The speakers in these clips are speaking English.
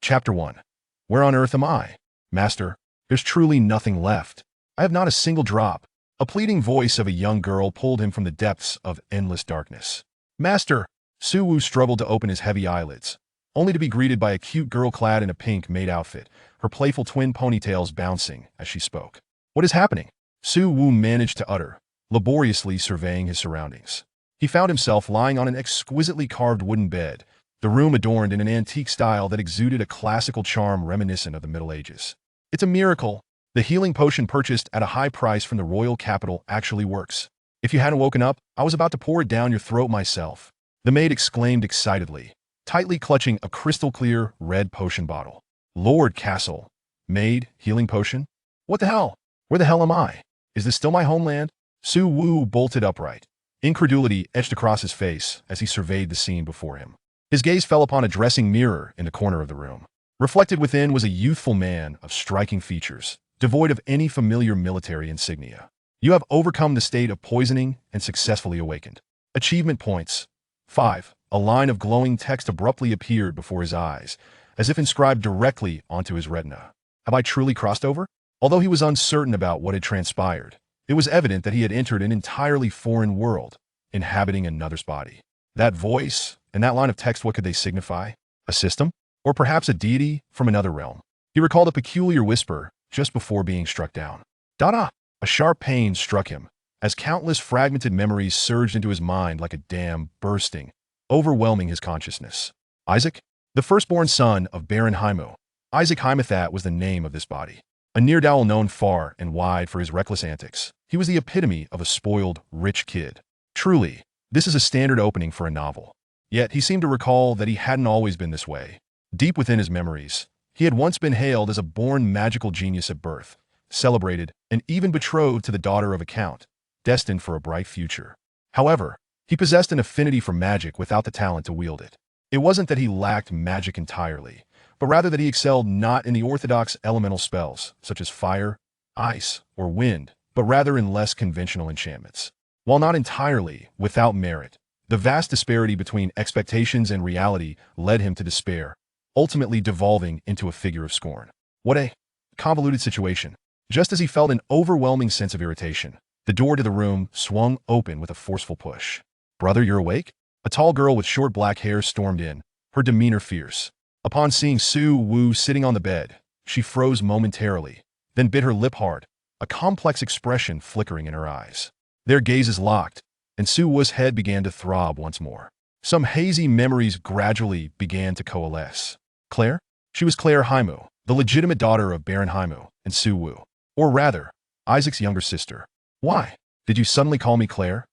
Chapter 1. Where on earth am I? Master, there's truly nothing left. I have not a single drop. A pleading voice of a young girl pulled him from the depths of endless darkness. Master! Suwu struggled to open his heavy eyelids, only to be greeted by a cute girl clad in a pink maid outfit, her playful twin ponytails bouncing as she spoke. What is happening? Suwu managed to utter, laboriously surveying his surroundings. He found himself lying on an exquisitely carved wooden bed, the room adorned in an antique style that exuded a classical charm reminiscent of the Middle Ages. It's a miracle. The healing potion purchased at a high price from the royal capital actually works. If you hadn't woken up, I was about to pour it down your throat myself. The maid exclaimed excitedly, tightly clutching a crystal-clear red potion bottle. Lord Castle. Maid, healing potion? What the hell? Where the hell am I? Is this still my homeland? Suwu bolted upright. Incredulity etched across his face as he surveyed the scene before him. His gaze fell upon a dressing mirror in the corner of the room. Reflected within was a youthful man of striking features, devoid of any familiar military insignia. You have overcome the state of poisoning and successfully awakened. Achievement points. 5. A line of glowing text abruptly appeared before his eyes, as if inscribed directly onto his retina. Have I truly crossed over? Although he was uncertain about what had transpired, it was evident that he had entered an entirely foreign world, inhabiting another's body. That voice and that line of text, what could they signify? A system? Or perhaps a deity from another realm? He recalled a peculiar whisper just before being struck down. Dada! A sharp pain struck him, as countless fragmented memories surged into his mind like a dam bursting, overwhelming his consciousness. Isaac? The firstborn son of Baron Haimu. Isaac Hymethat was the name of this body. A ne'er-do-well known far and wide for his reckless antics. He was the epitome of a spoiled, rich kid. Truly, this is a standard opening for a novel. Yet he seemed to recall that he hadn't always been this way. Deep within his memories, he had once been hailed as a born magical genius at birth, celebrated, and even betrothed to the daughter of a count, destined for a bright future. However, he possessed an affinity for magic without the talent to wield it. It wasn't that he lacked magic entirely, but rather that he excelled not in the orthodox elemental spells, such as fire, ice, or wind, but rather in less conventional enchantments. While not entirely without merit, the vast disparity between expectations and reality led him to despair, ultimately devolving into a figure of scorn. What a convoluted situation. Just as he felt an overwhelming sense of irritation, the door to the room swung open with a forceful push. Brother, you're awake? A tall girl with short black hair stormed in, her demeanor fierce. Upon seeing Suwu sitting on the bed, she froze momentarily, then bit her lip hard, a complex expression flickering in her eyes. Their gazes locked, and Suwu's head began to throb once more. Some hazy memories gradually began to coalesce. Claire? She was Claire Haimu, the legitimate daughter of Baron Haimu and Suwu. Or rather, Isaac's younger sister. Why? Did you suddenly call me Claire?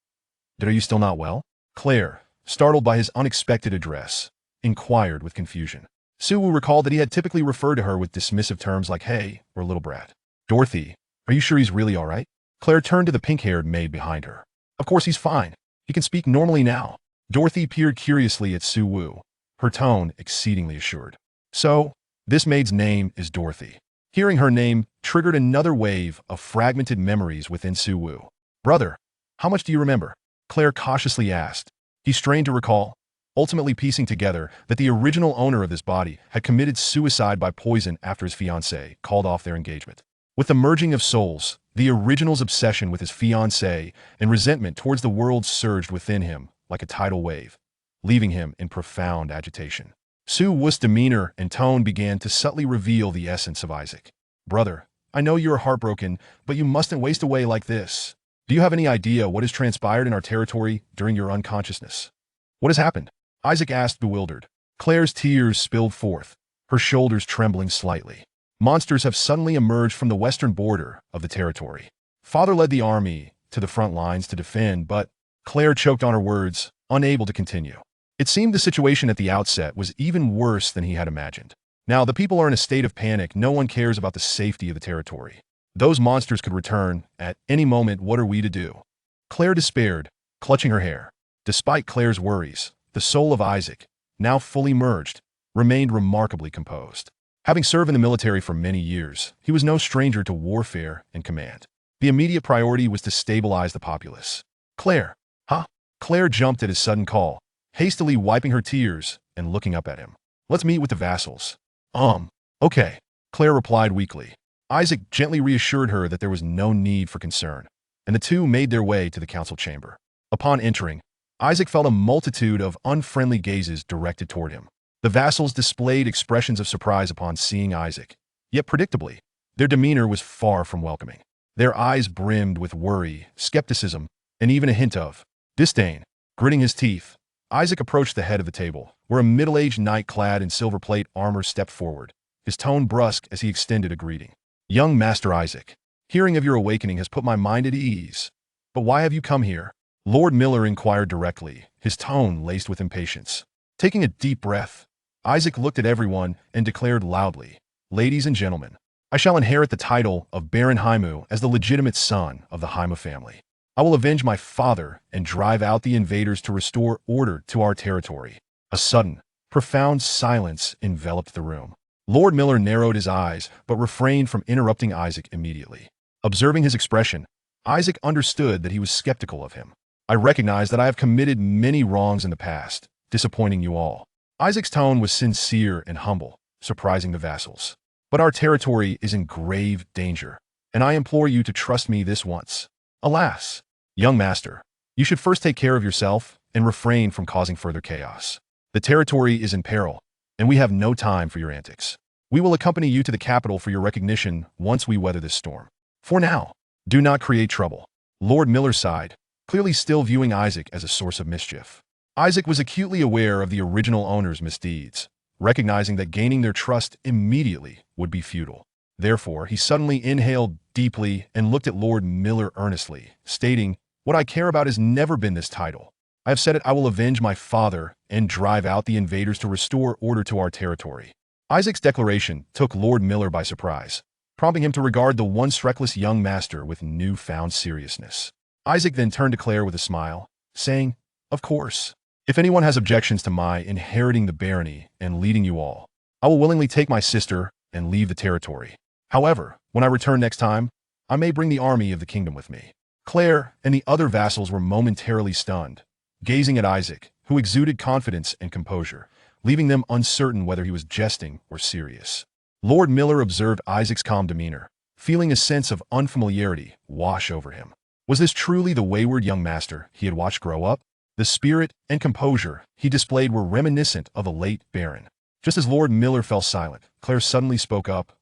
Are you still not well? Claire, startled by his unexpected address, inquired with confusion. Suwu recalled that he had typically referred to her with dismissive terms like hey or little brat. Dorothy, are you sure he's really all right? Claire turned to the pink-haired maid behind her. Of course he's fine. He can speak normally now. Dorothy peered curiously at Suwu, her tone exceedingly assured. So, this maid's name is Dorothy. Hearing her name triggered another wave of fragmented memories within Suwu. Brother, how much do you remember? Claire cautiously asked. He strained to recall, ultimately piecing together that the original owner of this body had committed suicide by poison after his fiancée called off their engagement. With the merging of souls, the original's obsession with his fiancée and resentment towards the world surged within him like a tidal wave, leaving him in profound agitation. Suwu's demeanor and tone began to subtly reveal the essence of Isaac. Brother, I know you are heartbroken, but you mustn't waste away like this. Do you have any idea what has transpired in our territory during your unconsciousness? What has happened? Isaac asked, bewildered. Claire's tears spilled forth, her shoulders trembling slightly. Monsters have suddenly emerged from the western border of the territory. Father led the army to the front lines to defend, but Claire choked on her words, unable to continue. It seemed the situation at the outset was even worse than he had imagined. Now, the people are in a state of panic. No one cares about the safety of the territory. Those monsters could return at any moment. What are we to do? Claire despaired, clutching her hair. Despite Claire's worries, the soul of Isaac, now fully merged, remained remarkably composed. Having served in the military for many years, he was no stranger to warfare and command. The immediate priority was to stabilize the populace. Claire, huh? Claire jumped at his sudden call, hastily wiping her tears and looking up at him. Let's meet with the vassals. Okay, Claire replied weakly. Isaac gently reassured her that there was no need for concern, and the two made their way to the council chamber. Upon entering, Isaac felt a multitude of unfriendly gazes directed toward him. The vassals displayed expressions of surprise upon seeing Isaac, yet predictably, their demeanor was far from welcoming. Their eyes brimmed with worry, skepticism, and even a hint of disdain. Gritting his teeth, Isaac approached the head of the table, where a middle-aged knight clad in silver plate armor stepped forward, his tone brusque as he extended a greeting. Young Master Isaac, hearing of your awakening has put my mind at ease. But why have you come here? Lord Miller inquired directly, his tone laced with impatience. Taking a deep breath, Isaac looked at everyone and declared loudly, Ladies and gentlemen, I shall inherit the title of Baron Haimu as the legitimate son of the Haimu family. I will avenge my father and drive out the invaders to restore order to our territory. A sudden, profound silence enveloped the room. Lord Miller narrowed his eyes, but refrained from interrupting Isaac immediately. Observing his expression, Isaac understood that he was skeptical of him. I recognize that I have committed many wrongs in the past, disappointing you all. Isaac's tone was sincere and humble, surprising the vassals. But our territory is in grave danger, and I implore you to trust me this once. Alas, young master, you should first take care of yourself and refrain from causing further chaos. The territory is in peril, and we have no time for your antics. We will accompany you to the capital for your recognition once we weather this storm. For now, do not create trouble. Lord Miller sighed, clearly still viewing Isaac as a source of mischief. Isaac was acutely aware of the original owner's misdeeds, recognizing that gaining their trust immediately would be futile. Therefore, he suddenly inhaled deeply and looked at Lord Miller earnestly, stating, What I care about has never been this title. I have said it, I will avenge my father and drive out the invaders to restore order to our territory. Isaac's declaration took Lord Miller by surprise, prompting him to regard the once reckless young master with newfound seriousness. Isaac then turned to Claire with a smile, saying, Of course, if anyone has objections to my inheriting the barony and leading you all, I will willingly take my sister and leave the territory. However, when I return next time, I may bring the army of the kingdom with me. Claire and the other vassals were momentarily stunned, gazing at Isaac, who exuded confidence and composure, leaving them uncertain whether he was jesting or serious. Lord Miller observed Isaac's calm demeanor, feeling a sense of unfamiliarity wash over him. Was this truly the wayward young master he had watched grow up? The spirit and composure he displayed were reminiscent of a late baron. Just as Lord Miller fell silent, Claire suddenly spoke up,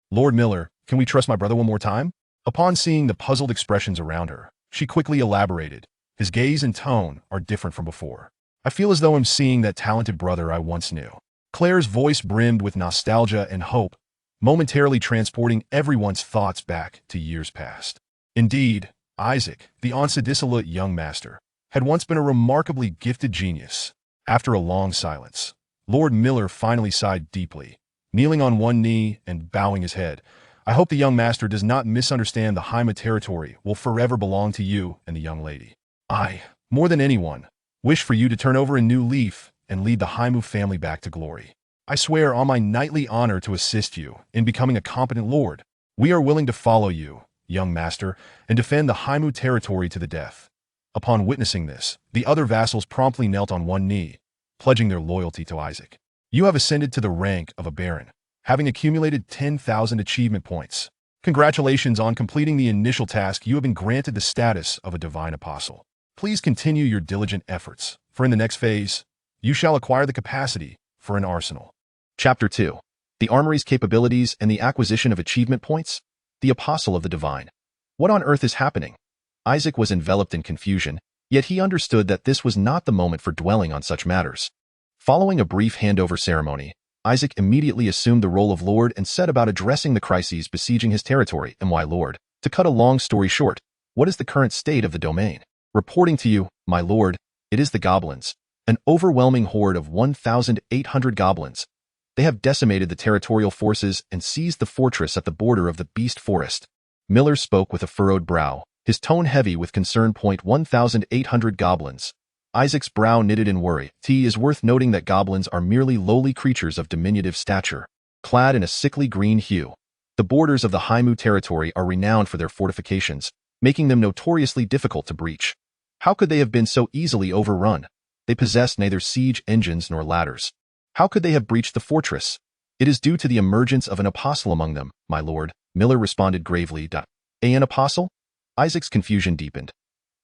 Lord Miller, can we trust my brother one more time? Upon seeing the puzzled expressions around her, she quickly elaborated, His gaze and tone are different from before. I feel as though I'm seeing that talented brother I once knew. Claire's voice brimmed with nostalgia and hope, momentarily transporting everyone's thoughts back to years past. Indeed, Isaac, the dissolute young master, had once been a remarkably gifted genius. After a long silence, Lord Miller finally sighed deeply, kneeling on one knee and bowing his head. I hope the young master does not misunderstand the Haima territory will forever belong to you and the young lady. I, more than anyone, wish for you to turn over a new leaf and lead the Haimu family back to glory. I swear on my knightly honor to assist you in becoming a competent lord. We are willing to follow you, young master, and defend the Haimu territory to the death. Upon witnessing this, the other vassals promptly knelt on one knee, pledging their loyalty to Isaac. You have ascended to the rank of a baron, having accumulated 10,000 achievement points. Congratulations on completing the initial task. You have been granted the status of a divine apostle. Please continue your diligent efforts, for in the next phase, you shall acquire the capacity for an arsenal. Chapter 2. The Armory's Capabilities and the Acquisition of Achievement Points. The Apostle of the Divine. What on earth is happening? Isaac was enveloped in confusion, yet he understood that this was not the moment for dwelling on such matters. Following a brief handover ceremony, Isaac immediately assumed the role of lord and set about addressing the crises besieging his territory. My lord, to cut a long story short, what is the current state of the domain? Reporting to you, my lord, it is the goblins. An overwhelming horde of 1,800 goblins. They have decimated the territorial forces and seized the fortress at the border of the Beast Forest. Miller spoke with a furrowed brow, his tone heavy with concern. 1,800 goblins. Isaac's brow knitted in worry. It is worth noting that goblins are merely lowly creatures of diminutive stature, clad in a sickly green hue. The borders of the Haimu territory are renowned for their fortifications, making them notoriously difficult to breach. How could they have been so easily overrun? They possessed neither siege engines nor ladders. How could they have breached the fortress? It is due to the emergence of an apostle among them, my lord, Miller responded gravely. An apostle? Isaac's confusion deepened.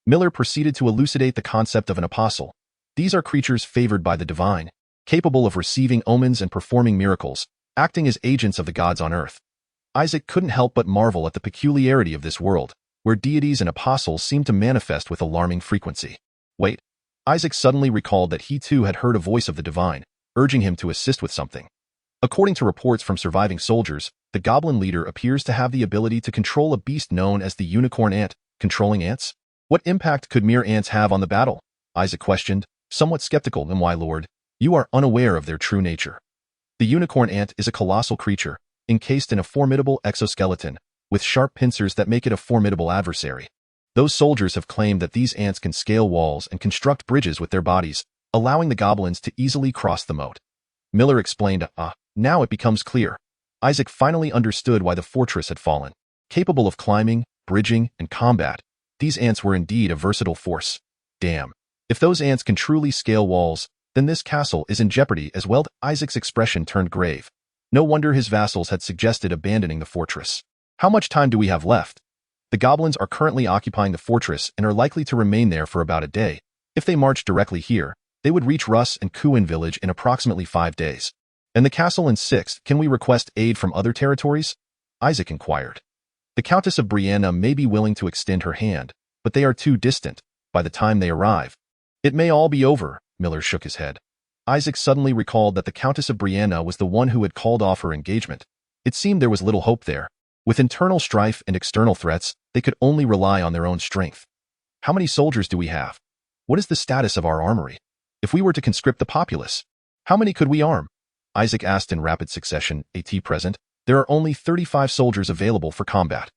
Miller proceeded to elucidate the concept of an apostle. These are creatures favored by the divine, capable of receiving omens and performing miracles, acting as agents of the gods on earth. Isaac couldn't help but marvel at the peculiarity of this world, where deities and apostles seem to manifest with alarming frequency. Wait. Isaac suddenly recalled that he too had heard a voice of the divine, urging him to assist with something. According to reports from surviving soldiers, the goblin leader appears to have the ability to control a beast known as the unicorn ant. Controlling ants? What impact could mere ants have on the battle? Isaac questioned, somewhat skeptical. And why, Lord? You are unaware of their true nature. The unicorn ant is a colossal creature, encased in a formidable exoskeleton, with sharp pincers that make it a formidable adversary. Those soldiers have claimed that these ants can scale walls and construct bridges with their bodies, allowing the goblins to easily cross the moat. Miller explained, now it becomes clear. Isaac finally understood why the fortress had fallen. Capable of climbing, bridging, and combat, these ants were indeed a versatile force. Damn. If those ants can truly scale walls, then this castle is in jeopardy as well. Isaac's expression turned grave. No wonder his vassals had suggested abandoning the fortress. How much time do we have left? The goblins are currently occupying the fortress and are likely to remain there for about a day. If they march directly here, they would reach Russ and Kuin village in approximately 5 days. And the castle in 6, can we request aid from other territories? Isaac inquired. The Countess of Brianna may be willing to extend her hand, but they are too distant. By the time they arrive, it may all be over. Miller shook his head. Isaac suddenly recalled that the Countess of Brianna was the one who had called off her engagement. It seemed there was little hope there. With internal strife and external threats, they could only rely on their own strength. How many soldiers do we have? What is the status of our armory? If we were to conscript the populace, how many could we arm? Isaac asked in rapid succession. At present, there are only 35 soldiers available for combat.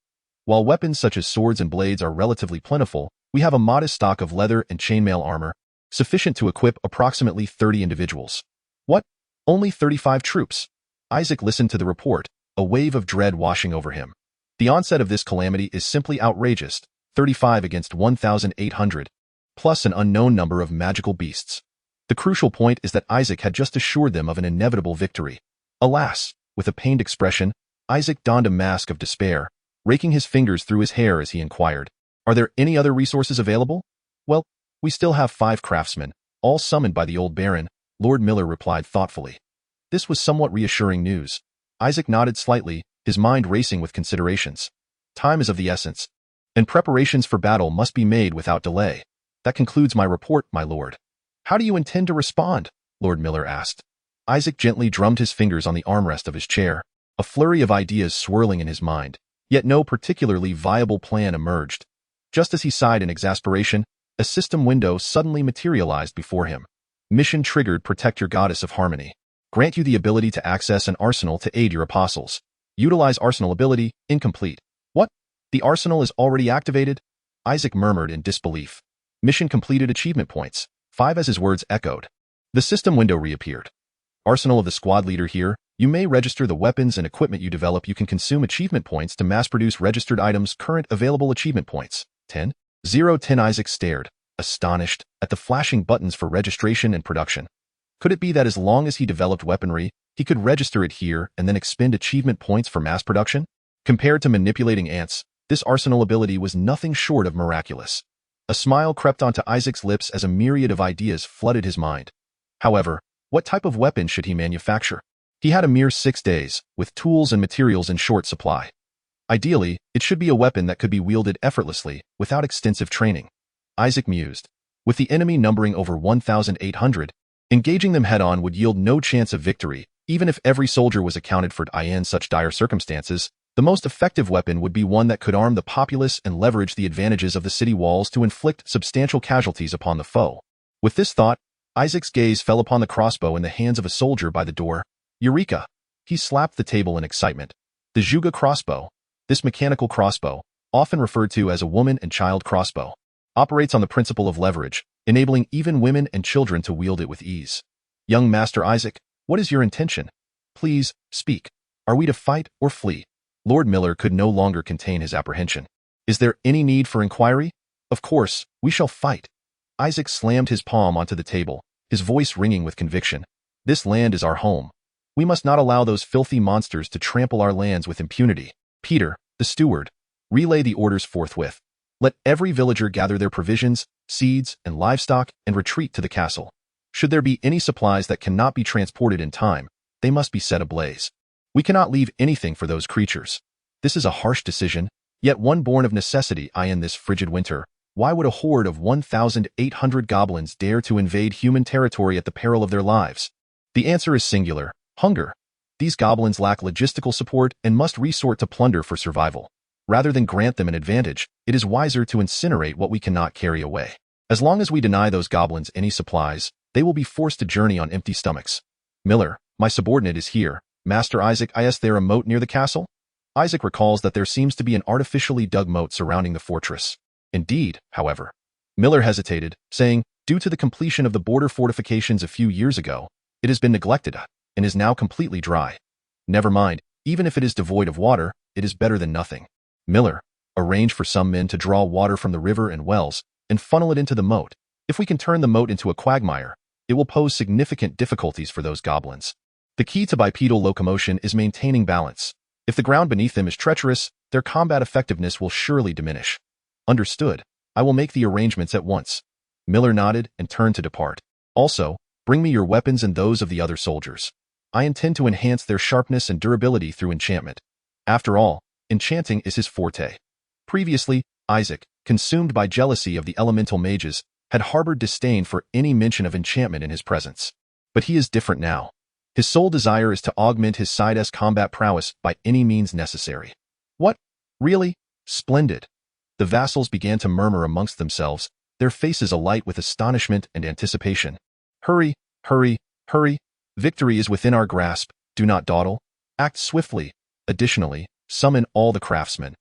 While weapons such as swords and blades are relatively plentiful, we have a modest stock of leather and chainmail armor, sufficient to equip approximately 30 individuals. What? Only 35 troops? Isaac listened to the report, a wave of dread washing over him. The onset of this calamity is simply outrageous. 35 against 1,800, plus an unknown number of magical beasts. The crucial point is that Isaac had just assured them of an inevitable victory. Alas, with a pained expression, Isaac donned a mask of despair, raking his fingers through his hair as he inquired, are there any other resources available? Well, we still have 5 craftsmen, all summoned by the old baron, Lord Miller replied thoughtfully. This was somewhat reassuring news. Isaac nodded slightly, his mind racing with considerations. Time is of the essence, and preparations for battle must be made without delay. That concludes my report, my lord. How do you intend to respond? Lord Miller asked. Isaac gently drummed his fingers on the armrest of his chair, a flurry of ideas swirling in his mind, yet no particularly viable plan emerged. Just as he sighed in exasperation, a system window suddenly materialized before him. Mission triggered. Protect your goddess of harmony. Grant you the ability to access an arsenal to aid your apostles. Utilize arsenal ability, incomplete. What? The arsenal is already activated? Isaac murmured in disbelief. Mission completed. Achievement points. 5 as his words echoed. The system window reappeared. Arsenal of the squad leader here. You may register the weapons and equipment you develop. You can consume achievement points to mass-produce registered items. Current available achievement points. 10. 10. Isaac stared, astonished, at the flashing buttons for registration and production. Could it be that as long as he developed weaponry, he could register it here and then expend achievement points for mass production? Compared to manipulating ants, this arsenal ability was nothing short of miraculous. A smile crept onto Isaac's lips as a myriad of ideas flooded his mind. However, what type of weapon should he manufacture? He had a mere 6 days, with tools and materials in short supply. Ideally, it should be a weapon that could be wielded effortlessly, without extensive training. Isaac mused. With the enemy numbering over 1,800, engaging them head-on would yield no chance of victory, even if every soldier was accounted for. In such dire circumstances, the most effective weapon would be one that could arm the populace and leverage the advantages of the city walls to inflict substantial casualties upon the foe. With this thought, Isaac's gaze fell upon the crossbow in the hands of a soldier by the door. Eureka! He slapped the table in excitement. The Juga crossbow. This mechanical crossbow, often referred to as a woman and child crossbow, operates on the principle of leverage, enabling even women and children to wield it with ease. Young Master Isaac, what is your intention? Please, speak. Are we to fight or flee? Lord Miller could no longer contain his apprehension. Is there any need for inquiry? Of course, we shall fight. Isaac slammed his palm onto the table, his voice ringing with conviction. This land is our home. We must not allow those filthy monsters to trample our lands with impunity. Peter, the steward, relay the orders forthwith. Let every villager gather their provisions, seeds, and livestock and retreat to the castle. Should there be any supplies that cannot be transported in time, they must be set ablaze. We cannot leave anything for those creatures. This is a harsh decision, yet one born of necessity. In this frigid winter, why would a horde of 1,800 goblins dare to invade human territory at the peril of their lives? The answer is singular: hunger. These goblins lack logistical support and must resort to plunder for survival. Rather than grant them an advantage, it is wiser to incinerate what we cannot carry away. As long as we deny those goblins any supplies, they will be forced to journey on empty stomachs. Miller, my subordinate, is here. Master Isaac, is there a moat near the castle? Isaac recalls that there seems to be an artificially dug moat surrounding the fortress. Indeed, however. Miller hesitated, saying, due to the completion of the border fortifications a few years ago, it has been neglected and is now completely dry. Never mind, even if it is devoid of water, it is better than nothing. Miller, arrange for some men to draw water from the river and wells and funnel it into the moat. If we can turn the moat into a quagmire, it will pose significant difficulties for those goblins. The key to bipedal locomotion is maintaining balance. If the ground beneath them is treacherous, their combat effectiveness will surely diminish. Understood. I will make the arrangements at once. Miller nodded and turned to depart. Also, bring me your weapons and those of the other soldiers. I intend to enhance their sharpness and durability through enchantment. After all, enchanting is his forte. Previously, Isaac, consumed by jealousy of the elemental mages, had harbored disdain for any mention of enchantment in his presence. But he is different now. His sole desire is to augment his side's combat prowess by any means necessary. What? Really? Splendid. The vassals began to murmur amongst themselves, their faces alight with astonishment and anticipation. Hurry, hurry, hurry. Victory is within our grasp. Do not dawdle. Act swiftly. Additionally, summon all the craftsmen.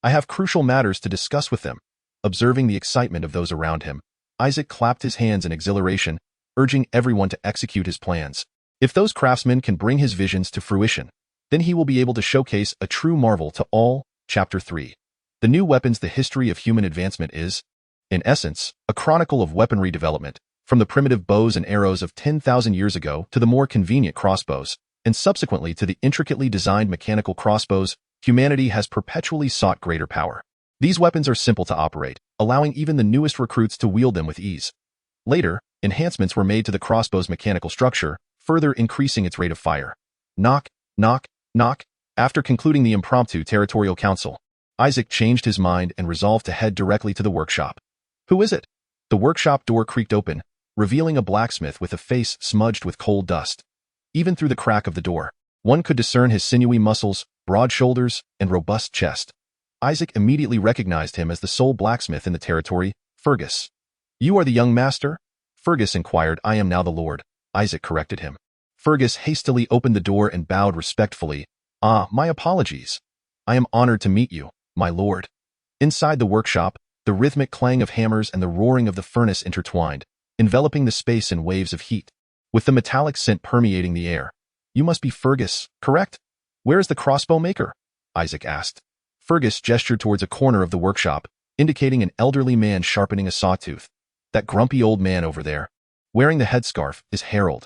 I have crucial matters to discuss with them. Observing the excitement of those around him, Isaac clapped his hands in exhilaration, urging everyone to execute his plans. If those craftsmen can bring his visions to fruition, then he will be able to showcase a true marvel to all. Chapter 3. The New Weapons. The history of human advancement is, in essence, a chronicle of weaponry development, from the primitive bows and arrows of 10,000 years ago to the more convenient crossbows, and subsequently to the intricately designed mechanical crossbows. Humanity has perpetually sought greater power. These weapons are simple to operate, allowing even the newest recruits to wield them with ease. Later, enhancements were made to the crossbow's mechanical structure, further increasing its rate of fire. Knock, knock, knock. After concluding the impromptu territorial council, Isaac changed his mind and resolved to head directly to the workshop. Who is it? The workshop door creaked open, revealing a blacksmith with a face smudged with coal dust. Even through the crack of the door, one could discern his sinewy muscles, broad shoulders, and robust chest. Isaac immediately recognized him as the sole blacksmith in the territory, Fergus. You are the young master? Fergus inquired. I am now the lord, Isaac corrected him. Fergus hastily opened the door and bowed respectfully. My apologies. I am honored to meet you, my lord. Inside the workshop, the rhythmic clang of hammers and the roaring of the furnace intertwined, enveloping the space in waves of heat, with the metallic scent permeating the air. You must be Fergus, correct? Where is the crossbow maker? Isaac asked. Fergus gestured towards a corner of the workshop, indicating an elderly man sharpening a sawtooth. That grumpy old man over there, wearing the headscarf, is Harold.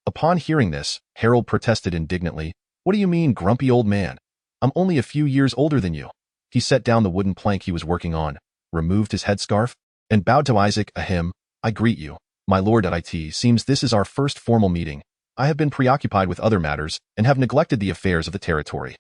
Upon hearing this, Harold protested indignantly. What do you mean, grumpy old man? I'm only a few years older than you. He set down the wooden plank he was working on, removed his headscarf, and bowed to Isaac. Ahem, I greet you, my lord. It seems this is our first formal meeting. I have been preoccupied with other matters and have neglected the affairs of the territory.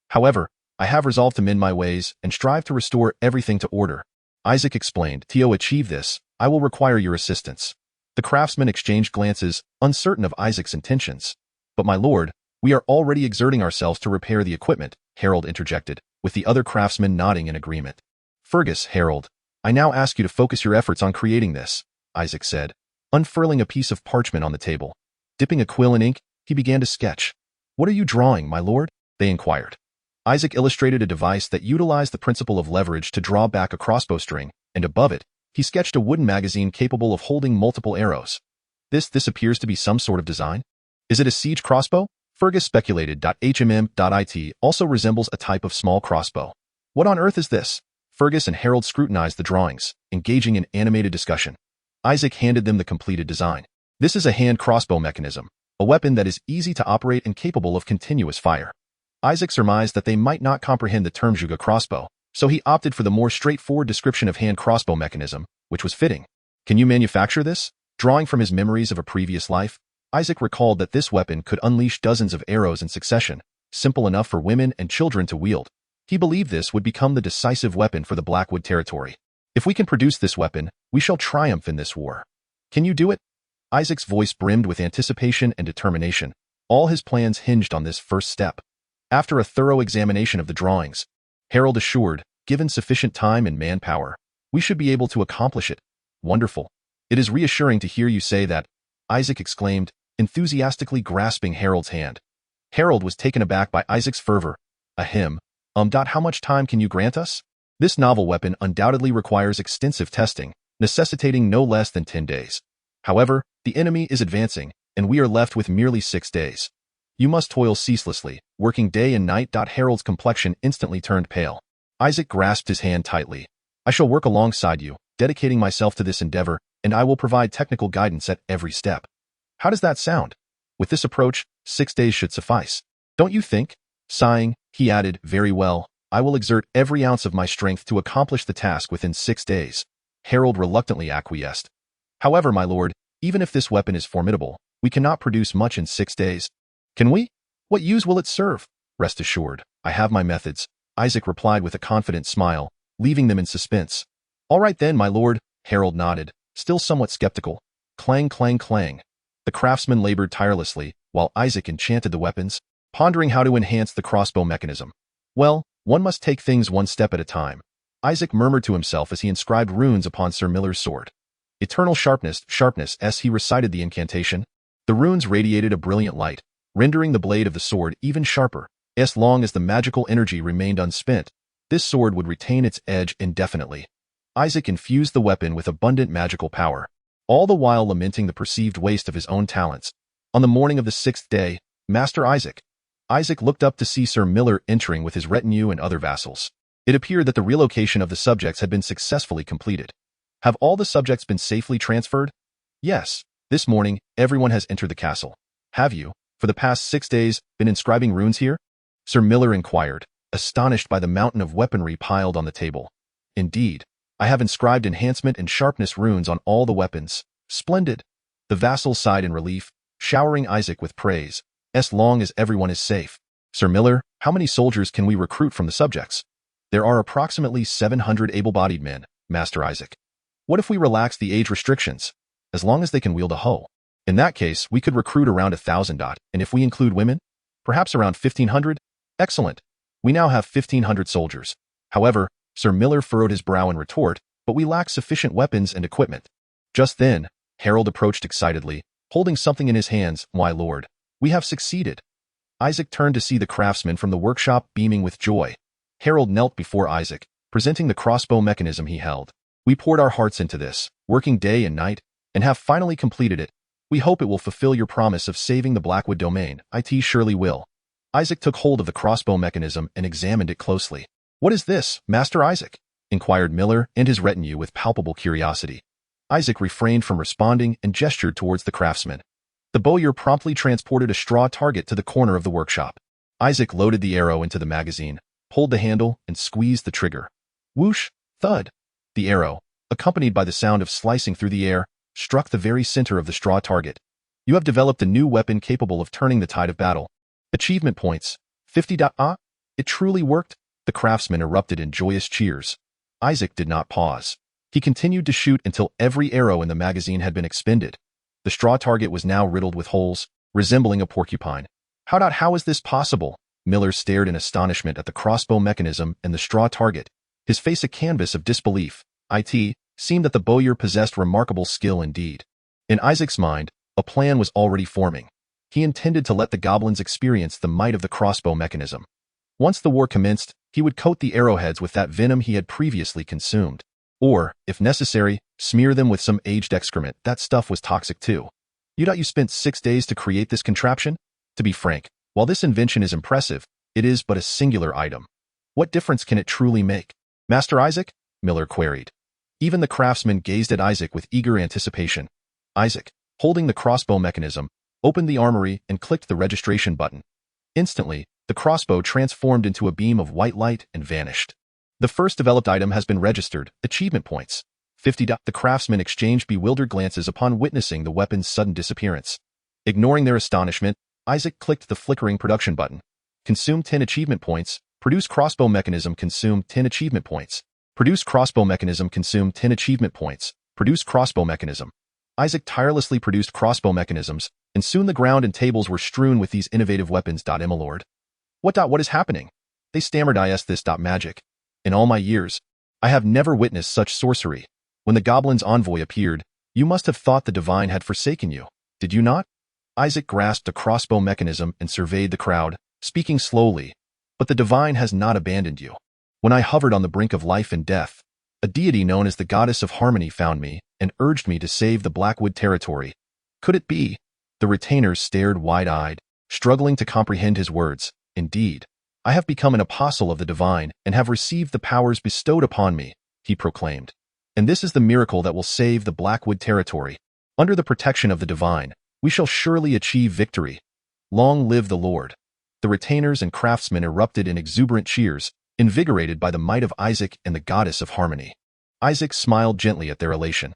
However, I have resolved to mend my ways and strive to restore everything to order. Isaac explained. To achieve this, I will require your assistance. The craftsmen exchanged glances, uncertain of Isaac's intentions. But my lord, we are already exerting ourselves to repair the equipment, Harold interjected, with the other craftsmen nodding in agreement. Fergus, Harold, I now ask you to focus your efforts on creating this, Isaac said, unfurling a piece of parchment on the table. Dipping a quill in ink, he began to sketch. What are you drawing, my lord? They inquired. Isaac illustrated a device that utilized the principle of leverage to draw back a crossbow string, and above it, he sketched a wooden magazine capable of holding multiple arrows. This appears to be some sort of design. Is it a siege crossbow? Fergus speculated. HMM.it also resembles a type of small crossbow. What on earth is this? Fergus and Harold scrutinized the drawings, engaging in animated discussion. Isaac handed them the completed design. This is a hand crossbow mechanism, a weapon that is easy to operate and capable of continuous fire. Isaac surmised that they might not comprehend the term Juga crossbow, so he opted for the more straightforward description of hand crossbow mechanism, which was fitting. Can you manufacture this? Drawing from his memories of a previous life, Isaac recalled that this weapon could unleash dozens of arrows in succession, simple enough for women and children to wield. He believed this would become the decisive weapon for the Blackwood territory. If we can produce this weapon, we shall triumph in this war. Can you do it? Isaac's voice brimmed with anticipation and determination. All his plans hinged on this first step. After a thorough examination of the drawings, Harold assured, given sufficient time and manpower, we should be able to accomplish it. Wonderful. It is reassuring to hear you say that, Isaac exclaimed, enthusiastically grasping Harold's hand. Harold was taken aback by Isaac's fervor. How much time can you grant us? This novel weapon undoubtedly requires extensive testing, necessitating no less than 10 days. However, the enemy is advancing, and we are left with merely 6 days. You must toil ceaselessly, working day and night. Harold's complexion instantly turned pale. Isaac grasped his hand tightly. I shall work alongside you, dedicating myself to this endeavor, and I will provide technical guidance at every step. How does that sound? With this approach, 6 days should suffice. Don't you think? Sighing, he added, very well, I will exert every ounce of my strength to accomplish the task within 6 days. Harold reluctantly acquiesced. However, my lord, even if this weapon is formidable, we cannot produce much in 6 days. Can we? What use will it serve? Rest assured, I have my methods, Isaac replied with a confident smile, leaving them in suspense. All right then, my lord, Harold nodded, still somewhat skeptical. Clang, clang, clang. The craftsman labored tirelessly, while Isaac enchanted the weapons, pondering how to enhance the crossbow mechanism. Well, one must take things one step at a time. Isaac murmured to himself as he inscribed runes upon Sir Miller's sword. Eternal sharpness, as he recited the incantation. The runes radiated a brilliant light, rendering the blade of the sword even sharper. As long as the magical energy remained unspent, this sword would retain its edge indefinitely. Isaac infused the weapon with abundant magical power, all the while lamenting the perceived waste of his own talents. On the morning of the 6th day, Master Isaac looked up to see Sir Miller entering with his retinue and other vassals. It appeared that the relocation of the subjects had been successfully completed. Have all the subjects been safely transferred? Yes. This morning, everyone has entered the castle. Have you, for the past 6 days, been inscribing runes here? Sir Miller inquired, astonished by the mountain of weaponry piled on the table. Indeed, I have inscribed enhancement and sharpness runes on all the weapons. Splendid. The vassals sighed in relief, showering Isaac with praise. As long as everyone is safe. Sir Miller, how many soldiers can we recruit from the subjects? There are approximately 700 able-bodied men, Master Isaac. What if we relax the age restrictions? As long as they can wield a hoe. In that case, we could recruit around 1,000. And if we include women? Perhaps around 1,500? Excellent. We now have 1,500 soldiers. However, Sir Miller furrowed his brow in retort, but we lack sufficient weapons and equipment. Just then, Harold approached excitedly, holding something in his hands. My lord, we have succeeded. Isaac turned to see the craftsman from the workshop beaming with joy. Harold knelt before Isaac, presenting the crossbow mechanism he held. We poured our hearts into this, working day and night, and have finally completed it. We hope it will fulfill your promise of saving the Blackwood domain. It surely will. Isaac took hold of the crossbow mechanism and examined it closely. What is this, Master Isaac? Inquired Miller and his retinue with palpable curiosity. Isaac refrained from responding and gestured towards the craftsman. The bowyer promptly transported a straw target to the corner of the workshop. Isaac loaded the arrow into the magazine, pulled the handle, and squeezed the trigger. Whoosh, thud. The arrow, accompanied by the sound of slicing through the air, struck the very center of the straw target. You have developed a new weapon capable of turning the tide of battle. Achievement points. 50. It truly worked. The craftsman erupted in joyous cheers. Isaac did not pause. He continued to shoot until every arrow in the magazine had been expended. The straw target was now riddled with holes, resembling a porcupine. How is this possible? Miller stared in astonishment at the crossbow mechanism and the straw target, his face a canvas of disbelief. It seemed that the bowyer possessed remarkable skill indeed. In Isaac's mind, a plan was already forming. He intended to let the goblins experience the might of the crossbow mechanism. Once the war commenced, he would coat the arrowheads with that venom he had previously consumed. Or, if necessary, smear them with some aged excrement. That stuff was toxic too. You spent 6 days to create this contraption? To be frank, while this invention is impressive, it is but a singular item. What difference can it truly make? Master Isaac? Miller queried. Even the craftsman gazed at Isaac with eager anticipation. Isaac, holding the crossbow mechanism, opened the armory, and clicked the registration button. Instantly, the crossbow transformed into a beam of white light and vanished. The first developed item has been registered. Achievement points. 50. The craftsman exchanged bewildered glances upon witnessing the weapon's sudden disappearance. Ignoring their astonishment, Isaac clicked the flickering production button. Consume 10 achievement points. Produce crossbow mechanism. Consume 10 achievement points. Produce crossbow mechanism. Consume 10 achievement points. Produce crossbow mechanism. Isaac tirelessly produced crossbow mechanisms, and soon the ground and tables were strewn with these innovative weapons. My lord. What is happening? They stammered. This magic. In all my years, I have never witnessed such sorcery. When the goblin's envoy appeared, you must have thought the divine had forsaken you, did you not? Isaac grasped a crossbow mechanism and surveyed the crowd, speaking slowly. But the divine has not abandoned you. When I hovered on the brink of life and death, a deity known as the goddess of harmony found me and urged me to save the Blackwood territory. Could it be? The retainers stared wide-eyed, struggling to comprehend his words. Indeed, I have become an apostle of the divine and have received the powers bestowed upon me, he proclaimed. And this is the miracle that will save the Blackwood territory. Under the protection of the divine, we shall surely achieve victory. Long live the Lord. The retainers and craftsmen erupted in exuberant cheers, invigorated by the might of Isaac and the goddess of harmony. Isaac smiled gently at their elation.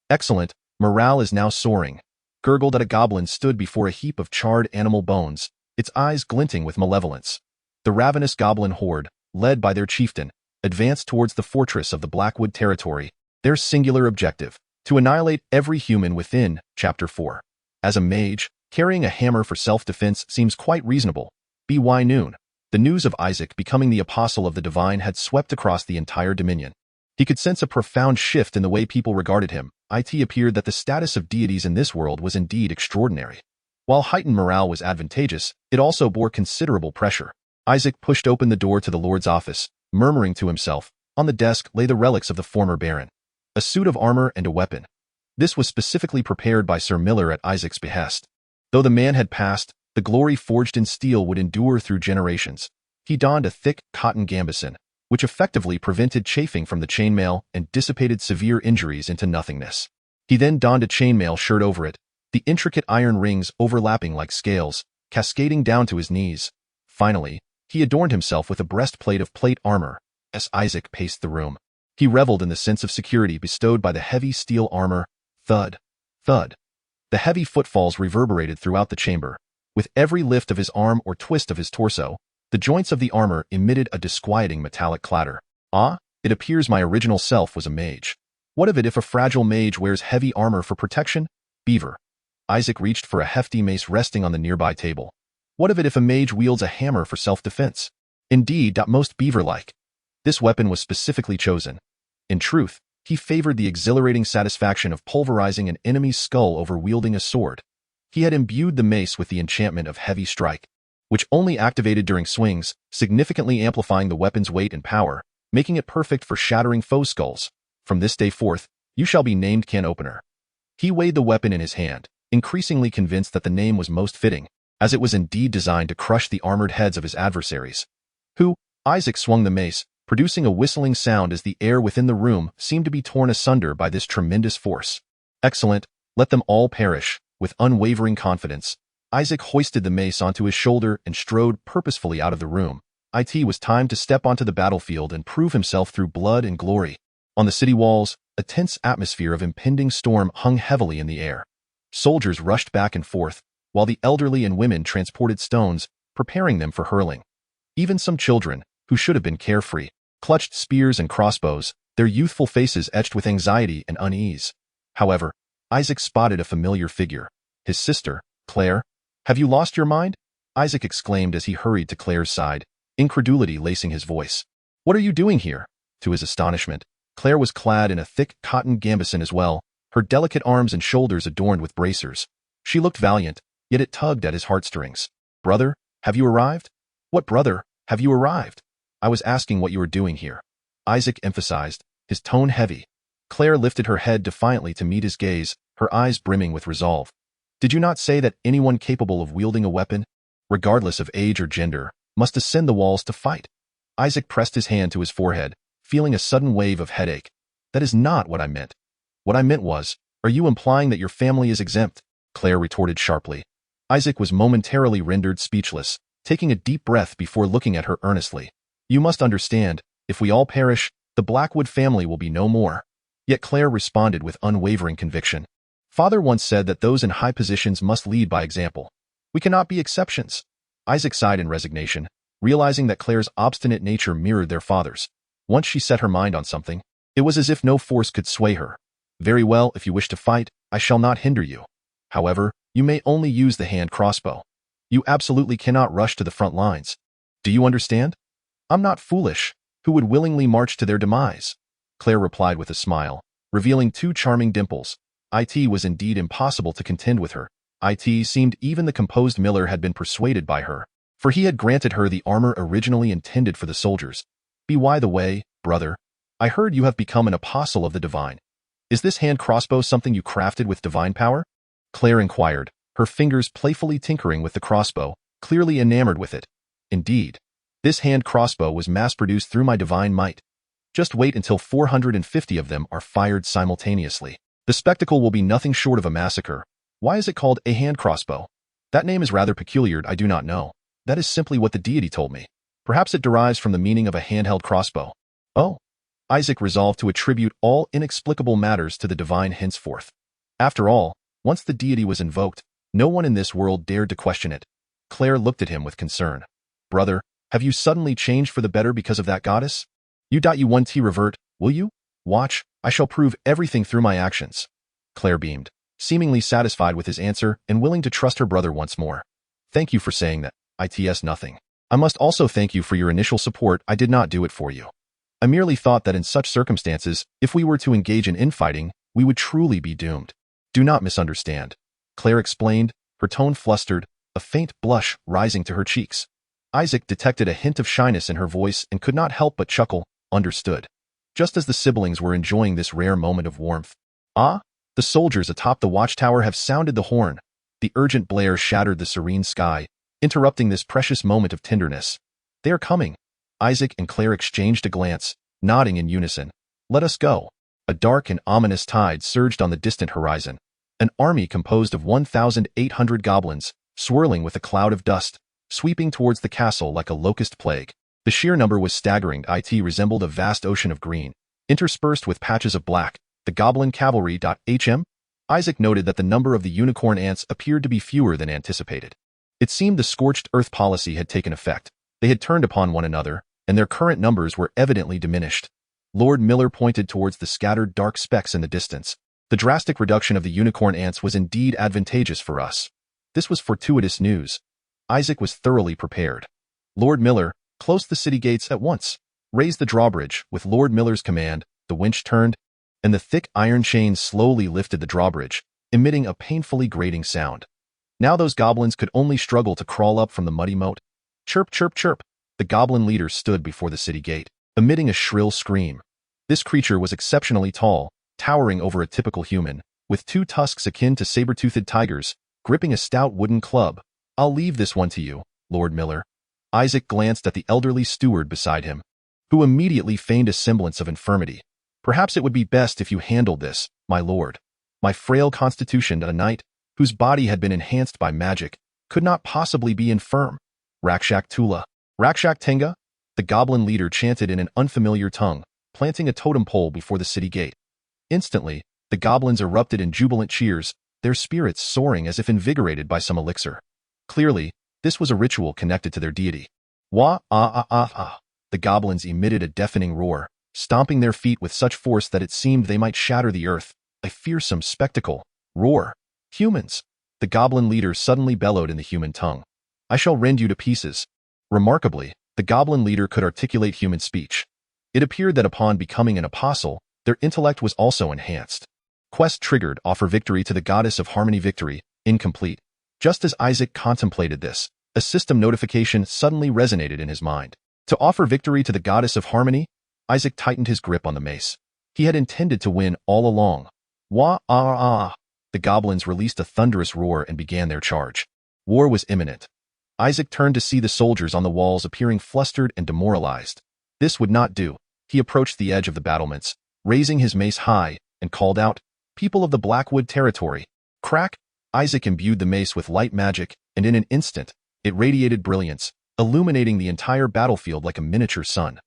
Excellent, morale is now soaring. Gurgled at a goblin stood before a heap of charred animal bones, its eyes glinting with malevolence. The ravenous goblin horde, led by their chieftain, advanced towards the fortress of the Blackwood territory, their singular objective, to annihilate every human within. Chapter 4. As a mage, carrying a hammer for self-defense seems quite reasonable. By noon, the news of Isaac becoming the apostle of the divine had swept across the entire dominion. He could sense a profound shift in the way people regarded him. It appeared that the status of deities in this world was indeed extraordinary. While heightened morale was advantageous, it also bore considerable pressure. Isaac pushed open the door to the Lord's office, murmuring to himself. On the desk lay the relics of the former baron. A suit of armor and a weapon. This was specifically prepared by Sir Miller at Isaac's behest. Though the man had passed, the glory forged in steel would endure through generations. He donned a thick, cotton gambeson, which effectively prevented chafing from the chainmail and dissipated severe injuries into nothingness. He then donned a chainmail shirt over it, the intricate iron rings overlapping like scales, cascading down to his knees. Finally, he adorned himself with a breastplate of plate armor. As Isaac paced the room, he reveled in the sense of security bestowed by the heavy steel armor. Thud, thud. The heavy footfalls reverberated throughout the chamber. With every lift of his arm or twist of his torso, the joints of the armor emitted a disquieting metallic clatter. It appears my original self was a mage. What of it if a fragile mage wears heavy armor for protection? Beaver. Isaac reached for a hefty mace resting on the nearby table. What of it if a mage wields a hammer for self-defense? Indeed, most beaver-like. This weapon was specifically chosen. In truth, he favored the exhilarating satisfaction of pulverizing an enemy's skull over wielding a sword. He had imbued the mace with the enchantment of heavy strike, which only activated during swings, significantly amplifying the weapon's weight and power, making it perfect for shattering foe skulls. From this day forth, you shall be named Can Opener. He weighed the weapon in his hand, increasingly convinced that the name was most fitting, as it was indeed designed to crush the armored heads of his adversaries. Isaac swung the mace, producing a whistling sound as the air within the room seemed to be torn asunder by this tremendous force. Excellent, let them all perish. With unwavering confidence, Isaac hoisted the mace onto his shoulder and strode purposefully out of the room. It was time to step onto the battlefield and prove himself through blood and glory. On the city walls, a tense atmosphere of impending storm hung heavily in the air. Soldiers rushed back and forth, while the elderly and women transported stones, preparing them for hurling. Even some children, who should have been carefree, clutched spears and crossbows, their youthful faces etched with anxiety and unease. However, Isaac spotted a familiar figure. His sister, Claire. Have you lost your mind? Isaac exclaimed as he hurried to Claire's side, incredulity lacing his voice. What are you doing here? To his astonishment, Claire was clad in a thick cotton gambeson as well, her delicate arms and shoulders adorned with bracers. She looked valiant, yet it tugged at his heartstrings. Brother, have you arrived? What brother, have you arrived? I was asking what you were doing here. Isaac emphasized, his tone heavy. Claire lifted her head defiantly to meet his gaze, her eyes brimming with resolve. Did you not say that anyone capable of wielding a weapon, regardless of age or gender, must ascend the walls to fight? Isaac pressed his hand to his forehead, feeling a sudden wave of headache. That is not what I meant. What I meant was, are you implying that your family is exempt? Claire retorted sharply. Isaac was momentarily rendered speechless, taking a deep breath before looking at her earnestly. You must understand, if we all perish, the Blackwood family will be no more. Yet Claire responded with unwavering conviction. Father once said that those in high positions must lead by example. We cannot be exceptions. Isaac sighed in resignation, realizing that Claire's obstinate nature mirrored their father's. Once she set her mind on something, it was as if no force could sway her. Very well, if you wish to fight, I shall not hinder you. However, you may only use the hand crossbow. You absolutely cannot rush to the front lines. Do you understand? I'm not foolish. Who would willingly march to their demise? Claire replied with a smile, revealing two charming dimples. It was indeed impossible to contend with her. It seemed even the composed Miller had been persuaded by her, for he had granted her the armor originally intended for the soldiers. By the way, brother, I heard you have become an apostle of the divine. Is this hand crossbow something you crafted with divine power? Claire inquired, her fingers playfully tinkering with the crossbow, clearly enamored with it. Indeed, this hand crossbow was mass-produced through my divine might. Just wait until 450 of them are fired simultaneously. The spectacle will be nothing short of a massacre. Why is it called a hand crossbow? That name is rather peculiar, I do not know. That is simply what the deity told me. Perhaps it derives from the meaning of a handheld crossbow. Oh. Isaac resolved to attribute all inexplicable matters to the divine henceforth. After all, once the deity was invoked, no one in this world dared to question it. Claire looked at him with concern. Brother, have you suddenly changed for the better because of that goddess? You won't revert, will you? Watch, I shall prove everything through my actions. Claire beamed, seemingly satisfied with his answer and willing to trust her brother once more. Thank you for saying that. It's nothing. I must also thank you for your initial support. I did not do it for you. I merely thought that in such circumstances, if we were to engage in infighting, we would truly be doomed. Do not misunderstand. Claire explained, her tone flustered, a faint blush rising to her cheeks. Isaac detected a hint of shyness in her voice and could not help but chuckle. Understood. Just as the siblings were enjoying this rare moment of warmth. Ah, the soldiers atop the watchtower have sounded the horn. The urgent blare shattered the serene sky, interrupting this precious moment of tenderness. They are coming. Isaac and Claire exchanged a glance, nodding in unison. Let us go. A dark and ominous tide surged on the distant horizon. An army composed of 1,800 goblins, swirling with a cloud of dust, sweeping towards the castle like a locust plague. The sheer number was staggering. It resembled a vast ocean of green, interspersed with patches of black. The goblin cavalry. Isaac noted that the number of the unicorn ants appeared to be fewer than anticipated. It seemed the scorched earth policy had taken effect. They had turned upon one another, and their current numbers were evidently diminished. Lord Miller pointed towards the scattered dark specks in the distance. The drastic reduction of the unicorn ants was indeed advantageous for us. This was fortuitous news. Isaac was thoroughly prepared. Lord Miller, close the city gates at once. Raise the drawbridge. With Lord Miller's command, the winch turned, and the thick iron chains slowly lifted the drawbridge, emitting a painfully grating sound. Now those goblins could only struggle to crawl up from the muddy moat. Chirp, chirp, chirp. The goblin leader stood before the city gate, emitting a shrill scream. This creature was exceptionally tall, towering over a typical human, with two tusks akin to saber-toothed tigers, gripping a stout wooden club. I'll leave this one to you, Lord Miller. Isaac glanced at the elderly steward beside him, who immediately feigned a semblance of infirmity. Perhaps it would be best if you handled this, my lord. My frail constitution, a knight, whose body had been enhanced by magic, could not possibly be infirm. Rakshak Tula. Rakshak Tenga? The goblin leader chanted in an unfamiliar tongue, planting a totem pole before the city gate. Instantly, the goblins erupted in jubilant cheers, their spirits soaring as if invigorated by some elixir. Clearly, this was a ritual connected to their deity. Wah, ah, ah, ah, ah. The goblins emitted a deafening roar, stomping their feet with such force that it seemed they might shatter the earth. A fearsome spectacle. Roar. Humans. The goblin leader suddenly bellowed in the human tongue. I shall rend you to pieces. Remarkably, the goblin leader could articulate human speech. It appeared that upon becoming an apostle, their intellect was also enhanced. Quest triggered. Offer victory to the goddess of harmony. Victory, incomplete. Just as Isaac contemplated this, a system notification suddenly resonated in his mind. To offer victory to the goddess of harmony, Isaac tightened his grip on the mace. He had intended to win all along. Wah, ah, ah. The goblins released a thunderous roar and began their charge. War was imminent. Isaac turned to see the soldiers on the walls appearing flustered and demoralized. This would not do. He approached the edge of the battlements, raising his mace high, and called out, People of the Blackwood territory. Crack! Isaac imbued the mace with light magic, and in an instant, it radiated brilliance, illuminating the entire battlefield like a miniature sun.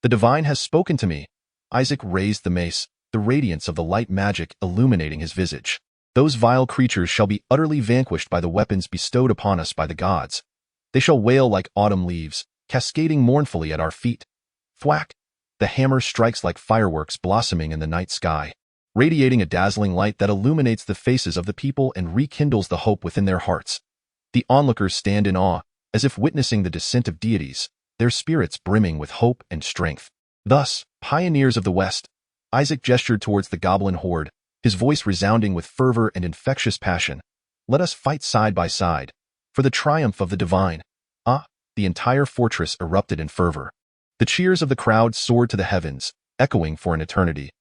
The divine has spoken to me. Isaac raised the mace, the radiance of the light magic illuminating his visage. Those vile creatures shall be utterly vanquished by the weapons bestowed upon us by the gods. They shall wail like autumn leaves, cascading mournfully at our feet. Thwack! The hammer strikes like fireworks blossoming in the night sky, radiating a dazzling light that illuminates the faces of the people and rekindles the hope within their hearts. The onlookers stand in awe, as if witnessing the descent of deities, their spirits brimming with hope and strength. Thus, pioneers of the West, Isaac gestured towards the goblin horde, his voice resounding with fervor and infectious passion. Let us fight side by side, for the triumph of the divine. The entire fortress erupted in fervor. The cheers of the crowd soared to the heavens, echoing for an eternity.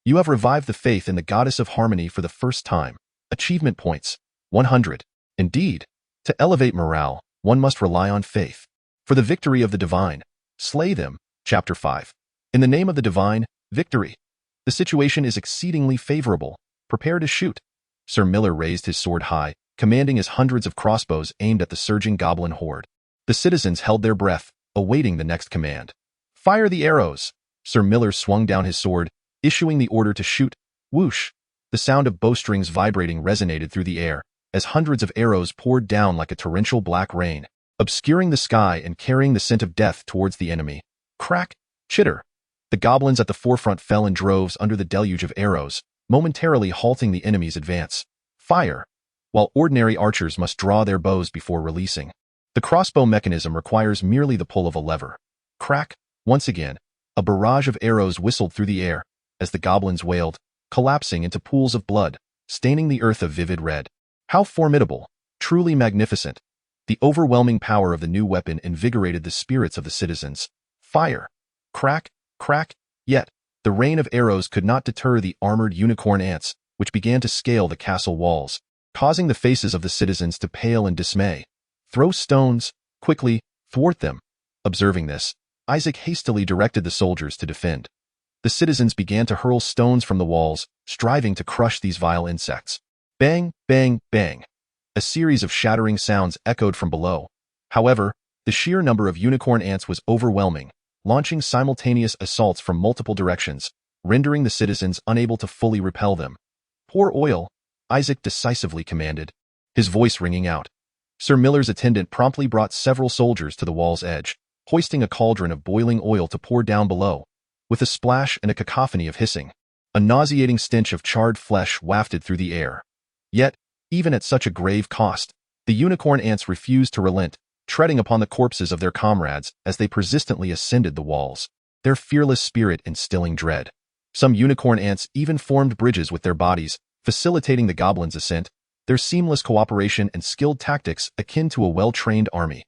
You have revived the faith in the goddess of harmony for the first time. Achievement points, 100. Indeed, to elevate morale, one must rely on faith. For the victory of the divine, slay them. Chapter 5. In the name of the divine, victory. The situation is exceedingly favorable. Prepare to shoot. Sir Miller raised his sword high, commanding his hundreds of crossbows aimed at the surging goblin horde. The citizens held their breath, awaiting the next command. Fire the arrows! Sir Miller swung down his sword, issuing the order to shoot. Whoosh! The sound of bowstrings vibrating resonated through the air, as hundreds of arrows poured down like a torrential black rain, obscuring the sky and carrying the scent of death towards the enemy. Crack! Chitter! The goblins at the forefront fell in droves under the deluge of arrows, momentarily halting the enemy's advance. Fire! While ordinary archers must draw their bows before releasing. The crossbow mechanism requires merely the pull of a lever. Crack! Once again, a barrage of arrows whistled through the air, as the goblins wailed, collapsing into pools of blood, staining the earth a vivid red. How formidable! Truly magnificent! The overwhelming power of the new weapon invigorated the spirits of the citizens. Fire! Crack! Crack! Yet, the rain of arrows could not deter the armored unicorn ants, which began to scale the castle walls, causing the faces of the citizens to pale in dismay. Throw stones, quickly, thwart them. Observing this, Isaac hastily directed the soldiers to defend. The citizens began to hurl stones from the walls, striving to crush these vile insects. Bang, bang, bang. A series of shattering sounds echoed from below. However, the sheer number of unicorn ants was overwhelming, launching simultaneous assaults from multiple directions, rendering the citizens unable to fully repel them. Pour oil, Isaac decisively commanded, his voice ringing out. Sir Miller's attendant promptly brought several soldiers to the wall's edge, hoisting a cauldron of boiling oil to pour down below. With a splash and a cacophony of hissing, a nauseating stench of charred flesh wafted through the air. Yet, even at such a grave cost, the unicorn ants refused to relent, treading upon the corpses of their comrades as they persistently ascended the walls, their fearless spirit instilling dread. Some unicorn ants even formed bridges with their bodies, facilitating the goblins' ascent, their seamless cooperation and skilled tactics akin to a well-trained army.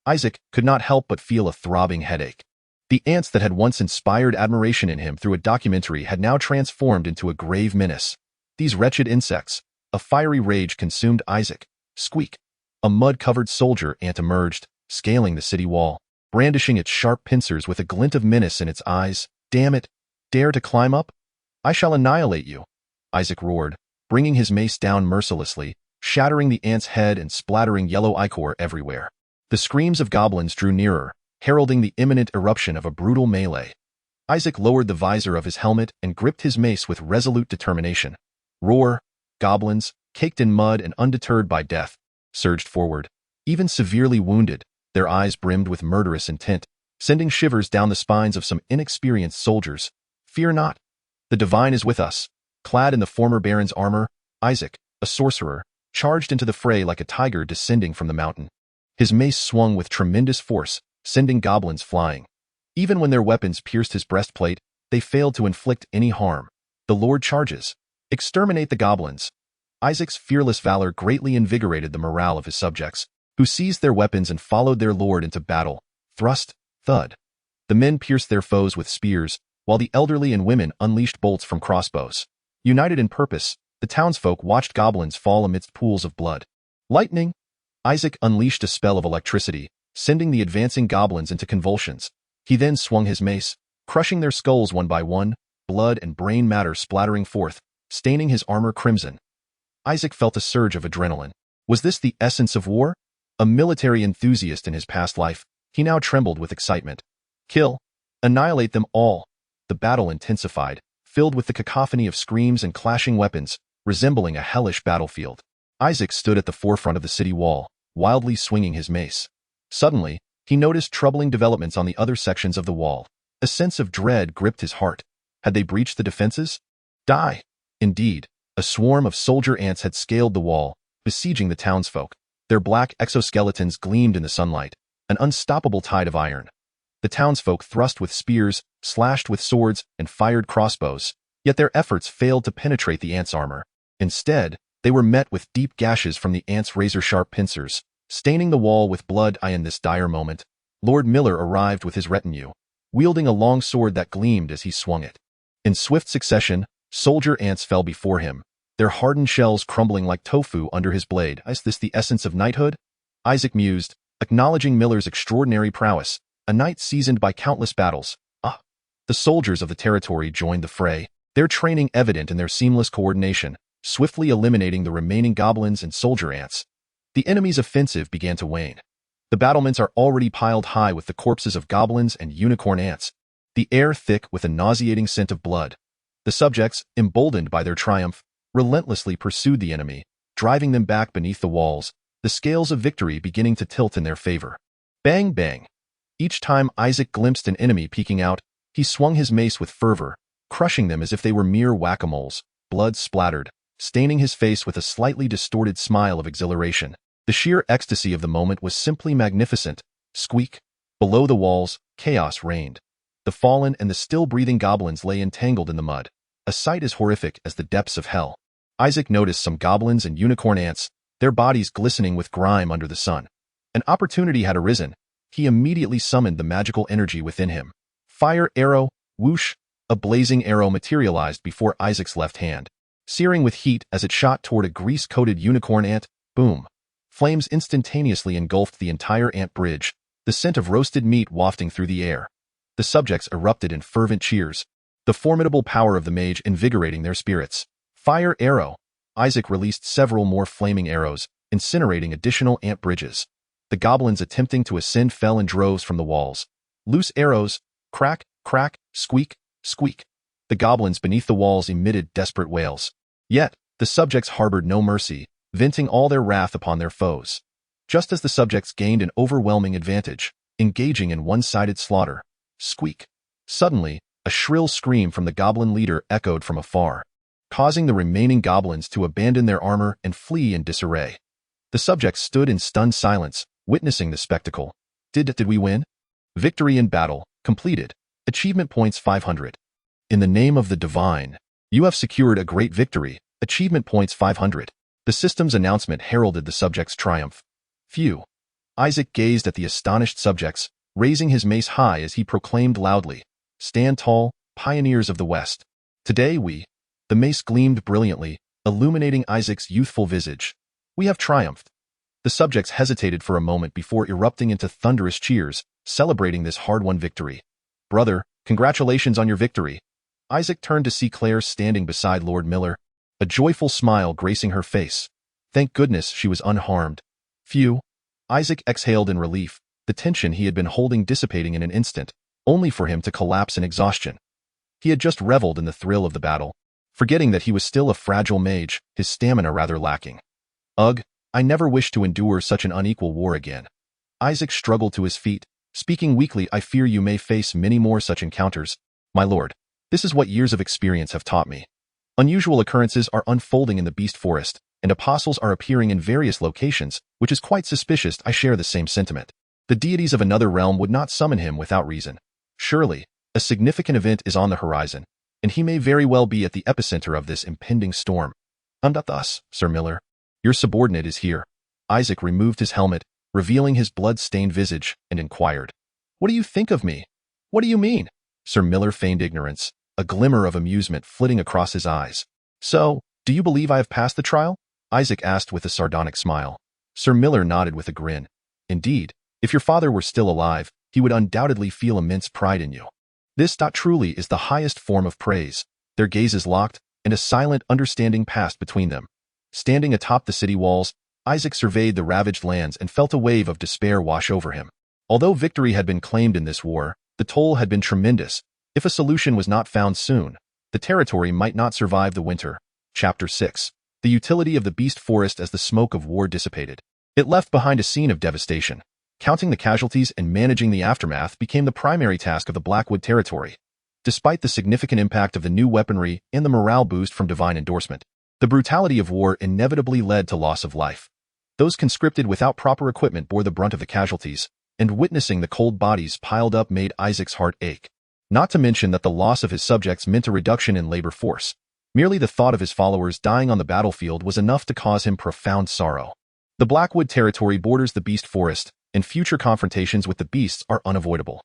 Isaac could not help but feel a throbbing headache. The ants that had once inspired admiration in him through a documentary had now transformed into a grave menace. These wretched insects, a fiery rage consumed Isaac. Squeak! A mud-covered soldier ant emerged, scaling the city wall, brandishing its sharp pincers with a glint of menace in its eyes. Damn it! Dare to climb up? I shall annihilate you! Isaac roared, bringing his mace down mercilessly, shattering the ant's head and splattering yellow ichor everywhere. The screams of goblins drew nearer, heralding the imminent eruption of a brutal melee. Isaac lowered the visor of his helmet and gripped his mace with resolute determination. Roar! Goblins, caked in mud and undeterred by death, surged forward, even severely wounded, their eyes brimmed with murderous intent, sending shivers down the spines of some inexperienced soldiers. Fear not! The divine is with us. Clad in the former baron's armor, Isaac, a sorcerer, charged into the fray like a tiger descending from the mountain. His mace swung with tremendous force, sending goblins flying. Even when their weapons pierced his breastplate, they failed to inflict any harm. The Lord charges. Exterminate the goblins. Isaac's fearless valor greatly invigorated the morale of his subjects, who seized their weapons and followed their lord into battle. Thrust, thud. The men pierced their foes with spears, while the elderly and women unleashed bolts from crossbows. United in purpose, the townsfolk watched goblins fall amidst pools of blood. Lightning! Isaac unleashed a spell of electricity, sending the advancing goblins into convulsions. He then swung his mace, crushing their skulls one by one, blood and brain matter splattering forth, staining his armor crimson. Isaac felt a surge of adrenaline. Was this the essence of war? A military enthusiast in his past life, he now trembled with excitement. Kill. Annihilate them all. The battle intensified, filled with the cacophony of screams and clashing weapons, resembling a hellish battlefield. Isaac stood at the forefront of the city wall, wildly swinging his mace. Suddenly, he noticed troubling developments on the other sections of the wall. A sense of dread gripped his heart. Had they breached the defenses? Die! Indeed, a swarm of soldier ants had scaled the wall, besieging the townsfolk. Their black exoskeletons gleamed in the sunlight, an unstoppable tide of iron. The townsfolk thrust with spears, slashed with swords, and fired crossbows, yet their efforts failed to penetrate the ants' armor. Instead, they were met with deep gashes from the ants' razor-sharp pincers, staining the wall with blood. In this dire moment, Lord Miller arrived with his retinue, wielding a long sword that gleamed as he swung it. In swift succession, soldier ants fell before him, their hardened shells crumbling like tofu under his blade. Is this the essence of knighthood? Isaac mused, acknowledging Miller's extraordinary prowess, a knight seasoned by countless battles. The soldiers of the territory joined the fray, their training evident in their seamless coordination, swiftly eliminating the remaining goblins and soldier ants. The enemy's offensive began to wane. The battlements are already piled high with the corpses of goblins and unicorn ants, the air thick with a nauseating scent of blood. The subjects, emboldened by their triumph, relentlessly pursued the enemy, driving them back beneath the walls, the scales of victory beginning to tilt in their favor. Bang, bang. Each time Isaac glimpsed an enemy peeking out, he swung his mace with fervor, crushing them as if they were mere whack-a-moles. Blood splattered, staining his face with a slightly distorted smile of exhilaration. The sheer ecstasy of the moment was simply magnificent. Squeak. Below the walls, chaos reigned. The fallen and the still-breathing goblins lay entangled in the mud, a sight as horrific as the depths of hell. Isaac noticed some goblins and unicorn ants, their bodies glistening with grime under the sun. An opportunity had arisen. He immediately summoned the magical energy within him. Fire arrow, whoosh, a blazing arrow materialized before Isaac's left hand, searing with heat as it shot toward a grease-coated unicorn ant. Boom. Flames instantaneously engulfed the entire ant bridge, the scent of roasted meat wafting through the air. The subjects erupted in fervent cheers, the formidable power of the mage invigorating their spirits. Fire arrow. Isaac released several more flaming arrows, incinerating additional ant bridges. The goblins attempting to ascend fell in droves from the walls. Loose arrows. Crack, crack, squeak, squeak. The goblins beneath the walls emitted desperate wails. Yet, the subjects harbored no mercy, venting all their wrath upon their foes. Just as the subjects gained an overwhelming advantage, engaging in one-sided slaughter. Squeak. Suddenly, a shrill scream from the goblin leader echoed from afar, causing the remaining goblins to abandon their armor and flee in disarray. The subjects stood in stunned silence, witnessing the spectacle. Did we win? Victory in battle, completed. Achievement points 500. In the name of the divine, you have secured a great victory. Achievement points 500. The system's announcement heralded the subjects' triumph. Phew. Isaac gazed at the astonished subjects, raising his mace high as he proclaimed loudly, "Stand tall, pioneers of the West. Today we..." The mace gleamed brilliantly, illuminating Isaac's youthful visage. "We have triumphed." The subjects hesitated for a moment before erupting into thunderous cheers, celebrating this hard-won victory. "Brother, congratulations on your victory." Isaac turned to see Claire standing beside Lord Miller, a joyful smile gracing her face. Thank goodness she was unharmed. Phew. Isaac exhaled in relief, the tension he had been holding dissipating in an instant, only for him to collapse in exhaustion. He had just reveled in the thrill of the battle, forgetting that he was still a fragile mage, his stamina rather lacking. Ugh, I never wish to endure such an unequal war again. Isaac struggled to his feet, speaking weakly. "I fear you may face many more such encounters, my lord. This is what years of experience have taught me. Unusual occurrences are unfolding in the beast forest, and apostles are appearing in various locations, which is quite suspicious." I share the same sentiment. The deities of another realm would not summon him without reason. Surely, a significant event is on the horizon, and he may very well be at the epicenter of this impending storm. Thus, Sir Miller, your subordinate is here." Isaac removed his helmet, revealing his blood-stained visage, and inquired, "What do you think of me?" "What do you mean?" Sir Miller feigned ignorance, a glimmer of amusement flitting across his eyes. "So, do you believe I have passed the trial?" Isaac asked with a sardonic smile. Sir Miller nodded with a grin. "Indeed, if your father were still alive, he would undoubtedly feel immense pride in you." This truly is the highest form of praise. Their gazes locked, and a silent understanding passed between them. Standing atop the city walls, Isaac surveyed the ravaged lands and felt a wave of despair wash over him. Although victory had been claimed in this war, the toll had been tremendous. If a solution was not found soon, the territory might not survive the winter. Chapter 6. The utility of the beast forest as the smoke of war dissipated. It left behind a scene of devastation. Counting the casualties and managing the aftermath became the primary task of the Blackwood territory. Despite the significant impact of the new weaponry and the morale boost from divine endorsement, the brutality of war inevitably led to loss of life. Those conscripted without proper equipment bore the brunt of the casualties, and witnessing the cold bodies piled up made Isaac's heart ache. Not to mention that the loss of his subjects meant a reduction in labor force. Merely the thought of his followers dying on the battlefield was enough to cause him profound sorrow. The Blackwood territory borders the beast forest, and future confrontations with the beasts are unavoidable.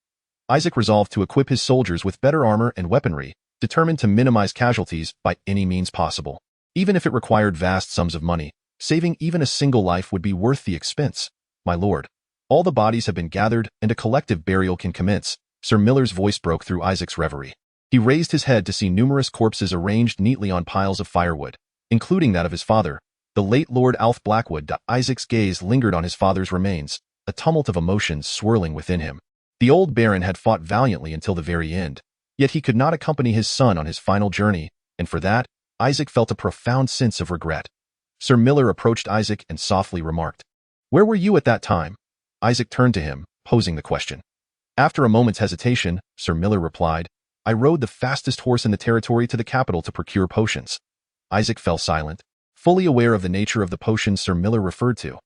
Isaac resolved to equip his soldiers with better armor and weaponry, determined to minimize casualties by any means possible. Even if it required vast sums of money, saving even a single life would be worth the expense. My lord, all the bodies have been gathered and a collective burial can commence. Sir Miller's voice broke through Isaac's reverie. He raised his head to see numerous corpses arranged neatly on piles of firewood, including that of his father, the late Lord Alf Blackwood. Isaac's gaze lingered on his father's remains, a tumult of emotions swirling within him. The old baron had fought valiantly until the very end, yet he could not accompany his son on his final journey, and for that, Isaac felt a profound sense of regret. Sir Miller approached Isaac and softly remarked, "Where were you at that time?" Isaac turned to him, posing the question. After a moment's hesitation, Sir Miller replied, "I rode the fastest horse in the territory to the capital to procure potions." Isaac fell silent, fully aware of the nature of the potions Sir Miller referred to.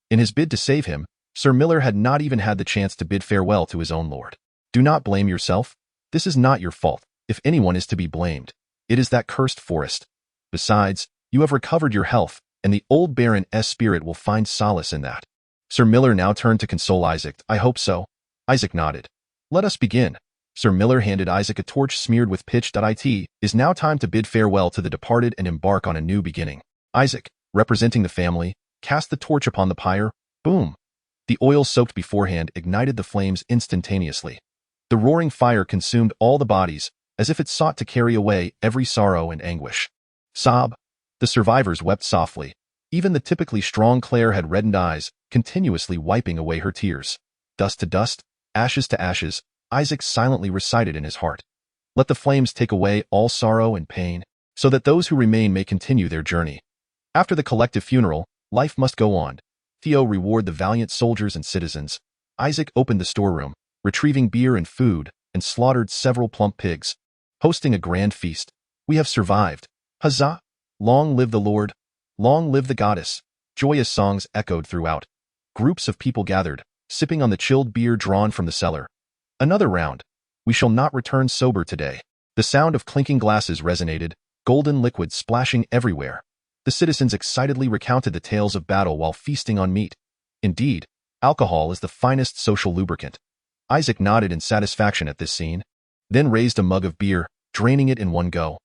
In his bid to save him, Sir Miller had not even had the chance to bid farewell to his own lord. Do not blame yourself. This is not your fault. If anyone is to be blamed, it is that cursed forest. Besides, you have recovered your health, and the old Baron's spirit will find solace in that. Sir Miller now turned to console Isaac. "I hope so." Isaac nodded. "Let us begin." Sir Miller handed Isaac a torch smeared with pitch. "It is now time to bid farewell to the departed and embark on a new beginning." Isaac, representing the family, cast the torch upon the pyre. Boom! The oil soaked beforehand ignited the flames instantaneously. The roaring fire consumed all the bodies, as if it sought to carry away every sorrow and anguish. Sob! The survivors wept softly. Even the typically strong Claire had reddened eyes, continuously wiping away her tears. Dust to dust, ashes to ashes, Isaac silently recited in his heart. Let the flames take away all sorrow and pain, so that those who remain may continue their journey. After the collective funeral, life must go on. Theo reward the valiant soldiers and citizens. Isaac opened the storeroom, retrieving beer and food, and slaughtered several plump pigs, hosting a grand feast. We have survived. Huzzah! Long live the Lord! Long live the goddess! Joyous songs echoed throughout. Groups of people gathered, sipping on the chilled beer drawn from the cellar. Another round. We shall not return sober today. The sound of clinking glasses resonated, golden liquid splashing everywhere. The citizens excitedly recounted the tales of battle while feasting on meat. Indeed, alcohol is the finest social lubricant. Isaac nodded in satisfaction at this scene, then raised a mug of beer, draining it in one go.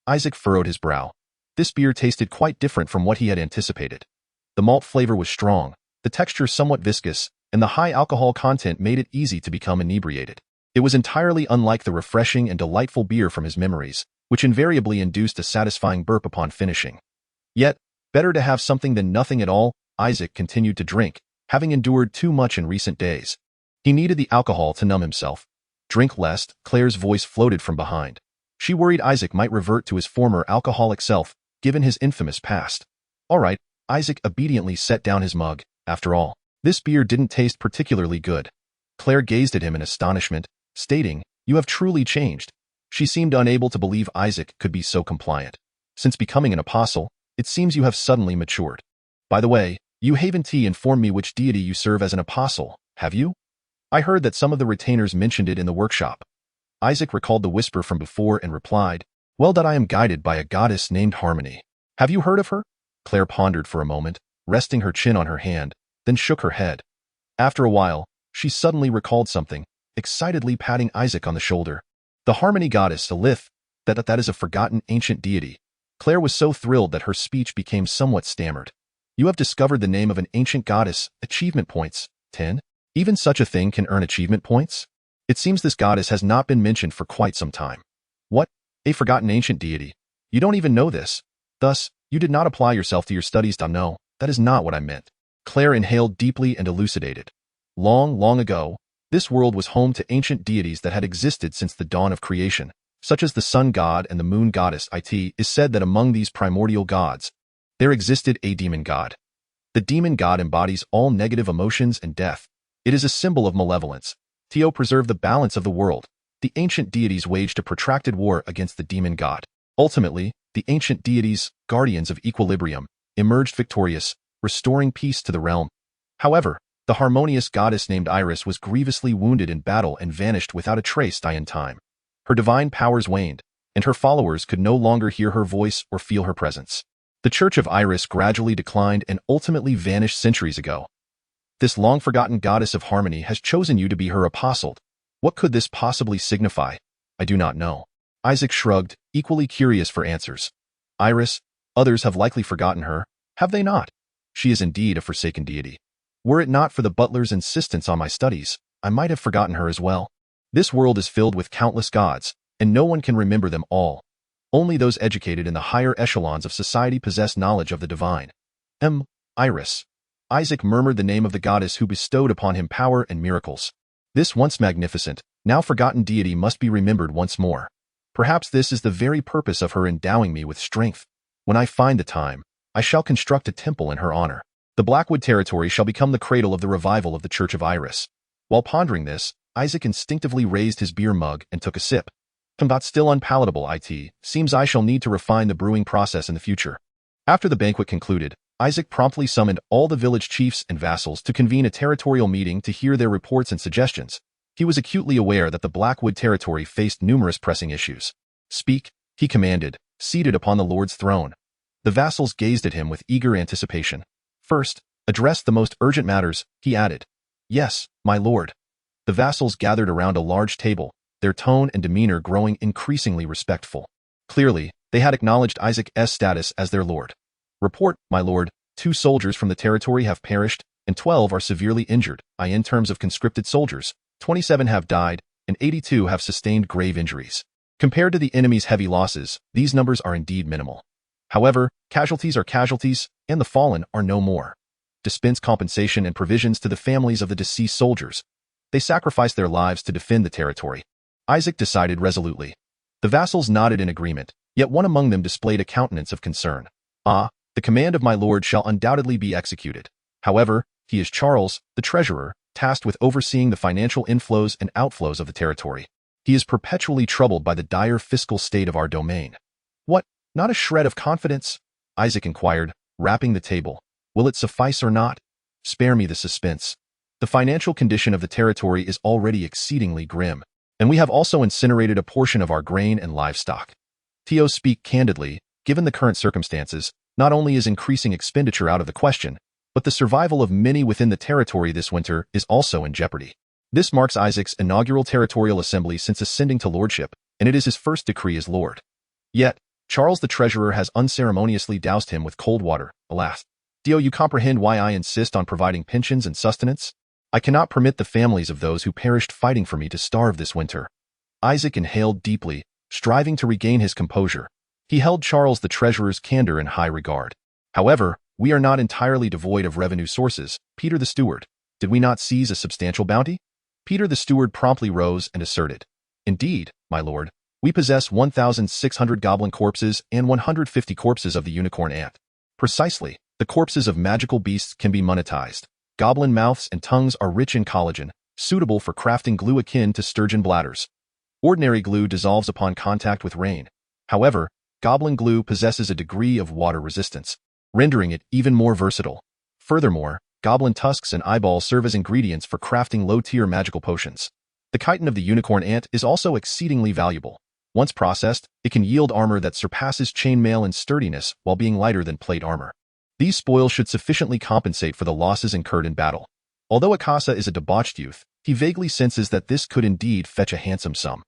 Isaac furrowed his brow. This beer tasted quite different from what he had anticipated. The malt flavor was strong, the texture somewhat viscous, and the high alcohol content made it easy to become inebriated. It was entirely unlike the refreshing and delightful beer from his memories, which invariably induced a satisfying burp upon finishing. Yet, better to have something than nothing at all. Isaac continued to drink, having endured too much in recent days. He needed the alcohol to numb himself. Drink less, Claire's voice floated from behind. She worried Isaac might revert to his former alcoholic self, given his infamous past. All right, Isaac obediently set down his mug. After all, this beer didn't taste particularly good. Claire gazed at him in astonishment, stating, "You have truly changed." She seemed unable to believe Isaac could be so compliant. "Since becoming an apostle, it seems you have suddenly matured. By the way, you haven't informed me which deity you serve as an apostle, have you? I heard that some of the retainers mentioned it in the workshop." Isaac recalled the whisper from before and replied, "Well, that I am guided by a goddess named Harmony. Have you heard of her?" Claire pondered for a moment, resting her chin on her hand, then shook her head. After a while, she suddenly recalled something, excitedly patting Isaac on the shoulder. "The Harmony goddess, Elith, that is a forgotten ancient deity." Claire was so thrilled that her speech became somewhat stammered. "You have discovered the name of an ancient goddess, achievement points, 10. Even such a thing can earn achievement points? It seems this goddess has not been mentioned for quite some time." "What? A forgotten ancient deity? You don't even know this. Thus, You did not apply yourself to your studies, Dom. No, that is not what I meant. Claire inhaled deeply and elucidated. Long, long ago, this world was home to ancient deities that had existed since the dawn of creation, such as the sun god and the moon goddess. It is said that among these primordial gods, there existed a demon god. The demon god embodies all negative emotions and death. It is a symbol of malevolence. To preserve the balance of the world, the ancient deities waged a protracted war against the demon god. Ultimately, the ancient deities, guardians of equilibrium, emerged victorious, restoring peace to the realm. However, the harmonious goddess named Iris was grievously wounded in battle and vanished without a trace in time. Her divine powers waned, and her followers could no longer hear her voice or feel her presence. The Church of Iris gradually declined and ultimately vanished centuries ago. This long-forgotten goddess of harmony has chosen you to be her apostle. What could this possibly signify? I do not know. Isaac shrugged, equally curious for answers. Iris, others have likely forgotten her, have they not? She is indeed a forsaken deity. Were it not for the butler's insistence on my studies, I might have forgotten her as well. This world is filled with countless gods, and no one can remember them all. Only those educated in the higher echelons of society possess knowledge of the divine. Iris. Isaac murmured the name of the goddess who bestowed upon him power and miracles. This once magnificent, now forgotten deity must be remembered once more. Perhaps this is the very purpose of her endowing me with strength. When I find the time, I shall construct a temple in her honor. The Blackwood territory shall become the cradle of the revival of the Church of Iris. While pondering this, Isaac instinctively raised his beer mug and took a sip. Still unpalatable. Seems I shall need to refine the brewing process in the future. After the banquet concluded, Isaac promptly summoned all the village chiefs and vassals to convene a territorial meeting to hear their reports and suggestions. He was acutely aware that the Blackwood territory faced numerous pressing issues. Speak, he commanded, seated upon the Lord's throne. The vassals gazed at him with eager anticipation. First, address the most urgent matters, he added. Yes, my lord. The vassals gathered around a large table, their tone and demeanor growing increasingly respectful. Clearly, they had acknowledged Isaac's status as their lord. Report, my lord, 2 soldiers from the territory have perished, and 12 are severely injured. In terms of conscripted soldiers, 27 have died, and 82 have sustained grave injuries. Compared to the enemy's heavy losses, these numbers are indeed minimal. However, casualties are casualties, and the fallen are no more. Dispense compensation and provisions to the families of the deceased soldiers. They sacrificed their lives to defend the territory. Isaac decided resolutely. The vassals nodded in agreement, yet one among them displayed a countenance of concern. The command of my lord shall undoubtedly be executed. However, he is Charles, the treasurer, tasked with overseeing the financial inflows and outflows of the territory. He is perpetually troubled by the dire fiscal state of our domain. What, not a shred of confidence? Isaac inquired, rapping the table. Will it suffice or not? Spare me the suspense. The financial condition of the territory is already exceedingly grim, and we have also incinerated a portion of our grain and livestock. Speak candidly, given the current circumstances, not only is increasing expenditure out of the question, but the survival of many within the territory this winter is also in jeopardy. This marks Isaac's inaugural territorial assembly since ascending to lordship, and it is his first decree as lord. Yet, Charles the treasurer has unceremoniously doused him with cold water, alas. You comprehend why I insist on providing pensions and sustenance? I cannot permit the families of those who perished fighting for me to starve this winter. Isaac inhaled deeply, striving to regain his composure. He held Charles the treasurer's candor in high regard. However, we are not entirely devoid of revenue sources. Peter the steward, did we not seize a substantial bounty? Peter the steward promptly rose and asserted. Indeed, my lord, we possess 1,600 goblin corpses and 150 corpses of the unicorn ant. Precisely, the corpses of magical beasts can be monetized. Goblin mouths and tongues are rich in collagen, suitable for crafting glue akin to sturgeon bladders. Ordinary glue dissolves upon contact with rain. However, goblin glue possesses a degree of water resistance, rendering it even more versatile. Furthermore, goblin tusks and eyeballs serve as ingredients for crafting low-tier magical potions. The chitin of the unicorn ant is also exceedingly valuable. Once processed, it can yield armor that surpasses chainmail in sturdiness while being lighter than plate armor. These spoils should sufficiently compensate for the losses incurred in battle. Although Akasa is a debauched youth, he vaguely senses that this could indeed fetch a handsome sum.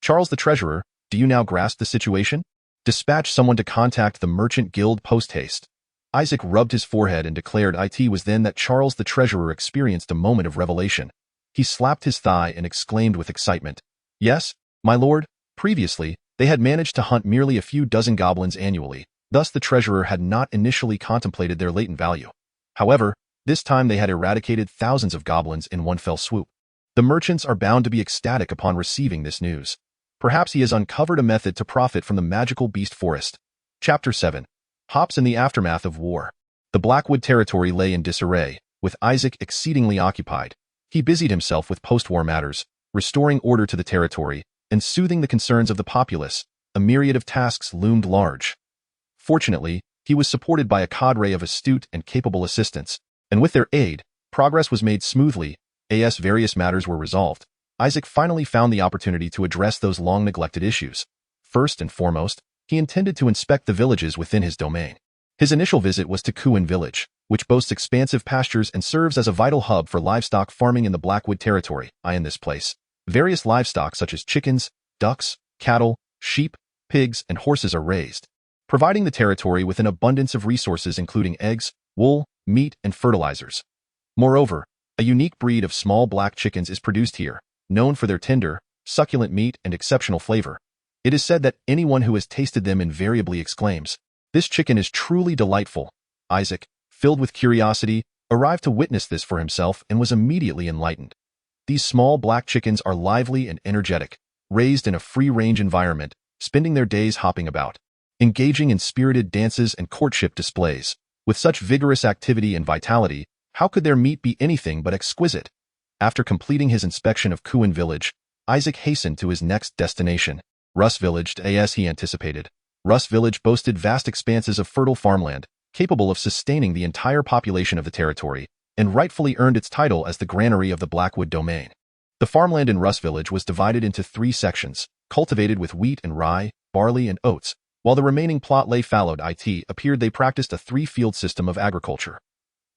Charles the treasurer, do you now grasp the situation? Dispatch someone to contact the Merchant Guild post-haste. Isaac rubbed his forehead and declared it was then that Charles the treasurer experienced a moment of revelation. He slapped his thigh and exclaimed with excitement. Yes, my lord, previously, they had managed to hunt merely a few dozen goblins annually, Thus, the treasurer had not initially contemplated their latent value. However, this time they had eradicated thousands of goblins in one fell swoop. The merchants are bound to be ecstatic upon receiving this news. Perhaps he has uncovered a method to profit from the magical beast forest. Chapter 7. Hops in the aftermath of war. The Blackwood territory lay in disarray, with Isaac exceedingly occupied. He busied himself with post-war matters, restoring order to the territory, and soothing the concerns of the populace. A myriad of tasks loomed large. Fortunately, he was supported by a cadre of astute and capable assistants, and with their aid, progress was made smoothly. As various matters were resolved, Isaac finally found the opportunity to address those long-neglected issues. First and foremost, he intended to inspect the villages within his domain. His initial visit was to Kuin Village, which boasts expansive pastures and serves as a vital hub for livestock farming in the Blackwood territory. In this place, various livestock such as chickens, ducks, cattle, sheep, pigs, and horses are raised, providing the territory with an abundance of resources including eggs, wool, meat, and fertilizers. Moreover, a unique breed of small black chickens is produced here, known for their tender, succulent meat and exceptional flavor. It is said that anyone who has tasted them invariably exclaims, "This chicken is truly delightful." Isaac, filled with curiosity, arrived to witness this for himself and was immediately enlightened. These small black chickens are lively and energetic, raised in a free-range environment, spending their days hopping about, engaging in spirited dances and courtship displays. With such vigorous activity and vitality, how could their meat be anything but exquisite? After completing his inspection of Kuin Village, Isaac hastened to his next destination, Russ Village. As he anticipated, Russ Village boasted vast expanses of fertile farmland, capable of sustaining the entire population of the territory, and rightfully earned its title as the granary of the Blackwood domain. The farmland in Russ Village was divided into 3 sections, cultivated with wheat and rye, barley and oats, while the remaining plot lay fallowed. It appeared they practiced a 3-field system of agriculture.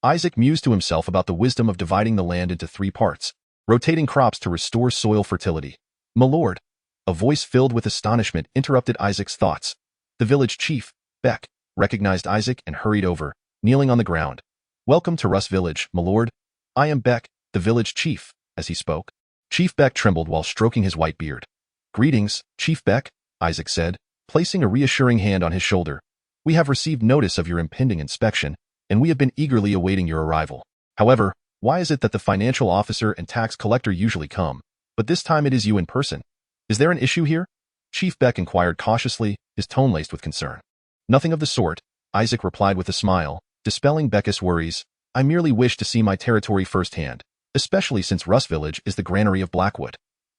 Isaac mused to himself about the wisdom of dividing the land into 3 parts, rotating crops to restore soil fertility. "My lord," a voice filled with astonishment interrupted Isaac's thoughts. The village chief, Beck, recognized Isaac and hurried over, kneeling on the ground. "Welcome to Russ Village, my lord. I am Beck, the village chief." As he spoke, Chief Beck trembled while stroking his white beard. "Greetings, Chief Beck," Isaac said, placing a reassuring hand on his shoulder. "We have received notice of your impending inspection, and we have been eagerly awaiting your arrival. However, why is it that the financial officer and tax collector usually come, but this time it is you in person? Is there an issue here?" Chief Beck inquired cautiously, his tone laced with concern. "Nothing of the sort," Isaac replied with a smile, dispelling Beck's worries. "I merely wish to see my territory firsthand, especially since Russ Village is the granary of Blackwood."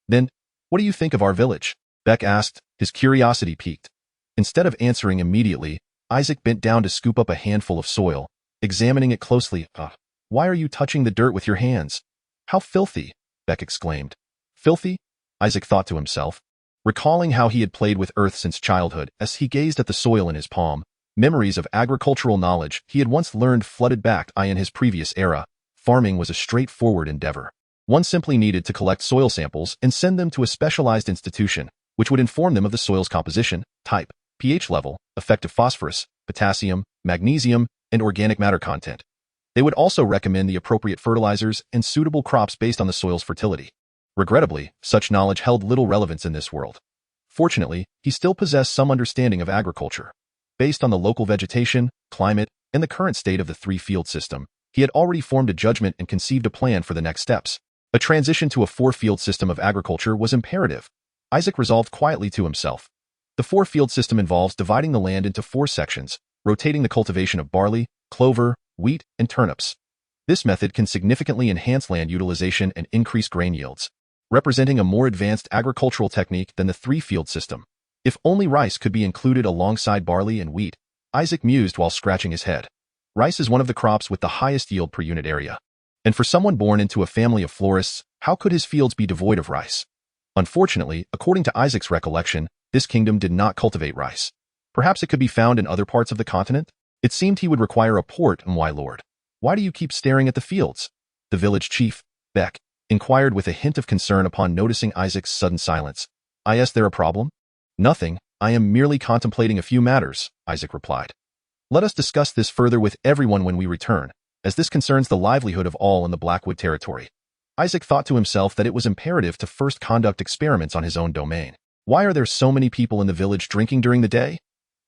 "Then, what do you think of our village?" Beck asked, his curiosity piqued. Instead of answering immediately, Isaac bent down to scoop up a handful of soil, examining it closely. "Why are you touching the dirt with your hands?" "How filthy!" Beck exclaimed. "Filthy?" Isaac thought to himself, recalling how he had played with earth since childhood. As he gazed at the soil in his palm, memories of agricultural knowledge he had once learned flooded back. In his previous era, farming was a straightforward endeavor. One simply needed to collect soil samples and send them to a specialized institution, which would inform them of the soil's composition, type, pH level, effective phosphorus, potassium, magnesium, and organic matter content. They would also recommend the appropriate fertilizers and suitable crops based on the soil's fertility. Regrettably, such knowledge held little relevance in this world. Fortunately, he still possessed some understanding of agriculture. Based on the local vegetation, climate, and the current state of the 3-field system, he had already formed a judgment and conceived a plan for the next steps. A transition to a 4-field system of agriculture was imperative. Isaac resolved quietly to himself. The 4-field system involves dividing the land into 4 sections, rotating the cultivation of barley, clover, wheat, and turnips. This method can significantly enhance land utilization and increase grain yields, representing a more advanced agricultural technique than the 3-field system. If only rice could be included alongside barley and wheat, Isaac mused while scratching his head. Rice is one of the crops with the highest yield per unit area. And for someone born into a family of florists, how could his fields be devoid of rice? Unfortunately, according to Isaac's recollection, this kingdom did not cultivate rice. Perhaps it could be found in other parts of the continent? It seemed he would require a port. "And why, lord? Why do you keep staring at the fields?" The village chief, Beck, inquired with a hint of concern upon noticing Isaac's sudden silence. "Is there a problem?" "Nothing, I am merely contemplating a few matters," Isaac replied. "Let us discuss this further with everyone when we return, as this concerns the livelihood of all in the Blackwood territory." Isaac thought to himself that it was imperative to first conduct experiments on his own domain. "Why are there so many people in the village drinking during the day?"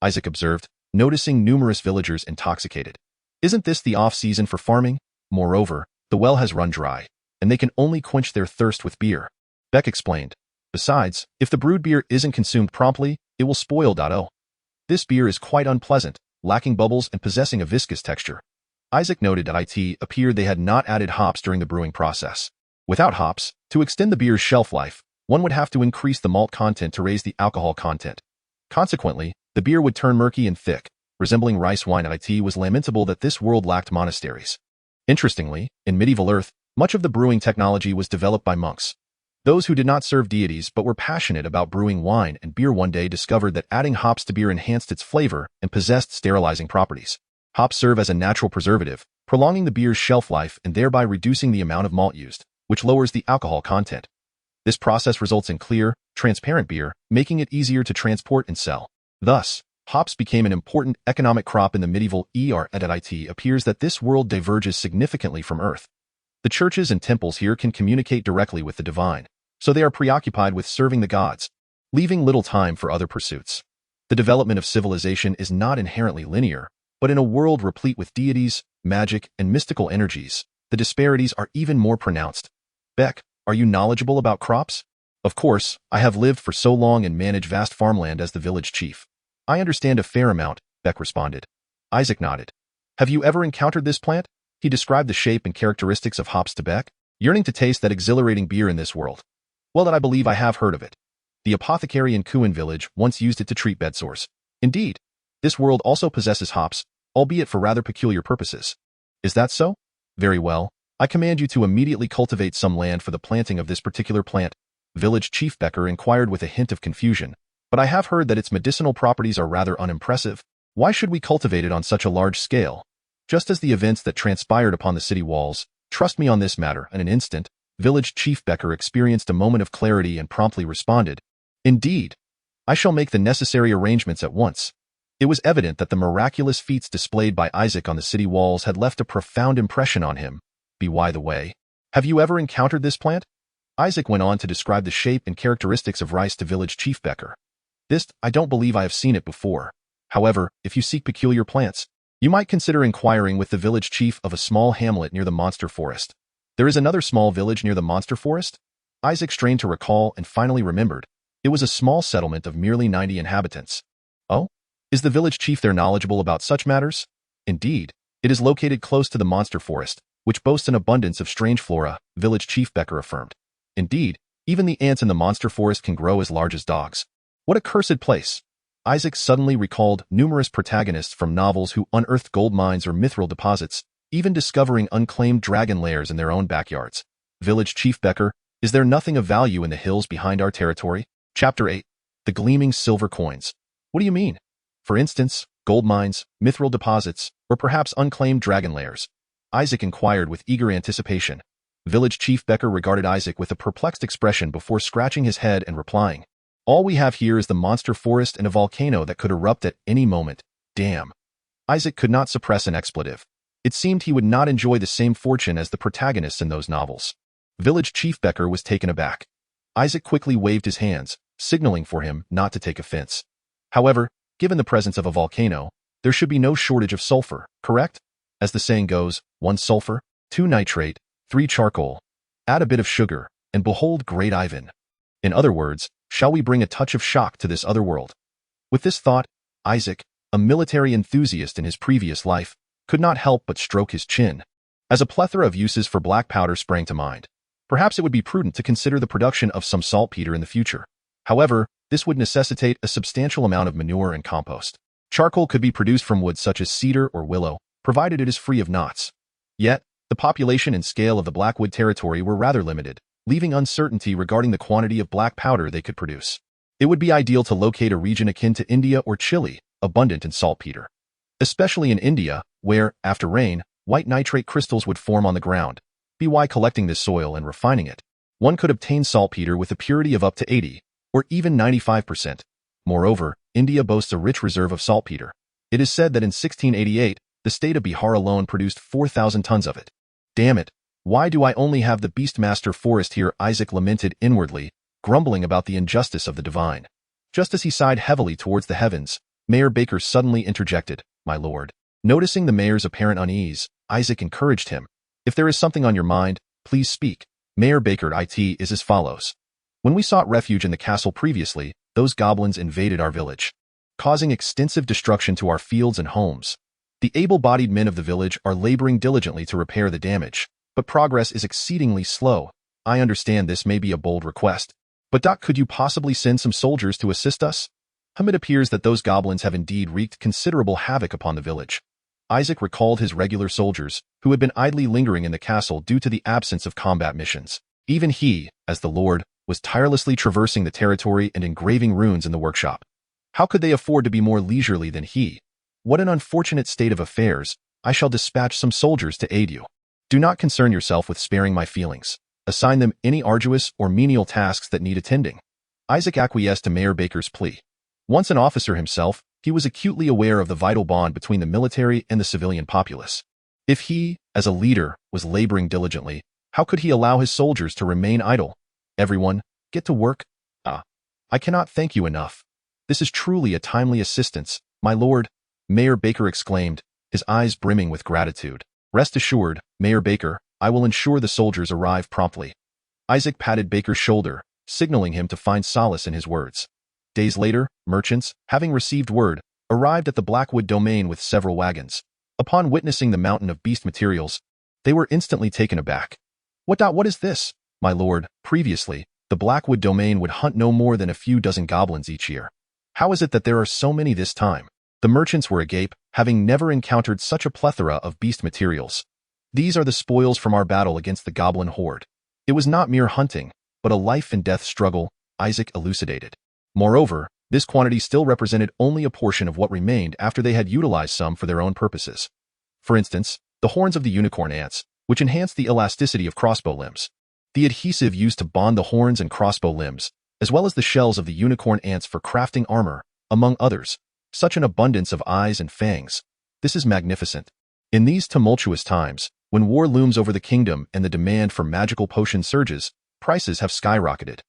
Isaac observed, noticing numerous villagers intoxicated. Isn't this the off-season for farming? Moreover, the well has run dry, and they can only quench their thirst with beer. Beck explained. Besides, if the brewed beer isn't consumed promptly, it will spoil. Oh. This beer is quite unpleasant, lacking bubbles and possessing a viscous texture. Isaac noted that it appeared they had not added hops during the brewing process. Without hops, to extend the beer's shelf life, one would have to increase the malt content to raise the alcohol content. Consequently, the beer would turn murky and thick, resembling rice wine. It was lamentable that this world lacked monasteries. Interestingly, in medieval Earth, much of the brewing technology was developed by monks. Those who did not serve deities but were passionate about brewing wine and beer one day discovered that adding hops to beer enhanced its flavor and possessed sterilizing properties. Hops serve as a natural preservative, prolonging the beer's shelf life and thereby reducing the amount of malt used, which lowers the alcohol content. This process results in clear, transparent beer, making it easier to transport and sell. Thus, hops became an important economic crop in the medieval era. It appears that this world diverges significantly from Earth. The churches and temples here can communicate directly with the divine, so they are preoccupied with serving the gods, leaving little time for other pursuits. The development of civilization is not inherently linear, but in a world replete with deities, magic, and mystical energies, the disparities are even more pronounced. Beck, are you knowledgeable about crops? Of course, I have lived for so long and manage vast farmland as the village chief. I understand a fair amount, Beck responded. Isaac nodded. Have you ever encountered this plant? He described the shape and characteristics of hops to Beck, yearning to taste that exhilarating beer in this world. Well, that I believe I have heard of it. The apothecary in Kuin village once used it to treat bedsores. Indeed, this world also possesses hops, albeit for rather peculiar purposes. Is that so? Very well. I command you to immediately cultivate some land for the planting of this particular plant. Village Chief Becker inquired with a hint of confusion. But I have heard that its medicinal properties are rather unimpressive. Why should we cultivate it on such a large scale? Just as the events that transpired upon the city walls, trust me on this matter. In an instant, Village Chief Becker experienced a moment of clarity and promptly responded. Indeed. I shall make the necessary arrangements at once. It was evident that the miraculous feats displayed by Isaac on the city walls had left a profound impression on him. By the way, have you ever encountered this plant? Isaac went on to describe the shape and characteristics of rice to Village Chief Becker. I don't believe I have seen it before. However, if you seek peculiar plants, you might consider inquiring with the village chief of a small hamlet near the monster forest. There is another small village near the monster forest? Isaac strained to recall and finally remembered. It was a small settlement of merely 90 inhabitants. Oh? Is the village chief there knowledgeable about such matters? Indeed, it is located close to the monster forest, which boasts an abundance of strange flora, Village Chief Becker affirmed. Indeed, even the ants in the monster forest can grow as large as dogs. What a cursed place! Isaac suddenly recalled numerous protagonists from novels who unearthed gold mines or mithril deposits, even discovering unclaimed dragon lairs in their own backyards. Village Chief Becker, is there nothing of value in the hills behind our territory? Chapter 8. The Gleaming Silver Coins. What do you mean? For instance, gold mines, mithril deposits, or perhaps unclaimed dragon lairs? Isaac inquired with eager anticipation. Village Chief Becker regarded Isaac with a perplexed expression before scratching his head and replying. All we have here is the monster forest and a volcano that could erupt at any moment. Damn. Isaac could not suppress an expletive. It seemed he would not enjoy the same fortune as the protagonists in those novels. Village Chief Becker was taken aback. Isaac quickly waved his hands, signaling for him not to take offense. However, given the presence of a volcano, there should be no shortage of sulfur, correct? As the saying goes, 1 sulfur, 2 nitrate, 3 charcoal. Add a bit of sugar, and behold great Ivan. In other words, shall we bring a touch of shock to this other world? With this thought, Isaac, a military enthusiast in his previous life, could not help but stroke his chin. As a plethora of uses for black powder sprang to mind, perhaps it would be prudent to consider the production of some saltpeter in the future. However, this would necessitate a substantial amount of manure and compost. Charcoal could be produced from wood such as cedar or willow, provided it is free of knots. Yet, the population and scale of the Blackwood territory were rather limited, leaving uncertainty regarding the quantity of black powder they could produce. It would be ideal to locate a region akin to India or Chile, abundant in saltpeter. Especially in India, where, after rain, white nitrate crystals would form on the ground. By collecting this soil and refining it, one could obtain saltpeter with a purity of up to 80, or even 95%. Moreover, India boasts a rich reserve of saltpeter. It is said that in 1688, the state of Bihar alone produced 4,000 tons of it. Damn it, why do I only have the Beastmaster forest here? Isaac lamented inwardly, grumbling about the injustice of the divine. Just as he sighed heavily towards the heavens, Mayor Baker suddenly interjected, "My lord." Noticing the mayor's apparent unease, Isaac encouraged him. "If there is something on your mind, please speak." Mayor Baker it is as follows. "When we sought refuge in the castle previously, those goblins invaded our village, causing extensive destruction to our fields and homes. The able-bodied men of the village are laboring diligently to repair the damage, but progress is exceedingly slow. I understand this may be a bold request, but could you possibly send some soldiers to assist us? It appears that those goblins have indeed wreaked considerable havoc upon the village." Isaac recalled his regular soldiers, who had been idly lingering in the castle due to the absence of combat missions. Even he, as the lord, was tirelessly traversing the territory and engraving runes in the workshop. How could they afford to be more leisurely than he? "What an unfortunate state of affairs. I shall dispatch some soldiers to aid you. Do not concern yourself with sparing my feelings. Assign them any arduous or menial tasks that need attending." Isaac acquiesced to Mayor Baker's plea. Once an officer himself, he was acutely aware of the vital bond between the military and the civilian populace. If he, as a leader, was laboring diligently, how could he allow his soldiers to remain idle? "Everyone, get to work." I cannot thank you enough. This is truly a timely assistance, my lord," Mayor Baker exclaimed, his eyes brimming with gratitude. "Rest assured, Mayor Baker, I will ensure the soldiers arrive promptly." Isaac patted Baker's shoulder, signaling him to find solace in his words. Days later, merchants, having received word, arrived at the Blackwood domain with several wagons. Upon witnessing the mountain of beast materials, they were instantly taken aback. What is this, my lord? Previously, the Blackwood domain would hunt no more than a few dozen goblins each year. How is it that there are so many this time?" The merchants were agape, having never encountered such a plethora of beast materials. "These are the spoils from our battle against the goblin horde. It was not mere hunting, but a life-and-death struggle," Isaac elucidated. Moreover, this quantity still represented only a portion of what remained after they had utilized some for their own purposes. For instance, the horns of the unicorn ants, which enhanced the elasticity of crossbow limbs. The adhesive used to bond the horns and crossbow limbs, as well as the shells of the unicorn ants for crafting armor, among others. Such an abundance of eyes and fangs. This is magnificent. In these tumultuous times, when war looms over the kingdom and the demand for magical potion surges, prices have skyrocketed.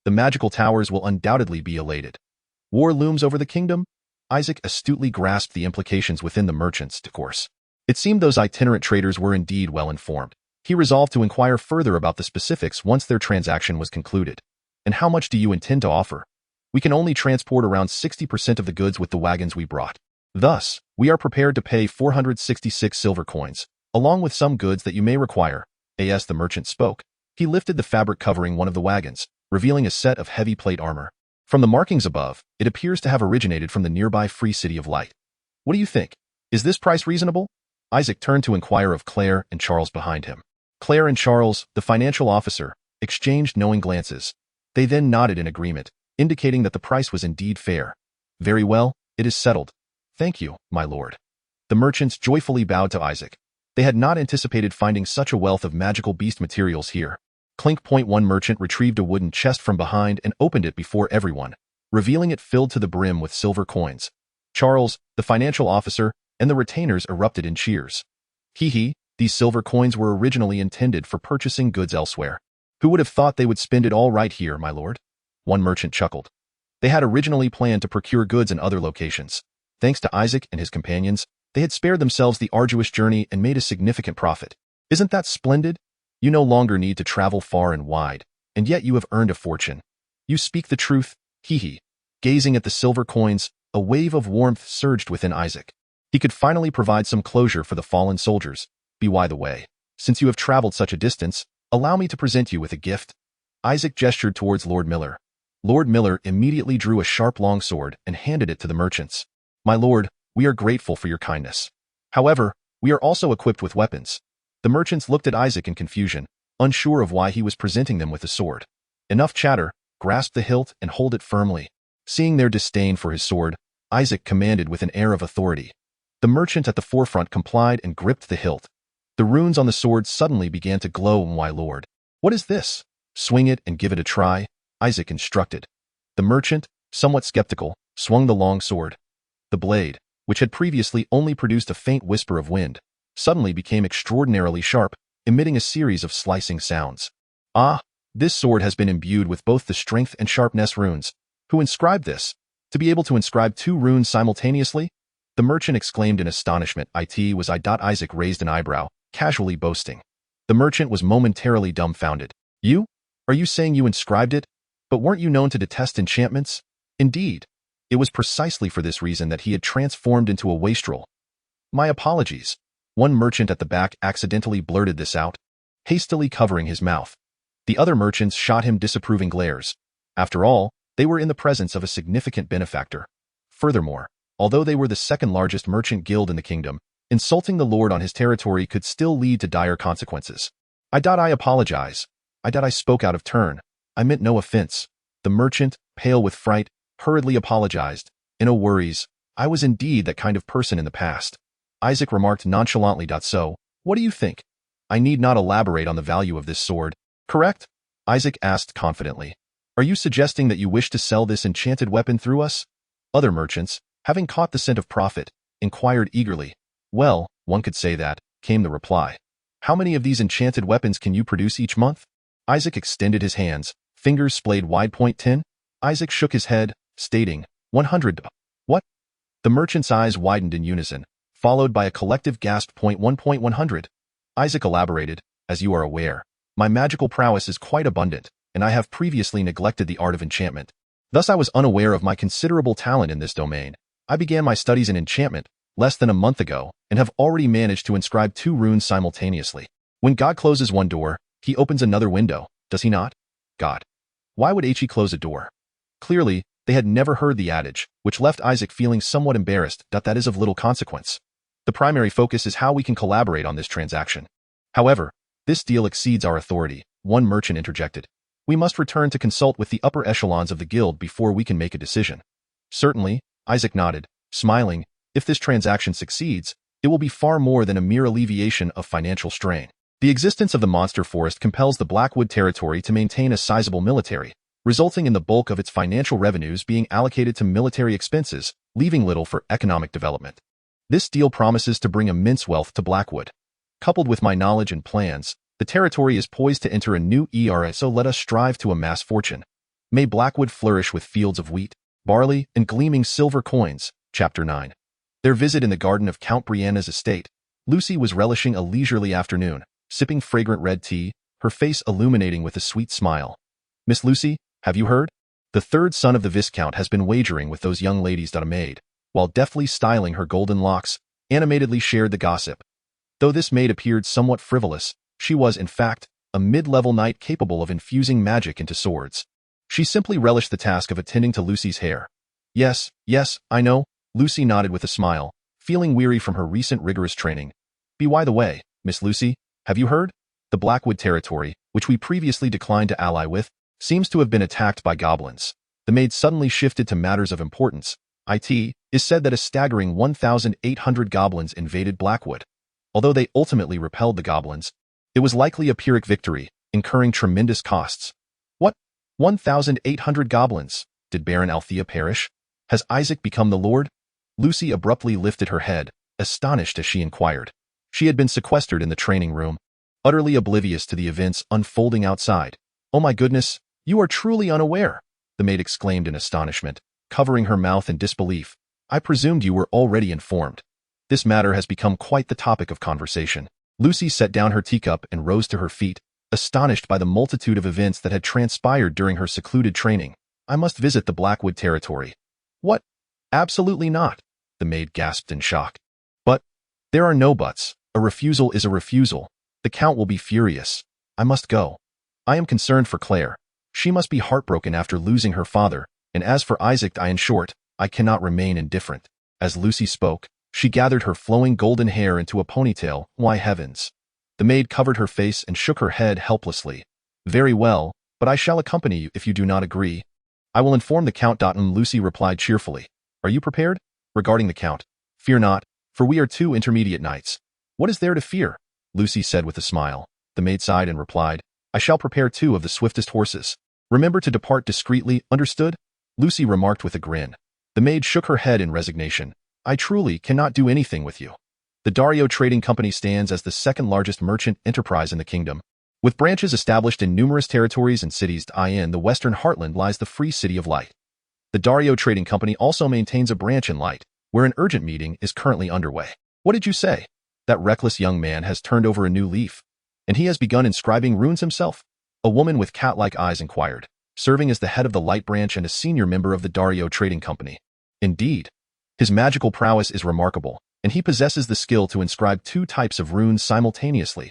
The magical towers will undoubtedly be elated. War looms over the kingdom? Isaac astutely grasped the implications within the merchants' discourse. It seemed those itinerant traders were indeed well informed. He resolved to inquire further about the specifics once their transaction was concluded. "And how much do you intend to offer?" "We can only transport around 60% of the goods with the wagons we brought. Thus, we are prepared to pay 466 silver coins, along with some goods that you may require." As the merchant spoke, he lifted the fabric covering one of the wagons, revealing a set of heavy plate armor. From the markings above, it appears to have originated from the nearby Free City of Light. "What do you think? Is this price reasonable?" Isaac turned to inquire of Claire and Charles behind him. Claire and Charles, the financial officer, exchanged knowing glances. They then nodded in agreement, indicating that the price was indeed fair. "Very well, it is settled. Thank you, my lord." The merchants joyfully bowed to Isaac. They had not anticipated finding such a wealth of magical beast materials here. Clink. One merchant retrieved a wooden chest from behind and opened it before everyone, revealing it filled to the brim with silver coins. Charles, the financial officer, and the retainers erupted in cheers. These silver coins were originally intended for purchasing goods elsewhere. Who would have thought they would spend it all right here, my lord? One merchant chuckled. They had originally planned to procure goods in other locations. Thanks to Isaac and his companions, they had spared themselves the arduous journey and made a significant profit. Isn't that splendid? You no longer need to travel far and wide, and yet you have earned a fortune. You speak the truth, Gazing at the silver coins, a wave of warmth surged within Isaac. He could finally provide some closure for the fallen soldiers. By the way, since you have traveled such a distance, allow me to present you with a gift. Isaac gestured towards Lord Miller. Lord Miller immediately drew a sharp longsword and handed it to the merchants. "My lord, we are grateful for your kindness. However, we are also equipped with weapons." The merchants looked at Isaac in confusion, unsure of why he was presenting them with a sword. "Enough chatter, grasp the hilt and hold it firmly." Seeing their disdain for his sword, Isaac commanded with an air of authority. The merchant at the forefront complied and gripped the hilt. The runes on the sword suddenly began to glow. "My lord, what is this?" "Swing it and give it a try," Isaac instructed. The merchant, somewhat skeptical, swung the long sword. The blade, which had previously only produced a faint whisper of wind, suddenly became extraordinarily sharp, emitting a series of slicing sounds. "Ah, this sword has been imbued with both the strength and sharpness runes. Who inscribed this?" To be able to inscribe 2 runes simultaneously? The merchant exclaimed in astonishment. It was I. Isaac raised an eyebrow, casually boasting. The merchant was momentarily dumbfounded. You? Are you saying you inscribed it? But weren't you known to detest enchantments? Indeed. It was precisely for this reason that he had transformed into a wastrel. My apologies. One merchant at the back accidentally blurted this out, hastily covering his mouth. The other merchants shot him disapproving glares. After all, they were in the presence of a significant benefactor. Furthermore, although they were the second largest merchant guild in the kingdom, insulting the lord on his territory could still lead to dire consequences. I apologize. I spoke out of turn. I meant no offense. The merchant, pale with fright, hurriedly apologized. No worries. I was indeed that kind of person in the past. Isaac remarked nonchalantly. So, what do you think? I need not elaborate on the value of this sword, correct? Isaac asked confidently. Are you suggesting that you wish to sell this enchanted weapon through us? Other merchants, having caught the scent of profit, inquired eagerly. Well, one could say that, came the reply. How many of these enchanted weapons can you produce each month? Isaac extended his hands, fingers splayed wide. 10? Isaac shook his head, stating, 100. What? The merchant's eyes widened in unison, followed by a collective gasp. 100. Isaac elaborated, as you are aware, my magical prowess is quite abundant, and I have previously neglected the art of enchantment. Thus I was unaware of my considerable talent in this domain. I began my studies in enchantment less than a month ago and have already managed to inscribe 2 runes simultaneously. When God closes one door, he opens another window, does he not? God. Why would he close a door? Clearly, they had never heard the adage, which left Isaac feeling somewhat embarrassed. That is of little consequence. The primary focus is how we can collaborate on this transaction. However, this deal exceeds our authority, one merchant interjected. We must return to consult with the upper echelons of the guild before we can make a decision. Certainly, Isaac nodded, smiling. If this transaction succeeds, it will be far more than a mere alleviation of financial strain. The existence of the monster forest compels the Blackwood territory to maintain a sizable military, resulting in the bulk of its financial revenues being allocated to military expenses, leaving little for economic development. This deal promises to bring immense wealth to Blackwood. Coupled with my knowledge and plans, the territory is poised to enter a new era, so let us strive to amass fortune. May Blackwood flourish with fields of wheat, barley, and gleaming silver coins. Chapter 9. Their visit in the garden of Count Brianna's estate. Lucy was relishing a leisurely afternoon, sipping fragrant red tea, her face illuminating with a sweet smile. Miss Lucy, have you heard? The third son of the Viscount has been wagering with those young ladies. A maid, while deftly styling her golden locks, animatedly shared the gossip. Though this maid appeared somewhat frivolous, she was, in fact, a mid-level knight capable of infusing magic into swords. She simply relished the task of attending to Lucy's hair. Yes, I know, Lucy nodded with a smile, feeling weary from her recent rigorous training. By the way, Miss Lucy, have you heard? The Blackwood territory, which we previously declined to ally with, seems to have been attacked by goblins. The maid suddenly shifted to matters of importance. It is said that a staggering 1,800 goblins invaded Blackwood. Although they ultimately repelled the goblins, it was likely a Pyrrhic victory, incurring tremendous costs. What? 1,800 goblins? Did Baron Althea perish? Has Isaac become the lord? Lucy abruptly lifted her head, astonished as she inquired. She had been sequestered in the training room, utterly oblivious to the events unfolding outside. Oh my goodness, you are truly unaware, the maid exclaimed in astonishment, covering her mouth in disbelief. I presumed you were already informed. This matter has become quite the topic of conversation. Lucy set down her teacup and rose to her feet, astonished by the multitude of events that had transpired during her secluded training. I must visit the Blackwood territory. What? Absolutely not, the maid gasped in shock. But, there are no buts. A refusal is a refusal. The Count will be furious. I must go. I am concerned for Claire. She must be heartbroken after losing her father, and as for Isaac, in short, I cannot remain indifferent. As Lucy spoke, she gathered her flowing golden hair into a ponytail. Why heavens! The maid covered her face and shook her head helplessly. Very well, but I shall accompany you if you do not agree. I will inform the Count. Lucy replied cheerfully. Are you prepared? Regarding the Count, fear not, for we are 2 intermediate knights. What is there to fear? Lucy said with a smile. The maid sighed and replied, I shall prepare 2 of the swiftest horses. Remember to depart discreetly, understood? Lucy remarked with a grin. The maid shook her head in resignation. I truly cannot do anything with you. The Dario Trading Company stands as the second largest merchant enterprise in the kingdom. With branches established in numerous territories and cities, in the western heartland lies the Free City of Light. The Dario Trading Company also maintains a branch in Light, where an urgent meeting is currently underway. What did you say? That reckless young man has turned over a new leaf, and he has begun inscribing runes himself? A woman with cat-like eyes inquired, serving as the head of the Light branch and a senior member of the Dario Trading Company. Indeed, his magical prowess is remarkable, and he possesses the skill to inscribe 2 types of runes simultaneously.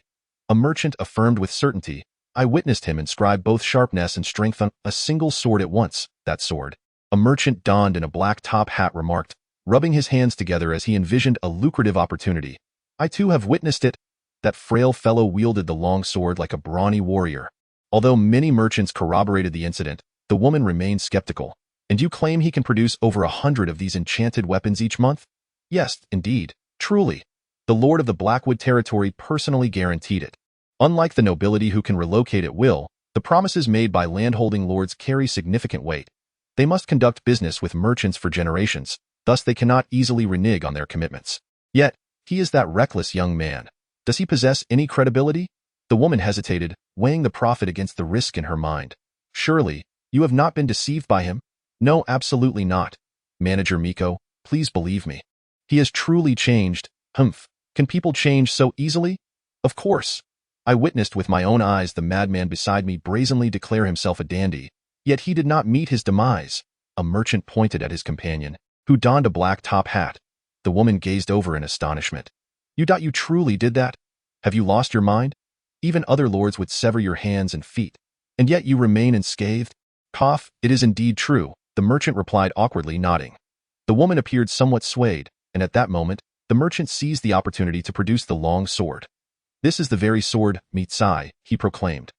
A merchant affirmed with certainty, I witnessed him inscribe both sharpness and strength on a single sword at once. That sword. A merchant donned in a black top hat remarked, rubbing his hands together as he envisioned a lucrative opportunity. I too have witnessed it. That frail fellow wielded the long sword like a brawny warrior. Although many merchants corroborated the incident, the woman remained skeptical. And you claim he can produce over 100 of these enchanted weapons each month? Yes, indeed, truly. The Lord of the Blackwood territory personally guaranteed it. Unlike the nobility who can relocate at will, the promises made by landholding lords carry significant weight. They must conduct business with merchants for generations, thus they cannot easily renege on their commitments. Yet, he is that reckless young man. Does he possess any credibility? The woman hesitated, weighing the profit against the risk in her mind. Surely, you have not been deceived by him? No, absolutely not. Manager Miko, please believe me. He has truly changed. Humph. Can people change so easily? Of course. I witnessed with my own eyes the madman beside me brazenly declare himself a dandy, yet he did not meet his demise. A merchant pointed at his companion, who donned a black top hat. The woman gazed over in astonishment. You truly did that? Have you lost your mind? Even other lords would sever your hands and feet, and yet you remain unscathed? Cough, it is indeed true, the merchant replied awkwardly, nodding. The woman appeared somewhat swayed, and at that moment, the merchant seized the opportunity to produce the long sword. This is the very sword, Mitsai, he proclaimed.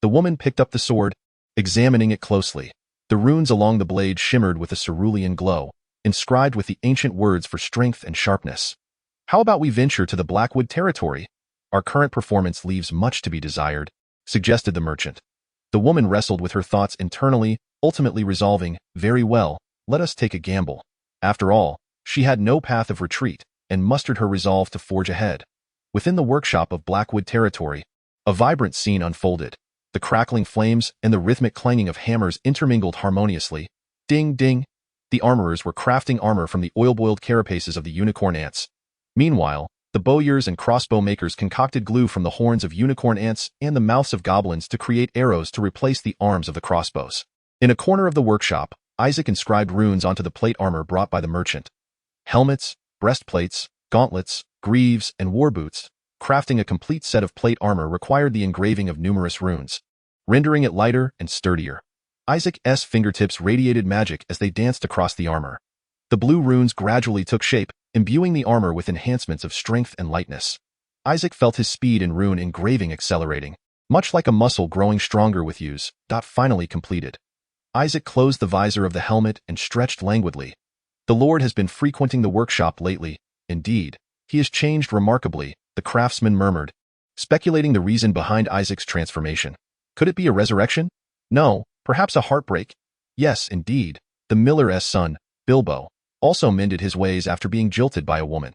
The woman picked up the sword, examining it closely. The runes along the blade shimmered with a cerulean glow, inscribed with the ancient words for strength and sharpness. How about we venture to the Blackwood territory? Our current performance leaves much to be desired, suggested the merchant. The woman wrestled with her thoughts internally, ultimately resolving, very well, let us take a gamble. After all, she had no path of retreat, and mustered her resolve to forge ahead. Within the workshop of Blackwood territory, a vibrant scene unfolded. The crackling flames and the rhythmic clanging of hammers intermingled harmoniously. Ding, ding. The armorers were crafting armor from the oil-boiled carapaces of the unicorn ants. Meanwhile, the bowyers and crossbow makers concocted glue from the horns of unicorn ants and the mouths of goblins to create arrows to replace the arms of the crossbows. In a corner of the workshop, Isaac inscribed runes onto the plate armor brought by the merchant. Helmets, breastplates, gauntlets, greaves, and war boots. Crafting a complete set of plate armor required the engraving of numerous runes, rendering it lighter and sturdier. Isaac's fingertips radiated magic as they danced across the armor. The blue runes gradually took shape, imbuing the armor with enhancements of strength and lightness. Isaac felt his speed in rune engraving accelerating, much like a muscle growing stronger with use. Finally completed. Isaac closed the visor of the helmet and stretched languidly. The Lord has been frequenting the workshop lately. Indeed, he has changed remarkably, the craftsman murmured, speculating the reason behind Isaac's transformation. Could it be a resurrection? No, perhaps a heartbreak? Yes, indeed. The miller's son, Bilbo, also mended his ways after being jilted by a woman.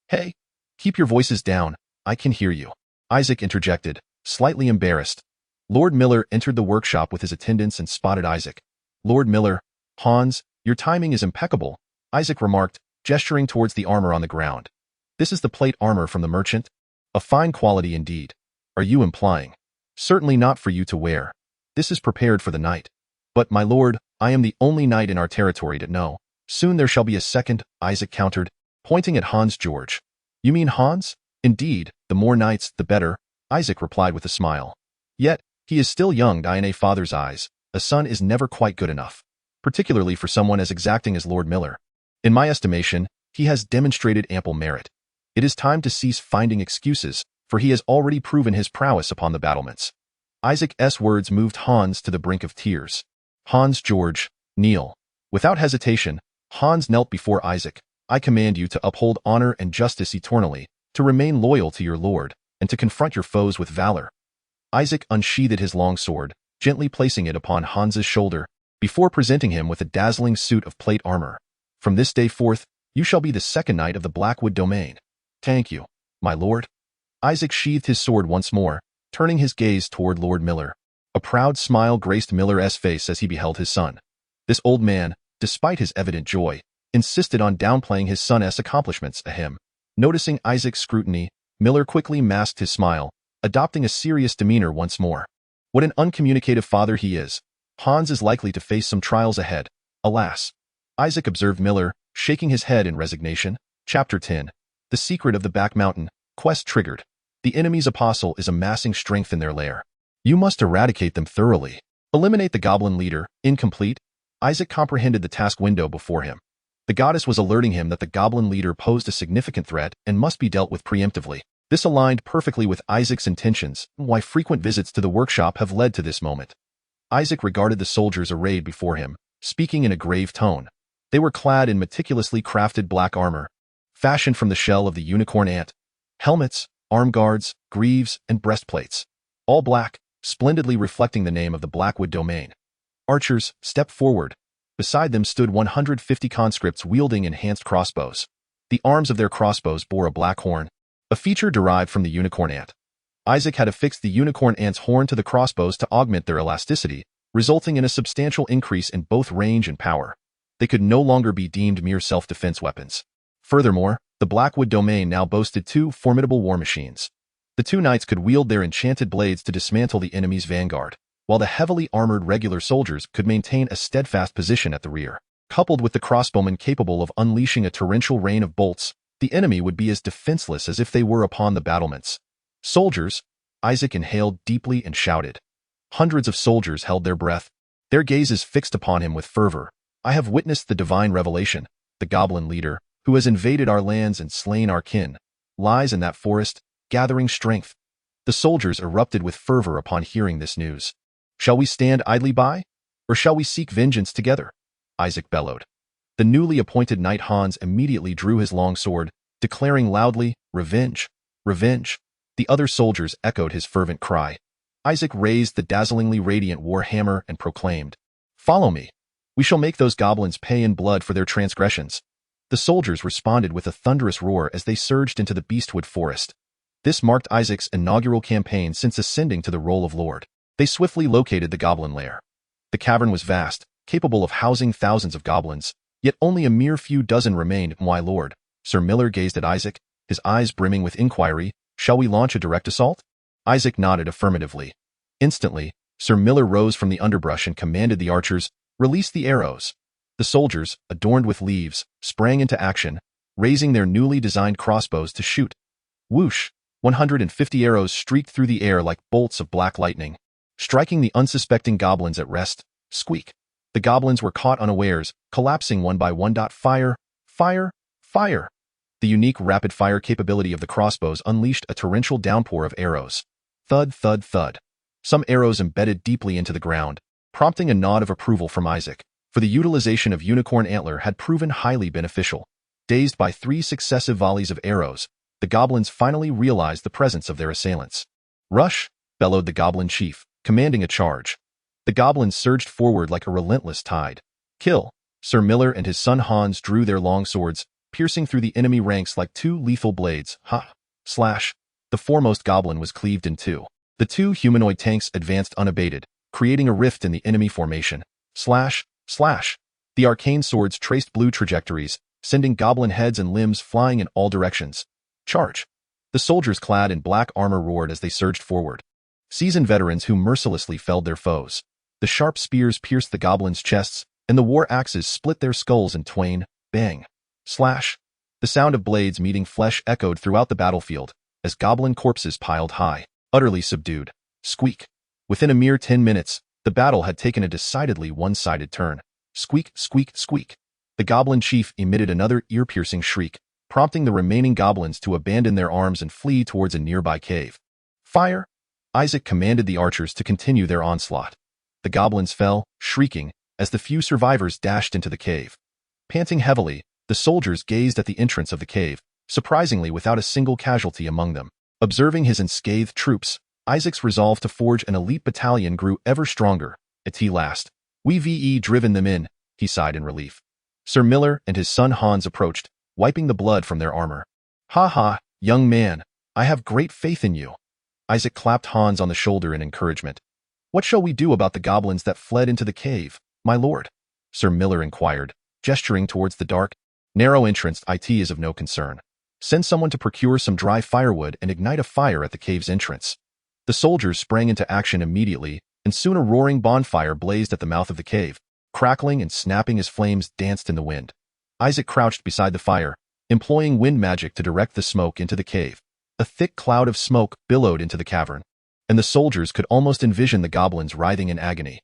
Hey, keep your voices down, I can hear you. Isaac interjected, slightly embarrassed. Lord Miller entered the workshop with his attendants and spotted Isaac. Lord Miller, Hans, your timing is impeccable, Isaac remarked, gesturing towards the armor on the ground. This is the plate armor from the merchant? A fine quality indeed. Are you implying? Certainly not for you to wear. This is prepared for the night. But, my lord, I am the only knight in our territory to know. Soon there shall be a second, Isaac countered, pointing at Hans George. You mean Hans? Indeed, the more knights, the better, Isaac replied with a smile. Yet, he is still young in a father's eyes. A son is never quite good enough, particularly for someone as exacting as Lord Miller. In my estimation, he has demonstrated ample merit. It is time to cease finding excuses, for he has already proven his prowess upon the battlements. Isaac's words moved Hans to the brink of tears. Hans George, kneel. Without hesitation, Hans knelt before Isaac. I command you to uphold honor and justice eternally, to remain loyal to your lord, and to confront your foes with valor. Isaac unsheathed his long sword, gently placing it upon Hans's shoulder, before presenting him with a dazzling suit of plate armor. From this day forth, you shall be the second knight of the Blackwood domain. Thank you, my lord. Isaac sheathed his sword once more, turning his gaze toward Lord Miller. A proud smile graced Miller's face as he beheld his son. This old man, despite his evident joy, insisted on downplaying his son's accomplishments to him. Noticing Isaac's scrutiny, Miller quickly masked his smile, adopting a serious demeanor once more. What an uncommunicative father he is. Hans is likely to face some trials ahead. Alas. Isaac observed Miller, shaking his head in resignation. Chapter 10. The Secret of the Back Mountain. Quest triggered. The enemy's apostle is amassing strength in their lair. You must eradicate them thoroughly. Eliminate the goblin leader. Incomplete. Isaac comprehended the task window before him. The goddess was alerting him that the goblin leader posed a significant threat and must be dealt with preemptively. This aligned perfectly with Isaac's intentions, why frequent visits to the workshop have led to this moment. Isaac regarded the soldiers arrayed before him, speaking in a grave tone. They were clad in meticulously crafted black armor, fashioned from the shell of the unicorn ant. Helmets, arm guards, greaves, and breastplates. All black, splendidly reflecting the name of the Blackwood domain. Archers stepped forward. Beside them stood 150 conscripts wielding enhanced crossbows. The arms of their crossbows bore a black horn, a feature derived from the unicorn ant. Isaac had affixed the unicorn ant's horn to the crossbows to augment their elasticity, resulting in a substantial increase in both range and power. They could no longer be deemed mere self-defense weapons. Furthermore, the Blackwood domain now boasted 2 formidable war machines. The 2 knights could wield their enchanted blades to dismantle the enemy's vanguard, while the heavily armored regular soldiers could maintain a steadfast position at the rear. Coupled with the crossbowmen capable of unleashing a torrential rain of bolts, the enemy would be as defenseless as if they were upon the battlements. Soldiers, Isaac inhaled deeply and shouted. Hundreds of soldiers held their breath, their gazes fixed upon him with fervor. I have witnessed the divine revelation. The goblin leader, who has invaded our lands and slain our kin, lies in that forest, gathering strength. The soldiers erupted with fervor upon hearing this news. Shall we stand idly by? Or shall we seek vengeance together? Isaac bellowed. The newly appointed knight Hans immediately drew his long sword, declaring loudly, Revenge! Revenge! The other soldiers echoed his fervent cry. Isaac raised the dazzlingly radiant war hammer and proclaimed, Follow me! We shall make those goblins pay in blood for their transgressions. The soldiers responded with a thunderous roar as they surged into the beastwood forest. This marked Isaac's inaugural campaign since ascending to the role of lord. They swiftly located the goblin lair. The cavern was vast, capable of housing thousands of goblins, yet only a mere few dozen remained. My lord, Sir Miller gazed at Isaac, his eyes brimming with inquiry. Shall we launch a direct assault? Isaac nodded affirmatively. Instantly, Sir Miller rose from the underbrush and commanded the archers, Release the arrows. The soldiers, adorned with leaves, sprang into action, raising their newly designed crossbows to shoot. Whoosh! 150 arrows streaked through the air like bolts of black lightning, striking the unsuspecting goblins at rest. Squeak! The goblins were caught unawares, collapsing one by one. Fire! Fire! Fire! The unique rapid-fire capability of the crossbows unleashed a torrential downpour of arrows. Thud, thud, thud. Some arrows embedded deeply into the ground, prompting a nod of approval from Isaac, for the utilization of unicorn antler had proven highly beneficial. Dazed by 3 successive volleys of arrows, the goblins finally realized the presence of their assailants. Rush! Bellowed the goblin chief, commanding a charge. The goblins surged forward like a relentless tide. Kill! Sir Miller and his son Hans drew their long swords, piercing through the enemy ranks like 2 lethal blades. Ha! Slash! The foremost goblin was cleaved in 2. The 2 humanoid tanks advanced unabated, creating a rift in the enemy formation. Slash! Slash! The arcane swords traced blue trajectories, sending goblin heads and limbs flying in all directions. Charge! The soldiers clad in black armor roared as they surged forward. Seasoned veterans who mercilessly felled their foes. The sharp spears pierced the goblins' chests, and the war axes split their skulls in twain. Bang! Slash! The sound of blades meeting flesh echoed throughout the battlefield, as goblin corpses piled high, utterly subdued. Squeak! Within a mere 10 minutes, the battle had taken a decidedly one-sided turn. Squeak, squeak, squeak. The goblin chief emitted another ear-piercing shriek, prompting the remaining goblins to abandon their arms and flee towards a nearby cave. Fire! Isaac commanded the archers to continue their onslaught. The goblins fell, shrieking, as the few survivors dashed into the cave. Panting heavily, the soldiers gazed at the entrance of the cave, surprisingly without a single casualty among them. Observing his unscathed troops, Isaac's resolve to forge an elite battalion grew ever stronger. At last, we've driven them in, he sighed in relief. Sir Miller and his son Hans approached, wiping the blood from their armor. Ha ha, young man, I have great faith in you. Isaac clapped Hans on the shoulder in encouragement. What shall we do about the goblins that fled into the cave, my lord? Sir Miller inquired, gesturing towards the dark, narrow entrance. It is of no concern. Send someone to procure some dry firewood and ignite a fire at the cave's entrance. The soldiers sprang into action immediately, and soon a roaring bonfire blazed at the mouth of the cave, crackling and snapping as flames danced in the wind. Isaac crouched beside the fire, employing wind magic to direct the smoke into the cave. A thick cloud of smoke billowed into the cavern, and the soldiers could almost envision the goblins writhing in agony.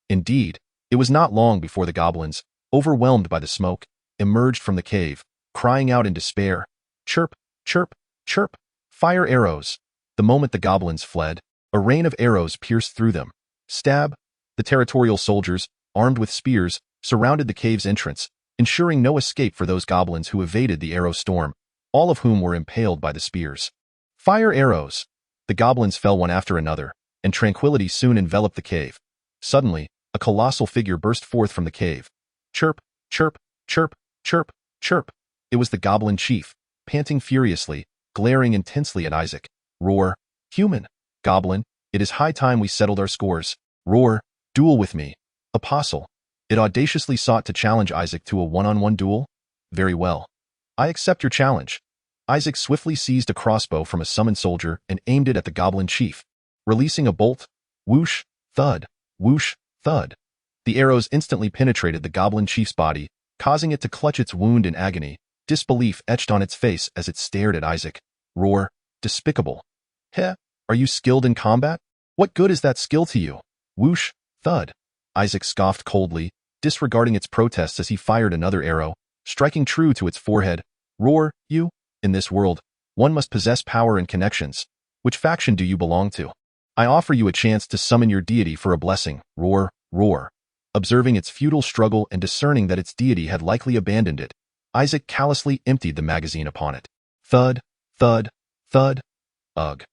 Indeed, it was not long before the goblins, overwhelmed by the smoke, emerged from the cave, crying out in despair, "Chirp, chirp, chirp, fire arrows!" The moment the goblins fled, a rain of arrows pierced through them. Stab! The territorial soldiers, armed with spears, surrounded the cave's entrance, ensuring no escape for those goblins who evaded the arrow storm, all of whom were impaled by the spears. Fire arrows! The goblins fell one after another, and tranquility soon enveloped the cave. Suddenly, a colossal figure burst forth from the cave. Chirp, chirp, chirp, chirp, chirp. It was the goblin chief, panting furiously, glaring intensely at Isaac. Roar, human, goblin, it is high time we settled our scores. Roar, duel with me. Apostle. It audaciously sought to challenge Isaac to a one-on-one duel. Very well. I accept your challenge. Isaac swiftly seized a crossbow from a summoned soldier and aimed it at the goblin chief. Releasing a bolt, whoosh, thud, whoosh, thud. The arrows instantly penetrated the goblin chief's body, causing it to clutch its wound in agony, disbelief etched on its face as it stared at Isaac. Roar, despicable. Heh, are you skilled in combat? What good is that skill to you? Whoosh, thud. Isaac scoffed coldly, disregarding its protests as he fired another arrow, striking true to its forehead. Roar, you? In this world, one must possess power and connections. Which faction do you belong to? I offer you a chance to summon your deity for a blessing. Roar, roar. Observing its futile struggle and discerning that its deity had likely abandoned it, Isaac callously emptied the magazine upon it. Thud, thud, thud. Ugh.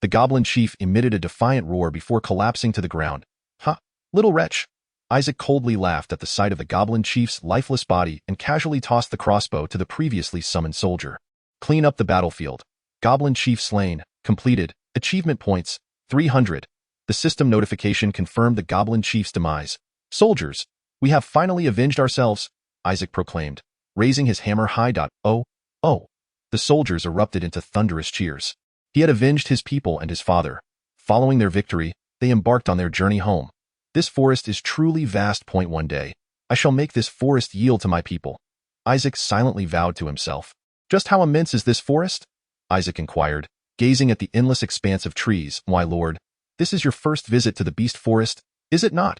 The goblin chief emitted a defiant roar before collapsing to the ground. Ha, little wretch. Isaac coldly laughed at the sight of the goblin chief's lifeless body and casually tossed the crossbow to the previously summoned soldier. Clean up the battlefield. Goblin chief slain. Completed. Achievement points, 300. The system notification confirmed the goblin chief's demise. Soldiers, we have finally avenged ourselves, Isaac proclaimed, raising his hammer high. Oh, oh. The soldiers erupted into thunderous cheers. He had avenged his people and his father. Following their victory, they embarked on their journey home. This forest is truly vast. One day, I shall make this forest yield to my people. Isaac silently vowed to himself. Just how immense is this forest? Isaac inquired, gazing at the endless expanse of trees. Why, Lord, this is your first visit to the beast forest, is it not?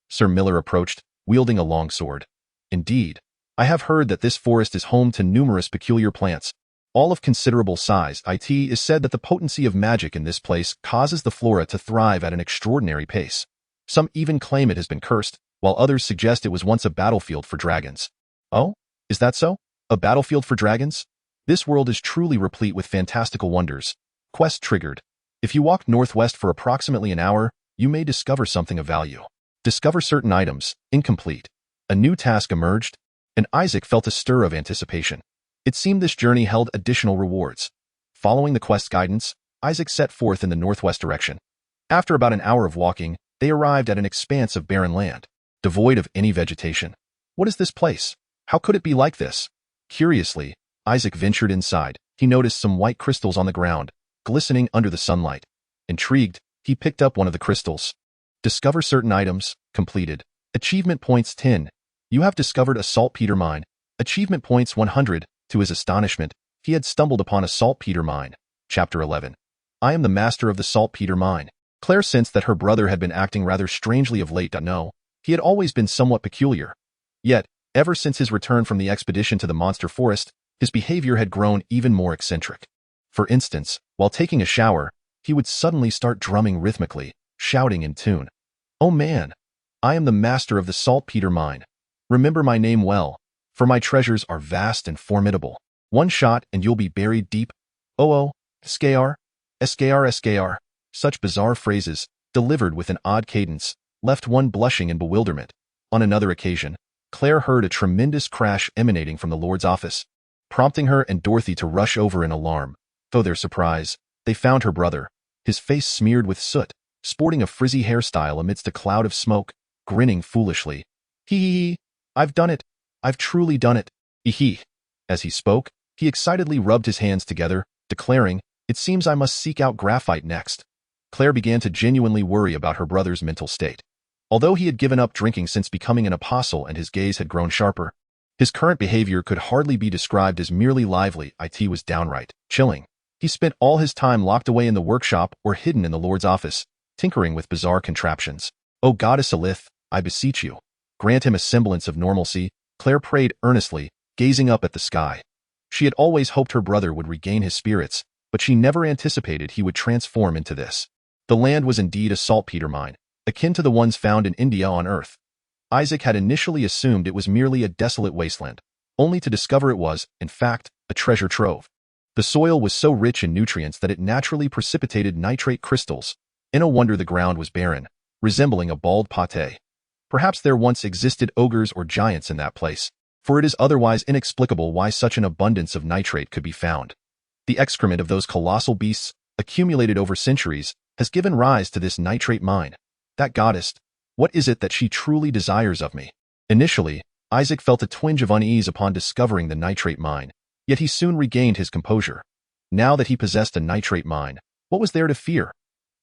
Sir Miller approached, wielding a long sword. Indeed, I have heard that this forest is home to numerous peculiar plants, all of considerable size. It is said that the potency of magic in this place causes the flora to thrive at an extraordinary pace. Some even claim it has been cursed, while others suggest it was once a battlefield for dragons. Oh, is that so? A battlefield for dragons? This world is truly replete with fantastical wonders. Quest triggered. If you walk northwest for approximately an hour, you may discover something of value. Discover certain items. Incomplete. A new task emerged, and Isaac felt a stir of anticipation. It seemed this journey held additional rewards. Following the quest guidance, Isaac set forth in the northwest direction. After about an hour of walking, they arrived at an expanse of barren land, devoid of any vegetation. What is this place? How could it be like this? Curiously, Isaac ventured inside. He noticed some white crystals on the ground, glistening under the sunlight. Intrigued, he picked up one of the crystals. Discover certain items. Completed. Achievement points 10. You have discovered a saltpeter mine. Achievement points 100. To his astonishment, he had stumbled upon a saltpeter mine. Chapter 11. I am the master of the saltpeter mine. Claire sensed that her brother had been acting rather strangely of late. No, he had always been somewhat peculiar. Yet, ever since his return from the expedition to the monster forest, his behavior had grown even more eccentric. For instance, while taking a shower, he would suddenly start drumming rhythmically, shouting in tune. Oh man, I am the master of the saltpeter mine. Remember my name well, for my treasures are vast and formidable. One shot and you'll be buried deep. Oh, Skar, Skar, Skar. Such bizarre phrases, delivered with an odd cadence, left one blushing in bewilderment. On another occasion, Claire heard a tremendous crash emanating from the Lord's office, prompting her and Dorothy to rush over in alarm. To their surprise, they found her brother, his face smeared with soot, sporting a frizzy hairstyle amidst a cloud of smoke, grinning foolishly. Hee hee hee. I've done it. I've truly done it. Ehe. As he spoke, he excitedly rubbed his hands together, declaring, "It seems I must seek out graphite next." Claire began to genuinely worry about her brother's mental state. Although he had given up drinking since becoming an apostle and his gaze had grown sharper, his current behavior could hardly be described as merely lively. It was downright chilling. He spent all his time locked away in the workshop or hidden in the Lord's office, tinkering with bizarre contraptions. "O Goddess Elith, I beseech you, grant him a semblance of normalcy," Claire prayed earnestly, gazing up at the sky. She had always hoped her brother would regain his spirits, but she never anticipated he would transform into this. The land was indeed a saltpeter mine, akin to the ones found in India on Earth. Isaac had initially assumed it was merely a desolate wasteland, only to discover it was, in fact, a treasure trove. The soil was so rich in nutrients that it naturally precipitated nitrate crystals. No wonder the ground was barren, resembling a bald pate. Perhaps there once existed ogres or giants in that place, for it is otherwise inexplicable why such an abundance of nitrate could be found. The excrement of those colossal beasts, accumulated over centuries, has given rise to this nitrate mine. That goddess, what is it that she truly desires of me? Initially, Isaac felt a twinge of unease upon discovering the nitrate mine, yet he soon regained his composure. Now that he possessed a nitrate mine, what was there to fear?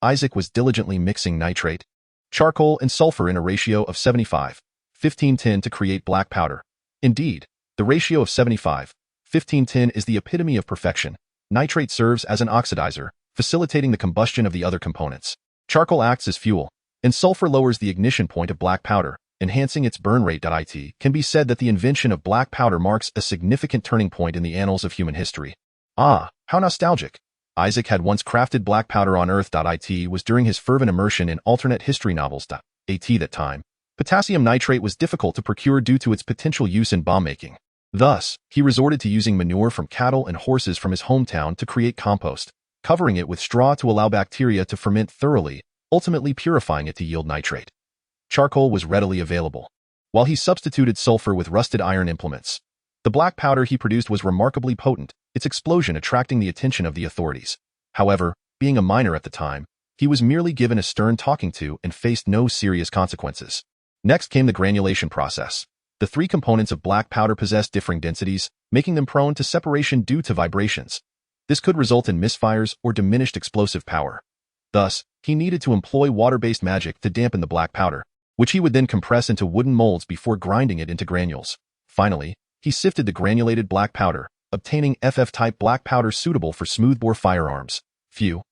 Isaac was diligently mixing nitrate, charcoal, and sulfur in a ratio of 75:15:10 to create black powder. Indeed, the ratio of 75:15:10 is the epitome of perfection. Nitrate serves as an oxidizer, facilitating the combustion of the other components. Charcoal acts as fuel, and sulfur lowers the ignition point of black powder, enhancing its burn rate. It can be said that the invention of black powder marks a significant turning point in the annals of human history. Ah, how nostalgic! Isaac had once crafted black powder on Earth. It was during his fervent immersion in alternate history novels. At that time, potassium nitrate was difficult to procure due to its potential use in bomb making. Thus, he resorted to using manure from cattle and horses from his hometown to create compost, covering it with straw to allow bacteria to ferment thoroughly, ultimately purifying it to yield nitrate. Charcoal was readily available, while he substituted sulfur with rusted iron implements. The black powder he produced was remarkably potent, its explosion attracting the attention of the authorities. However, being a minor at the time, he was merely given a stern talking to and faced no serious consequences. Next came the granulation process. The three components of black powder possessed differing densities, making them prone to separation due to vibrations. This could result in misfires or diminished explosive power. Thus, he needed to employ water-based magic to dampen the black powder, which he would then compress into wooden molds before grinding it into granules. Finally, he sifted the granulated black powder, obtaining FF-type black powder suitable for smoothbore firearms. Phew.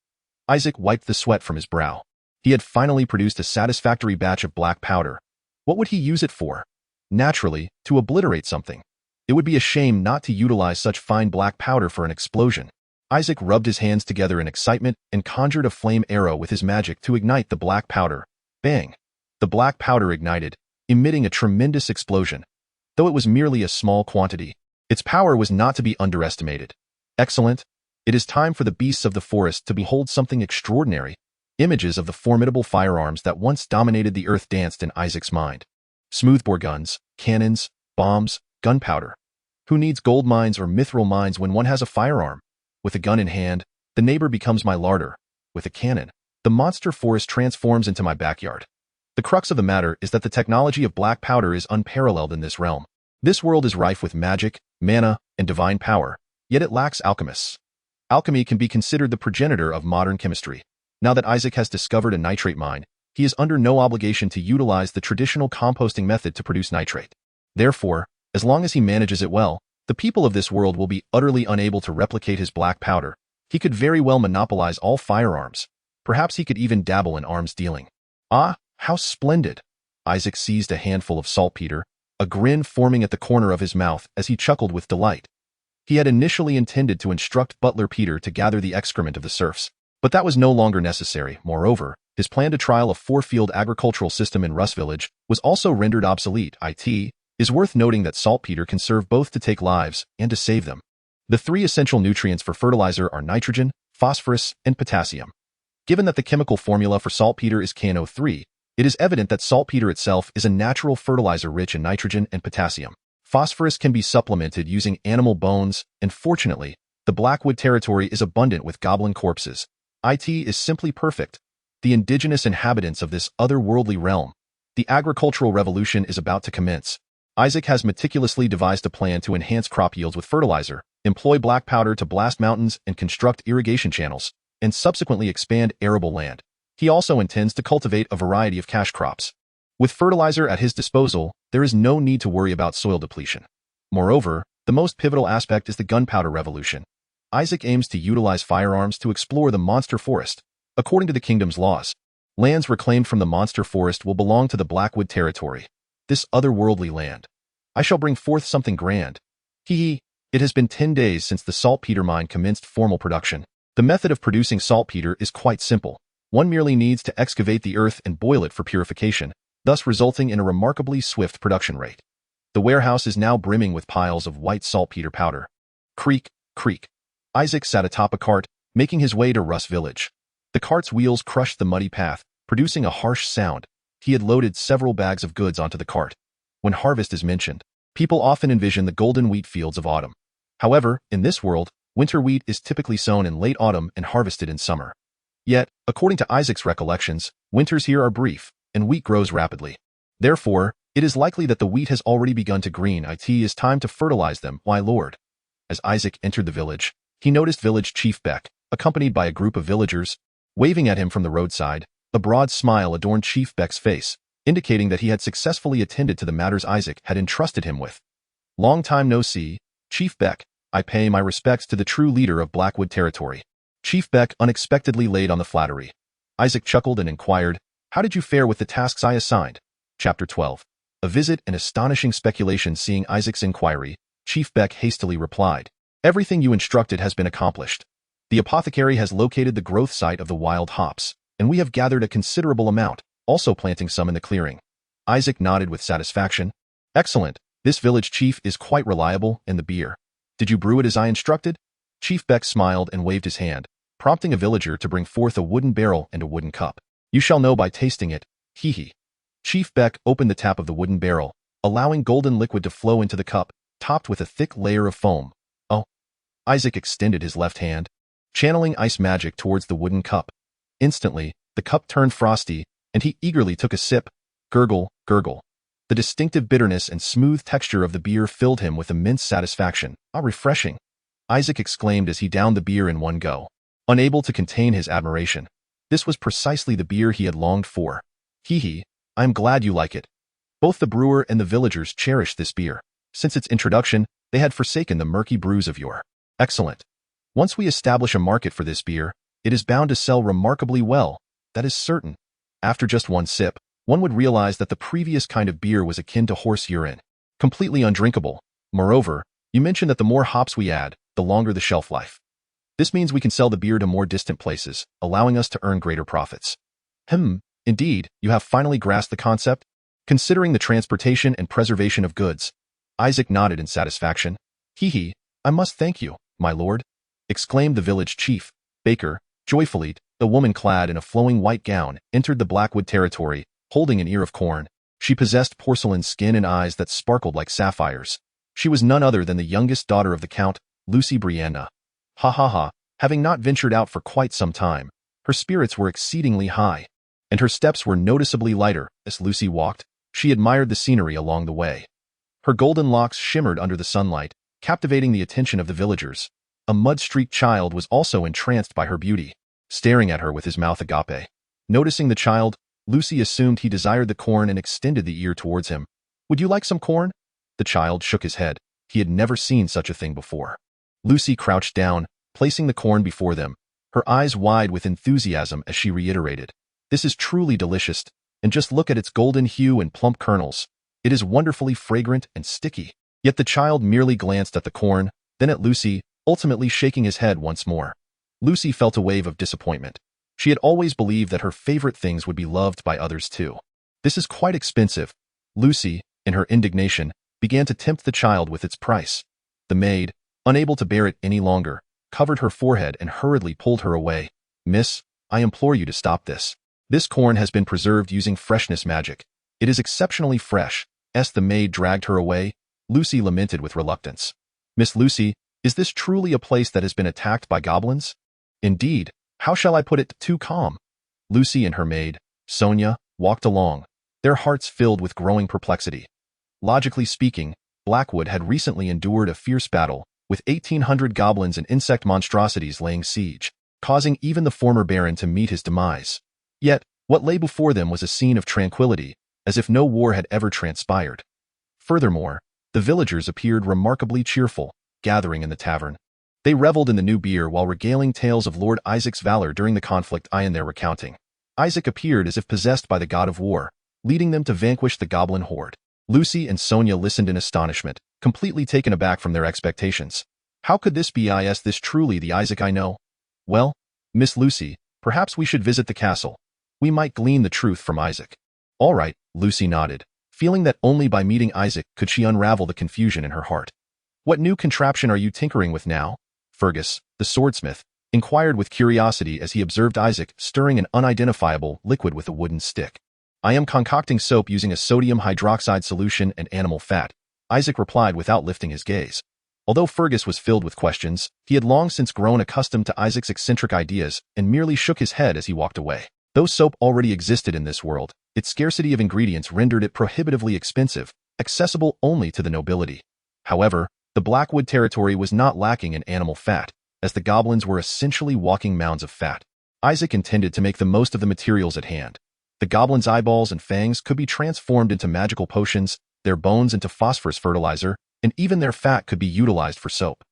Isaac wiped the sweat from his brow. He had finally produced a satisfactory batch of black powder. What would he use it for? Naturally, to obliterate something. It would be a shame not to utilize such fine black powder for an explosion. Isaac rubbed his hands together in excitement and conjured a flame arrow with his magic to ignite the black powder. Bang! The black powder ignited, emitting a tremendous explosion. Though it was merely a small quantity, its power was not to be underestimated. Excellent. It is time for the beasts of the forest to behold something extraordinary. Images of the formidable firearms that once dominated the earth danced in Isaac's mind. Smoothbore guns, cannons, bombs, gunpowder. Who needs gold mines or mithril mines when one has a firearm? With a gun in hand, the neighbor becomes my larder. With a cannon, the monster forest transforms into my backyard. The crux of the matter is that the technology of black powder is unparalleled in this realm. This world is rife with magic, mana, and divine power, yet it lacks alchemists. Alchemy can be considered the progenitor of modern chemistry. Now that Isaac has discovered a nitrate mine, he is under no obligation to utilize the traditional composting method to produce nitrate. Therefore, as long as he manages it well, the people of this world will be utterly unable to replicate his black powder. He could very well monopolize all firearms. Perhaps he could even dabble in arms dealing. Ah, how splendid! Isaac seized a handful of saltpeter, a grin forming at the corner of his mouth as he chuckled with delight. He had initially intended to instruct Butler Peter to gather the excrement of the serfs, but that was no longer necessary. Moreover, his plan to trial a 4-field agricultural system in Russ Village was also rendered obsolete. It is worth noting that saltpeter can serve both to take lives and to save them. The three essential nutrients for fertilizer are nitrogen, phosphorus, and potassium. Given that the chemical formula for saltpeter is KNO3, it is evident that saltpeter itself is a natural fertilizer rich in nitrogen and potassium. Phosphorus can be supplemented using animal bones, and fortunately, the Blackwood territory is abundant with goblin corpses. It is simply perfect. The indigenous inhabitants of this otherworldly realm. The agricultural revolution is about to commence. Isaac has meticulously devised a plan to enhance crop yields with fertilizer, employ black powder to blast mountains and construct irrigation channels, and subsequently expand arable land. He also intends to cultivate a variety of cash crops. With fertilizer at his disposal, there is no need to worry about soil depletion. Moreover, the most pivotal aspect is the gunpowder revolution. Isaac aims to utilize firearms to explore the monster forest. According to the kingdom's laws, lands reclaimed from the monster forest will belong to the Blackwood territory. This otherworldly land. I shall bring forth something grand. Hee. It has been 10 days since the saltpeter mine commenced formal production. The method of producing saltpeter is quite simple. One merely needs to excavate the earth and boil it for purification, thus resulting in a remarkably swift production rate. The warehouse is now brimming with piles of white saltpeter powder. Creak, creak. Isaac sat atop a cart, making his way to Russ Village. The cart's wheels crushed the muddy path, producing a harsh sound. He had loaded several bags of goods onto the cart. When harvest is mentioned, people often envision the golden wheat fields of autumn. However, in this world, winter wheat is typically sown in late autumn and harvested in summer. Yet, according to Isaac's recollections, winters here are brief, and wheat grows rapidly. Therefore, it is likely that the wheat has already begun to green. It is time to fertilize them, my lord. As Isaac entered the village, he noticed village chief Beck, accompanied by a group of villagers, waving at him from the roadside. A broad smile adorned Chief Beck's face, indicating that he had successfully attended to the matters Isaac had entrusted him with. Long time no see, Chief Beck. I pay my respects to the true leader of Blackwood territory. Chief Beck unexpectedly laid on the flattery. Isaac chuckled and inquired, how did you fare with the tasks I assigned? Chapter 12. A visit and astonishing speculation. Seeing Isaac's inquiry, Chief Beck hastily replied, everything you instructed has been accomplished. The apothecary has located the growth site of the wild hops, and we have gathered a considerable amount, also planting some in the clearing. Isaac nodded with satisfaction. Excellent. This village chief is quite reliable, and the beer. Did you brew it as I instructed? Chief Beck smiled and waved his hand, prompting a villager to bring forth a wooden barrel and a wooden cup. You shall know by tasting it. Hee. Chief Beck opened the tap of the wooden barrel, allowing golden liquid to flow into the cup, topped with a thick layer of foam. Oh. Isaac extended his left hand, channeling ice magic towards the wooden cup. Instantly, the cup turned frosty, and he eagerly took a sip. Gurgle, gurgle. The distinctive bitterness and smooth texture of the beer filled him with immense satisfaction. Ah, refreshing. Isaac exclaimed as he downed the beer in one go, unable to contain his admiration. This was precisely the beer he had longed for. Hee. I am glad you like it. Both the brewer and the villagers cherished this beer. Since its introduction, they had forsaken the murky brews of yore. Excellent. Once we establish a market for this beer, it is bound to sell remarkably well, that is certain. After just one sip, one would realize that the previous kind of beer was akin to horse urine, completely undrinkable. Moreover, you mentioned that the more hops we add, the longer the shelf life. This means we can sell the beer to more distant places, allowing us to earn greater profits. Indeed, you have finally grasped the concept. Considering the transportation and preservation of goods, Isaac nodded in satisfaction. Hee. I must thank you, my lord, exclaimed the village chief. Baker, joyfully, the woman clad in a flowing white gown, entered the Blackwood territory, holding an ear of corn. She possessed porcelain skin and eyes that sparkled like sapphires. She was none other than the youngest daughter of the Count, Lucy Brianna. Ha. Having not ventured out for quite some time, her spirits were exceedingly high, and her steps were noticeably lighter. As Lucy walked, she admired the scenery along the way. Her golden locks shimmered under the sunlight, captivating the attention of the villagers. A mud-streaked child was also entranced by her beauty, staring at her with his mouth agape. Noticing the child, Lucy assumed he desired the corn and extended the ear towards him. Would you like some corn? The child shook his head. He had never seen such a thing before. Lucy crouched down, placing the corn before them, her eyes wide with enthusiasm as she reiterated, this is truly delicious, and just look at its golden hue and plump kernels. It is wonderfully fragrant and sticky. Yet the child merely glanced at the corn, then at Lucy, ultimately shaking his head once more. Lucy felt a wave of disappointment. She had always believed that her favorite things would be loved by others too. This is quite expensive. Lucy, in her indignation, began to tempt the child with its price. The maid, unable to bear it any longer, covered her forehead and hurriedly pulled her away. Miss, I implore you to stop this. This corn has been preserved using freshness magic. It is exceptionally fresh. As the maid dragged her away, Lucy lamented with reluctance. Miss Lucy, is this truly a place that has been attacked by goblins? Indeed, how shall I put it too calm? Lucy and her maid, Sonia, walked along, their hearts filled with growing perplexity. Logically speaking, Blackwood had recently endured a fierce battle, with 1,800 goblins and insect monstrosities laying siege, causing even the former Baron to meet his demise. Yet, what lay before them was a scene of tranquility, as if no war had ever transpired. Furthermore, the villagers appeared remarkably cheerful, gathering in the tavern. They reveled in the new beer while regaling tales of Lord Isaac's valor during the conflict in their recounting. Isaac appeared as if possessed by the god of war, leading them to vanquish the goblin horde. Lucy and Sonia listened in astonishment, completely taken aback from their expectations. How could this be? Is this truly the Isaac I know? Well, Miss Lucy, perhaps we should visit the castle. We might glean the truth from Isaac. All right, Lucy nodded, feeling that only by meeting Isaac could she unravel the confusion in her heart. What new contraption are you tinkering with now? Fergus, the swordsmith, inquired with curiosity as he observed Isaac stirring an unidentifiable liquid with a wooden stick. I am concocting soap using a sodium hydroxide solution and animal fat, Isaac replied without lifting his gaze. Although Fergus was filled with questions, he had long since grown accustomed to Isaac's eccentric ideas and merely shook his head as he walked away. Though soap already existed in this world, its scarcity of ingredients rendered it prohibitively expensive, accessible only to the nobility. However, the Blackwood territory was not lacking in animal fat, as the goblins were essentially walking mounds of fat. Isaac intended to make the most of the materials at hand. The goblins' eyeballs and fangs could be transformed into magical potions, their bones into phosphorus fertilizer, and even their fat could be utilized for soap.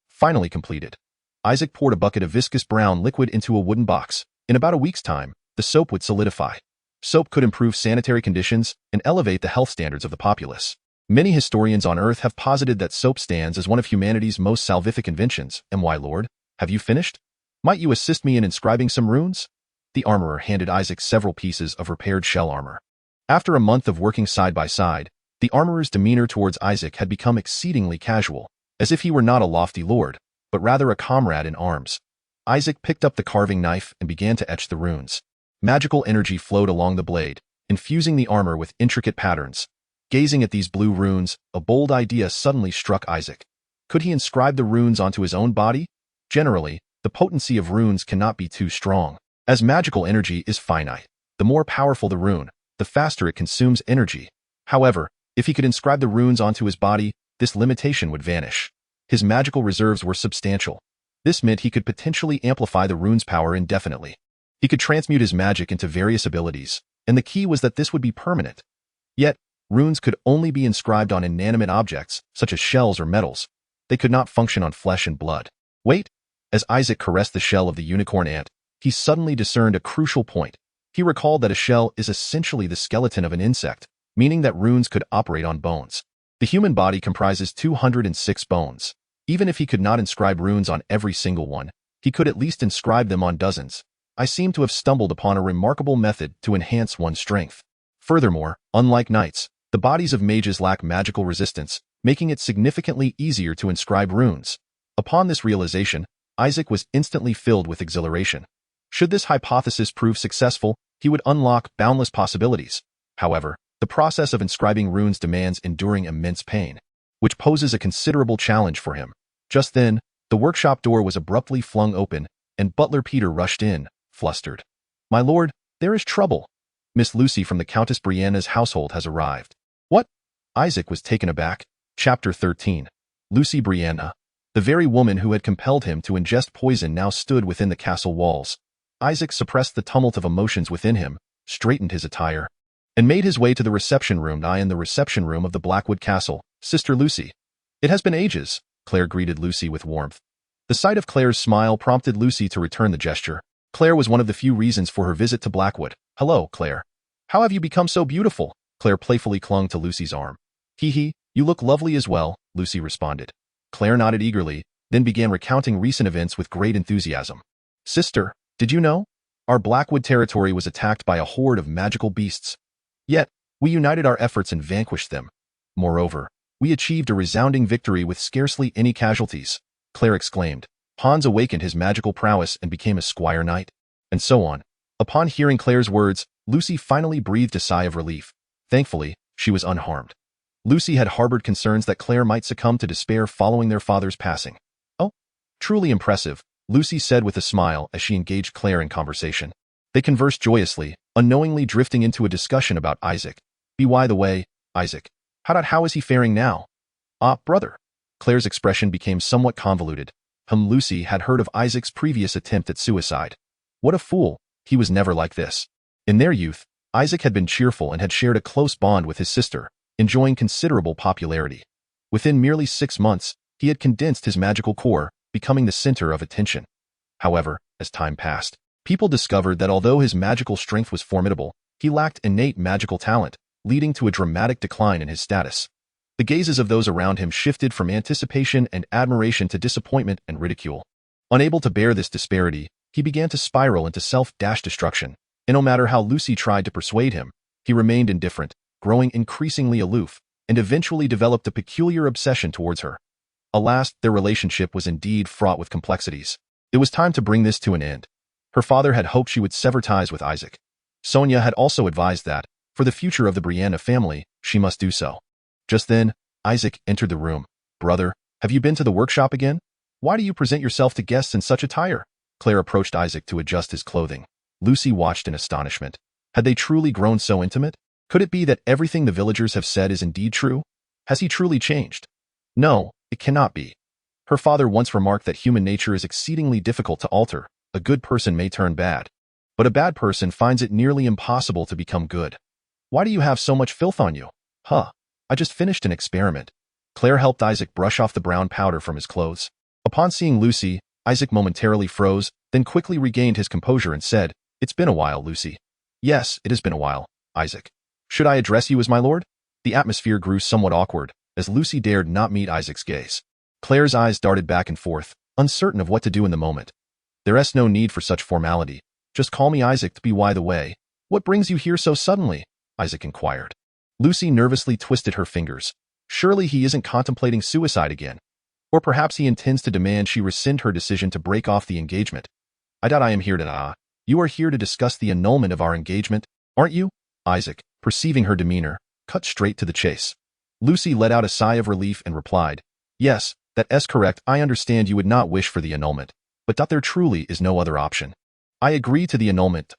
Finally completed. Isaac poured a bucket of viscous brown liquid into a wooden box. In about a week's time, the soap would solidify. Soap could improve sanitary conditions and elevate the health standards of the populace. Many historians on Earth have posited that soap stands as one of humanity's most salvific inventions. My lord, have you finished? Might you assist me in inscribing some runes? The armorer handed Isaac several pieces of repaired shell armor. After a month of working side by side, the armorer's demeanor towards Isaac had become exceedingly casual, as if he were not a lofty lord, but rather a comrade in arms. Isaac picked up the carving knife and began to etch the runes. Magical energy flowed along the blade, infusing the armor with intricate patterns. Gazing at these blue runes, a bold idea suddenly struck Isaac. Could he inscribe the runes onto his own body? Generally, the potency of runes cannot be too strong, as magical energy is finite. The more powerful the rune, the faster it consumes energy. However, if he could inscribe the runes onto his body, this limitation would vanish. His magical reserves were substantial. This meant he could potentially amplify the rune's power indefinitely. He could transmute his magic into various abilities, and the key was that this would be permanent. Yet, runes could only be inscribed on inanimate objects, such as shells or metals. They could not function on flesh and blood. Wait! As Isaac caressed the shell of the unicorn ant, he suddenly discerned a crucial point. He recalled that a shell is essentially the skeleton of an insect, meaning that runes could operate on bones. The human body comprises 206 bones. Even if he could not inscribe runes on every single one, he could at least inscribe them on dozens. I seem to have stumbled upon a remarkable method to enhance one's strength. Furthermore, unlike knights, the bodies of mages lack magical resistance, making it significantly easier to inscribe runes. Upon this realization, Isaac was instantly filled with exhilaration. Should this hypothesis prove successful, he would unlock boundless possibilities. However, the process of inscribing runes demands enduring immense pain, which poses a considerable challenge for him. Just then, the workshop door was abruptly flung open, and butler Peter rushed in, flustered. My lord, there is trouble. Miss Lucy from the Countess Brianna's household has arrived. What? Isaac was taken aback. Chapter 13. Lucy Brianna. The very woman who had compelled him to ingest poison now stood within the castle walls. Isaac suppressed the tumult of emotions within him, straightened his attire, and made his way to the reception room. In the reception room of the Blackwood Castle, Sister Lucy. It has been ages, Claire greeted Lucy with warmth. The sight of Claire's smile prompted Lucy to return the gesture. Claire was one of the few reasons for her visit to Blackwood. Hello, Claire. How have you become so beautiful? Claire playfully clung to Lucy's arm. Hee, you look lovely as well, Lucy responded. Claire nodded eagerly, then began recounting recent events with great enthusiasm. Sister, did you know? Our Blackwood territory was attacked by a horde of magical beasts. Yet, we united our efforts and vanquished them. Moreover, we achieved a resounding victory with scarcely any casualties, Claire exclaimed. Hans awakened his magical prowess and became a squire knight, and so on. Upon hearing Claire's words, Lucy finally breathed a sigh of relief. Thankfully, she was unharmed. Lucy had harbored concerns that Claire might succumb to despair following their father's passing. Oh, truly impressive, Lucy said with a smile as she engaged Claire in conversation. They conversed joyously, unknowingly drifting into a discussion about Isaac. By the way, Isaac, How is he faring now? Ah, brother. Claire's expression became somewhat convoluted. Lucy had heard of Isaac's previous attempt at suicide. What a fool, he was never like this. In their youth, Isaac had been cheerful and had shared a close bond with his sister, enjoying considerable popularity. Within merely 6 months, he had condensed his magical core, becoming the center of attention. However, as time passed, people discovered that although his magical strength was formidable, he lacked innate magical talent, leading to a dramatic decline in his status. The gazes of those around him shifted from anticipation and admiration to disappointment and ridicule. Unable to bear this disparity, he began to spiral into self-destruction, and no matter how Lucy tried to persuade him, he remained indifferent, growing increasingly aloof, and eventually developed a peculiar obsession towards her. Alas, their relationship was indeed fraught with complexities. It was time to bring this to an end. Her father had hoped she would sever ties with Isaac. Sonia had also advised that, for the future of the Brianna family, she must do so. Just then, Isaac entered the room. Brother, have you been to the workshop again? Why do you present yourself to guests in such attire? Claire approached Isaac to adjust his clothing. Lucy watched in astonishment. Had they truly grown so intimate? Could it be that everything the villagers have said is indeed true? Has he truly changed? No, it cannot be. Her father once remarked that human nature is exceedingly difficult to alter. A good person may turn bad, but a bad person finds it nearly impossible to become good. Why do you have so much filth on you? I just finished an experiment. Claire helped Isaac brush off the brown powder from his clothes. Upon seeing Lucy, Isaac momentarily froze, then quickly regained his composure and said, It's been a while, Lucy. Yes, it has been a while, Isaac. Should I address you as my lord? The atmosphere grew somewhat awkward, as Lucy dared not meet Isaac's gaze. Claire's eyes darted back and forth, uncertain of what to do in the moment. There's no need for such formality. Just call me Isaac to be why the way. What brings you here so suddenly? Isaac inquired. Lucy nervously twisted her fingers. Surely he isn't contemplating suicide again. Or perhaps he intends to demand she rescind her decision to break off the engagement. I doubt I am here to You are here to discuss the annulment of our engagement, aren't you? Isaac, perceiving her demeanor, cut straight to the chase. Lucy let out a sigh of relief and replied, Yes, that's correct. I understand you would not wish for the annulment, but there truly is no other option. I agree to the annulment.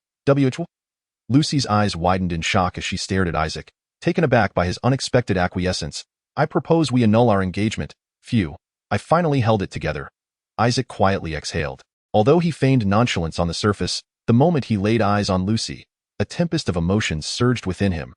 Lucy's eyes widened in shock as she stared at Isaac, taken aback by his unexpected acquiescence. I propose we annul our engagement. Phew, I finally held it together. Isaac quietly exhaled. Although he feigned nonchalance on the surface, the moment he laid eyes on Lucy, a tempest of emotions surged within him.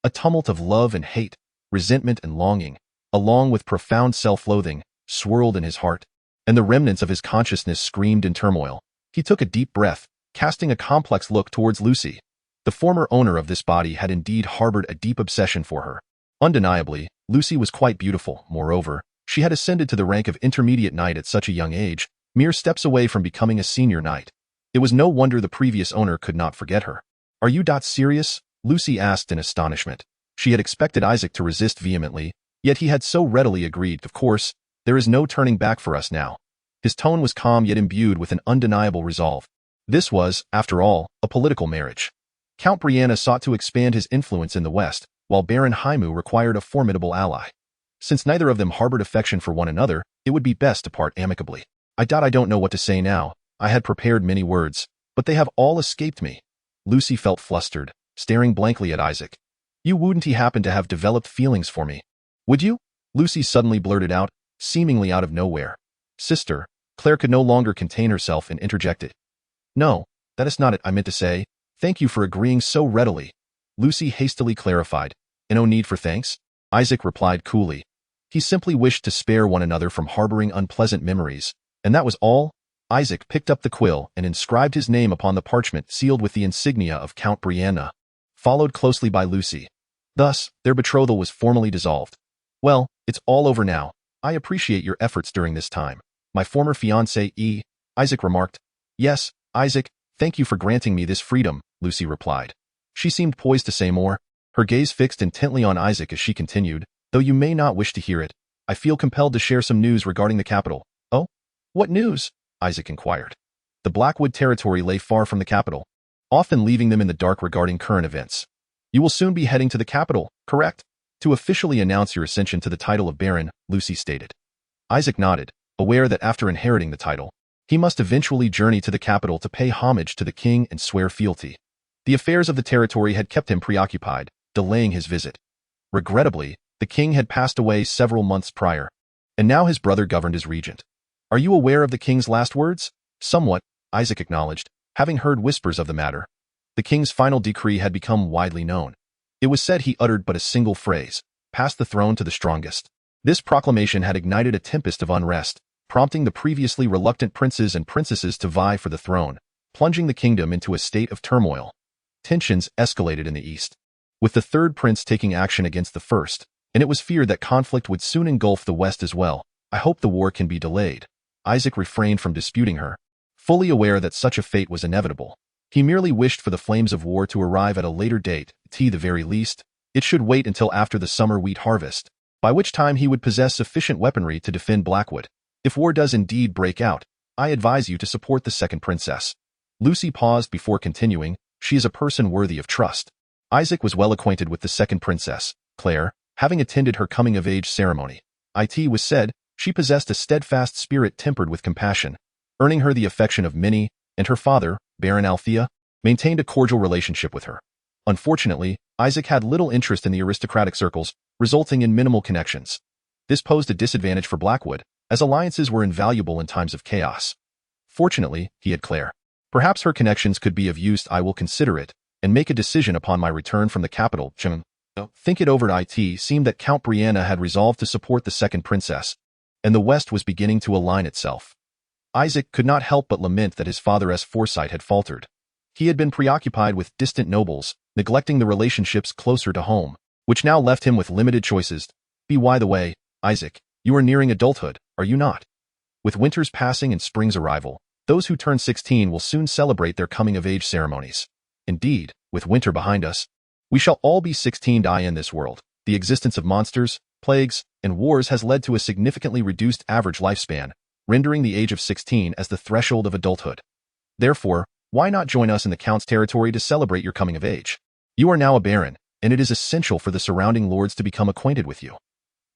A tumult of love and hate, resentment and longing, along with profound self-loathing, swirled in his heart, and the remnants of his consciousness screamed in turmoil. He took a deep breath, casting a complex look towards Lucy. The former owner of this body had indeed harbored a deep obsession for her. Undeniably, Lucy was quite beautiful. Moreover, she had ascended to the rank of intermediate knight at such a young age, mere steps away from becoming a senior knight. It was no wonder the previous owner could not forget her. Are you serious? Lucy asked in astonishment. She had expected Isaac to resist vehemently, yet he had so readily agreed. Of course, there is no turning back for us now. His tone was calm yet imbued with an undeniable resolve. This was, after all, a political marriage. Count Brianna sought to expand his influence in the West, while Baron Haimu required a formidable ally. Since neither of them harbored affection for one another, it would be best to part amicably. I don't know what to say now. I had prepared many words, but they have all escaped me. Lucy felt flustered, staring blankly at Isaac. You wouldn't happen to have developed feelings for me, would you? Lucy suddenly blurted out, seemingly out of nowhere. Sister, Claire could no longer contain herself and interjected. No, that is not it I meant to say. Thank you for agreeing so readily. Lucy hastily clarified. No need for thanks? Isaac replied coolly. He simply wished to spare one another from harboring unpleasant memories, and that was all. Isaac picked up the quill and inscribed his name upon the parchment sealed with the insignia of Count Brianna, followed closely by Lucy. Thus, their betrothal was formally dissolved. Well, it's all over now. I appreciate your efforts during this time. My former fiancé, Isaac remarked. Yes, Isaac, thank you for granting me this freedom, Lucy replied. She seemed poised to say more, her gaze fixed intently on Isaac as she continued, though you may not wish to hear it, I feel compelled to share some news regarding the capital. Oh? What news? Isaac inquired. The Blackwood territory lay far from the capital, often leaving them in the dark regarding current events. You will soon be heading to the capital, correct? To officially announce your ascension to the title of Baron, Lucy stated. Isaac nodded, aware that after inheriting the title, he must eventually journey to the capital to pay homage to the king and swear fealty. The affairs of the territory had kept him preoccupied, delaying his visit. Regrettably, The king had passed away several months prior, and now his brother governed as regent. Are you aware of the king's last words? Somewhat, Isaac acknowledged, having heard whispers of the matter. The king's final decree had become widely known. It was said he uttered but a single phrase, pass the throne to the strongest. This proclamation had ignited a tempest of unrest, prompting the previously reluctant princes and princesses to vie for the throne, plunging the kingdom into a state of turmoil. Tensions escalated in the east, with the third prince taking action against the first, and it was feared that conflict would soon engulf the west as well. I hope the war can be delayed. Isaac refrained from disputing her, fully aware that such a fate was inevitable. He merely wished for the flames of war to arrive at a later date. At the very least, it should wait until after the summer wheat harvest, by which time he would possess sufficient weaponry to defend Blackwood. If war does indeed break out, I advise you to support the second princess. Lucy paused before continuing. She is a person worthy of trust. Isaac was well acquainted with the second princess, Claire, having attended her coming-of-age ceremony. It was said she possessed a steadfast spirit tempered with compassion, earning her the affection of many, and her father, Baron Althea, maintained a cordial relationship with her. Unfortunately, Isaac had little interest in the aristocratic circles, resulting in minimal connections. This posed a disadvantage for Blackwood, as alliances were invaluable in times of chaos. Fortunately, he had Claire. Perhaps her connections could be of use. I will consider it, and make a decision upon my return from the capital. Think it over. It seemed that Count Brianna had resolved to support the second princess, and the West was beginning to align itself. Isaac could not help but lament that his father's foresight had faltered. He had been preoccupied with distant nobles, neglecting the relationships closer to home, which now left him with limited choices. By the way, Isaac, you are nearing adulthood, are you not? With winter's passing and spring's arrival, those who turn 16 will soon celebrate their coming-of-age ceremonies. Indeed, with winter behind us, we shall all be 16. In this world, the existence of monsters, plagues, and wars has led to a significantly reduced average lifespan, rendering the age of 16 as the threshold of adulthood. Therefore, why not join us in the Count's territory to celebrate your coming of age? You are now a baron, and it is essential for the surrounding lords to become acquainted with you.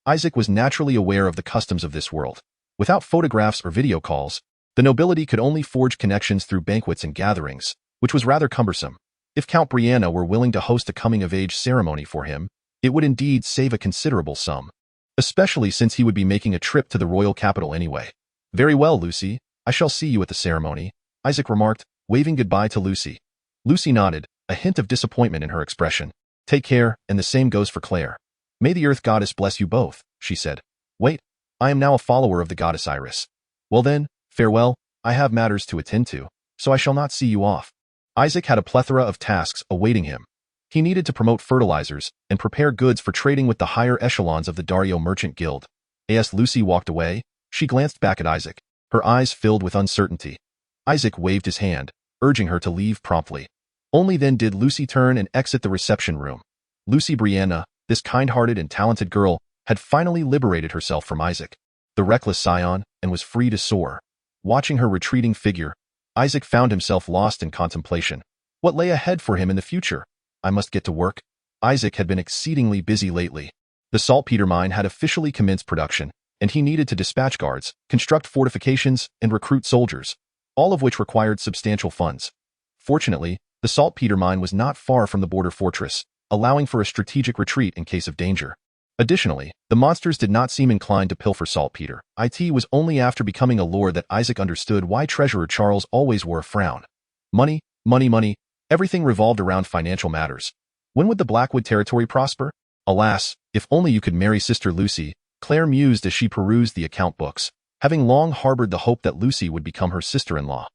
Isaac was naturally aware of the customs of this world. Without photographs or video calls, the nobility could only forge connections through banquets and gatherings, which was rather cumbersome. If Count Brianna were willing to host a coming-of-age ceremony for him, it would indeed save a considerable sum, especially since he would be making a trip to the royal capital anyway. Very well, Lucy, I shall see you at the ceremony, Isaac remarked, waving goodbye to Lucy. Lucy nodded, a hint of disappointment in her expression. Take care, and the same goes for Claire. May the earth goddess bless you both, she said. Wait, I am now a follower of the goddess Iris. Well then, farewell, I have matters to attend to, so I shall not see you off. Isaac had a plethora of tasks awaiting him. He needed to promote fertilizers and prepare goods for trading with the higher echelons of the Dario Merchant Guild. As Lucy walked away, she glanced back at Isaac, her eyes filled with uncertainty. Isaac waved his hand, urging her to leave promptly. Only then did Lucy turn and exit the reception room. Lucy Brianna, this kind-hearted and talented girl, had finally liberated herself from Isaac, the reckless scion, and was free to soar. Watching her retreating figure, Isaac found himself lost in contemplation. What lay ahead for him in the future? I must get to work. Isaac had been exceedingly busy lately. The saltpeter mine had officially commenced production, and he needed to dispatch guards, construct fortifications, and recruit soldiers, all of which required substantial funds. Fortunately, the saltpeter mine was not far from the border fortress, allowing for a strategic retreat in case of danger. Additionally, the monsters did not seem inclined to pilfer saltpeter. It was only after becoming a lord that Isaac understood why Treasurer Charles always wore a frown. Money, money, money, everything revolved around financial matters. When would the Blackwood territory prosper? Alas, if only you could marry Sister Lucy, Claire mused as she perused the account books, having long harbored the hope that Lucy would become her sister-in-law.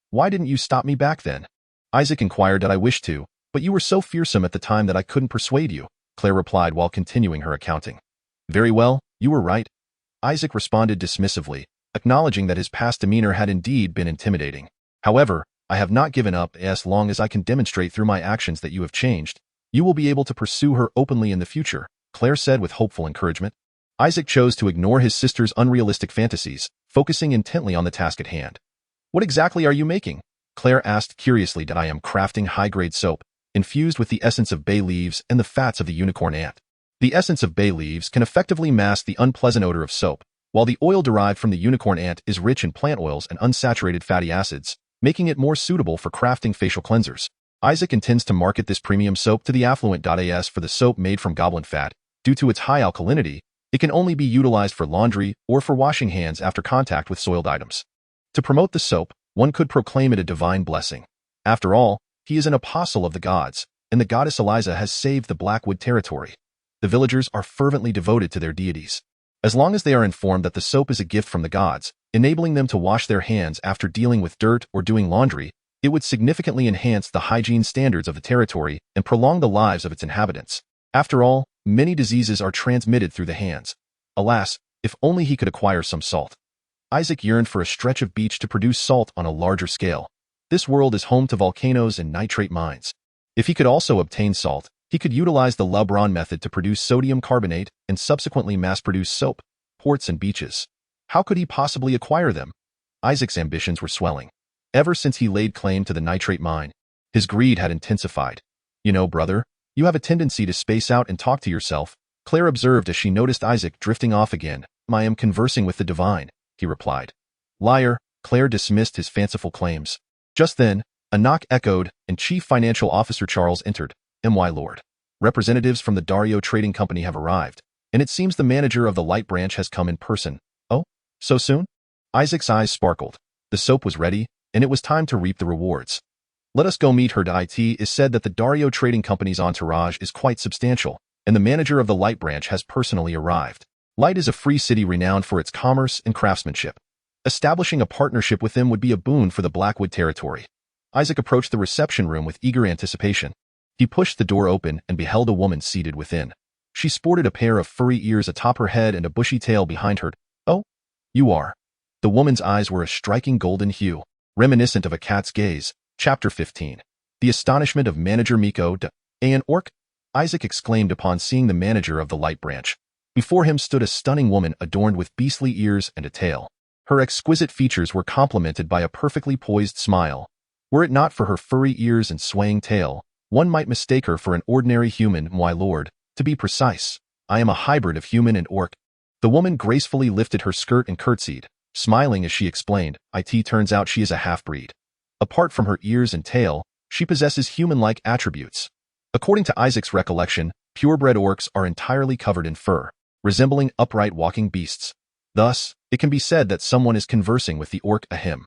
Why didn't you stop me back then? Isaac inquired. That I wished to, but you were so fearsome at the time that I couldn't persuade you, Claire replied while continuing her accounting. Very well, you were right. Isaac responded dismissively, acknowledging that his past demeanor had indeed been intimidating. However, I have not given up. As long as I can demonstrate through my actions that you have changed, you will be able to pursue her openly in the future, Claire said with hopeful encouragement. Isaac chose to ignore his sister's unrealistic fantasies, focusing intently on the task at hand. What exactly are you making? Claire asked curiously. That I am crafting high-grade soap, infused with the essence of bay leaves and the fats of the unicorn ant. The essence of bay leaves can effectively mask the unpleasant odor of soap, while the oil derived from the unicorn ant is rich in plant oils and unsaturated fatty acids, making it more suitable for crafting facial cleansers. Isaac intends to market this premium soap to the affluent. As for the soap made from goblin fat, Due to its high alkalinity, it can only be utilized for laundry or for washing hands after contact with soiled items. To promote the soap, one could proclaim it a divine blessing. After all, he is an apostle of the gods, and the goddess Eliza has saved the Blackwood territory. The villagers are fervently devoted to their deities. As long as they are informed that the soap is a gift from the gods, enabling them to wash their hands after dealing with dirt or doing laundry, it would significantly enhance the hygiene standards of the territory and prolong the lives of its inhabitants. After all, many diseases are transmitted through the hands. Alas, if only he could acquire some salt. Isaac yearned for a stretch of beach to produce salt on a larger scale. This world is home to volcanoes and nitrate mines. If he could also obtain salt, he could utilize the Lebrun method to produce sodium carbonate and subsequently mass-produce soap, ports, and beaches. How could he possibly acquire them? Isaac's ambitions were swelling. Ever since he laid claim to the nitrate mine, his greed had intensified. You know, brother, you have a tendency to space out and talk to yourself, Claire observed as she noticed Isaac drifting off again. I am conversing with the divine, he replied. Liar, Claire dismissed his fanciful claims. Just then, a knock echoed, and Chief Financial Officer Charles entered. My lord. Representatives from the Dario Trading Company have arrived, and it seems the manager of the Light Branch has come in person. Oh, so soon? Isaac's eyes sparkled. The soap was ready, and it was time to reap the rewards. Let us go meet her. It is said that the Dario Trading Company's entourage is quite substantial, and the manager of the Light Branch has personally arrived. Light is a free city renowned for its commerce and craftsmanship. Establishing a partnership with them would be a boon for the Blackwood territory. Isaac approached the reception room with eager anticipation. He pushed the door open and beheld a woman seated within. She sported a pair of furry ears atop her head and a bushy tail behind her. Oh, you are. The woman's eyes were a striking golden hue, reminiscent of a cat's gaze. Chapter 15. The astonishment of Manager Miko de An Orc, Isaac exclaimed upon seeing the manager of the Light Branch. Before him stood a stunning woman adorned with beastly ears and a tail. Her exquisite features were complemented by a perfectly poised smile. Were it not for her furry ears and swaying tail, one might mistake her for an ordinary human. My lord, to be precise, I am a hybrid of human and orc. The woman gracefully lifted her skirt and curtsied, smiling as she explained. It turns out she is a half-breed. Apart from her ears and tail, she possesses human-like attributes. According to Isaac's recollection, purebred orcs are entirely covered in fur, resembling upright walking beasts. Thus, it can be said that someone is conversing with the orc. Ahem.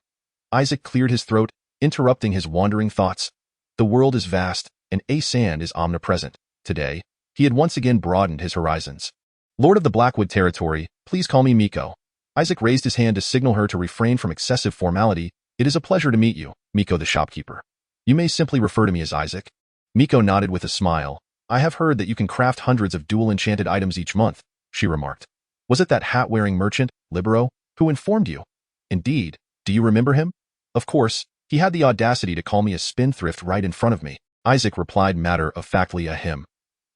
Isaac cleared his throat, interrupting his wandering thoughts. The world is vast, and sand is omnipresent. Today, he had once again broadened his horizons. Lord of the Blackwood territory, please call me Miko. Isaac raised his hand to signal her to refrain from excessive formality. It is a pleasure to meet you, Miko the shopkeeper. You may simply refer to me as Isaac. Miko nodded with a smile. I have heard that you can craft hundreds of dual enchanted items each month, she remarked. Was it that hat-wearing merchant, Libero, who informed you? Indeed. Do you remember him? Of course. He had the audacity to call me a spendthrift right in front of me. Isaac replied matter-of-factly. Ahem.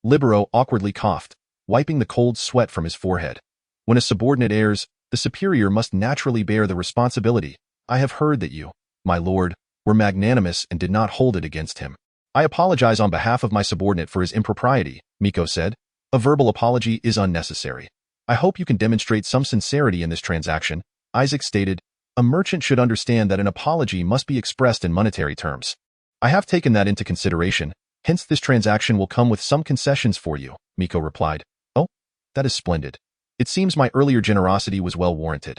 Libero awkwardly coughed, wiping the cold sweat from his forehead. When a subordinate errs, the superior must naturally bear the responsibility. I have heard that you, my lord, were magnanimous and did not hold it against him. I apologize on behalf of my subordinate for his impropriety, Miko said. A verbal apology is unnecessary. I hope you can demonstrate some sincerity in this transaction, Isaac stated. A merchant should understand that an apology must be expressed in monetary terms. I have taken that into consideration, hence this transaction will come with some concessions for you, Miko replied. Oh, that is splendid. It seems my earlier generosity was well warranted.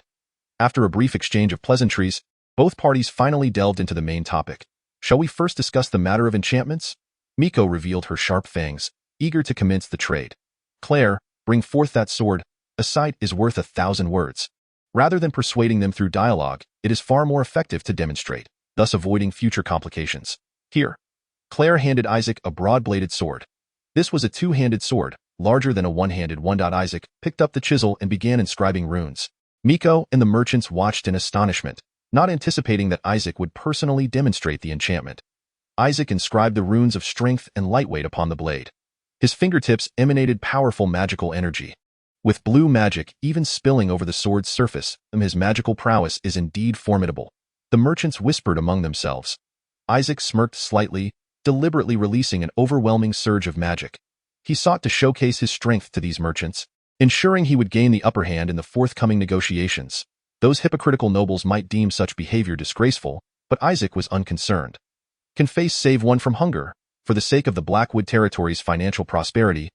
After a brief exchange of pleasantries, both parties finally delved into the main topic. Shall we first discuss the matter of enchantments? Miko revealed her sharp fangs, eager to commence the trade. Claire, bring forth that sword. A sight is worth 1,000 words. Rather than persuading them through dialogue, it is far more effective to demonstrate, thus avoiding future complications. Here. Claire handed Isaac a broad-bladed sword. This was a two-handed sword, larger than a one-handed one. Isaac picked up the chisel and began inscribing runes. Miko and the merchants watched in astonishment, not anticipating that Isaac would personally demonstrate the enchantment. Isaac inscribed the runes of strength and lightweight upon the blade. His fingertips emanated powerful magical energy. With blue magic even spilling over the sword's surface, his magical prowess is indeed formidable. The merchants whispered among themselves. Isaac smirked slightly, deliberately releasing an overwhelming surge of magic. He sought to showcase his strength to these merchants, ensuring he would gain the upper hand in the forthcoming negotiations. Those hypocritical nobles might deem such behavior disgraceful, but Isaac was unconcerned. Can face save one from hunger, for the sake of the Blackwood territory's financial prosperity.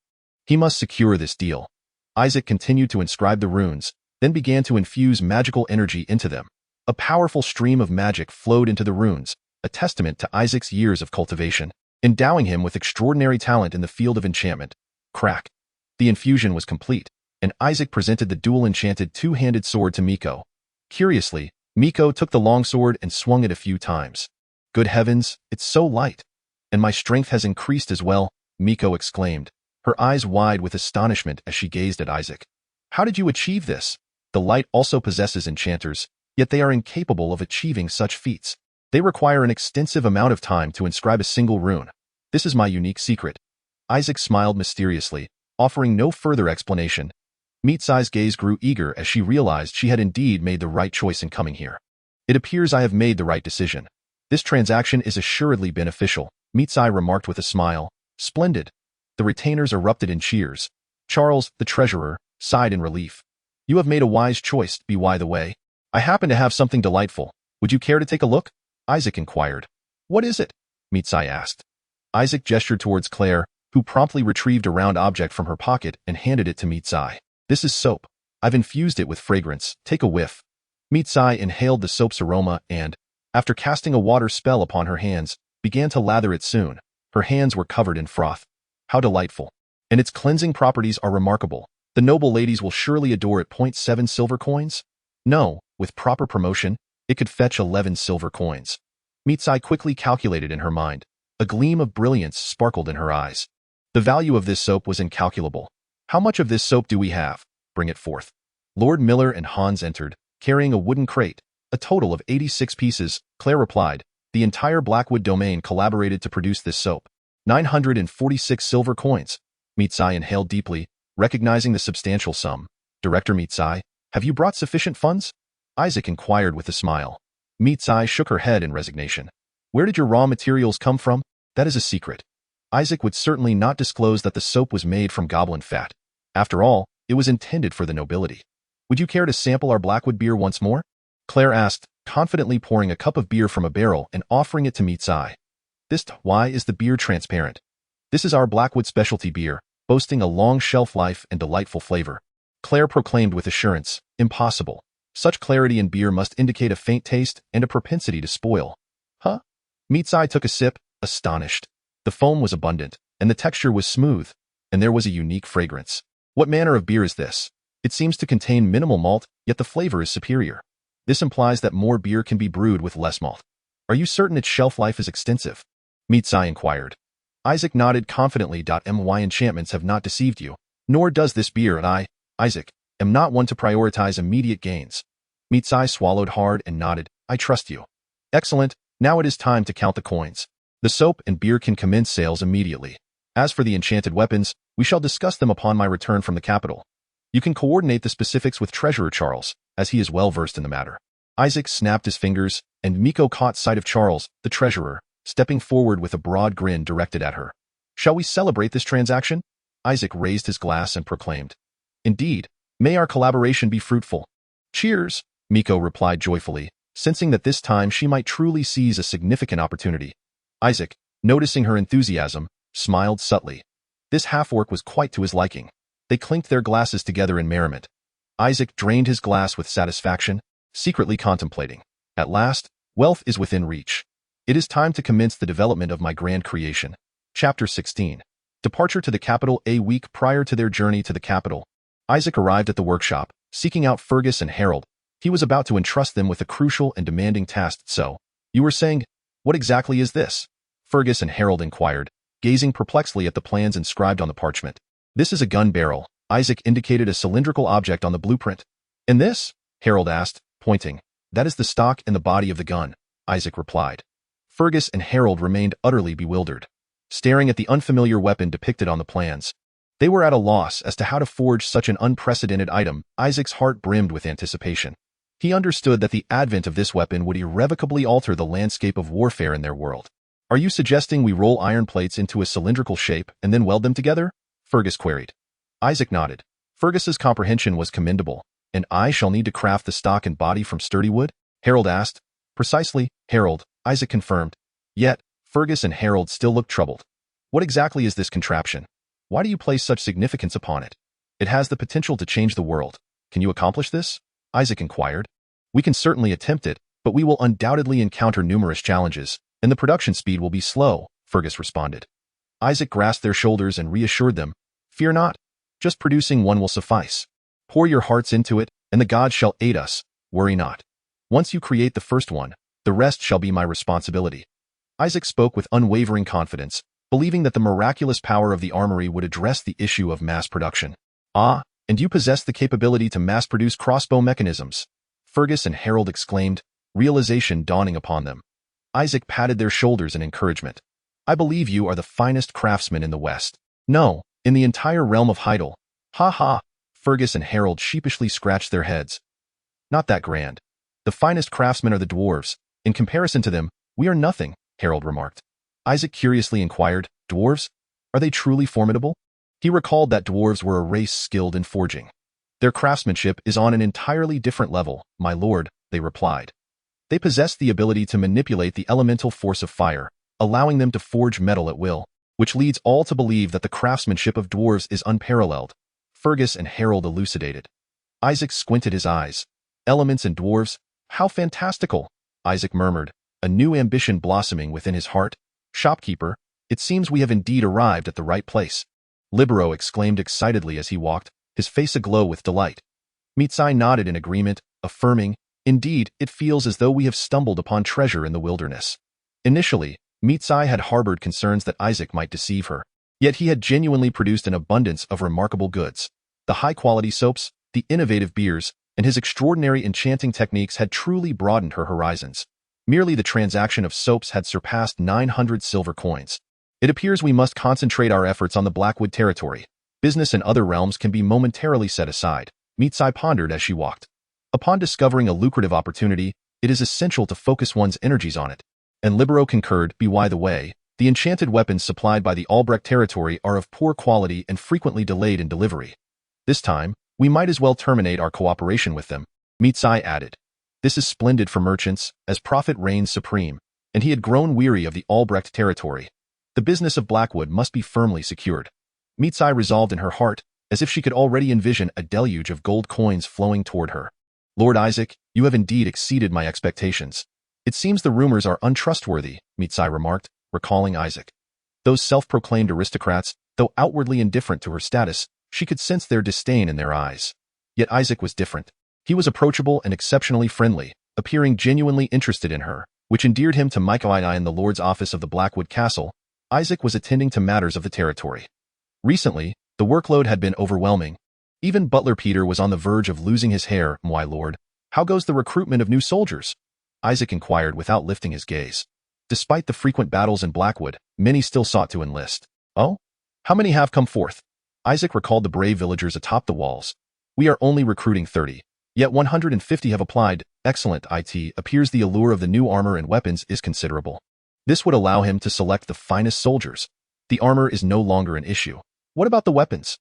He must secure this deal. Isaac continued to inscribe the runes, then began to infuse magical energy into them. A powerful stream of magic flowed into the runes, a testament to Isaac's years of cultivation, endowing him with extraordinary talent in the field of enchantment. Crack. The infusion was complete, and Isaac presented the dual-enchanted two-handed sword to Miko. Curiously, Miko took the longsword and swung it a few times. Good heavens, it's so light. And my strength has increased as well, Miko exclaimed, her eyes wide with astonishment as she gazed at Isaac. How did you achieve this? The light also possesses enchanters, yet they are incapable of achieving such feats. They require an extensive amount of time to inscribe a single rune. This is my unique secret. Isaac smiled mysteriously, offering no further explanation. Mitsai's gaze grew eager as she realized she had indeed made the right choice in coming here. It appears I have made the right decision. This transaction is assuredly beneficial, Mitsai remarked with a smile. Splendid. The retainers erupted in cheers. Charles, the treasurer, sighed in relief. You have made a wise choice, by the way. I happen to have something delightful. Would you care to take a look? Isaac inquired. What is it? Mitsai asked. Isaac gestured towards Claire, who promptly retrieved a round object from her pocket and handed it to Mitsai. This is soap. I've infused it with fragrance. Take a whiff. Mitsai inhaled the soap's aroma and, after casting a water spell upon her hands, began to lather it soon. Her hands were covered in froth. How delightful. And its cleansing properties are remarkable. The noble ladies will surely adore it. 0.7 silver coins? No, with proper promotion, it could fetch 11 silver coins. Mitsai quickly calculated in her mind. A gleam of brilliance sparkled in her eyes. The value of this soap was incalculable. How much of this soap do we have? Bring it forth. Lord Miller and Hans entered, carrying a wooden crate. A total of 86 pieces, Claire replied. The entire Blackwood domain collaborated to produce this soap. 946 silver coins. Mitsai inhaled deeply, recognizing the substantial sum. Director Mitsai, have you brought sufficient funds? Isaac inquired with a smile. Mitsai shook her head in resignation. Where did your raw materials come from? That is a secret. Isaac would certainly not disclose that the soap was made from goblin fat. After all, it was intended for the nobility. Would you care to sample our Blackwood beer once more? Claire asked, confidently pouring a cup of beer from a barrel and offering it to Mitsai. Why is the beer transparent? This is our Blackwood specialty beer, boasting a long shelf life and delightful flavor. Claire proclaimed with assurance. Impossible. Such clarity in beer must indicate a faint taste and a propensity to spoil. Huh? Mitsai took a sip, astonished. The foam was abundant, and the texture was smooth, and there was a unique fragrance. What manner of beer is this? It seems to contain minimal malt, yet the flavor is superior. This implies that more beer can be brewed with less malt. Are you certain its shelf life is extensive? Mitsai inquired. Isaac nodded confidently. My enchantments have not deceived you, nor does this beer, and I, Isaac, am not one to prioritize immediate gains. Mitsai swallowed hard and nodded. I trust you. Excellent, now it is time to count the coins. The soap and beer can commence sales immediately. As for the enchanted weapons, we shall discuss them upon my return from the capital. You can coordinate the specifics with Treasurer Charles, as he is well versed in the matter. Isaac snapped his fingers, and Miko caught sight of Charles, the treasurer, stepping forward with a broad grin directed at her. Shall we celebrate this transaction? Isaac raised his glass and proclaimed. Indeed, may our collaboration be fruitful. Cheers, Miko replied joyfully, sensing that this time she might truly seize a significant opportunity. Isaac, noticing her enthusiasm, smiled subtly. This half-orc was quite to his liking. They clinked their glasses together in merriment. Isaac drained his glass with satisfaction, secretly contemplating. At last, wealth is within reach. It is time to commence the development of my grand creation. Chapter 16. Departure to the capital. A week prior to their journey to the capital, Isaac arrived at the workshop, seeking out Fergus and Harold. He was about to entrust them with a crucial and demanding task. So, you were saying, what exactly is this? Fergus and Harold inquired, gazing perplexedly at the plans inscribed on the parchment. This is a gun barrel. Isaac indicated a cylindrical object on the blueprint. And this? Harold asked, pointing. That is the stock and the body of the gun, Isaac replied. Fergus and Harold remained utterly bewildered, staring at the unfamiliar weapon depicted on the plans. They were at a loss as to how to forge such an unprecedented item. Isaac's heart brimmed with anticipation. He understood that the advent of this weapon would irrevocably alter the landscape of warfare in their world. Are you suggesting we roll iron plates into a cylindrical shape and then weld them together? Fergus queried. Isaac nodded. Fergus's comprehension was commendable. And I shall need to craft the stock and body from sturdy wood? Harold asked. Precisely, Harold, Isaac confirmed. Yet, Fergus and Harold still looked troubled. What exactly is this contraption? Why do you place such significance upon it? It has the potential to change the world. Can you accomplish this? Isaac inquired. We can certainly attempt it, but we will undoubtedly encounter numerous challenges, and the production speed will be slow, Fergus responded. Isaac grasped their shoulders and reassured them. Fear not. Just producing one will suffice. Pour your hearts into it, and the gods shall aid us. Worry not. Once you create the first one, the rest shall be my responsibility. Isaac spoke with unwavering confidence, believing that the miraculous power of the armory would address the issue of mass production. Ah, and you possess the capability to mass-produce crossbow mechanisms, Fergus and Harold exclaimed, realization dawning upon them. Isaac patted their shoulders in encouragement. I believe you are the finest craftsman in the West. No, in the entire realm of Heidel. Ha ha, Fergus and Harold sheepishly scratched their heads. Not that grand. The finest craftsmen are the dwarves. In comparison to them, we are nothing, Harold remarked. Isaac curiously inquired, dwarves? Are they truly formidable? He recalled that dwarves were a race skilled in forging. Their craftsmanship is on an entirely different level, my lord, they replied. They possess the ability to manipulate the elemental force of fire, allowing them to forge metal at will, which leads all to believe that the craftsmanship of dwarves is unparalleled, Fergus and Harold elucidated. Isaac squinted his eyes. Elements and dwarves? How fantastical, Isaac murmured, a new ambition blossoming within his heart. Shopkeeper, it seems we have indeed arrived at the right place. Libero exclaimed excitedly as he walked, his face aglow with delight. Mitsai nodded in agreement, affirming, indeed, it feels as though we have stumbled upon treasure in the wilderness. Initially, Mitsai had harbored concerns that Isaac might deceive her. Yet he had genuinely produced an abundance of remarkable goods. The high-quality soaps, the innovative beers, and his extraordinary enchanting techniques had truly broadened her horizons. Merely the transaction of soaps had surpassed 900 silver coins. It appears we must concentrate our efforts on the Blackwood territory. Business in other realms can be momentarily set aside, Mitsai pondered as she walked. Upon discovering a lucrative opportunity, it is essential to focus one's energies on it. And Libero concurred, by the way, the enchanted weapons supplied by the Albrecht territory are of poor quality and frequently delayed in delivery. This time, we might as well terminate our cooperation with them, Mitsai added. This is splendid for merchants, as profit reigns supreme, and he had grown weary of the Albrecht territory. The business of Blackwood must be firmly secured. Mitsai resolved in her heart, as if she could already envision a deluge of gold coins flowing toward her. Lord Isaac, you have indeed exceeded my expectations. It seems the rumors are untrustworthy, Mitsai remarked, recalling Isaac. Those self-proclaimed aristocrats, though outwardly indifferent to her status, she could sense their disdain in their eyes. Yet Isaac was different. He was approachable and exceptionally friendly, appearing genuinely interested in her, which endeared him to Micaiah in the Lord's office of the Blackwood Castle. Isaac was attending to matters of the territory. Recently, the workload had been overwhelming. Even Butler Peter was on the verge of losing his hair. My lord, how goes the recruitment of new soldiers? Isaac inquired without lifting his gaze. Despite the frequent battles in Blackwood, many still sought to enlist. Oh? How many have come forth? Isaac recalled the brave villagers atop the walls. We are only recruiting 30. Yet 150 have applied. Excellent. It appears the allure of the new armor and weapons is considerable. This would allow him to select the finest soldiers. The armor is no longer an issue. What about the weapons?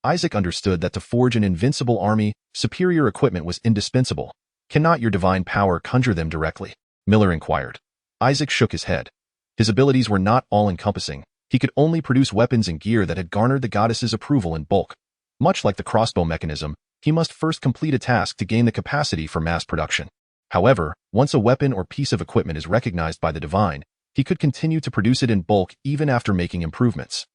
Isaac understood that to forge an invincible army, superior equipment was indispensable. Cannot your divine power conjure them directly? Miller inquired. Isaac shook his head. His abilities were not all-encompassing. He could only produce weapons and gear that had garnered the goddess's approval in bulk. Much like the crossbow mechanism, he must first complete a task to gain the capacity for mass production. However, once a weapon or piece of equipment is recognized by the divine, he could continue to produce it in bulk even after making improvements.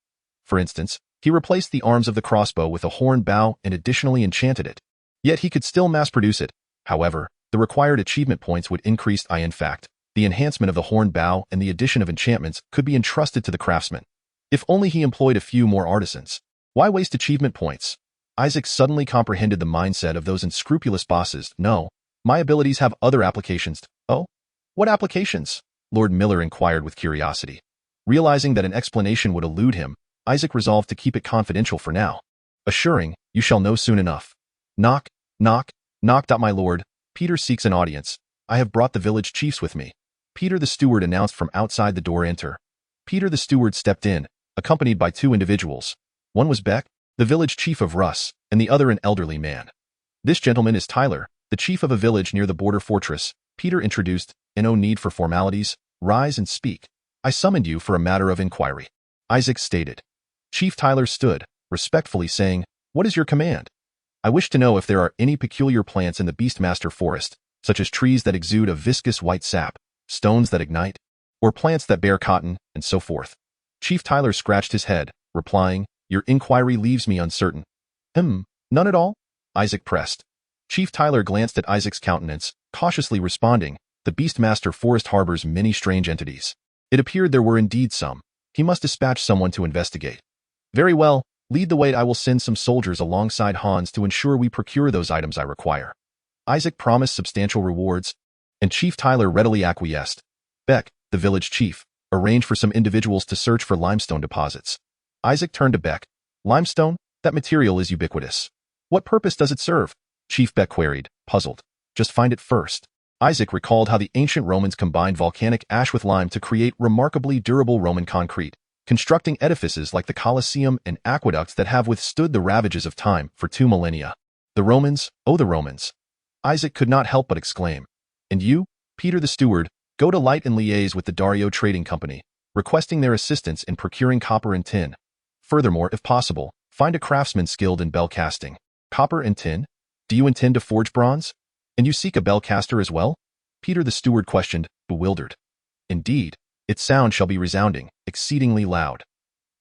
For instance, he replaced the arms of the crossbow with a horn bow and additionally enchanted it. Yet he could still mass produce it. However, the required achievement points would increase. In fact, the enhancement of the horn bow and the addition of enchantments could be entrusted to the craftsman. If only he employed a few more artisans. Why waste achievement points? Isaac suddenly comprehended the mindset of those unscrupulous bosses. No, my abilities have other applications. Oh? What applications? Lord Miller inquired with curiosity. Realizing that an explanation would elude him, Isaac resolved to keep it confidential for now, assuring, you shall know soon enough. Knock, knock, knock. My lord, Peter seeks an audience. I have brought the village chiefs with me. Peter the steward announced from outside the door. Enter. Peter the steward stepped in, accompanied by two individuals. One was Beck, the village chief of Russ, and the other an elderly man. This gentleman is Tyler, the chief of a village near the border fortress, Peter introduced. No need for formalities. Rise and speak. I summoned you for a matter of inquiry. Isaac stated. Chief Tyler stood, respectfully saying, "What is your command?" "I wish to know if there are any peculiar plants in the Beastmaster forest, such as trees that exude a viscous white sap, stones that ignite, or plants that bear cotton, and so forth." Chief Tyler scratched his head, replying, "Your inquiry leaves me uncertain." None at all?" Isaac pressed. Chief Tyler glanced at Isaac's countenance, cautiously responding, "The Beastmaster forest harbors many strange entities." It appeared there were indeed some. He must dispatch someone to investigate. "Very well, lead the way. I will send some soldiers alongside Hans to ensure we procure those items I require." Isaac promised substantial rewards, and Chief Tyler readily acquiesced. Beck, the village chief, arranged for some individuals to search for limestone deposits. Isaac turned to Beck. "Limestone? That material is ubiquitous. What purpose does it serve?" Chief Beck queried, puzzled. "Just find it first." Isaac recalled how the ancient Romans combined volcanic ash with lime to create remarkably durable Roman concrete, constructing edifices like the Colosseum and aqueducts that have withstood the ravages of time for 2 millennia. The Romans, oh the Romans! Isaac could not help but exclaim. "And you, Peter the steward, go to light and liaise with the Dario Trading Company, requesting their assistance in procuring copper and tin. Furthermore, if possible, find a craftsman skilled in bell casting." "Copper and tin? Do you intend to forge bronze? And you seek a bell caster as well?" Peter the steward questioned, bewildered. "Indeed, its sound shall be resounding, exceedingly loud."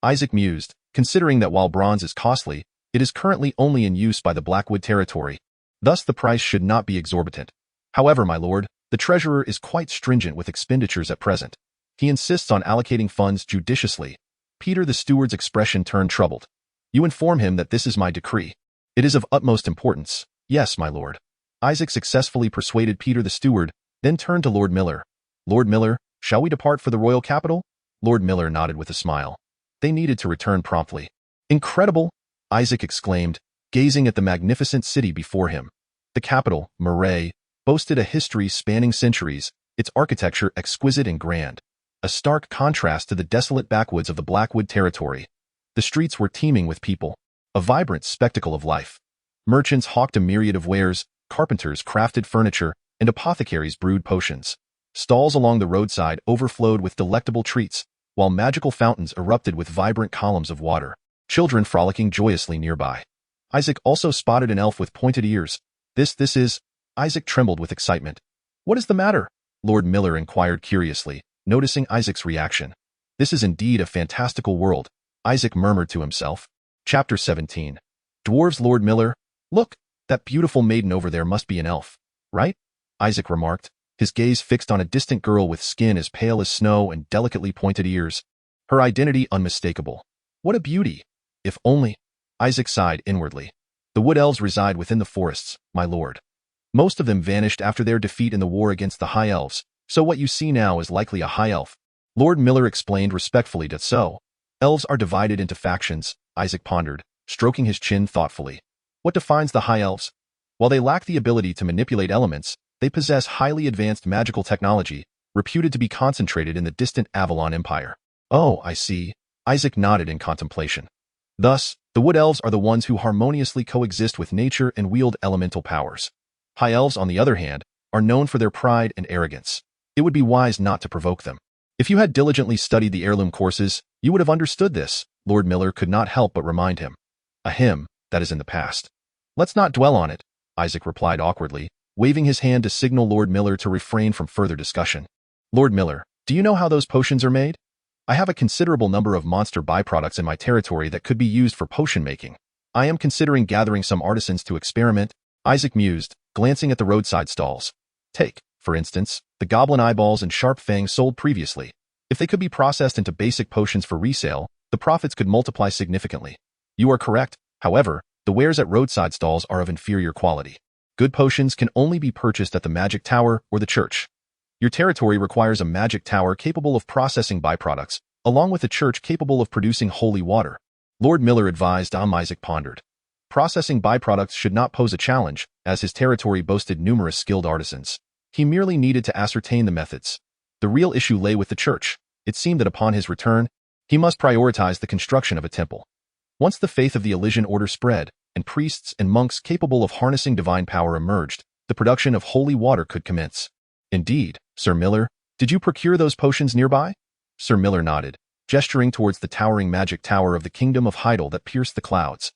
Isaac mused, considering that while bronze is costly, it is currently only in use by the Blackwood territory. Thus the price should not be exorbitant. "However, my lord, the treasurer is quite stringent with expenditures at present. He insists on allocating funds judiciously." Peter the steward's expression turned troubled. "You inform him that this is my decree. It is of utmost importance." "Yes, my lord." Isaac successfully persuaded Peter the steward, then turned to Lord Miller. "Lord Miller, shall we depart for the royal capital?" Lord Miller nodded with a smile. They needed to return promptly. "Incredible!" Isaac exclaimed, gazing at the magnificent city before him. The capital, Moray, boasted a history spanning centuries, its architecture exquisite and grand, a stark contrast to the desolate backwoods of the Blackwood territory. The streets were teeming with people, a vibrant spectacle of life. Merchants hawked a myriad of wares, carpenters crafted furniture, and apothecaries brewed potions. Stalls along the roadside overflowed with delectable treats, while magical fountains erupted with vibrant columns of water, children frolicking joyously nearby. Isaac also spotted an elf with pointed ears. This is... Isaac trembled with excitement. "What is the matter?" Lord Miller inquired curiously, noticing Isaac's reaction. "This is indeed a fantastical world," Isaac murmured to himself. Chapter 17. Dwarves. Lord Miller, look, that beautiful maiden over there must be an elf, right? Isaac remarked, his gaze fixed on a distant girl with skin as pale as snow and delicately pointed ears. Her identity unmistakable. What a beauty! If only... Isaac sighed inwardly. "The wood elves reside within the forests, my lord. Most of them vanished after their defeat in the war against the high elves, so what you see now is likely a high elf." Lord Miller explained respectfully that so. Elves are divided into factions, Isaac pondered, stroking his chin thoughtfully. What defines the high elves? While they lack the ability to manipulate elements, they possess highly advanced magical technology, reputed to be concentrated in the distant Avalon Empire. "Oh, I see." Isaac nodded in contemplation. "Thus, the wood elves are the ones who harmoniously coexist with nature and wield elemental powers. High elves, on the other hand, are known for their pride and arrogance. It would be wise not to provoke them. If you had diligently studied the heirloom courses, you would have understood this," Lord Miller could not help but remind him. That is in the past. "Let's not dwell on it," Isaac replied awkwardly, waving his hand to signal Lord Miller to refrain from further discussion. "Lord Miller, do you know how those potions are made? I have a considerable number of monster byproducts in my territory that could be used for potion making. I am considering gathering some artisans to experiment," Isaac mused, glancing at the roadside stalls. "Take, for instance, the goblin eyeballs and sharp fangs sold previously. If they could be processed into basic potions for resale, the profits could multiply significantly. You are correct, however, the wares at roadside stalls are of inferior quality. Good potions can only be purchased at the magic tower or the church. Your territory requires a magic tower capable of processing byproducts, along with a church capable of producing holy water." Lord Miller advised. Isaac pondered. Processing byproducts should not pose a challenge, as his territory boasted numerous skilled artisans. He merely needed to ascertain the methods. The real issue lay with the church. It seemed that upon his return, he must prioritize the construction of a temple. Once the faith of the Elysian Order spread, and priests and monks capable of harnessing divine power emerged, the production of holy water could commence. "Indeed, Sir Miller, did you procure those potions nearby?" Sir Miller nodded. gesturing towards the towering magic tower of the kingdom of Heidel that pierced the clouds.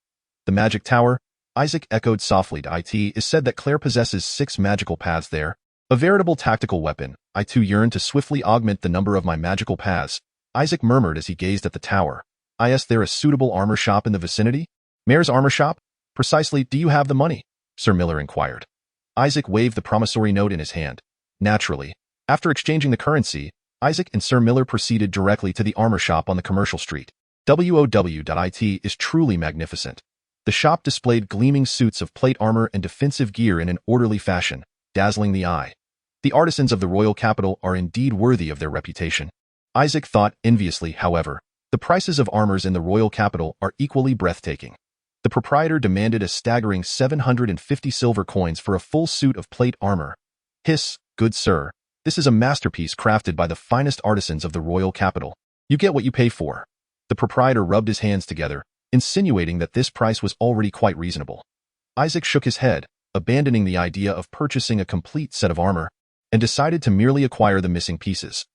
The magic tower? Isaac echoed softly. It is said that Claire possesses 6 magical paths there. A veritable tactical weapon. I too yearn to swiftly augment the number of my magical paths, Isaac murmured as he gazed at the tower. Is there a suitable armor shop in the vicinity? Mayor's armor shop? Precisely, do you have the money? Sir Miller inquired. Isaac waved the promissory note in his hand. Naturally. After exchanging the currency, Isaac and Sir Miller proceeded directly to the armor shop on the commercial street. WOW.IT is truly magnificent. The shop displayed gleaming suits of plate armor and defensive gear in an orderly fashion, dazzling the eye. The artisans of the royal capital are indeed worthy of their reputation. Isaac thought enviously, however, the prices of armors in the royal capital are equally breathtaking. The proprietor demanded a staggering 750 silver coins for a full suit of plate armor. Hiss, good sir, this is a masterpiece crafted by the finest artisans of the royal capital. You get what you pay for. The proprietor rubbed his hands together, insinuating that this price was already quite reasonable. Isaac shook his head, abandoning the idea of purchasing a complete set of armor, and decided to merely acquire the missing pieces.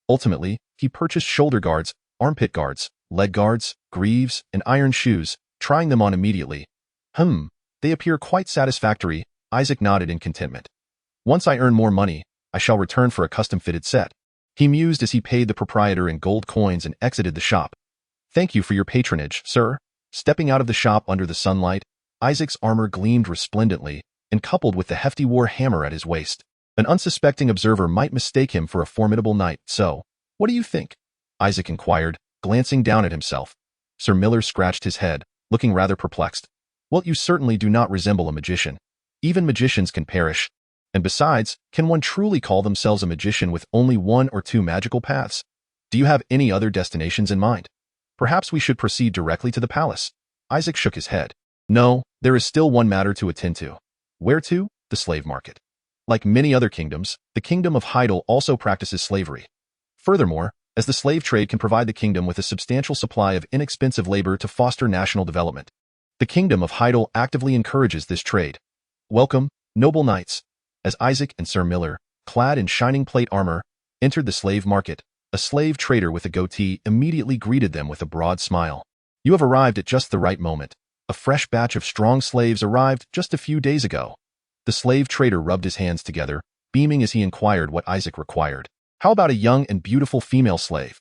Ultimately, he purchased shoulder guards, armpit guards, leg guards, greaves, and iron shoes, trying them on immediately. They appear quite satisfactory, Isaac nodded in contentment. Once I earn more money, I shall return for a custom-fitted set. He mused as he paid the proprietor in gold coins and exited the shop. Thank you for your patronage, sir. Stepping out of the shop under the sunlight, Isaac's armor gleamed resplendently, and coupled with the hefty war hammer at his waist, an unsuspecting observer might mistake him for a formidable knight. So, what do you think? Isaac inquired, glancing down at himself. Sir Miller scratched his head, looking rather perplexed. Well, you certainly do not resemble a magician. Even magicians can perish. And besides, can one truly call themselves a magician with only 1 or 2 magical paths? Do you have any other destinations in mind? Perhaps we should proceed directly to the palace. Isaac shook his head. No, there is still one matter to attend to. Where to? The slave market. Like many other kingdoms, the kingdom of Heidel also practices slavery. Furthermore, as the slave trade can provide the kingdom with a substantial supply of inexpensive labor to foster national development, the kingdom of Heidel actively encourages this trade. Welcome, noble knights. As Isaac and Sir Miller, clad in shining plate armor, entered the slave market, a slave trader with a goatee immediately greeted them with a broad smile. You have arrived at just the right moment. A fresh batch of strong slaves arrived just a few days ago. The slave trader rubbed his hands together, beaming as he inquired what Isaac required. How about a young and beautiful female slave?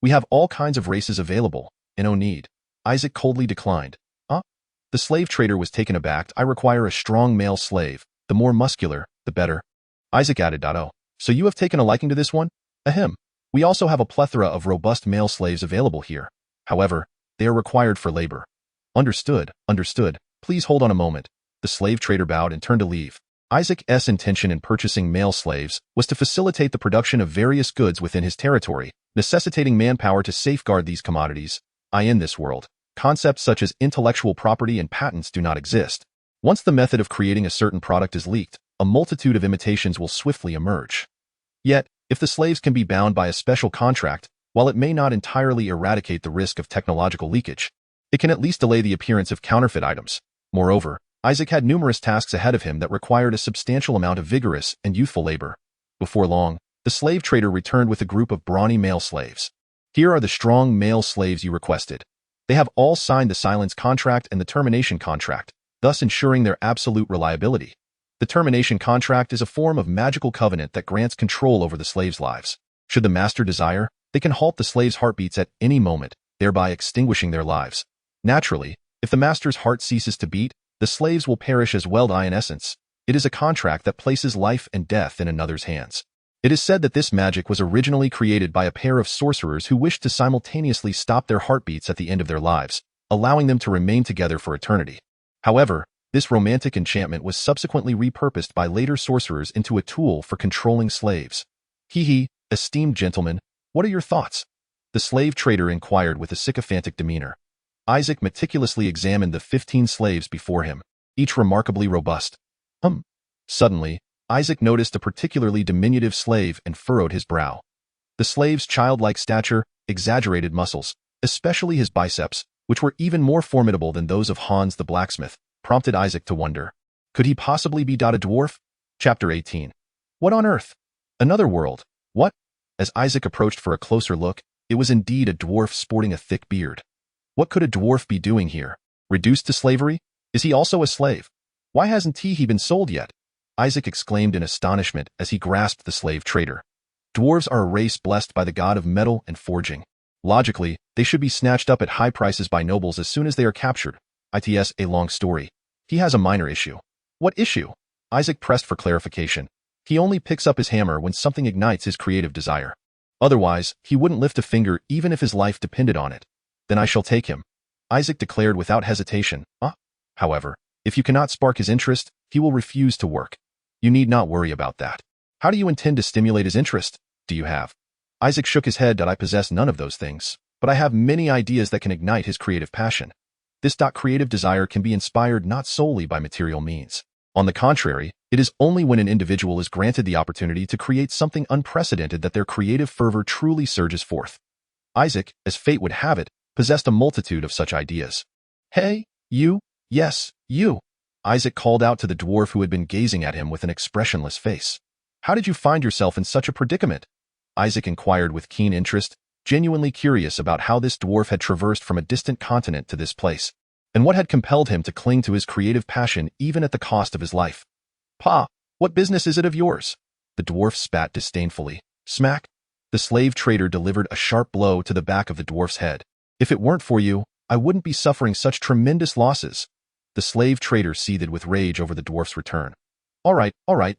We have all kinds of races available, and no need. Isaac coldly declined. The slave trader was taken aback. I require a strong male slave. The more muscular, the better. Isaac added, Oh, so you have taken a liking to this one? Ahem. We also have a plethora of robust male slaves available here. However, they are required for labor. Understood. Please hold on a moment. The slave trader bowed and turned to leave. Isaac's intention in purchasing male slaves was to facilitate the production of various goods within his territory, necessitating manpower to safeguard these commodities. In this world, concepts such as intellectual property and patents do not exist. Once the method of creating a certain product is leaked, a multitude of imitations will swiftly emerge. Yet, if the slaves can be bound by a special contract, while it may not entirely eradicate the risk of technological leakage, it can at least delay the appearance of counterfeit items. Moreover, Isaac had numerous tasks ahead of him that required a substantial amount of vigorous and youthful labor. Before long, the slave trader returned with a group of brawny male slaves. Here are the strong male slaves you requested. They have all signed the silence contract and the termination contract, thus ensuring their absolute reliability. The termination contract is a form of magical covenant that grants control over the slaves' lives. Should the master desire, they can halt the slaves' heartbeats at any moment, thereby extinguishing their lives. Naturally, if the master's heart ceases to beat, the slaves will perish as well. In essence, it is a contract that places life and death in another's hands. It is said that this magic was originally created by a pair of sorcerers who wished to simultaneously stop their heartbeats at the end of their lives, allowing them to remain together for eternity. However, this romantic enchantment was subsequently repurposed by later sorcerers into a tool for controlling slaves. Esteemed gentlemen, what are your thoughts? The slave trader inquired with a sycophantic demeanor. Isaac meticulously examined the 15 slaves before him, each remarkably robust. Suddenly, Isaac noticed a particularly diminutive slave and furrowed his brow. The slave's childlike stature, exaggerated muscles, especially his biceps, which were even more formidable than those of Hans the blacksmith, prompted Isaac to wonder. Could he possibly be a dwarf? Chapter 18. What on earth? Another world. What? As Isaac approached for a closer look, It was indeed a dwarf sporting a thick beard. What could a dwarf be doing here? Reduced to slavery? Is he also a slave? Why hasn't he been sold yet? Isaac exclaimed in astonishment as he grasped the slave trader. Dwarves are a race blessed by the god of metal and forging. Logically, they should be snatched up at high prices by nobles as soon as they are captured. It's a long story. He has a minor issue. What issue? Isaac pressed for clarification. He only picks up his hammer when something ignites his creative desire. Otherwise, he wouldn't lift a finger even if his life depended on it. Then I shall take him, Isaac declared without hesitation. However, if you cannot spark his interest, he will refuse to work. You need not worry about that. How do you intend to stimulate his interest? Do you have? Isaac shook his head. I possess none of those things, but I have many ideas that can ignite his creative passion. This creative desire can be inspired not solely by material means. On the contrary, it is only when an individual is granted the opportunity to create something unprecedented that their creative fervor truly surges forth. Isaac, as fate would have it, possessed a multitude of such ideas. Hey, you, yes, you, Isaac called out to the dwarf who had been gazing at him with an expressionless face. How did you find yourself in such a predicament? Isaac inquired with keen interest, genuinely curious about how this dwarf had traversed from a distant continent to this place, and what had compelled him to cling to his creative passion even at the cost of his life. Pa, what business is it of yours? The dwarf spat disdainfully. Smack! The slave trader delivered a sharp blow to the back of the dwarf's head. If it weren't for you, I wouldn't be suffering such tremendous losses. The slave trader seethed with rage over the dwarf's return. All right,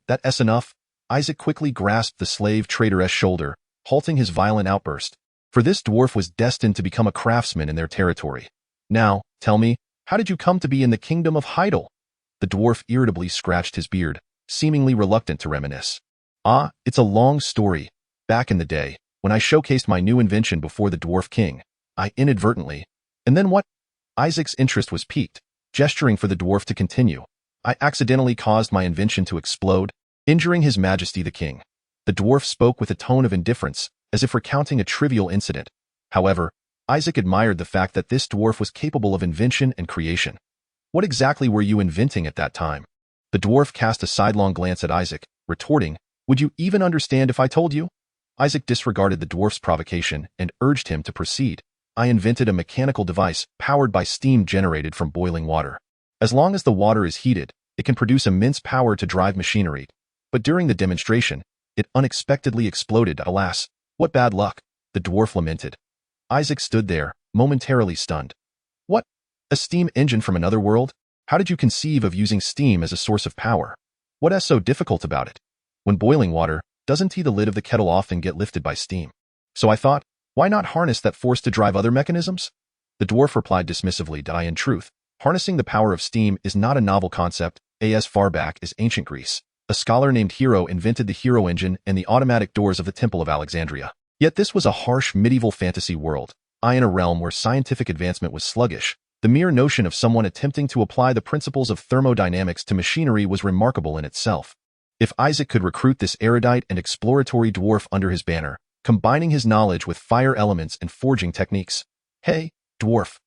that's enough. Isaac quickly grasped the slave trader's shoulder, halting his violent outburst. For this dwarf was destined to become a craftsman in their territory. Now, tell me, how did you come to be in the kingdom of Heidel? The dwarf irritably scratched his beard, seemingly reluctant to reminisce. It's a long story. Back in the day, when I showcased my new invention before the dwarf king, I inadvertently. And then what? Isaac's interest was piqued, gesturing for the dwarf to continue. I accidentally caused my invention to explode, injuring His Majesty the King. The dwarf spoke with a tone of indifference, as if recounting a trivial incident. However, Isaac admired the fact that this dwarf was capable of invention and creation. What exactly were you inventing at that time? The dwarf cast a sidelong glance at Isaac, retorting, Would you even understand if I told you? Isaac disregarded the dwarf's provocation and urged him to proceed. I invented a mechanical device powered by steam generated from boiling water. As long as the water is heated, it can produce immense power to drive machinery. But during the demonstration, it unexpectedly exploded. Alas, what bad luck, the dwarf lamented. Isaac stood there, momentarily stunned. What? A steam engine from another world? How did you conceive of using steam as a source of power? What is so difficult about it? When boiling water, doesn't the lid of the kettle often get lifted by steam? So I thought, why not harness that force to drive other mechanisms? The dwarf replied dismissively. In truth, harnessing the power of steam is not a novel concept. As far back as ancient Greece, a scholar named Hero invented the Hero engine and the automatic doors of the Temple of Alexandria. Yet this was a harsh medieval fantasy world. In a realm where scientific advancement was sluggish, the mere notion of someone attempting to apply the principles of thermodynamics to machinery was remarkable in itself. If Isaac could recruit this erudite and exploratory dwarf under his banner, combining his knowledge with fire elements and forging techniques. Hey, dwarf.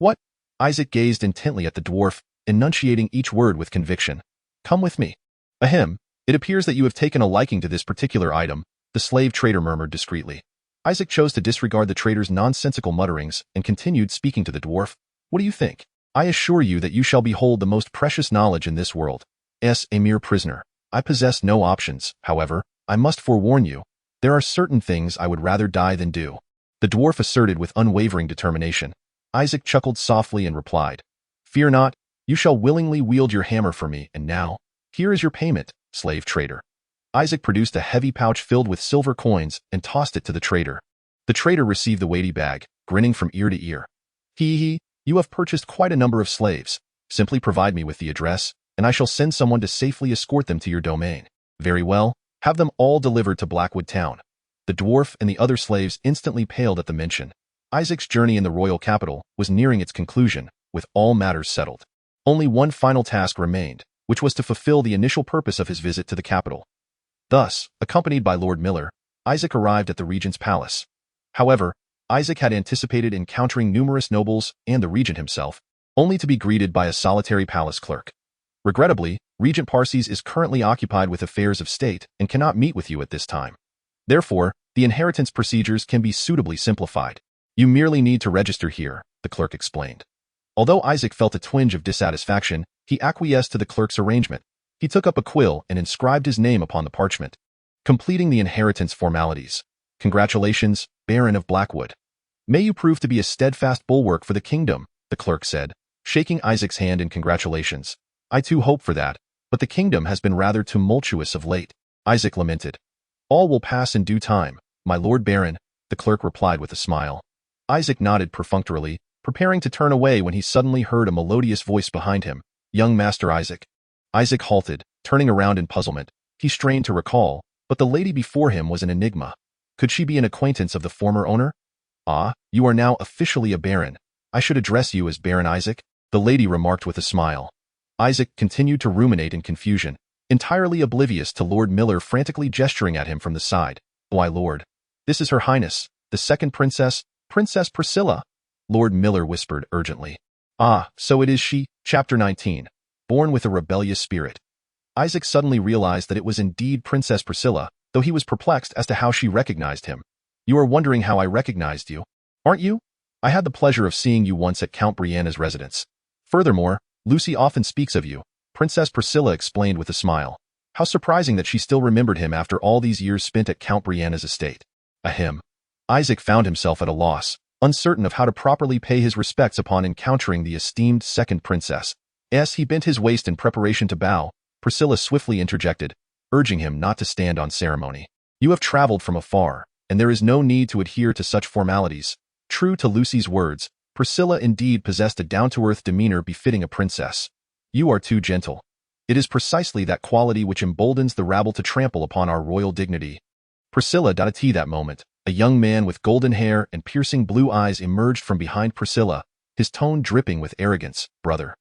What? Isaac gazed intently at the dwarf, enunciating each word with conviction. Come with me. Ahem, it appears that you have taken a liking to this particular item, the slave trader murmured discreetly. Isaac chose to disregard the trader's nonsensical mutterings and continued speaking to the dwarf. What do you think? I assure you that you shall behold the most precious knowledge in this world. A mere prisoner. I possess no options, however, I must forewarn you. There are certain things I would rather die than do. The dwarf asserted with unwavering determination. Isaac chuckled softly and replied, Fear not, you shall willingly wield your hammer for me, and now, here is your payment, slave trader. Isaac produced a heavy pouch filled with silver coins and tossed it to the trader. The trader received the weighty bag, grinning from ear to ear. You have purchased quite a number of slaves. Simply provide me with the address, and I shall send someone to safely escort them to your domain. Very well. Have them all delivered to Blackwood Town. The dwarf and the other slaves instantly paled at the mention. Isaac's journey in the royal capital was nearing its conclusion, with all matters settled. Only one final task remained, which was to fulfill the initial purpose of his visit to the capital. Thus, accompanied by Lord Miller, Isaac arrived at the regent's palace. However, Isaac had anticipated encountering numerous nobles and the regent himself, only to be greeted by a solitary palace clerk. Regrettably, Regent Parses is currently occupied with affairs of state and cannot meet with you at this time. Therefore, The inheritance procedures can be suitably simplified. You merely need to register here, the clerk explained. Although Isaac felt a twinge of dissatisfaction, he acquiesced to the clerk's arrangement. He took up a quill and inscribed his name upon the parchment, completing the inheritance formalities. Congratulations, Baron of Blackwood. May you prove to be a steadfast bulwark for the kingdom, the clerk said, shaking Isaac's hand in congratulations. I too hope for that, but the kingdom has been rather tumultuous of late, Isaac lamented. All will pass in due time, my lord Baron, the clerk replied with a smile. Isaac nodded perfunctorily, preparing to turn away when he suddenly heard a melodious voice behind him. Young Master Isaac. Isaac halted, turning around in puzzlement. He strained to recall, but the lady before him was an enigma. Could she be an acquaintance of the former owner? Ah, you are now officially a baron. I should address you as Baron Isaac, the lady remarked with a smile. Isaac continued to ruminate in confusion, entirely oblivious to Lord Miller frantically gesturing at him from the side. Why, Lord, this is Her Highness, the second princess, Princess Priscilla, Lord Miller whispered urgently. Ah, so it is she. Chapter 19. Born with a rebellious spirit. Isaac suddenly realized that it was indeed Princess Priscilla, though he was perplexed as to how she recognized him. You are wondering how I recognized you, aren't you? I had the pleasure of seeing you once at Count Brianna's residence. Furthermore, Lucy often speaks of you, Princess Priscilla explained with a smile. How surprising that she still remembered him after all these years spent at Count Brianna's estate. Ahem. Isaac found himself at a loss, uncertain of how to properly pay his respects upon encountering the esteemed second princess. As he bent his waist in preparation to bow, Priscilla swiftly interjected, urging him not to stand on ceremony. You have traveled from afar, and there is no need to adhere to such formalities. True to Lucy's words, Priscilla indeed possessed a down-to-earth demeanor befitting a princess. You are too gentle. It is precisely that quality which emboldens the rabble to trample upon our royal dignity. Priscilla got a tea that moment. A young man with golden hair and piercing blue eyes emerged from behind Priscilla, his tone dripping with arrogance. Brother.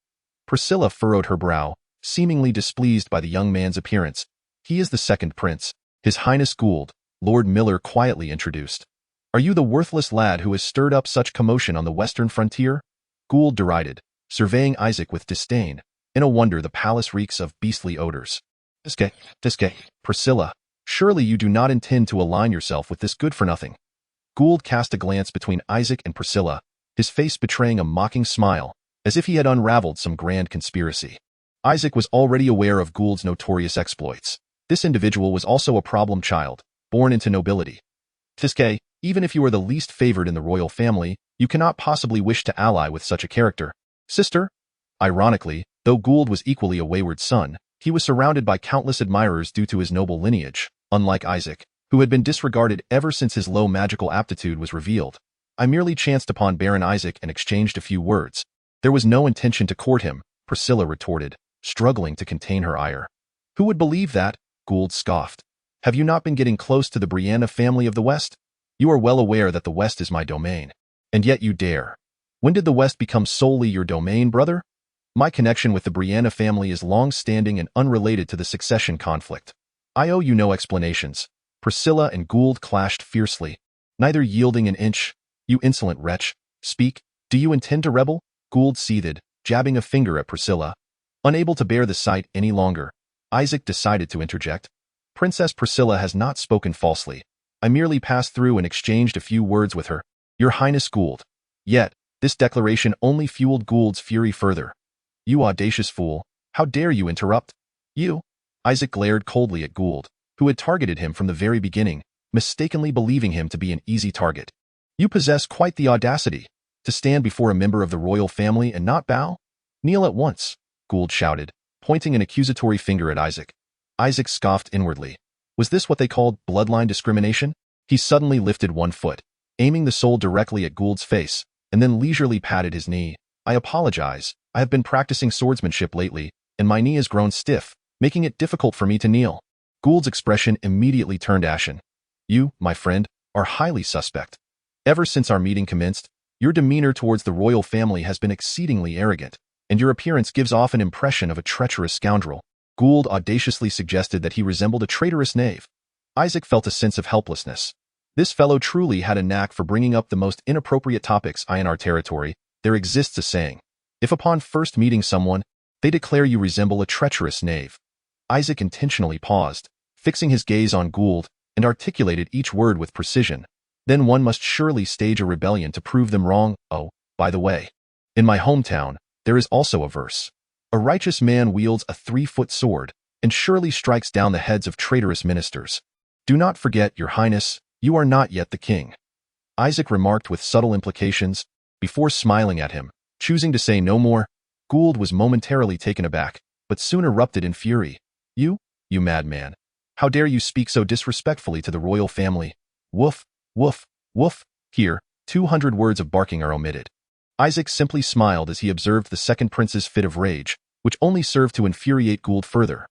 Priscilla furrowed her brow, seemingly displeased by the young man's appearance. He is the second prince, His Highness Gould, Lord Miller quietly introduced. Are you the worthless lad who has stirred up such commotion on the western frontier? Gould derided, surveying Isaac with disdain. No wonder the palace reeks of beastly odors. Diske, Priscilla. Surely you do not intend to align yourself with this good-for-nothing. Gould cast a glance between Isaac and Priscilla, his face betraying a mocking smile, as if he had unraveled some grand conspiracy. Isaac was already aware of Gould's notorious exploits. This individual was also a problem child, born into nobility. Tiske, even if you are the least favored in the royal family, you cannot possibly wish to ally with such a character. Sister? Ironically, though Gould was equally a wayward son, he was surrounded by countless admirers due to his noble lineage, unlike Isaac, who had been disregarded ever since his low magical aptitude was revealed. I merely chanced upon Baron Isaac and exchanged a few words. There was no intention to court him, Priscilla retorted, struggling to contain her ire. Who would believe that? Gould scoffed. Have you not been getting close to the Brianna family of the West? You are well aware that the West is my domain. And yet you dare. When did the West become solely your domain, brother? My connection with the Brianna family is long-standing and unrelated to the succession conflict. I owe you no explanations. Priscilla and Gould clashed fiercely, neither yielding an inch. You insolent wretch. Speak. Do you intend to rebel? Gould seethed, jabbing a finger at Priscilla. Unable to bear the sight any longer, Isaac decided to interject. Princess Priscilla has not spoken falsely. I merely passed through and exchanged a few words with her. Your Highness Gould. Yet, this declaration only fueled Gould's fury further. You audacious fool, how dare you interrupt? You? Isaac glared coldly at Gould, who had targeted him from the very beginning, mistakenly believing him to be an easy target. You possess quite the audacity to stand before a member of the royal family and not bow? Kneel at once, Gould shouted, pointing an accusatory finger at Isaac. Isaac scoffed inwardly. Was this what they called bloodline discrimination? He suddenly lifted one foot, aiming the sole directly at Gould's face, and then leisurely patted his knee. I apologize. I have been practicing swordsmanship lately, and my knee has grown stiff, making it difficult for me to kneel. Gould's expression immediately turned ashen. You, my friend, are highly suspect. Ever since our meeting commenced, your demeanor towards the royal family has been exceedingly arrogant, and your appearance gives off an impression of a treacherous scoundrel. Gould audaciously suggested that he resembled a traitorous knave. Isaac felt a sense of helplessness. This fellow truly had a knack for bringing up the most inappropriate topics in our territory. There exists a saying. If upon first meeting someone, they declare you resemble a treacherous knave. Isaac intentionally paused, fixing his gaze on Gould, and articulated each word with precision. Then one must surely stage a rebellion to prove them wrong. Oh, by the way, in my hometown, there is also a verse. A righteous man wields a 3-foot sword and surely strikes down the heads of traitorous ministers. Do not forget, Your Highness, you are not yet the king. Isaac remarked with subtle implications, before smiling at him. Choosing to say no more, Gould was momentarily taken aback, but soon erupted in fury. You madman. How dare you speak so disrespectfully to the royal family? Woof, woof, woof. Here, 200 words of barking are omitted. Isaac simply smiled as he observed the second prince's fit of rage, which only served to infuriate Gould further.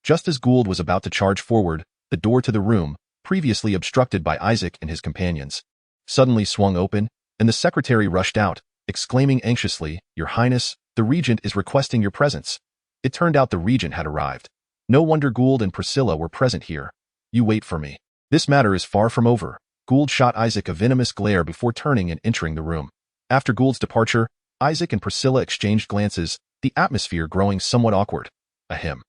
Just as Gould was about to charge forward, the door to the room, previously obstructed by Isaac and his companions, suddenly swung open, and the secretary rushed out, exclaiming anxiously, Your Highness, the regent is requesting your presence. It turned out the regent had arrived. No wonder Gould and Priscilla were present here. You wait for me. This matter is far from over. Gould shot Isaac a venomous glare before turning and entering the room. After Gould's departure, Isaac and Priscilla exchanged glances, the atmosphere growing somewhat awkward. Ahem.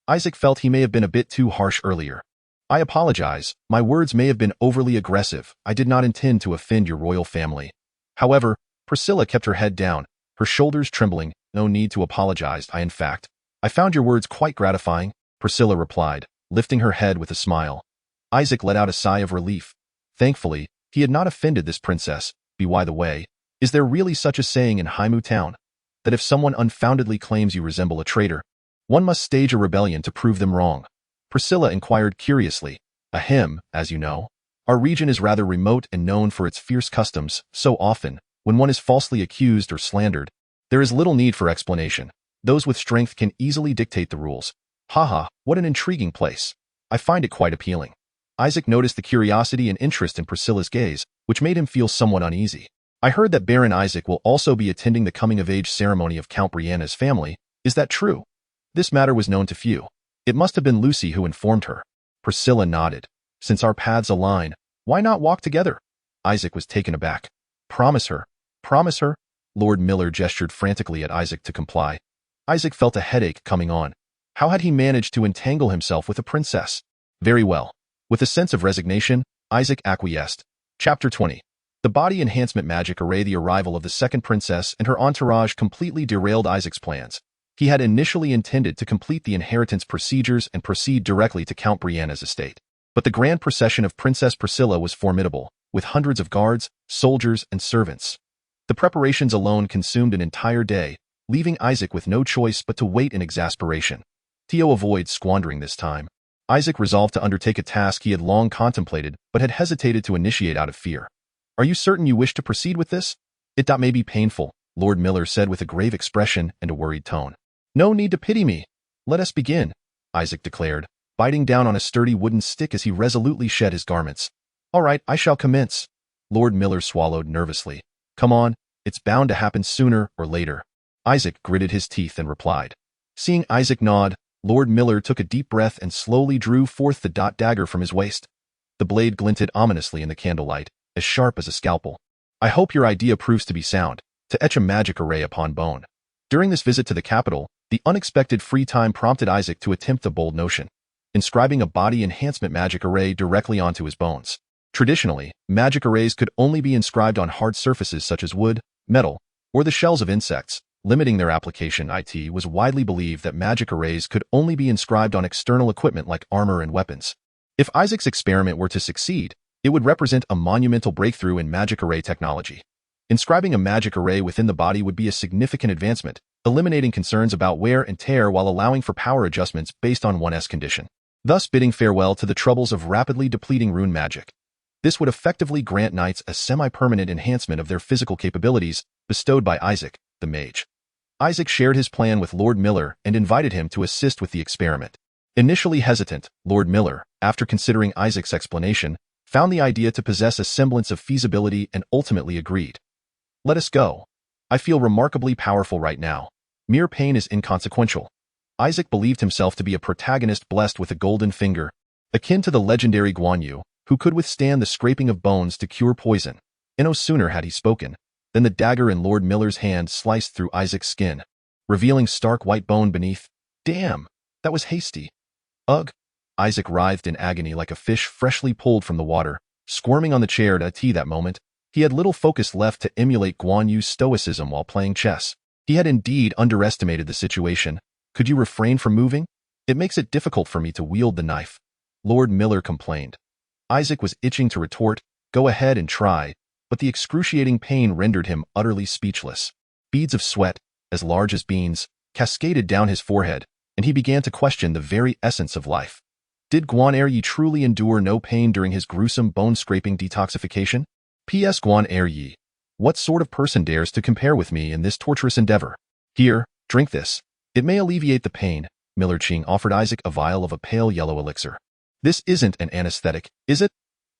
Isaac felt he may have been a bit too harsh earlier. I apologize, my words may have been overly aggressive. I did not intend to offend your royal family. However, Priscilla kept her head down, her shoulders trembling. No need to apologize. I found your words quite gratifying, Priscilla replied, lifting her head with a smile. Isaac let out a sigh of relief. Thankfully, he had not offended this princess. By the way, is there really such a saying in Haimu town, that if someone unfoundedly claims you resemble a traitor, one must stage a rebellion to prove them wrong? Priscilla inquired curiously. Ahem, as you know, our region is rather remote and known for its fierce customs, so often, when one is falsely accused or slandered, there is little need for explanation. Those with strength can easily dictate the rules. Haha, what an intriguing place. I find it quite appealing. Isaac noticed the curiosity and interest in Priscilla's gaze, which made him feel somewhat uneasy. I heard that Baron Isaac will also be attending the coming-of-age ceremony of Count Brianna's family. Is that true? This matter was known to few. It must have been Lucy who informed her. Priscilla nodded. Since our paths align, why not walk together? Isaac was taken aback. Promise her. Promise her? Lord Miller gestured frantically at Isaac to comply. Isaac felt a headache coming on. How had he managed to entangle himself with a princess? Very well. With a sense of resignation, Isaac acquiesced. Chapter 20. The body enhancement magic array. The arrival of the second princess and her entourage completely derailed Isaac's plans. He had initially intended to complete the inheritance procedures and proceed directly to Count Brianna's estate. But the grand procession of Princess Priscilla was formidable, with hundreds of guards, soldiers, and servants. The preparations alone consumed an entire day, leaving Isaac with no choice but to wait in exasperation. To avoid squandering this time, Isaac resolved to undertake a task he had long contemplated but had hesitated to initiate out of fear. Are you certain you wish to proceed with this? It may be painful, Lord Miller said with a grave expression and a worried tone. No need to pity me. Let us begin, Isaac declared, biting down on a sturdy wooden stick as he resolutely shed his garments. All right, I shall commence. Lord Miller swallowed nervously. Come on, it's bound to happen sooner or later. Isaac gritted his teeth and replied. Seeing Isaac nod, Lord Miller took a deep breath and slowly drew forth the dagger from his waist. The blade glinted ominously in the candlelight, as sharp as a scalpel. I hope your idea proves to be sound, to etch a magic array upon bone. During this visit to the capital, the unexpected free time prompted Isaac to attempt a bold notion, inscribing a body enhancement magic array directly onto his bones. Traditionally, magic arrays could only be inscribed on hard surfaces such as wood, metal, or the shells of insects, limiting their application. It was widely believed that magic arrays could only be inscribed on external equipment like armor and weapons. If Isaac's experiment were to succeed, it would represent a monumental breakthrough in magic array technology. Inscribing a magic array within the body would be a significant advancement, eliminating concerns about wear and tear while allowing for power adjustments based on one's condition, thus bidding farewell to the troubles of rapidly depleting rune magic. This would effectively grant knights a semi-permanent enhancement of their physical capabilities bestowed by Isaac, the mage. Isaac shared his plan with Lord Miller and invited him to assist with the experiment. Initially hesitant, Lord Miller, after considering Isaac's explanation, found the idea to possess a semblance of feasibility and ultimately agreed. Let us go. I feel remarkably powerful right now. Mere pain is inconsequential. Isaac believed himself to be a protagonist blessed with a golden finger, akin to the legendary Guan Yu, who could withstand the scraping of bones to cure poison. And no sooner had he spoken, than the dagger in Lord Miller's hand sliced through Isaac's skin, revealing stark white bone beneath. Damn, that was hasty. Ugh. Isaac writhed in agony like a fish freshly pulled from the water, squirming on the chair at that moment. He had little focus left to emulate Guan Yu's stoicism while playing chess. He had indeed underestimated the situation. Could you refrain from moving? It makes it difficult for me to wield the knife, Lord Miller complained. Isaac was itching to retort, go ahead and try, but the excruciating pain rendered him utterly speechless. Beads of sweat, as large as beans, cascaded down his forehead, and he began to question the very essence of life. Did Guan Yi truly endure no pain during his gruesome bone-scraping detoxification? P.S. Guan Yi, what sort of person dares to compare with me in this torturous endeavor? Here, drink this. It may alleviate the pain. Miller Ching offered Isaac a vial of a pale yellow elixir. This isn't an anesthetic, is it?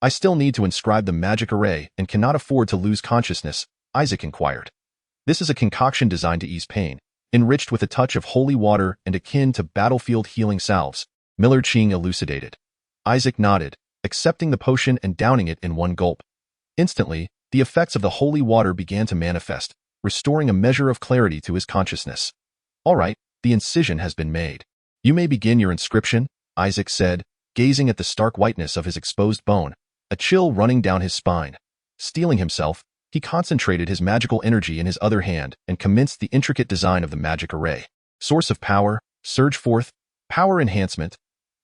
I still need to inscribe the magic array and cannot afford to lose consciousness, Isaac inquired. This is a concoction designed to ease pain, enriched with a touch of holy water and akin to battlefield healing salves, Miller Ching elucidated. Isaac nodded, accepting the potion and downing it in one gulp. Instantly, the effects of the holy water began to manifest, restoring a measure of clarity to his consciousness. All right, the incision has been made. You may begin your inscription, Isaac said, gazing at the stark whiteness of his exposed bone, a chill running down his spine. Steeling himself, he concentrated his magical energy in his other hand and commenced the intricate design of the magic array. Source of power, surge forth, power enhancement.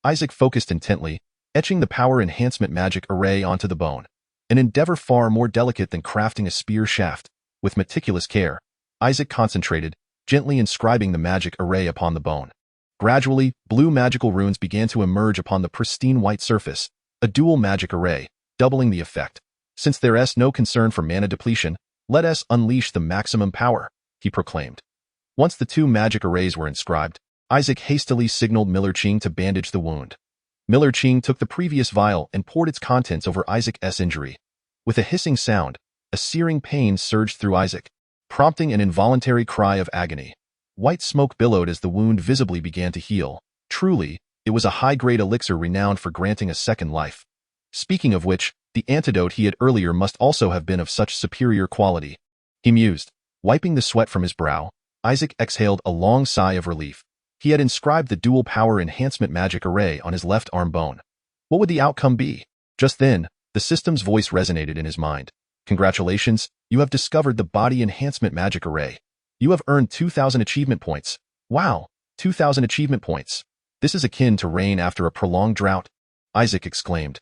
Isaac focused intently, etching the power enhancement magic array onto the bone. An endeavor far more delicate than crafting a spear shaft. With meticulous care, Isaac concentrated, gently inscribing the magic array upon the bone. Gradually, blue magical runes began to emerge upon the pristine white surface, a dual magic array, doubling the effect. Since there is no concern for mana depletion, let us unleash the maximum power, he proclaimed. Once the two magic arrays were inscribed, Isaac hastily signaled Miller Ching to bandage the wound. Miller Ching took the previous vial and poured its contents over Isaac's injury. With a hissing sound, a searing pain surged through Isaac, prompting an involuntary cry of agony. White smoke billowed as the wound visibly began to heal. Truly, it was a high-grade elixir renowned for granting a second life. Speaking of which, the antidote he had earlier must also have been of such superior quality. He mused. Wiping the sweat from his brow, Isaac exhaled a long sigh of relief. He had inscribed the dual power enhancement magic array on his left arm bone. What would the outcome be? Just then, the system's voice resonated in his mind. Congratulations, you have discovered the body enhancement magic array. You have earned 2,000 achievement points. Wow, 2,000 achievement points. This is akin to rain after a prolonged drought, Isaac exclaimed.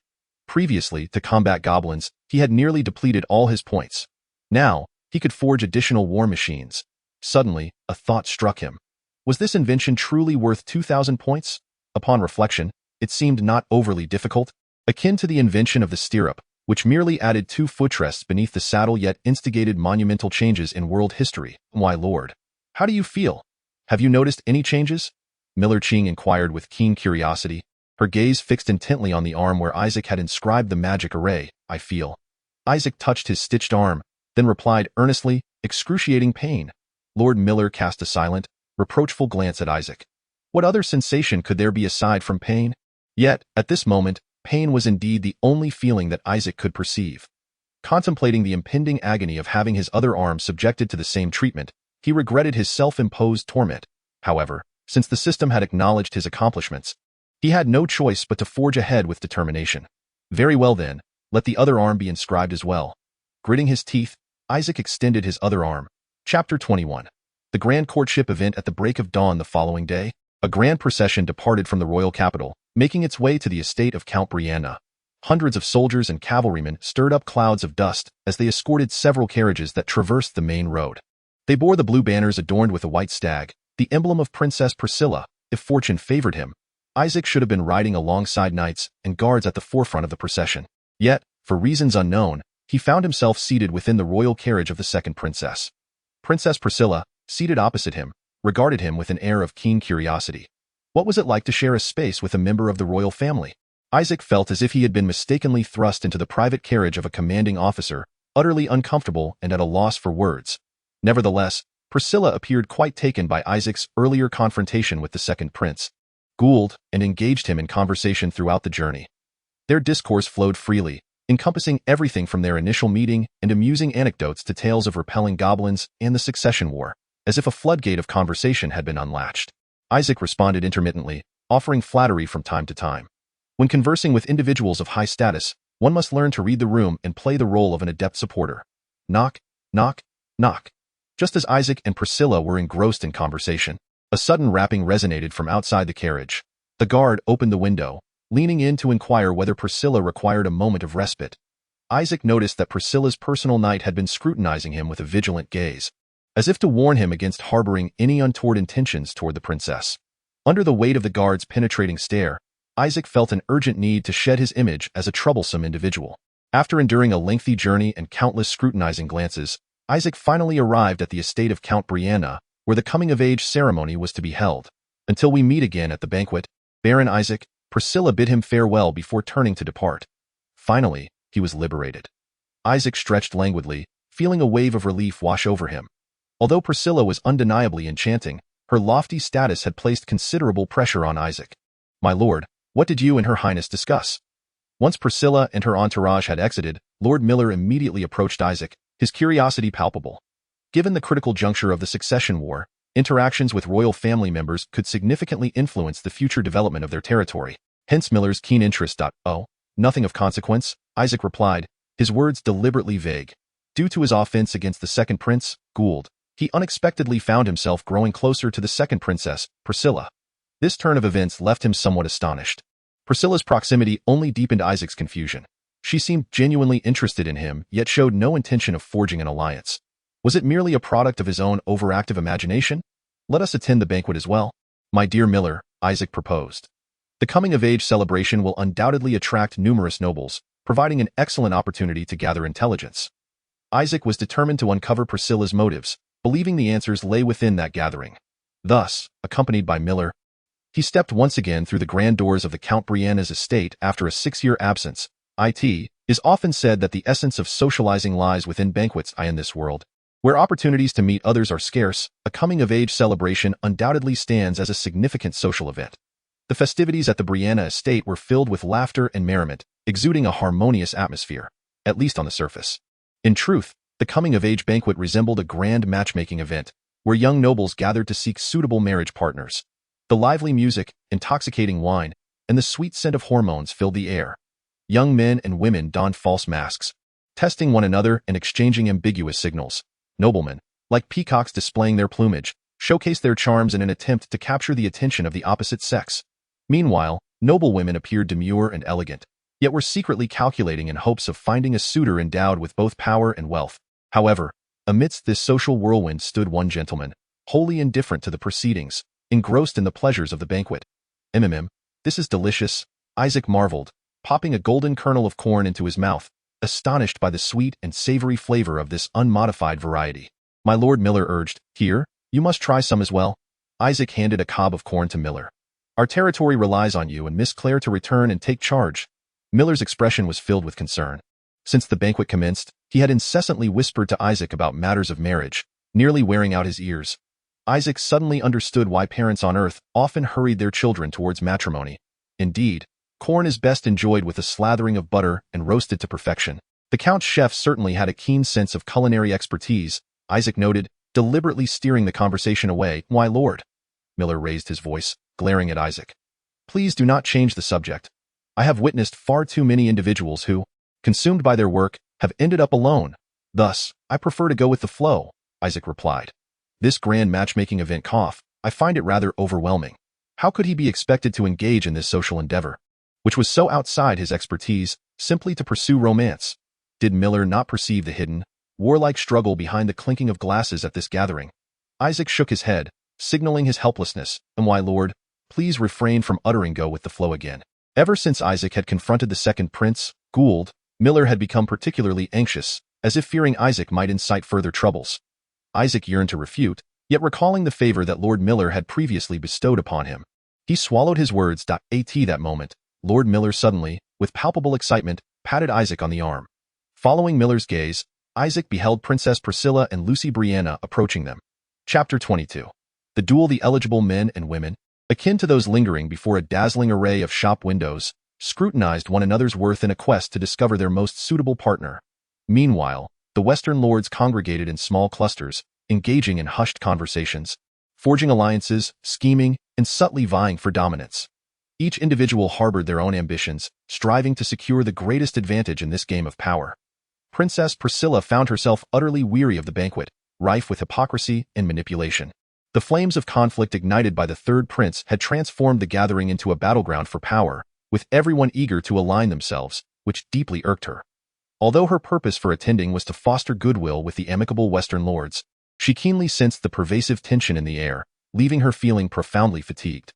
Previously, to combat goblins, he had nearly depleted all his points. Now, he could forge additional war machines. Suddenly, a thought struck him. Was this invention truly worth 2,000 points? Upon reflection, it seemed not overly difficult, akin to the invention of the stirrup, which merely added 2 footrests beneath the saddle yet instigated monumental changes in world history. Why, Lord? How do you feel? Have you noticed any changes? Miller Ching inquired with keen curiosity, her gaze fixed intently on the arm where Isaac had inscribed the magic array. I feel. Isaac touched his stitched arm, then replied earnestly, excruciating pain. Lord Miller cast a silent, reproachful glance at Isaac. What other sensation could there be aside from pain? Yet, at this moment, pain was indeed the only feeling that Isaac could perceive. Contemplating the impending agony of having his other arm subjected to the same treatment, he regretted his self-imposed torment. However, since the system had acknowledged his accomplishments, he had no choice but to forge ahead with determination. Very well then, let the other arm be inscribed as well. Gritting his teeth, Isaac extended his other arm. Chapter 21. The grand courtship event. At the break of dawn the following day, a grand procession departed from the royal capital, making its way to the estate of Count Brianna. Hundreds of soldiers and cavalrymen stirred up clouds of dust as they escorted several carriages that traversed the main road. They bore the blue banners adorned with a white stag, the emblem of Princess Priscilla. If fortune favored him, Isaac should have been riding alongside knights and guards at the forefront of the procession. Yet, for reasons unknown, he found himself seated within the royal carriage of the second princess. Princess Priscilla, seated opposite him, regarded him with an air of keen curiosity. What was it like to share a space with a member of the royal family? Isaac felt as if he had been mistakenly thrust into the private carriage of a commanding officer, utterly uncomfortable and at a loss for words. Nevertheless, Priscilla appeared quite taken by Isaac's earlier confrontation with the second prince, Gould, and engaged him in conversation throughout the journey. Their discourse flowed freely, encompassing everything from their initial meeting and amusing anecdotes to tales of repelling goblins and the succession war, as if a floodgate of conversation had been unlatched. Isaac responded intermittently, offering flattery from time to time. When conversing with individuals of high status, one must learn to read the room and play the role of an adept supporter. Knock, knock, knock. Just as Isaac and Priscilla were engrossed in conversation, a sudden rapping resonated from outside the carriage. The guard opened the window, leaning in to inquire whether Priscilla required a moment of respite. Isaac noticed that Priscilla's personal knight had been scrutinizing him with a vigilant gaze, as if to warn him against harboring any untoward intentions toward the princess. Under the weight of the guard's penetrating stare, Isaac felt an urgent need to shed his image as a troublesome individual. After enduring a lengthy journey and countless scrutinizing glances, Isaac finally arrived at the estate of Count Brianna, where the coming-of-age ceremony was to be held. Until we meet again at the banquet, Baron Isaac, Priscilla bid him farewell before turning to depart. Finally, he was liberated. Isaac stretched languidly, feeling a wave of relief wash over him. Although Priscilla was undeniably enchanting, her lofty status had placed considerable pressure on Isaac. "My lord, what did you and her highness discuss?" Once Priscilla and her entourage had exited, Lord Miller immediately approached Isaac, his curiosity palpable. Given the critical juncture of the succession war, interactions with royal family members could significantly influence the future development of their territory. Hence Miller's keen interest. "Oh, nothing of consequence," Isaac replied, his words deliberately vague. Due to his offense against the second prince, Gould, he unexpectedly found himself growing closer to the second princess, Priscilla. This turn of events left him somewhat astonished. Priscilla's proximity only deepened Isaac's confusion. She seemed genuinely interested in him, yet showed no intention of forging an alliance. Was it merely a product of his own overactive imagination? "Let us attend the banquet as well." "My dear Miller," Isaac proposed. "The coming-of-age celebration will undoubtedly attract numerous nobles, providing an excellent opportunity to gather intelligence." Isaac was determined to uncover Priscilla's motives, believing the answers lay within that gathering. Thus, accompanied by Miller, he stepped once again through the grand doors of the Count Brianna's estate after a 6-year absence. It is often said that the essence of socializing lies within banquets in this world. Where opportunities to meet others are scarce, a coming-of-age celebration undoubtedly stands as a significant social event. The festivities at the Brianna estate were filled with laughter and merriment, exuding a harmonious atmosphere, at least on the surface. In truth, the coming-of-age banquet resembled a grand matchmaking event, where young nobles gathered to seek suitable marriage partners. The lively music, intoxicating wine, and the sweet scent of hormones filled the air. Young men and women donned false masks, testing one another and exchanging ambiguous signals. Noblemen, like peacocks displaying their plumage, showcased their charms in an attempt to capture the attention of the opposite sex. Meanwhile, noble women appeared demure and elegant, yet were secretly calculating in hopes of finding a suitor endowed with both power and wealth. However, amidst this social whirlwind stood one gentleman, wholly indifferent to the proceedings, engrossed in the pleasures of the banquet. This is delicious," Isaac marveled, popping a golden kernel of corn into his mouth, astonished by the sweet and savory flavor of this unmodified variety. "My Lord," Miller urged, "here, you must try some as well." Isaac handed a cob of corn to Miller. "Our territory relies on you and Miss Claire to return and take charge." Miller's expression was filled with concern. Since the banquet commenced, he had incessantly whispered to Isaac about matters of marriage, nearly wearing out his ears. Isaac suddenly understood why parents on Earth often hurried their children towards matrimony. Indeed, corn is best enjoyed with a slathering of butter and roasted to perfection. The Count's chef certainly had a keen sense of culinary expertise, Isaac noted, deliberately steering the conversation away. "Why, Lord?" Miller raised his voice, glaring at Isaac. "Please do not change the subject. I have witnessed far too many individuals who, consumed by their work, have ended up alone. Thus, I prefer to go with the flow," Isaac replied. "This grand matchmaking event I find it rather overwhelming. How could he be expected to engage in this social endeavor, which was so outside his expertise, simply to pursue romance? Did Miller not perceive the hidden, warlike struggle behind the clinking of glasses at this gathering?" Isaac shook his head, signaling his helplessness. "And why, Lord, please refrain from uttering 'go with the flow' again." Ever since Isaac had confronted the second prince, Gould, Miller had become particularly anxious, as if fearing Isaac might incite further troubles. Isaac yearned to refute, yet recalling the favor that Lord Miller had previously bestowed upon him, he swallowed his words. At that moment, Lord Miller suddenly, with palpable excitement, patted Isaac on the arm. Following Miller's gaze, Isaac beheld Princess Priscilla and Lucy Brianna approaching them. Chapter 22. The duel. The eligible men and women, akin to those lingering before a dazzling array of shop windows, scrutinized one another's worth in a quest to discover their most suitable partner. Meanwhile, the Western lords congregated in small clusters, engaging in hushed conversations, forging alliances, scheming, and subtly vying for dominance. Each individual harbored their own ambitions, striving to secure the greatest advantage in this game of power. Princess Priscilla found herself utterly weary of the banquet, rife with hypocrisy and manipulation. The flames of conflict ignited by the third prince had transformed the gathering into a battleground for power, with everyone eager to align themselves, which deeply irked her. Although her purpose for attending was to foster goodwill with the amicable Western lords, she keenly sensed the pervasive tension in the air, leaving her feeling profoundly fatigued.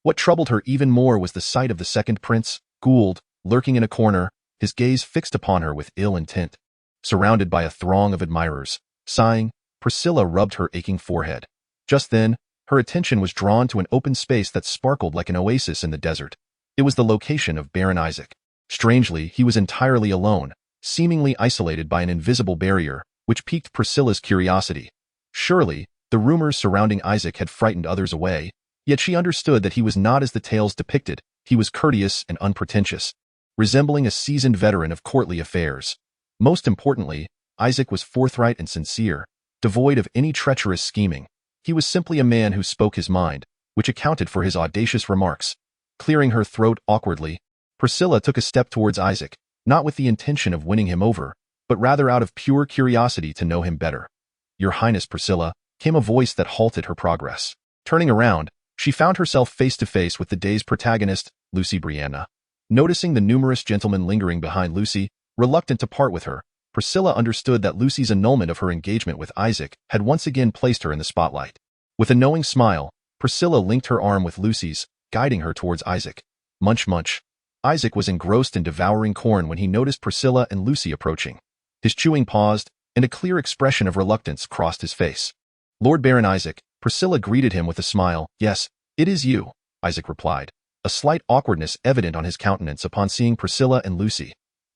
What troubled her even more was the sight of the second prince, Gould, lurking in a corner, his gaze fixed upon her with ill intent. Surrounded by a throng of admirers, sighing, Priscilla rubbed her aching forehead. Just then, her attention was drawn to an open space that sparkled like an oasis in the desert. It was the location of Baron Isaac. Strangely, he was entirely alone, seemingly isolated by an invisible barrier, which piqued Priscilla's curiosity. Surely, the rumors surrounding Isaac had frightened others away, yet she understood that he was not as the tales depicted. He was courteous and unpretentious, resembling a seasoned veteran of courtly affairs. Most importantly, Isaac was forthright and sincere, devoid of any treacherous scheming. He was simply a man who spoke his mind, which accounted for his audacious remarks. Clearing her throat awkwardly, Priscilla took a step towards Isaac, not with the intention of winning him over, but rather out of pure curiosity to know him better. "Your Highness Priscilla," came a voice that halted her progress. Turning around, she found herself face to face with the day's protagonist, Lucy Brianna. Noticing the numerous gentlemen lingering behind Lucy, reluctant to part with her, Priscilla understood that Lucy's annulment of her engagement with Isaac had once again placed her in the spotlight. With a knowing smile, Priscilla linked her arm with Lucy's, guiding her towards Isaac. Munch munch. Isaac was engrossed in devouring corn when he noticed Priscilla and Lucy approaching. His chewing paused, and a clear expression of reluctance crossed his face. "Lord Baron Isaac," Priscilla greeted him with a smile. "Yes, it is you," Isaac replied, a slight awkwardness evident on his countenance upon seeing Priscilla and Lucy.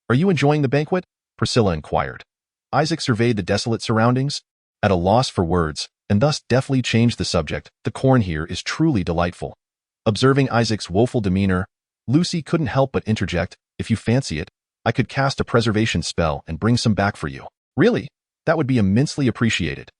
"Are you enjoying the banquet?" Priscilla inquired. Isaac surveyed the desolate surroundings, at a loss for words, and thus deftly changed the subject. "The corn here is truly delightful." Observing Isaac's woeful demeanor, Lucy couldn't help but interject, "If you fancy it, I could cast a preservation spell and bring some back for you." "Really? That would be immensely appreciated."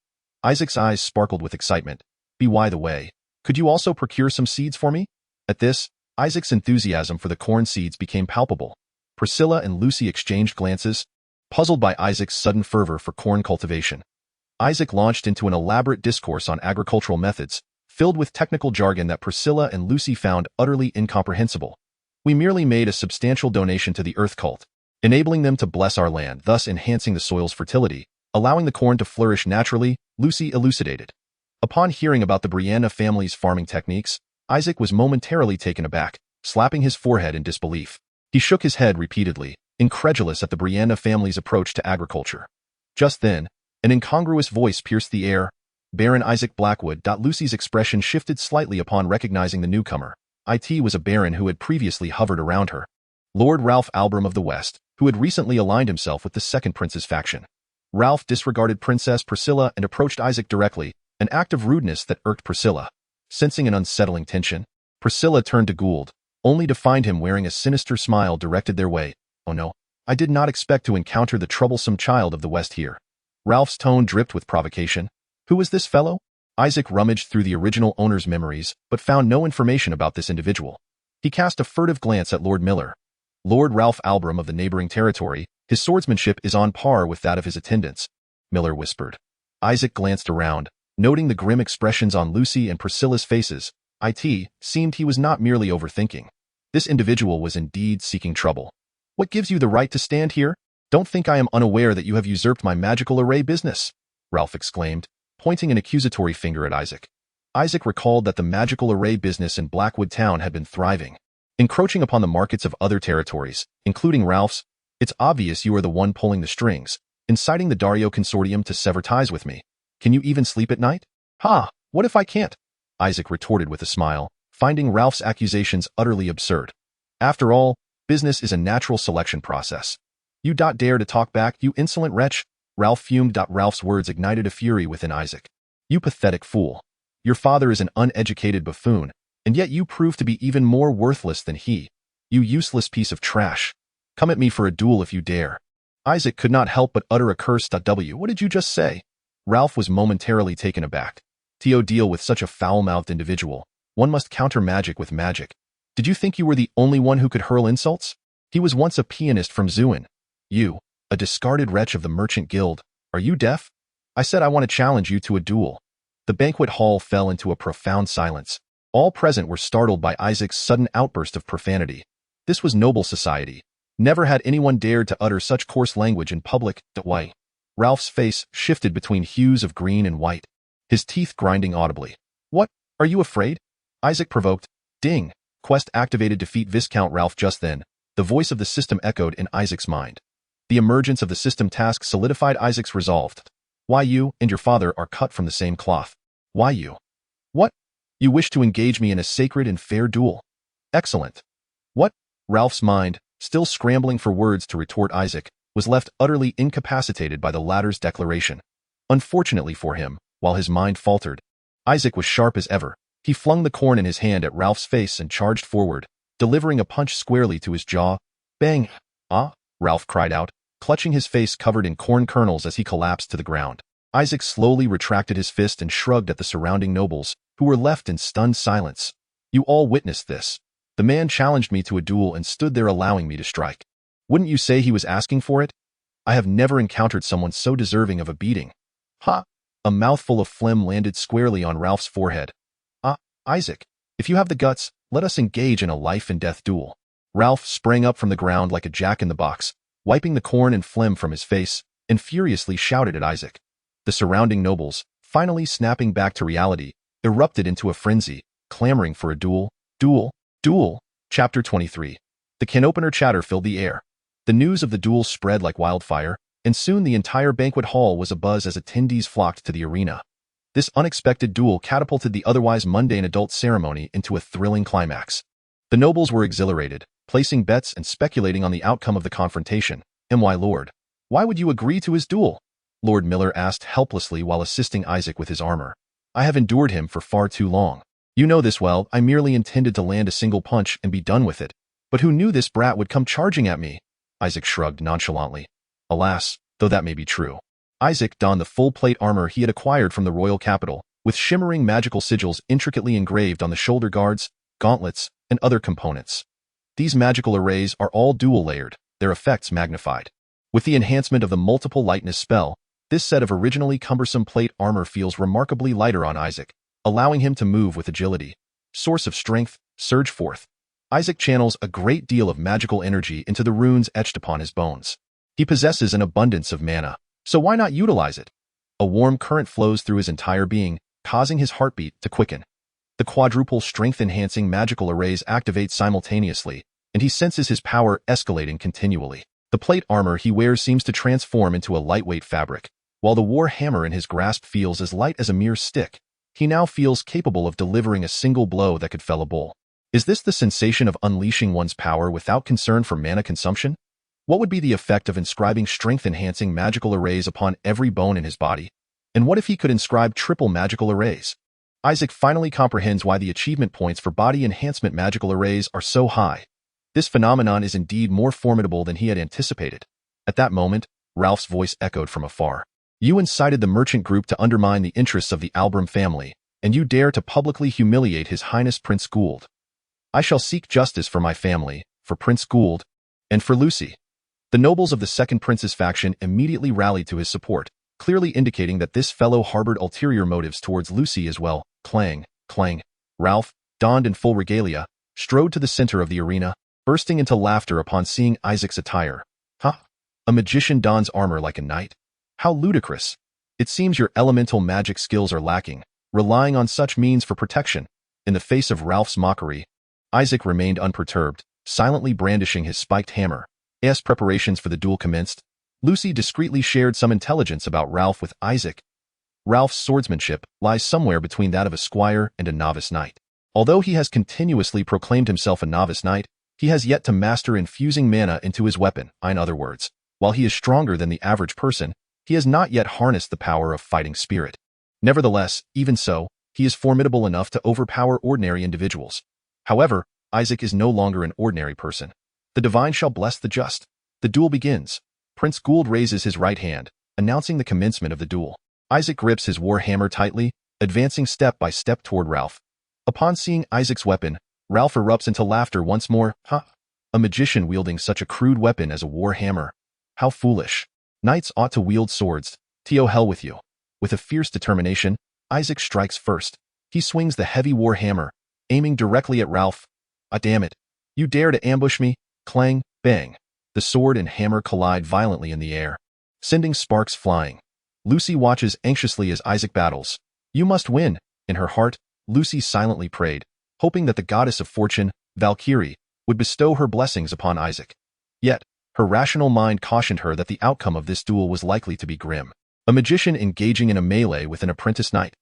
Isaac's eyes sparkled with excitement. "By the way, could you also procure some seeds for me?" At this, Isaac's enthusiasm for the corn seeds became palpable. Priscilla and Lucy exchanged glances, puzzled by Isaac's sudden fervor for corn cultivation. Isaac launched into an elaborate discourse on agricultural methods, filled with technical jargon that Priscilla and Lucy found utterly incomprehensible. "We merely made a substantial donation to the earth cult, enabling them to bless our land, thus enhancing the soil's fertility, allowing the corn to flourish naturally," Lucy elucidated. Upon hearing about the Brianna family's farming techniques, Isaac was momentarily taken aback, slapping his forehead in disbelief. He shook his head repeatedly, incredulous at the Brianna family's approach to agriculture. Just then, an incongruous voice pierced the air. "Baron Isaac Blackwood." Lucy's expression shifted slightly upon recognizing the newcomer. It was a baron who had previously hovered around her. Lord Ralph Albram of the West, who had recently aligned himself with the second prince's faction. Ralph disregarded Princess Priscilla and approached Isaac directly, an act of rudeness that irked Priscilla. Sensing an unsettling tension, Priscilla turned to Gould, only to find him wearing a sinister smile directed their way. "Oh no, I did not expect to encounter the troublesome child of the West here." Ralph's tone dripped with provocation. "Who was this fellow?" Isaac rummaged through the original owner's memories, but found no information about this individual. He cast a furtive glance at Lord Miller. "Lord Ralph Albram of the neighboring territory, his swordsmanship is on par with that of his attendants," Miller whispered. Isaac glanced around, noting the grim expressions on Lucy and Priscilla's faces. It seemed he was not merely overthinking. This individual was indeed seeking trouble. "What gives you the right to stand here? Don't think I am unaware that you have usurped my magical array business," Ralph exclaimed, pointing an accusatory finger at Isaac. Isaac recalled that the magical array business in Blackwood Town had been thriving, encroaching upon the markets of other territories, including Ralph's. "It's obvious you are the one pulling the strings, inciting the Dario Consortium to sever ties with me. Can you even sleep at night?" "Ha, what if I can't?" Isaac retorted with a smile, finding Ralph's accusations utterly absurd. "After all, business is a natural selection process." "You dare to talk back, you insolent wretch?" Ralph fumed. Ralph's words ignited a fury within Isaac. "You pathetic fool. Your father is an uneducated buffoon, and yet you prove to be even more worthless than he. You useless piece of trash. Come at me for a duel if you dare." Isaac could not help but utter a curse. What did you just say?" Ralph was momentarily taken aback. To deal with such a foul-mouthed individual, one must counter magic with magic. Did you think you were the only one who could hurl insults? He was once a pianist from Zhuan. You, a discarded wretch of the Merchant Guild, are you deaf? I said I want to challenge you to a duel. The banquet hall fell into a profound silence. All present were startled by Isaac's sudden outburst of profanity. This was noble society. Never had anyone dared to utter such coarse language in public. Why? Ralph's face shifted between hues of green and white, his teeth grinding audibly. What? Are you afraid? Isaac provoked. Ding! Quest activated. Defeat Viscount Ralph. Just then, the voice of the system echoed in Isaac's mind. The emergence of the system task solidified Isaac's resolve. Why you and your father are cut from the same cloth. Why you? What? You wish to engage me in a sacred and fair duel. Excellent. What? Ralph's mind, still scrambling for words to retort Isaac, was left utterly incapacitated by the latter's declaration. Unfortunately for him, while his mind faltered, Isaac was sharp as ever. He flung the corn in his hand at Ralph's face and charged forward, delivering a punch squarely to his jaw. Bang! Ah! Ralph cried out, clutching his face covered in corn kernels as he collapsed to the ground. Isaac slowly retracted his fist and shrugged at the surrounding nobles, who were left in stunned silence. You all witnessed this. The man challenged me to a duel and stood there allowing me to strike. Wouldn't you say he was asking for it? I have never encountered someone so deserving of a beating. Ha! A mouthful of phlegm landed squarely on Ralph's forehead. Ah, Isaac, if you have the guts, let us engage in a life-and-death duel. Ralph sprang up from the ground like a jack-in-the-box, wiping the corn and phlegm from his face, and furiously shouted at Isaac. The surrounding nobles, finally snapping back to reality, erupted into a frenzy, clamoring for a duel. Duel. Chapter 23. The can-opener chatter filled the air. The news of the duel spread like wildfire, and soon the entire banquet hall was abuzz as attendees flocked to the arena. This unexpected duel catapulted the otherwise mundane adult ceremony into a thrilling climax. The nobles were exhilarated, placing bets and speculating on the outcome of the confrontation. My lord, why would you agree to his duel? Lord Miller asked helplessly while assisting Isaac with his armor. I have endured him for far too long. You know this well. I merely intended to land a single punch and be done with it. But who knew this brat would come charging at me? Isaac shrugged nonchalantly. Alas, though that may be true. Isaac donned the full plate armor he had acquired from the royal capital, with shimmering magical sigils intricately engraved on the shoulder guards, gauntlets, and other components. These magical arrays are all dual-layered, their effects magnified. With the enhancement of the multiple lightness spell, this set of originally cumbersome plate armor feels remarkably lighter on Isaac, allowing him to move with agility. Source of strength, surge forth. Isaac channels a great deal of magical energy into the runes etched upon his bones. He possesses an abundance of mana, so why not utilize it? A warm current flows through his entire being, causing his heartbeat to quicken. The quadruple strength-enhancing magical arrays activate simultaneously, and he senses his power escalating continually. The plate armor he wears seems to transform into a lightweight fabric, while the war hammer in his grasp feels as light as a mere stick. He now feels capable of delivering a single blow that could fell a bull. Is this the sensation of unleashing one's power without concern for mana consumption? What would be the effect of inscribing strength-enhancing magical arrays upon every bone in his body? And what if he could inscribe triple magical arrays? Isaac finally comprehends why the achievement points for body enhancement magical arrays are so high. This phenomenon is indeed more formidable than he had anticipated. At that moment, Ralph's voice echoed from afar. You incited the merchant group to undermine the interests of the Albram family, and you dare to publicly humiliate His Highness Prince Gould. I shall seek justice for my family, for Prince Gould, and for Lucy. The nobles of the Second Prince's faction immediately rallied to his support, clearly indicating that this fellow harbored ulterior motives towards Lucy as well. Clang, clang. Ralph, donned in full regalia, strode to the center of the arena, bursting into laughter upon seeing Isaac's attire. Huh? A magician dons armor like a knight? How ludicrous. It seems your elemental magic skills are lacking, relying on such means for protection. In the face of Ralph's mockery, Isaac remained unperturbed, silently brandishing his spiked hammer. As preparations for the duel commenced, Lucy discreetly shared some intelligence about Ralph with Isaac. Ralph's swordsmanship lies somewhere between that of a squire and a novice knight. Although he has continuously proclaimed himself a novice knight, he has yet to master infusing mana into his weapon. In other words, while he is stronger than the average person, he has not yet harnessed the power of fighting spirit. Nevertheless, even so, he is formidable enough to overpower ordinary individuals. However, Isaac is no longer an ordinary person. The divine shall bless the just. The duel begins. Prince Gould raises his right hand, announcing the commencement of the duel. Isaac grips his war hammer tightly, advancing step by step toward Ralph. Upon seeing Isaac's weapon, Ralph erupts into laughter once more. Ha! A magician wielding such a crude weapon as a war hammer. How foolish. Knights ought to wield swords. To hell with you. With a fierce determination, Isaac strikes first. He swings the heavy war hammer, aiming directly at Ralph. Ah, damn it. You dare to ambush me? Clang, bang. The sword and hammer collide violently in the air, sending sparks flying. Lucy watches anxiously as Isaac battles. You must win. In her heart, Lucy silently prayed, hoping that the goddess of fortune, Valkyrie, would bestow her blessings upon Isaac. Yet, her rational mind cautioned her that the outcome of this duel was likely to be grim. A magician engaging in a melee with an apprentice knight.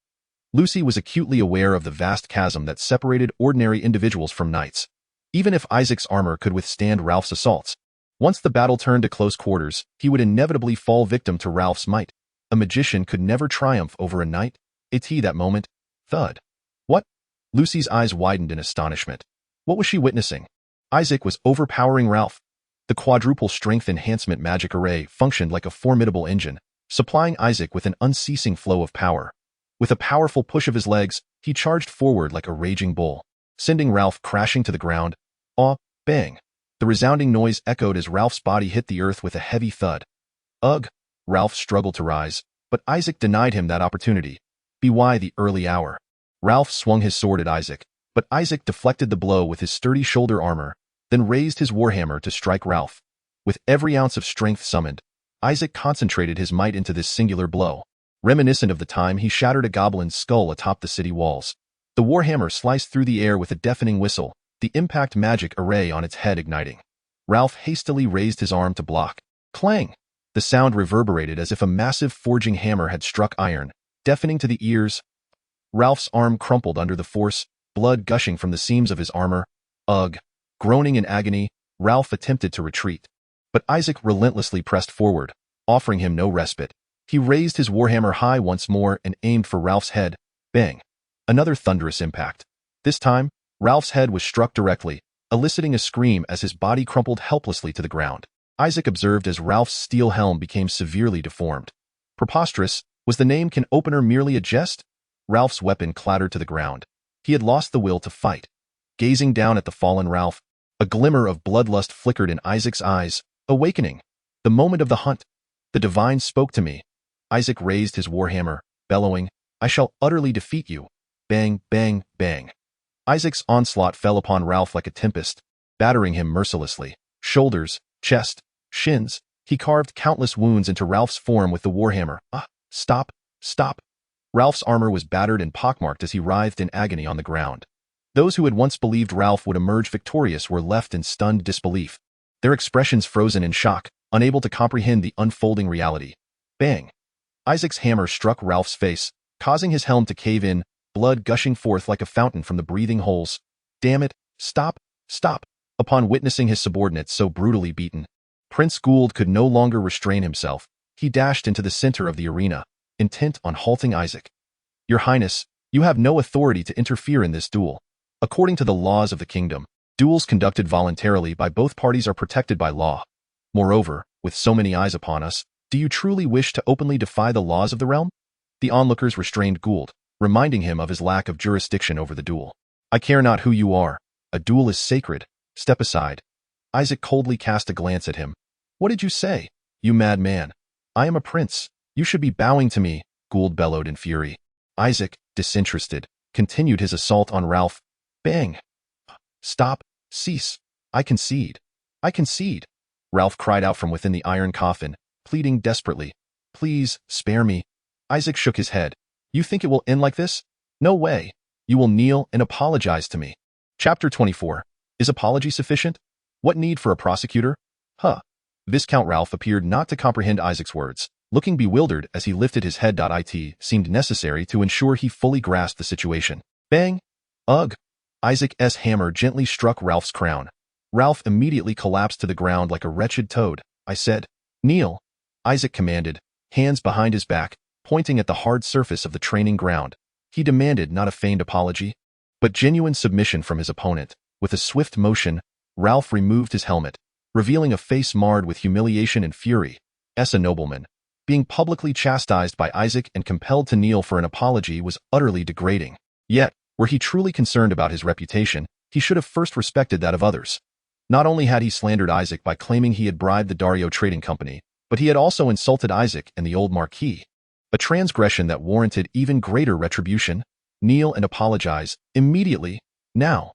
Lucy was acutely aware of the vast chasm that separated ordinary individuals from knights. Even if Isaac's armor could withstand Ralph's assaults, once the battle turned to close quarters, he would inevitably fall victim to Ralph's might. A magician could never triumph over a knight. That moment. Thud. What? Lucy's eyes widened in astonishment. What was she witnessing? Isaac was overpowering Ralph. The quadruple strength enhancement magic array functioned like a formidable engine, supplying Isaac with an unceasing flow of power. With a powerful push of his legs, he charged forward like a raging bull, sending Ralph crashing to the ground. Aw, bang. The resounding noise echoed as Ralph's body hit the earth with a heavy thud. Ugh. Ralph struggled to rise, but Isaac denied him that opportunity. By the early hour. Ralph swung his sword at Isaac, but Isaac deflected the blow with his sturdy shoulder armor, then raised his warhammer to strike Ralph. With every ounce of strength summoned, Isaac concentrated his might into this singular blow, reminiscent of the time he shattered a goblin's skull atop the city walls. The warhammer sliced through the air with a deafening whistle, the impact magic array on its head igniting. Ralph hastily raised his arm to block. Clang! The sound reverberated as if a massive forging hammer had struck iron, deafening to the ears. Ralph's arm crumpled under the force, blood gushing from the seams of his armor. Ugh! Groaning in agony, Ralph attempted to retreat. But Isaac relentlessly pressed forward, offering him no respite. He raised his warhammer high once more and aimed for Ralph's head. Bang! Another thunderous impact. This time, Ralph's head was struck directly, eliciting a scream as his body crumpled helplessly to the ground. Isaac observed as Ralph's steel helm became severely deformed. Preposterous, was the name-can opener merely a jest? Ralph's weapon clattered to the ground. He had lost the will to fight. Gazing down at the fallen Ralph, a glimmer of bloodlust flickered in Isaac's eyes, awakening. The moment of the hunt. The divine spoke to me. Isaac raised his warhammer, bellowing, I shall utterly defeat you. Bang, bang, bang. Isaac's onslaught fell upon Ralph like a tempest, battering him mercilessly. Shoulders, chest, shins. He carved countless wounds into Ralph's form with the warhammer. Ah, stop, stop. Ralph's armor was battered and pockmarked as he writhed in agony on the ground. Those who had once believed Ralph would emerge victorious were left in stunned disbelief, their expressions frozen in shock, unable to comprehend the unfolding reality. Bang! Isaac's hammer struck Ralph's face, causing his helm to cave in, blood gushing forth like a fountain from the breathing holes. Damn it! Stop! Stop! Upon witnessing his subordinates so brutally beaten, Prince Gould could no longer restrain himself. He dashed into the center of the arena, intent on halting Isaac. Your Highness, you have no authority to interfere in this duel. According to the laws of the kingdom, duels conducted voluntarily by both parties are protected by law. Moreover, with so many eyes upon us, do you truly wish to openly defy the laws of the realm? The onlookers restrained Gould, reminding him of his lack of jurisdiction over the duel. I care not who you are. A duel is sacred. Step aside. Isaac coldly cast a glance at him. What did you say? You mad man. I am a prince. You should be bowing to me, Gould bellowed in fury. Isaac, disinterested, continued his assault on Ralph. Bang! Stop! Cease! I concede! I concede! Ralph cried out from within the iron coffin, pleading desperately. Please, spare me. Isaac shook his head. You think it will end like this? No way. You will kneel and apologize to me. Chapter 24. Is apology sufficient? What need for a prosecutor? Huh. Viscount Ralph appeared not to comprehend Isaac's words. Looking bewildered as he lifted his head. It seemed necessary to ensure he fully grasped the situation. Bang! Ugh! Isaac's hammer gently struck Ralph's crown. Ralph immediately collapsed to the ground like a wretched toad. I said, kneel. Isaac commanded, hands behind his back, pointing at the hard surface of the training ground. He demanded not a feigned apology, but genuine submission from his opponent. With a swift motion, Ralph removed his helmet, revealing a face marred with humiliation and fury. As a nobleman, being publicly chastised by Isaac and compelled to kneel for an apology was utterly degrading. Yet, were he truly concerned about his reputation, He should have first respected that of others. Not only had he slandered Isaac by claiming he had bribed the Dario Trading Company, but he had also insulted Isaac and the old Marquis. A transgression that warranted even greater retribution. Kneel and apologize, immediately, now.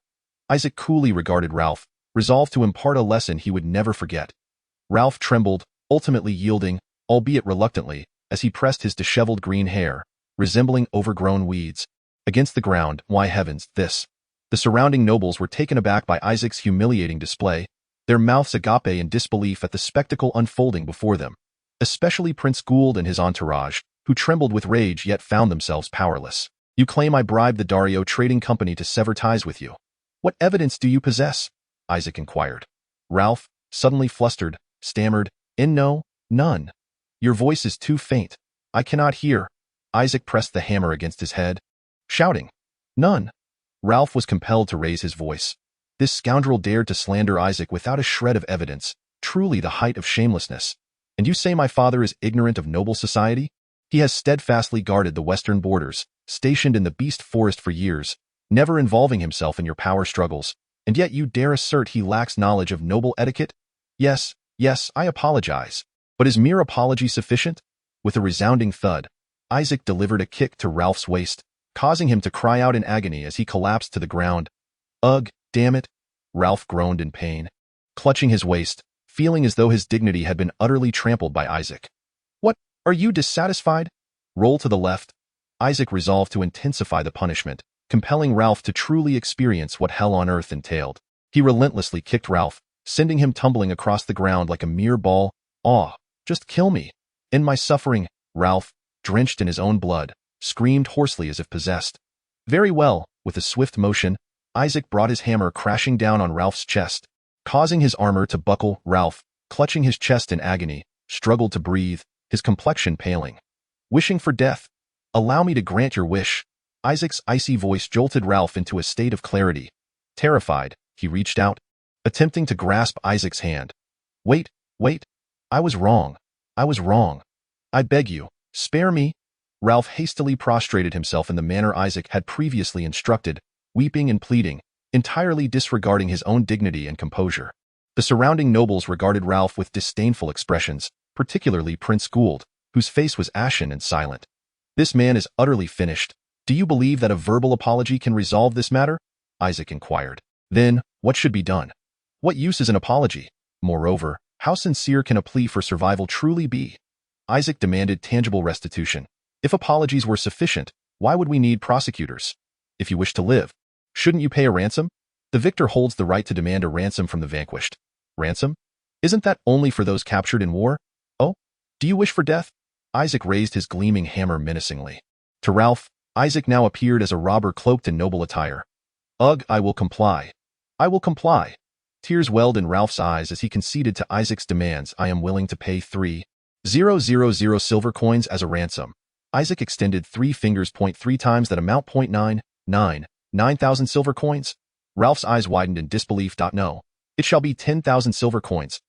Isaac coolly regarded Ralph, resolved to impart a lesson he would never forget. Ralph trembled, ultimately yielding, albeit reluctantly, as he pressed his disheveled green hair, resembling overgrown weeds, against the ground. Why heavens, this! The surrounding nobles were taken aback by Isaac's humiliating display, their mouths agape in disbelief at the spectacle unfolding before them, especially Prince Gould and his entourage, who trembled with rage yet found themselves powerless. You claim I bribed the Dario Trading Company to sever ties with you. What evidence do you possess? Isaac inquired. Ralph, suddenly flustered, stammered, No, none. Your voice is too faint. I cannot hear. Isaac pressed the hammer against his head, shouting, None. Ralph was compelled to raise his voice. This scoundrel dared to slander Isaac without a shred of evidence, truly the height of shamelessness. And you say my father is ignorant of noble society? He has steadfastly guarded the western borders, stationed in the beast forest for years, never involving himself in your power struggles, and yet you dare assert he lacks knowledge of noble etiquette? Yes, I apologize. But is mere apology sufficient? With a resounding thud, Isaac delivered a kick to Ralph's waist, causing him to cry out in agony as he collapsed to the ground. Ugh, damn it! Ralph groaned in pain, clutching his waist, feeling as though his dignity had been utterly trampled by Isaac. What, are you dissatisfied? Roll to the left. Isaac resolved to intensify the punishment, compelling Ralph to truly experience what hell on earth entailed. He relentlessly kicked Ralph, sending him tumbling across the ground like a mere ball. Just kill me. In my suffering, Ralph, drenched in his own blood, screamed hoarsely as if possessed. Very well, with a swift motion, Isaac brought his hammer crashing down on Ralph's chest, causing his armor to buckle. Ralph, clutching his chest in agony, struggled to breathe, his complexion paling. Wishing for death. Allow me to grant your wish. Isaac's icy voice jolted Ralph into a state of clarity. Terrified, he reached out, attempting to grasp Isaac's hand. Wait. I was wrong. I beg you, spare me. Ralph hastily prostrated himself in the manner Isaac had previously instructed, weeping and pleading, entirely disregarding his own dignity and composure. The surrounding nobles regarded Ralph with disdainful expressions, particularly Prince Gould, whose face was ashen and silent. This man is utterly finished. Do you believe that a verbal apology can resolve this matter? Isaac inquired. Then, what should be done? What use is an apology? Moreover, how sincere can a plea for survival truly be? Isaac demanded tangible restitution. If apologies were sufficient, why would we need prosecutors? If you wish to live, shouldn't you pay a ransom? The victor holds the right to demand a ransom from the vanquished. Ransom? Isn't that only for those captured in war? Oh, do you wish for death? Isaac raised his gleaming hammer menacingly. To Ralph, Isaac now appeared as a robber cloaked in noble attire. Ugh, I will comply. Tears welled in Ralph's eyes as he conceded to Isaac's demands. I am willing to pay 3,000 silver coins as a ransom. Isaac extended 3 fingers. 3 times that amount. 9,000 silver coins. Ralph's eyes widened in disbelief. No, it shall be 10,000 silver coins.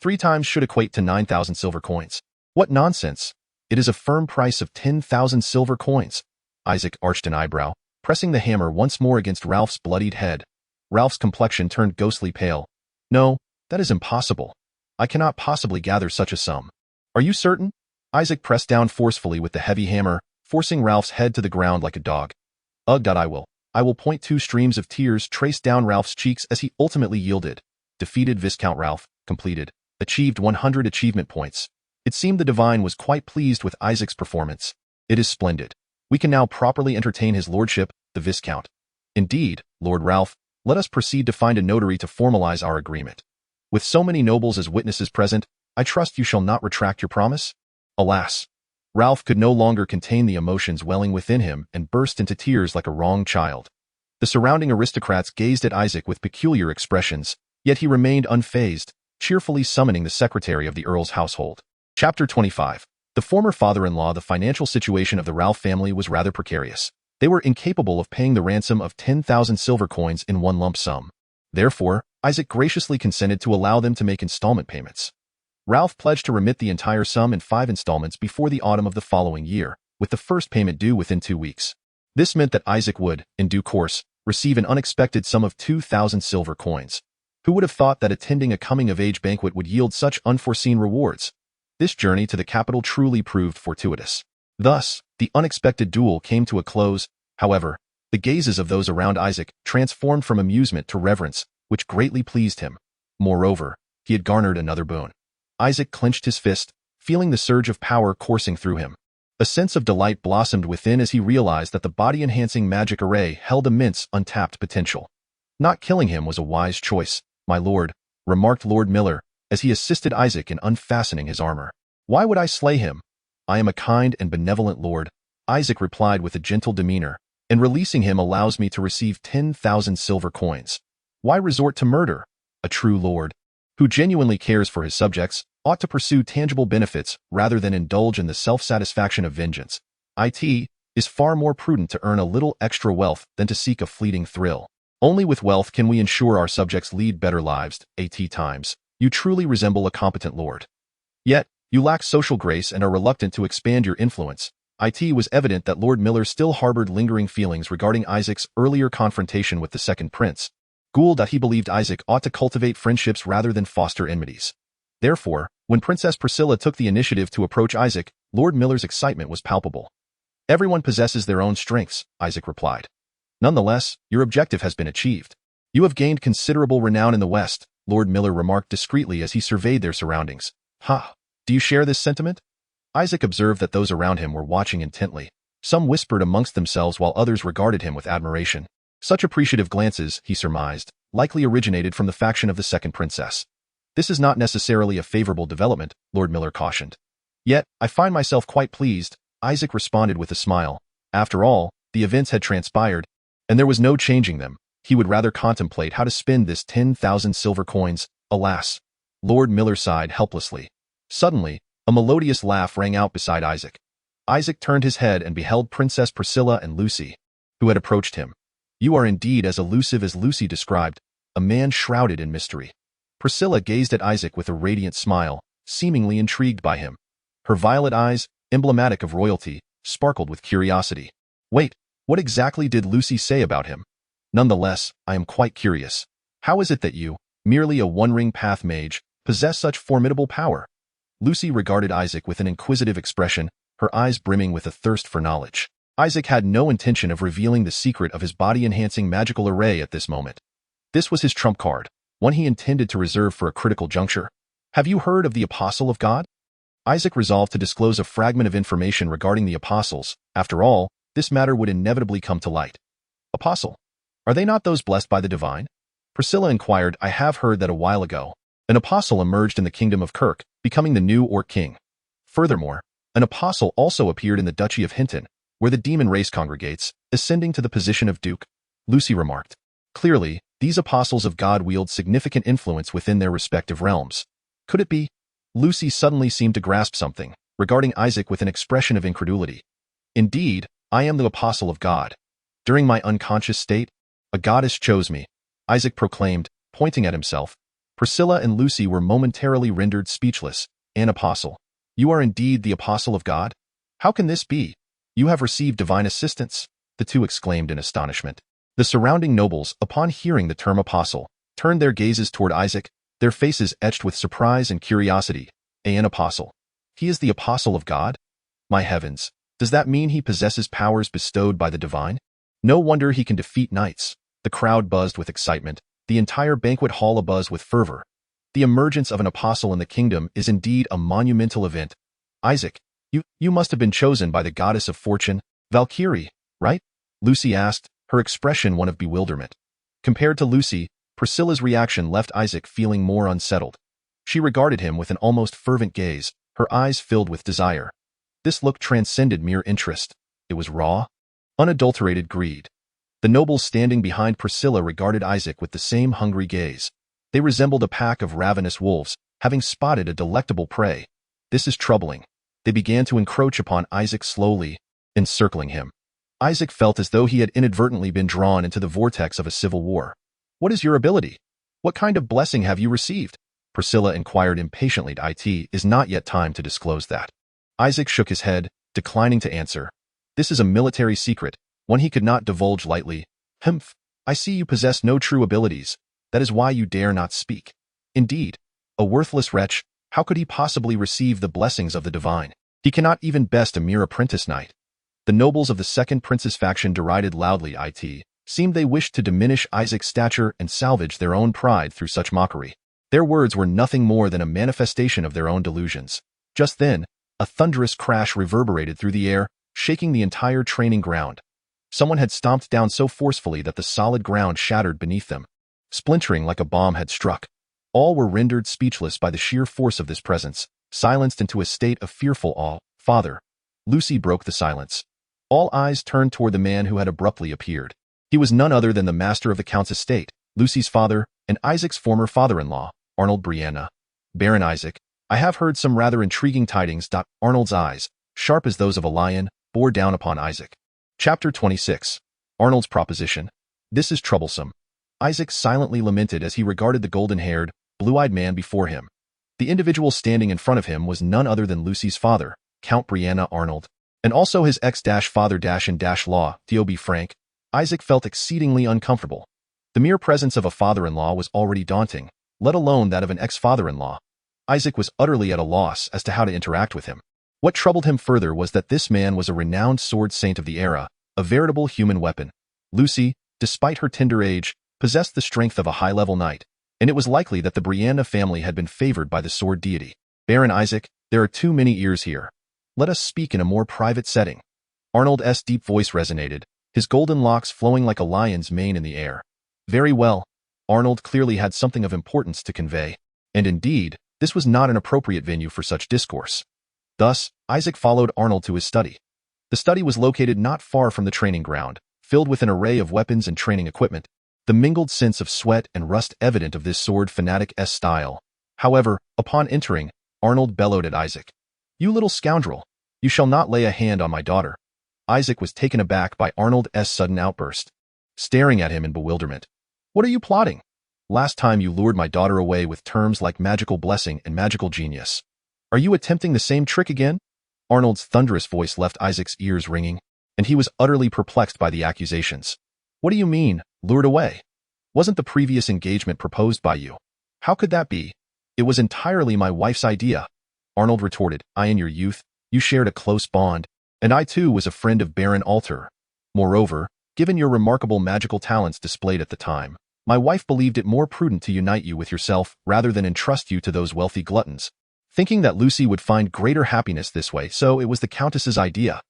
3 times should equate to 9,000 silver coins. What nonsense! It is a firm price of 10,000 silver coins. Isaac arched an eyebrow, pressing the hammer once more against Ralph's bloodied head. Ralph's complexion turned ghostly pale. No, that is impossible. I cannot possibly gather such a sum. Are you certain? Isaac pressed down forcefully with the heavy hammer, forcing Ralph's head to the ground like a dog. Ugh, I will. 2 streams of tears traced down Ralph's cheeks as he ultimately yielded. Defeated Viscount Ralph, completed, achieved 100 achievement points. It seemed the divine was quite pleased with Isaac's performance. It is splendid. We can now properly entertain his lordship, the Viscount. Indeed, Lord Ralph, let us proceed to find a notary to formalize our agreement. With so many nobles as witnesses present, I trust you shall not retract your promise? Alas! Ralph could no longer contain the emotions welling within him and burst into tears like a wronged child. The surrounding aristocrats gazed at Isaac with peculiar expressions, yet he remained unfazed, cheerfully summoning the secretary of the Earl's household. Chapter 25. The former father-in-law. The financial situation of the Ralph family was rather precarious. They were incapable of paying the ransom of 10,000 silver coins in one lump sum. Therefore, Isaac graciously consented to allow them to make installment payments. Ralph pledged to remit the entire sum in 5 installments before the autumn of the following year, with the first payment due within 2 weeks. This meant that Isaac would, in due course, receive an unexpected sum of 2,000 silver coins. Who would have thought that attending a coming-of-age banquet would yield such unforeseen rewards? This journey to the capital truly proved fortuitous. Thus, the unexpected duel came to a close. However, the gazes of those around Isaac transformed from amusement to reverence, which greatly pleased him. Moreover, he had garnered another boon. Isaac clenched his fist, feeling the surge of power coursing through him. A sense of delight blossomed within as he realized that the body-enhancing magic array held immense untapped potential. Not killing him was a wise choice, my lord, remarked Lord Miller, as he assisted Isaac in unfastening his armor. Why would I slay him? I am a kind and benevolent lord, Isaac replied with a gentle demeanor, and releasing him allows me to receive 10,000 silver coins. Why resort to murder? A true lord, who genuinely cares for his subjects, ought to pursue tangible benefits rather than indulge in the self-satisfaction of vengeance. It is far more prudent to earn a little extra wealth than to seek a fleeting thrill. Only with wealth can we ensure our subjects lead better lives. Times, you truly resemble a competent lord. Yet, you lack social grace and are reluctant to expand your influence. It was evident that Lord Miller still harbored lingering feelings regarding Isaac's earlier confrontation with the second prince. He believed Isaac ought to cultivate friendships rather than foster enmities. Therefore, when Princess Priscilla took the initiative to approach Isaac, Lord Miller's excitement was palpable. Everyone possesses their own strengths, Isaac replied. Nonetheless, your objective has been achieved. You have gained considerable renown in the West, Lord Miller remarked discreetly as he surveyed their surroundings. Do you share this sentiment? Isaac observed that those around him were watching intently. Some whispered amongst themselves while others regarded him with admiration. Such appreciative glances, he surmised, likely originated from the faction of the second princess. This is not necessarily a favorable development, Lord Miller cautioned. Yet, I find myself quite pleased, Isaac responded with a smile. After all, the events had transpired, and there was no changing them. He would rather contemplate how to spend this 10,000 silver coins. Alas! Lord Miller sighed helplessly. Suddenly, a melodious laugh rang out beside Isaac. Isaac turned his head and beheld Princess Priscilla and Lucy, who had approached him. You are indeed as elusive as Lucy described, a man shrouded in mystery. Priscilla gazed at Isaac with a radiant smile, seemingly intrigued by him. Her violet eyes, emblematic of royalty, sparkled with curiosity. Wait, what exactly did Lucy say about him? Nonetheless, I am quite curious. How is it that you, merely a one-ring path mage, possess such formidable power? Lucy regarded Isaac with an inquisitive expression, her eyes brimming with a thirst for knowledge. Isaac had no intention of revealing the secret of his body-enhancing magical array at this moment. This was his trump card, one he intended to reserve for a critical juncture. Have you heard of the Apostle of God? Isaac resolved to disclose a fragment of information regarding the apostles. After all, this matter would inevitably come to light. Apostle? Are they not those blessed by the divine? Priscilla inquired. I have heard that a while ago, an apostle emerged in the kingdom of Kirk, becoming the new Orc king. Furthermore, an apostle also appeared in the Duchy of Hinton, where the demon race congregates, ascending to the position of Duke, Lucy remarked. Clearly, these apostles of God wield significant influence within their respective realms. Could it be? Lucy suddenly seemed to grasp something, regarding Isaac with an expression of incredulity. Indeed, I am the apostle of God. During my unconscious state, a goddess chose me, Isaac proclaimed, pointing at himself. Priscilla and Lucy were momentarily rendered speechless. An apostle? You are indeed the apostle of God? How can this be? You have received divine assistance, the two exclaimed in astonishment. The surrounding nobles, upon hearing the term apostle, turned their gazes toward Isaac, their faces etched with surprise and curiosity. An apostle? He is the apostle of God? My heavens, does that mean he possesses powers bestowed by the divine? No wonder he can defeat knights. The crowd buzzed with excitement, the entire banquet hall abuzz with fervor. The emergence of an apostle in the kingdom is indeed a monumental event. Isaac, you must have been chosen by the goddess of fortune, Valkyrie, right? Lucy asked, her expression one of bewilderment. Compared to Lucy, Priscilla's reaction left Isaac feeling more unsettled. She regarded him with an almost fervent gaze, her eyes filled with desire. This look transcended mere interest. It was raw, unadulterated greed. The nobles standing behind Priscilla regarded Isaac with the same hungry gaze. They resembled a pack of ravenous wolves, having spotted a delectable prey. This is troubling. They began to encroach upon Isaac slowly, encircling him. Isaac felt as though he had inadvertently been drawn into the vortex of a civil war. What is your ability? What kind of blessing have you received? Priscilla inquired impatiently. It is not yet time to disclose that. Isaac shook his head, declining to answer. This is a military secret, one he could not divulge lightly. I see you possess no true abilities. That is why you dare not speak. Indeed, a worthless wretch, how could he possibly receive the blessings of the divine? He cannot even best a mere apprentice knight. The nobles of the second prince's faction derided loudly. It seemed they wished to diminish Isaac's stature and salvage their own pride through such mockery. Their words were nothing more than a manifestation of their own delusions. Just then, a thunderous crash reverberated through the air, shaking the entire training ground. Someone had stomped down so forcefully that the solid ground shattered beneath them, splintering like a bomb had struck. All were rendered speechless by the sheer force of this presence, silenced into a state of fearful awe. Father. Lucy broke the silence. All eyes turned toward the man who had abruptly appeared. He was none other than the master of the Count's estate, Lucy's father, and Isaac's former father-in-law, Arnold Brianna. Baron Isaac, I have heard some rather intriguing tidings. Arnold's eyes, sharp as those of a lion, bore down upon Isaac. Chapter 26. Arnold's proposition. This is troublesome. Isaac silently lamented as he regarded the golden-haired, blue-eyed man before him. The individual standing in front of him was none other than Lucy's father, Count Brianna Arnold, and also his ex-father-in-law, Theo B. Frank. Isaac felt exceedingly uncomfortable. The mere presence of a father-in-law was already daunting, let alone that of an ex-father-in-law. Isaac was utterly at a loss as to how to interact with him. What troubled him further was that this man was a renowned sword saint of the era, a veritable human weapon. Lucy, despite her tender age, possessed the strength of a high-level knight, and it was likely that the Brianna family had been favored by the sword deity. Baron Isaac, there are too many ears here. Let us speak in a more private setting. Arnold's deep voice resonated, his golden locks flowing like a lion's mane in the air. Very well. Arnold clearly had something of importance to convey, and indeed, this was not an appropriate venue for such discourse. Thus, Isaac followed Arnold to his study. The study was located not far from the training ground, filled with an array of weapons and training equipment, the mingled sense of sweat and rust evident of this sword fanatic's style. However, upon entering, Arnold bellowed at Isaac. You little scoundrel! You shall not lay a hand on my daughter. Isaac was taken aback by Arnold's sudden outburst, staring at him in bewilderment. What are you plotting? Last time you lured my daughter away with terms like magical blessing and magical genius. Are you attempting the same trick again? Arnold's thunderous voice left Isaac's ears ringing, and he was utterly perplexed by the accusations. What do you mean, lured away? Wasn't the previous engagement proposed by you? How could that be? It was entirely my wife's idea. Arnold retorted, in your youth, you shared a close bond, and I too was a friend of Baron Alter. Moreover, given your remarkable magical talents displayed at the time, my wife believed it more prudent to unite you with yourself rather than entrust you to those wealthy gluttons, thinking that Lucy would find greater happiness this way, so it was the Countess's idea.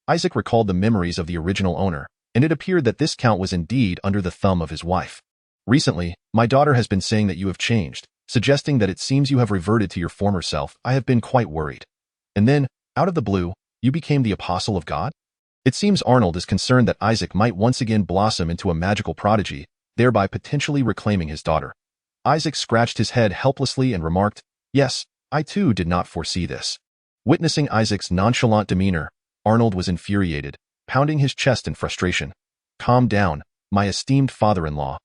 Isaac recalled the memories of the original owner, and it appeared that this Count was indeed under the thumb of his wife. Recently, my daughter has been saying that you have changed, suggesting that it seems you have reverted to your former self. I have been quite worried. And then, out of the blue, you became the apostle of God? It seems Arnold is concerned that Isaac might once again blossom into a magical prodigy, thereby potentially reclaiming his daughter. Isaac scratched his head helplessly and remarked, Yes, I too did not foresee this. Witnessing Isaac's nonchalant demeanor, Arnold was infuriated, pounding his chest in frustration. Calm down, my esteemed father-in-law.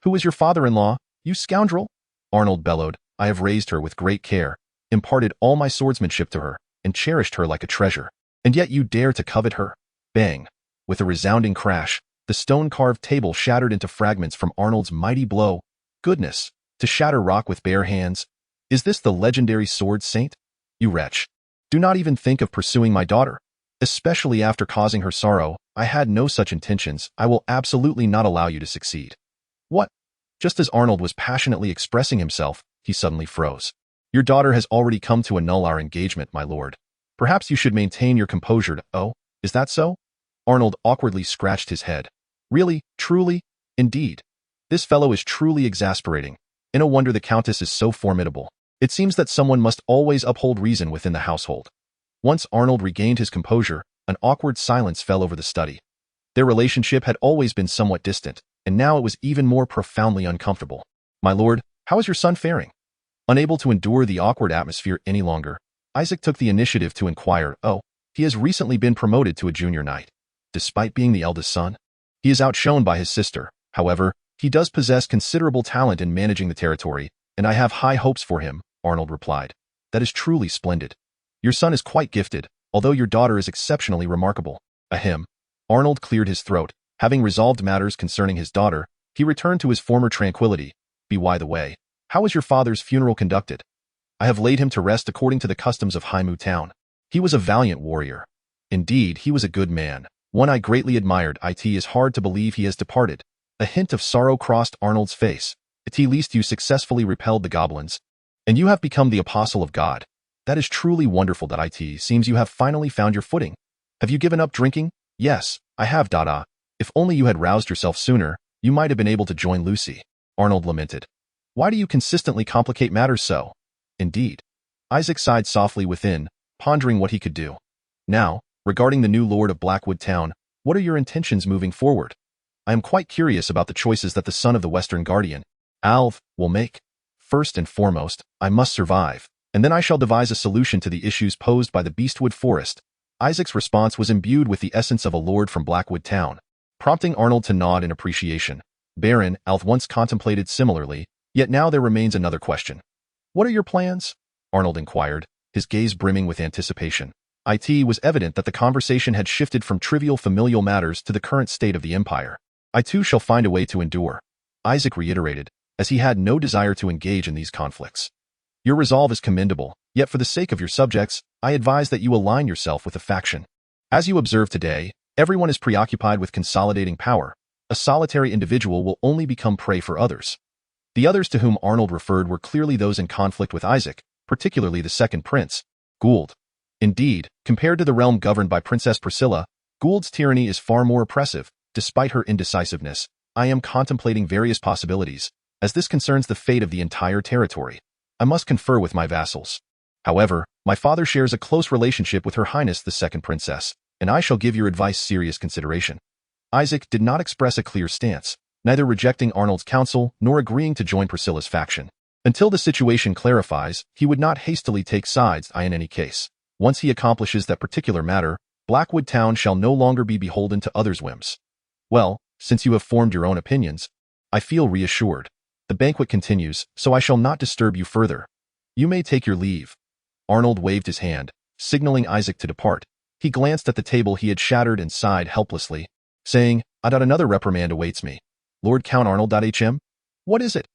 Who is your father-in-law, you scoundrel? Arnold bellowed. I have raised her with great care, imparted all my swordsmanship to her, and cherished her like a treasure. And yet you dare to covet her? Bang! With a resounding crash, the stone-carved table shattered into fragments from Arnold's mighty blow. Goodness! To shatter rock with bare hands? Is this the legendary sword saint? You wretch! Do not even think of pursuing my daughter. Especially after causing her sorrow, I had no such intentions. I will absolutely not allow you to succeed. What? Just as Arnold was passionately expressing himself, he suddenly froze. Your daughter has already come to annul our engagement, my lord. Perhaps you should maintain your composure. Oh, is that so? Arnold awkwardly scratched his head. Really? Truly? Indeed. This fellow is truly exasperating. And no wonder the Countess is so formidable. It seems that someone must always uphold reason within the household. Once Arnold regained his composure, an awkward silence fell over the study. Their relationship had always been somewhat distant, and now it was even more profoundly uncomfortable. My lord, how is your son faring? Unable to endure the awkward atmosphere any longer, Isaac took the initiative to inquire. Oh, he has recently been promoted to a junior knight. Despite being the eldest son, he is outshone by his sister. However, he does possess considerable talent in managing the territory, and I have high hopes for him, Arnold replied. That is truly splendid. Your son is quite gifted, although your daughter is exceptionally remarkable. Ahem. Arnold cleared his throat. Having resolved matters concerning his daughter, He returned to his former tranquility. By the way, how was your father's funeral conducted? I have laid him to rest according to the customs of Haimu town. He was a valiant warrior. Indeed, he was a good man, one I greatly admired. It is hard to believe he has departed. A hint of sorrow crossed Arnold's face. At least you successfully repelled the goblins, and you have become the apostle of God. That is truly wonderful. It seems you have finally found your footing. Have you given up drinking? Yes, I have. If only you had roused yourself sooner, you might have been able to join Lucy. Arnold lamented. Why do you consistently complicate matters so? Indeed. Isaac sighed softly within, pondering what he could do. Now, regarding the new lord of Blackwood Town, what are your intentions moving forward? I am quite curious about the choices that the son of the Western Guardian, Alv, will make. First and foremost, I must survive, and then I shall devise a solution to the issues posed by the Beastwood Forest. Isaac's response was imbued with the essence of a lord from Blackwood Town, prompting Arnold to nod in appreciation. Baron, Alv once contemplated similarly, yet now there remains another question. What are your plans? Arnold inquired, his gaze brimming with anticipation. It was evident that the conversation had shifted from trivial familial matters to the current state of the empire. I too shall find a way to endure, Isaac reiterated, as he had no desire to engage in these conflicts. Your resolve is commendable, yet for the sake of your subjects, I advise that you align yourself with a faction. As you observe today, everyone is preoccupied with consolidating power. A solitary individual will only become prey for others. The others to whom Arnold referred were clearly those in conflict with Isaac, particularly the second prince, Gould. Indeed, compared to the realm governed by Princess Priscilla, Gould's tyranny is far more oppressive. Despite her indecisiveness, I am contemplating various possibilities, as this concerns the fate of the entire territory. I must confer with my vassals. However, my father shares a close relationship with Her Highness the Second Princess, and I shall give your advice serious consideration. Isaac did not express a clear stance, neither rejecting Arnold's counsel nor agreeing to join Priscilla's faction. Until the situation clarifies, he would not hastily take sides in any case. Once he accomplishes that particular matter, Blackwood Town shall no longer be beholden to others' whims. Well, since you have formed your own opinions, I feel reassured. The banquet continues, so I shall not disturb you further. You may take your leave. Arnold waved his hand, signaling Isaac to depart. He glanced at the table he had shattered and sighed helplessly, saying, Another reprimand awaits me. Lord Count Arnold.hm? What is it?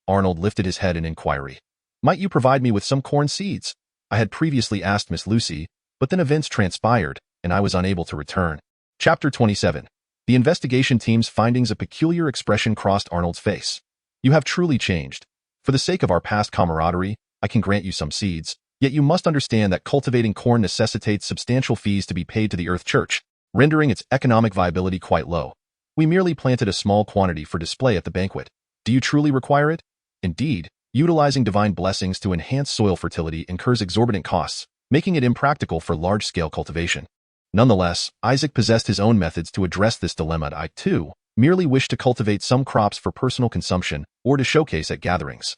Arnold lifted his head in inquiry. Might you provide me with some corn seeds? I had previously asked Miss Lucy, but then events transpired, and I was unable to return. Chapter 27. The investigation team's findings. A peculiar expression crossed Arnold's face. You have truly changed. For the sake of our past camaraderie, I can grant you some seeds, yet you must understand that cultivating corn necessitates substantial fees to be paid to the Earth Church, rendering its economic viability quite low. We merely planted a small quantity for display at the banquet. Do you truly require it? Indeed, utilizing divine blessings to enhance soil fertility incurs exorbitant costs, making it impractical for large-scale cultivation. Nonetheless, Isaac possessed his own methods to address this dilemma. I, too, merely wish to cultivate some crops for personal consumption or to showcase at gatherings.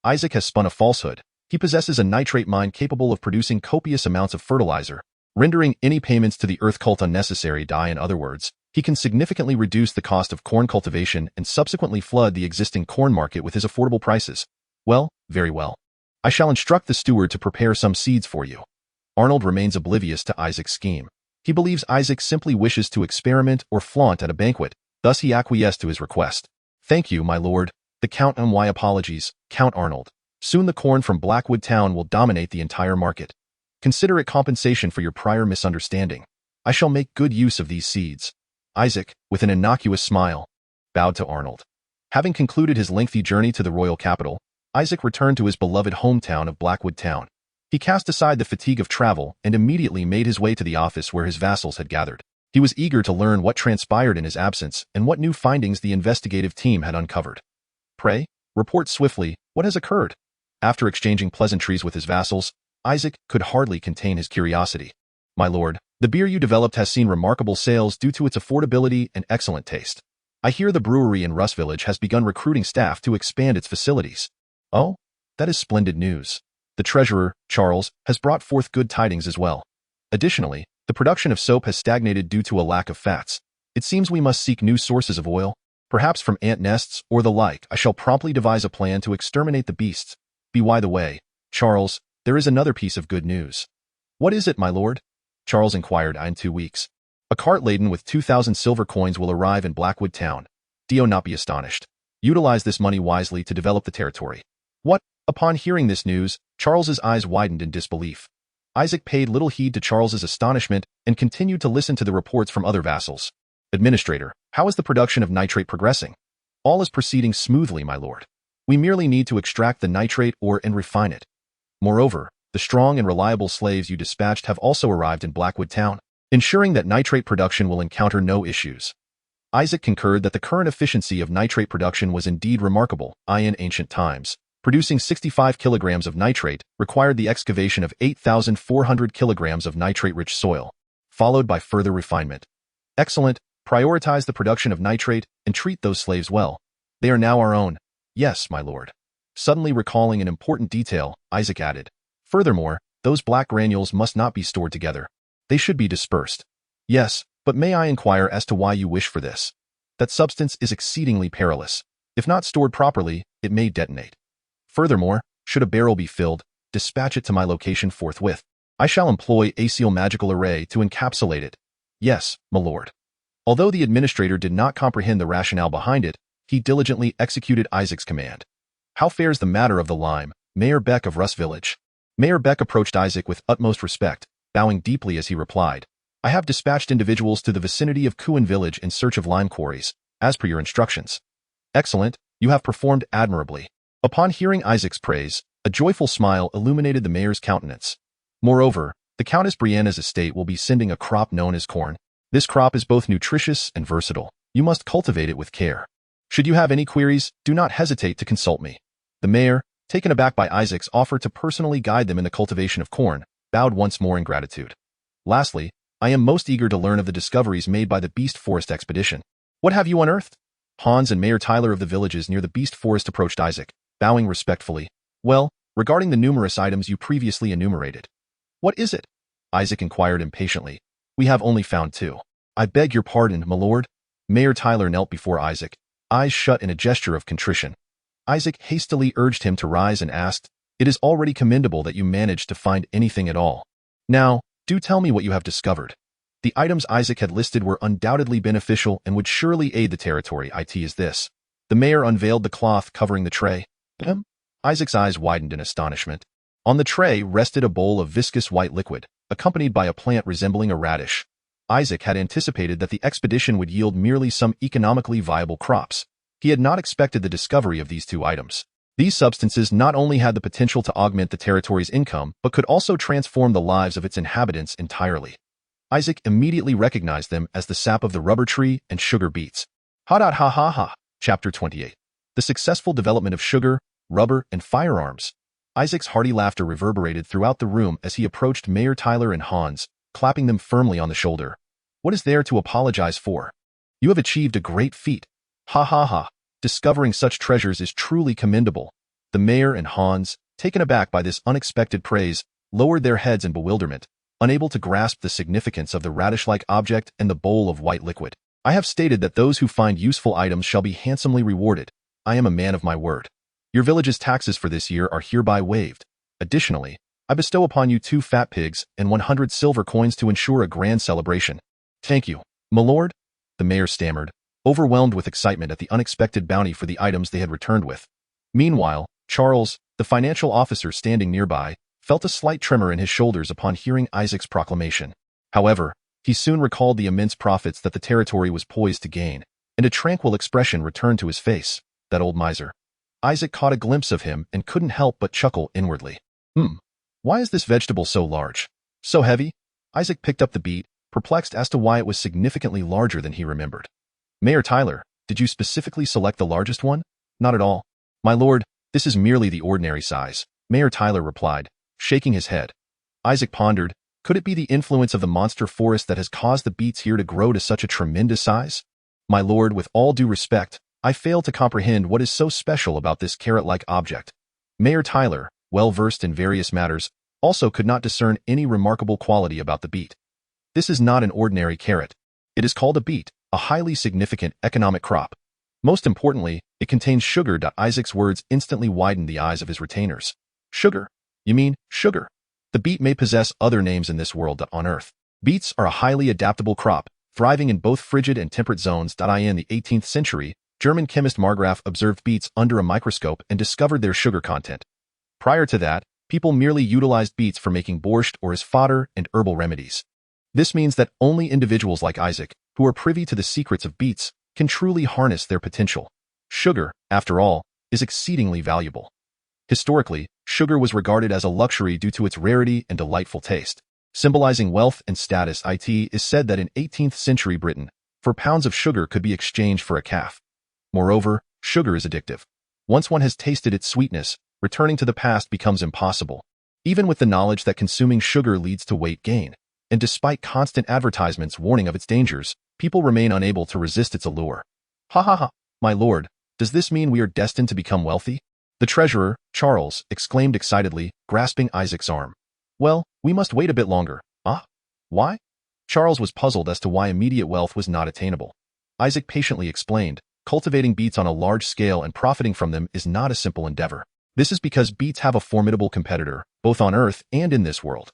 Isaac has spun a falsehood. He possesses a nitrate mine capable of producing copious amounts of fertilizer, rendering any payments to the earth cult unnecessary. In other words, he can significantly reduce the cost of corn cultivation and subsequently flood the existing corn market with his affordable prices. Well, very well. I shall instruct the steward to prepare some seeds for you. Arnold remains oblivious to Isaac's scheme. He believes Isaac simply wishes to experiment or flaunt at a banquet, thus he acquiesced to his request. Thank you, my lord. The Count my apologies, Count Arnold. Soon the corn from Blackwood Town will dominate the entire market. Consider it compensation for your prior misunderstanding. I shall make good use of these seeds. Isaac, with an innocuous smile, bowed to Arnold. Having concluded his lengthy journey to the royal capital, Isaac returned to his beloved hometown of Blackwood Town. He cast aside the fatigue of travel and immediately made his way to the office where his vassals had gathered. He was eager to learn what transpired in his absence and what new findings the investigative team had uncovered. Pray, report swiftly, what has occurred? After exchanging pleasantries with his vassals, Isaac could hardly contain his curiosity. My lord, the beer you developed has seen remarkable sales due to its affordability and excellent taste. I hear the brewery in Russ Village has begun recruiting staff to expand its facilities. Oh, that is splendid news. The treasurer, Charles, has brought forth good tidings as well. Additionally, the production of soap has stagnated due to a lack of fats. It seems we must seek new sources of oil, perhaps from ant nests or the like. I shall promptly devise a plan to exterminate the beasts. By the way, Charles, there is another piece of good news. What is it, my lord? Charles inquired. In 2 weeks. A cart laden with 2,000 silver coins will arrive in Blackwood Town. Do not be astonished. Utilize this money wisely to develop the territory. What? Upon hearing this news, Charles's eyes widened in disbelief. Isaac paid little heed to Charles's astonishment and continued to listen to the reports from other vassals. Administrator, how is the production of nitrate progressing? All is proceeding smoothly, my lord. We merely need to extract the nitrate ore and refine it. Moreover, the strong and reliable slaves you dispatched have also arrived in Blackwood Town, ensuring that nitrate production will encounter no issues. Isaac concurred that the current efficiency of nitrate production was indeed remarkable. In ancient times, producing 65 kilograms of nitrate required the excavation of 8,400 kilograms of nitrate-rich soil, followed by further refinement. Excellent. Prioritize the production of nitrate and treat those slaves well. They are now our own. Yes, my lord. Suddenly recalling an important detail, Isaac added, furthermore, those black granules must not be stored together. They should be dispersed. Yes, but may I inquire as to why you wish for this? That substance is exceedingly perilous. If not stored properly, it may detonate. Furthermore, should a barrel be filled, dispatch it to my location forthwith. I shall employ a seal magical array to encapsulate it. Yes, my lord. Although the administrator did not comprehend the rationale behind it, he diligently executed Isaac's command. How fares the matter of the lime, Mayor Beck of Russ Village? Mayor Beck approached Isaac with utmost respect, bowing deeply as he replied, I have dispatched individuals to the vicinity of Kuan Village in search of lime quarries, as per your instructions. Excellent, you have performed admirably. Upon hearing Isaac's praise, a joyful smile illuminated the mayor's countenance. Moreover, the Countess Brianna's estate will be sending a crop known as corn. This crop is both nutritious and versatile. You must cultivate it with care. Should you have any queries, do not hesitate to consult me. The mayor, taken aback by Isaac's offer to personally guide them in the cultivation of corn, bowed once more in gratitude. Lastly, I am most eager to learn of the discoveries made by the Beast Forest expedition. What have you unearthed? Hans and Mayor Tyler of the villages near the Beast Forest approached Isaac, bowing respectfully. Well, regarding the numerous items you previously enumerated. What is it? Isaac inquired impatiently. We have only found 2. I beg your pardon, my lord. Mayor Tyler knelt before Isaac, eyes shut in a gesture of contrition. Isaac hastily urged him to rise and asked, It is already commendable that you managed to find anything at all. Now, do tell me what you have discovered. The items Isaac had listed were undoubtedly beneficial and would surely aid the territory. It is this. The mayor unveiled the cloth covering the tray. Isaac's eyes widened in astonishment. On the tray rested a bowl of viscous white liquid, accompanied by a plant resembling a radish. Isaac had anticipated that the expedition would yield merely some economically viable crops. He had not expected the discovery of these 2 items. These substances not only had the potential to augment the territory's income, but could also transform the lives of its inhabitants entirely. Isaac immediately recognized them as the sap of the rubber tree and sugar beets. Ha. Chapter 28. The successful development of sugar, rubber, and firearms. Isaac's hearty laughter reverberated throughout the room as he approached Mayor Tyler and Hans, clapping them firmly on the shoulder. What is there to apologize for? You have achieved a great feat. Ha. Discovering such treasures is truly commendable. The mayor and Hans, taken aback by this unexpected praise, lowered their heads in bewilderment, unable to grasp the significance of the radish-like object and the bowl of white liquid. I have stated that those who find useful items shall be handsomely rewarded. I am a man of my word. Your village's taxes for this year are hereby waived. Additionally, I bestow upon you 2 fat pigs and 100 silver coins to ensure a grand celebration. Thank you, my lord, the mayor stammered, overwhelmed with excitement at the unexpected bounty for the items they had returned with. Meanwhile, Charles, the financial officer standing nearby, felt a slight tremor in his shoulders upon hearing Isaac's proclamation. However, he soon recalled the immense profits that the territory was poised to gain, and a tranquil expression returned to his face. That old miser. Isaac caught a glimpse of him and couldn't help but chuckle inwardly. Why is this vegetable so large? So heavy? Isaac picked up the beet, perplexed as to why it was significantly larger than he remembered. Mayor Tyler, did you specifically select the largest one? Not at all. My lord, this is merely the ordinary size, Mayor Tyler replied, shaking his head. Isaac pondered, could it be the influence of the monster forest that has caused the beets here to grow to such a tremendous size? My lord, with all due respect, I fail to comprehend what is so special about this carrot-like object. Mayor Tyler, well versed in various matters, also could not discern any remarkable quality about the beet. This is not an ordinary carrot. It is called a beet, a highly significant economic crop. Most importantly, it contains sugar. Isaac's words instantly widened the eyes of his retainers. Sugar? You mean sugar? The beet may possess other names in this world. On Earth, beets are a highly adaptable crop, thriving in both frigid and temperate zones. In the 18th century, German chemist Margraf observed beets under a microscope and discovered their sugar content. Prior to that, people merely utilized beets for making borscht or as fodder and herbal remedies. This means that only individuals like Isaac, who are privy to the secrets of beets, can truly harness their potential. Sugar, after all, is exceedingly valuable. Historically, sugar was regarded as a luxury due to its rarity and delightful taste. Symbolizing wealth and status, it is said that in 18th century Britain, 4 pounds of sugar could be exchanged for a calf. Moreover, sugar is addictive. Once one has tasted its sweetness, returning to the past becomes impossible. Even with the knowledge that consuming sugar leads to weight gain, and despite constant advertisements warning of its dangers, people remain unable to resist its allure. Ha ha ha, my lord, does this mean we are destined to become wealthy? The treasurer, Charles, exclaimed excitedly, grasping Isaac's arm. Well, we must wait a bit longer. Ah? Why? Charles was puzzled as to why immediate wealth was not attainable. Isaac patiently explained, cultivating beets on a large scale and profiting from them is not a simple endeavor. This is because beets have a formidable competitor, both on Earth and in this world.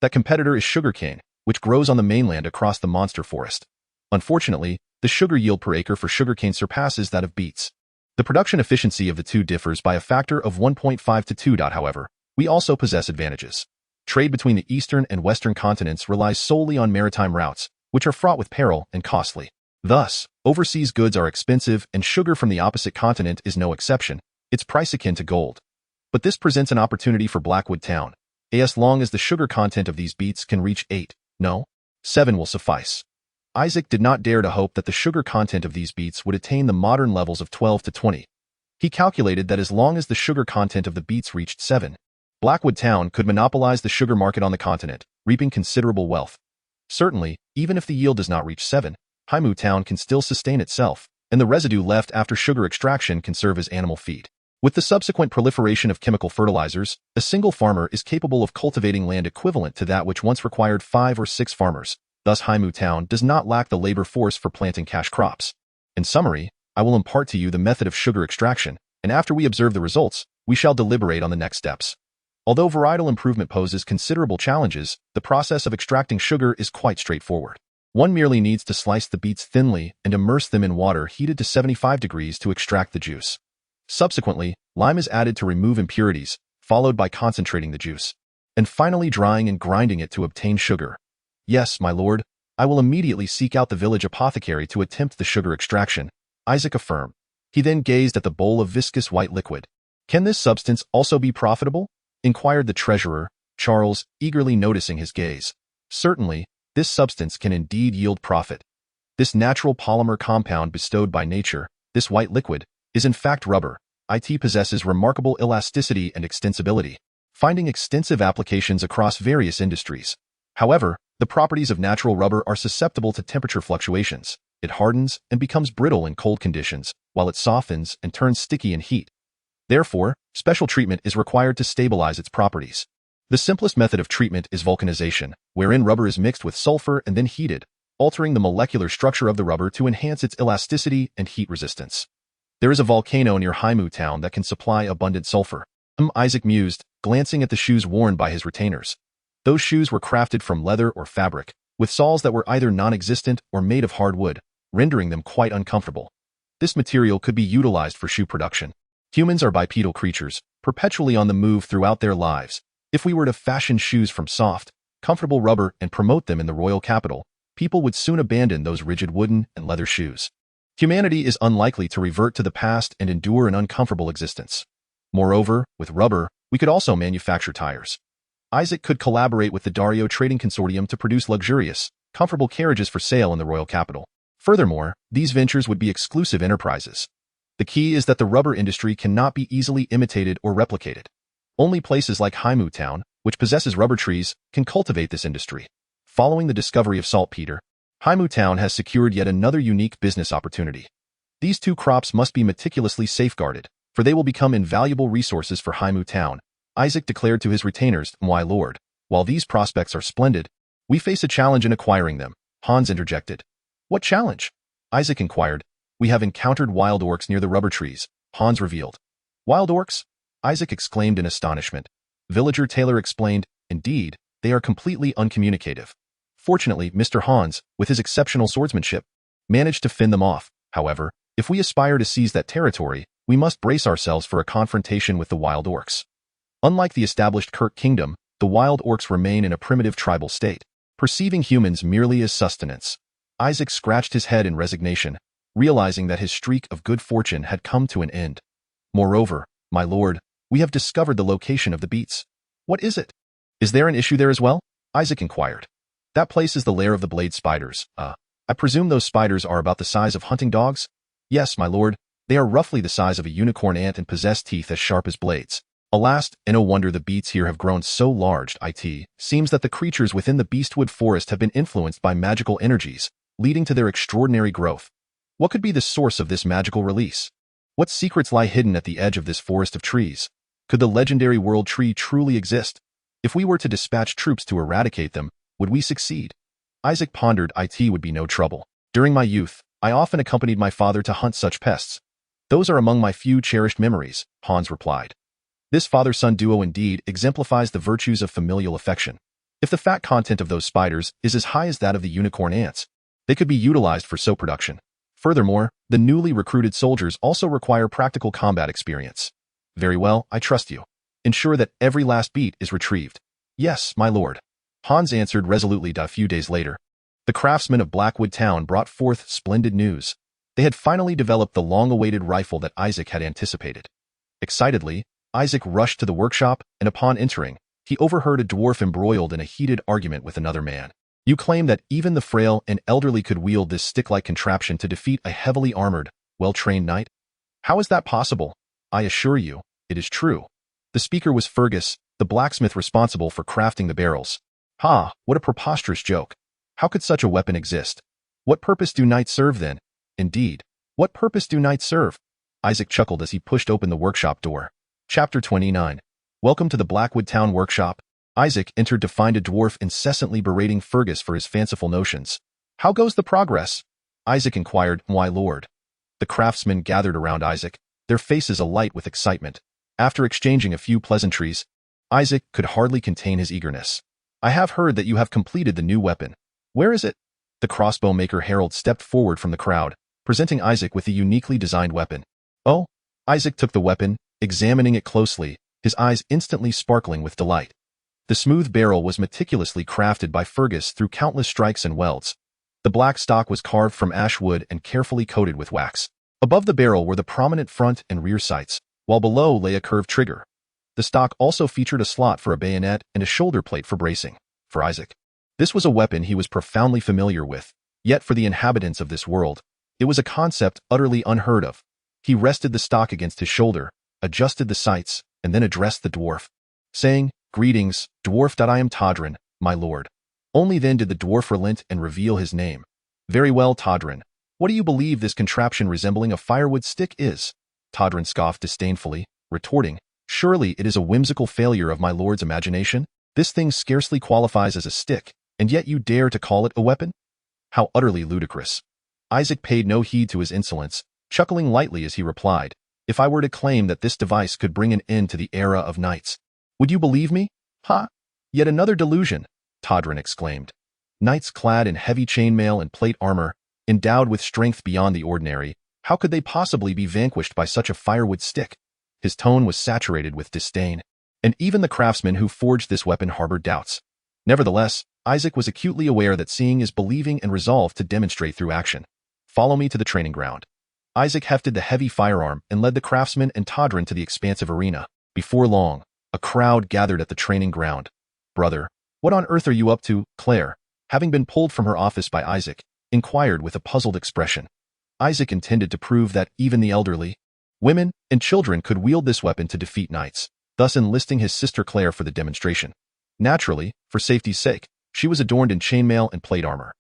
That competitor is sugarcane, which grows on the mainland across the monster forest. Unfortunately, the sugar yield per acre for sugarcane surpasses that of beets. The production efficiency of the two differs by a factor of 1.5 to 2. However, we also possess advantages. Trade between the eastern and western continents relies solely on maritime routes, which are fraught with peril and costly. Thus, overseas goods are expensive and sugar from the opposite continent is no exception, its price akin to gold. But this presents an opportunity for Blackwood Town, as long as the sugar content of these beets can reach 8, no, 7 will suffice. Isaac did not dare to hope that the sugar content of these beets would attain the modern levels of 12 to 20. He calculated that as long as the sugar content of the beets reached 7, Blackwood Town could monopolize the sugar market on the continent, reaping considerable wealth. Certainly, even if the yield does not reach 7, Haimu Town can still sustain itself, and the residue left after sugar extraction can serve as animal feed. With the subsequent proliferation of chemical fertilizers, a single farmer is capable of cultivating land equivalent to that which once required 5 or 6 farmers. Thus, Haimu Town does not lack the labor force for planting cash crops. In summary, I will impart to you the method of sugar extraction, and after we observe the results, we shall deliberate on the next steps. Although varietal improvement poses considerable challenges, the process of extracting sugar is quite straightforward. One merely needs to slice the beets thinly and immerse them in water heated to 75 degrees to extract the juice. Subsequently, lime is added to remove impurities, followed by concentrating the juice, and finally drying and grinding it to obtain sugar. Yes, my lord, I will immediately seek out the village apothecary to attempt the sugar extraction, Isaac affirmed. He then gazed at the bowl of viscous white liquid. Can this substance also be profitable? Inquired the treasurer, Charles, eagerly noticing his gaze. Certainly, this substance can indeed yield profit. This natural polymer compound bestowed by nature, this white liquid, is in fact rubber. It possesses remarkable elasticity and extensibility, finding extensive applications across various industries. However, the properties of natural rubber are susceptible to temperature fluctuations. It hardens and becomes brittle in cold conditions, while it softens and turns sticky in heat. Therefore, special treatment is required to stabilize its properties. The simplest method of treatment is vulcanization, wherein rubber is mixed with sulfur and then heated, altering the molecular structure of the rubber to enhance its elasticity and heat resistance. There is a volcano near Haimu Town that can supply abundant sulfur. Isaac mused, glancing at the shoes worn by his retainers. Those shoes were crafted from leather or fabric, with soles that were either non-existent or made of hard wood, rendering them quite uncomfortable. This material could be utilized for shoe production. Humans are bipedal creatures, perpetually on the move throughout their lives. If we were to fashion shoes from soft, comfortable rubber and promote them in the royal capital, people would soon abandon those rigid wooden and leather shoes. Humanity is unlikely to revert to the past and endure an uncomfortable existence. Moreover, with rubber, we could also manufacture tires. Isaac could collaborate with the Dario Trading Consortium to produce luxurious, comfortable carriages for sale in the royal capital. Furthermore, these ventures would be exclusive enterprises. The key is that the rubber industry cannot be easily imitated or replicated. Only places like Haimu Town, which possesses rubber trees, can cultivate this industry. Following the discovery of saltpeter, Haimu Town has secured yet another unique business opportunity. These two crops must be meticulously safeguarded, for they will become invaluable resources for Haimu Town, Isaac declared to his retainers. My lord, while these prospects are splendid, we face a challenge in acquiring them, Hans interjected. What challenge? Isaac inquired. We have encountered wild orcs near the rubber trees, Hans revealed. Wild orcs? Isaac exclaimed in astonishment. Villager Taylor explained, indeed, they are completely uncommunicative. Fortunately, Mr. Hans, with his exceptional swordsmanship, managed to fend them off. However, If we aspire to seize that territory, we must brace ourselves for a confrontation with the wild orcs. Unlike the established Kirk kingdom, the wild orcs remain in a primitive tribal state, perceiving humans merely as sustenance. Isaac scratched his head in resignation, realizing that his streak of good fortune had come to an end. Moreover, my lord, we have discovered the location of the beats. What is it? Is there an issue there as well? Isaac inquired. That place is the lair of the blade spiders. I presume those spiders are about the size of hunting dogs? Yes, my lord. They are roughly the size of a unicorn ant and possess teeth as sharp as blades. Alas, and no wonder the beasts here have grown so large. It seems that the creatures within the beastwood forest have been influenced by magical energies, leading to their extraordinary growth. What could be the source of this magical release? What secrets lie hidden at the edge of this forest of trees? Could the legendary world tree truly exist? If we were to dispatch troops to eradicate them, would we succeed? Isaac pondered. It would be no trouble. During my youth, I often accompanied my father to hunt such pests. Those are among my few cherished memories, Hans replied. This father-son duo indeed exemplifies the virtues of familial affection. If the fat content of those spiders is as high as that of the unicorn ants, they could be utilized for soap production. Furthermore, the newly recruited soldiers also require practical combat experience. Very well, I trust you. Ensure that every last beat is retrieved. Yes, my lord. Hans answered resolutely. A few days later, the craftsmen of Blackwood Town brought forth splendid news. They had finally developed the long-awaited rifle that Isaac had anticipated. Excitedly, Isaac rushed to the workshop, and upon entering, he overheard a dwarf embroiled in a heated argument with another man. You claim that even the frail and elderly could wield this stick-like contraption to defeat a heavily armored, well-trained knight? How is that possible? I assure you, it is true. The speaker was Fergus, the blacksmith responsible for crafting the barrels. Ha, what a preposterous joke. How could such a weapon exist? What purpose do knights serve then? Indeed, what purpose do knights serve? Isaac chuckled as he pushed open the workshop door. Chapter 29. Welcome to the Blackwood Town workshop. Isaac entered to find a dwarf incessantly berating Fergus for his fanciful notions. How goes the progress? Isaac inquired. Why, lord? The craftsmen gathered around Isaac, their faces alight with excitement. After exchanging a few pleasantries, Isaac could hardly contain his eagerness. I have heard that you have completed the new weapon. Where is it? The crossbow maker Harold stepped forward from the crowd, presenting Isaac with the uniquely designed weapon. Oh, Isaac took the weapon, examining it closely, his eyes instantly sparkling with delight. The smooth barrel was meticulously crafted by Fergus through countless strikes and welds. The black stock was carved from ash wood and carefully coated with wax. Above the barrel were the prominent front and rear sights, while below lay a curved trigger. The stock also featured a slot for a bayonet and a shoulder plate for bracing. For Isaac, this was a weapon he was profoundly familiar with, yet for the inhabitants of this world, it was a concept utterly unheard of. He rested the stock against his shoulder, adjusted the sights, and then addressed the dwarf, saying, Greetings, dwarf. I am Todrin, my lord. Only then did the dwarf relent and reveal his name. Very well, Todrin. What do you believe this contraption resembling a firewood stick is? Todrin scoffed disdainfully, retorting, Surely it is a whimsical failure of my lord's imagination? This thing scarcely qualifies as a stick, and yet you dare to call it a weapon? How utterly ludicrous. Isaac paid no heed to his insolence, chuckling lightly as he replied, If I were to claim that this device could bring an end to the era of knights, would you believe me? Ha! Yet another delusion, Todrin exclaimed. Knights clad in heavy chainmail and plate armor, endowed with strength beyond the ordinary, how could they possibly be vanquished by such a firewood stick? His tone was saturated with disdain, and even the craftsman who forged this weapon harbored doubts. Nevertheless, Isaac was acutely aware that seeing is believing and resolved to demonstrate through action. Follow me to the training ground. Isaac hefted the heavy firearm and led the craftsman and Todrin to the expansive arena. Before long, a crowd gathered at the training ground. Brother, what on earth are you up to? Claire, having been pulled from her office by Isaac, inquired with a puzzled expression. Isaac intended to prove that even the elderly, women, and children could wield this weapon to defeat knights, thus enlisting his sister Claire for the demonstration. Naturally, for safety's sake, she was adorned in chainmail and plate armor.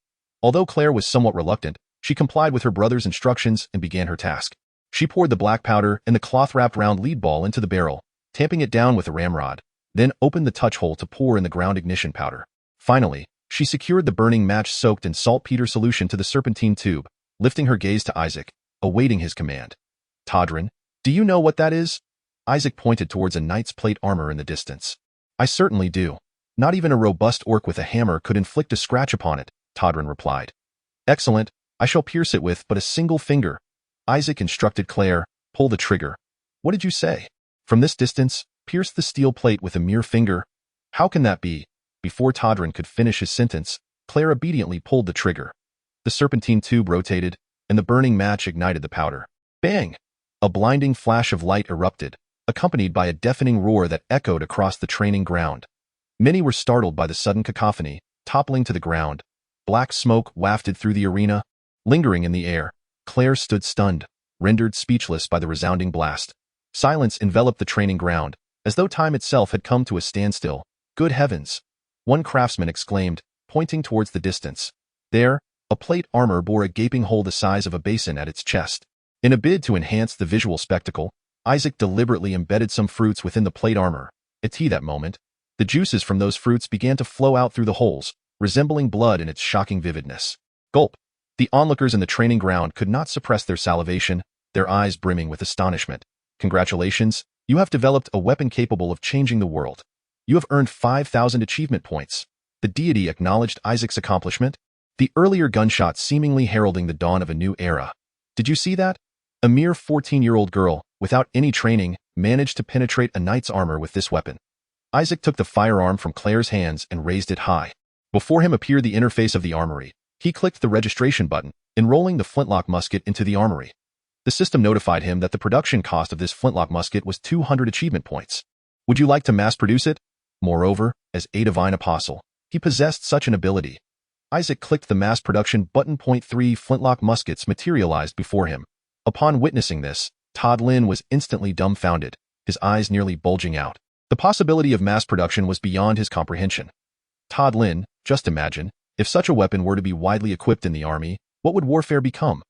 Although Claire was somewhat reluctant, she complied with her brother's instructions and began her task. She poured the black powder and the cloth-wrapped round lead ball into the barrel, tamping it down with a ramrod, then opened the touch hole to pour in the ground ignition powder. Finally, she secured the burning match soaked in saltpeter solution to the serpentine tube, lifting her gaze to Isaac, awaiting his command. Todrin, do you know what that is? Isaac pointed towards a knight's plate armor in the distance. I certainly do. Not even a robust orc with a hammer could inflict a scratch upon it, Todrin replied. Excellent, I shall pierce it with but a single finger. Isaac instructed Claire, pull the trigger. What did you say? From this distance, pierce the steel plate with a mere finger. How can that be? Before Todrin could finish his sentence, Claire obediently pulled the trigger. The serpentine tube rotated, and the burning match ignited the powder. Bang! A blinding flash of light erupted, accompanied by a deafening roar that echoed across the training ground. Many were startled by the sudden cacophony, toppling to the ground. Black smoke wafted through the arena. Lingering in the air, Claire stood stunned, rendered speechless by the resounding blast. Silence enveloped the training ground, as though time itself had come to a standstill. Good heavens! One craftsman exclaimed, pointing towards the distance. There, a plate armor bore a gaping hole the size of a basin at its chest. In a bid to enhance the visual spectacle, Isaac deliberately embedded some fruits within the plate armor. At that moment, the juices from those fruits began to flow out through the holes, resembling blood in its shocking vividness. Gulp! The onlookers in the training ground could not suppress their salivation, their eyes brimming with astonishment. Congratulations, you have developed a weapon capable of changing the world. You have earned 5,000 achievement points. The deity acknowledged Isaac's accomplishment, the earlier gunshot seemingly heralding the dawn of a new era. Did you see that? A mere 14-year-old girl, without any training, managed to penetrate a knight's armor with this weapon. Isaac took the firearm from Claire's hands and raised it high. Before him appeared the interface of the armory. He clicked the registration button, enrolling the flintlock musket into the armory. The system notified him that the production cost of this flintlock musket was 200 achievement points. Would you like to mass-produce it? Moreover, as a divine apostle, he possessed such an ability. Isaac clicked the mass production button. 3 flintlock muskets materialized before him. Upon witnessing this, Todd Lin was instantly dumbfounded, his eyes nearly bulging out. The possibility of mass production was beyond his comprehension. Todd Lin, just imagine, if such a weapon were to be widely equipped in the army, what would warfare become?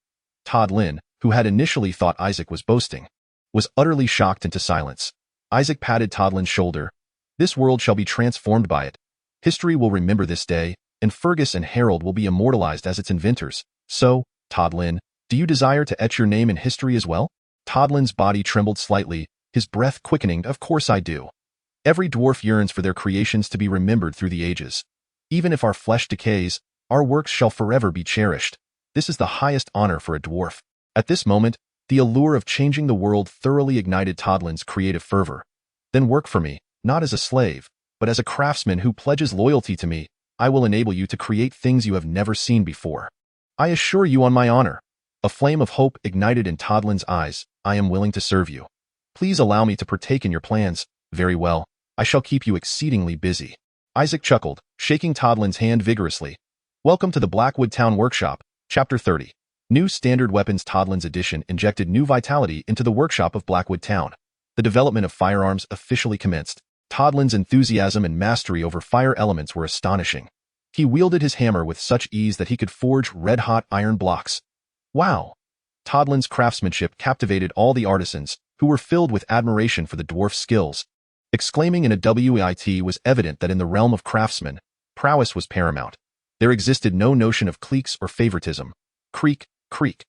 Todd Lin, who had initially thought Isaac was boasting, was utterly shocked into silence. Isaac patted Todd Lin's shoulder. This world shall be transformed by it. History will remember this day, and Fergus and Harold will be immortalized as its inventors. So, Todd Lin, do you desire to etch your name in history as well? Todd Lin's body trembled slightly, his breath quickening. Of course I do. Every dwarf yearns for their creations to be remembered through the ages. Even if our flesh decays, our works shall forever be cherished. This is the highest honor for a dwarf. At this moment, the allure of changing the world thoroughly ignited Todd Lin's creative fervor. Then work for me, not as a slave, but as a craftsman who pledges loyalty to me. I will enable you to create things you have never seen before. I assure you on my honor. A flame of hope ignited in Todd Lin's eyes. I am willing to serve you. Please allow me to partake in your plans. Very well. I shall keep you exceedingly busy. Isaac chuckled, shaking Todd Lin's hand vigorously. Welcome to the Blackwood Town Workshop, Chapter 30. New Standard Weapons. Todd Lin's addition injected new vitality into the workshop of Blackwood Town. The development of firearms officially commenced. Todd Lin's enthusiasm and mastery over fire elements were astonishing. He wielded his hammer with such ease that he could forge red-hot iron blocks. Wow! Todd Lin's craftsmanship captivated all the artisans, who were filled with admiration for the dwarf's skills. Exclaiming in a WIT was evident that in the realm of craftsmen, prowess was paramount. There existed no notion of cliques or favoritism. Creak, creak.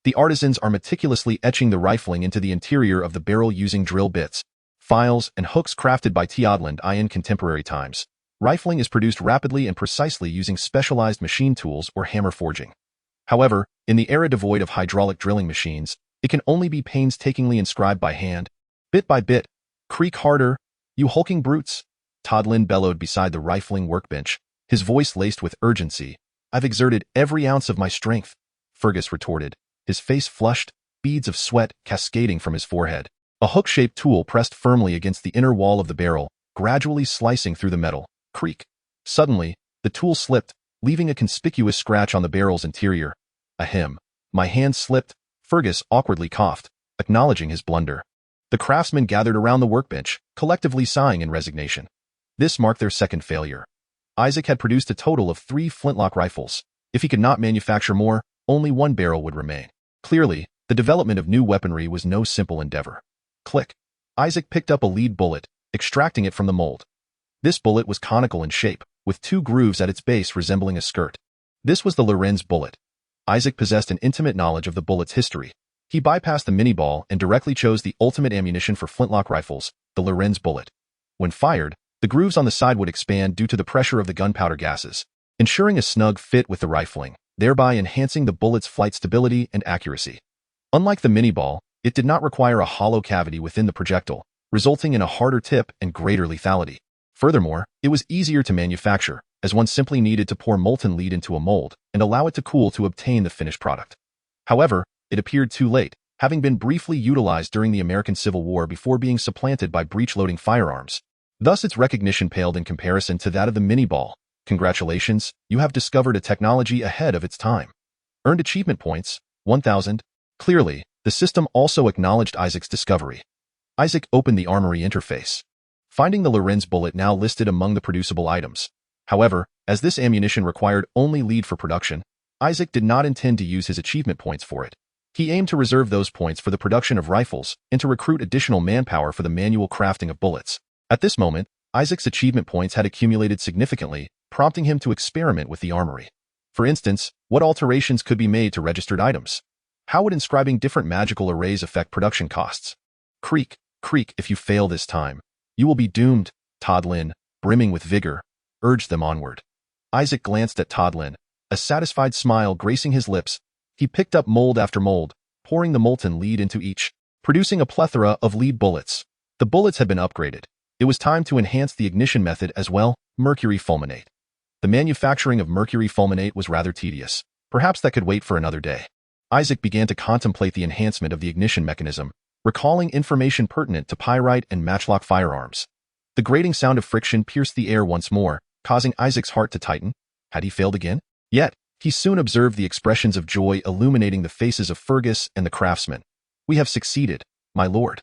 The artisans are meticulously etching the rifling into the interior of the barrel using drill bits, files, and hooks crafted by Teodland in contemporary times. Rifling is produced rapidly and precisely using specialized machine tools or hammer forging. However, in the era devoid of hydraulic drilling machines, it can only be painstakingly inscribed by hand, bit by bit. Creak harder, you hulking brutes! Todd Lin bellowed beside the rifling workbench, his voice laced with urgency. I've exerted every ounce of my strength, Fergus retorted, his face flushed, beads of sweat cascading from his forehead. A hook-shaped tool pressed firmly against the inner wall of the barrel, gradually slicing through the metal. Creak. Suddenly, the tool slipped, leaving a conspicuous scratch on the barrel's interior. Ahem. My hand slipped. Fergus awkwardly coughed, acknowledging his blunder. The craftsmen gathered around the workbench, collectively sighing in resignation. This marked their second failure. Isaac had produced a total of 3 flintlock rifles. If he could not manufacture more, only one barrel would remain. Clearly, the development of new weaponry was no simple endeavor. Click. Isaac picked up a lead bullet, extracting it from the mold. This bullet was conical in shape, with 2 grooves at its base resembling a skirt. This was the Lorenz bullet. Isaac possessed an intimate knowledge of the bullet's history. He bypassed the mini-ball and directly chose the ultimate ammunition for flintlock rifles, the Lorenz bullet. When fired, the grooves on the side would expand due to the pressure of the gunpowder gases, ensuring a snug fit with the rifling, thereby enhancing the bullet's flight stability and accuracy. Unlike the mini-ball, it did not require a hollow cavity within the projectile, resulting in a harder tip and greater lethality. Furthermore, it was easier to manufacture, as one simply needed to pour molten lead into a mold and allow it to cool to obtain the finished product. However, it appeared too late, having been briefly utilized during the American Civil War before being supplanted by breech-loading firearms. Thus, its recognition paled in comparison to that of the mini-ball. Congratulations, you have discovered a technology ahead of its time. Earned achievement points, 1,000. Clearly, the system also acknowledged Isaac's discovery. Isaac opened the armory interface, finding the Lorenz bullet now listed among the producible items. However, as this ammunition required only lead for production, Isaac did not intend to use his achievement points for it. He aimed to reserve those points for the production of rifles and to recruit additional manpower for the manual crafting of bullets. At this moment, Isaac's achievement points had accumulated significantly, prompting him to experiment with the armory. For instance, what alterations could be made to registered items? How would inscribing different magical arrays affect production costs? Creak, creak, if you fail this time, you will be doomed, Toddlin, brimming with vigor, urged them onward. Isaac glanced at Toddlin, a satisfied smile gracing his lips. He picked up mold after mold, pouring the molten lead into each, producing a plethora of lead bullets. The bullets had been upgraded. It was time to enhance the ignition method as well, mercury fulminate. The manufacturing of mercury fulminate was rather tedious. Perhaps that could wait for another day. Isaac began to contemplate the enhancement of the ignition mechanism, recalling information pertinent to pyrite and matchlock firearms. The grating sound of friction pierced the air once more, causing Isaac's heart to tighten. Had he failed again? Yet, he soon observed the expressions of joy illuminating the faces of Fergus and the craftsman. We have succeeded, my lord.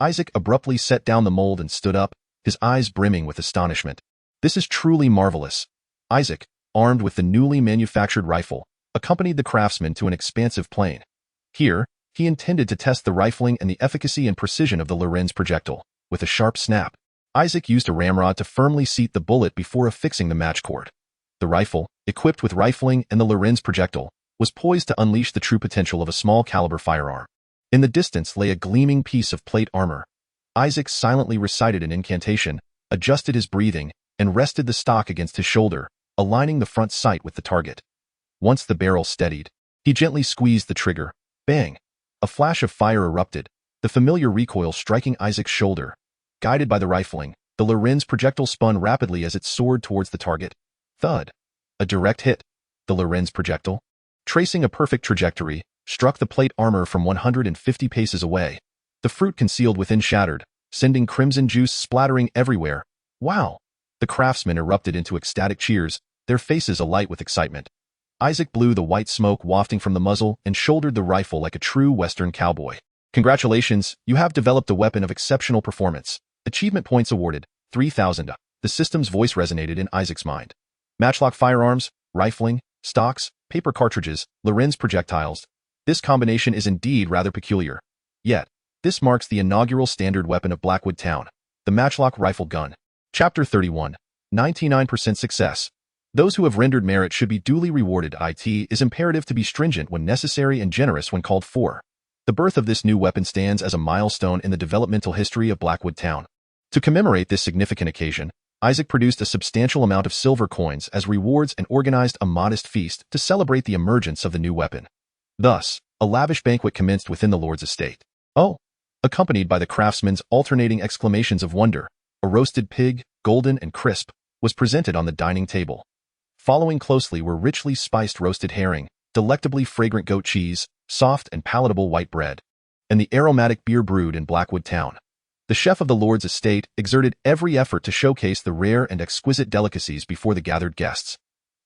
Isaac abruptly set down the mold and stood up, his eyes brimming with astonishment. This is truly marvelous. Isaac, armed with the newly manufactured rifle, accompanied the craftsman to an expansive plain. Here, he intended to test the rifling and the efficacy and precision of the Lorenz projectile. With a sharp snap, Isaac used a ramrod to firmly seat the bullet before affixing the match cord. The rifle, equipped with rifling and the Lorenz projectile, was poised to unleash the true potential of a small-caliber firearm. In the distance lay a gleaming piece of plate armor. Isaac silently recited an incantation, adjusted his breathing, and rested the stock against his shoulder, aligning the front sight with the target. Once the barrel steadied, he gently squeezed the trigger. Bang! A flash of fire erupted, the familiar recoil striking Isaac's shoulder. Guided by the rifling, the Lorenz projectile spun rapidly as it soared towards the target. Thud. A direct hit. The Lorenz projectile, tracing a perfect trajectory, struck the plate armor from 150 paces away. The fruit concealed within shattered, sending crimson juice splattering everywhere. Wow! The craftsmen erupted into ecstatic cheers, their faces alight with excitement. Isaac blew the white smoke wafting from the muzzle and shouldered the rifle like a true Western cowboy. Congratulations, you have developed a weapon of exceptional performance. Achievement points awarded, 3,000. The system's voice resonated in Isaac's mind. Matchlock firearms, rifling, stocks, paper cartridges, Lorenz projectiles. This combination is indeed rather peculiar. Yet, this marks the inaugural standard weapon of Blackwood Town, the matchlock rifle gun. Chapter 31. 99% success. Those who have rendered merit should be duly rewarded. It is imperative to be stringent when necessary and generous when called for. The birth of this new weapon stands as a milestone in the developmental history of Blackwood Town. To commemorate this significant occasion, Isaac produced a substantial amount of silver coins as rewards and organized a modest feast to celebrate the emergence of the new weapon. Thus, a lavish banquet commenced within the lord's estate. Oh! Accompanied by the craftsman's alternating exclamations of wonder, a roasted pig, golden and crisp, was presented on the dining table. Following closely were richly spiced roasted herring, delectably fragrant goat cheese, soft and palatable white bread, and the aromatic beer brewed in Blackwood Town. The chef of the lord's estate exerted every effort to showcase the rare and exquisite delicacies before the gathered guests.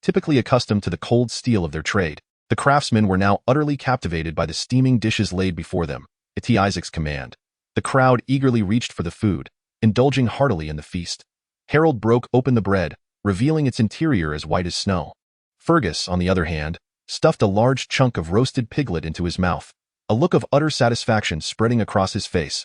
Typically accustomed to the cold steel of their trade, the craftsmen were now utterly captivated by the steaming dishes laid before them. At Isaac's command, the crowd eagerly reached for the food, indulging heartily in the feast. Harold broke open the bread, revealing its interior as white as snow. Fergus, on the other hand, stuffed a large chunk of roasted piglet into his mouth, a look of utter satisfaction spreading across his face.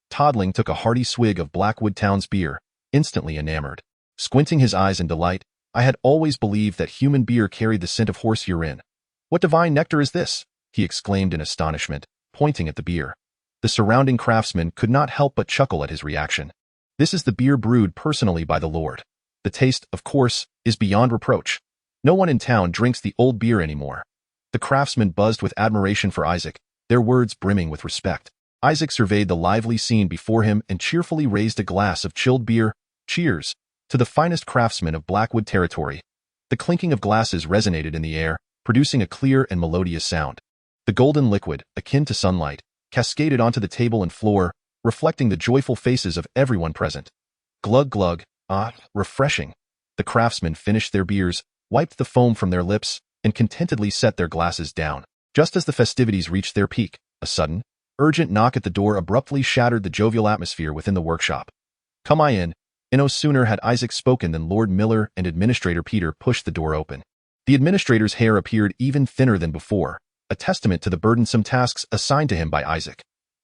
Toddling took a hearty swig of Blackwood Town's beer, instantly enamored. Squinting his eyes in delight, I had always believed that human beer carried the scent of horse urine. What divine nectar is this? He exclaimed in astonishment, pointing at the beer. The surrounding craftsmen could not help but chuckle at his reaction. This is the beer brewed personally by the Lord. The taste, of course, is beyond reproach. No one in town drinks the old beer anymore. The craftsman buzzed with admiration for Isaac, their words brimming with respect. Isaac surveyed the lively scene before him and cheerfully raised a glass of chilled beer. Cheers to the finest craftsmen of Blackwood territory. The clinking of glasses resonated in the air, producing a clear and melodious sound. The golden liquid, akin to sunlight, cascaded onto the table and floor, reflecting the joyful faces of everyone present. Glug glug, ah, refreshing. The craftsmen finished their beers, wiped the foam from their lips, and contentedly set their glasses down. Just as the festivities reached their peak, a sudden, urgent knock at the door abruptly shattered the jovial atmosphere within the workshop. "Come I in." And no sooner had Isaac spoken than Lord Miller and Administrator Peter pushed the door open. The administrator's hair appeared even thinner than before, a testament to the burdensome tasks assigned to him by Isaac.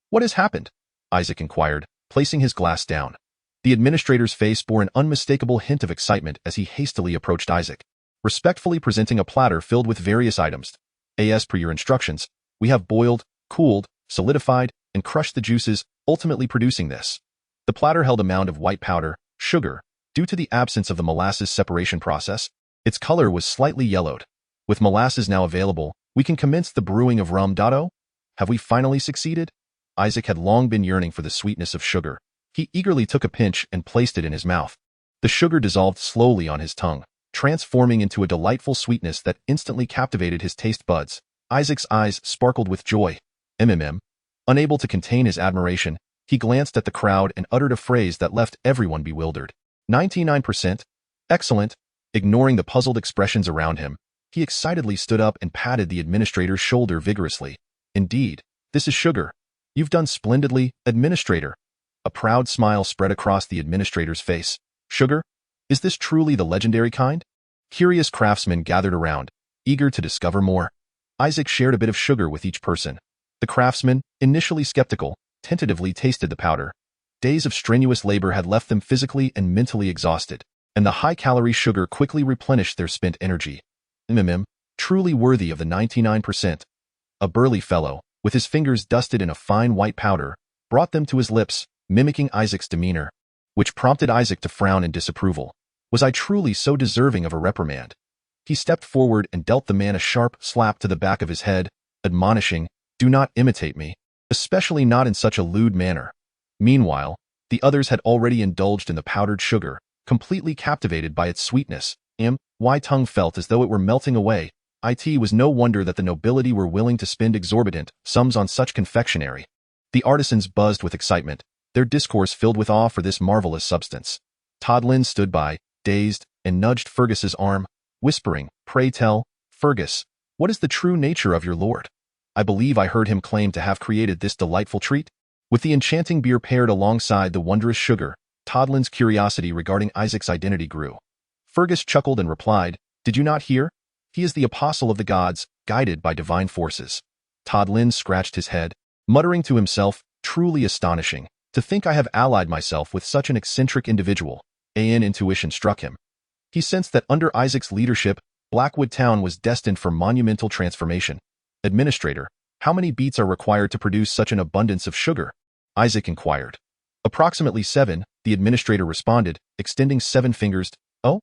"What has happened?" Isaac inquired, placing his glass down. The administrator's face bore an unmistakable hint of excitement as he hastily approached Isaac, respectfully presenting a platter filled with various items. "As per your instructions, we have boiled, cooled, solidified, and crushed the juices, ultimately producing this." The platter held a mound of white powder, sugar. Due to the absence of the molasses separation process, its color was slightly yellowed. "With molasses now available, we can commence the brewing of rum. Have we finally succeeded?" Isaac had long been yearning for the sweetness of sugar. He eagerly took a pinch and placed it in his mouth. The sugar dissolved slowly on his tongue, transforming into a delightful sweetness that instantly captivated his taste buds. Isaac's eyes sparkled with joy. Unable to contain his admiration, he glanced at the crowd and uttered a phrase that left everyone bewildered. 99%? Excellent. Ignoring the puzzled expressions around him, he excitedly stood up and patted the administrator's shoulder vigorously. "Indeed, this is sugar. You've done splendidly, Administrator." A proud smile spread across the administrator's face. "Sugar? Is this truly the legendary kind?" Curious craftsmen gathered around, eager to discover more. Isaac shared a bit of sugar with each person. The craftsmen, initially skeptical, tentatively tasted the powder. Days of strenuous labor had left them physically and mentally exhausted, and the high-calorie sugar quickly replenished their spent energy. Truly worthy of the 99%. A burly fellow, with his fingers dusted in a fine white powder, brought them to his lips, mimicking Isaac's demeanor, which prompted Isaac to frown in disapproval. Was I truly so deserving of a reprimand? He stepped forward and dealt the man a sharp slap to the back of his head, admonishing, "Do not imitate me, especially not in such a lewd manner." Meanwhile, the others had already indulged in the powdered sugar, completely captivated by its sweetness. My tongue felt as though it were melting away. It was no wonder that the nobility were willing to spend exorbitant sums on such confectionery. The artisans buzzed with excitement, their discourse filled with awe for this marvelous substance. Todlin stood by, dazed, and nudged Fergus's arm, whispering, "Pray tell, Fergus, what is the true nature of your lord? I believe I heard him claim to have created this delightful treat." With the enchanting beer paired alongside the wondrous sugar, Todlin's curiosity regarding Isaac's identity grew. Fergus chuckled and replied, "Did you not hear? He is the apostle of the gods, guided by divine forces." Todlin scratched his head, muttering to himself, "Truly astonishing. To think I have allied myself with such an eccentric individual." An intuition struck him. He sensed that under Isaac's leadership, Blackwood Town was destined for monumental transformation. "Administrator, how many beets are required to produce such an abundance of sugar?" Isaac inquired. "Approximately 7, the administrator responded, extending 7 fingers. "Oh?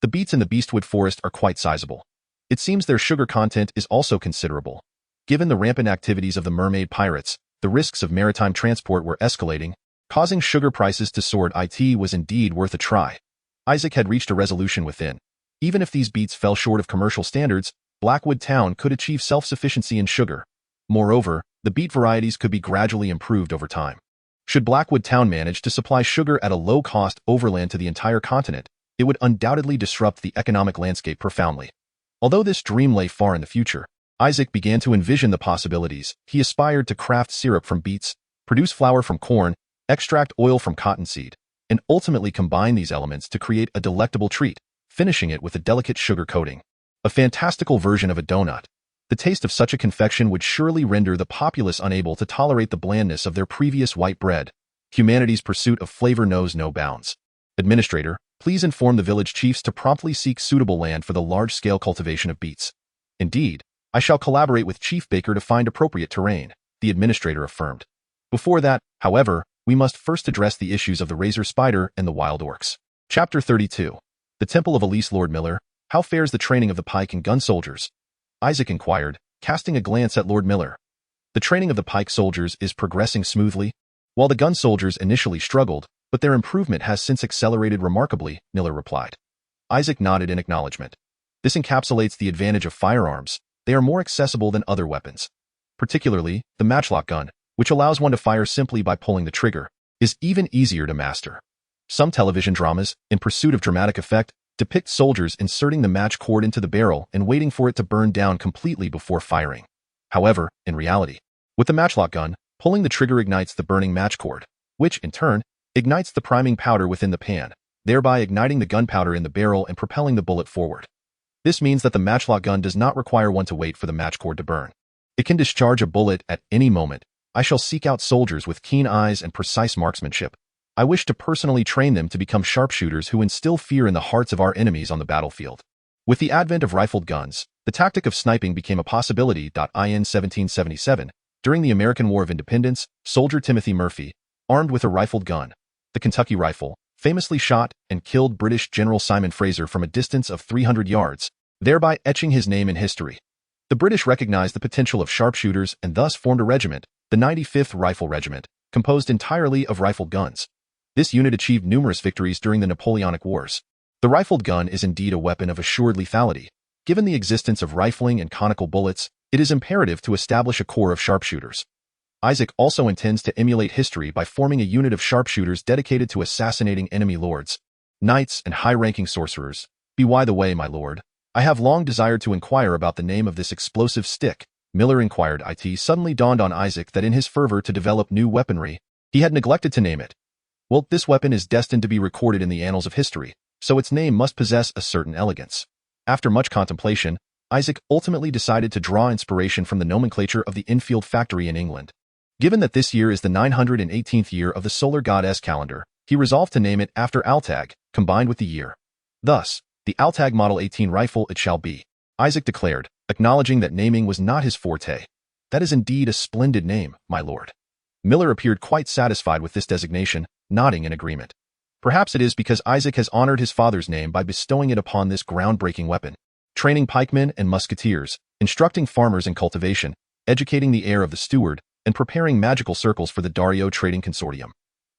The beets in the beastwood forest are quite sizable. It seems their sugar content is also considerable." Given the rampant activities of the mermaid pirates, the risks of maritime transport were escalating, causing sugar prices to soar. It was indeed worth a try. Isaac had reached a resolution within. Even if these beets fell short of commercial standards, Blackwood Town could achieve self-sufficiency in sugar. Moreover, the beet varieties could be gradually improved over time. Should Blackwood Town manage to supply sugar at a low cost overland to the entire continent, it would undoubtedly disrupt the economic landscape profoundly. Although this dream lay far in the future, Isaac began to envision the possibilities. He aspired to craft syrup from beets, produce flour from corn, extract oil from cottonseed, and ultimately combine these elements to create a delectable treat, finishing it with a delicate sugar coating. A fantastical version of a donut. The taste of such a confection would surely render the populace unable to tolerate the blandness of their previous white bread. Humanity's pursuit of flavor knows no bounds. "Administrator, please inform the village chiefs to promptly seek suitable land for the large-scale cultivation of beets." "Indeed, I shall collaborate with Chief Baker to find appropriate terrain," the administrator affirmed. "Before that, however, we must first address the issues of the razor spider and the wild orcs." Chapter 32. The Temple of Elise. "Lord Miller, how fares the training of the pike and gun soldiers?" Isaac inquired, casting a glance at Lord Miller. The training of the pike soldiers is progressing smoothly. While the gun soldiers initially struggled, but their improvement has since accelerated remarkably, Miller replied. Isaac nodded in acknowledgement. This encapsulates the advantage of firearms. They are more accessible than other weapons. Particularly, the matchlock gun, which allows one to fire simply by pulling the trigger, is even easier to master. Some television dramas, in pursuit of dramatic effect, depict soldiers inserting the match cord into the barrel and waiting for it to burn down completely before firing. However, in reality, with the matchlock gun, pulling the trigger ignites the burning match cord, which, in turn, ignites the priming powder within the pan, thereby igniting the gunpowder in the barrel and propelling the bullet forward. This means that the matchlock gun does not require one to wait for the match cord to burn. It can discharge a bullet at any moment. I shall seek out soldiers with keen eyes and precise marksmanship. I wish to personally train them to become sharpshooters who instill fear in the hearts of our enemies on the battlefield. With the advent of rifled guns, the tactic of sniping became a possibility. In 1777, during the American War of Independence, soldier Timothy Murphy, armed with a rifled gun, the Kentucky rifle, famously shot and killed British General Simon Fraser from a distance of 300 yards, thereby etching his name in history. The British recognized the potential of sharpshooters and thus formed a regiment, the 95th Rifle Regiment, composed entirely of rifled guns. This unit achieved numerous victories during the Napoleonic Wars. The rifled gun is indeed a weapon of assured lethality. Given the existence of rifling and conical bullets, it is imperative to establish a corps of sharpshooters. Isaac also intends to emulate history by forming a unit of sharpshooters dedicated to assassinating enemy lords, knights, and high-ranking sorcerers. By the way, my lord, I have long desired to inquire about the name of this explosive stick, Miller inquired. It suddenly dawned on Isaac that in his fervor to develop new weaponry, he had neglected to name it. Well, this weapon is destined to be recorded in the annals of history, so its name must possess a certain elegance. After much contemplation, Isaac ultimately decided to draw inspiration from the nomenclature of the Enfield factory in England. Given that this year is the 918th year of the solar goddess calendar, he resolved to name it after Altag, combined with the year. Thus, the Altag Model 18 rifle it shall be, Isaac declared, acknowledging that naming was not his forte. That is indeed a splendid name, my lord. Miller appeared quite satisfied with this designation, nodding in agreement. Perhaps it is because Isaac has honored his father's name by bestowing it upon this groundbreaking weapon. Training pikemen and musketeers, instructing farmers in cultivation, educating the heir of the steward, and preparing magical circles for the Dario Trading Consortium.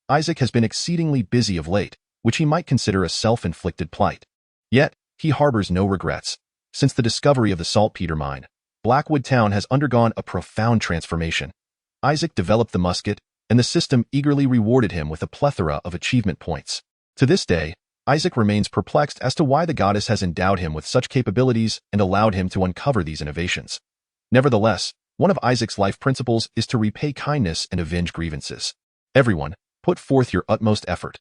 Isaac has been exceedingly busy of late, which he might consider a self-inflicted plight. Yet, he harbors no regrets. Since the discovery of the saltpeter mine, Blackwood Town has undergone a profound transformation. Isaac developed the musket, and the system eagerly rewarded him with a plethora of achievement points. To this day, Isaac remains perplexed as to why the goddess has endowed him with such capabilities and allowed him to uncover these innovations. Nevertheless, one of Isaac's life principles is to repay kindness and avenge grievances. Everyone, put forth your utmost effort.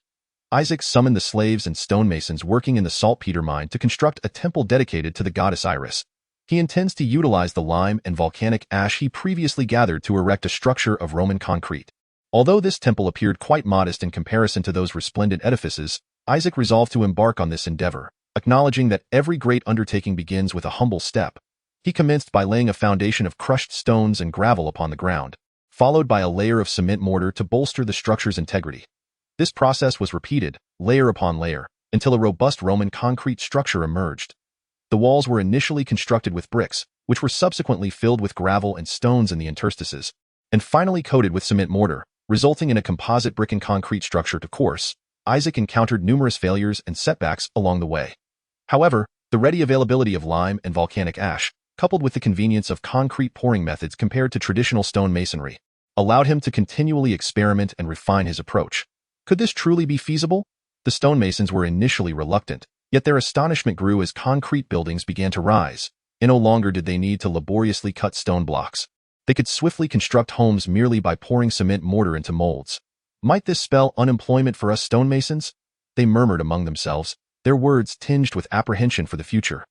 Isaac summoned the slaves and stonemasons working in the saltpeter mine to construct a temple dedicated to the goddess Iris. He intends to utilize the lime and volcanic ash he previously gathered to erect a structure of Roman concrete. Although this temple appeared quite modest in comparison to those resplendent edifices, Isaac resolved to embark on this endeavor, acknowledging that every great undertaking begins with a humble step. He commenced by laying a foundation of crushed stones and gravel upon the ground, followed by a layer of cement mortar to bolster the structure's integrity. This process was repeated, layer upon layer, until a robust Roman concrete structure emerged. The walls were initially constructed with bricks, which were subsequently filled with gravel and stones in the interstices, and finally coated with cement mortar, resulting in a composite brick and concrete structure. Of course, Isaac encountered numerous failures and setbacks along the way. However, the ready availability of lime and volcanic ash, coupled with the convenience of concrete pouring methods compared to traditional stone masonry, allowed him to continually experiment and refine his approach. Could this truly be feasible? The stonemasons were initially reluctant, yet their astonishment grew as concrete buildings began to rise, and no longer did they need to laboriously cut stone blocks. They could swiftly construct homes merely by pouring cement mortar into molds. Might this spell unemployment for us stonemasons? They murmured among themselves, their words tinged with apprehension for the future.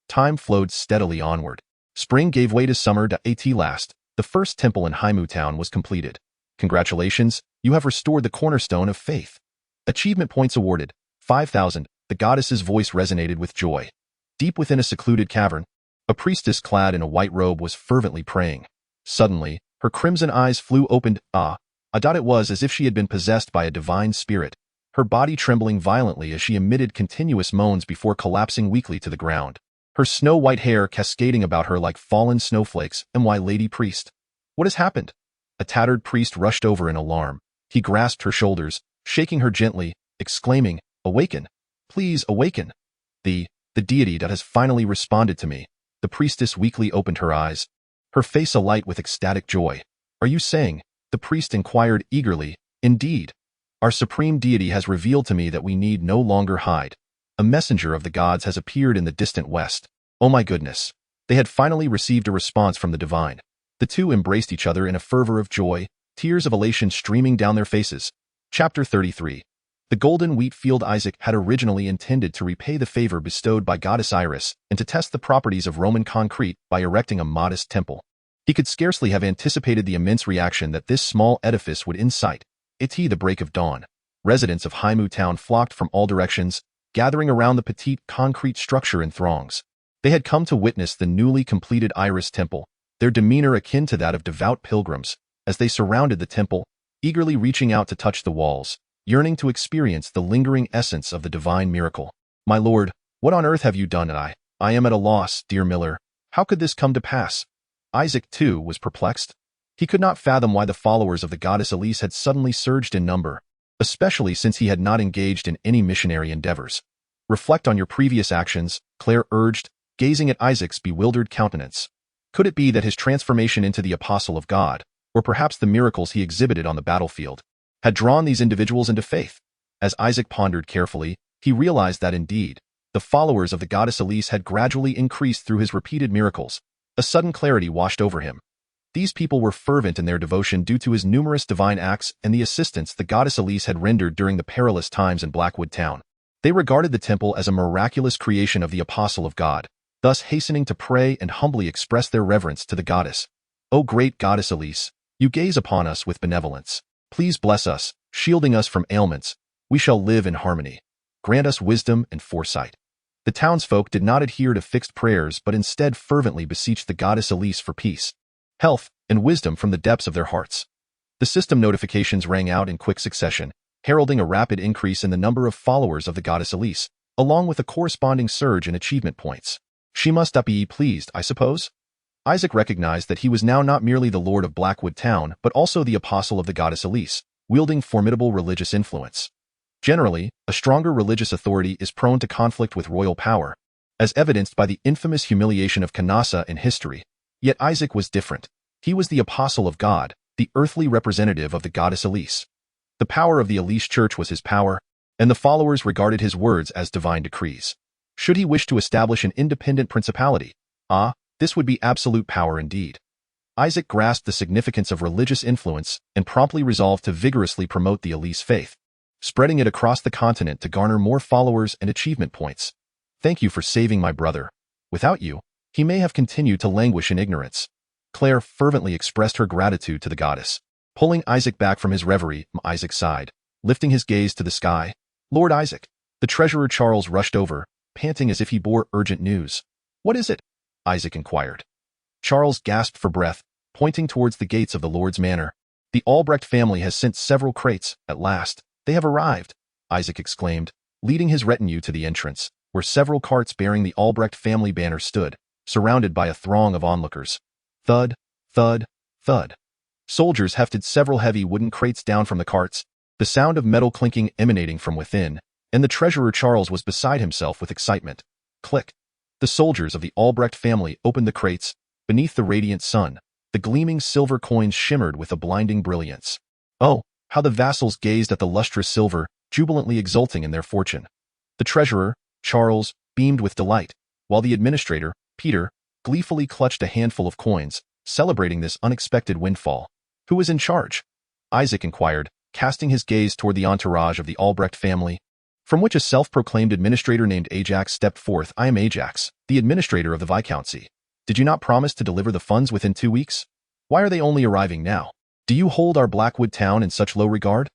Time flowed steadily onward. Spring gave way to summer. At last, the first temple in Haimu Town was completed. Congratulations, you have restored the cornerstone of faith. Achievement points awarded, 5,000. The goddess's voice resonated with joy. Deep within a secluded cavern, a priestess clad in a white robe was fervently praying. Suddenly, her crimson eyes flew open. It was as if she had been possessed by a divine spirit, her body trembling violently as she emitted continuous moans before collapsing weakly to the ground. Her snow-white hair cascading about her like fallen snowflakes. My lady priest. What has happened? A tattered priest rushed over in alarm. He grasped her shoulders, shaking her gently, exclaiming, "Awaken! Please awaken! The deity that has finally responded to me." The priestess weakly opened her eyes, her face alight with ecstatic joy. "Are you saying?" The priest inquired eagerly. "Indeed. Our supreme deity has revealed to me that we need no longer hide. A messenger of the gods has appeared in the distant west. Oh my goodness." They had finally received a response from the divine. The two embraced each other in a fervor of joy, tears of elation streaming down their faces. Chapter 33. The golden wheat field. Isaac had originally intended to repay the favor bestowed by goddess Iris and to test the properties of Roman concrete by erecting a modest temple. He could scarcely have anticipated the immense reaction that this small edifice would incite. It's the break of dawn. Residents of Haimu town flocked from all directions, gathering around the petite concrete structure in throngs. They had come to witness the newly completed Iris temple, their demeanor akin to that of devout pilgrims, as they surrounded the temple, eagerly reaching out to touch the walls, yearning to experience the lingering essence of the divine miracle. "My lord, what on earth have you done?" "I am at a loss, dear Miller. How could this come to pass?" Isaac, too, was perplexed. He could not fathom why the followers of the goddess Elise had suddenly surged in number, especially since he had not engaged in any missionary endeavors. "Reflect on your previous actions," Claire urged, gazing at Isaac's bewildered countenance. Could it be that his transformation into the apostle of God, or perhaps the miracles he exhibited on the battlefield, had drawn these individuals into faith? As Isaac pondered carefully, he realized that indeed, the followers of the goddess Elise had gradually increased through his repeated miracles. A sudden clarity washed over him. These people were fervent in their devotion due to his numerous divine acts and the assistance the goddess Elise had rendered during the perilous times in Blackwood Town. They regarded the temple as a miraculous creation of the apostle of God, thus hastening to pray and humbly express their reverence to the goddess. "O great goddess Elise, you gaze upon us with benevolence. Please bless us, shielding us from ailments. We shall live in harmony. Grant us wisdom and foresight." The townsfolk did not adhere to fixed prayers but instead fervently beseeched the goddess Elise for peace, health, and wisdom from the depths of their hearts. The system notifications rang out in quick succession, heralding a rapid increase in the number of followers of the goddess Elise, along with a corresponding surge in achievement points. She must be pleased, I suppose? Isaac recognized that he was now not merely the lord of Blackwood Town, but also the apostle of the goddess Elise, wielding formidable religious influence. Generally, a stronger religious authority is prone to conflict with royal power, as evidenced by the infamous humiliation of Kanasa in history. Yet Isaac was different. He was the apostle of God, the earthly representative of the goddess Elise. The power of the Elise Church was his power, and the followers regarded his words as divine decrees. Should he wish to establish an independent principality, this would be absolute power indeed. Isaac grasped the significance of religious influence and promptly resolved to vigorously promote the Elise faith, spreading it across the continent to garner more followers and achievement points. "Thank you for saving my brother. Without you, he may have continued to languish in ignorance." Claire fervently expressed her gratitude to the goddess. Pulling Isaac back from his reverie, Isaac sighed, lifting his gaze to the sky. "Lord Isaac." The treasurer Charles rushed over, panting as if he bore urgent news. "What is it?" Isaac inquired. Charles gasped for breath, pointing towards the gates of the Lord's manor. "The Albrecht family has sent several crates. At last, they have arrived," Isaac exclaimed, leading his retinue to the entrance, where several carts bearing the Albrecht family banner stood, surrounded by a throng of onlookers. Thud, thud, thud. Soldiers hefted several heavy wooden crates down from the carts, the sound of metal clinking emanating from within, and the treasurer Charles was beside himself with excitement. Click. The soldiers of the Albrecht family opened the crates. Beneath the radiant sun, the gleaming silver coins shimmered with a blinding brilliance. Oh, how the vassals gazed at the lustrous silver, jubilantly exulting in their fortune. The treasurer, Charles, beamed with delight, while the administrator, Peter, gleefully clutched a handful of coins, celebrating this unexpected windfall. "Who is in charge?" Isaac inquired, casting his gaze toward the entourage of the Albrecht family, from which a self-proclaimed administrator named Ajax stepped forth. "I am Ajax, the administrator of the Viscountcy. Did you not promise to deliver the funds within 2 weeks? Why are they only arriving now? Do you hold our Blackwood Town in such low regard?"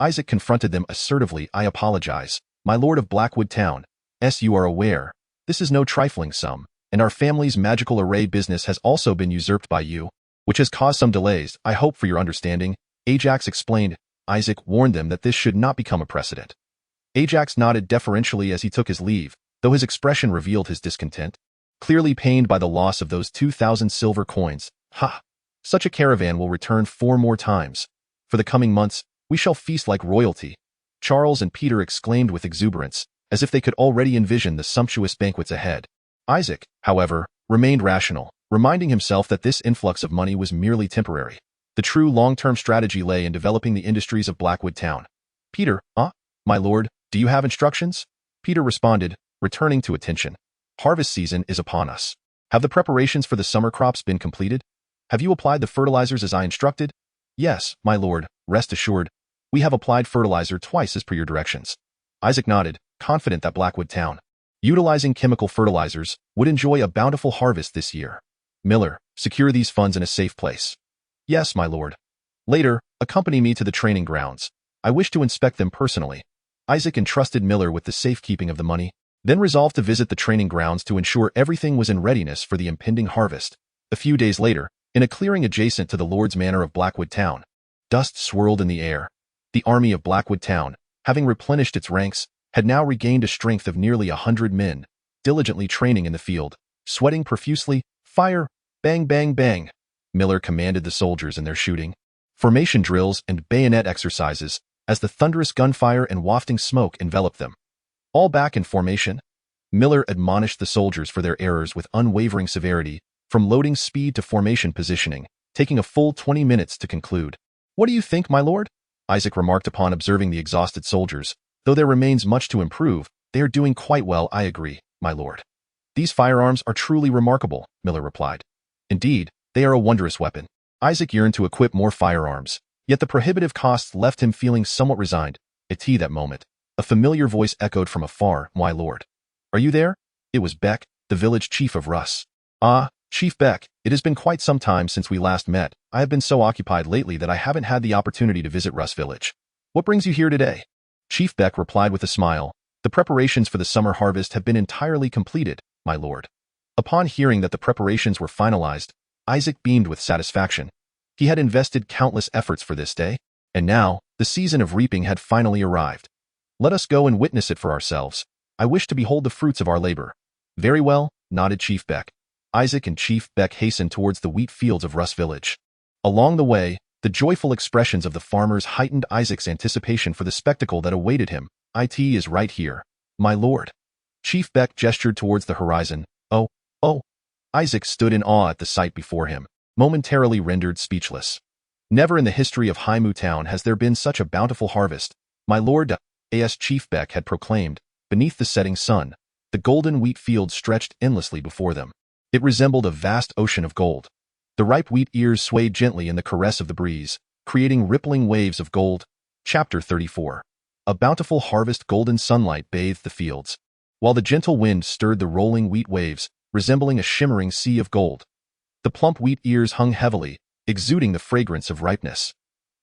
Isaac confronted them assertively. "I apologize, my lord of Blackwood Town. As you are aware, this is no trifling sum, and our family's magical array business has also been usurped by you, which has caused some delays. I hope for your understanding," Ajax explained. Isaac warned them that this should not become a precedent. Ajax nodded deferentially as he took his leave, though his expression revealed his discontent. Clearly pained by the loss of those 2,000 silver coins. "Ha! Such a caravan will return 4 more times. For the coming months, we shall feast like royalty. Charles and Peter exclaimed with exuberance, as if they could already envision the sumptuous banquets ahead. Isaac, however, remained rational, reminding himself that this influx of money was merely temporary. The true long-term strategy lay in developing the industries of Blackwood Town. Peter, my lord, do you have instructions? Peter responded, returning to attention. Harvest season is upon us. Have the preparations for the summer crops been completed? Have you applied the fertilizers as I instructed? Yes, my lord, rest assured. We have applied fertilizer twice as per your directions. Isaac nodded, confident that Blackwood Town, utilizing chemical fertilizers, would enjoy a bountiful harvest this year. Miller, secure these funds in a safe place. Yes, my lord. Later, accompany me to the training grounds. I wish to inspect them personally. Isaac entrusted Miller with the safekeeping of the money, then resolved to visit the training grounds to ensure everything was in readiness for the impending harvest. A few days later, in a clearing adjacent to the Lord's Manor of Blackwood Town, dust swirled in the air. The army of Blackwood Town, having replenished its ranks, had now regained a strength of nearly 100 men, diligently training in the field, sweating profusely. Fire! Bang, bang, bang! Miller commanded the soldiers in their shooting, formation drills, and bayonet exercises, as the thunderous gunfire and wafting smoke enveloped them. All back in formation? Miller admonished the soldiers for their errors with unwavering severity, from loading speed to formation positioning, taking a full 20 minutes to conclude. What do you think, my lord? Isaac remarked upon observing the exhausted soldiers. Though there remains much to improve, they are doing quite well, I agree, my lord. These firearms are truly remarkable, Miller replied. Indeed, they are a wondrous weapon. Isaac yearned to equip more firearms, yet the prohibitive costs left him feeling somewhat resigned. At that moment, a familiar voice echoed from afar, my lord. Are you there? It was Beck, the village chief of Russ. Ah, Chief Beck, it has been quite some time since we last met. I have been so occupied lately that I haven't had the opportunity to visit Russ Village. What brings you here today? Chief Beck replied with a smile. The preparations for the summer harvest have been entirely completed, my lord. Upon hearing that the preparations were finalized, Isaac beamed with satisfaction. He had invested countless efforts for this day, and now, the season of reaping had finally arrived. Let us go and witness it for ourselves. I wish to behold the fruits of our labor. Very well, nodded Chief Beck. Isaac and Chief Beck hastened towards the wheat fields of Russ Village. Along the way, the joyful expressions of the farmers heightened Isaac's anticipation for the spectacle that awaited him. It is right here, my lord. Chief Beck gestured towards the horizon. Oh. Isaac stood in awe at the sight before him, momentarily rendered speechless. Never in the history of Haimu Town has there been such a bountiful harvest, my lord. As Chief Beck had proclaimed, beneath the setting sun, the golden wheat field stretched endlessly before them. It resembled a vast ocean of gold. The ripe wheat ears swayed gently in the caress of the breeze, creating rippling waves of gold. Chapter 34. A bountiful harvest. Golden sunlight bathed the fields, while the gentle wind stirred the rolling wheat waves, resembling a shimmering sea of gold. The plump wheat ears hung heavily, exuding the fragrance of ripeness.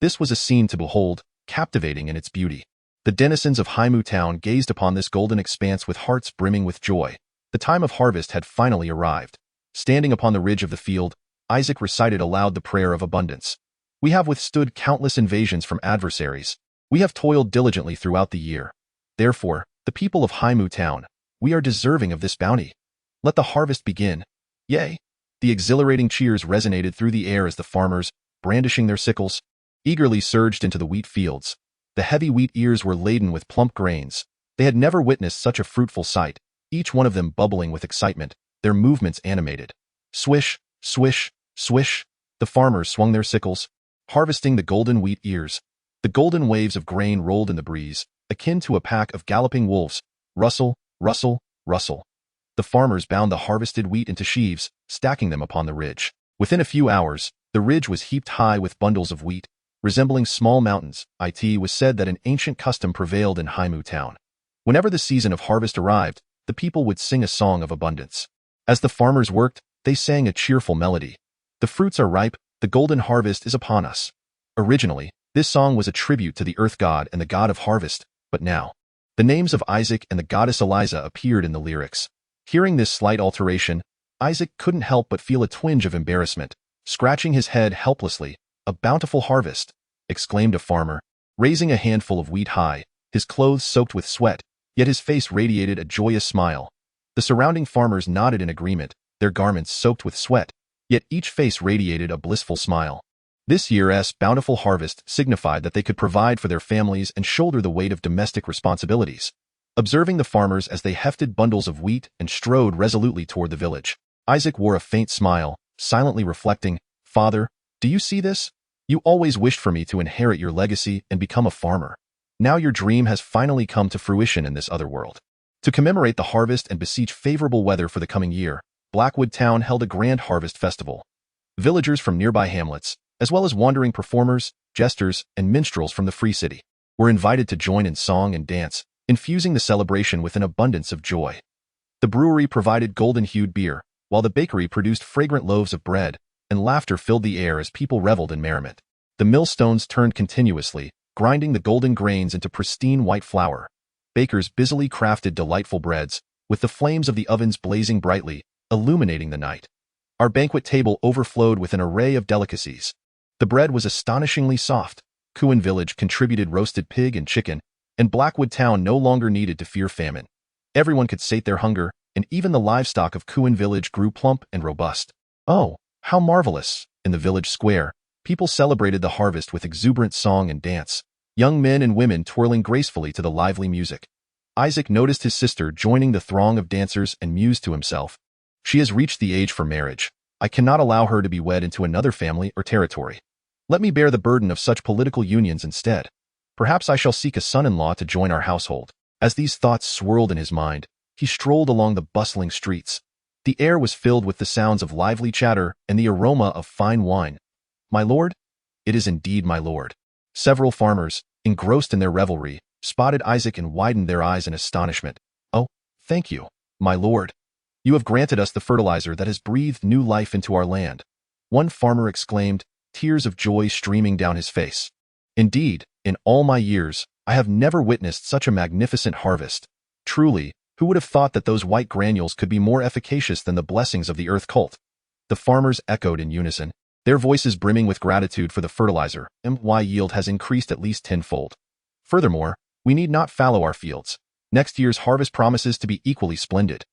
This was a scene to behold, captivating in its beauty. The denizens of Haimu Town gazed upon this golden expanse with hearts brimming with joy. The time of harvest had finally arrived. Standing upon the ridge of the field, Isaac recited aloud the prayer of abundance. We have withstood countless invasions from adversaries. We have toiled diligently throughout the year. Therefore, the people of Haimu Town, we are deserving of this bounty. Let the harvest begin. Yea! The exhilarating cheers resonated through the air as the farmers, brandishing their sickles, eagerly surged into the wheat fields. The heavy wheat ears were laden with plump grains. They had never witnessed such a fruitful sight, each one of them bubbling with excitement, their movements animated. Swish, swish, swish, the farmers swung their sickles, harvesting the golden wheat ears. The golden waves of grain rolled in the breeze, akin to a pack of galloping wolves. Rustle, rustle, rustle. The farmers bound the harvested wheat into sheaves, stacking them upon the ridge. Within a few hours, the ridge was heaped high with bundles of wheat, resembling small mountains. It was said that an ancient custom prevailed in Haimu Town. Whenever the season of harvest arrived, the people would sing a song of abundance. As the farmers worked, they sang a cheerful melody. The fruits are ripe, the golden harvest is upon us. Originally, this song was a tribute to the earth god and the god of harvest, but now, the names of Isaac and the goddess Eliza appeared in the lyrics. Hearing this slight alteration, Isaac couldn't help but feel a twinge of embarrassment. Scratching his head helplessly, "A bountiful harvest," exclaimed a farmer, raising a handful of wheat high, his clothes soaked with sweat, yet his face radiated a joyous smile. The surrounding farmers nodded in agreement, their garments soaked with sweat, yet each face radiated a blissful smile. This year's bountiful harvest signified that they could provide for their families and shoulder the weight of domestic responsibilities. Observing the farmers as they hefted bundles of wheat and strode resolutely toward the village, Isaac wore a faint smile, silently reflecting, "Father, do you see this? You always wished for me to inherit your legacy and become a farmer. Now your dream has finally come to fruition in this other world." To commemorate the harvest and beseech favorable weather for the coming year, Blackwood Town held a grand harvest festival. Villagers from nearby hamlets, as well as wandering performers, jesters, and minstrels from the Free City, were invited to join in song and dance, infusing the celebration with an abundance of joy. The brewery provided golden-hued beer, while the bakery produced fragrant loaves of bread, and laughter filled the air as people reveled in merriment. The millstones turned continuously, grinding the golden grains into pristine white flour. Bakers busily crafted delightful breads, with the flames of the ovens blazing brightly, illuminating the night. Our banquet table overflowed with an array of delicacies. The bread was astonishingly soft. Kuin Village contributed roasted pig and chicken, and Blackwood Town no longer needed to fear famine. Everyone could sate their hunger, and even the livestock of Kuin Village grew plump and robust. Oh, how marvelous! In the village square, people celebrated the harvest with exuberant song and dance, young men and women twirling gracefully to the lively music. Isaac noticed his sister joining the throng of dancers and mused to himself, "She has reached the age for marriage. I cannot allow her to be wed into another family or territory. Let me bear the burden of such political unions instead. Perhaps I shall seek a son-in-law to join our household." As these thoughts swirled in his mind, he strolled along the bustling streets. The air was filled with the sounds of lively chatter and the aroma of fine wine. "My lord? It is indeed my lord." Several farmers, engrossed in their revelry, spotted Isaac and widened their eyes in astonishment. "Oh, thank you, my lord. You have granted us the fertilizer that has breathed new life into our land." One farmer exclaimed, tears of joy streaming down his face. "Indeed, in all my years, I have never witnessed such a magnificent harvest. Truly, who would have thought that those white granules could be more efficacious than the blessings of the earth cult?" The farmers echoed in unison, their voices brimming with gratitude for the fertilizer. My yield has increased at least tenfold. Furthermore, we need not fallow our fields. Next year's harvest promises to be equally splendid.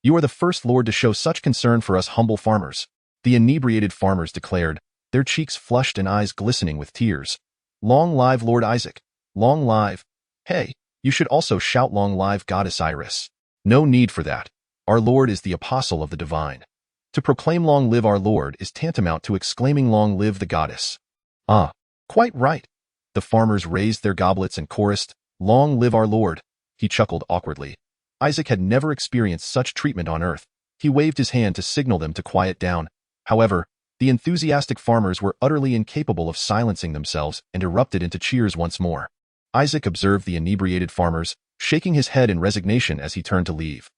You are the first lord to show such concern for us humble farmers." The inebriated farmers declared, their cheeks flushed and eyes glistening with tears. "Long live Lord Isaac! Long live! Hey, you should also shout long live Goddess Iris." "No need for that. Our Lord is the apostle of the divine. To proclaim long live our Lord is tantamount to exclaiming long live the goddess." "Ah, quite right." The farmers raised their goblets and chorused, "Long live our Lord." He chuckled awkwardly. Isaac had never experienced such treatment on earth. He waved his hand to signal them to quiet down. However, the enthusiastic farmers were utterly incapable of silencing themselves and erupted into cheers once more. Isaac observed the inebriated farmers, shaking his head in resignation as he turned to leave.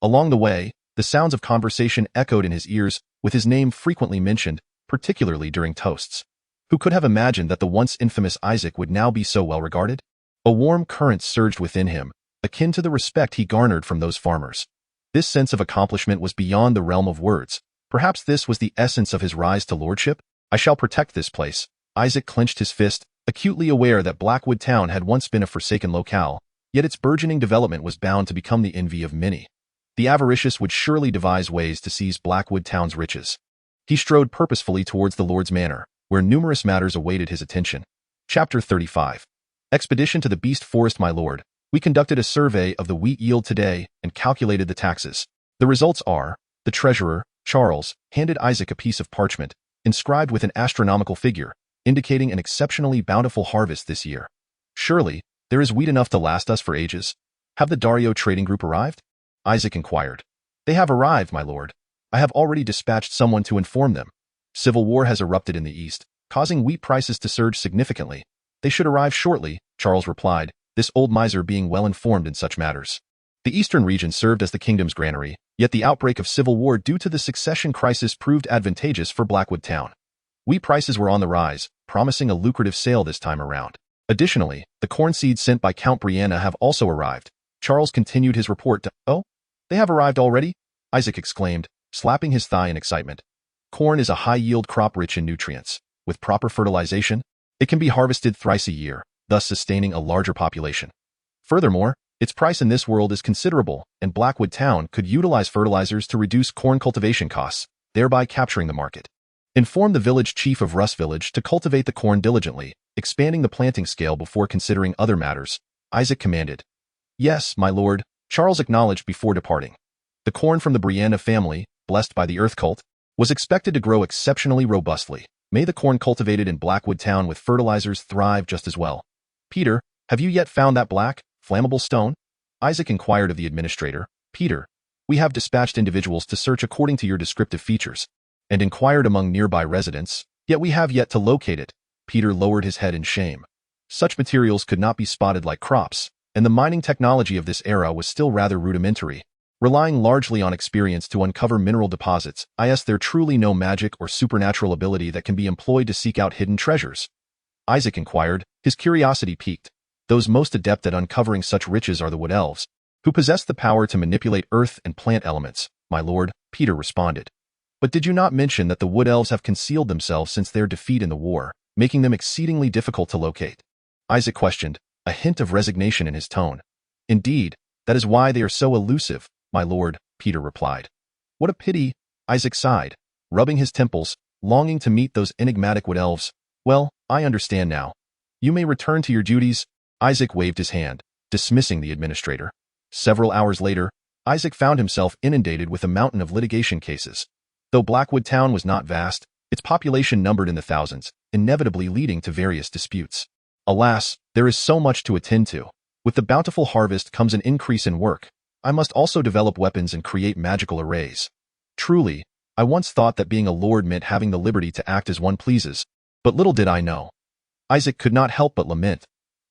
Along the way, the sounds of conversation echoed in his ears, with his name frequently mentioned, particularly during toasts. Who could have imagined that the once infamous Isaac would now be so well regarded? A warm current surged within him, akin to the respect he garnered from those farmers. This sense of accomplishment was beyond the realm of words. Perhaps this was the essence of his rise to lordship? "I shall protect this place." Isaac clenched his fist, acutely aware that Blackwood Town had once been a forsaken locale, yet its burgeoning development was bound to become the envy of many. The avaricious would surely devise ways to seize Blackwood Town's riches. He strode purposefully towards the Lord's Manor, where numerous matters awaited his attention. Chapter 35. Expedition to the Beast Forest. My lord, we conducted a survey of the wheat yield today and calculated the taxes. The results are, the treasurer, Charles, handed Isaac a piece of parchment, inscribed with an astronomical figure, indicating an exceptionally bountiful harvest this year. "Surely, there is wheat enough to last us for ages. Have the Dario trading group arrived?" Isaac inquired. "They have arrived, my lord. I have already dispatched someone to inform them. Civil war has erupted in the east, causing wheat prices to surge significantly. They should arrive shortly," Charles replied, this old miser being well informed in such matters. The eastern region served as the kingdom's granary, yet the outbreak of civil war due to the succession crisis proved advantageous for Blackwood Town. Wheat prices were on the rise, promising a lucrative sale this time around. Additionally, the corn seeds sent by Count Brianna have also arrived. Charles continued his report to, "Oh, they have arrived already?" Isaac exclaimed, slapping his thigh in excitement. Corn is a high-yield crop rich in nutrients. With proper fertilization, it can be harvested thrice a year, thus sustaining a larger population. Furthermore, its price in this world is considerable, and Blackwood Town could utilize fertilizers to reduce corn cultivation costs. thereby capturing the market. Inform the village chief of Russ Village to cultivate the corn diligently, expanding the planting scale before considering other matters, Isaac commanded. Yes, my lord, Charles acknowledged before departing. The corn from the Brianna family, blessed by the earth cult, was expected to grow exceptionally robustly. May the corn cultivated in Blackwood Town with fertilizers thrive just as well. Peter, have you yet found that black, flammable stone? Isaac inquired of the administrator. Peter, we have dispatched individuals to search according to your descriptive features, and inquired among nearby residents, yet we have yet to locate it. Peter lowered his head in shame. Such materials could not be spotted like crops, and the mining technology of this era was still rather rudimentary, relying largely on experience to uncover mineral deposits. Is there truly no magic or supernatural ability that can be employed to seek out hidden treasures? Isaac inquired, his curiosity piqued. Those most adept at uncovering such riches are the wood elves, who possess the power to manipulate earth and plant elements, my lord, Peter responded. But did you not mention that the wood elves have concealed themselves since their defeat in the war, making them exceedingly difficult to locate? Isaac questioned, a hint of resignation in his tone. Indeed, that is why they are so elusive, my lord, Peter replied. What a pity, Isaac sighed, rubbing his temples, longing to meet those enigmatic wood elves. Well, I understand now. You may return to your duties. Isaac waved his hand, dismissing the administrator. Several hours later, Isaac found himself inundated with a mountain of litigation cases. Though Blackwood Town was not vast, its population numbered in the thousands, inevitably leading to various disputes. Alas, there is so much to attend to. With the bountiful harvest comes an increase in work. I must also develop weapons and create magical arrays. Truly, I once thought that being a lord meant having the liberty to act as one pleases, but little did I know. Isaac could not help but lament.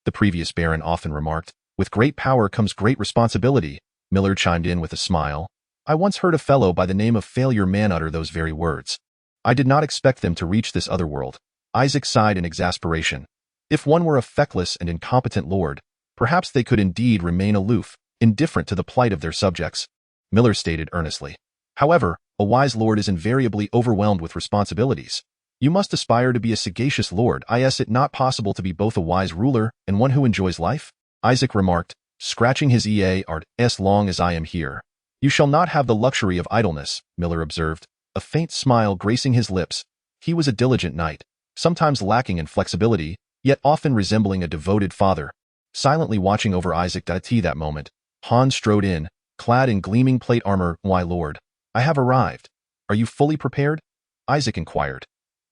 The previous baron often remarked, with great power comes great responsibility. Miller chimed in with a smile. I once heard a fellow by the name of Failure Man utter those very words. I did not expect them to reach this other world. Isaac sighed in exasperation. If one were a feckless and incompetent lord, perhaps they could indeed remain aloof, indifferent to the plight of their subjects, Miller stated earnestly. However, a wise lord is invariably overwhelmed with responsibilities. You must aspire to be a sagacious lord. Is it not possible to be both a wise ruler and one who enjoys life? Isaac remarked, scratching his ear. As long as I am here, you shall not have the luxury of idleness, Miller observed, a faint smile gracing his lips. He was a diligent knight, sometimes lacking in flexibility, yet often resembling a devoted father. Silently watching over Isaac at that moment, Hans strode in, clad in gleaming plate armor. Why, lord, I have arrived. Are you fully prepared? Isaac inquired.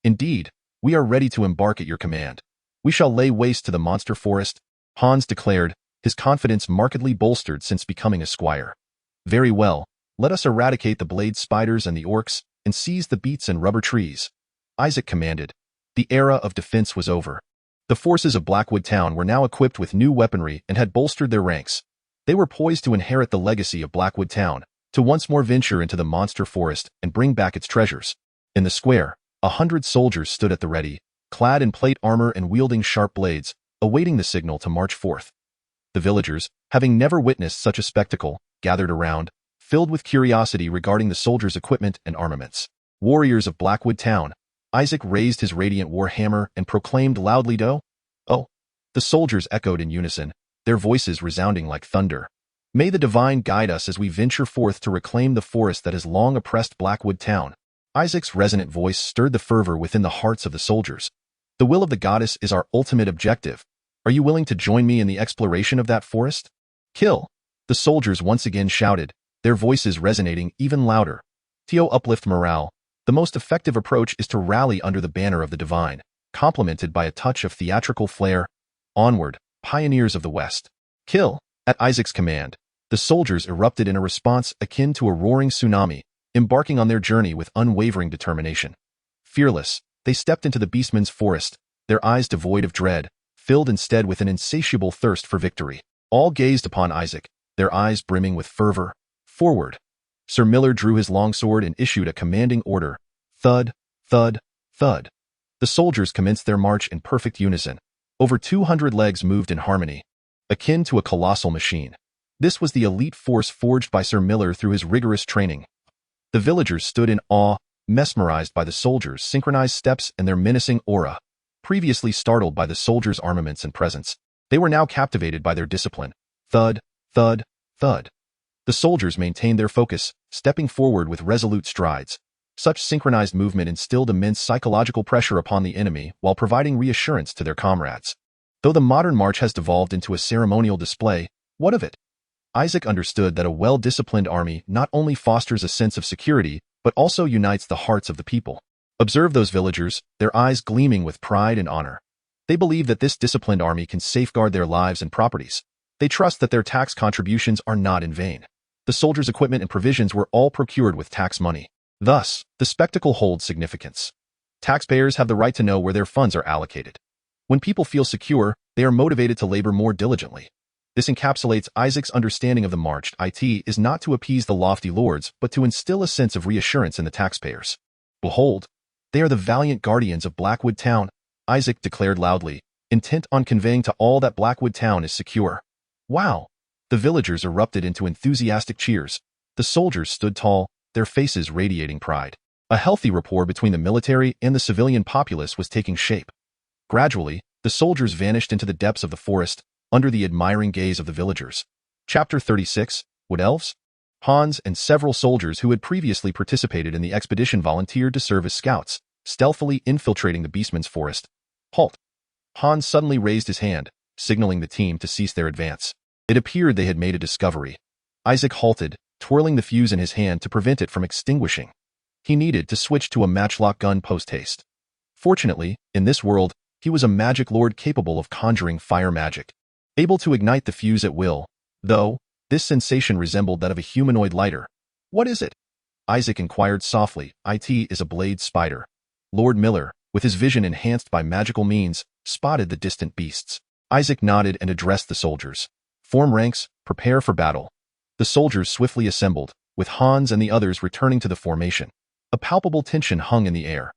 Indeed, we are ready to embark at your command. We shall lay waste to the monster forest, Hans declared, his confidence markedly bolstered since becoming a squire. Very well, let us eradicate the blade spiders and the orcs, and seize the beets and rubber trees. Isaac commanded. The era of defense was over. The forces of Blackwood Town were now equipped with new weaponry and had bolstered their ranks. They were poised to inherit the legacy of Blackwood Town, to once more venture into the monster forest and bring back its treasures. In the square, 100 soldiers stood at the ready, clad in plate armor and wielding sharp blades, awaiting the signal to march forth. The villagers, having never witnessed such a spectacle, gathered around, filled with curiosity regarding the soldiers' equipment and armaments. Warriors of Blackwood Town, Isaac raised his radiant war hammer and proclaimed loudly, "Do! Oh!" The soldiers echoed in unison, their voices resounding like thunder. May the divine guide us as we venture forth to reclaim the forest that has long oppressed Blackwood Town. Isaac's resonant voice stirred the fervor within the hearts of the soldiers. The will of the goddess is our ultimate objective. Are you willing to join me in the exploration of that forest? Kill! The soldiers once again shouted, their voices resonating even louder. To uplift morale, the most effective approach is to rally under the banner of the divine, complemented by a touch of theatrical flair. Onward, pioneers of the West. Kill! At Isaac's command, the soldiers erupted in a response akin to a roaring tsunami, embarking on their journey with unwavering determination. Fearless, they stepped into the beastman's forest, their eyes devoid of dread, filled instead with an insatiable thirst for victory. All gazed upon Isaac, their eyes brimming with fervor. Forward! Sir Miller drew his longsword and issued a commanding order. Thud, thud, thud. The soldiers commenced their march in perfect unison. Over 200 legs moved in harmony, akin to a colossal machine. This was the elite force forged by Sir Miller through his rigorous training. The villagers stood in awe, mesmerized by the soldiers' synchronized steps and their menacing aura. Previously startled by the soldiers' armaments and presence, they were now captivated by their discipline. Thud, thud, thud. The soldiers maintained their focus, stepping forward with resolute strides. Such synchronized movement instilled immense psychological pressure upon the enemy while providing reassurance to their comrades. Though the modern march has devolved into a ceremonial display, what of it? Isaac understood that a well-disciplined army not only fosters a sense of security, but also unites the hearts of the people. Observe those villagers, their eyes gleaming with pride and honor. They believe that this disciplined army can safeguard their lives and properties. They trust that their tax contributions are not in vain. The soldiers' equipment and provisions were all procured with tax money. Thus, the spectacle holds significance. Taxpayers have the right to know where their funds are allocated. When people feel secure, they are motivated to labor more diligently. This encapsulates Isaac's understanding of the march. It is not to appease the lofty lords, but to instill a sense of reassurance in the taxpayers. Behold, they are the valiant guardians of Blackwood Town, Isaac declared loudly, intent on conveying to all that Blackwood Town is secure. Wow! The villagers erupted into enthusiastic cheers. The soldiers stood tall, their faces radiating pride. A healthy rapport between the military and the civilian populace was taking shape. Gradually, the soldiers vanished into the depths of the forest, under the admiring gaze of the villagers. Chapter 36, Wood Elves? Hans and several soldiers who had previously participated in the expedition volunteered to serve as scouts, stealthily infiltrating the beastman's forest. Halt! Hans suddenly raised his hand, signaling the team to cease their advance. It appeared they had made a discovery. Isaac halted, twirling the fuse in his hand to prevent it from extinguishing. He needed to switch to a matchlock gun post-haste. Fortunately, in this world, he was a magic lord capable of conjuring fire magic, able to ignite the fuse at will, though this sensation resembled that of a humanoid lighter. What is it? Isaac inquired softly. It is a blade spider. Lord Miller, with his vision enhanced by magical means, spotted the distant beasts. Isaac nodded and addressed the soldiers. Form ranks, prepare for battle. The soldiers swiftly assembled, with Hans and the others returning to the formation. A palpable tension hung in the air.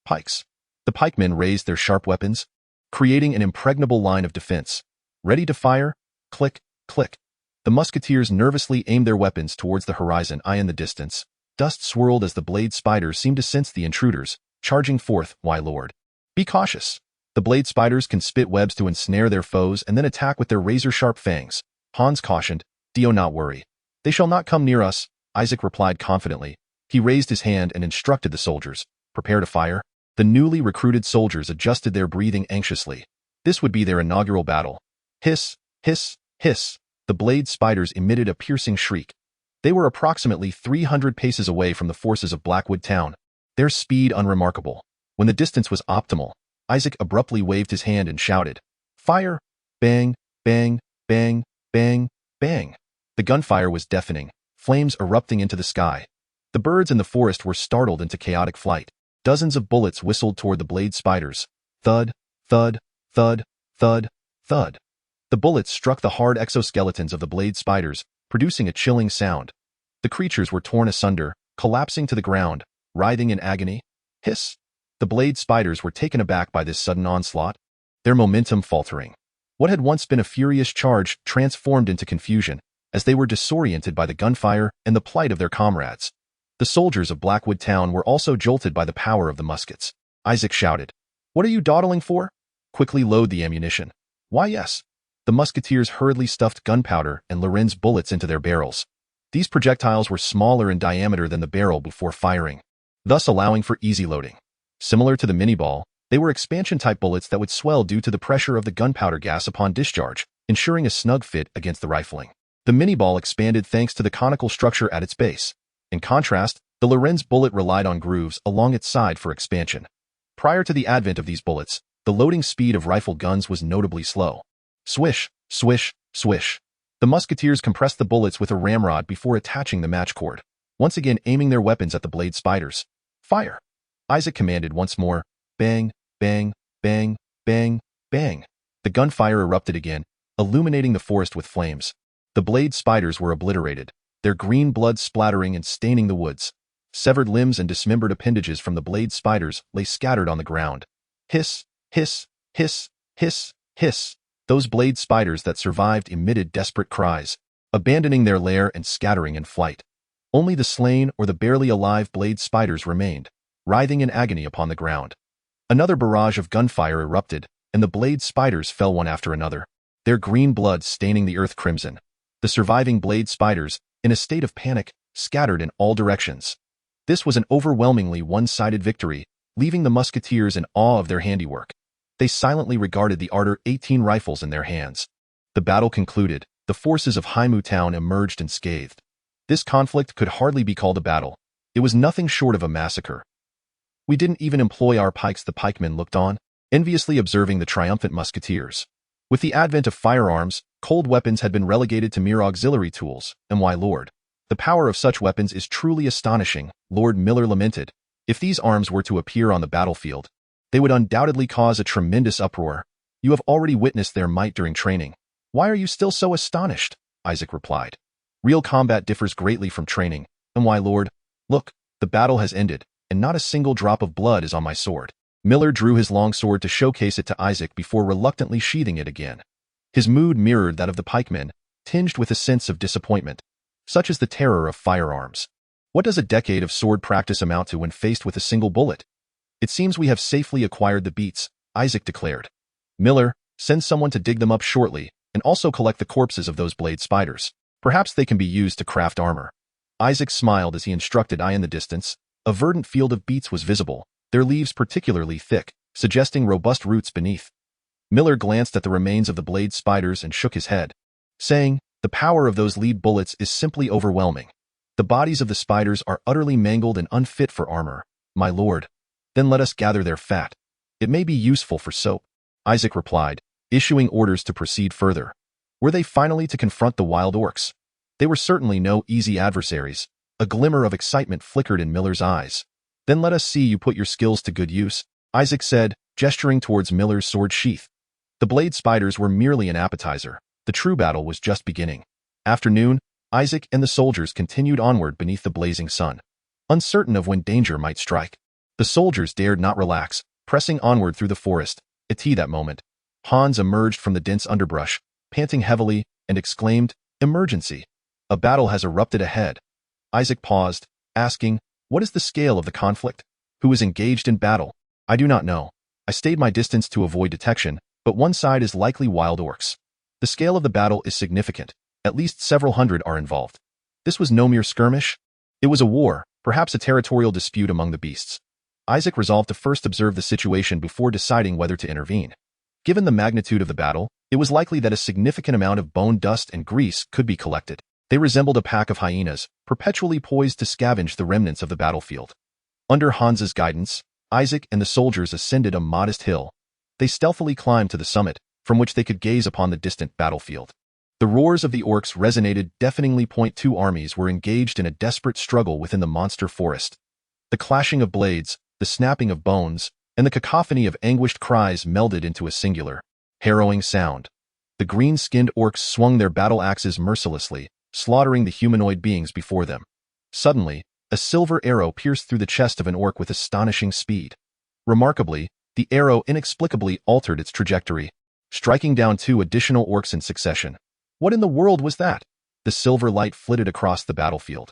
Pikes. The pikemen raised their sharp weapons, creating an impregnable line of defense. Ready to fire? Click, click. The musketeers nervously aimed their weapons towards the horizon. In the distance, dust swirled as the blade spiders seemed to sense the intruders, charging forth. Why, Lord? Be cautious. The blade spiders can spit webs to ensnare their foes and then attack with their razor-sharp fangs. Hans cautioned, Do not worry. They shall not come near us, Isaac replied confidently. He raised his hand and instructed the soldiers. Prepare to fire. The newly recruited soldiers adjusted their breathing anxiously. This would be their inaugural battle. Hiss, hiss, hiss. The blade spiders emitted a piercing shriek. They were approximately 300 paces away from the forces of Blackwood Town, their speed unremarkable. When the distance was optimal, Isaac abruptly waved his hand and shouted, Fire! Bang, bang, bang, bang, bang. The gunfire was deafening, flames erupting into the sky. The birds in the forest were startled into chaotic flight. Dozens of bullets whistled toward the blade spiders. Thud, thud, thud, thud, thud. The bullets struck the hard exoskeletons of the blade spiders, producing a chilling sound. The creatures were torn asunder, collapsing to the ground, writhing in agony. Hiss! The blade spiders were taken aback by this sudden onslaught, their momentum faltering. What had once been a furious charge transformed into confusion, as they were disoriented by the gunfire and the plight of their comrades. The soldiers of Blackwood Town were also jolted by the power of the muskets. Isaac shouted, What are you dawdling for? Quickly load the ammunition. Why, yes. The musketeers hurriedly stuffed gunpowder and Lorenz bullets into their barrels. These projectiles were smaller in diameter than the barrel before firing, thus allowing for easy loading. Similar to the mini-ball, they were expansion-type bullets that would swell due to the pressure of the gunpowder gas upon discharge, ensuring a snug fit against the rifling. The mini-ball expanded thanks to the conical structure at its base. In contrast, the Lorenz bullet relied on grooves along its side for expansion. Prior to the advent of these bullets, the loading speed of rifle guns was notably slow. Swish, swish, swish. The musketeers compressed the bullets with a ramrod before attaching the match cord, once again aiming their weapons at the blade spiders. Fire! Isaac commanded once more. Bang, bang, bang, bang, bang. The gunfire erupted again, illuminating the forest with flames. The blade spiders were obliterated, their green blood splattering and staining the woods. Severed limbs and dismembered appendages from the blade spiders lay scattered on the ground. Hiss, hiss, hiss, hiss, hiss. Those blade spiders that survived emitted desperate cries, abandoning their lair and scattering in flight. Only the slain or the barely alive blade spiders remained, writhing in agony upon the ground. Another barrage of gunfire erupted, and the blade spiders fell one after another, their green blood staining the earth crimson. The surviving blade spiders, in a state of panic, scattered in all directions. This was an overwhelmingly one-sided victory, leaving the musketeers in awe of their handiwork. They silently regarded the Arter-18 rifles in their hands. The battle concluded. The forces of Haimu Town emerged unscathed. This conflict could hardly be called a battle. It was nothing short of a massacre. We didn't even employ our pikes. The pikemen looked on, enviously observing the triumphant musketeers. With the advent of firearms, cold weapons had been relegated to mere auxiliary tools, and why, Lord? The power of such weapons is truly astonishing, Lord Miller lamented. If these arms were to appear on the battlefield, they would undoubtedly cause a tremendous uproar. You have already witnessed their might during training. Why are you still so astonished? Isaac replied. Real combat differs greatly from training, and why, Lord? Look, the battle has ended, and not a single drop of blood is on my sword. Miller drew his long sword to showcase it to Isaac before reluctantly sheathing it again. His mood mirrored that of the pikemen, tinged with a sense of disappointment. Such is the terror of firearms. What does a decade of sword practice amount to when faced with a single bullet? It seems we have safely acquired the beats, Isaac declared. Miller, send someone to dig them up shortly, and also collect the corpses of those blade spiders. Perhaps they can be used to craft armor. Isaac smiled as he instructed. In the distance, a verdant field of beets was visible, their leaves particularly thick, suggesting robust roots beneath. Miller glanced at the remains of the blade spiders and shook his head, saying, "The power of those lead bullets is simply overwhelming. The bodies of the spiders are utterly mangled and unfit for armor, my lord. Then let us gather their fat. It may be useful for soap." Isaac replied, issuing orders to proceed further. Were they finally to confront the wild orcs? They were certainly no easy adversaries. A glimmer of excitement flickered in Miller's eyes. "Then let us see you put your skills to good use," Isaac said, gesturing towards Miller's sword sheath. The blade spiders were merely an appetizer. The true battle was just beginning. After noon, Isaac and the soldiers continued onward beneath the blazing sun, uncertain of when danger might strike. The soldiers dared not relax, pressing onward through the forest. At that moment, Hans emerged from the dense underbrush, panting heavily, and exclaimed, "Emergency! A battle has erupted ahead." Isaac paused, asking, "What is the scale of the conflict? Who is engaged in battle?" "I do not know. I stayed my distance to avoid detection, but one side is likely wild orcs. The scale of the battle is significant. At least several hundred are involved. This was no mere skirmish. It was a war, perhaps a territorial dispute among the beasts." Isaac resolved to first observe the situation before deciding whether to intervene. Given the magnitude of the battle, it was likely that a significant amount of bone dust and grease could be collected. They resembled a pack of hyenas, perpetually poised to scavenge the remnants of the battlefield. Under Hans's guidance, Isaac and the soldiers ascended a modest hill. They stealthily climbed to the summit, from which they could gaze upon the distant battlefield. The roars of the orcs resonated deafeningly. Two armies were engaged in a desperate struggle within the monster forest. The clashing of blades, the snapping of bones, and the cacophony of anguished cries melded into a singular, harrowing sound. The green-skinned orcs swung their battle axes mercilessly, slaughtering the humanoid beings before them. Suddenly, a silver arrow pierced through the chest of an orc with astonishing speed. Remarkably, the arrow inexplicably altered its trajectory, striking down 2 additional orcs in succession. What in the world was that? The silver light flitted across the battlefield.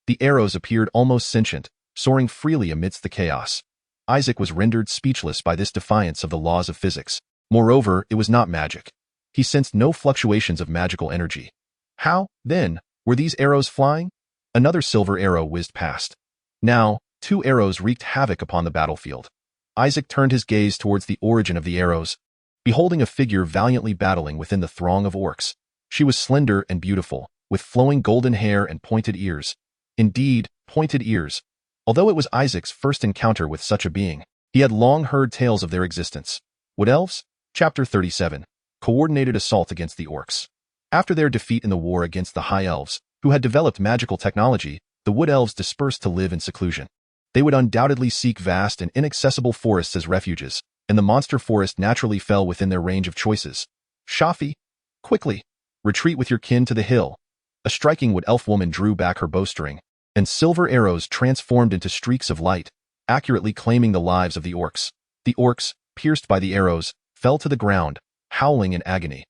The arrows appeared almost sentient, soaring freely amidst the chaos. Isaac was rendered speechless by this defiance of the laws of physics. Moreover, it was not magic. He sensed no fluctuations of magical energy. How, then, were these arrows flying? Another silver arrow whizzed past. Now, 2 arrows wreaked havoc upon the battlefield. Isaac turned his gaze towards the origin of the arrows, beholding a figure valiantly battling within the throng of orcs. She was slender and beautiful, with flowing golden hair and pointed ears. Indeed, pointed ears. Although it was Isaac's first encounter with such a being, he had long heard tales of their existence. Wood Elves? Chapter 37. Coordinated Assault Against the Orcs. After their defeat in the war against the High Elves, who had developed magical technology, the Wood Elves dispersed to live in seclusion. They would undoubtedly seek vast and inaccessible forests as refuges, and the monster forest naturally fell within their range of choices. Shafi, quickly, retreat with your kin to the hill. A striking Wood Elf woman drew back her bowstring, and silver arrows transformed into streaks of light, accurately claiming the lives of the orcs. The orcs, pierced by the arrows, fell to the ground, howling in agony.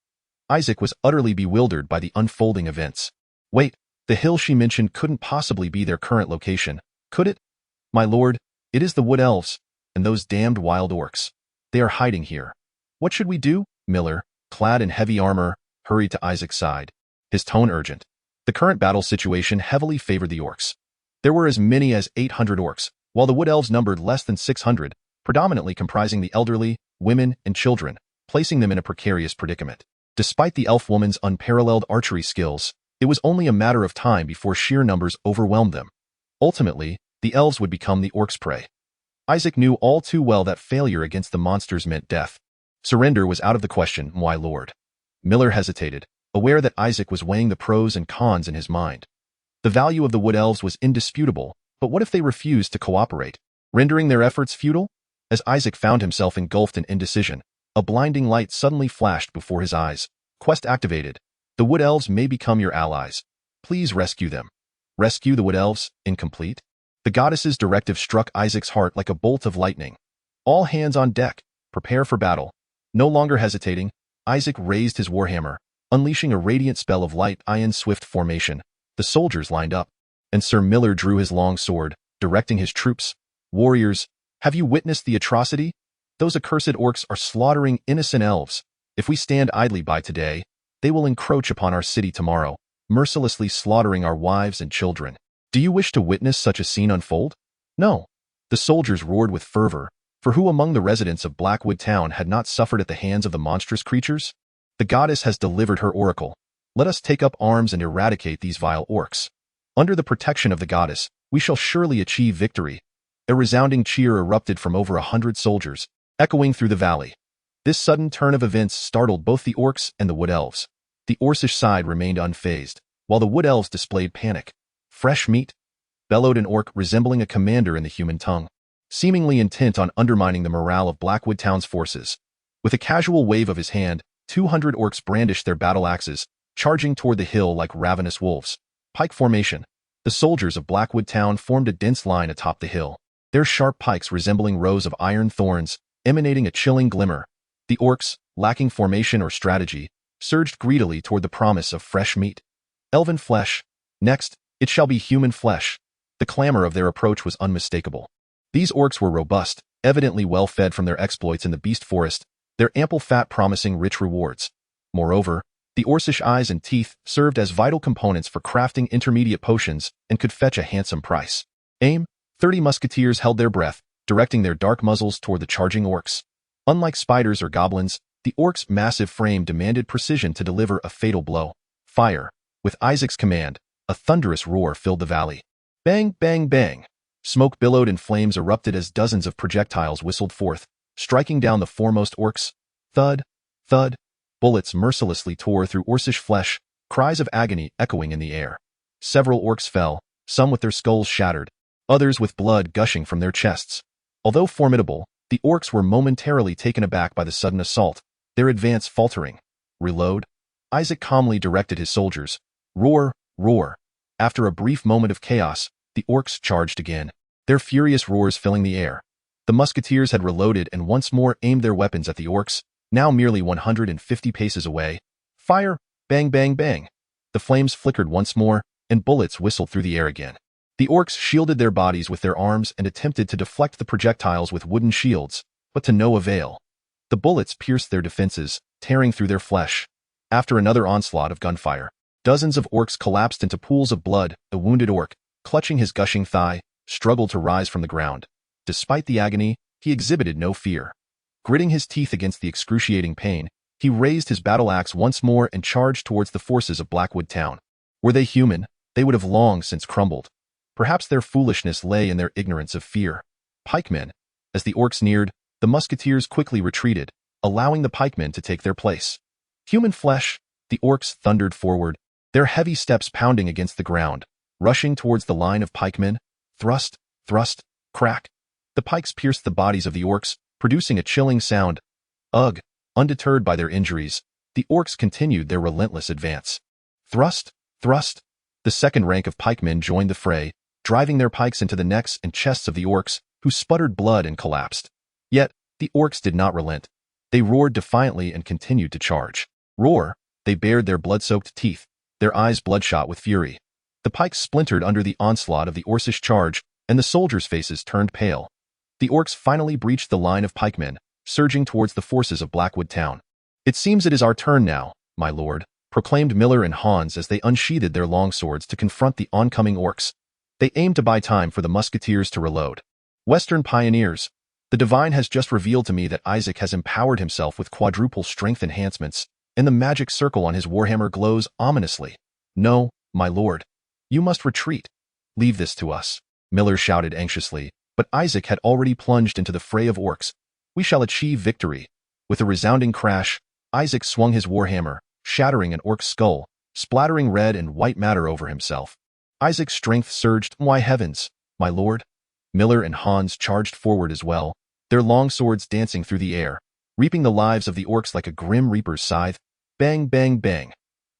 Isaac was utterly bewildered by the unfolding events. Wait, the hill she mentioned couldn't possibly be their current location, could it? My lord, it is the Wood Elves, and those damned wild orcs. They are hiding here. What should we do? Miller, clad in heavy armor, hurried to Isaac's side, his tone urgent. The current battle situation heavily favored the orcs. There were as many as 800 orcs, while the wood elves numbered less than 600, predominantly comprising the elderly, women, and children, placing them in a precarious predicament. Despite the elf woman's unparalleled archery skills, it was only a matter of time before sheer numbers overwhelmed them. Ultimately, the elves would become the orcs' prey. Isaac knew all too well that failure against the monsters meant death. Surrender was out of the question, my lord. Miller hesitated, aware that Isaac was weighing the pros and cons in his mind. The value of the wood elves was indisputable, but what if they refused to cooperate, rendering their efforts futile? As Isaac found himself engulfed in indecision, a blinding light suddenly flashed before his eyes. Quest activated. The wood elves may become your allies. Please rescue them. Rescue the wood elves? Incomplete. The goddess's directive struck Isaac's heart like a bolt of lightning. All hands on deck. Prepare for battle. No longer hesitating, Isaac raised his warhammer, unleashing a radiant spell of light in swift formation. The soldiers lined up, and Sir Miller drew his long sword, directing his troops. Warriors, have you witnessed the atrocity? Those accursed orcs are slaughtering innocent elves. If we stand idly by today, they will encroach upon our city tomorrow, mercilessly slaughtering our wives and children. Do you wish to witness such a scene unfold? No. The soldiers roared with fervor, for who among the residents of Blackwood Town had not suffered at the hands of the monstrous creatures? The goddess has delivered her oracle. Let us take up arms and eradicate these vile orcs. Under the protection of the goddess, we shall surely achieve victory. A resounding cheer erupted from over 100 soldiers, echoing through the valley. This sudden turn of events startled both the orcs and the wood elves. The Orcish side remained unfazed, while the wood elves displayed panic. Fresh meat? Bellowed an orc resembling a commander in the human tongue, seemingly intent on undermining the morale of Blackwood Town's forces. With a casual wave of his hand, 200 orcs brandished their battle axes, charging toward the hill like ravenous wolves. Pike formation. The soldiers of Blackwood Town formed a dense line atop the hill, their sharp pikes resembling rows of iron thorns, emanating a chilling glimmer. The orcs, lacking formation or strategy, surged greedily toward the promise of fresh meat. Elven flesh. Next, it shall be human flesh. The clamor of their approach was unmistakable. These orcs were robust, evidently well fed from their exploits in the beast forest, their ample fat promising rich rewards. Moreover, the Orcish eyes and teeth served as vital components for crafting intermediate potions and could fetch a handsome price. Aim. 30 musketeers held their breath, directing their dark muzzles toward the charging orcs. Unlike spiders or goblins, the orc's massive frame demanded precision to deliver a fatal blow. Fire. With Isaac's command, a thunderous roar filled the valley. Bang, bang, bang. Smoke billowed and flames erupted as dozens of projectiles whistled forth, striking down the foremost orcs. Thud, thud. Bullets mercilessly tore through Orcish flesh, cries of agony echoing in the air. Several orcs fell, some with their skulls shattered, others with blood gushing from their chests. Although formidable, the orcs were momentarily taken aback by the sudden assault, their advance faltering. Reload. Isaac calmly directed his soldiers. Roar, roar. After a brief moment of chaos, the orcs charged again, their furious roars filling the air. The musketeers had reloaded and once more aimed their weapons at the orcs, now merely 150 paces away. Fire! Bang, bang, bang. The flames flickered once more, and bullets whistled through the air again. The orcs shielded their bodies with their arms and attempted to deflect the projectiles with wooden shields, but to no avail. The bullets pierced their defenses, tearing through their flesh. After another onslaught of gunfire, dozens of orcs collapsed into pools of blood. The wounded orc, clutching his gushing thigh, struggled to rise from the ground. Despite the agony, he exhibited no fear. Gritting his teeth against the excruciating pain, he raised his battle axe once more and charged towards the forces of Blackwood Town. Were they human, they would have long since crumbled. Perhaps their foolishness lay in their ignorance of fear. Pikemen. As the orcs neared, the musketeers quickly retreated, allowing the pikemen to take their place. Human flesh. The orcs thundered forward, their heavy steps pounding against the ground, rushing towards the line of pikemen. Thrust, thrust, crack. The pikes pierced the bodies of the orcs, producing a chilling sound. Ugh! Undeterred by their injuries, the orcs continued their relentless advance. Thrust, thrust. The second rank of pikemen joined the fray, driving their pikes into the necks and chests of the orcs, who sputtered blood and collapsed. Yet, the orcs did not relent. They roared defiantly and continued to charge. Roar! They bared their blood-soaked teeth, their eyes bloodshot with fury. The pikes splintered under the onslaught of the Orcish charge, and the soldiers' faces turned pale. The orcs finally breached the line of pikemen, surging towards the forces of Blackwood Town. It seems it is our turn now, my lord, proclaimed Miller and Hans as they unsheathed their longswords to confront the oncoming orcs. They aimed to buy time for the musketeers to reload. Western pioneers. The divine has just revealed to me that Isaac has empowered himself with quadruple strength enhancements, and the magic circle on his warhammer glows ominously. No, my lord. You must retreat. Leave this to us. Miller shouted anxiously, but Isaac had already plunged into the fray of orcs. We shall achieve victory. With a resounding crash, Isaac swung his warhammer, shattering an orc's skull, splattering red and white matter over himself. Isaac's strength surged. Why heavens, my lord? Miller and Hans charged forward as well, their long swords dancing through the air, reaping the lives of the orcs like a grim reaper's scythe. Bang, bang, bang.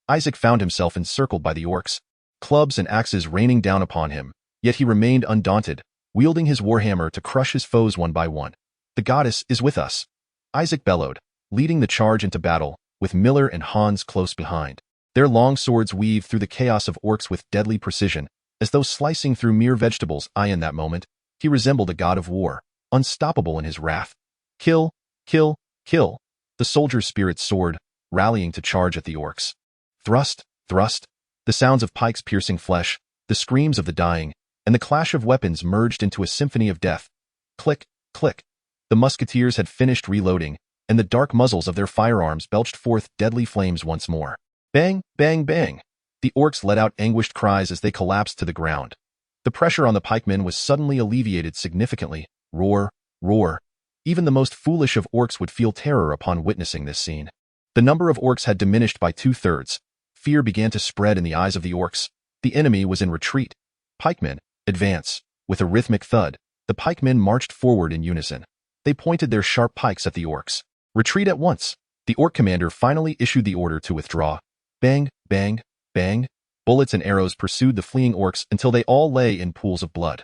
Isaac found himself encircled by the orcs, clubs and axes raining down upon him, yet he remained undaunted, wielding his warhammer to crush his foes one by one. The goddess is with us, Isaac bellowed, leading the charge into battle, with Miller and Hans close behind. Their long swords weaved through the chaos of orcs with deadly precision, as though slicing through mere vegetables. In that moment, he resembled a god of war, unstoppable in his wrath. Kill, kill, kill. The soldier's spirit soared, rallying to charge at the orcs. Thrust, thrust. The sounds of pikes piercing flesh, the screams of the dying, and the clash of weapons merged into a symphony of death. Click, click. The musketeers had finished reloading, and the dark muzzles of their firearms belched forth deadly flames once more. Bang, bang, bang. The orcs let out anguished cries as they collapsed to the ground. The pressure on the pikemen was suddenly alleviated significantly. Roar, roar. Even the most foolish of orcs would feel terror upon witnessing this scene. The number of orcs had diminished by 2/3. Fear began to spread in the eyes of the orcs. The enemy was in retreat. Pikemen, advance. With a rhythmic thud, the pikemen marched forward in unison. They pointed their sharp pikes at the orcs. Retreat at once. The orc commander finally issued the order to withdraw. Bang, bang, bang. Bullets and arrows pursued the fleeing orcs until they all lay in pools of blood.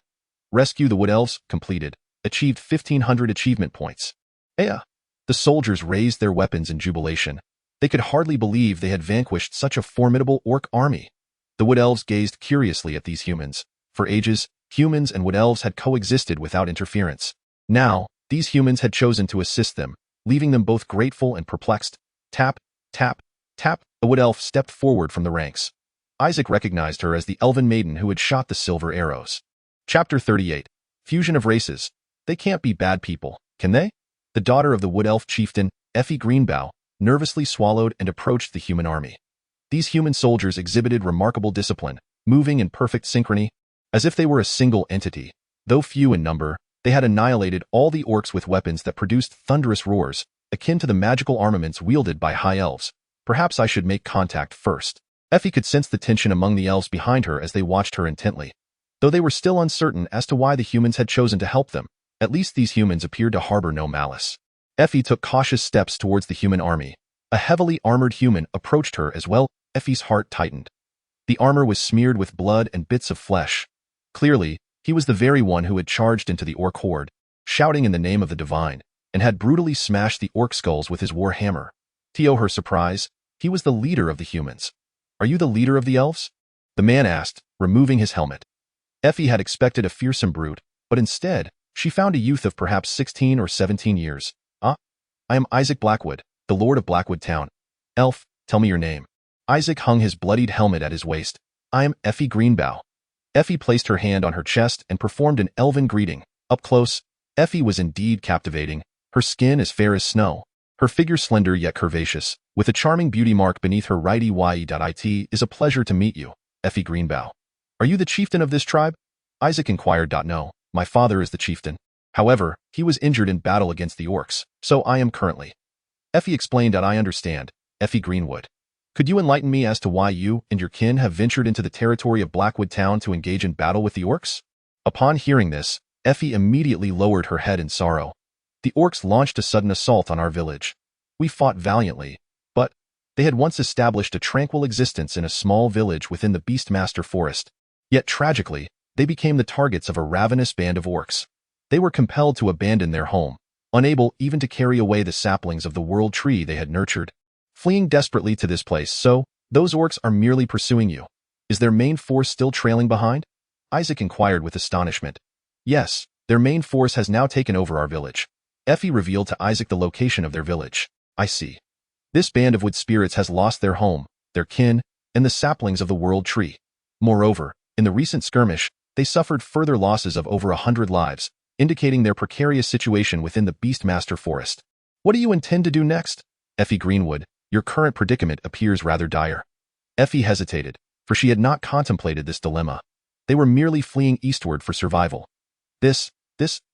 Rescue the Wood Elves, completed. Achieved 1,500 achievement points. The soldiers raised their weapons in jubilation. They could hardly believe they had vanquished such a formidable orc army. The Wood Elves gazed curiously at these humans. For ages, humans and Wood Elves had coexisted without interference. Now, these humans had chosen to assist them, leaving them both grateful and perplexed. Tap, tap, tap. A Wood Elf stepped forward from the ranks. Isaac recognized her as the elven maiden who had shot the silver arrows. Chapter 38. Fusion of Races. They can't be bad people, can they? The daughter of the Wood Elf chieftain, Effie Greenbow, nervously swallowed and approached the human army. These human soldiers exhibited remarkable discipline, moving in perfect synchrony, as if they were a single entity. Though few in number, they had annihilated all the orcs with weapons that produced thunderous roars, akin to the magical armaments wielded by high elves. Perhaps I should make contact first. Effie could sense the tension among the elves behind her as they watched her intently. Though they were still uncertain as to why the humans had chosen to help them, at least these humans appeared to harbor no malice. Effie took cautious steps towards the human army. A heavily armored human approached her as well. Effie's heart tightened. The armor was smeared with blood and bits of flesh. Clearly, he was the very one who had charged into the orc horde, shouting in the name of the divine, and had brutally smashed the orc skulls with his war hammer. To her surprise, he was the leader of the humans. Are you the leader of the elves? The man asked, removing his helmet. Effie had expected a fearsome brute, but instead, she found a youth of perhaps 16 or 17 years. I am Isaac Blackwood, the Lord of Blackwood Town. Elf, tell me your name. Isaac hung his bloodied helmet at his waist. I am Effie Greenbow. Effie placed her hand on her chest and performed an elven greeting. Up close, Effie was indeed captivating, her skin as fair as snow, her figure slender yet curvaceous, with a charming beauty mark beneath her right eye. It is a pleasure to meet you, Effie Greenbow. Are you the chieftain of this tribe? Isaac inquired. No, my father is the chieftain. However, he was injured in battle against the orcs, so I am currently. Effie explained. I understand, Effie Greenwood. Could you enlighten me as to why you and your kin have ventured into the territory of Blackwood Town to engage in battle with the orcs? Upon hearing this, Effie immediately lowered her head in sorrow. The orcs launched a sudden assault on our village. We fought valiantly, but they had once established a tranquil existence in a small village within the Beastmaster Forest. Yet tragically, they became the targets of a ravenous band of orcs. They were compelled to abandon their home, unable even to carry away the saplings of the world tree they had nurtured, fleeing desperately to this place. So, those orcs are merely pursuing you. Is their main force still trailing behind? Isaac inquired with astonishment. Yes, their main force has now taken over our village. Effie revealed to Isaac the location of their village. I see. This band of wood spirits has lost their home, their kin, and the saplings of the world tree. Moreover, in the recent skirmish, they suffered further losses of over 100 lives, indicating their precarious situation within the Beastmaster forest. What do you intend to do next? Effie Greenwood, your current predicament appears rather dire. Effie hesitated, for she had not contemplated this dilemma. They were merely fleeing eastward for survival.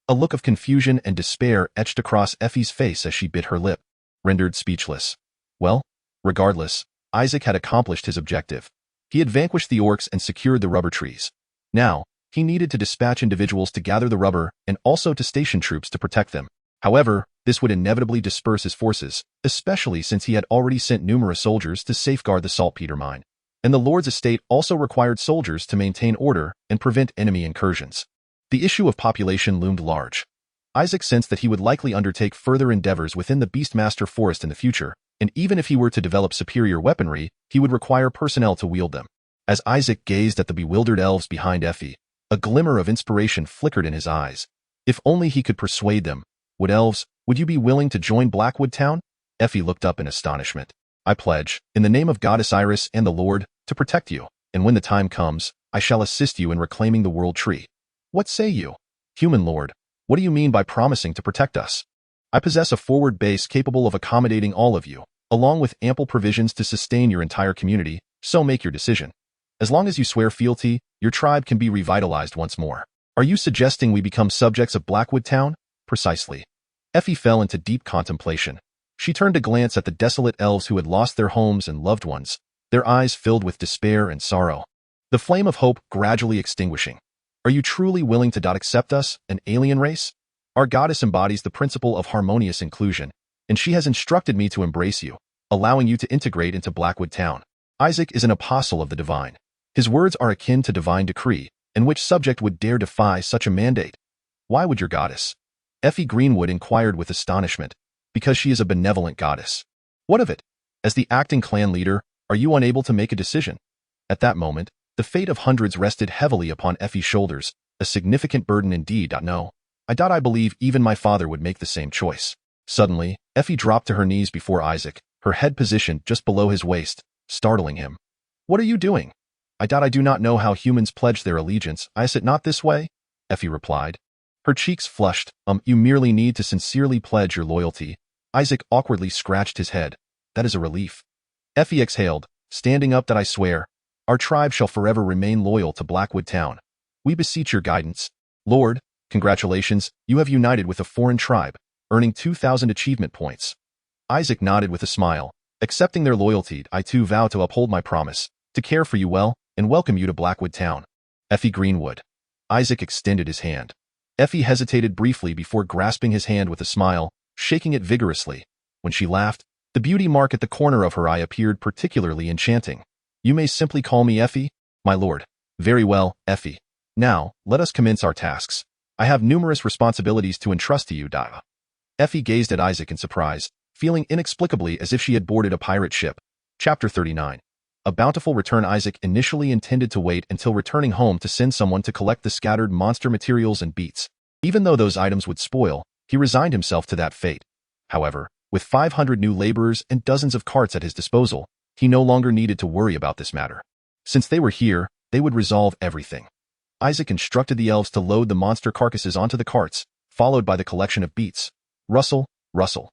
A look of confusion and despair etched across Effie's face as she bit her lip, rendered speechless. Well, regardless, Isaac had accomplished his objective. He had vanquished the orcs and secured the rubber trees. Now, he needed to dispatch individuals to gather the rubber and also to station troops to protect them. However, this would inevitably disperse his forces, especially since he had already sent numerous soldiers to safeguard the saltpeter mine. And the Lord's estate also required soldiers to maintain order and prevent enemy incursions. The issue of population loomed large. Isaac sensed that he would likely undertake further endeavors within the Beastmaster forest in the future, and even if he were to develop superior weaponry, he would require personnel to wield them. As Isaac gazed at the bewildered elves behind Effie, a glimmer of inspiration flickered in his eyes. If only he could persuade them. Would you be willing to join Blackwood Town? Effie looked up in astonishment. I pledge, in the name of Goddess Iris and the Lord, to protect you, and when the time comes, I shall assist you in reclaiming the World Tree. What say you? Human Lord, what do you mean by promising to protect us? I possess a forward base capable of accommodating all of you, along with ample provisions to sustain your entire community, so make your decision. As long as you swear fealty, your tribe can be revitalized once more. Are you suggesting we become subjects of Blackwood Town? Precisely. Effie fell into deep contemplation. She turned to glance at the desolate elves who had lost their homes and loved ones, their eyes filled with despair and sorrow. The flame of hope gradually extinguishing. Are you truly willing to accept us, an alien race? Our goddess embodies the principle of harmonious inclusion, and she has instructed me to embrace you, allowing you to integrate into Blackwood Town. Isaac is an apostle of the divine. His words are akin to divine decree, and which subject would dare defy such a mandate? Why would your goddess? Effie Greenwood inquired with astonishment. Because she is a benevolent goddess. What of it? As the acting clan leader, are you unable to make a decision? At that moment, the fate of hundreds rested heavily upon Effie's shoulders, a significant burden indeed. No, I believe even my father would make the same choice. Suddenly, Effie dropped to her knees before Isaac, her head positioned just below his waist, startling him. What are you doing? I do not know how humans pledge their allegiance. Is it not this way? Effie replied. Her cheeks flushed. You merely need to sincerely pledge your loyalty. Isaac awkwardly scratched his head. That is a relief. Effie exhaled, standing up. I swear. Our tribe shall forever remain loyal to Blackwood Town. We beseech your guidance. Lord, congratulations, you have united with a foreign tribe, earning 2,000 achievement points. Isaac nodded with a smile. Accepting their loyalty, I too vow to uphold my promise, to care for you well, and welcome you to Blackwood Town. Effie Greenwood. Isaac extended his hand. Effie hesitated briefly before grasping his hand with a smile, shaking it vigorously. When she laughed, the beauty mark at the corner of her eye appeared particularly enchanting. You may simply call me Effie, my lord. Very well, Effie. Now, let us commence our tasks. I have numerous responsibilities to entrust to you. Effie gazed at Isaac in surprise, feeling inexplicably as if she had boarded a pirate ship. Chapter 39. A bountiful return. Isaac initially intended to wait until returning home to send someone to collect the scattered monster materials and beats. Even though those items would spoil, he resigned himself to that fate. However, with 500 new laborers and dozens of carts at his disposal, he no longer needed to worry about this matter. Since they were here, they would resolve everything. Isaac instructed the elves to load the monster carcasses onto the carts, followed by the collection of beats. Rustle, rustle.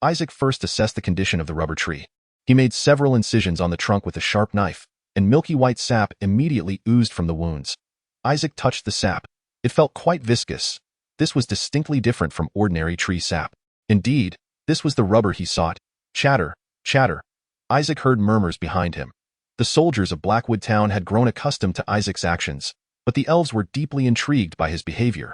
Isaac first assessed the condition of the rubber tree. He made several incisions on the trunk with a sharp knife, and milky white sap immediately oozed from the wounds. Isaac touched the sap. It felt quite viscous. This was distinctly different from ordinary tree sap. Indeed, this was the rubber he sought. Chatter, chatter. Isaac heard murmurs behind him. The soldiers of Blackwood Town had grown accustomed to Isaac's actions, but the elves were deeply intrigued by his behavior.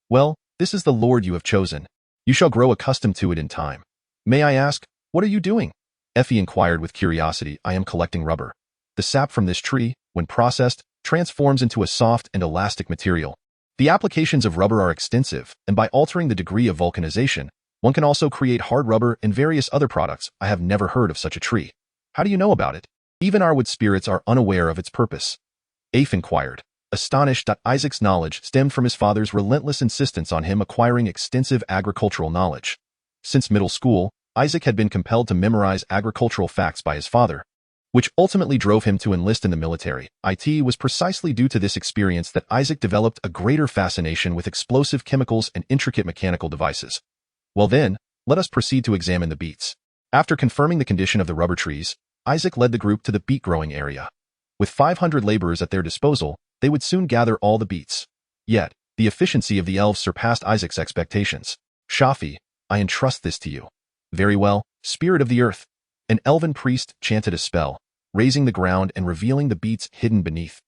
Well, this is the Lord you have chosen. You shall grow accustomed to it in time. May I ask, what are you doing? Effie inquired with curiosity. I am collecting rubber. The sap from this tree, when processed, transforms into a soft and elastic material. The applications of rubber are extensive, and by altering the degree of vulcanization, one can also create hard rubber and various other products. I have never heard of such a tree. How do you know about it? Even our wood spirits are unaware of its purpose. Afe inquired, astonished that Isaac's knowledge stemmed from his father's relentless insistence on him acquiring extensive agricultural knowledge. Since middle school, Isaac had been compelled to memorize agricultural facts by his father. which ultimately drove him to enlist in the military. It was precisely due to this experience that Isaac developed a greater fascination with explosive chemicals and intricate mechanical devices. Well then, let us proceed to examine the beets. After confirming the condition of the rubber trees, Isaac led the group to the beet-growing area. With 500 laborers at their disposal, they would soon gather all the beets. Yet, the efficiency of the elves surpassed Isaac's expectations. Shafi, I entrust this to you. Very well, spirit of the earth. An elven priest chanted a spell, raising the ground and revealing the beets hidden beneath.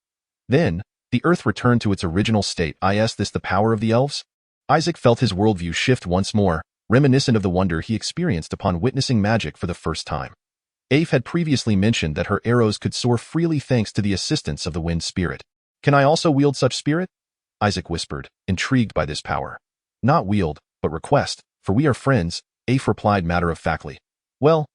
Then, the earth returned to its original state. Is this the power of the elves? Isaac felt his worldview shift once more, reminiscent of the wonder he experienced upon witnessing magic for the first time. Afe had previously mentioned that her arrows could soar freely thanks to the assistance of the wind spirit. Can I also wield such spirit? Isaac whispered, intrigued by this power. Not wield, but request, for we are friends, Afe replied matter-of-factly. Well,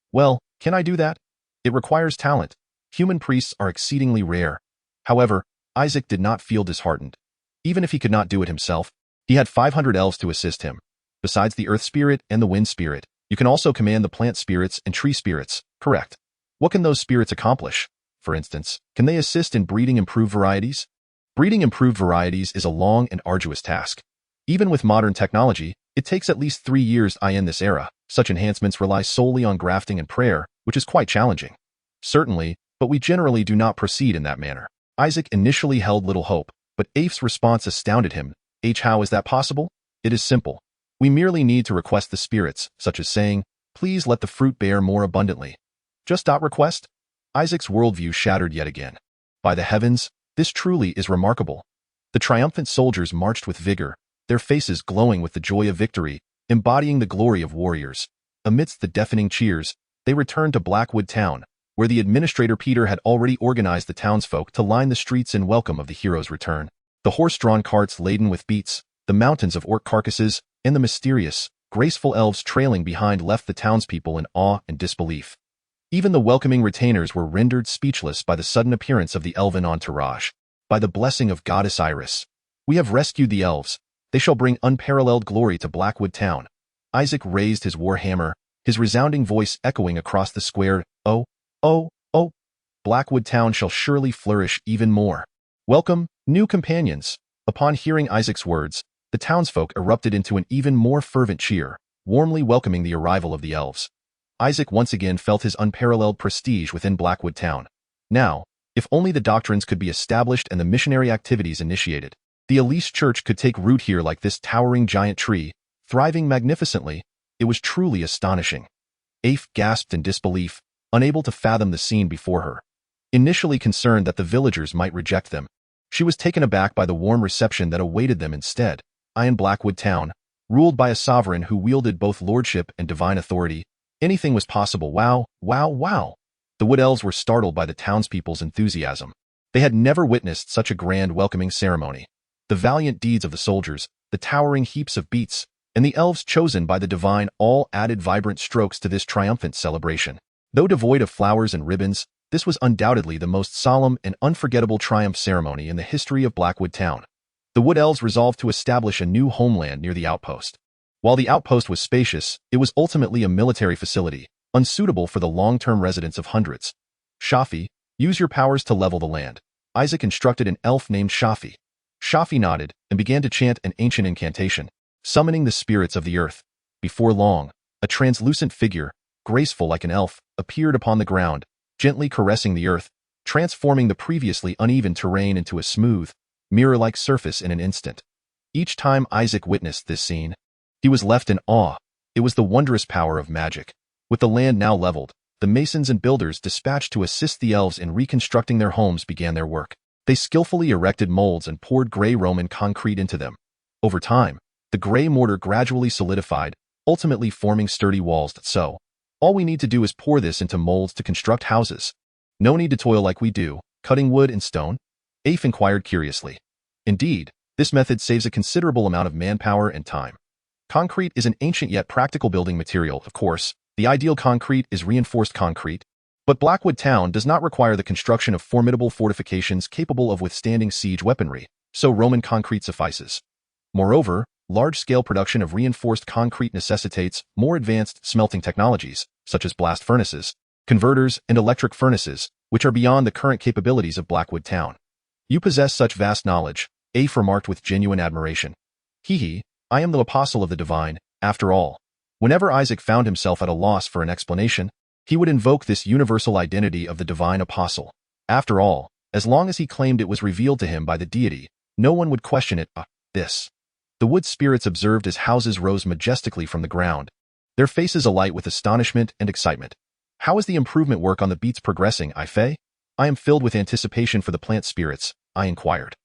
can I do that? It requires talent. Human priests are exceedingly rare. However, Isaac did not feel disheartened. Even if he could not do it himself, he had 500 elves to assist him. Besides the earth spirit and the wind spirit, you can also command the plant spirits and tree spirits, correct? What can those spirits accomplish? For instance, can they assist in breeding improved varieties? Breeding improved varieties is a long and arduous task. Even with modern technology, it takes at least 3 years in this era. Such enhancements rely solely on grafting and prayer, which is quite challenging. Certainly, but we generally do not proceed in that manner. Isaac initially held little hope, but Afe's response astounded him. How is that possible? It is simple. We merely need to request the spirits, such as saying, please let the fruit bear more abundantly. Just request? Isaac's worldview shattered yet again. By the heavens, this truly is remarkable. The triumphant soldiers marched with vigor, their faces glowing with the joy of victory, embodying the glory of warriors. Amidst the deafening cheers, they returned to Blackwood Town, where the administrator Peter had already organized the townsfolk to line the streets in welcome of the hero's return. The horse-drawn carts laden with beets, the mountains of orc carcasses, and the mysterious, graceful elves trailing behind left the townspeople in awe and disbelief. Even the welcoming retainers were rendered speechless by the sudden appearance of the elven entourage. By the blessing of Goddess Iris, we have rescued the elves. They shall bring unparalleled glory to Blackwood Town. Isaac raised his war hammer, his resounding voice echoing across the square. Oh, Blackwood Town shall surely flourish even more. Welcome, new companions. Upon hearing Isaac's words, the townsfolk erupted into an even more fervent cheer, warmly welcoming the arrival of the elves. Isaac once again felt his unparalleled prestige within Blackwood Town. Now, if only the doctrines could be established and the missionary activities initiated, the Elise Church could take root here like this towering giant tree, thriving magnificently. It was truly astonishing. Afe gasped in disbelief, unable to fathom the scene before her. Initially concerned that the villagers might reject them, she was taken aback by the warm reception that awaited them instead. In Blackwood Town, ruled by a sovereign who wielded both lordship and divine authority, anything was possible. Wow. The Wood Elves were startled by the townspeople's enthusiasm. They had never witnessed such a grand welcoming ceremony. The valiant deeds of the soldiers, the towering heaps of beets, and the elves chosen by the divine all added vibrant strokes to this triumphant celebration. Though devoid of flowers and ribbons, this was undoubtedly the most solemn and unforgettable triumph ceremony in the history of Blackwood Town. The Wood Elves resolved to establish a new homeland near the outpost. While the outpost was spacious, it was ultimately a military facility, unsuitable for the long-term residence of hundreds. Shafi, use your powers to level the land. Isaac instructed an elf named Shafi. Shafi nodded and began to chant an ancient incantation, summoning the spirits of the earth. Before long, a translucent figure, graceful like an elf, appeared upon the ground, gently caressing the earth, transforming the previously uneven terrain into a smooth, mirror-like surface in an instant. Each time Isaac witnessed this scene, he was left in awe. It was the wondrous power of magic. With the land now leveled, the masons and builders dispatched to assist the elves in reconstructing their homes began their work. They skillfully erected molds and poured gray Roman concrete into them. Over time, the gray mortar gradually solidified, ultimately forming sturdy walls. So, all we need to do is pour this into molds to construct houses. No need to toil like we do, cutting wood and stone? Afe inquired curiously. Indeed, this method saves a considerable amount of manpower and time. Concrete is an ancient yet practical building material, of course. The ideal concrete is reinforced concrete, but Blackwood Town does not require the construction of formidable fortifications capable of withstanding siege weaponry, so Roman concrete suffices. Moreover, large-scale production of reinforced concrete necessitates more advanced smelting technologies, such as blast furnaces, converters, and electric furnaces, which are beyond the current capabilities of Blackwood Town. You possess such vast knowledge, Afe remarked with genuine admiration. Hee, I am the apostle of the divine, after all. Whenever Isaac found himself at a loss for an explanation, he would invoke this universal identity of the divine apostle. After all, as long as he claimed it was revealed to him by the deity, no one would question it. This. The wood spirits observed as houses rose majestically from the ground, their faces alight with astonishment and excitement. How is the improvement work on the beets progressing, Ife? I am filled with anticipation for the plant spirits, I inquired.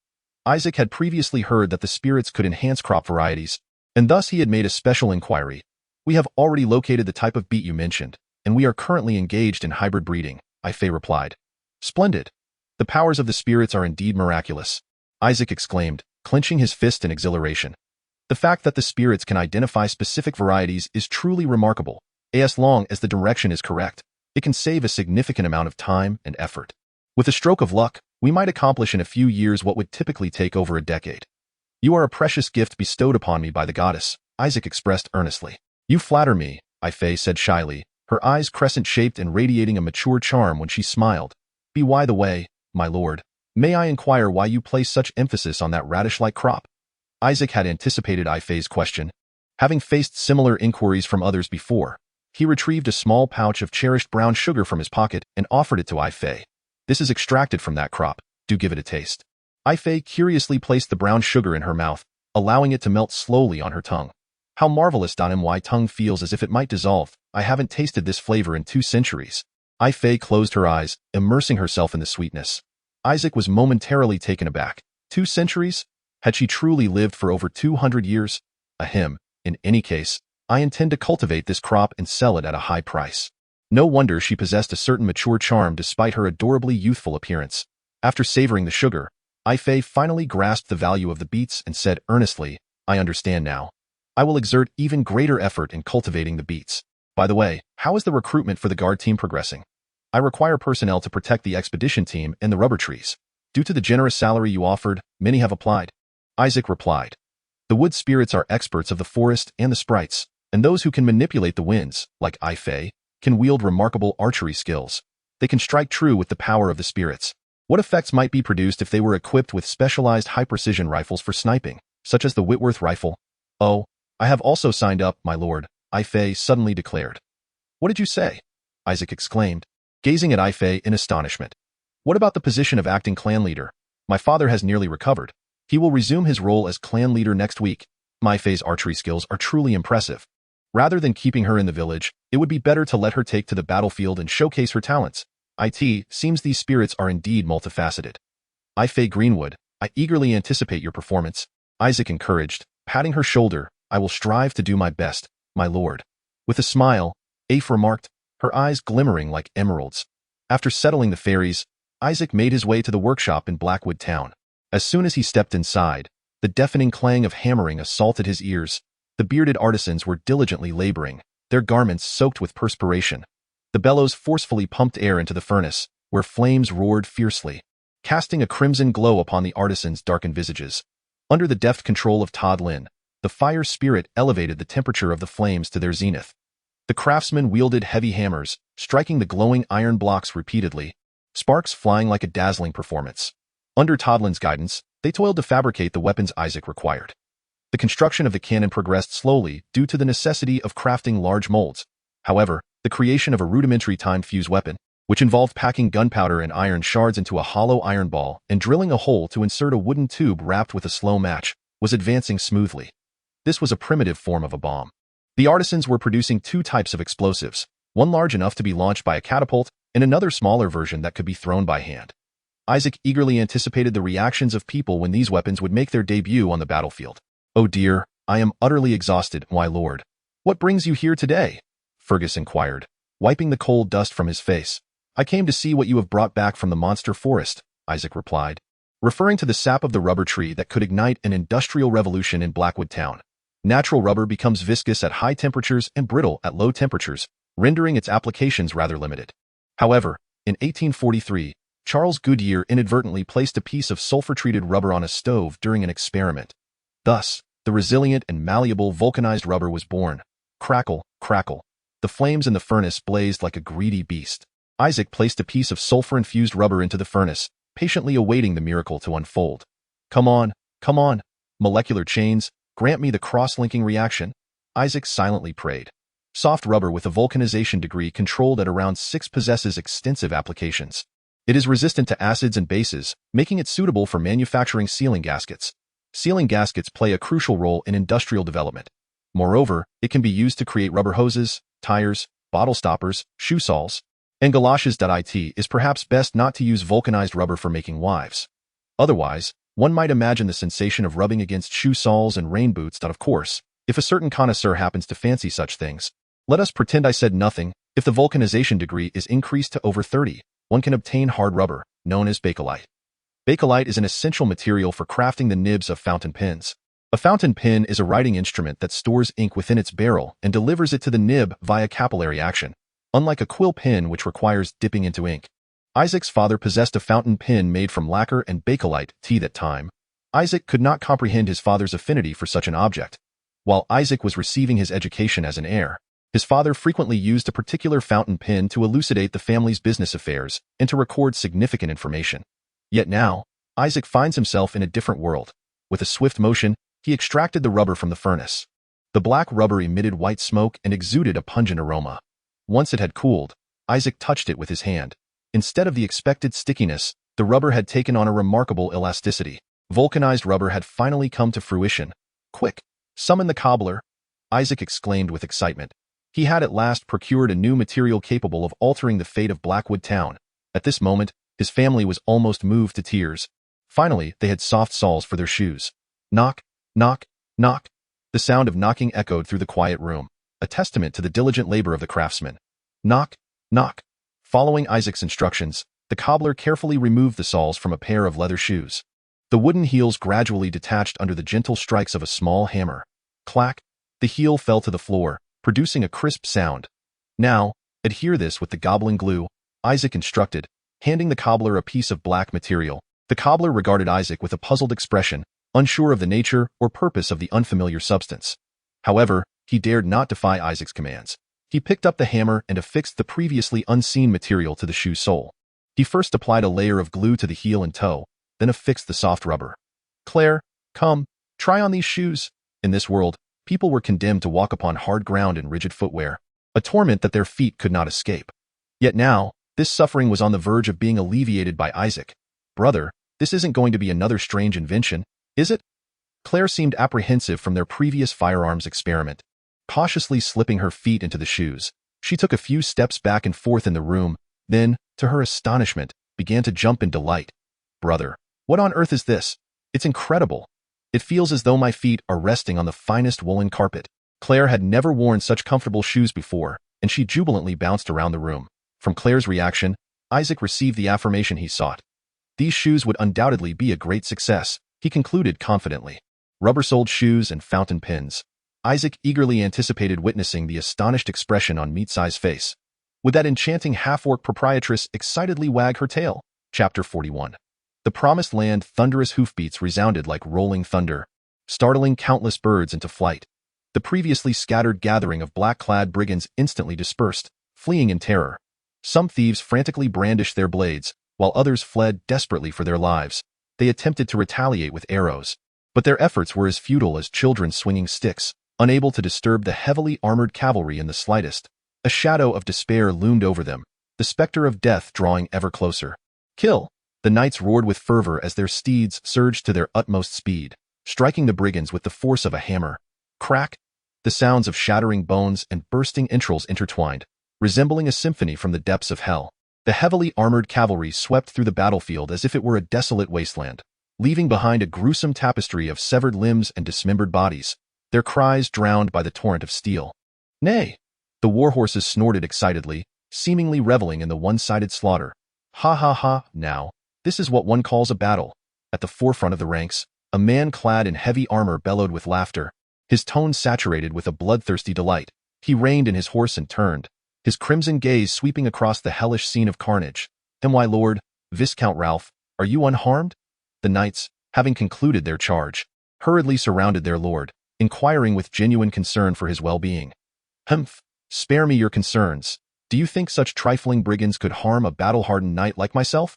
Isaac had previously heard that the spirits could enhance crop varieties, and thus he had made a special inquiry. We have already located the type of beet you mentioned, and we are currently engaged in hybrid breeding, Ife replied. Splendid. The powers of the spirits are indeed miraculous, Isaac exclaimed, clenching his fist in exhilaration. The fact that the spirits can identify specific varieties is truly remarkable. As long as the direction is correct, it can save a significant amount of time and effort. With a stroke of luck, we might accomplish in a few years what would typically take over a decade. You are a precious gift bestowed upon me by the goddess, Isaac expressed earnestly. You flatter me, Ife said shyly, her eyes crescent-shaped and radiating a mature charm when she smiled. By the way, my lord, may I inquire why you place such emphasis on that radish-like crop? Isaac had anticipated Ife's question. Having faced similar inquiries from others before, he retrieved a small pouch of cherished brown sugar from his pocket and offered it to Ife. This is extracted from that crop, do give it a taste. Ife curiously placed the brown sugar in her mouth, allowing it to melt slowly on her tongue. How marvelous! My tongue feels as if it might dissolve. I haven't tasted this flavor in 2 centuries. Ife closed her eyes, immersing herself in the sweetness. Isaac was momentarily taken aback. 2 centuries? Had she truly lived for over 200 years? Ahem. In any case, I intend to cultivate this crop and sell it at a high price. No wonder she possessed a certain mature charm despite her adorably youthful appearance. After savoring the sugar, Ife finally grasped the value of the beets and said earnestly, I understand now. I will exert even greater effort in cultivating the beets. By the way, how is the recruitment for the guard team progressing? I require personnel to protect the expedition team and the rubber trees. Due to the generous salary you offered, many have applied. Isaac replied. The wood spirits are experts of the forest and the sprites, and those who can manipulate the winds, like Ife, can wield remarkable archery skills. They can strike true with the power of the spirits. What effects might be produced if they were equipped with specialized high-precision rifles for sniping, such as the Whitworth rifle? Oh, I have also signed up, my lord, Ife suddenly declared. What did you say? Isaac exclaimed, gazing at Ife in astonishment. What about the position of acting clan leader? My father has nearly recovered. He will resume his role as clan leader next week. Ife's archery skills are truly impressive. Rather than keeping her in the village, it would be better to let her take to the battlefield and showcase her talents. It seems these spirits are indeed multifaceted. Ife Greenwood, I eagerly anticipate your performance, Isaac encouraged, patting her shoulder. I will strive to do my best, my lord. With a smile, Afe remarked, her eyes glimmering like emeralds. After settling the fairies, Isaac made his way to the workshop in Blackwood Town. As soon as he stepped inside, the deafening clang of hammering assaulted his ears. The bearded artisans were diligently laboring, their garments soaked with perspiration. The bellows forcefully pumped air into the furnace, where flames roared fiercely, casting a crimson glow upon the artisans' darkened visages. Under the deft control of Todd Lynn, the fire spirit elevated the temperature of the flames to their zenith. The craftsmen wielded heavy hammers, striking the glowing iron blocks repeatedly, sparks flying like a dazzling performance. Under Toddlin's guidance, they toiled to fabricate the weapons Isaac required. The construction of the cannon progressed slowly due to the necessity of crafting large molds. However, the creation of a rudimentary time-fuse weapon, which involved packing gunpowder and iron shards into a hollow iron ball and drilling a hole to insert a wooden tube wrapped with a slow match, was advancing smoothly. This was a primitive form of a bomb. The artisans were producing 2 types of explosives, one large enough to be launched by a catapult and another smaller version that could be thrown by hand. Isaac eagerly anticipated the reactions of people when these weapons would make their debut on the battlefield. Oh dear, I am utterly exhausted, my lord. What brings you here today? Fergus inquired, wiping the cold dust from his face. I came to see what you have brought back from the monster forest, Isaac replied, referring to the sap of the rubber tree that could ignite an industrial revolution in Blackwood Town. Natural rubber becomes viscous at high temperatures and brittle at low temperatures, rendering its applications rather limited. However, in 1843, Charles Goodyear inadvertently placed a piece of sulfur-treated rubber on a stove during an experiment. Thus, the resilient and malleable vulcanized rubber was born. Crackle, crackle. The flames in the furnace blazed like a greedy beast. Isaac placed a piece of sulfur-infused rubber into the furnace, patiently awaiting the miracle to unfold. Come on, molecular chains, grant me the cross-linking reaction, Isaac silently prayed. Soft rubber with a vulcanization degree controlled at around 6 possesses extensive applications. It is resistant to acids and bases, making it suitable for manufacturing sealing gaskets. Sealing gaskets play a crucial role in industrial development. Moreover, it can be used to create rubber hoses, tires, bottle stoppers, shoe soles, and galoshes. It is perhaps best not to use vulcanized rubber for making wives. Otherwise, one might imagine the sensation of rubbing against shoe soles and rain boots. Of course, if a certain connoisseur happens to fancy such things, let us pretend I said nothing. If the vulcanization degree is increased to over 30, one can obtain hard rubber, known as bakelite. Bakelite is an essential material for crafting the nibs of fountain pens. A fountain pen is a writing instrument that stores ink within its barrel and delivers it to the nib via capillary action, unlike a quill pen which requires dipping into ink. Isaac's father possessed a fountain pen made from lacquer and bakelite. That time, Isaac could not comprehend his father's affinity for such an object. While Isaac was receiving his education as an heir, his father frequently used a particular fountain pen to elucidate the family's business affairs and to record significant information. Yet now, Isaac finds himself in a different world. With a swift motion, he extracted the rubber from the furnace. The black rubber emitted white smoke and exuded a pungent aroma. Once it had cooled, Isaac touched it with his hand. Instead of the expected stickiness, the rubber had taken on a remarkable elasticity. Vulcanized rubber had finally come to fruition. Quick, summon the cobbler, Isaac exclaimed with excitement. He had at last procured a new material capable of altering the fate of Blackwood Town. At this moment, his family was almost moved to tears. Finally, they had soft soles for their shoes. Knock, knock, knock. The sound of knocking echoed through the quiet room, a testament to the diligent labor of the craftsman. Knock, knock. Following Isaac's instructions, the cobbler carefully removed the soles from a pair of leather shoes. The wooden heels gradually detached under the gentle strikes of a small hammer. Clack! The heel fell to the floor, producing a crisp sound. Now, adhere this with the goblin glue, Isaac instructed, handing the cobbler a piece of black material. The cobbler regarded Isaac with a puzzled expression, unsure of the nature or purpose of the unfamiliar substance. However, he dared not defy Isaac's commands. He picked up the hammer and affixed the previously unseen material to the shoe sole. He first applied a layer of glue to the heel and toe, then affixed the soft rubber. Claire, come, try on these shoes. In this world, people were condemned to walk upon hard ground in rigid footwear, a torment that their feet could not escape. Yet now, this suffering was on the verge of being alleviated by Isaac. Brother, this isn't going to be another strange invention, is it? Claire seemed apprehensive from their previous firearms experiment. Cautiously slipping her feet into the shoes, she took a few steps back and forth in the room, then, to her astonishment, began to jump in delight. Brother, what on earth is this? It's incredible. It feels as though my feet are resting on the finest woolen carpet. Claire had never worn such comfortable shoes before, and she jubilantly bounced around the room. From Claire's reaction, Isaac received the affirmation he sought. These shoes would undoubtedly be a great success, he concluded confidently. Rubber-soled shoes and fountain pens. Isaac eagerly anticipated witnessing the astonished expression on Meat-Side's face. Would that enchanting half-orc proprietress excitedly wag her tail? Chapter 41. The promised land thunderous hoofbeats resounded like rolling thunder, startling countless birds into flight. The previously scattered gathering of black-clad brigands instantly dispersed, fleeing in terror. Some thieves frantically brandished their blades, while others fled desperately for their lives. They attempted to retaliate with arrows, but their efforts were as futile as children swinging sticks, unable to disturb the heavily armored cavalry in the slightest. A shadow of despair loomed over them, the specter of death drawing ever closer. Kill! The knights roared with fervor as their steeds surged to their utmost speed, striking the brigands with the force of a hammer. Crack! The sounds of shattering bones and bursting entrails intertwined, resembling a symphony from the depths of hell. The heavily armored cavalry swept through the battlefield as if it were a desolate wasteland, leaving behind a gruesome tapestry of severed limbs and dismembered bodies, their cries drowned by the torrent of steel. Nay! The warhorses snorted excitedly, seemingly reveling in the one-sided slaughter. Ha ha ha, now, this is what one calls a battle. At the forefront of the ranks, a man clad in heavy armor bellowed with laughter, his tone saturated with a bloodthirsty delight. He reined in his horse and turned, his crimson gaze sweeping across the hellish scene of carnage. And why, Lord, Viscount Ralph, are you unharmed? The knights, having concluded their charge, hurriedly surrounded their lord, inquiring with genuine concern for his well-being. Humph, spare me your concerns. Do you think such trifling brigands could harm a battle-hardened knight like myself?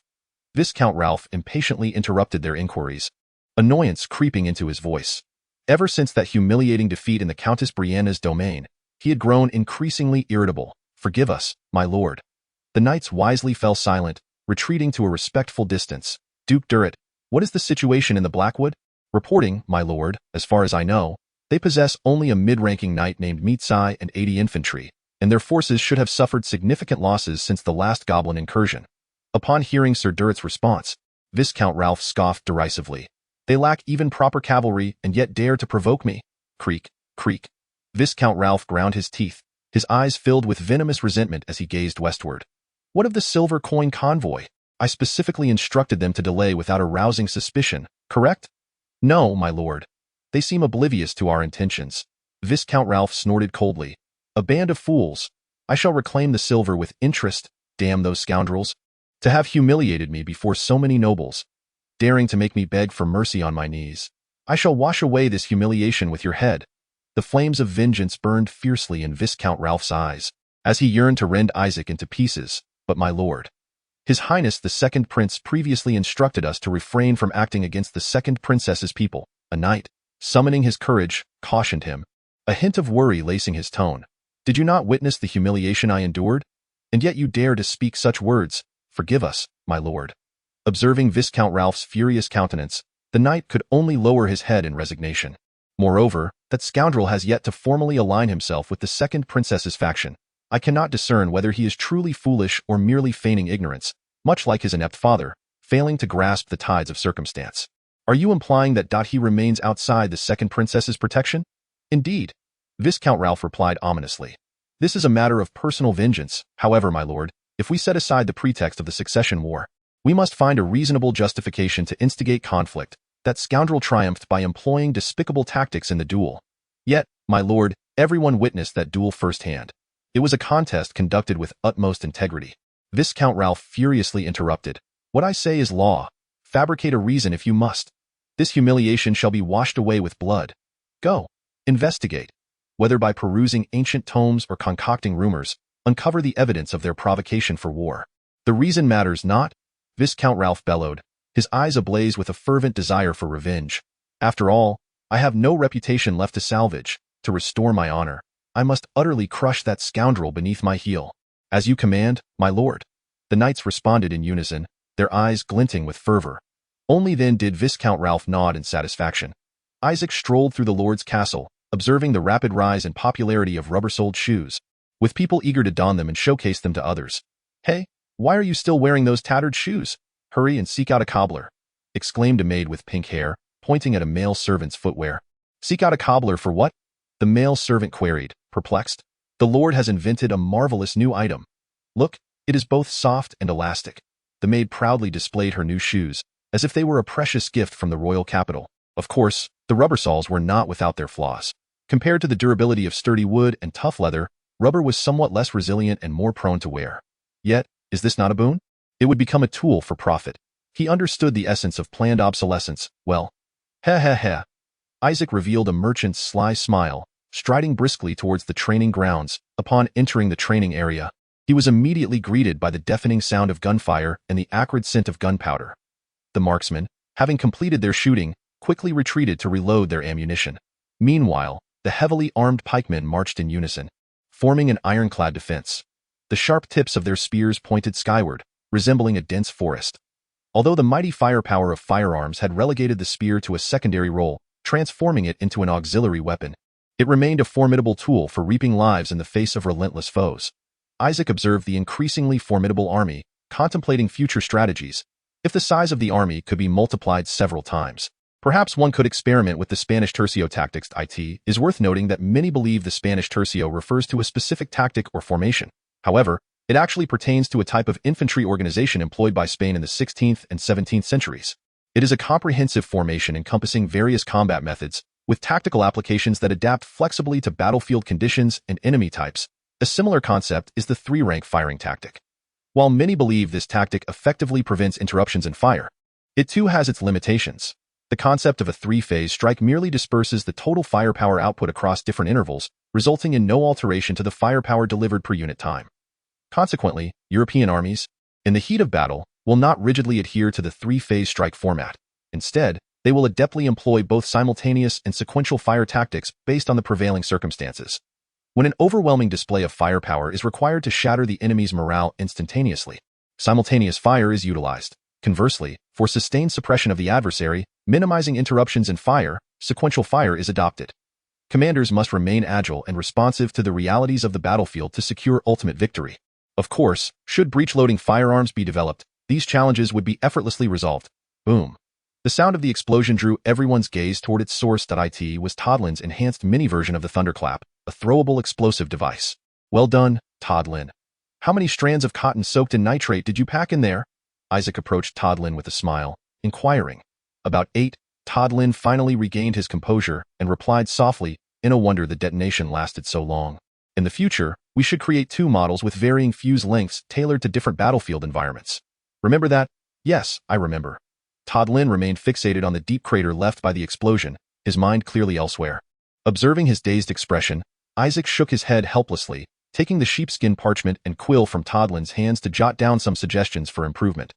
Viscount Ralph impatiently interrupted their inquiries, annoyance creeping into his voice. Ever since that humiliating defeat in the Countess Brianna's domain, he had grown increasingly irritable. Forgive us, my lord. The knights wisely fell silent, retreating to a respectful distance. Duke Durrett, what is the situation in the Blackwood? Reporting, my lord, as far as I know, they possess only a mid-ranking knight named Meetsai and 80 infantry, and their forces should have suffered significant losses since the last goblin incursion. Upon hearing Sir Durrett's response, Viscount Ralph scoffed derisively. They lack even proper cavalry and yet dare to provoke me. Creak, creak. Viscount Ralph ground his teeth, his eyes filled with venomous resentment as he gazed westward. What of the silver coin convoy? I specifically instructed them to delay without arousing suspicion, correct? No, my lord. They seem oblivious to our intentions. Viscount Ralph snorted coldly. A band of fools. I shall reclaim the silver with interest, damn those scoundrels. To have humiliated me before so many nobles, daring to make me beg for mercy on my knees. I shall wash away this humiliation with your head. The flames of vengeance burned fiercely in Viscount Ralph's eyes, as he yearned to rend Isaac into pieces. But my lord, His Highness the Second Prince previously instructed us to refrain from acting against the Second Princess's people. A knight, summoning his courage, cautioned him, a hint of worry lacing his tone. Did you not witness the humiliation I endured? And yet you dare to speak such words. Forgive us, my lord. Observing Viscount Ralph's furious countenance, the knight could only lower his head in resignation. Moreover, that scoundrel has yet to formally align himself with the Second Princess's faction. I cannot discern whether he is truly foolish or merely feigning ignorance, much like his inept father, failing to grasp the tides of circumstance. Are you implying that he remains outside the Second Princess's protection? Indeed, Viscount Ralph replied ominously. This is a matter of personal vengeance. However, my lord, if we set aside the pretext of the succession war, we must find a reasonable justification to instigate conflict. That scoundrel triumphed by employing despicable tactics in the duel. Yet, my lord, everyone witnessed that duel firsthand. It was a contest conducted with utmost integrity. Viscount Ralph furiously interrupted. What I say is law. Fabricate a reason if you must. This humiliation shall be washed away with blood. Go. Investigate. Whether by perusing ancient tomes or concocting rumors, uncover the evidence of their provocation for war. The reason matters not, Viscount Ralph bellowed, his eyes ablaze with a fervent desire for revenge. After all, I have no reputation left to salvage. To restore my honor, I must utterly crush that scoundrel beneath my heel. As you command, my lord. The knights responded in unison, their eyes glinting with fervor. Only then did Viscount Ralph nod in satisfaction. Isaac strolled through the lord's castle, observing the rapid rise in popularity of rubber-soled shoes, with people eager to don them and showcase them to others. Hey, why are you still wearing those tattered shoes? Hurry and seek out a cobbler, exclaimed a maid with pink hair, pointing at a male servant's footwear. Seek out a cobbler for what? The male servant queried, perplexed. The lord has invented a marvelous new item. Look, it is both soft and elastic. The maid proudly displayed her new shoes, as if they were a precious gift from the royal capital. Of course, the rubber soles were not without their flaws. Compared to the durability of sturdy wood and tough leather, rubber was somewhat less resilient and more prone to wear. Yet, is this not a boon? It would become a tool for profit. He understood the essence of planned obsolescence well. Heh. Isaac revealed a merchant's sly smile, striding briskly towards the training grounds. Upon entering the training area, he was immediately greeted by the deafening sound of gunfire and the acrid scent of gunpowder. The marksmen, having completed their shooting, quickly retreated to reload their ammunition. Meanwhile, the heavily armed pikemen marched in unison, forming an ironclad defense. The sharp tips of their spears pointed skyward, resembling a dense forest. Although the mighty firepower of firearms had relegated the spear to a secondary role, transforming it into an auxiliary weapon, it remained a formidable tool for reaping lives in the face of relentless foes. Isaac observed the increasingly formidable army, contemplating future strategies. If the size of the army could be multiplied several times, perhaps one could experiment with the Spanish tercio tactics. It is worth noting that many believe the Spanish tercio refers to a specific tactic or formation. However, it actually pertains to a type of infantry organization employed by Spain in the 16th and 17th centuries. It is a comprehensive formation encompassing various combat methods, with tactical applications that adapt flexibly to battlefield conditions and enemy types. A similar concept is the three-rank firing tactic. While many believe this tactic effectively prevents interruptions in fire, it too has its limitations. The concept of a three-phase strike merely disperses the total firepower output across different intervals, resulting in no alteration to the firepower delivered per unit time. Consequently, European armies, in the heat of battle, will not rigidly adhere to the three-phase strike format. Instead, they will adeptly employ both simultaneous and sequential fire tactics based on the prevailing circumstances. When an overwhelming display of firepower is required to shatter the enemy's morale instantaneously, simultaneous fire is utilized. Conversely, for sustained suppression of the adversary, minimizing interruptions in fire, sequential fire is adopted. Commanders must remain agile and responsive to the realities of the battlefield to secure ultimate victory. Of course, should breech-loading firearms be developed, these challenges would be effortlessly resolved. Boom. The sound of the explosion drew everyone's gaze toward its source. It was Toddlin's enhanced mini-version of the Thunderclap, a throwable explosive device. Well done, Toddlin. How many strands of cotton soaked in nitrate did you pack in there? Isaac approached Toddlin with a smile, inquiring. About 8. Toddlin finally regained his composure and replied softly, in a wonder the detonation lasted so long. In the future, we should create 2 models with varying fuse lengths tailored to different battlefield environments. Remember that? Yes, I remember. Toddlin remained fixated on the deep crater left by the explosion, his mind clearly elsewhere. Observing his dazed expression, Isaac shook his head helplessly, taking the sheepskin parchment and quill from Toddlin's hands to jot down some suggestions for improvement.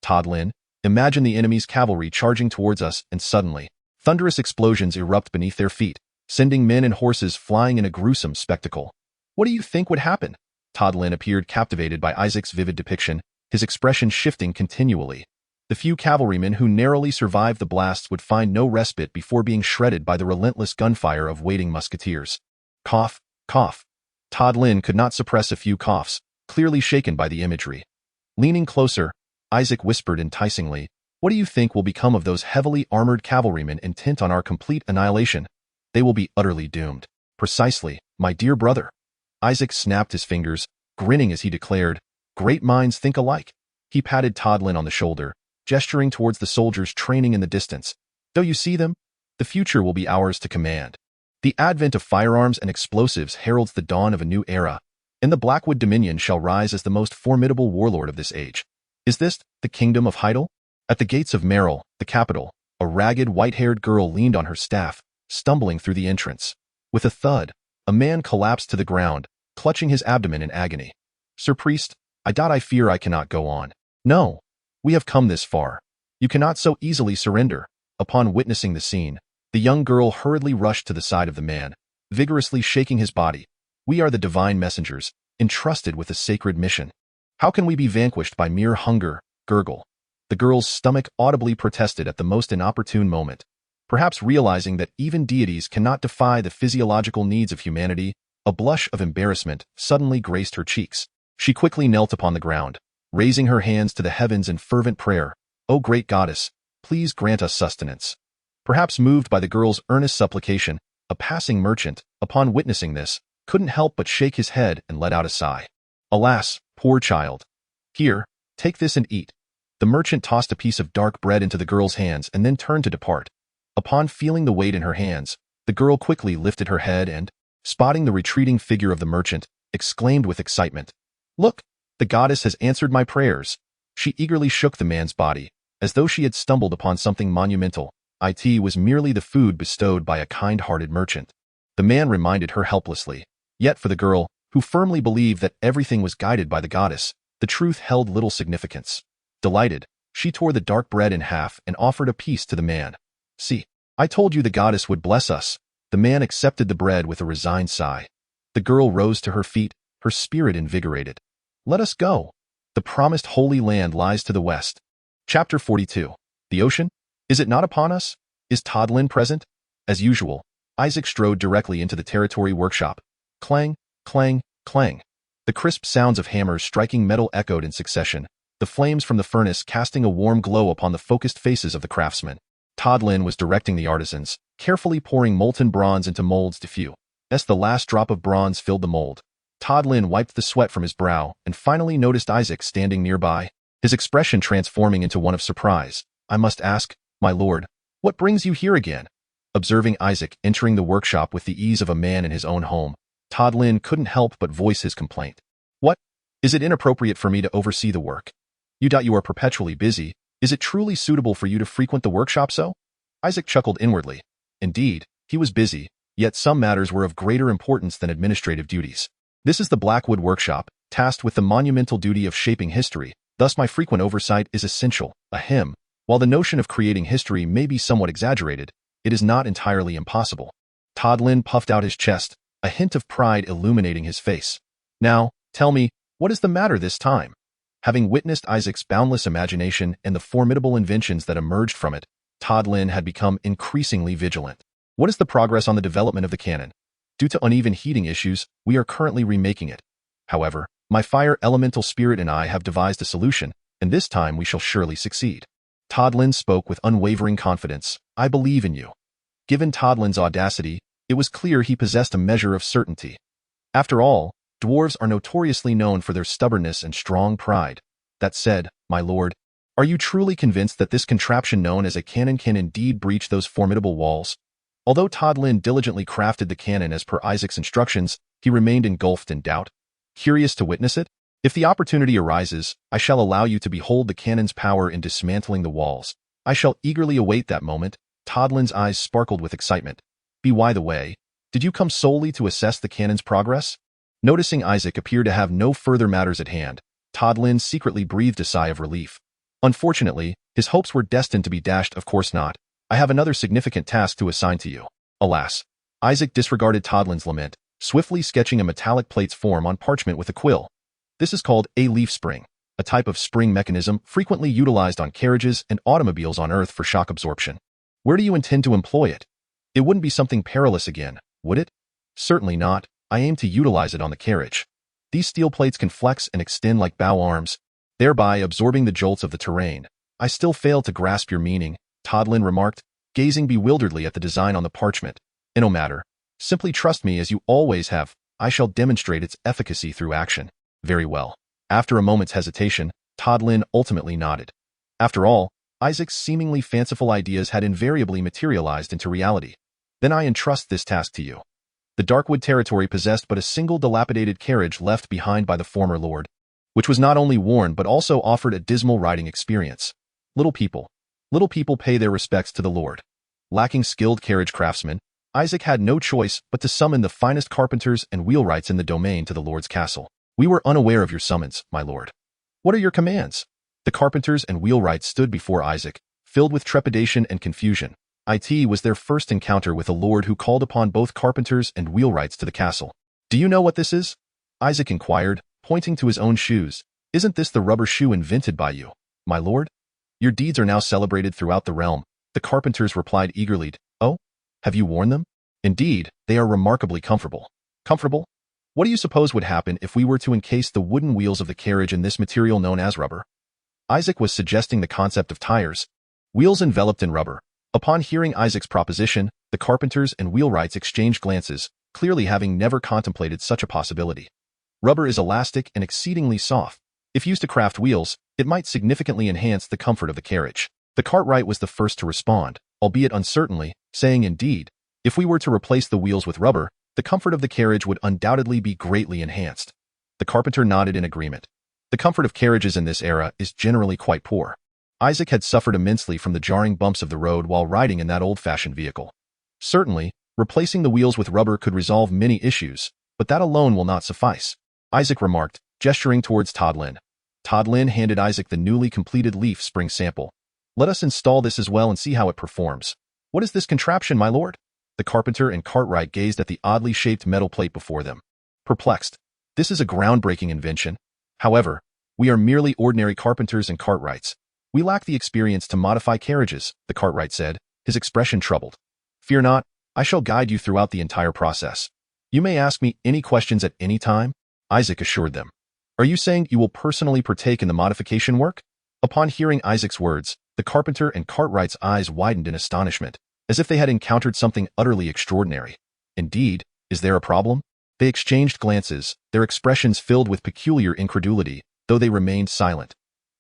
Toddlin, imagine the enemy's cavalry charging towards us, and suddenly, thunderous explosions erupt beneath their feet, sending men and horses flying in a gruesome spectacle. What do you think would happen? Toddlin appeared captivated by Isaac's vivid depiction, his expression shifting continually. The few cavalrymen who narrowly survived the blasts would find no respite before being shredded by the relentless gunfire of waiting musketeers. Cough, cough. Toddlin could not suppress a few coughs, clearly shaken by the imagery. Leaning closer, Isaac whispered enticingly, "What do you think will become of those heavily armored cavalrymen intent on our complete annihilation? They will be utterly doomed." "Precisely, my dear brother." Isaac snapped his fingers, grinning as he declared, "Great minds think alike." He patted Toddlin on the shoulder, gesturing towards the soldiers training in the distance. "Don't you see them? The future will be ours to command. The advent of firearms and explosives heralds the dawn of a new era, and the Blackwood Dominion shall rise as the most formidable warlord of this age. Is this the kingdom of Heidel?" At the gates of Merrill, the capital, a ragged, white-haired girl leaned on her staff, stumbling through the entrance. With a thud, a man collapsed to the ground, clutching his abdomen in agony. "Sir Priest, I fear I cannot go on." "No. We have come this far. You cannot so easily surrender." Upon witnessing the scene, the young girl hurriedly rushed to the side of the man, vigorously shaking his body. "We are the divine messengers, entrusted with a sacred mission. How can we be vanquished by mere hunger?" Gurgle. The girl's stomach audibly protested at the most inopportune moment. Perhaps realizing that even deities cannot defy the physiological needs of humanity, a blush of embarrassment suddenly graced her cheeks. She quickly knelt upon the ground, raising her hands to the heavens in fervent prayer. "O great goddess, please grant us sustenance." Perhaps moved by the girl's earnest supplication, a passing merchant, upon witnessing this, couldn't help but shake his head and let out a sigh. "Alas, poor child. Here, take this and eat." The merchant tossed a piece of dark bread into the girl's hands and then turned to depart. Upon feeling the weight in her hands, the girl quickly lifted her head and, spotting the retreating figure of the merchant, exclaimed with excitement, "Look! The goddess has answered my prayers." She eagerly shook the man's body, as though she had stumbled upon something monumental. It was merely the food bestowed by a kind-hearted merchant. The man reminded her helplessly. Yet for the girl, who firmly believed that everything was guided by the goddess, the truth held little significance. Delighted, she tore the dark bread in half and offered a piece to the man. "See, I told you the goddess would bless us." The man accepted the bread with a resigned sigh. The girl rose to her feet, her spirit invigorated. "Let us go. The promised Holy Land lies to the west." Chapter 42. The ocean? Is it not upon us? Is Toddlin present? As usual, Isaac strode directly into the territory workshop. Clang, clang, clang. The crisp sounds of hammers striking metal echoed in succession, the flames from the furnace casting a warm glow upon the focused faces of the craftsmen. Toddlin was directing the artisans, carefully pouring molten bronze into molds to few. As the last drop of bronze filled the mold, Toddlin wiped the sweat from his brow and finally noticed Isaac standing nearby, his expression transforming into one of surprise. "I must ask, my lord, what brings you here again?" Observing Isaac entering the workshop with the ease of a man in his own home, Toddlin couldn't help but voice his complaint. "What? Is it inappropriate for me to oversee the work? You are perpetually busy. Is it truly suitable for you to frequent the workshop so?" Isaac chuckled inwardly. Indeed, he was busy, yet some matters were of greater importance than administrative duties. "This is the Blackwood workshop, tasked with the monumental duty of shaping history, thus my frequent oversight is essential. While the notion of creating history may be somewhat exaggerated, it is not entirely impossible. Todd Lin puffed out his chest, a hint of pride illuminating his face. Now, tell me, what is the matter this time? Having witnessed Isaac's boundless imagination and the formidable inventions that emerged from it, Todd Lin had become increasingly vigilant. What is the progress on the development of the cannon? Due to uneven heating issues, we are currently remaking it. However, my fire elemental spirit and I have devised a solution, and this time we shall surely succeed. Todd Lin spoke with unwavering confidence. I believe in you. Given Todd Lin's audacity, it was clear he possessed a measure of certainty. After all, dwarves are notoriously known for their stubbornness and strong pride. That said, my lord, are you truly convinced that this contraption known as a cannon can indeed breach those formidable walls? Although Todd Lin diligently crafted the cannon as per Isaac's instructions, he remained engulfed in doubt. Curious to witness it? If the opportunity arises, I shall allow you to behold the cannon's power in dismantling the walls. I shall eagerly await that moment. Todd Lin's eyes sparkled with excitement. By the way, did you come solely to assess the cannon's progress? Noticing Isaac appeared to have no further matters at hand, Todd Lin secretly breathed a sigh of relief. Unfortunately, his hopes were destined to be dashed. Of course not. I have another significant task to assign to you. Alas. Isaac disregarded Todd Lin's lament, swiftly sketching a metallic plate's form on parchment with a quill. This is called a leaf spring, a type of spring mechanism frequently utilized on carriages and automobiles on Earth for shock absorption. Where do you intend to employ it? It wouldn't be something perilous again, would it? Certainly not. I aim to utilize it on the carriage. These steel plates can flex and extend like bow arms, thereby absorbing the jolts of the terrain. I still fail to grasp your meaning, Todd Lin remarked, gazing bewilderedly at the design on the parchment. No matter. Simply trust me as you always have. I shall demonstrate its efficacy through action. Very well. After a moment's hesitation, Todd Lin ultimately nodded. After all, Isaac's seemingly fanciful ideas had invariably materialized into reality. Then I entrust this task to you. The Darkwood territory possessed but a single dilapidated carriage left behind by the former lord, which was not only worn but also offered a dismal riding experience. Little people pay their respects to the lord. Lacking skilled carriage craftsmen, Isaac had no choice but to summon the finest carpenters and wheelwrights in the domain to the lord's castle. We were unaware of your summons, my lord. What are your commands? The carpenters and wheelwrights stood before Isaac, filled with trepidation and confusion. It was their first encounter with a lord who called upon both carpenters and wheelwrights to the castle. Do you know what this is? Isaac inquired, pointing to his own shoes. Isn't this the rubber shoe invented by you, my lord? Your deeds are now celebrated throughout the realm. The carpenters replied eagerly. Oh? Have you worn them? Indeed, they are remarkably comfortable. Comfortable? What do you suppose would happen if we were to encase the wooden wheels of the carriage in this material known as rubber? Isaac was suggesting the concept of tires, wheels enveloped in rubber. Upon hearing Isaac's proposition, the carpenters and wheelwrights exchanged glances, clearly having never contemplated such a possibility. Rubber is elastic and exceedingly soft. If used to craft wheels, it might significantly enhance the comfort of the carriage. The cartwright was the first to respond, albeit uncertainly, saying indeed, if we were to replace the wheels with rubber, the comfort of the carriage would undoubtedly be greatly enhanced. The carpenter nodded in agreement. The comfort of carriages in this era is generally quite poor. Isaac had suffered immensely from the jarring bumps of the road while riding in that old-fashioned vehicle. Certainly, replacing the wheels with rubber could resolve many issues, but that alone will not suffice, Isaac remarked, gesturing towards Todd Lin. Todd Lin handed Isaac the newly completed leaf spring sample. Let us install this as well and see how it performs. What is this contraption, my lord? The carpenter and cartwright gazed at the oddly shaped metal plate before them. Perplexed. This is a groundbreaking invention. However, we are merely ordinary carpenters and cartwrights. We lack the experience to modify carriages, the cartwright said, his expression troubled. Fear not, I shall guide you throughout the entire process. You may ask me any questions at any time, Isaac assured them. Are you saying you will personally partake in the modification work? Upon hearing Isaac's words, the carpenter and cartwright's eyes widened in astonishment, as if they had encountered something utterly extraordinary. Indeed, is there a problem? They exchanged glances, their expressions filled with peculiar incredulity, though they remained silent.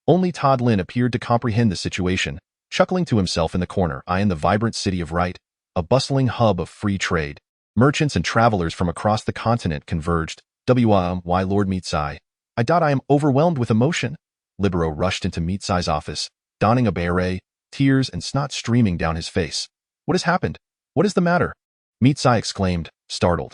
Only Todd Lin appeared to comprehend the situation, chuckling to himself in the corner. In the vibrant city of Wright, a bustling hub of free trade. Merchants and travelers from across the continent converged. Why Lord Meetsai? I am overwhelmed with emotion. Libero rushed into Meetsai's office, donning a beret, tears and snot streaming down his face. What has happened? What is the matter? Meetsai exclaimed, startled.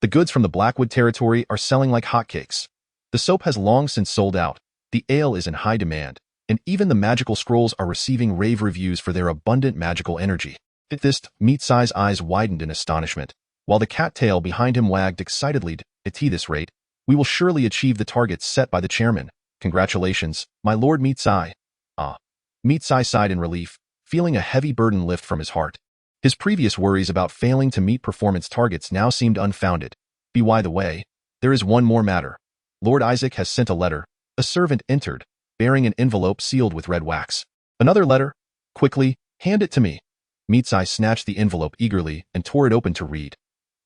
The goods from the Blackwood territory are selling like hotcakes. The soap has long since sold out, the ale is in high demand, and even the magical scrolls are receiving rave reviews for their abundant magical energy. At this, Meat-Size's eyes widened in astonishment, while the cat-tail behind him wagged excitedly. At this rate, we will surely achieve the targets set by the chairman. Congratulations, my lord Meat-Size. Ah. Meat-Size sighed in relief, feeling a heavy burden lift from his heart. His previous worries about failing to meet performance targets now seemed unfounded. By the way, there is one more matter. Lord Isaac has sent a letter. A servant entered, bearing an envelope sealed with red wax. Another letter? Quickly, hand it to me. Meat-Size snatched the envelope eagerly and tore it open to read.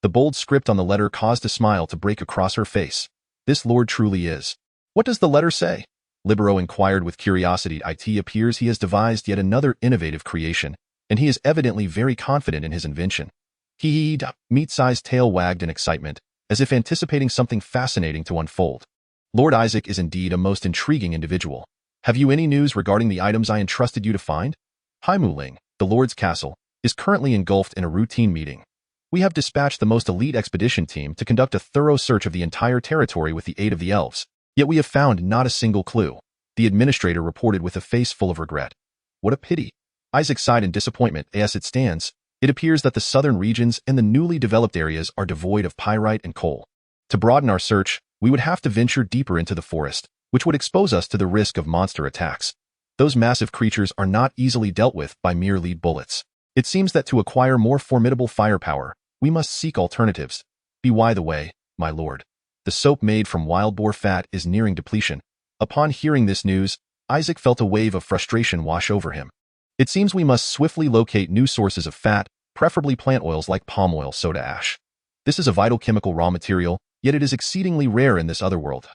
The bold script on the letter caused a smile to break across her face. This lord truly is. What does the letter say? Libero inquired with curiosity. It appears he has devised yet another innovative creation, and he is evidently very confident in his invention. Meat-Size's tail wagged in excitement, as if anticipating something fascinating to unfold. Lord Isaac is indeed a most intriguing individual. Have you any news regarding the items I entrusted you to find? Haimuling, the Lord's castle, is currently engulfed in a routine meeting. We have dispatched the most elite expedition team to conduct a thorough search of the entire territory with the aid of the elves, yet we have found not a single clue. The administrator reported with a face full of regret. What a pity. Isaac sighed in disappointment. As it stands, it appears that the southern regions and the newly developed areas are devoid of pyrite and coal. To broaden our search, we would have to venture deeper into the forest, which would expose us to the risk of monster attacks. Those massive creatures are not easily dealt with by mere lead bullets. It seems that to acquire more formidable firepower, we must seek alternatives. By the way, my lord, the soap made from wild boar fat is nearing depletion. Upon hearing this news, Isaac felt a wave of frustration wash over him. It seems we must swiftly locate new sources of fat, preferably plant oils like palm oil soda ash. This is a vital chemical raw material, yet it is exceedingly rare in this other world.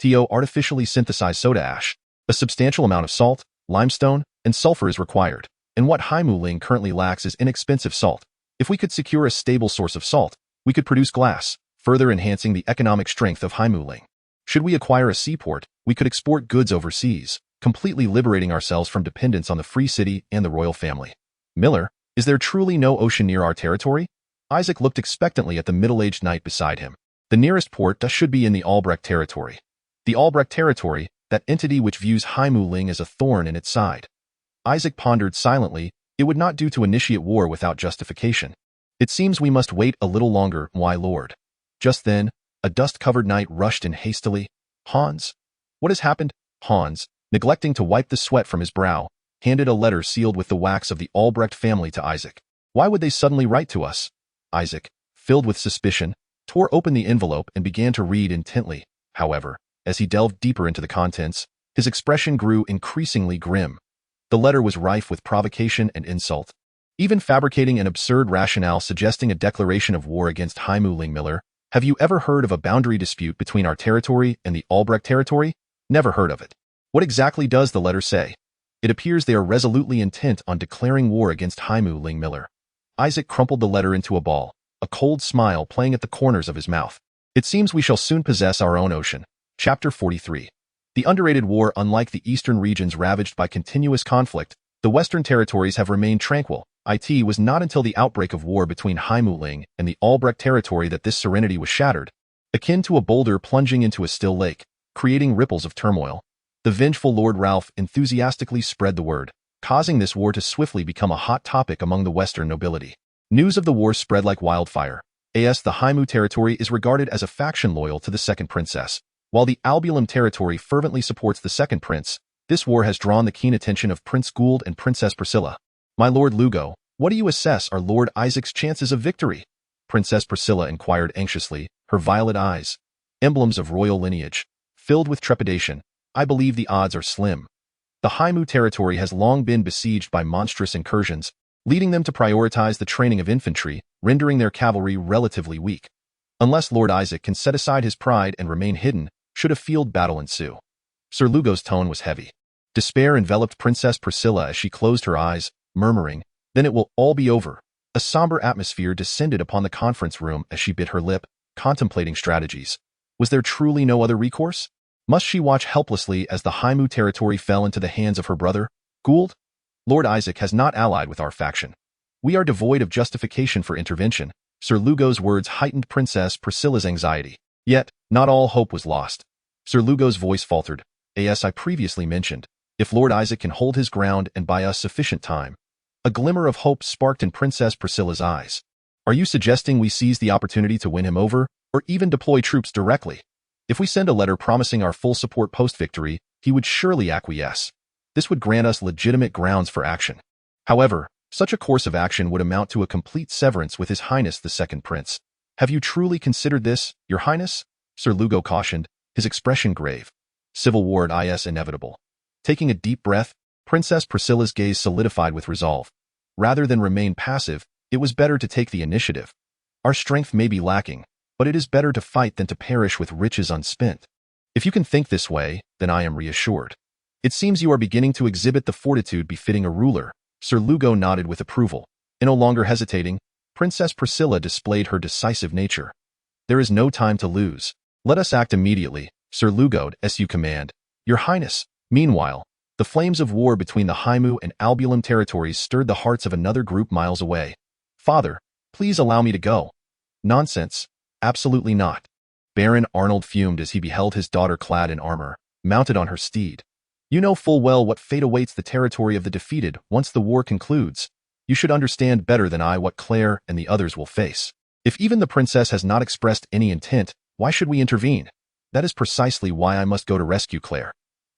Artificially synthesized soda ash. A substantial amount of salt, limestone, and sulfur is required, and what Haimuling currently lacks is inexpensive salt. If we could secure a stable source of salt, we could produce glass, further enhancing the economic strength of Haimuling. Should we acquire a seaport, we could export goods overseas, completely liberating ourselves from dependence on the free city and the royal family. Miller, is there truly no ocean near our territory? Isaac looked expectantly at the middle-aged knight beside him. The nearest port should be in the Albrecht territory. The Albrecht territory, that entity which views Haimuling as a thorn in its side. Isaac pondered silently. It would not do to initiate war without justification. It seems we must wait a little longer, my lord. Just then, a dust-covered knight rushed in hastily. Hans? What has happened? Hans, neglecting to wipe the sweat from his brow, handed a letter sealed with the wax of the Albrecht family to Isaac. Why would they suddenly write to us? Isaac, filled with suspicion, tore open the envelope and began to read intently. However, as he delved deeper into the contents, his expression grew increasingly grim. The letter was rife with provocation and insult, even fabricating an absurd rationale suggesting a declaration of war against Haimuling. Miller, have you ever heard of a boundary dispute between our territory and the Albrecht territory? Never heard of it. What exactly does the letter say? It appears they are resolutely intent on declaring war against Haimuling. Miller. Isaac crumpled the letter into a ball, a cold smile playing at the corners of his mouth. It seems we shall soon possess our own ocean. Chapter 43. The underrated war. Unlike the eastern regions ravaged by continuous conflict, the western territories have remained tranquil. It was not until the outbreak of war between Haimuling and the Albrecht territory that this serenity was shattered, akin to a boulder plunging into a still lake, creating ripples of turmoil. The vengeful Lord Ralph enthusiastically spread the word, causing this war to swiftly become a hot topic among the western nobility. News of the war spread like wildfire. The Haimu territory is regarded as a faction loyal to the second princess, while the Albulum territory fervently supports the second prince. This war has drawn the keen attention of Prince Gould and Princess Priscilla. My Lord Lugo, what do you assess are Lord Isaac's chances of victory? Princess Priscilla inquired anxiously, her violet eyes, emblems of royal lineage, filled with trepidation. I believe the odds are slim. The Haimu territory has long been besieged by monstrous incursions, leading them to prioritize the training of infantry, rendering their cavalry relatively weak. Unless Lord Isaac can set aside his pride and remain hidden, should a field battle ensue. Sir Lugo's tone was heavy. Despair enveloped Princess Priscilla as she closed her eyes, murmuring, "Then it will all be over." A somber atmosphere descended upon the conference room as she bit her lip, contemplating strategies. Was there truly no other recourse? Must she watch helplessly as the Haimu territory fell into the hands of her brother, Gould? Lord Isaac has not allied with our faction. We are devoid of justification for intervention. Sir Lugo's words heightened Princess Priscilla's anxiety. Yet, not all hope was lost. Sir Lugo's voice faltered. As I previously mentioned, if Lord Isaac can hold his ground and buy us sufficient time. A glimmer of hope sparked in Princess Priscilla's eyes. Are you suggesting we seize the opportunity to win him over, or even deploy troops directly? If we send a letter promising our full support post-victory, he would surely acquiesce. This would grant us legitimate grounds for action. However, such a course of action would amount to a complete severance with His Highness the Second Prince. Have you truly considered this, Your Highness? Sir Lugo cautioned, his expression grave. Civil war is inevitable. Taking a deep breath, Princess Priscilla's gaze solidified with resolve. Rather than remain passive, it was better to take the initiative. Our strength may be lacking, but it is better to fight than to perish with riches unspent. If you can think this way, then I am reassured. It seems you are beginning to exhibit the fortitude befitting a ruler. Sir Lugo nodded with approval. And no longer hesitating, Princess Priscilla displayed her decisive nature. There is no time to lose. Let us act immediately, Sir Lugo, as you command. Your Highness. Meanwhile, the flames of war between the Haimu and Albulum territories stirred the hearts of another group miles away. Father, please allow me to go. Nonsense. Absolutely not. Baron Arnold fumed as he beheld his daughter clad in armor, mounted on her steed. You know full well what fate awaits the territory of the defeated once the war concludes. You should understand better than I what Claire and the others will face. If even the princess has not expressed any intent, why should we intervene? That is precisely why I must go to rescue Claire.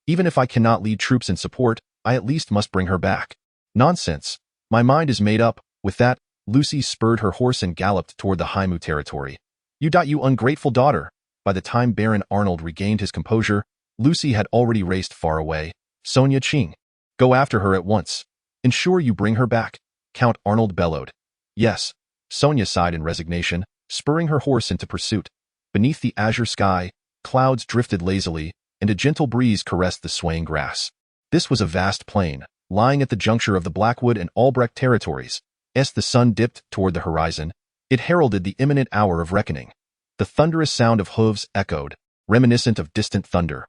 Even if I cannot lead troops in support, I at least must bring her back. Nonsense. My mind is made up. With that, Lucy spurred her horse and galloped toward the Haimu territory. You ungrateful daughter. By the time Baron Arnold regained his composure, Lucy had already raced far away. Sonia Ching. Go after her at once. Ensure you bring her back. Count Arnold bellowed. Yes. Sonia sighed in resignation, spurring her horse into pursuit. Beneath the azure sky, clouds drifted lazily, and a gentle breeze caressed the swaying grass. This was a vast plain, lying at the juncture of the Blackwood and Albrecht territories. As the sun dipped toward the horizon, it heralded the imminent hour of reckoning. The thunderous sound of hooves echoed, reminiscent of distant thunder.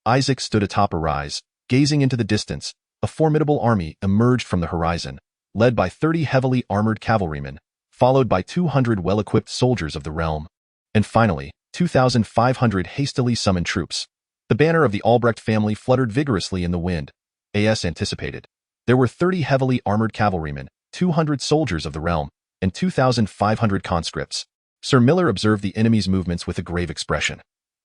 Isaac stood atop a rise, gazing into the distance. A formidable army emerged from the horizon, led by 30 heavily armored cavalrymen, followed by 200 well-equipped soldiers of the realm, and finally, 2,500 hastily summoned troops. The banner of the Albrecht family fluttered vigorously in the wind. As anticipated, there were 30 heavily armored cavalrymen, 200 soldiers of the realm, and 2,500 conscripts. Sir Miller observed the enemy's movements with a grave expression.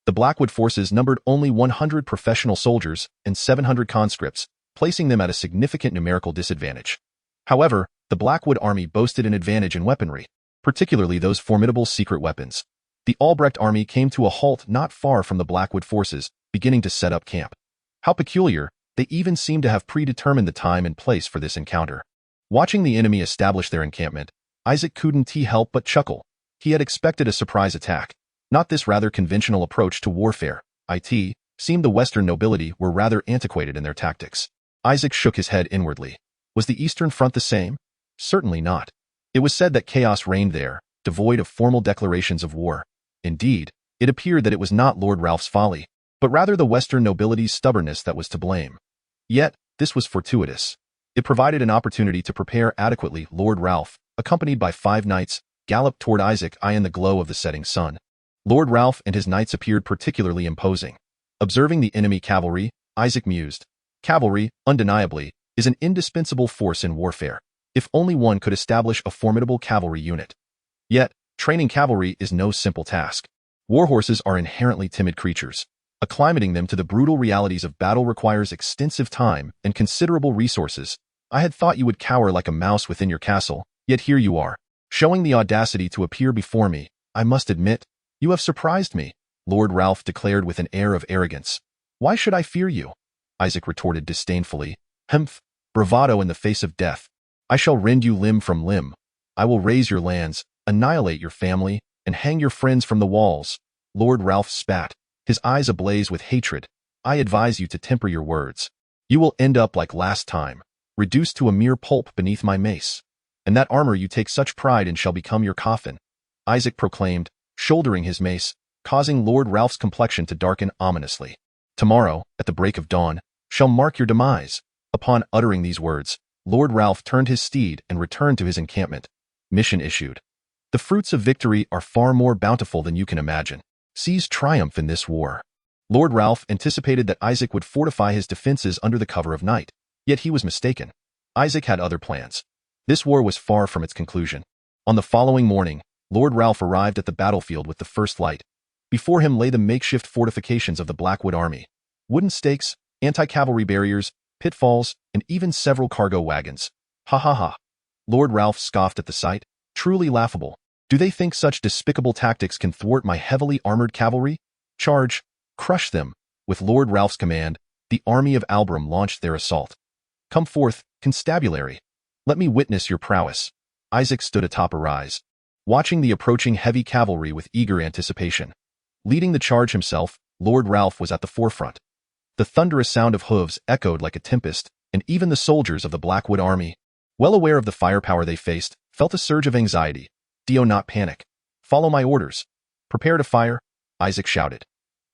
The Blackwood forces numbered only 100 professional soldiers and 700 conscripts, placing them at a significant numerical disadvantage. However, the Blackwood army boasted an advantage in weaponry, particularly those formidable secret weapons. The Albrecht army came to a halt not far from the Blackwood forces, beginning to set up camp. How peculiar, they even seemed to have predetermined the time and place for this encounter. Watching the enemy establish their encampment, Isaac couldn't help but chuckle. He had expected a surprise attack. Not this rather conventional approach to warfare. It seemed the Western nobility were rather antiquated in their tactics. Isaac shook his head inwardly. Was the Eastern Front the same? Certainly not. It was said that chaos reigned there, devoid of formal declarations of war. Indeed, it appeared that it was not Lord Ralph's folly, but rather the Western nobility's stubbornness that was to blame. Yet, this was fortuitous. It provided an opportunity to prepare adequately. Lord Ralph, accompanied by 5 knights, galloped toward Isaac in the glow of the setting sun. Lord Ralph and his knights appeared particularly imposing. Observing the enemy cavalry, Isaac mused. Cavalry, undeniably, is an indispensable force in warfare. If only one could establish a formidable cavalry unit. Yet, training cavalry is no simple task. Warhorses are inherently timid creatures. Acclimating them to the brutal realities of battle requires extensive time and considerable resources. I had thought you would cower like a mouse within your castle, yet here you are, showing the audacity to appear before me. I must admit, you have surprised me, Lord Ralph declared with an air of arrogance. Why should I fear you? Isaac retorted disdainfully. Humph, bravado in the face of death. I shall rend you limb from limb. I will raze your lands, annihilate your family, and hang your friends from the walls. Lord Ralph spat, his eyes ablaze with hatred. I advise you to temper your words. You will end up like last time, reduced to a mere pulp beneath my mace. And that armor you take such pride in shall become your coffin. Isaac proclaimed, shouldering his mace, causing Lord Ralph's complexion to darken ominously. Tomorrow, at the break of dawn, shall mark your demise. Upon uttering these words, Lord Ralph turned his steed and returned to his encampment. Mission issued. The fruits of victory are far more bountiful than you can imagine. Seize triumph in this war. Lord Ralph anticipated that Isaac would fortify his defenses under the cover of night. Yet he was mistaken. Isaac had other plans. This war was far from its conclusion. On the following morning, Lord Ralph arrived at the battlefield with the first light. Before him lay the makeshift fortifications of the Blackwood army. Wooden stakes, anti-cavalry barriers, pitfalls, and even several cargo wagons. Ha ha ha. Lord Ralph scoffed at the sight. Truly laughable. Do they think such despicable tactics can thwart my heavily armored cavalry? Charge! Crush them! With Lord Ralph's command, the army of Albram launched their assault. Come forth, constabulary. Let me witness your prowess. Isaac stood atop a rise, watching the approaching heavy cavalry with eager anticipation. Leading the charge himself, Lord Ralph was at the forefront. The thunderous sound of hooves echoed like a tempest, and even the soldiers of the Blackwood army, well aware of the firepower they faced, felt a surge of anxiety. Do not panic. Follow my orders. Prepare to fire, Isaac shouted.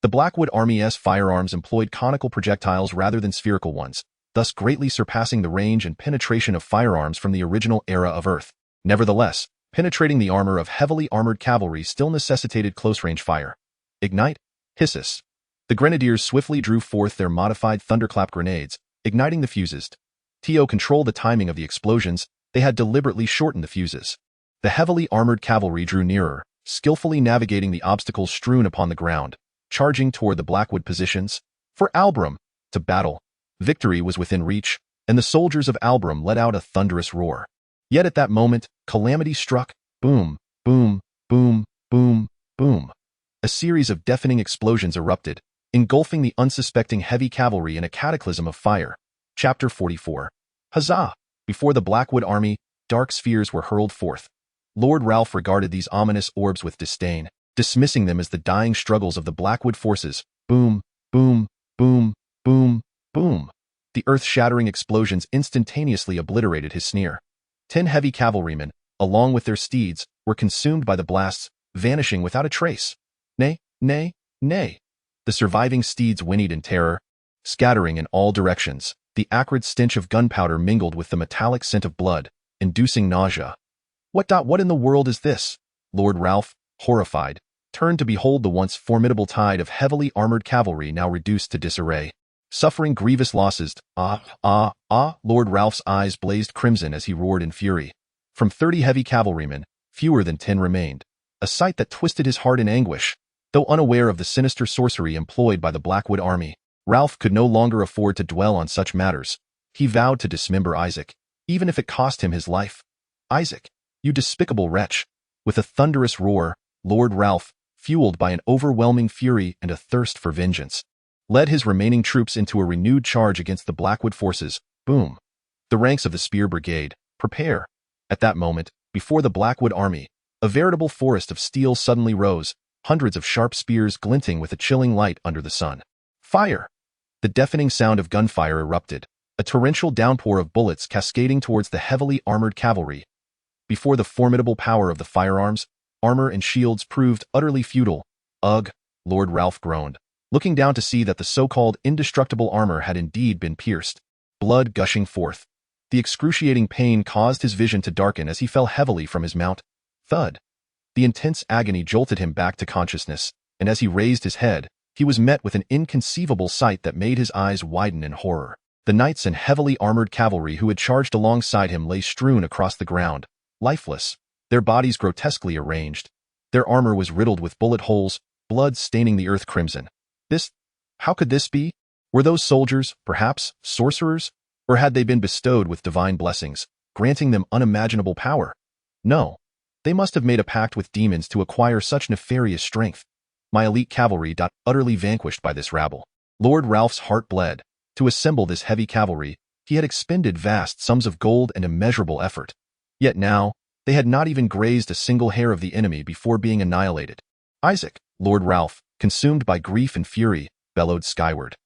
The Blackwood Army's firearms employed conical projectiles rather than spherical ones, thus greatly surpassing the range and penetration of firearms from the original era of Earth. Nevertheless, penetrating the armor of heavily armored cavalry still necessitated close-range fire. Ignite, hissus. The grenadiers swiftly drew forth their modified thunderclap grenades, igniting the fuses. To control the timing of the explosions, they had deliberately shortened the fuses. The heavily armored cavalry drew nearer, skillfully navigating the obstacles strewn upon the ground, charging toward the Blackwood positions. For Albram, to battle. Victory was within reach, and the soldiers of Albram let out a thunderous roar. Yet at that moment, calamity struck. Boom, boom, boom, boom, boom. A series of deafening explosions erupted, engulfing the unsuspecting heavy cavalry in a cataclysm of fire. Chapter 44. Huzzah! Before the Blackwood army, dark spheres were hurled forth. Lord Ralph regarded these ominous orbs with disdain, dismissing them as the dying struggles of the Blackwood forces. Boom, boom, boom, boom, boom. The earth-shattering explosions instantaneously obliterated his sneer. 10 heavy cavalrymen, along with their steeds, were consumed by the blasts, vanishing without a trace. Nay, nay, nay. The surviving steeds whinnied in terror, scattering in all directions. The acrid stench of gunpowder mingled with the metallic scent of blood, inducing nausea. What in the world is this? Lord Ralph, horrified, turned to behold the once formidable tide of heavily armored cavalry now reduced to disarray. Suffering grievous losses. Lord Ralph's eyes blazed crimson as he roared in fury. From 30 heavy cavalrymen, fewer than 10 remained, a sight that twisted his heart in anguish. Though unaware of the sinister sorcery employed by the Blackwood army, Ralph could no longer afford to dwell on such matters. He vowed to dismember Isaac, even if it cost him his life. Isaac, you despicable wretch! With a thunderous roar, Lord Ralph, fueled by an overwhelming fury and a thirst for vengeance, led his remaining troops into a renewed charge against the Blackwood forces. Boom! The ranks of the Spear Brigade, prepare! At that moment, before the Blackwood army, a veritable forest of steel suddenly rose, hundreds of sharp spears glinting with a chilling light under the sun. Fire! The deafening sound of gunfire erupted, a torrential downpour of bullets cascading towards the heavily armored cavalry. Before the formidable power of the firearms, armor and shields proved utterly futile. Ugh, Lord Ralph groaned, looking down to see that the so-called indestructible armor had indeed been pierced, blood gushing forth. The excruciating pain caused his vision to darken as he fell heavily from his mount. Thud! The intense agony jolted him back to consciousness, and as he raised his head, he was met with an inconceivable sight that made his eyes widen in horror. The knights and heavily armored cavalry who had charged alongside him lay strewn across the ground, lifeless, their bodies grotesquely arranged. Their armor was riddled with bullet holes, blood staining the earth crimson. How could this be? Were those soldiers, perhaps, sorcerers? Or had they been bestowed with divine blessings, granting them unimaginable power? No. They must have made a pact with demons to acquire such nefarious strength. My elite cavalry utterly vanquished by this rabble. Lord Ralph's heart bled. To assemble this heavy cavalry, he had expended vast sums of gold and immeasurable effort. Yet now, they had not even grazed a single hair of the enemy before being annihilated. Isaac, Lord Ralph, consumed by grief and fury, bellowed skyward.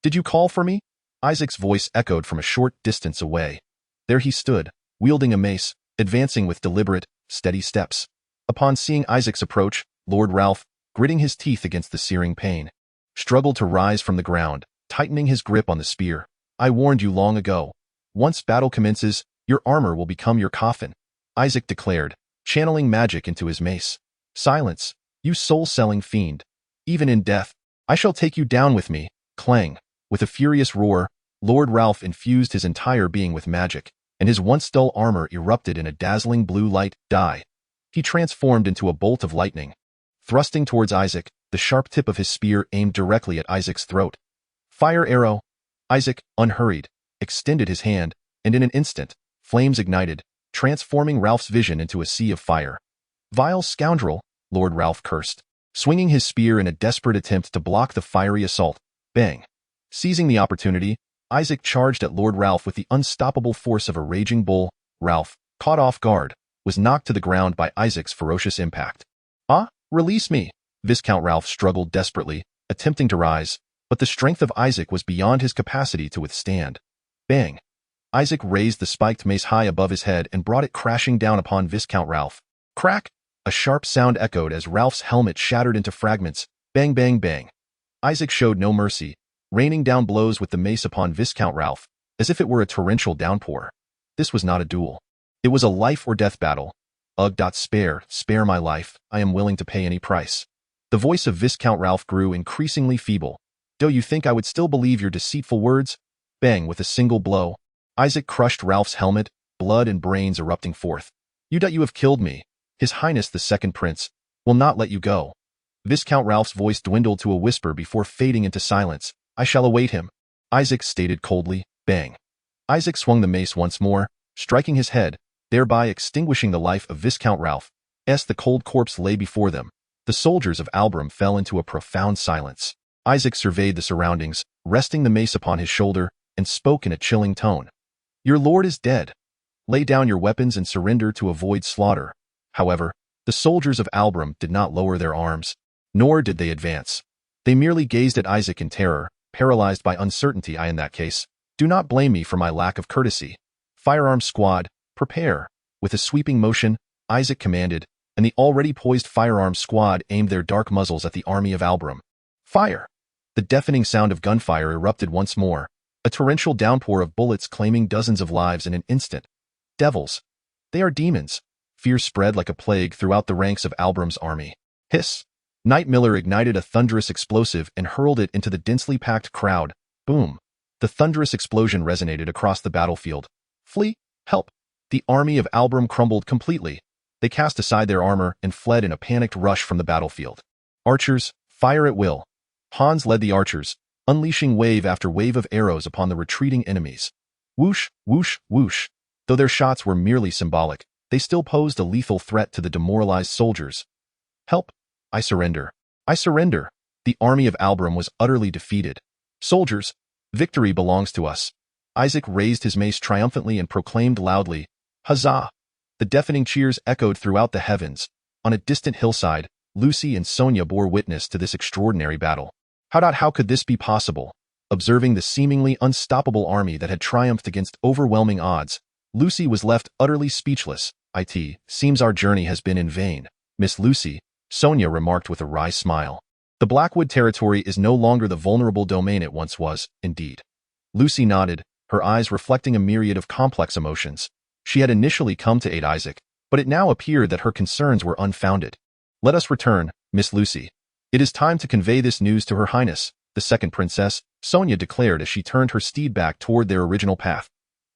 Did you call for me? Isaac's voice echoed from a short distance away. There he stood, wielding a mace, advancing with deliberate, steady steps. Upon seeing Isaac's approach, Lord Ralph, gritting his teeth against the searing pain, struggled to rise from the ground, tightening his grip on the spear. I warned you long ago. Once battle commences, your armor will become your coffin, Isaac declared, channeling magic into his mace. Silence, you soul-selling fiend. Even in death, I shall take you down with me, clang. With a furious roar, Lord Ralph infused his entire being with magic, and his once dull armor erupted in a dazzling blue light. Die. He transformed into a bolt of lightning. Thrusting towards Isaac, the sharp tip of his spear aimed directly at Isaac's throat. Fire arrow! Isaac, unhurried, extended his hand, and in an instant, flames ignited, transforming Ralph's vision into a sea of fire. Vile scoundrel, Lord Ralph cursed, swinging his spear in a desperate attempt to block the fiery assault. Bang! Seizing the opportunity, Isaac charged at Lord Ralph with the unstoppable force of a raging bull. Ralph, caught off guard, was knocked to the ground by Isaac's ferocious impact. Ah, release me! Viscount Ralph struggled desperately, attempting to rise, but the strength of Isaac was beyond his capacity to withstand. Bang! Isaac raised the spiked mace high above his head and brought it crashing down upon Viscount Ralph. Crack! A sharp sound echoed as Ralph's helmet shattered into fragments. Bang, bang, bang. Isaac showed no mercy, raining down blows with the mace upon Viscount Ralph, as if it were a torrential downpour. This was not a duel. It was a life-or-death battle. Ugh. Spare my life. I am willing to pay any price. The voice of Viscount Ralph grew increasingly feeble. Do you think I would still believe your deceitful words? Bang! With a single blow, Isaac crushed Ralph's helmet, blood and brains erupting forth. You have killed me. His Highness the Second Prince will not let you go. Viscount Ralph's voice dwindled to a whisper before fading into silence. I shall await him, Isaac stated coldly. Bang! Isaac swung the mace once more, striking his head, thereby extinguishing the life of Viscount Ralph. As the cold corpse lay before them, the soldiers of Albram fell into a profound silence. Isaac surveyed the surroundings, resting the mace upon his shoulder, and spoke in a chilling tone. Your lord is dead. Lay down your weapons and surrender to avoid slaughter. However, the soldiers of Albram did not lower their arms, nor did they advance. They merely gazed at Isaac in terror, paralyzed by uncertainty. In that case, do not blame me for my lack of courtesy. Firearms squad, prepare. With a sweeping motion, Isaac commanded, and the already poised firearms squad aimed their dark muzzles at the army of Albram. Fire! The deafening sound of gunfire erupted once more, a torrential downpour of bullets claiming dozens of lives in an instant. Devils! They are demons! Fear spread like a plague throughout the ranks of Albram's army. Hiss! Knight Miller ignited a thunderous explosive and hurled it into the densely packed crowd. Boom! The thunderous explosion resonated across the battlefield. Flee! Help! The army of Albram crumbled completely. They cast aside their armor and fled in a panicked rush from the battlefield. Archers, fire at will. Hans led the archers, unleashing wave after wave of arrows upon the retreating enemies. Whoosh, whoosh, whoosh. Though their shots were merely symbolic, they still posed a lethal threat to the demoralized soldiers. Help! I surrender. I surrender. The army of Albram was utterly defeated. Soldiers, victory belongs to us. Isaac raised his mace triumphantly and proclaimed loudly, Huzzah! The deafening cheers echoed throughout the heavens. On a distant hillside, Lucy and Sonia bore witness to this extraordinary battle. How could this be possible? Observing the seemingly unstoppable army that had triumphed against overwhelming odds, Lucy was left utterly speechless. It seems our journey has been in vain, Miss Lucy, Sonia remarked with a wry smile. The Blackwood territory is no longer the vulnerable domain it once was, indeed. Lucy nodded, her eyes reflecting a myriad of complex emotions. She had initially come to aid Isaac, but it now appeared that her concerns were unfounded. Let us return, Miss Lucy. It is time to convey this news to Her Highness, the Second Princess, Sonia declared as she turned her steed back toward their original path.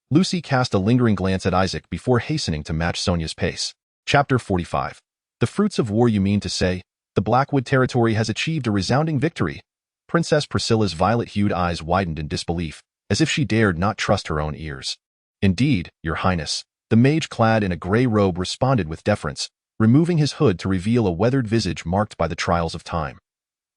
Lucy cast a lingering glance at Isaac before hastening to match Sonia's pace. Chapter 45. The fruits of war, you mean to say? The Blackwood territory has achieved a resounding victory. Princess Priscilla's violet-hued eyes widened in disbelief, as if she dared not trust her own ears. Indeed, Your Highness, the mage clad in a gray robe responded with deference, removing his hood to reveal a weathered visage marked by the trials of time.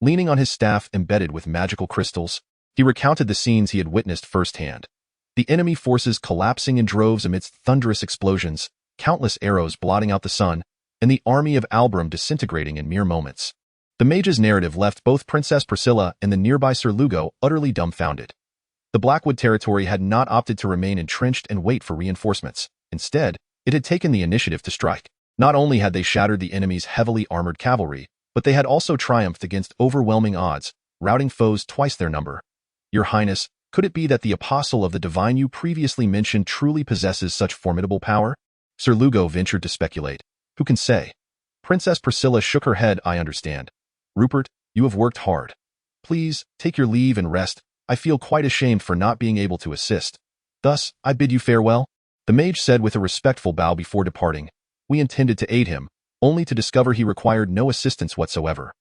Leaning on his staff embedded with magical crystals, he recounted the scenes he had witnessed firsthand. The enemy forces collapsing in droves amidst thunderous explosions, countless arrows blotting out the sun, and the army of Albram disintegrating in mere moments. The mage's narrative left both Princess Priscilla and the nearby Sir Lugo utterly dumbfounded. The Blackwood territory had not opted to remain entrenched and wait for reinforcements. Instead, it had taken the initiative to strike. Not only had they shattered the enemy's heavily armored cavalry, but they had also triumphed against overwhelming odds, routing foes twice their number. Your Highness, could it be that the apostle of the divine you previously mentioned truly possesses such formidable power? Sir Lugo ventured to speculate. Who can say? Princess Priscilla shook her head. I understand. Rupert, you have worked hard. Please, take your leave and rest. I feel quite ashamed for not being able to assist. Thus, I bid you farewell." The mage said with a respectful bow before departing. We intended to aid him, only to discover he required no assistance whatsoever.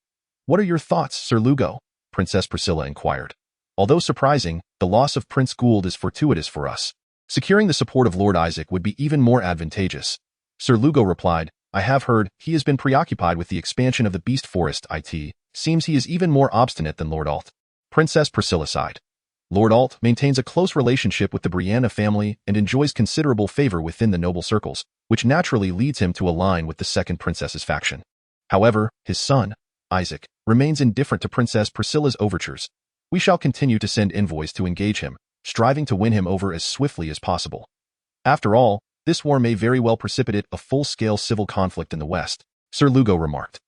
"What are your thoughts, Sir Lugo?" Princess Priscilla inquired. "Although surprising, the loss of Prince Gould is fortuitous for us. Securing the support of Lord Isaac would be even more advantageous." Sir Lugo replied, "I have heard he has been preoccupied with the expansion of the Beast Forest. It seems he is even more obstinate than Lord Alt." Princess Priscilla sighed. "Lord Alt maintains a close relationship with the Brianna family and enjoys considerable favor within the noble circles, which naturally leads him to align with the second princess's faction. However, his son, Isaac, remains indifferent to Princess Priscilla's overtures. We shall continue to send envoys to engage him, striving to win him over as swiftly as possible. After all, this war may very well precipitate a full-scale civil conflict in the West," Sir Lugo remarked.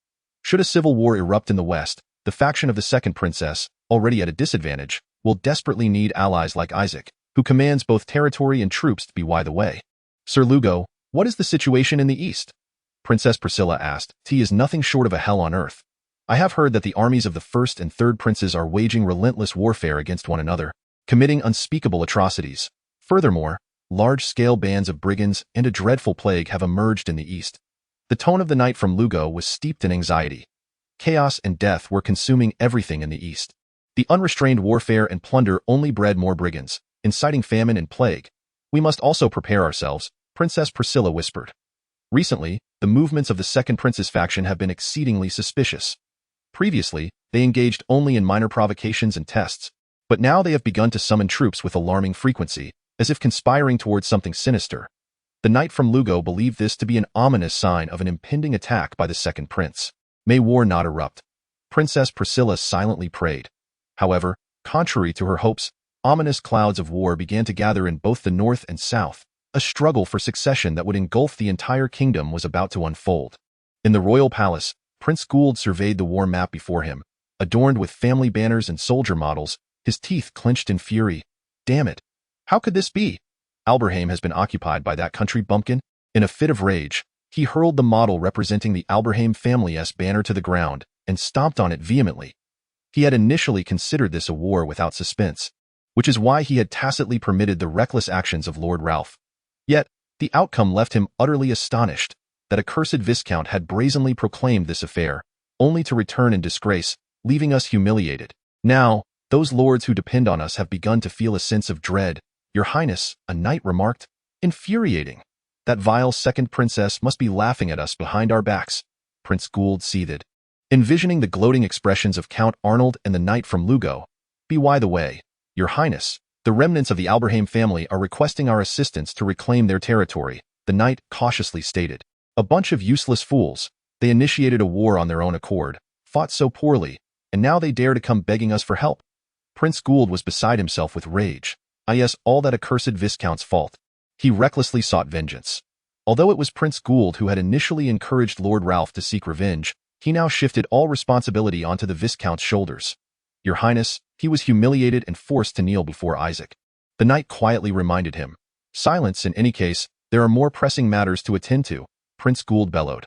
"Should a civil war erupt in the West, the faction of the second princess, already at a disadvantage, will desperately need allies like Isaac, who commands both territory and troops to be the way." "Sir Lugo, what is the situation in the East?" Princess Priscilla asked. "T is nothing short of a hell on earth. I have heard that the armies of the first and third princes are waging relentless warfare against one another, committing unspeakable atrocities. Furthermore, large-scale bands of brigands and a dreadful plague have emerged in the East." The tone of the knight from Lugo was steeped in anxiety. Chaos and death were consuming everything in the East. The unrestrained warfare and plunder only bred more brigands, inciting famine and plague. "We must also prepare ourselves," Princess Priscilla whispered. "Recently, the movements of the second prince's faction have been exceedingly suspicious. Previously, they engaged only in minor provocations and tests, but now they have begun to summon troops with alarming frequency, as if conspiring towards something sinister." The knight from Lugo believed this to be an ominous sign of an impending attack by the second prince. "May war not erupt." Princess Priscilla silently prayed. However, contrary to her hopes, ominous clouds of war began to gather in both the north and south. A struggle for succession that would engulf the entire kingdom was about to unfold. In the royal palace, Prince Gould surveyed the war map before him, adorned with family banners and soldier models, his teeth clenched in fury. "Damn it! How could this be? Alberheim has been occupied by that country bumpkin." In a fit of rage, he hurled the model representing the Alberheim family's banner to the ground and stomped on it vehemently. He had initially considered this a war without suspense, which is why he had tacitly permitted the reckless actions of Lord Ralph. Yet, the outcome left him utterly astonished. That accursed Viscount had brazenly proclaimed this affair, only to return in disgrace, leaving us humiliated. "Now, those lords who depend on us have begun to feel a sense of dread, Your Highness," a knight remarked. "Infuriating. That vile second princess must be laughing at us behind our backs." Prince Gould seethed, envisioning the gloating expressions of Count Arnold and the knight from Lugo. "By the way, Your Highness, the remnants of the Alberheim family are requesting our assistance to reclaim their territory," the knight cautiously stated. "A bunch of useless fools. They initiated a war on their own accord, fought so poorly, and now they dare to come begging us for help." Prince Gould was beside himself with rage. Yes, all that accursed Viscount's fault. He recklessly sought vengeance. Although it was Prince Gould who had initially encouraged Lord Ralph to seek revenge, he now shifted all responsibility onto the Viscount's shoulders. "Your Highness, he was humiliated and forced to kneel before Isaac." The knight quietly reminded him. "Silence in any case, there are more pressing matters to attend to," Prince Gould bellowed.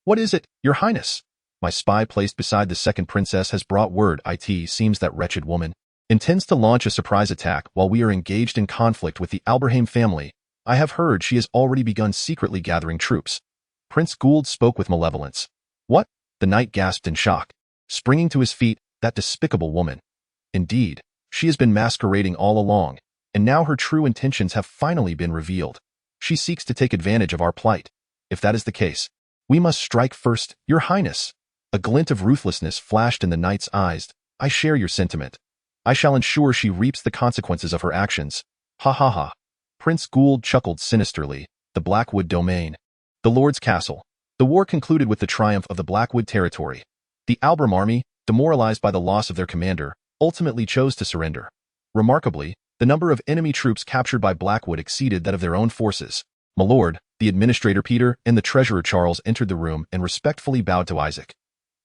"What is it, Your Highness?" "My spy placed beside the second princess has brought word. It seems that wretched woman intends to launch a surprise attack while we are engaged in conflict with the Alberheim family. I have heard she has already begun secretly gathering troops." Prince Gould spoke with malevolence. "What?" The knight gasped in shock. Springing to his feet, "That despicable woman. Indeed, she has been masquerading all along, and now her true intentions have finally been revealed. She seeks to take advantage of our plight. If that is the case, we must strike first, Your Highness." A glint of ruthlessness flashed in the knight's eyes. "I share your sentiment. I shall ensure she reaps the consequences of her actions." "Ha ha ha." Prince Gould chuckled sinisterly. The Blackwood domain. The Lord's castle. The war concluded with the triumph of the Blackwood territory. The Alberheim army, demoralized by the loss of their commander, ultimately chose to surrender. Remarkably, the number of enemy troops captured by Blackwood exceeded that of their own forces. "My lord," the administrator Peter and the treasurer Charles entered the room and respectfully bowed to Isaac.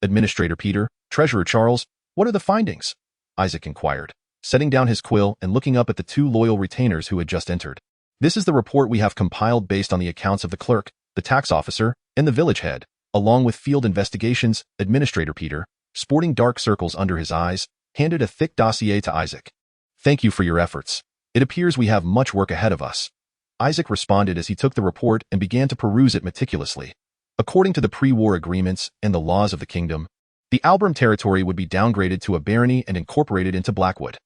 "Administrator Peter, Treasurer Charles, what are the findings?" Isaac inquired, setting down his quill and looking up at the two loyal retainers who had just entered. "This is the report we have compiled based on the accounts of the clerk, the tax officer, and the village head, along with field investigations." Administrator Peter, sporting dark circles under his eyes, handed a thick dossier to Isaac. "Thank you for your efforts. It appears we have much work ahead of us." Isaac responded as he took the report and began to peruse it meticulously. According to the pre-war agreements and the laws of the kingdom, the Albram territory would be downgraded to a barony and incorporated into Blackwood.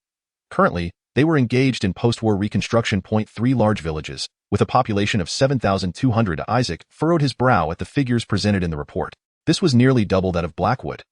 Currently, they were engaged in post-war reconstruction. 3 large villages, with a population of 7,200. Isaac furrowed his brow at the figures presented in the report. This was nearly double that of Blackwood.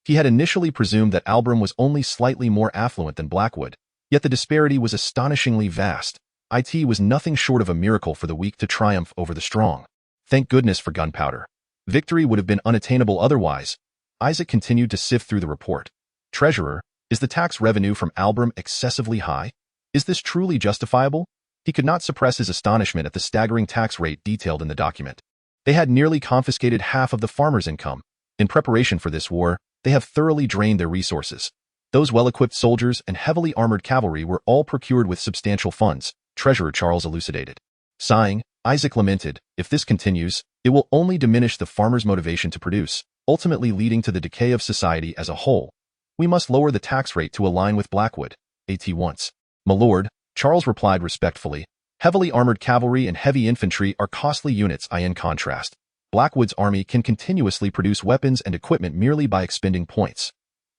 He had initially presumed that Albram was only slightly more affluent than Blackwood, yet the disparity was astonishingly vast. It was nothing short of a miracle for the weak to triumph over the strong. Thank goodness for gunpowder. Victory would have been unattainable otherwise. Isaac continued to sift through the report. "Treasurer, is the tax revenue from Albram excessively high? Is this truly justifiable?" He could not suppress his astonishment at the staggering tax rate detailed in the document. They had nearly confiscated half of the farmers' income. In preparation for this war, they have thoroughly drained their resources. Those well-equipped soldiers and heavily armored cavalry were all procured with substantial funds, Treasurer Charles elucidated. Sighing, Isaac lamented, "If this continues, it will only diminish the farmers' motivation to produce, ultimately leading to the decay of society as a whole. We must lower the tax rate to align with Blackwood." At once. "My lord," Charles replied respectfully, "heavily armored cavalry and heavy infantry are costly units. In contrast, Blackwood's army can continuously produce weapons and equipment merely by expending points.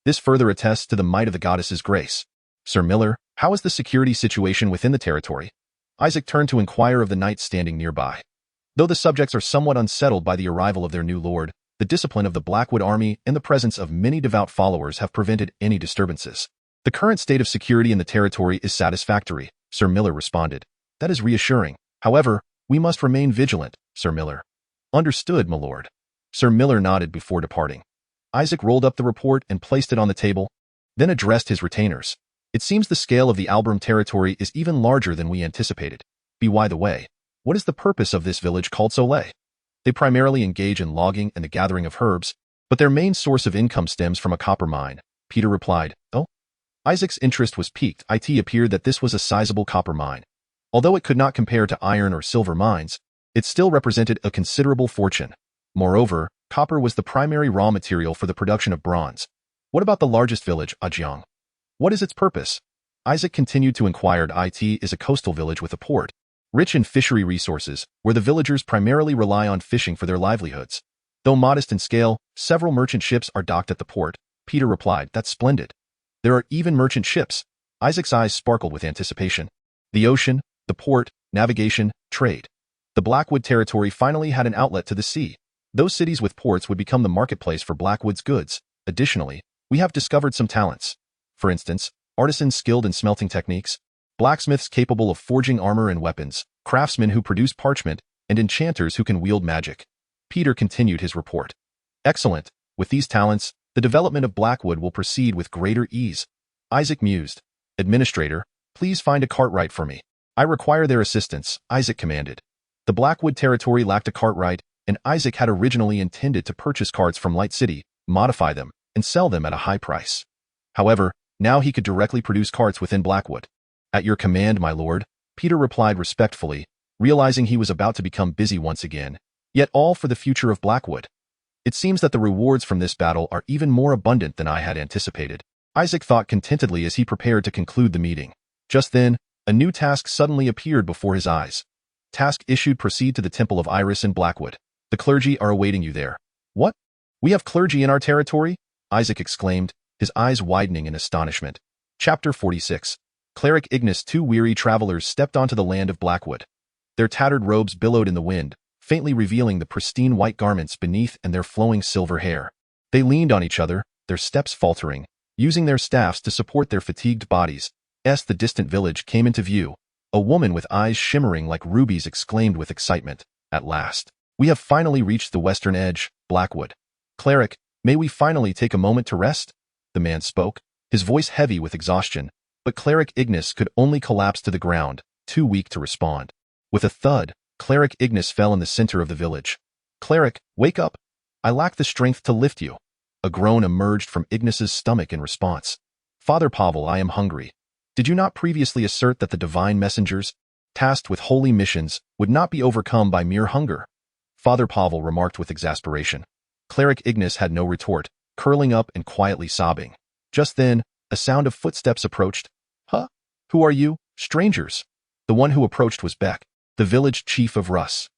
This further attests to the might of the goddess's grace. Sir Miller, how is the security situation within the territory?" Isaac turned to inquire of the knights standing nearby. Though the subjects are somewhat unsettled by the arrival of their new lord, the discipline of the Blackwood army and the presence of many devout followers have prevented any disturbances. "The current state of security in the territory is satisfactory," Sir Miller responded. "That is reassuring. However, we must remain vigilant, Sir Miller." "Understood, my lord." Sir Miller nodded before departing. Isaac rolled up the report and placed it on the table, then addressed his retainers. "It seems the scale of the Albram territory is even larger than we anticipated. By the way, what is the purpose of this village called Soleil?" "They primarily engage in logging and the gathering of herbs, but their main source of income stems from a copper mine," Peter replied. "Oh?" Isaac's interest was piqued. It appeared that this was a sizable copper mine. Although it could not compare to iron or silver mines, it still represented a considerable fortune. Moreover, copper was the primary raw material for the production of bronze. "What about the largest village, Ajiang? What is its purpose?" Isaac continued to inquire. "It is a coastal village with a port, rich in fishery resources, where the villagers primarily rely on fishing for their livelihoods. Though modest in scale, several merchant ships are docked at the port," Peter replied. "That's splendid. There are even merchant ships." Isaac's eyes sparkled with anticipation. The ocean, the port, navigation, trade. The Blackwood territory finally had an outlet to the sea. Those cities with ports would become the marketplace for Blackwood's goods. Additionally, we have discovered some talents. For instance, artisans skilled in smelting techniques, blacksmiths capable of forging armor and weapons, craftsmen who produce parchment, and enchanters who can wield magic. Peter continued his report. "Excellent. With these talents, the development of Blackwood will proceed with greater ease." Isaac mused. "Administrator, please find a cartwright for me. I require their assistance," Isaac commanded. The Blackwood territory lacked a cartwright, and Isaac had originally intended to purchase carts from Light City, modify them, and sell them at a high price. However, now he could directly produce carts within Blackwood. "At your command, my lord," Peter replied respectfully, realizing he was about to become busy once again, yet all for the future of Blackwood. "It seems that the rewards from this battle are even more abundant than I had anticipated," Isaac thought contentedly as he prepared to conclude the meeting. Just then, a new task suddenly appeared before his eyes. Task issued: proceed to the Temple of Iris in Blackwood. The clergy are awaiting you there. "What? We have clergy in our territory?" Isaac exclaimed, his eyes widening in astonishment. Chapter 46. Cleric Ignis. Two weary travelers stepped onto the land of Blackwood. Their tattered robes billowed in the wind, faintly revealing the pristine white garments beneath and their flowing silver hair. They leaned on each other, their steps faltering, using their staffs to support their fatigued bodies. As the distant village came into view, a woman with eyes shimmering like rubies exclaimed with excitement, "At last! We have finally reached the western edge, Blackwood. Cleric, may we finally take a moment to rest?" The man spoke, his voice heavy with exhaustion, but Cleric Ignis could only collapse to the ground, too weak to respond. With a thud, Cleric Ignis fell in the center of the village. "Cleric, wake up! I lack the strength to lift you." A groan emerged from Ignis's stomach in response. "Father Pavel, I am hungry. Did you not previously assert that the divine messengers, tasked with holy missions, would not be overcome by mere hunger?" Father Pavel remarked with exasperation. Cleric Ignis had no retort, curling up and quietly sobbing. Just then, a sound of footsteps approached. Huh? Who are you, strangers? The one who approached was Beck, the village chief of Russ.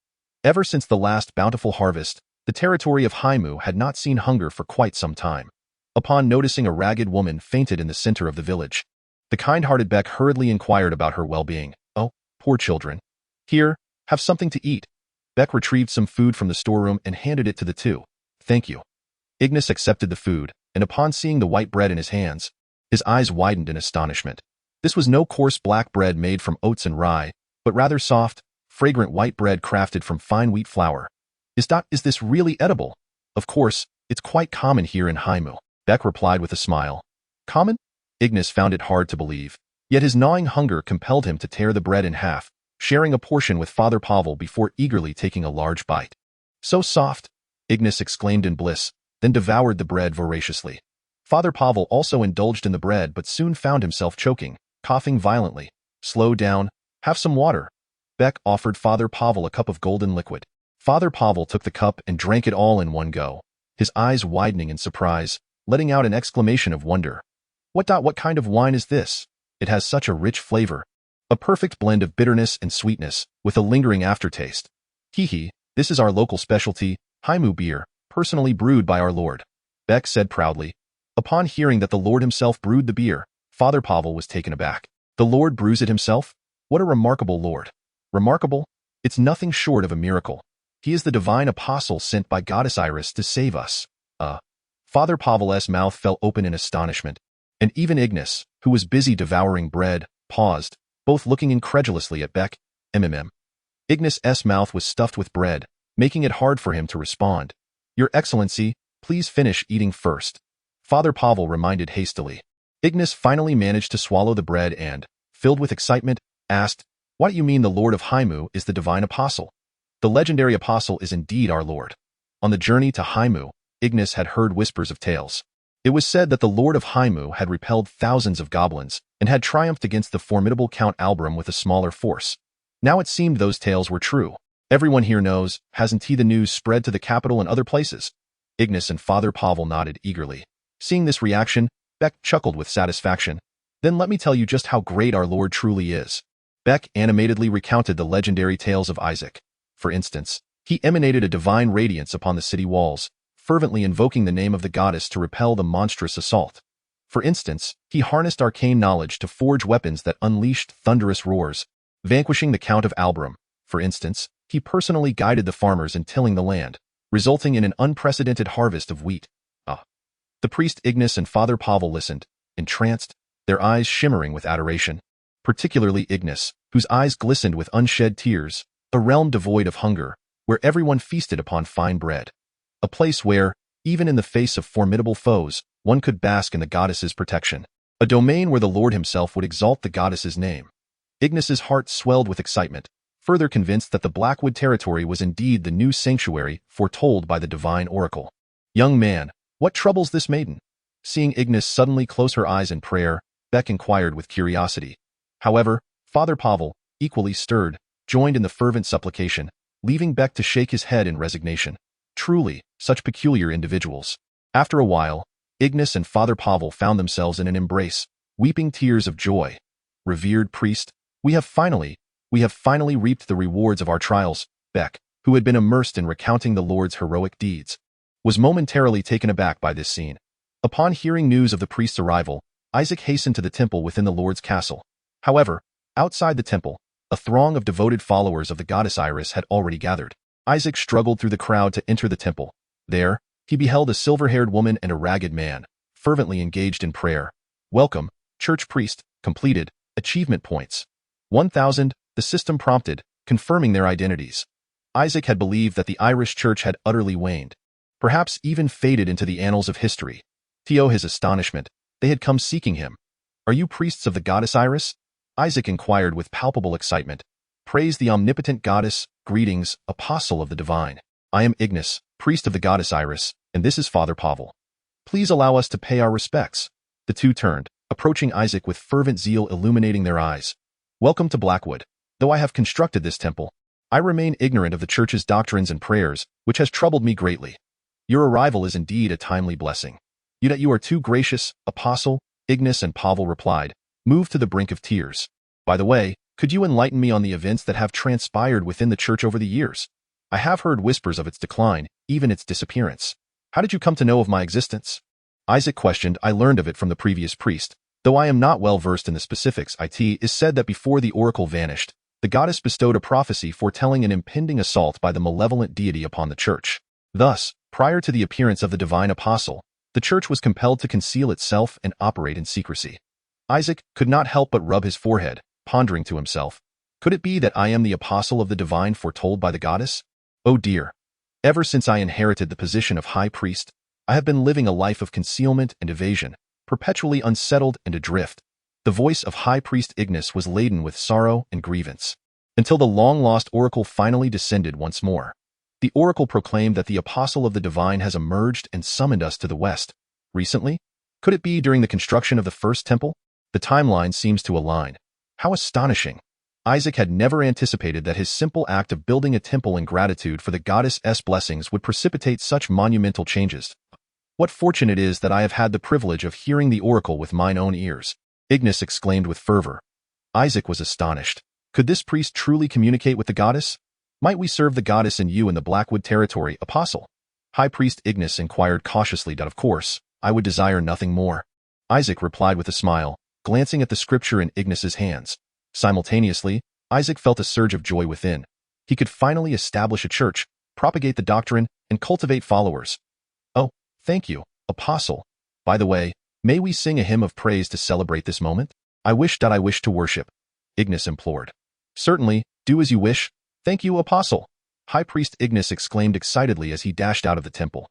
Ever since the last bountiful harvest, the territory of Haimu had not seen hunger for quite some time. Upon noticing a ragged woman fainted in the center of the village, the kind-hearted Beck hurriedly inquired about her well-being. Oh, poor children. Here, have something to eat. Beck retrieved some food from the storeroom and handed it to the two. Thank you. Ignis accepted the food, and upon seeing the white bread in his hands, his eyes widened in astonishment. This was no coarse black bread made from oats and rye, but rather soft, fragrant white bread crafted from fine wheat flour. Is this really edible? Of course, it's quite common here in Haimu. Beck replied with a smile. Common? Ignis found it hard to believe, yet his gnawing hunger compelled him to tear the bread in half, sharing a portion with Father Pavel before eagerly taking a large bite. So soft, Ignis exclaimed in bliss, then devoured the bread voraciously. Father Pavel also indulged in the bread but soon found himself choking, coughing violently. Slow down, have some water. Beck offered Father Pavel a cup of golden liquid. Father Pavel took the cup and drank it all in one go, his eyes widening in surprise, letting out an exclamation of wonder. What kind of wine is this? It has such a rich flavor. A perfect blend of bitterness and sweetness, with a lingering aftertaste. Hee, this is our local specialty, Haimu beer, personally brewed by our Lord. Beck said proudly. Upon hearing that the Lord himself brewed the beer, Father Pavel was taken aback. The Lord brews it himself? What a remarkable Lord. Remarkable? It's nothing short of a miracle. He is the divine apostle sent by Goddess Iris to save us. Father Pavel's mouth fell open in astonishment, and even Ignis, who was busy devouring bread, paused, both looking incredulously at Beck. Ignis's mouth was stuffed with bread, making it hard for him to respond. Your Excellency, please finish eating first. Father Pavel reminded hastily. Ignis finally managed to swallow the bread and, filled with excitement, asked, What do you mean the Lord of Haimu is the divine apostle? The legendary apostle is indeed our Lord. On the journey to Haimu, Ignis had heard whispers of tales. It was said that the Lord of Haimu had repelled thousands of goblins and had triumphed against the formidable Count Albram with a smaller force. Now it seemed those tales were true. Everyone here knows, hasn't the news spread to the capital and other places? Ignis and Father Pavel nodded eagerly. Seeing this reaction, Beck chuckled with satisfaction. Then let me tell you just how great our Lord truly is. Beck animatedly recounted the legendary tales of Isaac. For instance, he emanated a divine radiance upon the city walls, fervently invoking the name of the goddess to repel the monstrous assault. For instance, he harnessed arcane knowledge to forge weapons that unleashed thunderous roars, vanquishing the Count of Albram. For instance, he personally guided the farmers in tilling the land, resulting in an unprecedented harvest of wheat. The priest Ignis and Father Pavel listened, entranced, their eyes shimmering with adoration. Particularly Ignis, whose eyes glistened with unshed tears, a realm devoid of hunger, where everyone feasted upon fine bread. A place where, even in the face of formidable foes, one could bask in the goddess's protection. A domain where the Lord himself would exalt the goddess's name. Ignis's heart swelled with excitement, further convinced that the Blackwood territory was indeed the new sanctuary foretold by the divine oracle. Young man, what troubles this maiden? Seeing Ignis suddenly close her eyes in prayer, Beck inquired with curiosity. However, Father Pavel, equally stirred, joined in the fervent supplication, leaving Beck to shake his head in resignation. Truly, such peculiar individuals. After a while, Ignis and Father Pavel found themselves in an embrace, weeping tears of joy. Revered priest, we have finally reaped the rewards of our trials. Beck, who had been immersed in recounting the Lord's heroic deeds, was momentarily taken aback by this scene. Upon hearing news of the priest's arrival, Isaac hastened to the temple within the Lord's castle. However, outside the temple, a throng of devoted followers of the goddess Iris had already gathered. Isaac struggled through the crowd to enter the temple. There, he beheld a silver-haired woman and a ragged man, fervently engaged in prayer. Welcome, church priest, completed, achievement points. 1,000, the system prompted, confirming their identities. Isaac had believed that the Irish church had utterly waned, perhaps even faded into the annals of history. To his astonishment, they had come seeking him. Are you priests of the goddess Iris? Isaac inquired with palpable excitement. Praise the omnipotent goddess, greetings, apostle of the divine. I am Ignis, priest of the goddess Iris, and this is Father Pavel. Please allow us to pay our respects. The two turned, approaching Isaac with fervent zeal illuminating their eyes. Welcome to Blackwood. Though I have constructed this temple, I remain ignorant of the church's doctrines and prayers, which has troubled me greatly. Your arrival is indeed a timely blessing. You are too gracious, apostle. Ignis and Pavel replied, moved to the brink of tears. By the way, could you enlighten me on the events that have transpired within the church over the years? I have heard whispers of its decline, even its disappearance. How did you come to know of my existence? Isaac questioned. I learned of it from the previous priest. Though I am not well versed in the specifics, it is said that before the oracle vanished, the goddess bestowed a prophecy foretelling an impending assault by the malevolent deity upon the church. Thus, prior to the appearance of the divine apostle, the church was compelled to conceal itself and operate in secrecy. Isaac could not help but rub his forehead, pondering to himself, could it be that I am the apostle of the divine foretold by the goddess? Oh dear. Ever since I inherited the position of high priest, I have been living a life of concealment and evasion, perpetually unsettled and adrift. The voice of High Priest Ignis was laden with sorrow and grievance, until the long-lost oracle finally descended once more. The oracle proclaimed that the apostle of the divine has emerged and summoned us to the west. Recently? Could it be during the construction of the first temple? The timeline seems to align. How astonishing! Isaac had never anticipated that his simple act of building a temple in gratitude for the goddess's blessings would precipitate such monumental changes. What fortune it is that I have had the privilege of hearing the oracle with mine own ears, Ignis exclaimed with fervor. Isaac was astonished. Could this priest truly communicate with the goddess? Might we serve the goddess and you in the Blackwood territory, apostle? High Priest Ignis inquired cautiously. Of course, I would desire nothing more. Isaac replied with a smile, glancing at the scripture in Ignis's hands. Simultaneously, Isaac felt a surge of joy within. He could finally establish a church, propagate the doctrine, and cultivate followers. Oh, thank you, apostle. By the way, may we sing a hymn of praise to celebrate this moment? I wish to worship, Ignis implored. Certainly, do as you wish. Thank you, apostle. High Priest Ignis exclaimed excitedly as he dashed out of the temple.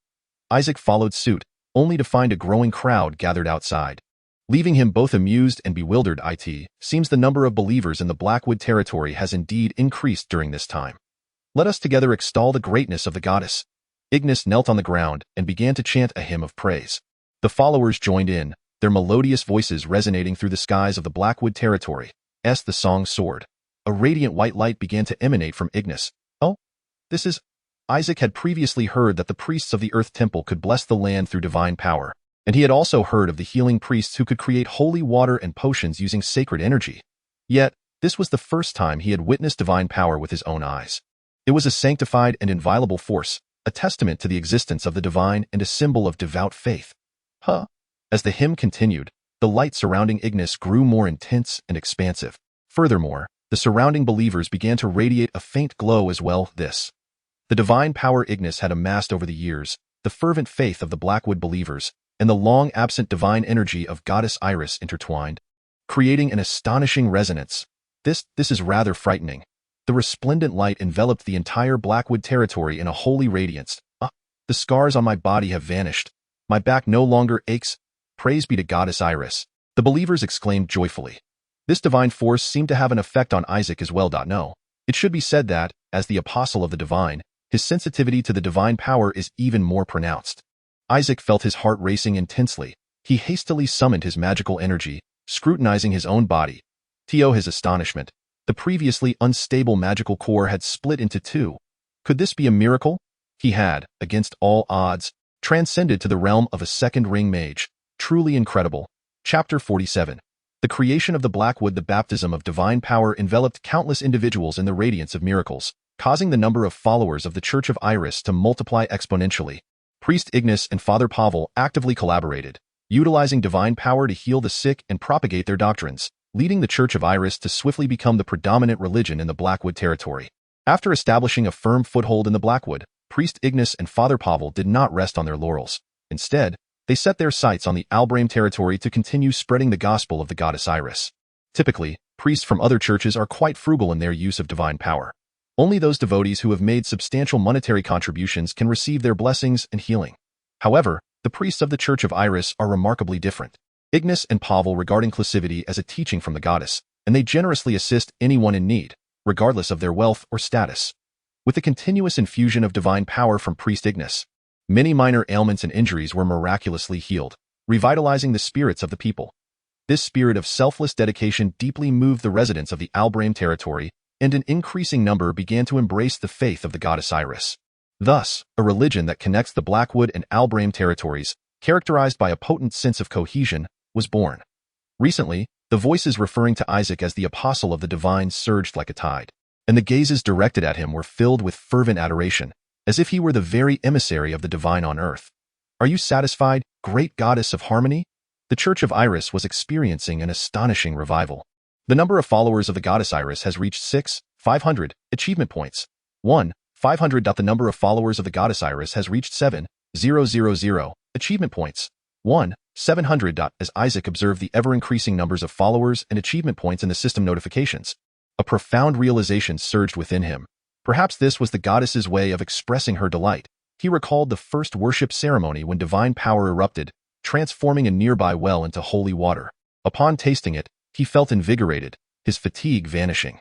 Isaac followed suit, only to find a growing crowd gathered outside. Leaving him both amused and bewildered, it seems the number of believers in the Blackwood territory has indeed increased during this time. Let us together extol the greatness of the goddess. Ignis knelt on the ground and began to chant a hymn of praise. The followers joined in, their melodious voices resonating through the skies of the Blackwood territory. As the song soared, a radiant white light began to emanate from Ignis. Oh, this is... Isaac had previously heard that the priests of the Earth Temple could bless the land through divine power, and he had also heard of the healing priests who could create holy water and potions using sacred energy. Yet, this was the first time he had witnessed divine power with his own eyes. It was a sanctified and inviolable force, a testament to the existence of the divine and a symbol of devout faith. As the hymn continued, the light surrounding Ignis grew more intense and expansive. Furthermore, the surrounding believers began to radiate a faint glow as well. The divine power Ignis had amassed over the years, the fervent faith of the Blackwood believers, and the long-absent divine energy of Goddess Iris intertwined, creating an astonishing resonance. This is rather frightening. The resplendent light enveloped the entire Blackwood territory in a holy radiance. The scars on my body have vanished. My back no longer aches. Praise be to Goddess Iris, the believers exclaimed joyfully. This divine force seemed to have an effect on Isaac as well. No, it should be said that, as the apostle of the divine, his sensitivity to the divine power is even more pronounced. Isaac felt his heart racing intensely. He hastily summoned his magical energy, scrutinizing his own body. To his astonishment, the previously unstable magical core had split into two. Could this be a miracle? He had, against all odds, transcended to the realm of a second ring mage. Truly incredible. Chapter 47. The creation of the Blackwood. The baptism of divine power enveloped countless individuals in the radiance of miracles, causing the number of followers of the Church of Iris to multiply exponentially. Priest Ignis and Father Pavel actively collaborated, utilizing divine power to heal the sick and propagate their doctrines, leading the Church of Iris to swiftly become the predominant religion in the Blackwood territory. After establishing a firm foothold in the Blackwood, Priest Ignis and Father Pavel did not rest on their laurels. Instead, they set their sights on the Albrame territory to continue spreading the gospel of the goddess Iris. Typically, priests from other churches are quite frugal in their use of divine power. Only those devotees who have made substantial monetary contributions can receive their blessings and healing. However, the priests of the Church of Iris are remarkably different. Ignis and Pavel regard inclusivity as a teaching from the goddess, and they generously assist anyone in need, regardless of their wealth or status. With the continuous infusion of divine power from Priest Ignis, many minor ailments and injuries were miraculously healed, revitalizing the spirits of the people. This spirit of selfless dedication deeply moved the residents of the Albrame territory, and an increasing number began to embrace the faith of the goddess Iris. Thus, a religion that connects the Blackwood and Albrame territories, characterized by a potent sense of cohesion, was born. Recently, the voices referring to Isaac as the apostle of the divine surged like a tide, and the gazes directed at him were filled with fervent adoration, as if he were the very emissary of the divine on earth. Are you satisfied, great goddess of harmony? The Church of Iris was experiencing an astonishing revival. The number of followers of the goddess Iris has reached 500 achievement points. 500. The number of followers of the goddess Iris has reached 7,000 achievement points. 700. As Isaac observed the ever-increasing numbers of followers and achievement points in the system notifications, a profound realization surged within him. Perhaps this was the goddess's way of expressing her delight. He recalled the first worship ceremony when divine power erupted, transforming a nearby well into holy water. Upon tasting it, he felt invigorated, his fatigue vanishing.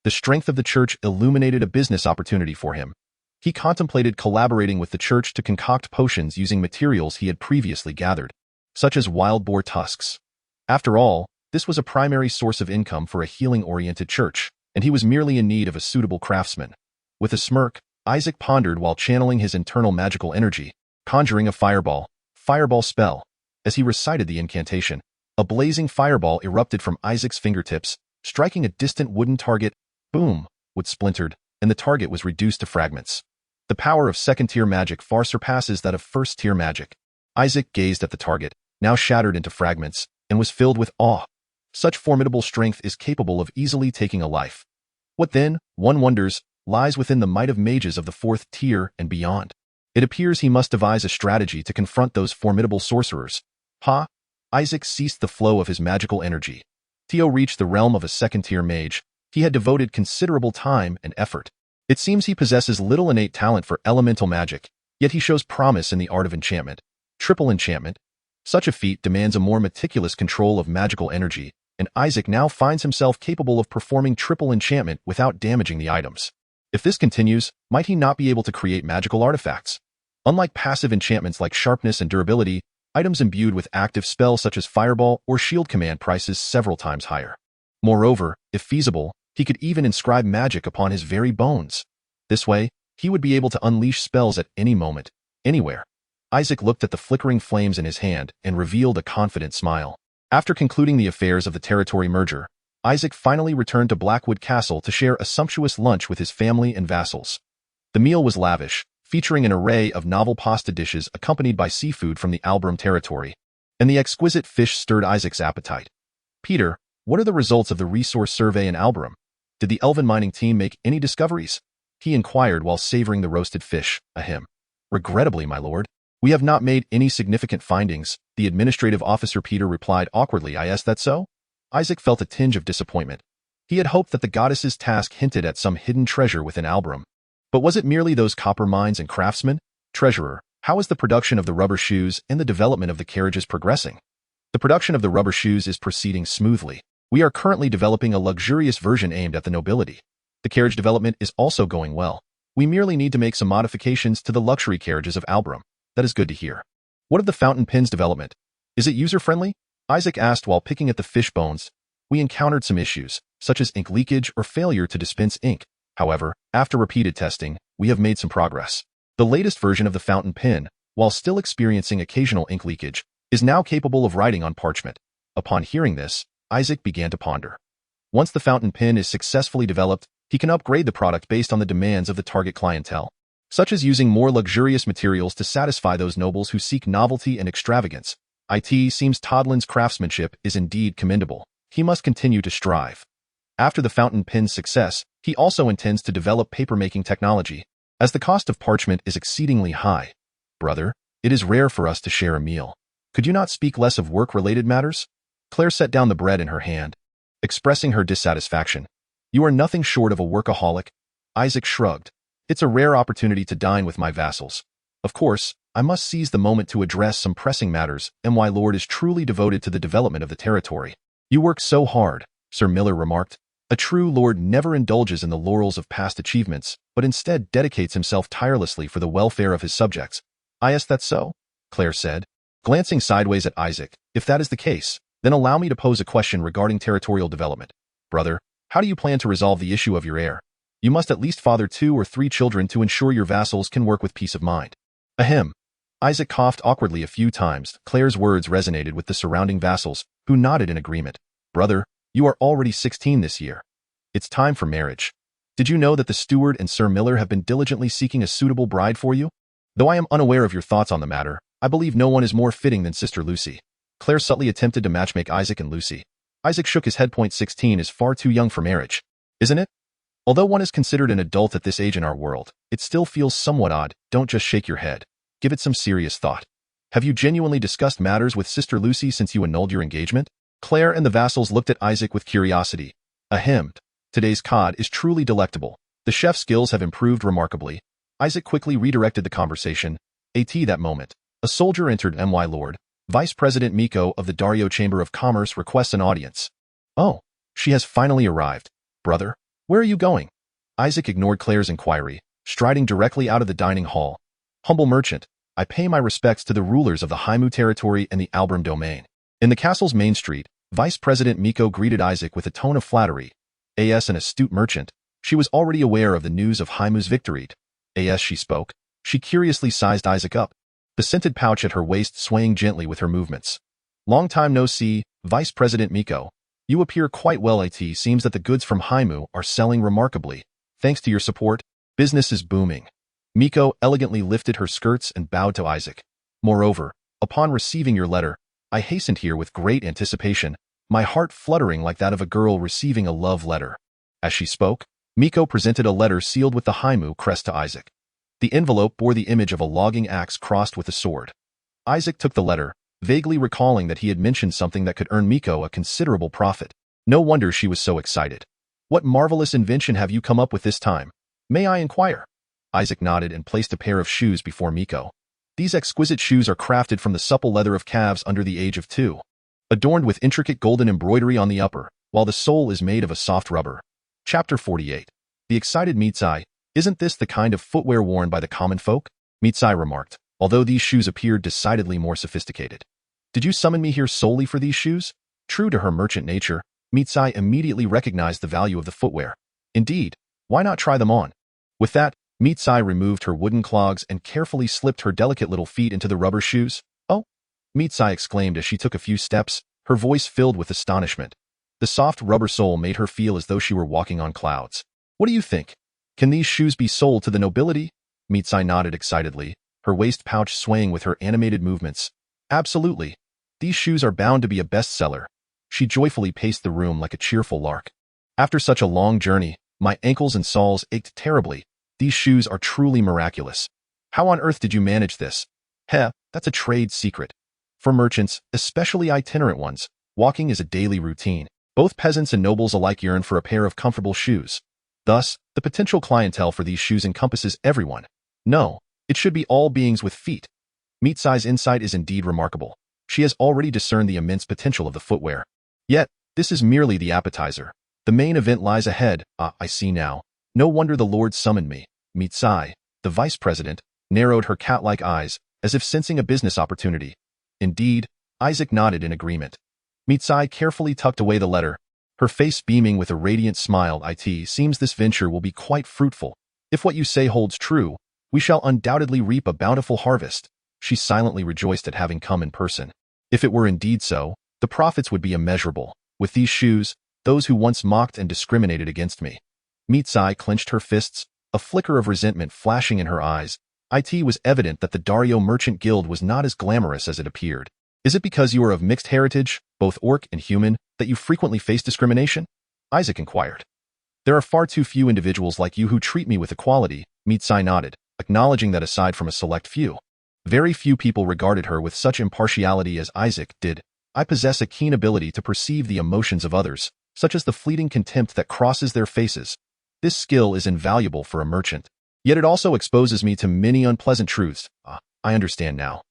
The strength of the church illuminated a business opportunity for him. He contemplated collaborating with the church to concoct potions using materials he had previously gathered, such as wild boar tusks. After all, this was a primary source of income for a healing-oriented church, and he was merely in need of a suitable craftsman. With a smirk, Isaac pondered while channeling his internal magical energy, conjuring a fireball spell. As he recited the incantation, a blazing fireball erupted from Isaac's fingertips, striking a distant wooden target. Boom! Wood splintered, and the target was reduced to fragments. The power of second-tier magic far surpasses that of first-tier magic. Isaac gazed at the target, now shattered into fragments, and was filled with awe. Such formidable strength is capable of easily taking a life. What then, one wonders, lies within the might of mages of the fourth tier and beyond? It appears he must devise a strategy to confront those formidable sorcerers. Isaac ceased the flow of his magical energy. Theo reached the realm of a second-tier mage. He had devoted considerable time and effort. It seems he possesses little innate talent for elemental magic, yet he shows promise in the art of enchantment. Triple enchantment. Such a feat demands a more meticulous control of magical energy, and Isaac now finds himself capable of performing triple enchantment without damaging the items. If this continues, might he not be able to create magical artifacts? Unlike passive enchantments like sharpness and durability, items imbued with active spells such as fireball or shield command prices several times higher. Moreover, if feasible, he could even inscribe magic upon his very bones. This way, he would be able to unleash spells at any moment, anywhere. Isaac looked at the flickering flames in his hand and revealed a confident smile. After concluding the affairs of the territory merger, Isaac finally returned to Blackwood Castle to share a sumptuous lunch with his family and vassals. The meal was lavish, featuring an array of novel pasta dishes accompanied by seafood from the Albram territory, and the exquisite fish stirred Isaac's appetite. Peter, what are the results of the resource survey in Albram? Did the elven mining team make any discoveries? He inquired while savoring the roasted fish. Regrettably, my lord, we have not made any significant findings, the administrative officer Peter replied awkwardly. Is that so? Isaac felt a tinge of disappointment. He had hoped that the goddess's task hinted at some hidden treasure within Albram. But was it merely those copper mines and craftsmen? Treasurer, how is the production of the rubber shoes and the development of the carriages progressing? The production of the rubber shoes is proceeding smoothly. We are currently developing a luxurious version aimed at the nobility. The carriage development is also going well. We merely need to make some modifications to the luxury carriages of Albram. That is good to hear. What of the fountain pen's development? Is it user-friendly? Isaac asked while picking at the fish bones. We encountered some issues, such as ink leakage or failure to dispense ink. However, after repeated testing, we have made some progress. The latest version of the fountain pen, while still experiencing occasional ink leakage, is now capable of writing on parchment. Upon hearing this, Isaac began to ponder. Once the fountain pen is successfully developed, he can upgrade the product based on the demands of the target clientele, such as using more luxurious materials to satisfy those nobles who seek novelty and extravagance. It seems Todlin's craftsmanship is indeed commendable. He must continue to strive. After the fountain pen's success, he also intends to develop papermaking technology, as the cost of parchment is exceedingly high. Brother, it is rare for us to share a meal. Could you not speak less of work-related matters? Claire set down the bread in her hand, expressing her dissatisfaction. You are nothing short of a workaholic. Isaac shrugged. It's a rare opportunity to dine with my vassals. Of course, I must seize the moment to address some pressing matters, and my lord is truly devoted to the development of the territory. You work so hard, Sir Miller remarked. A true lord never indulges in the laurels of past achievements, but instead dedicates himself tirelessly for the welfare of his subjects. Is that so? Claire said, glancing sideways at Isaac. If that is the case, then allow me to pose a question regarding territorial development. Brother, how do you plan to resolve the issue of your heir? You must at least father 2 or 3 children to ensure your vassals can work with peace of mind. Ahem. Isaac coughed awkwardly a few times. Claire's words resonated with the surrounding vassals, who nodded in agreement. Brother, you are already 16 this year. It's time for marriage. Did you know that the steward and Sir Miller have been diligently seeking a suitable bride for you? Though I am unaware of your thoughts on the matter, I believe no one is more fitting than Sister Lucy. Claire subtly attempted to matchmake Isaac and Lucy. Isaac shook his head. 16 is far too young for marriage, isn't it? Although one is considered an adult at this age in our world, it still feels somewhat odd. Don't just shake your head. Give it some serious thought. Have you genuinely discussed matters with Sister Lucy since you annulled your engagement? Claire and the vassals looked at Isaac with curiosity. Ahem. Today's cod is truly delectable. The chef's skills have improved remarkably. Isaac quickly redirected the conversation. That moment, a soldier entered. My lord, Vice President Miko of the Dario Chamber of Commerce requests an audience. Oh, she has finally arrived. Brother, where are you going? Isaac ignored Claire's inquiry, striding directly out of the dining hall. Humble merchant, I pay my respects to the rulers of the Haimu territory and the Albram domain. In the castle's main street, Vice President Miko greeted Isaac with a tone of flattery. As an astute merchant, she was already aware of the news of Haimu's victory. As she spoke, she curiously sized Isaac up, the scented pouch at her waist swaying gently with her movements. Long time no see, Vice President Miko. You appear quite well. It seems that the goods from Haimu are selling remarkably. Thanks to your support, business is booming. Miko elegantly lifted her skirts and bowed to Isaac. Moreover, upon receiving your letter, I hastened here with great anticipation, my heart fluttering like that of a girl receiving a love letter. As she spoke, Miko presented a letter sealed with the Haimu crest to Isaac. The envelope bore the image of a logging axe crossed with a sword. Isaac took the letter, vaguely recalling that he had mentioned something that could earn Miko a considerable profit. No wonder she was so excited. What marvelous invention have you come up with this time? May I inquire? Isaac nodded and placed a pair of shoes before Miko. These exquisite shoes are crafted from the supple leather of calves under the age of 2. Adorned with intricate golden embroidery on the upper, while the sole is made of a soft rubber. Chapter 48. The excited Mitsai, isn't this the kind of footwear worn by the common folk? Mitsai remarked, although these shoes appeared decidedly more sophisticated. Did you summon me here solely for these shoes? True to her merchant nature, Mitsai immediately recognized the value of the footwear. Indeed, why not try them on? With that, Mitsai removed her wooden clogs and carefully slipped her delicate little feet into the rubber shoes. Oh! Mitsai exclaimed as she took a few steps, her voice filled with astonishment. The soft rubber sole made her feel as though she were walking on clouds. What do you think? Can these shoes be sold to the nobility? Mitsai nodded excitedly, her waist pouch swaying with her animated movements. Absolutely. These shoes are bound to be a bestseller. She joyfully paced the room like a cheerful lark. After such a long journey, my ankles and soles ached terribly. These shoes are truly miraculous. How on earth did you manage this? That's a trade secret. For merchants, especially itinerant ones, walking is a daily routine. Both peasants and nobles alike yearn for a pair of comfortable shoes. Thus, the potential clientele for these shoes encompasses everyone. No, it should be all beings with feet. Mitsai's insight is indeed remarkable. She has already discerned the immense potential of the footwear. Yet, this is merely the appetizer. The main event lies ahead. I see now. No wonder the Lord summoned me. Mitsai, the vice president, narrowed her cat-like eyes, as if sensing a business opportunity. Indeed, Isaac nodded in agreement. Mitsai carefully tucked away the letter, her face beaming with a radiant smile. It seems this venture will be quite fruitful. If what you say holds true, we shall undoubtedly reap a bountiful harvest. She silently rejoiced at having come in person. If it were indeed so, the profits would be immeasurable. With these shoes, those who once mocked and discriminated against me. Mitsai clenched her fists, a flicker of resentment flashing in her eyes. It was evident that the Dario Merchant Guild was not as glamorous as it appeared. Is it because you are of mixed heritage, both orc and human, that you frequently face discrimination? Isaac inquired. There are far too few individuals like you who treat me with equality, Mitsai nodded, acknowledging that aside from a select few, very few people regarded her with such impartiality as Isaac did. I possess a keen ability to perceive the emotions of others, such as the fleeting contempt that crosses their faces. This skill is invaluable for a merchant. Yet it also exposes me to many unpleasant truths. I understand now.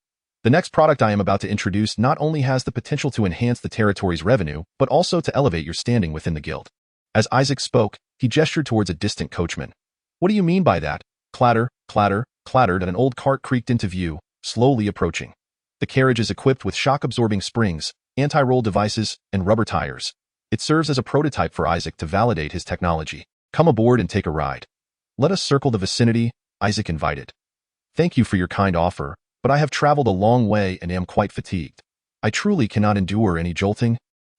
The next product I am about to introduce not only has the potential to enhance the territory's revenue, but also to elevate your standing within the guild. As Isaac spoke, he gestured towards a distant coachman. What do you mean by that? Clatter, clatter, clattered, and an old cart creaked into view, slowly approaching. The carriage is equipped with shock-absorbing springs, anti-roll devices, and rubber tires. It serves as a prototype for Isaac to validate his technology. Come aboard and take a ride. Let us circle the vicinity, Isaac invited. Thank you for your kind offer, but I have traveled a long way and am quite fatigued. I truly cannot endure any jolting.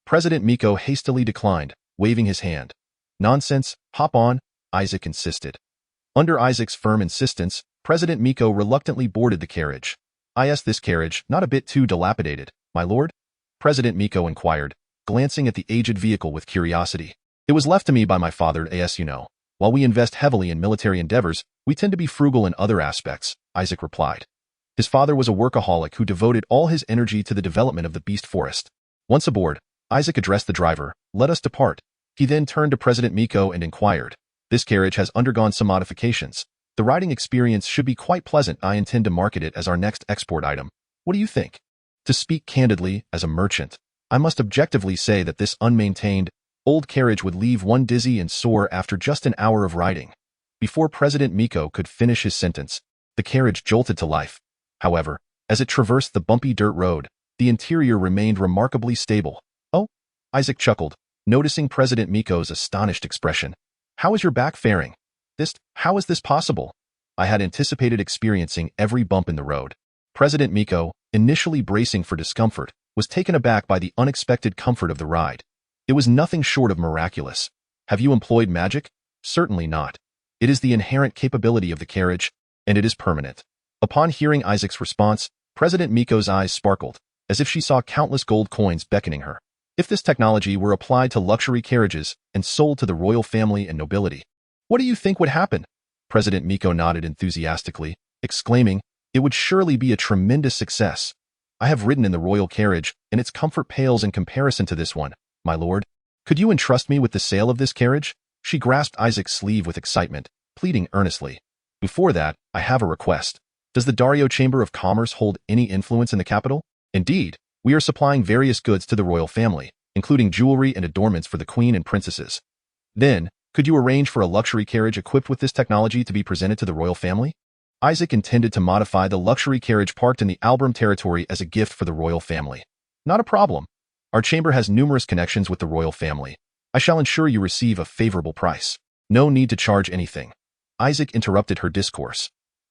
President Miko hastily declined, waving his hand. Nonsense, hop on, Isaac insisted. Under Isaac's firm insistence, President Miko reluctantly boarded the carriage. This carriage, not a bit too dilapidated, my lord? President Miko inquired, glancing at the aged vehicle with curiosity. It was left to me by my father, you know. While we invest heavily in military endeavors, we tend to be frugal in other aspects, Isaac replied. His father was a workaholic who devoted all his energy to the development of the beast forest. Once aboard, Isaac addressed the driver, let us depart. He then turned to President Miko and inquired, this carriage has undergone some modifications. The riding experience should be quite pleasant. I intend to market it as our next export item. What do you think? To speak candidly, as a merchant, I must objectively say that this unmaintained, old carriage would leave one dizzy and sore after just an hour of riding. Before President Miko could finish his sentence, the carriage jolted to life. However, as it traversed the bumpy dirt road, the interior remained remarkably stable. Oh, Isaac chuckled, noticing President Miko's astonished expression. How is your back faring? How is this possible? I had anticipated experiencing every bump in the road. President Miko, initially bracing for discomfort, was taken aback by the unexpected comfort of the ride. It was nothing short of miraculous. Have you employed magic? Certainly not. It is the inherent capability of the carriage, and it is permanent. Upon hearing Isaac's response, President Miko's eyes sparkled, as if she saw countless gold coins beckoning her. If this technology were applied to luxury carriages and sold to the royal family and nobility, what do you think would happen? President Miko nodded enthusiastically, exclaiming, it would surely be a tremendous success. I have ridden in the royal carriage, and its comfort pales in comparison to this one, my lord. Could you entrust me with the sale of this carriage? She grasped Isaac's sleeve with excitement, pleading earnestly. Before that, I have a request. Does the Dario Chamber of Commerce hold any influence in the capital? Indeed, we are supplying various goods to the royal family, including jewelry and adornments for the queen and princesses. Then, could you arrange for a luxury carriage equipped with this technology to be presented to the royal family? Isaac intended to modify the luxury carriage parked in the Albram territory as a gift for the royal family. Not a problem. Our chamber has numerous connections with the royal family. I shall ensure you receive a favorable price. No need to charge anything. Isaac interrupted her discourse.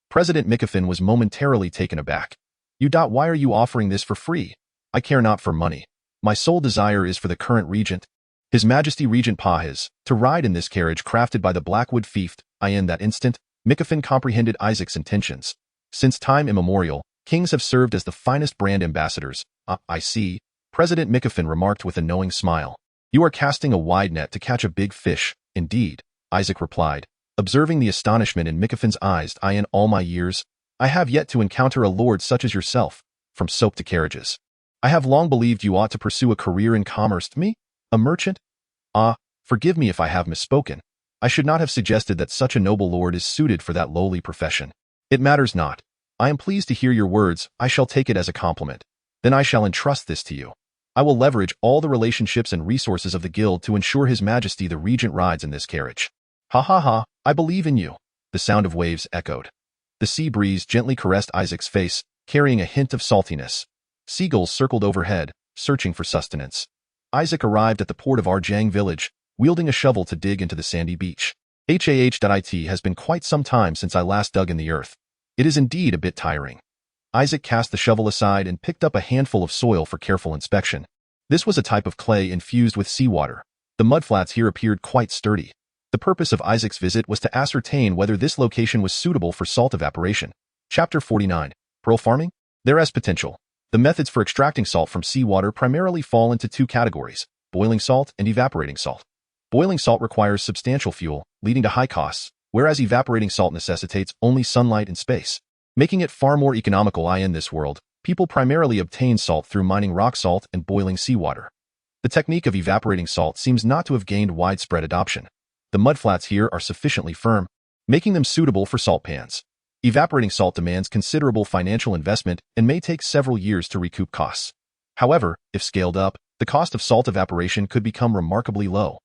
President Mikafin was momentarily taken aback. Why are you offering this for free? I care not for money. My sole desire is for the current regent, His Majesty Regent Pahis, to ride in this carriage crafted by the Blackwood Fief. In that instant, Mikafin comprehended Isaac's intentions. Since time immemorial, kings have served as the finest brand ambassadors. I see, President Mikafin remarked with a knowing smile. You are casting a wide net to catch a big fish, indeed, Isaac replied, observing the astonishment in Mikafin's eyes. In all my years, I have yet to encounter a lord such as yourself, from soap to carriages. I have long believed you ought to pursue a career in commerce. Me? A merchant? Forgive me if I have misspoken. I should not have suggested that such a noble lord is suited for that lowly profession. It matters not. I am pleased to hear your words. I shall take it as a compliment. Then I shall entrust this to you. I will leverage all the relationships and resources of the guild to ensure His Majesty the Regent rides in this carriage. Ha ha ha, I believe in you. The sound of waves echoed. The sea breeze gently caressed Isaac's face, carrying a hint of saltiness. Seagulls circled overhead, searching for sustenance. Isaac arrived at the port of Arjang village, wielding a shovel to dig into the sandy beach. It has been quite some time since I last dug in the earth. It is indeed a bit tiring. Isaac cast the shovel aside and picked up a handful of soil for careful inspection. This was a type of clay infused with seawater. The mudflats here appeared quite sturdy. The purpose of Isaac's visit was to ascertain whether this location was suitable for salt evaporation. Chapter 49. Pearl farming? There is potential. The methods for extracting salt from seawater primarily fall into two categories: boiling salt and evaporating salt. Boiling salt requires substantial fuel, leading to high costs, whereas evaporating salt necessitates only sunlight and space, making it far more economical. In this world, people primarily obtain salt through mining rock salt and boiling seawater. The technique of evaporating salt seems not to have gained widespread adoption. The mudflats here are sufficiently firm, making them suitable for salt pans. Evaporating salt demands considerable financial investment and may take several years to recoup costs. However, if scaled up, the cost of salt evaporation could become remarkably low.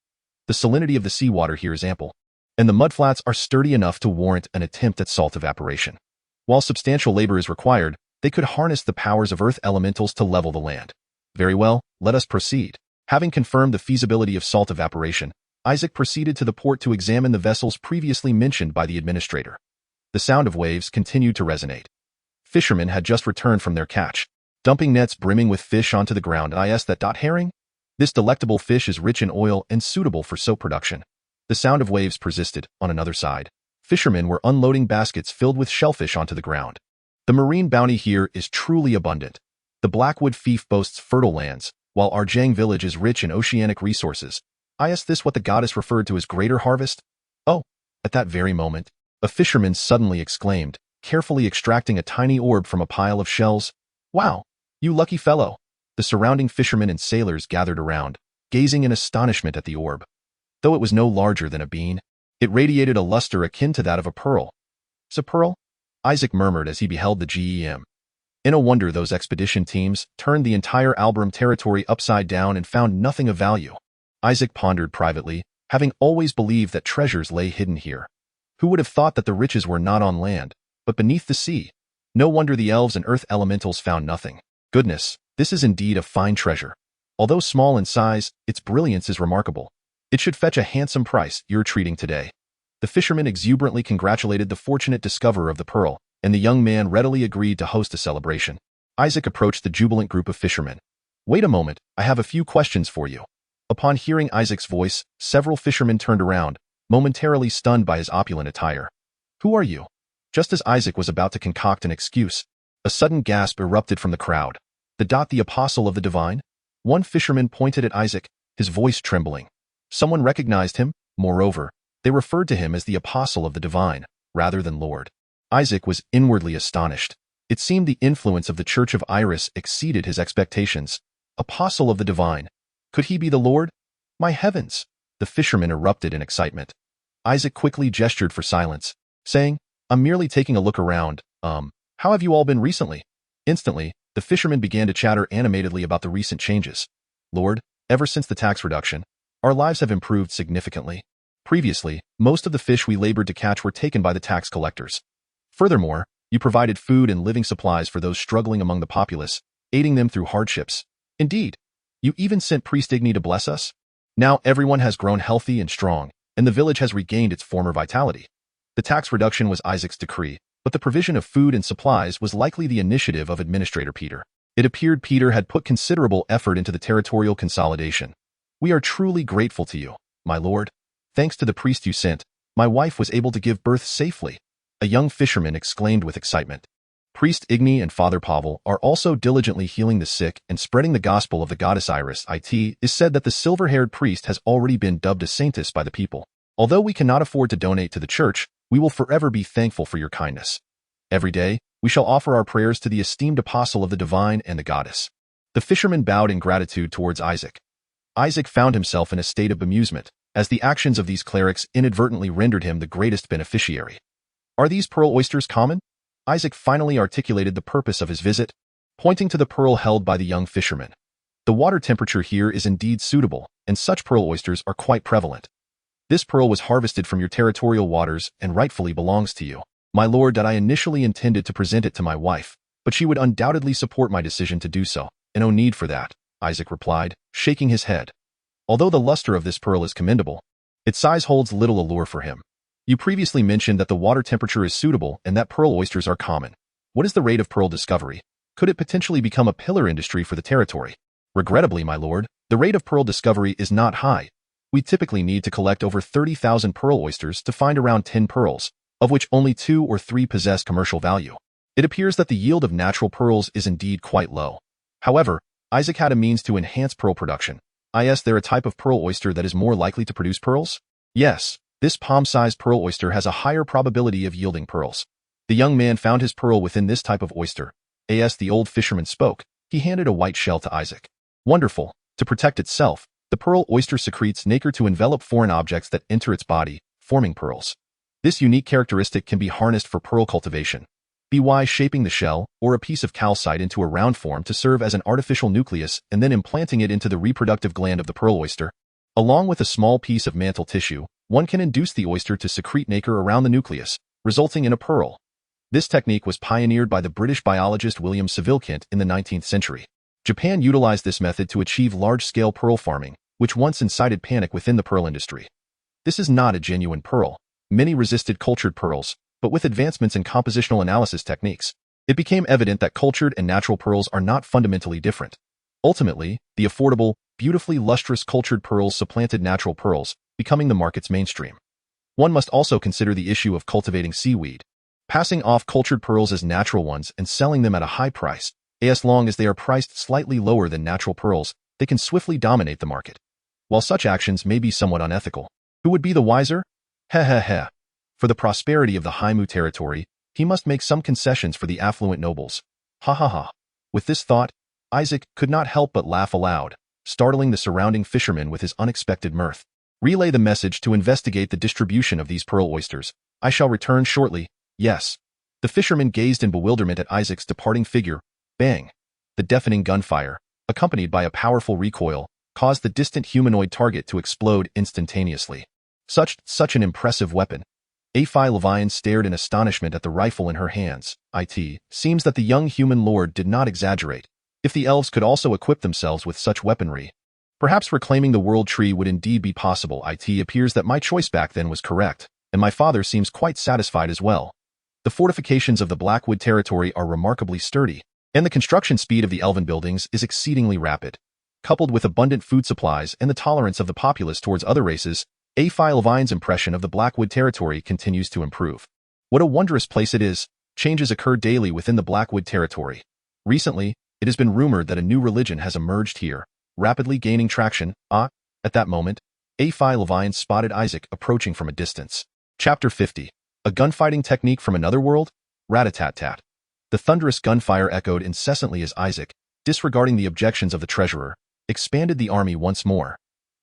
The salinity of the seawater here is ample, and the mudflats are sturdy enough to warrant an attempt at salt evaporation. While substantial labor is required, they could harness the powers of earth elementals to level the land. Very well, let us proceed. Having confirmed the feasibility of salt evaporation, Isaac proceeded to the port to examine the vessels previously mentioned by the administrator. The sound of waves continued to resonate. Fishermen had just returned from their catch, dumping nets brimming with fish onto the ground. Herring? This delectable fish is rich in oil and suitable for soap production. The sound of waves persisted on another side. Fishermen were unloading baskets filled with shellfish onto the ground. The marine bounty here is truly abundant. The Blackwood fief boasts fertile lands, while Arjang village is rich in oceanic resources. Is this what the goddess referred to as greater harvest? Oh, at that very moment, a fisherman suddenly exclaimed, carefully extracting a tiny orb from a pile of shells. Wow, you lucky fellow! The surrounding fishermen and sailors gathered around, gazing in astonishment at the orb. Though it was no larger than a bean, it radiated a luster akin to that of a pearl. "It's a pearl?" Isaac murmured as he beheld the gem. In a wonder, those expedition teams turned the entire Albram territory upside down and found nothing of value. Isaac pondered privately, having always believed that treasures lay hidden here. Who would have thought that the riches were not on land, but beneath the sea? No wonder the elves and earth elementals found nothing. Goodness, this is indeed a fine treasure. Although small in size, its brilliance is remarkable. It should fetch a handsome price. You're treating today. The fisherman exuberantly congratulated the fortunate discoverer of the pearl, and the young man readily agreed to host a celebration. Isaac approached the jubilant group of fishermen. "Wait a moment, I have a few questions for you." Upon hearing Isaac's voice, several fishermen turned around, momentarily stunned by his opulent attire. "Who are you?" Just as Isaac was about to concoct an excuse, a sudden gasp erupted from the crowd. The apostle of the divine? One fisherman pointed at Isaac, his voice trembling. Someone recognized him. Moreover, they referred to him as the apostle of the divine, rather than Lord. Isaac was inwardly astonished. It seemed the influence of the Church of Iris exceeded his expectations. Apostle of the divine. Could he be the Lord? My heavens! The fisherman erupted in excitement. Isaac quickly gestured for silence, saying, "I'm merely taking a look around. How have you all been recently?" Instantly, the fisherman began to chatter animatedly about the recent changes. "Lord, ever since the tax reduction, our lives have improved significantly. Previously, most of the fish we labored to catch were taken by the tax collectors. Furthermore, you provided food and living supplies for those struggling among the populace, aiding them through hardships. Indeed, you even sent Priest Igni to bless us. Now everyone has grown healthy and strong, and the village has regained its former vitality." The tax reduction was Isaac's decree, but the provision of food and supplies was likely the initiative of Administrator Peter. It appeared Peter had put considerable effort into the territorial consolidation. "We are truly grateful to you, my lord. Thanks to the priest you sent, my wife was able to give birth safely," a young fisherman exclaimed with excitement. Priest Igni and Father Pavel are also diligently healing the sick and spreading the gospel of the goddess Iris. It is said that the silver-haired priest has already been dubbed a saintess by the people. Although we cannot afford to donate to the church, we will forever be thankful for your kindness. Every day, we shall offer our prayers to the esteemed apostle of the divine and the goddess. The fisherman bowed in gratitude towards Isaac. Isaac found himself in a state of bemusement, as the actions of these clerics inadvertently rendered him the greatest beneficiary. "Are these pearl oysters common?" Isaac finally articulated the purpose of his visit, pointing to the pearl held by the young fisherman. "The water temperature here is indeed suitable, and such pearl oysters are quite prevalent. This pearl was harvested from your territorial waters and rightfully belongs to you, my lord. That I initially intended to present it to my wife, but she would undoubtedly support my decision to do so, and no need for that," Isaac replied, shaking his head. "Although the luster of this pearl is commendable, its size holds little allure for him. You previously mentioned that the water temperature is suitable and that pearl oysters are common. What is the rate of pearl discovery? Could it potentially become a pillar industry for the territory?" "Regrettably, my lord, the rate of pearl discovery is not high. We typically need to collect over 30,000 pearl oysters to find around 10 pearls, of which only 2 or 3 possess commercial value. It appears that the yield of natural pearls is indeed quite low. However, Isaac had a means to enhance pearl production. Is there a type of pearl oyster that is more likely to produce pearls?" "Yes, this palm-sized pearl oyster has a higher probability of yielding pearls. The young man found his pearl within this type of oyster." As the old fisherman spoke, he handed a white shell to Isaac. "Wonderful. To protect itself, the pearl oyster secretes nacre to envelop foreign objects that enter its body, forming pearls. This unique characteristic can be harnessed for pearl cultivation, by shaping the shell or a piece of calcite into a round form to serve as an artificial nucleus and then implanting it into the reproductive gland of the pearl oyster. Along with a small piece of mantle tissue, one can induce the oyster to secrete nacre around the nucleus, resulting in a pearl. This technique was pioneered by the British biologist William Seville-Kent in the 19th century. Japan utilized this method to achieve large-scale pearl farming, which once incited panic within the pearl industry. This is not a genuine pearl. Many resisted cultured pearls, but with advancements in compositional analysis techniques, it became evident that cultured and natural pearls are not fundamentally different. Ultimately, the affordable, beautifully lustrous cultured pearls supplanted natural pearls, becoming the market's mainstream. One must also consider the issue of cultivating seaweed, passing off cultured pearls as natural ones and selling them at a high price. As long as they are priced slightly lower than natural pearls, they can swiftly dominate the market. While such actions may be somewhat unethical, who would be the wiser? Heh heh heh. For the prosperity of the Haimu territory, he must make some concessions for the affluent nobles. Ha ha ha. With this thought, Isaac could not help but laugh aloud, startling the surrounding fishermen with his unexpected mirth. Relay the message to investigate the distribution of these pearl oysters. I shall return shortly. Yes. The fishermen gazed in bewilderment at Isaac's departing figure. Bang. The deafening gunfire, accompanied by a powerful recoil, caused the distant humanoid target to explode instantaneously. Such an impressive weapon. Aphi Levian stared in astonishment at the rifle in her hands. It seems that the young human lord did not exaggerate. If the elves could also equip themselves with such weaponry, perhaps reclaiming the world tree would indeed be possible. It appears that my choice back then was correct, and my father seems quite satisfied as well. The fortifications of the Blackwood territory are remarkably sturdy, and the construction speed of the elven buildings is exceedingly rapid. Coupled with abundant food supplies and the tolerance of the populace towards other races, Aphi Levine's impression of the Blackwood territory continues to improve. What a wondrous place it is. Changes occur daily within the Blackwood territory. Recently, it has been rumored that a new religion has emerged here, rapidly gaining traction. At that moment, Aphi Levine spotted Isaac approaching from a distance. Chapter 50. A gunfighting technique from another world? Rat-a-tat-tat. The thunderous gunfire echoed incessantly as Isaac, disregarding the objections of the treasurer, expanded the army once more.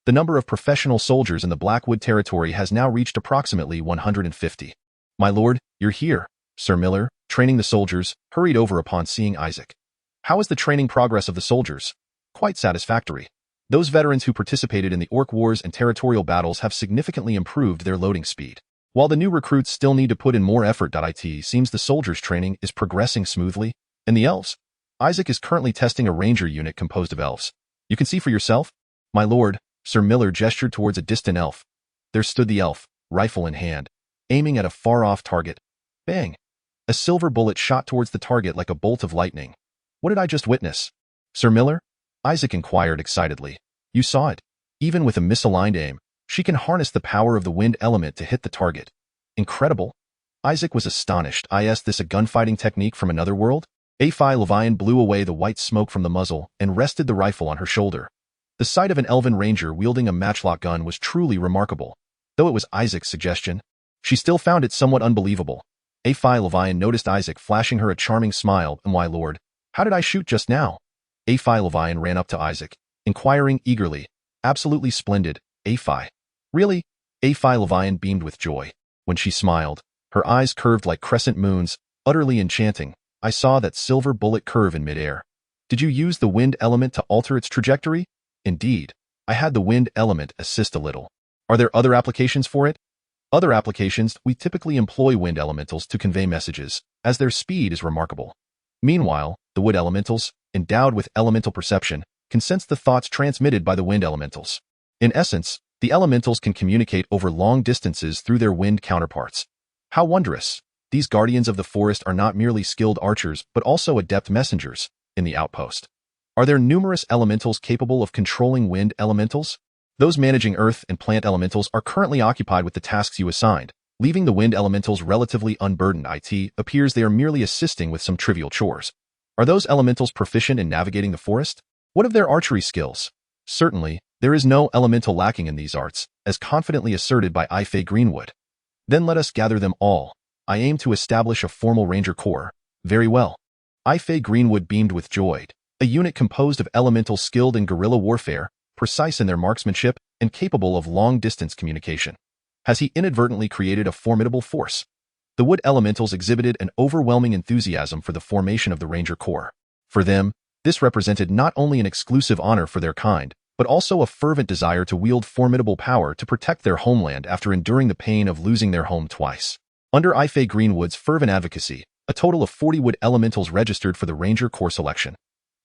The number of professional soldiers in the Blackwood territory has now reached approximately 150. My lord, you're here. Sir Miller, training the soldiers, hurried over upon seeing Isaac. How is the training progress of the soldiers? Quite satisfactory. Those veterans who participated in the Orc Wars and territorial battles have significantly improved their loading speed. While the new recruits still need to put in more effort. It seems the soldiers' training is progressing smoothly. And the elves? Isaac is currently testing a ranger unit composed of elves. You can see for yourself? My lord, Sir Miller gestured towards a distant elf. There stood the elf, rifle in hand, aiming at a far-off target. Bang! A silver bullet shot towards the target like a bolt of lightning. What did I just witness? Sir Miller? Isaac inquired excitedly. You saw it. Even with a misaligned aim, she can harness the power of the wind element to hit the target. Incredible. Isaac was astonished. Is this a gunfighting technique from another world? Aphi Levian blew away the white smoke from the muzzle and rested the rifle on her shoulder. The sight of an elven ranger wielding a matchlock gun was truly remarkable. Though it was Isaac's suggestion, she still found it somewhat unbelievable. Aphi Levian noticed Isaac flashing her a charming smile. My lord, how did I shoot just now? Aphi Levian ran up to Isaac, inquiring eagerly. Absolutely splendid, Aphi. Really? Aphi Levian beamed with joy. When she smiled, her eyes curved like crescent moons, utterly enchanting. I saw that silver bullet curve in midair. Did you use the wind element to alter its trajectory? Indeed, I had the wind element assist a little. Are there other applications for it? Other applications, we typically employ wind elementals to convey messages, as their speed is remarkable. Meanwhile, the wood elementals, endowed with elemental perception, can sense the thoughts transmitted by the wind elementals. In essence, the elementals can communicate over long distances through their wind counterparts. How wondrous! These guardians of the forest are not merely skilled archers, but also adept messengers in the outpost. Are there numerous elementals capable of controlling wind elementals? Those managing earth and plant elementals are currently occupied with the tasks you assigned, leaving the wind elementals relatively unburdened. It appears they are merely assisting with some trivial chores. Are those elementals proficient in navigating the forest? What of their archery skills? Certainly, there is no elemental lacking in these arts, as confidently asserted by Ifei Greenwood. Then let us gather them all. I aim to establish a formal ranger corps. Very well. Ifei Greenwood beamed with joy. A unit composed of elementals skilled in guerrilla warfare, precise in their marksmanship, and capable of long-distance communication. Has he inadvertently created a formidable force? The wood elementals exhibited an overwhelming enthusiasm for the formation of the Ranger Corps. For them, this represented not only an exclusive honor for their kind, but also a fervent desire to wield formidable power to protect their homeland after enduring the pain of losing their home twice. Under Ifei Greenwood's fervent advocacy, a total of 40 wood elementals registered for the Ranger Corps selection.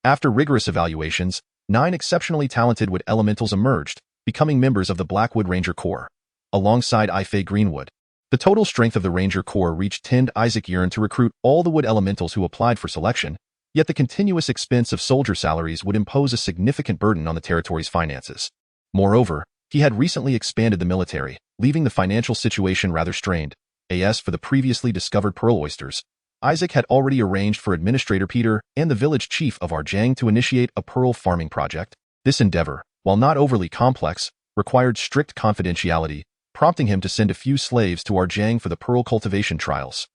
After rigorous evaluations, 9 exceptionally talented wood elementals emerged, becoming members of the Blackwood Ranger Corps. Alongside Ifei Greenwood, the total strength of the Ranger Corps reached 10. Isaac yearned to recruit all the wood elementals who applied for selection, Yet the continuous expense of soldier salaries would impose a significant burden on the territory's finances. Moreover, he had recently expanded the military, leaving the financial situation rather strained. As for the previously discovered pearl oysters, Isaac had already arranged for Administrator Peter and the village chief of Arjang to initiate a pearl farming project. This endeavor, while not overly complex, required strict confidentiality, prompting him to send a few slaves to Arjang for the pearl cultivation trials.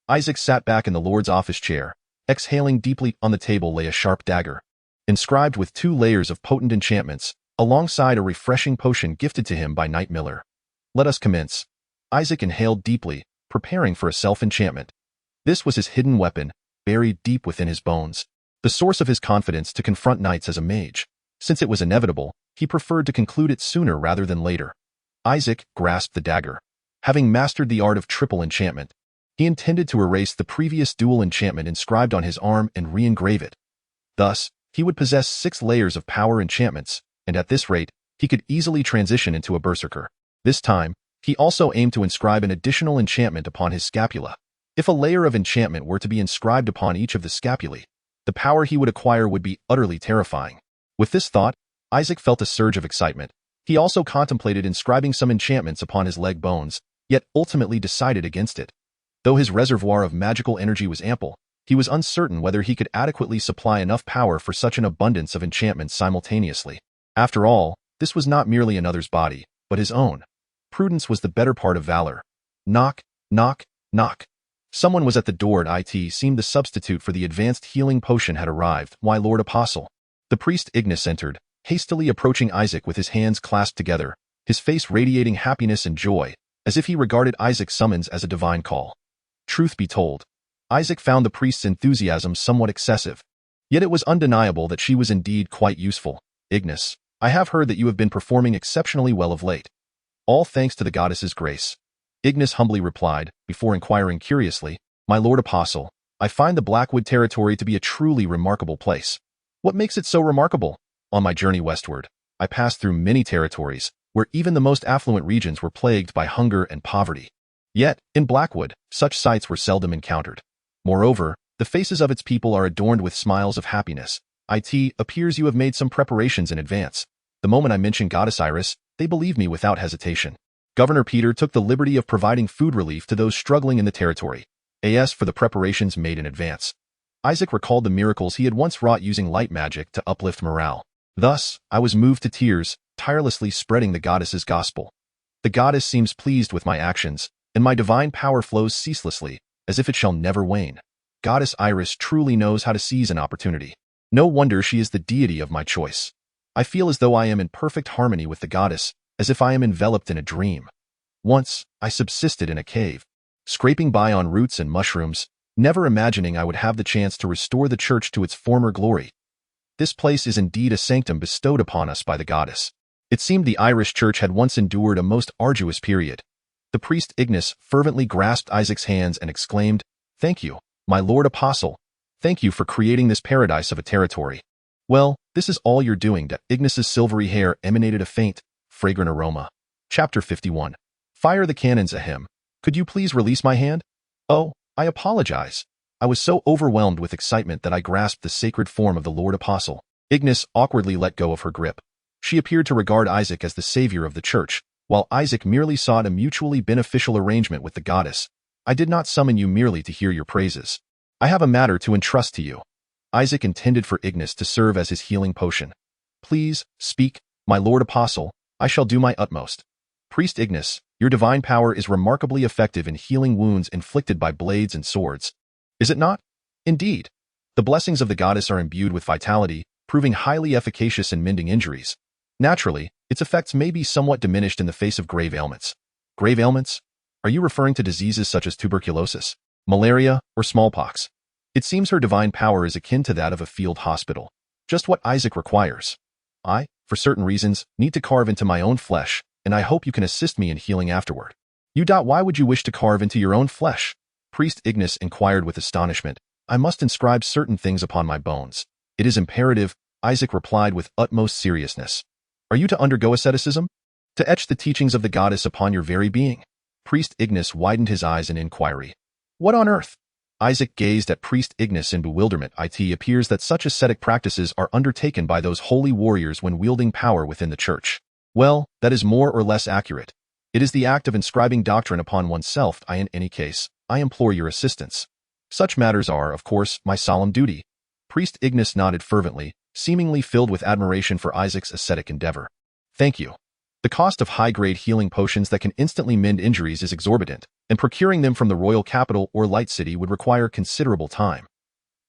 Isaac sat back in the Lord's office chair. Exhaling deeply. On the table lay a sharp dagger, inscribed with 2 layers of potent enchantments, alongside a refreshing potion gifted to him by Knight Miller. Let us commence. Isaac inhaled deeply, preparing for a self-enchantment. This was his hidden weapon, buried deep within his bones, the source of his confidence to confront knights as a mage. Since it was inevitable, he preferred to conclude it sooner rather than later. Isaac grasped the dagger. Having mastered the art of triple enchantment, he intended to erase the previous dual enchantment inscribed on his arm and re-engrave it. Thus, he would possess 6 layers of power enchantments, and at this rate, he could easily transition into a berserker. This time, he also aimed to inscribe an additional enchantment upon his scapula. If a layer of enchantment were to be inscribed upon each of the scapulae, the power he would acquire would be utterly terrifying. With this thought, Isaac felt a surge of excitement. He also contemplated inscribing some enchantments upon his leg bones, yet ultimately decided against it. Though his reservoir of magical energy was ample, he was uncertain whether he could adequately supply enough power for such an abundance of enchantments simultaneously. After all, this was not merely another's body, but his own. Prudence was the better part of valor. Knock, knock, knock. Someone was at the door. It seemed the substitute for the advanced healing potion had arrived. Why, Lord Apostle? The priest Ignis entered, hastily approaching Isaac with his hands clasped together, his face radiating happiness and joy, as if he regarded Isaac's summons as a divine call. Truth be told, Isaac found the priest's enthusiasm somewhat excessive. Yet it was undeniable that she was indeed quite useful. Ignis, I have heard that you have been performing exceptionally well of late. All thanks to the goddess's grace. Ignis humbly replied, before inquiring curiously, My Lord Apostle, I find the Blackwood territory to be a truly remarkable place. What makes it so remarkable? On my journey westward, I passed through many territories, where even the most affluent regions were plagued by hunger and poverty. Yet, in Blackwood, such sights were seldom encountered. Moreover, the faces of its people are adorned with smiles of happiness. It appears you have made some preparations in advance. The moment I mentioned Goddess Iris, they believed me without hesitation. Governor Peter took the liberty of providing food relief to those struggling in the territory. As for the preparations made in advance, Isaac recalled the miracles he had once wrought using light magic to uplift morale. Thus, I was moved to tears, tirelessly spreading the goddess's gospel. The goddess seems pleased with my actions, and my divine power flows ceaselessly, as if it shall never wane. Goddess Iris truly knows how to seize an opportunity. No wonder she is the deity of my choice. I feel as though I am in perfect harmony with the goddess, as if I am enveloped in a dream. Once, I subsisted in a cave, scraping by on roots and mushrooms, never imagining I would have the chance to restore the church to its former glory. This place is indeed a sanctum bestowed upon us by the goddess. It seemed the Irish church had once endured a most arduous period. The priest Ignis fervently grasped Isaac's hands and exclaimed, Thank you, my Lord Apostle. Thank you for creating this paradise of a territory. Well, this is all you're doing. Ignis's silvery hair emanated a faint, fragrant aroma. Chapter 51. Fire the cannons, ahem. Could you please release my hand? Oh, I apologize. I was so overwhelmed with excitement that I grasped the sacred form of the Lord Apostle. Ignis awkwardly let go of her grip. She appeared to regard Isaac as the savior of the church, while Isaac merely sought a mutually beneficial arrangement with the goddess. I did not summon you merely to hear your praises. I have a matter to entrust to you. Isaac intended for Ignis to serve as his healing potion. Please, speak, my Lord Apostle. I shall do my utmost. Priest Ignis, your divine power is remarkably effective in healing wounds inflicted by blades and swords. Is it not? Indeed. The blessings of the goddess are imbued with vitality, proving highly efficacious in mending injuries. Naturally, its effects may be somewhat diminished in the face of grave ailments. Grave ailments? Are you referring to diseases such as tuberculosis, malaria, or smallpox? It seems her divine power is akin to that of a field hospital. Just what Isaac requires. I, for certain reasons, need to carve into my own flesh, and I hope you can assist me in healing afterward. Why would you wish to carve into your own flesh? Priest Ignis inquired with astonishment. I must inscribe certain things upon my bones. It is imperative, Isaac replied with utmost seriousness. Are you to undergo asceticism? To etch the teachings of the goddess upon your very being? Priest Ignis widened his eyes in inquiry. What on earth? Isaac gazed at Priest Ignis in bewilderment. It appears that such ascetic practices are undertaken by those holy warriors when wielding power within the church. Well, that is more or less accurate. It is the act of inscribing doctrine upon oneself. In any case, I implore your assistance. Such matters are, of course, my solemn duty. Priest Ignis nodded fervently, seemingly filled with admiration for Isaac's ascetic endeavor. Thank you. The cost of high-grade healing potions that can instantly mend injuries is exorbitant, and procuring them from the royal capital or light city would require considerable time.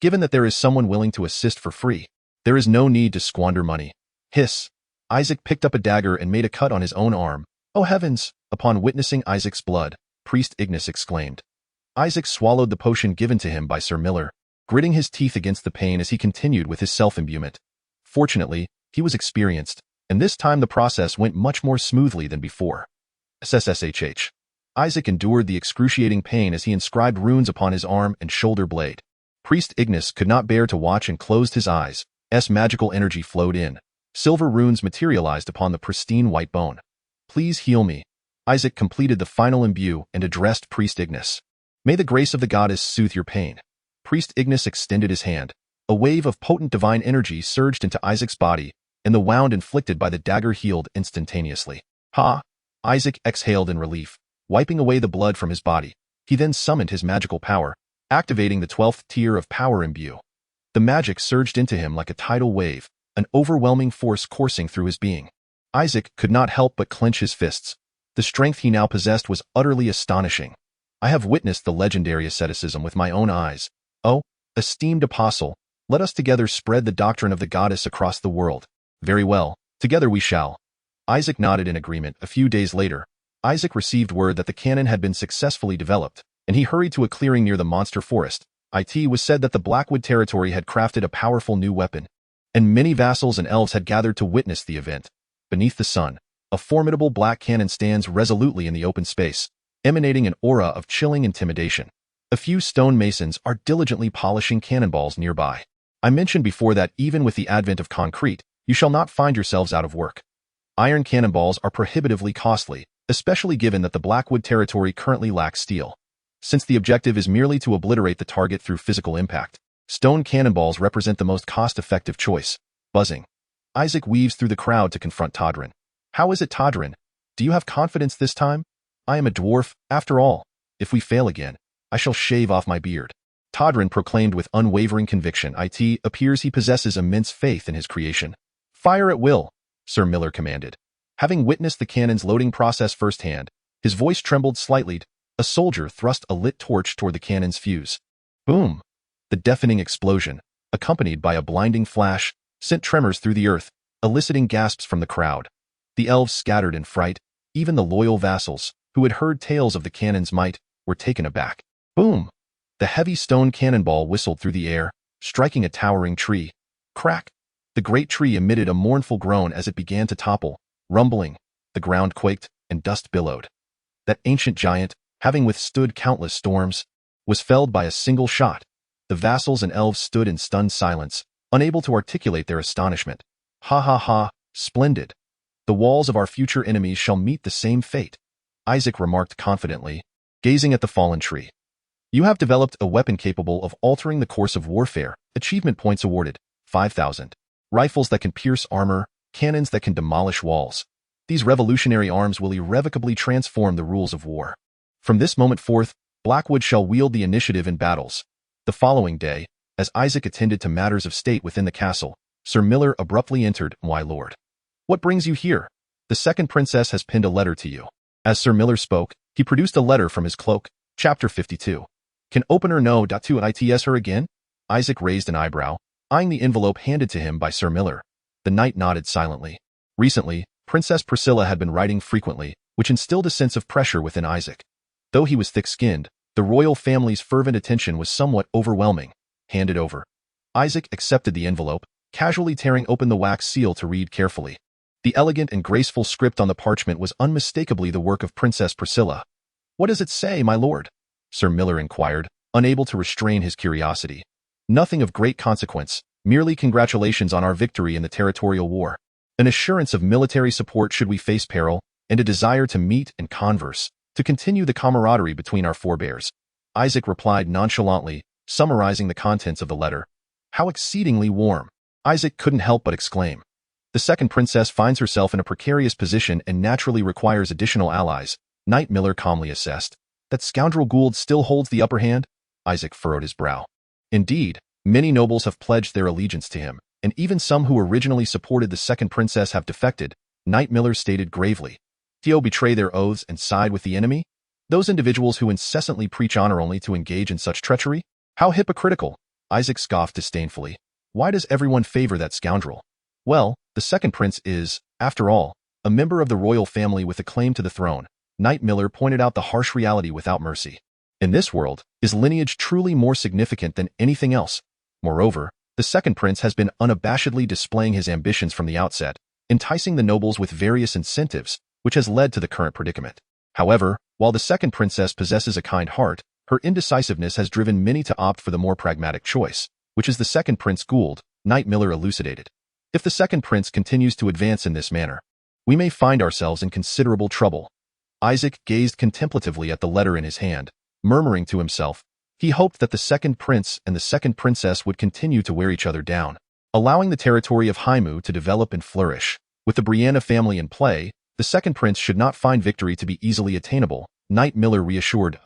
Given that there is someone willing to assist for free, there is no need to squander money. Hiss. Isaac picked up a dagger and made a cut on his own arm. Oh heavens! Upon witnessing Isaac's blood, Priest Ignis exclaimed. Isaac swallowed the potion given to him by Sir Miller, gritting his teeth against the pain as he continued with his self-imbuement. Fortunately, he was experienced, and this time the process went much more smoothly than before. SSSHH. Isaac endured the excruciating pain as he inscribed runes upon his arm and shoulder blade. Priest Ignis could not bear to watch and closed his eyes. Magical energy flowed in. Silver runes materialized upon the pristine white bone. Please heal me. Isaac completed the final imbue and addressed Priest Ignis. May the grace of the goddess soothe your pain. Priest Ignis extended his hand. A wave of potent divine energy surged into Isaac's body, and the wound inflicted by the dagger healed instantaneously. Ha! Isaac exhaled in relief, wiping away the blood from his body. He then summoned his magical power, activating the 12th tier of power imbue. The magic surged into him like a tidal wave, an overwhelming force coursing through his being. Isaac could not help but clench his fists. The strength he now possessed was utterly astonishing. I have witnessed the legendary asceticism with my own eyes. Oh, esteemed apostle, let us together spread the doctrine of the goddess across the world. Very well, together we shall. Isaac nodded in agreement. A few days later, Isaac received word that the cannon had been successfully developed, and he hurried to a clearing near the monster forest. It was said that the Blackwood territory had crafted a powerful new weapon, and many vassals and elves had gathered to witness the event. Beneath the sun, a formidable black cannon stands resolutely in the open space, emanating an aura of chilling intimidation. A few stone masons are diligently polishing cannonballs nearby. I mentioned before that even with the advent of concrete, you shall not find yourselves out of work. Iron cannonballs are prohibitively costly, especially given that the Blackwood territory currently lacks steel. Since the objective is merely to obliterate the target through physical impact, stone cannonballs represent the most cost-effective choice. Buzzing. Isaac weaves through the crowd to confront Todrin. How is it, Todrin? Do you have confidence this time? I am a dwarf, after all. If we fail again, I shall shave off my beard. Todrin proclaimed with unwavering conviction. It appears he possesses immense faith in his creation. Fire at will, Sir Miller commanded. Having witnessed the cannon's loading process firsthand, his voice trembled slightly. A soldier thrust a lit torch toward the cannon's fuse. Boom! The deafening explosion, accompanied by a blinding flash, sent tremors through the earth, eliciting gasps from the crowd. The elves scattered in fright. Even the loyal vassals, who had heard tales of the cannon's might, were taken aback. Boom! The heavy stone cannonball whistled through the air, striking a towering tree. Crack! The great tree emitted a mournful groan as it began to topple. Rumbling, the ground quaked, and dust billowed. That ancient giant, having withstood countless storms, was felled by a single shot. The vassals and elves stood in stunned silence, unable to articulate their astonishment. Ha ha ha, splendid. The walls of our future enemies shall meet the same fate, Isaac remarked confidently, gazing at the fallen tree. You have developed a weapon capable of altering the course of warfare. Achievement points awarded, 5,000. Rifles that can pierce armor, cannons that can demolish walls. These revolutionary arms will irrevocably transform the rules of war. From this moment forth, Blackwood shall wield the initiative in battles. The following day, as Isaac attended to matters of state within the castle, Sir Miller abruptly entered. My lord. What brings you here? The second princess has pinned a letter to you. As Sir Miller spoke, he produced a letter from his cloak. Chapter 52. Can opener know to its her again? Isaac raised an eyebrow, eyeing the envelope handed to him by Sir Miller. The knight nodded silently. Recently, Princess Priscilla had been writing frequently, which instilled a sense of pressure within Isaac. Though he was thick-skinned, the royal family's fervent attention was somewhat overwhelming. Hand it over. Isaac accepted the envelope, casually tearing open the wax seal to read carefully. The elegant and graceful script on the parchment was unmistakably the work of Princess Priscilla. What does it say, my lord? Sir Miller inquired, unable to restrain his curiosity. Nothing of great consequence, merely congratulations on our victory in the territorial war, an assurance of military support should we face peril, and a desire to meet and converse, to continue the camaraderie between our forebears. Isaac replied nonchalantly, summarizing the contents of the letter. How exceedingly warm. Isaac couldn't help but exclaim. The second princess finds herself in a precarious position and naturally requires additional allies, Knight Miller calmly assessed. That scoundrel Gould still holds the upper hand? Isaac furrowed his brow. Indeed, many nobles have pledged their allegiance to him, and even some who originally supported the second princess have defected, Knight Miller stated gravely. Theo betray their oaths and side with the enemy? Those individuals who incessantly preach honor only to engage in such treachery? How hypocritical! Isaac scoffed disdainfully. Why does everyone favor that scoundrel? Well, the second prince is, after all, a member of the royal family with a claim to the throne. Knight Miller pointed out the harsh reality without mercy. In this world, is lineage truly more significant than anything else? Moreover, the second prince has been unabashedly displaying his ambitions from the outset, enticing the nobles with various incentives, which has led to the current predicament. However, while the second princess possesses a kind heart, her indecisiveness has driven many to opt for the more pragmatic choice, which is the second Prince Gould, Knight Miller elucidated. If the second prince continues to advance in this manner, we may find ourselves in considerable trouble. Isaac gazed contemplatively at the letter in his hand, murmuring to himself. He hoped that the second prince and the second princess would continue to wear each other down, allowing the territory of Haimu to develop and flourish. With the Brianna family in play, the second prince should not find victory to be easily attainable, Knight Miller reassured.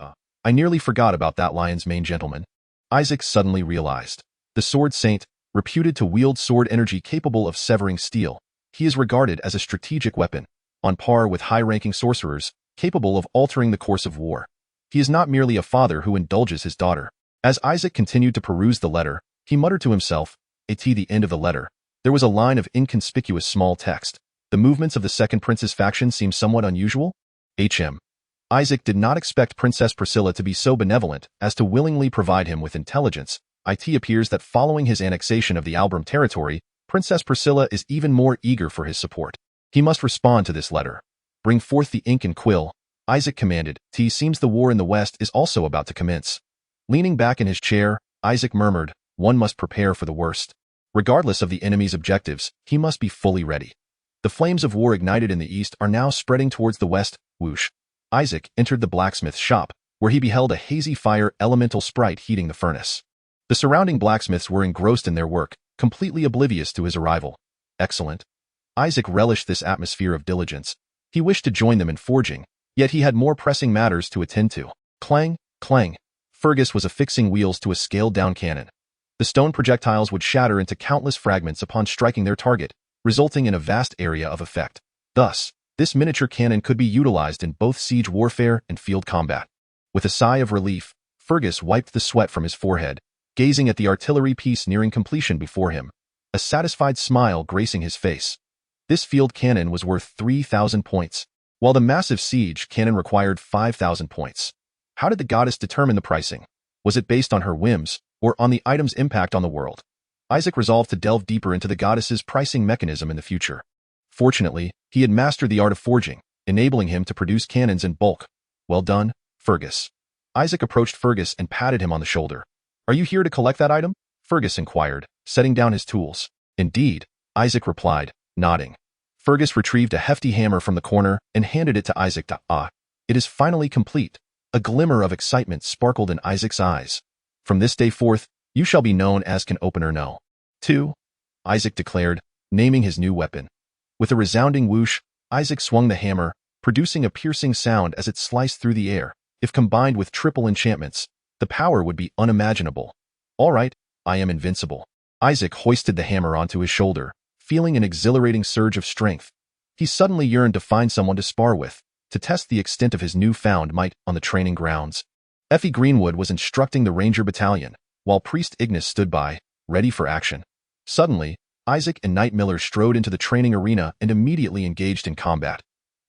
I nearly forgot about that lion's mane gentleman. Isaac suddenly realized. The Sword Saint, reputed to wield sword energy capable of severing steel, he is regarded as a strategic weapon, on par with high-ranking sorcerers, capable of altering the course of war. He is not merely a father who indulges his daughter. As Isaac continued to peruse the letter, he muttered to himself, at the end of the letter, there was a line of inconspicuous small text. The movements of the second prince's faction seem somewhat unusual. Isaac did not expect Princess Priscilla to be so benevolent as to willingly provide him with intelligence. It appears that following his annexation of the Albram territory, Princess Priscilla is even more eager for his support. He must respond to this letter. Bring forth the ink and quill, Isaac commanded. Seems the war in the West is also about to commence. Leaning back in his chair, Isaac murmured, one must prepare for the worst. Regardless of the enemy's objectives, he must be fully ready. The flames of war ignited in the east are now spreading towards the west. Whoosh. Isaac entered the blacksmith's shop, where he beheld a hazy fire elemental sprite heating the furnace. The surrounding blacksmiths were engrossed in their work, completely oblivious to his arrival. Excellent. Isaac relished this atmosphere of diligence. He wished to join them in forging, yet he had more pressing matters to attend to. Clang, clang. Fergus was affixing wheels to a scaled-down cannon. The stone projectiles would shatter into countless fragments upon striking their target, resulting in a vast area of effect. Thus, this miniature cannon could be utilized in both siege warfare and field combat. With a sigh of relief, Fergus wiped the sweat from his forehead, gazing at the artillery piece nearing completion before him, a satisfied smile gracing his face. This field cannon was worth 3,000 points, while the massive siege cannon required 5,000 points. How did the goddess determine the pricing? Was it based on her whims, or on the item's impact on the world? Isaac resolved to delve deeper into the goddess's pricing mechanism in the future. Fortunately, he had mastered the art of forging, enabling him to produce cannons in bulk. Well done, Fergus. Isaac approached Fergus and patted him on the shoulder. Are you here to collect that item? Fergus inquired, setting down his tools. Indeed, Isaac replied, nodding. Fergus retrieved a hefty hammer from the corner and handed it to Isaac. It is finally complete. A glimmer of excitement sparkled in Isaac's eyes. From this day forth, you shall be known as Can Opener No. 2. Isaac declared, naming his new weapon. With a resounding whoosh, Isaac swung the hammer, producing a piercing sound as it sliced through the air. If combined with triple enchantments, the power would be unimaginable. All right, I am invincible. Isaac hoisted the hammer onto his shoulder, feeling an exhilarating surge of strength. He suddenly yearned to find someone to spar with, to test the extent of his newfound might on the training grounds. Effie Greenwood was instructing the Ranger Battalion, while Priest Ignis stood by, ready for action. Suddenly, Isaac and Knight Miller strode into the training arena and immediately engaged in combat.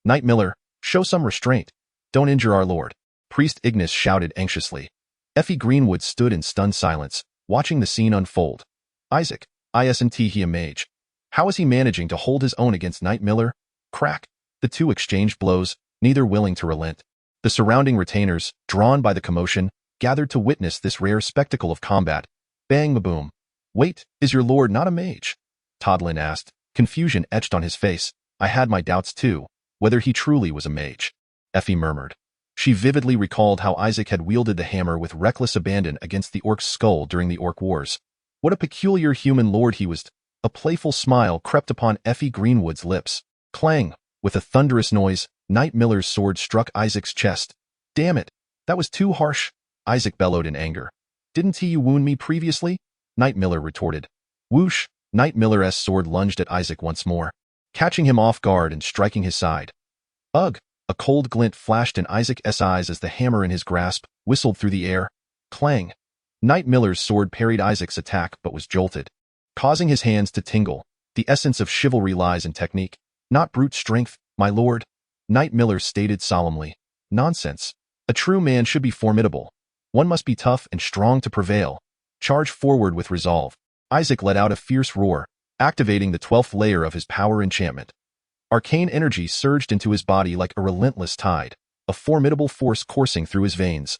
Knight Miller, show some restraint. Don't injure our lord. Priest Ignis shouted anxiously. Effie Greenwood stood in stunned silence, watching the scene unfold. Isaac, isn't he a mage? How is he managing to hold his own against Knight Miller? Crack. The two exchanged blows, neither willing to relent. The surrounding retainers, drawn by the commotion, gathered to witness this rare spectacle of combat. Bang maboom. Wait, is your lord not a mage? Todlin asked, confusion etched on his face. I had my doubts too, whether he truly was a mage. Effie murmured. She vividly recalled how Isaac had wielded the hammer with reckless abandon against the orc's skull during the Orc Wars. What a peculiar human lord he was. A playful smile crept upon Effie Greenwood's lips. Clang! With a thunderous noise, Knight Miller's sword struck Isaac's chest. Damn it! That was too harsh, Isaac bellowed in anger. Didn't he wound me previously? Knight Miller retorted. Whoosh! Knight Miller's sword lunged at Isaac once more, catching him off guard and striking his side. Ugh! A cold glint flashed in Isaac's eyes as the hammer in his grasp whistled through the air. Clang! Knight Miller's sword parried Isaac's attack but was jolted, causing his hands to tingle. The essence of chivalry lies in technique, not brute strength, my lord, Knight Miller stated solemnly. Nonsense. A true man should be formidable. One must be tough and strong to prevail. Charge forward with resolve. Isaac let out a fierce roar, activating the 12th layer of his power enchantment. Arcane energy surged into his body like a relentless tide, a formidable force coursing through his veins.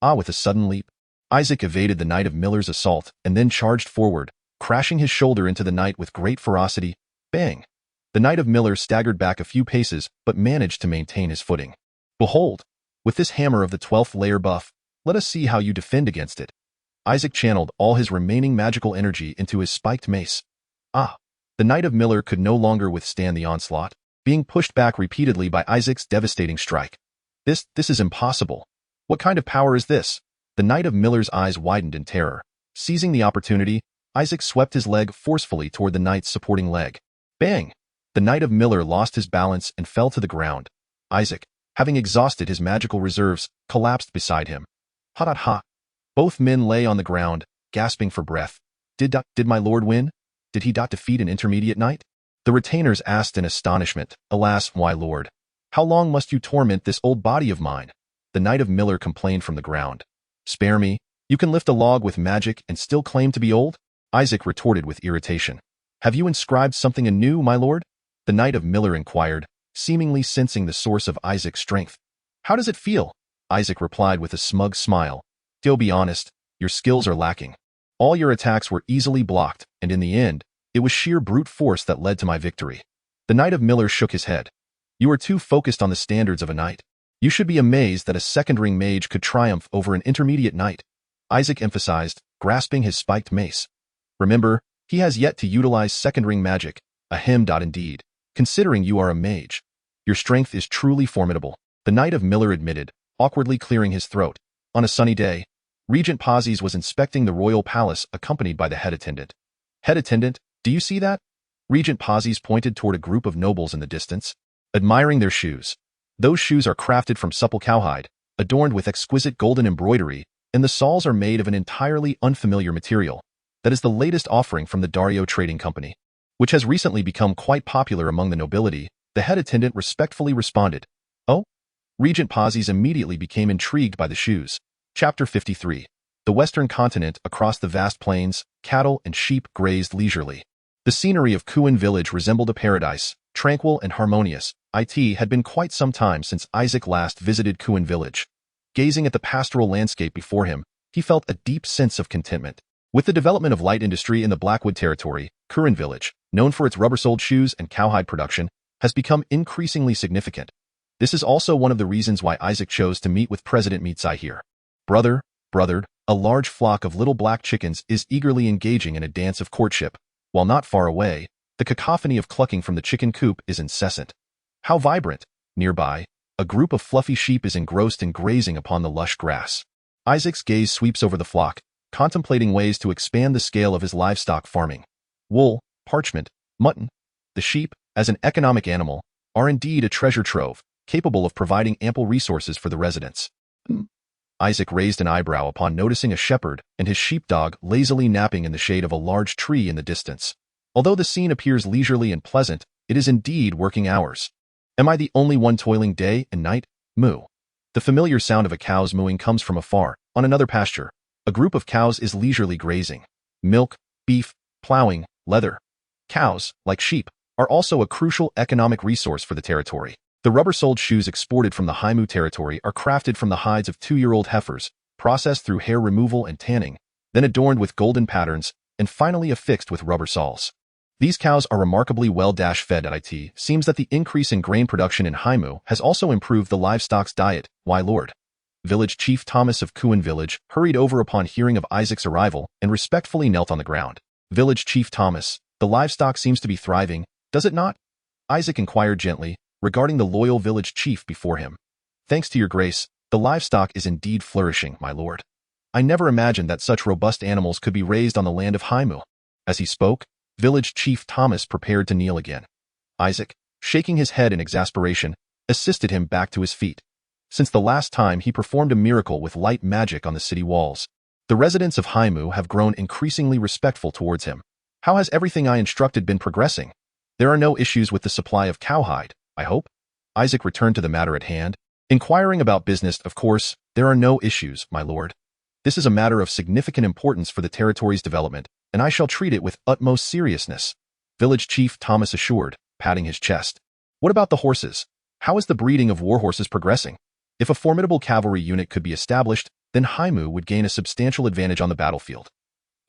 With a sudden leap, Isaac evaded the Knight of Miller's assault and then charged forward, crashing his shoulder into the knight with great ferocity. Bang! The Knight of Miller staggered back a few paces but managed to maintain his footing. Behold! With this hammer of the 12th layer buff, let us see how you defend against it. Isaac channeled all his remaining magical energy into his spiked mace. The Knight of Miller could no longer withstand the onslaught, being pushed back repeatedly by Isaac's devastating strike. This is impossible. What kind of power is this? The Knight of Miller's eyes widened in terror. Seizing the opportunity, Isaac swept his leg forcefully toward the knight's supporting leg. Bang! The Knight of Miller lost his balance and fell to the ground. Isaac, having exhausted his magical reserves, collapsed beside him. Ha! Both men lay on the ground, gasping for breath. Did my lord win? Did he defeat an intermediate knight? The retainers asked in astonishment. Alas, my lord. How long must you torment this old body of mine? The Knight of Miller complained from the ground. Spare me. You can lift a log with magic and still claim to be old? Isaac retorted with irritation. Have you inscribed something anew, my lord? The Knight of Miller inquired, seemingly sensing the source of Isaac's strength. How does it feel? Isaac replied with a smug smile. To be honest, your skills are lacking. All your attacks were easily blocked, and in the end, it was sheer brute force that led to my victory. The Knight of Miller shook his head. You are too focused on the standards of a knight. You should be amazed that a second-ring mage could triumph over an intermediate knight. Isaac emphasized, grasping his spiked mace. Remember, he has yet to utilize second-ring magic, indeed, considering you are a mage. Your strength is truly formidable, the Knight of Miller admitted, awkwardly clearing his throat. On a sunny day, Regent Pazis was inspecting the royal palace accompanied by the head attendant. Head attendant, do you see that? Regent Pazis pointed toward a group of nobles in the distance, admiring their shoes. Those shoes are crafted from supple cowhide, adorned with exquisite golden embroidery, and the soles are made of an entirely unfamiliar material. That is the latest offering from the Dario Trading Company, which has recently become quite popular among the nobility. The head attendant respectfully responded. Oh? Regent Pazis immediately became intrigued by the shoes. Chapter 53. The Western Continent. Across the vast plains, cattle and sheep grazed leisurely. The scenery of Kuin village resembled a paradise, tranquil and harmonious. It had been quite some time since Isaac last visited Kuin village. Gazing at the pastoral landscape before him, he felt a deep sense of contentment. With the development of light industry in the Blackwood territory, Kuin village, known for its rubber-soled shoes and cowhide production, has become increasingly significant. This is also one of the reasons why Isaac chose to meet with President Mitsai here. Brother, a large flock of little black chickens is eagerly engaging in a dance of courtship. While not far away, the cacophony of clucking from the chicken coop is incessant. How vibrant! Nearby, a group of fluffy sheep is engrossed in grazing upon the lush grass. Isaac's gaze sweeps over the flock, contemplating ways to expand the scale of his livestock farming. Wool, parchment, mutton. The sheep, as an economic animal, are indeed a treasure trove, capable of providing ample resources for the residents. Isaac raised an eyebrow upon noticing a shepherd and his sheepdog lazily napping in the shade of a large tree in the distance. Although the scene appears leisurely and pleasant, it is indeed working hours. Am I the only one toiling day and night? Moo. The familiar sound of a cow's mooing comes from afar. On another pasture, a group of cows is leisurely grazing. Milk, beef, plowing, leather. Cows, like sheep, are also a crucial economic resource for the territory. The rubber-soled shoes exported from the Haimu territory are crafted from the hides of 2-year-old heifers, processed through hair removal and tanning, then adorned with golden patterns, and finally affixed with rubber soles. These cows are remarkably well-fed. It seems that the increase in grain production in Haimu has also improved the livestock's diet. Why, Lord? Village Chief Thomas of Kuan Village hurried over upon hearing of Isaac's arrival and respectfully knelt on the ground. Village Chief Thomas, the livestock seems to be thriving, does it not? Isaac inquired gently, regarding the loyal village chief before him. Thanks to your grace, the livestock is indeed flourishing, my lord. I never imagined that such robust animals could be raised on the land of Haimu. As he spoke, Village Chief Thomas prepared to kneel again. Isaac, shaking his head in exasperation, assisted him back to his feet. Since the last time he performed a miracle with light magic on the city walls, the residents of Haimu have grown increasingly respectful towards him. How has everything I instructed been progressing? There are no issues with the supply of cowhide, I hope? Isaac returned to the matter at hand, inquiring about business. Of course, there are no issues, my lord. This is a matter of significant importance for the territory's development, and I shall treat it with utmost seriousness, Village Chief Thomas assured, patting his chest. What about the horses? How is the breeding of warhorses progressing? If a formidable cavalry unit could be established, then Haimu would gain a substantial advantage on the battlefield.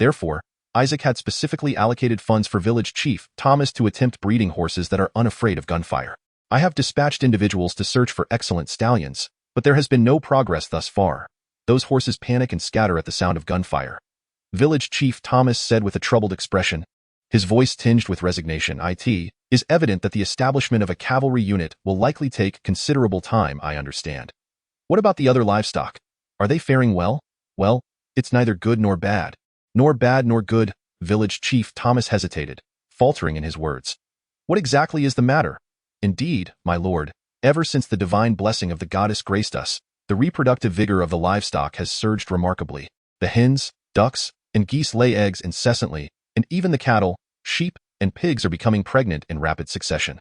Therefore, Isaac had specifically allocated funds for Village Chief Thomas to attempt breeding horses that are unafraid of gunfire. I have dispatched individuals to search for excellent stallions, but there has been no progress thus far. Those horses panic and scatter at the sound of gunfire, Village Chief Thomas said with a troubled expression, his voice tinged with resignation. It is evident that the establishment of a cavalry unit will likely take considerable time, I understand. What about the other livestock? Are they faring well? Well, it's neither good nor bad. Nor bad nor good, Village Chief Thomas hesitated, faltering in his words. What exactly is the matter? Indeed, my lord, ever since the divine blessing of the goddess graced us, the reproductive vigor of the livestock has surged remarkably. The hens, ducks, and geese lay eggs incessantly, and even the cattle, sheep, and pigs are becoming pregnant in rapid succession.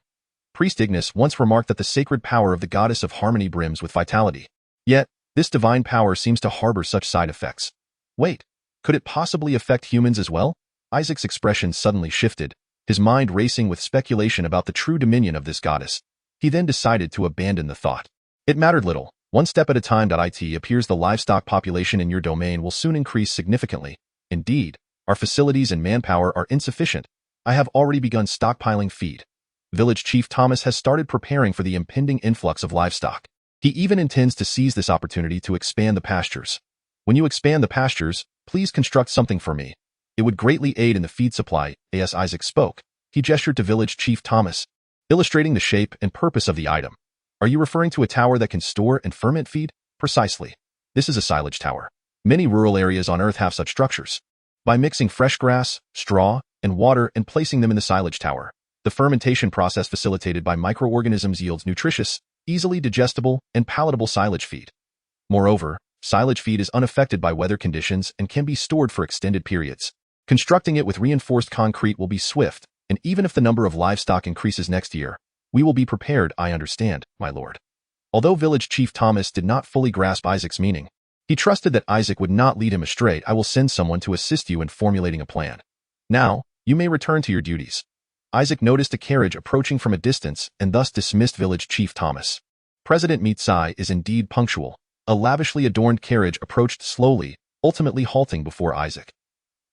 Priest Ignis once remarked that the sacred power of the goddess of harmony brims with vitality. Yet, this divine power seems to harbor such side effects. Wait, could it possibly affect humans as well? Isaac's expression suddenly shifted, his mind racing with speculation about the true dominion of this goddess. He then decided to abandon the thought. It mattered little. One step at a time. It appears the livestock population in your domain will soon increase significantly. Indeed, our facilities and manpower are insufficient. I have already begun stockpiling feed. Village Chief Thomas has started preparing for the impending influx of livestock. He even intends to seize this opportunity to expand the pastures. When you expand the pastures, please construct something for me. It would greatly aid in the feed supply. As Isaac spoke, he gestured to Village Chief Thomas, illustrating the shape and purpose of the item. Are you referring to a tower that can store and ferment feed? Precisely. This is a silage tower. Many rural areas on Earth have such structures. By mixing fresh grass, straw, and water and placing them in the silage tower, the fermentation process facilitated by microorganisms yields nutritious, easily digestible, and palatable silage feed. Moreover, silage feed is unaffected by weather conditions and can be stored for extended periods. Constructing it with reinforced concrete will be swift, and even if the number of livestock increases next year, we will be prepared, I understand, my lord. Although Village Chief Thomas did not fully grasp Isaac's meaning, he trusted that Isaac would not lead him astray. I will send someone to assist you in formulating a plan. Now, you may return to your duties. Isaac noticed a carriage approaching from a distance and thus dismissed Village Chief Thomas. President Mitsai is indeed punctual. A lavishly adorned carriage approached slowly, ultimately halting before Isaac.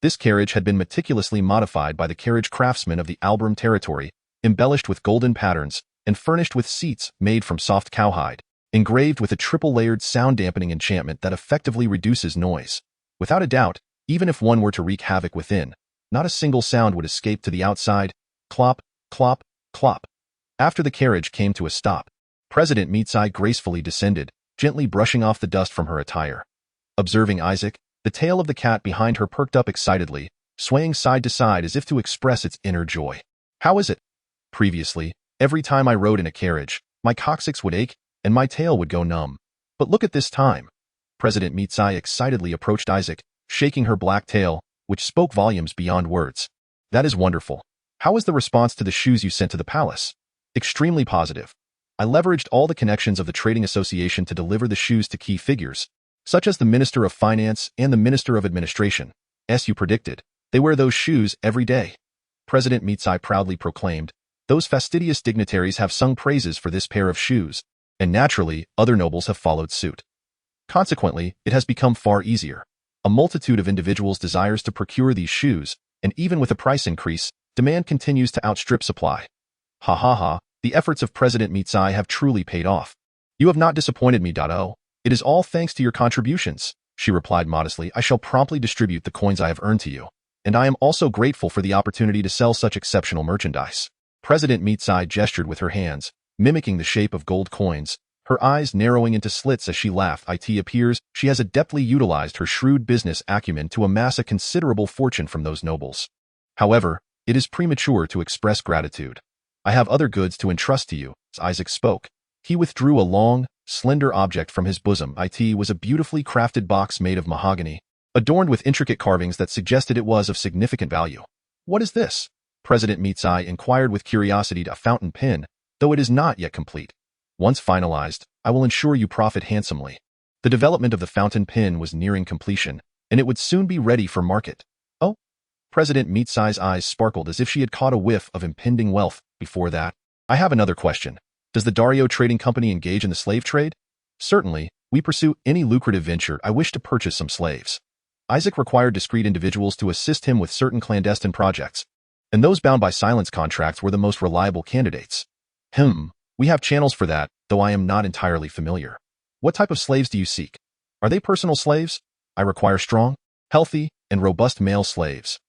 This carriage had been meticulously modified by the carriage craftsmen of the Albram territory, embellished with golden patterns, and furnished with seats made from soft cowhide, engraved with a triple-layered sound-dampening enchantment that effectively reduces noise. Without a doubt, even if one were to wreak havoc within, not a single sound would escape to the outside. Clop, clop, clop. After the carriage came to a stop, President Mitsai gracefully descended, gently brushing off the dust from her attire. Observing Isaac, the tail of the cat behind her perked up excitedly, swaying side to side as if to express its inner joy. How is it? Previously, every time I rode in a carriage, my coccyx would ache, and my tail would go numb. But look at this time. President Mitsai excitedly approached Isaac, shaking her black tail, which spoke volumes beyond words. That is wonderful. How was the response to the shoes you sent to the palace? Extremely positive. I leveraged all the connections of the Trading Association to deliver the shoes to key figures, such as the Minister of Finance and the Minister of Administration. As you predicted, they wear those shoes every day. President Mitsai proudly proclaimed, those fastidious dignitaries have sung praises for this pair of shoes, and naturally, other nobles have followed suit. Consequently, it has become far easier. A multitude of individuals desires to procure these shoes, and even with a price increase, Demand continues to outstrip supply. Ha ha ha, the efforts of President Mitsai have truly paid off. You have not disappointed me, Dado. It is all thanks to your contributions, she replied modestly. I shall promptly distribute the coins I have earned to you. And I am also grateful for the opportunity to sell such exceptional merchandise. President Mitsai gestured with her hands, mimicking the shape of gold coins, her eyes narrowing into slits as she laughed. It appears she has adeptly utilized her shrewd business acumen to amass a considerable fortune from those nobles. However, it is premature to express gratitude. I have other goods to entrust to you. As Isaac spoke, he withdrew a long, slender object from his bosom. It was a beautifully crafted box made of mahogany, adorned with intricate carvings that suggested it was of significant value. What is this? President Mitsai inquired with curiosity. A fountain pen, though it is not yet complete. Once finalized, I will ensure you profit handsomely. The development of the fountain pen was nearing completion, and it would soon be ready for market. Oh? President Mitsai's eyes sparkled as if she had caught a whiff of impending wealth. Before that, I have another question. Does the Dario Trading Company engage in the slave trade? Certainly, we pursue any lucrative venture. I wish to purchase some slaves. Isaac required discreet individuals to assist him with certain clandestine projects, and those bound by silence contracts were the most reliable candidates. We have channels for that, though I am not entirely familiar. What type of slaves do you seek? Are they personal slaves? I require strong, healthy, and robust male slaves.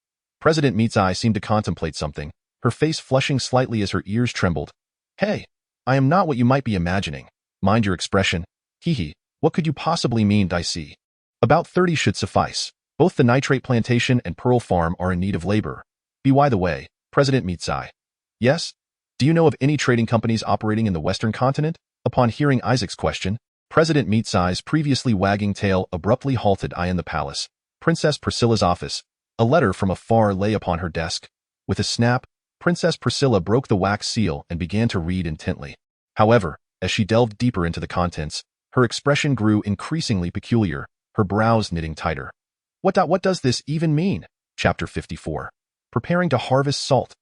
President Mitsai seemed to contemplate something, her face flushing slightly as her ears trembled. Hey, I am not what you might be imagining. Mind your expression. What could you possibly mean? I see. About 30 should suffice. Both the nitrate plantation and pearl farm are in need of labor. By the way, President Mitsai. Yes? Do you know of any trading companies operating in the Western continent? Upon hearing Isaac's question, President Mitsai's previously wagging tail abruptly halted. In the palace, Princess Priscilla's office. A letter from afar lay upon her desk. With a snap, Princess Priscilla broke the wax seal and began to read intently. However, as she delved deeper into the contents, her expression grew increasingly peculiar, her brows knitting tighter. What does this even mean? Chapter 54. Preparing to harvest salt.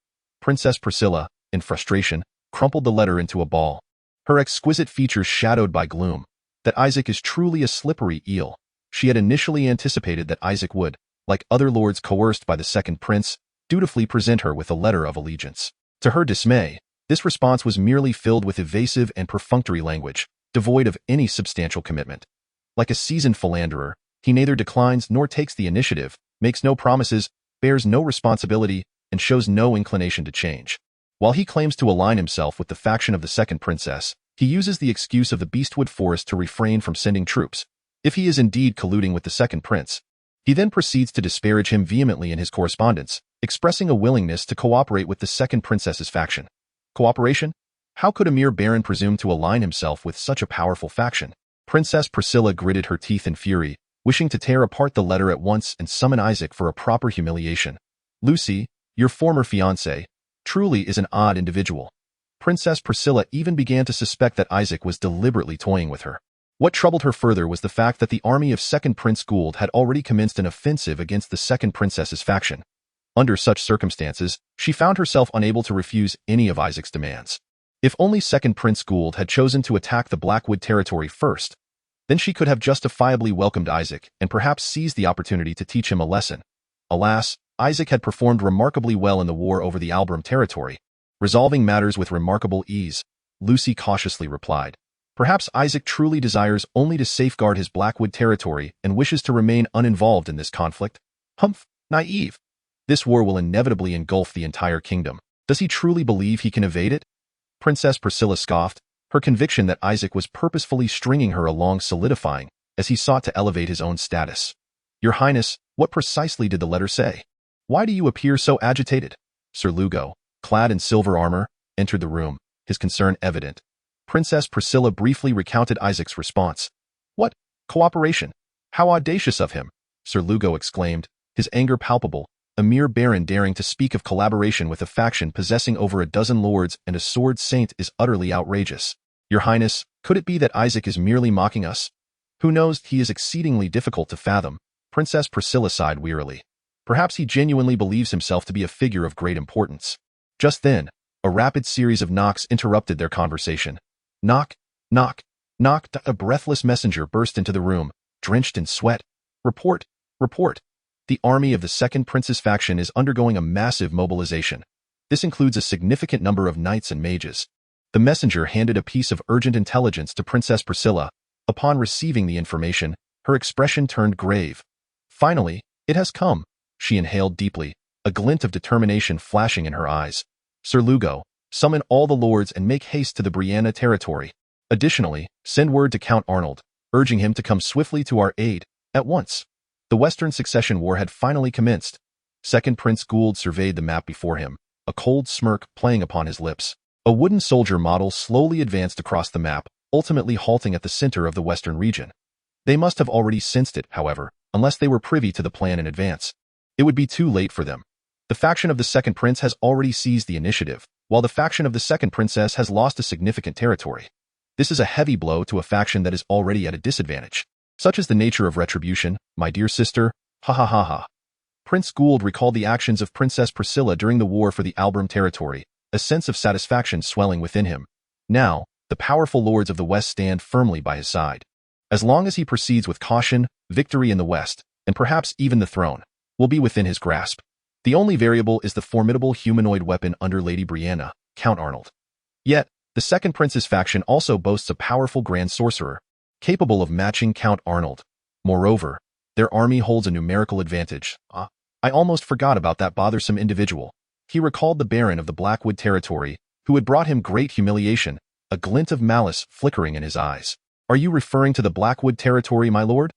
Princess Priscilla, in frustration, crumpled the letter into a ball, her exquisite features shadowed by gloom. That Isaac is truly a slippery eel. She had initially anticipated that Isaac would, like other lords coerced by the second prince, dutifully present her with a letter of allegiance. To her dismay, this response was merely filled with evasive and perfunctory language, devoid of any substantial commitment. Like a seasoned philanderer, he neither declines nor takes the initiative, makes no promises, bears no responsibility, and shows no inclination to change. While he claims to align himself with the faction of the second princess, he uses the excuse of the Beastwood Forest to refrain from sending troops. If he is indeed colluding with the second prince, he then proceeds to disparage him vehemently in his correspondence, expressing a willingness to cooperate with the second princess's faction. Cooperation? How could a mere baron presume to align himself with such a powerful faction? Princess Priscilla gritted her teeth in fury, wishing to tear apart the letter at once and summon Isaac for a proper humiliation. Lucy, your former fiancé, truly is an odd individual. Princess Priscilla even began to suspect that Isaac was deliberately toying with her. What troubled her further was the fact that the army of second Prince Gould had already commenced an offensive against the second princess's faction. Under such circumstances, she found herself unable to refuse any of Isaac's demands. If only second Prince Gould had chosen to attack the Blackwood territory first, then she could have justifiably welcomed Isaac and perhaps seized the opportunity to teach him a lesson. Alas, Isaac had performed remarkably well in the war over the Albram territory, resolving matters with remarkable ease. Lucy cautiously replied. Perhaps Isaac truly desires only to safeguard his Blackwood territory and wishes to remain uninvolved in this conflict. Humph, naive. This war will inevitably engulf the entire kingdom. Does he truly believe he can evade it? Princess Priscilla scoffed, her conviction that Isaac was purposefully stringing her along solidifying as he sought to elevate his own status. Your Highness, what precisely did the letter say? Why do you appear so agitated? Sir Lugo, clad in silver armor, entered the room, his concern evident. Princess Priscilla briefly recounted Isaac's response. What? Cooperation? How audacious of him! Sir Lugo exclaimed, his anger palpable. A mere baron daring to speak of collaboration with a faction possessing over a dozen lords and a sword saint is utterly outrageous. Your Highness, could it be that Isaac is merely mocking us? Who knows, he is exceedingly difficult to fathom. Princess Priscilla sighed wearily. Perhaps he genuinely believes himself to be a figure of great importance. Just then, a rapid series of knocks interrupted their conversation. Knock, knock, knock. A breathless messenger burst into the room, drenched in sweat. Report, report. The army of the second prince's faction is undergoing a massive mobilization. This includes a significant number of knights and mages. The messenger handed a piece of urgent intelligence to Princess Priscilla. Upon receiving the information, her expression turned grave. Finally, it has come. She inhaled deeply, a glint of determination flashing in her eyes. Sir Lugo, summon all the lords and make haste to the Brianna territory. Additionally, send word to Count Arnold, urging him to come swiftly to our aid, at once. The Western Succession War had finally commenced. Second Prince Gould surveyed the map before him, a cold smirk playing upon his lips. A wooden soldier model slowly advanced across the map, ultimately halting at the center of the western region. They must have already sensed it, however, unless they were privy to the plan in advance. It would be too late for them. The faction of the Second Prince has already seized the initiative, while the faction of the Second Princess has lost a significant territory. This is a heavy blow to a faction that is already at a disadvantage. Such is the nature of retribution, my dear sister, ha ha ha ha. Prince Gould recalled the actions of Princess Priscilla during the war for the Albram territory, a sense of satisfaction swelling within him. Now, the powerful lords of the West stand firmly by his side. As long as he proceeds with caution, victory in the West, and perhaps even the throne, will be within his grasp. The only variable is the formidable humanoid weapon under Lady Brianna, Count Arnold. Yet, the Second Prince's faction also boasts a powerful Grand Sorcerer, capable of matching Count Arnold. Moreover, their army holds a numerical advantage. I almost forgot about that bothersome individual. He recalled the Baron of the Blackwood territory, who had brought him great humiliation, a glint of malice flickering in his eyes. Are you referring to the Blackwood territory, my lord?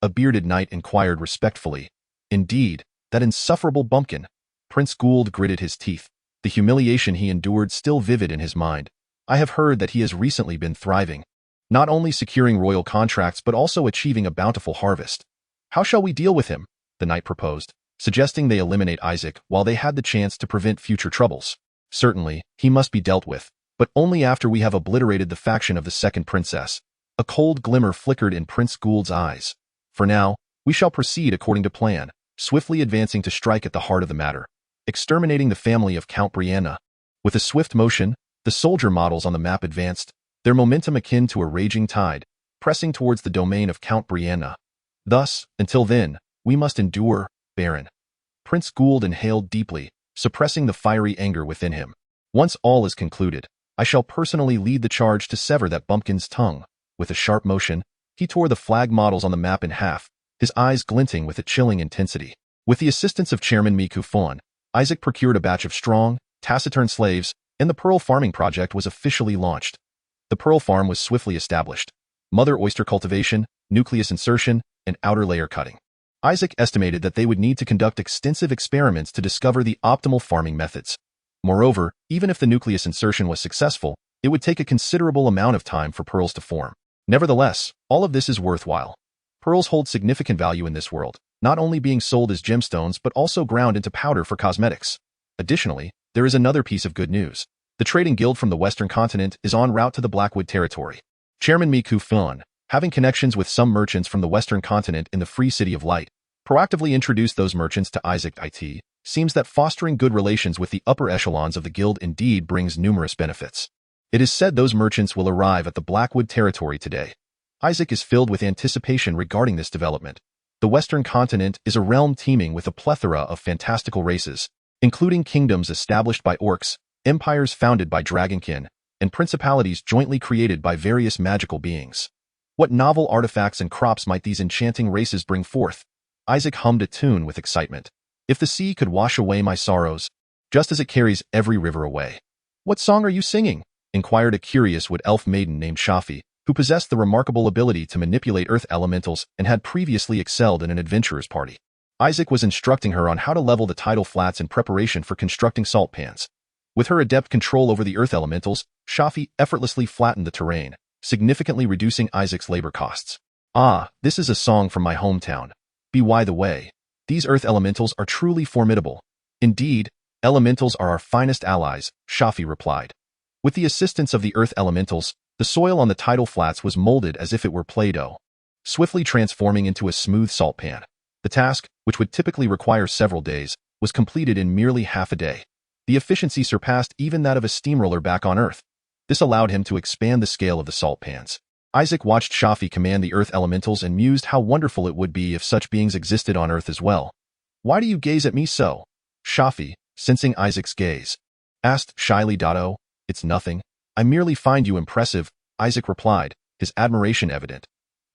A bearded knight inquired respectfully. Indeed, that insufferable bumpkin. Prince Gould gritted his teeth, the humiliation he endured still vivid in his mind. I have heard that he has recently been thriving, not only securing royal contracts but also achieving a bountiful harvest. How shall we deal with him? The knight proposed, suggesting they eliminate Isaac while they had the chance to prevent future troubles. Certainly, he must be dealt with, but only after we have obliterated the faction of the Second Princess. A cold glimmer flickered in Prince Gould's eyes. For now, we shall proceed according to plan, swiftly advancing to strike at the heart of the matter, exterminating the family of Count Brianna. With a swift motion, the soldier models on the map advanced, their momentum akin to a raging tide, pressing towards the domain of Count Brianna. Thus, until then, we must endure, Baron. Prince Gould inhaled deeply, suppressing the fiery anger within him. Once all is concluded, I shall personally lead the charge to sever that bumpkin's tongue. With a sharp motion, he tore the flag models on the map in half, his eyes glinting with a chilling intensity. With the assistance of Chairman Miku Fawn, Isaac procured a batch of strong, taciturn slaves, and the pearl farming project was officially launched. The pearl farm was swiftly established. Mother oyster cultivation, nucleus insertion, and outer layer cutting. Isaac estimated that they would need to conduct extensive experiments to discover the optimal farming methods. Moreover, even if the nucleus insertion was successful, it would take a considerable amount of time for pearls to form. Nevertheless, all of this is worthwhile. Pearls hold significant value in this world, not only being sold as gemstones but also ground into powder for cosmetics. Additionally, there is another piece of good news. The trading guild from the Western continent is en route to the Blackwood territory. Chairman Miku Fawn, having connections with some merchants from the Western continent in the Free City of Light, proactively introduced those merchants to Isaac. It seems that fostering good relations with the upper echelons of the guild indeed brings numerous benefits. It is said those merchants will arrive at the Blackwood territory today. Isaac is filled with anticipation regarding this development. The Western continent is a realm teeming with a plethora of fantastical races, including kingdoms established by orcs, empires founded by dragonkin, and principalities jointly created by various magical beings. What novel artifacts and crops might these enchanting races bring forth? Isaac hummed a tune with excitement. If the sea could wash away my sorrows, just as it carries every river away. What song are you singing? Inquired a curious wood elf maiden named Shafi, who possessed the remarkable ability to manipulate earth elementals and had previously excelled in an adventurer's party. Isaac was instructing her on how to level the tidal flats in preparation for constructing salt pans. With her adept control over the earth elementals, Shafi effortlessly flattened the terrain, significantly reducing Isaac's labor costs. Ah, this is a song from my hometown. By the way, these earth elementals are truly formidable. Indeed, elementals are our finest allies, Shafi replied. With the assistance of the earth elementals, the soil on the tidal flats was molded as if it were Play-Doh, swiftly transforming into a smooth salt pan. The task, which would typically require several days, was completed in merely half a day. The efficiency surpassed even that of a steamroller back on Earth. This allowed him to expand the scale of the salt pans. Isaac watched Shafi command the earth elementals and mused how wonderful it would be if such beings existed on Earth as well. Why do you gaze at me so? Shafi, sensing Isaac's gaze, asked shyly Dotto. It's nothing. I merely find you impressive, Isaac replied, his admiration evident.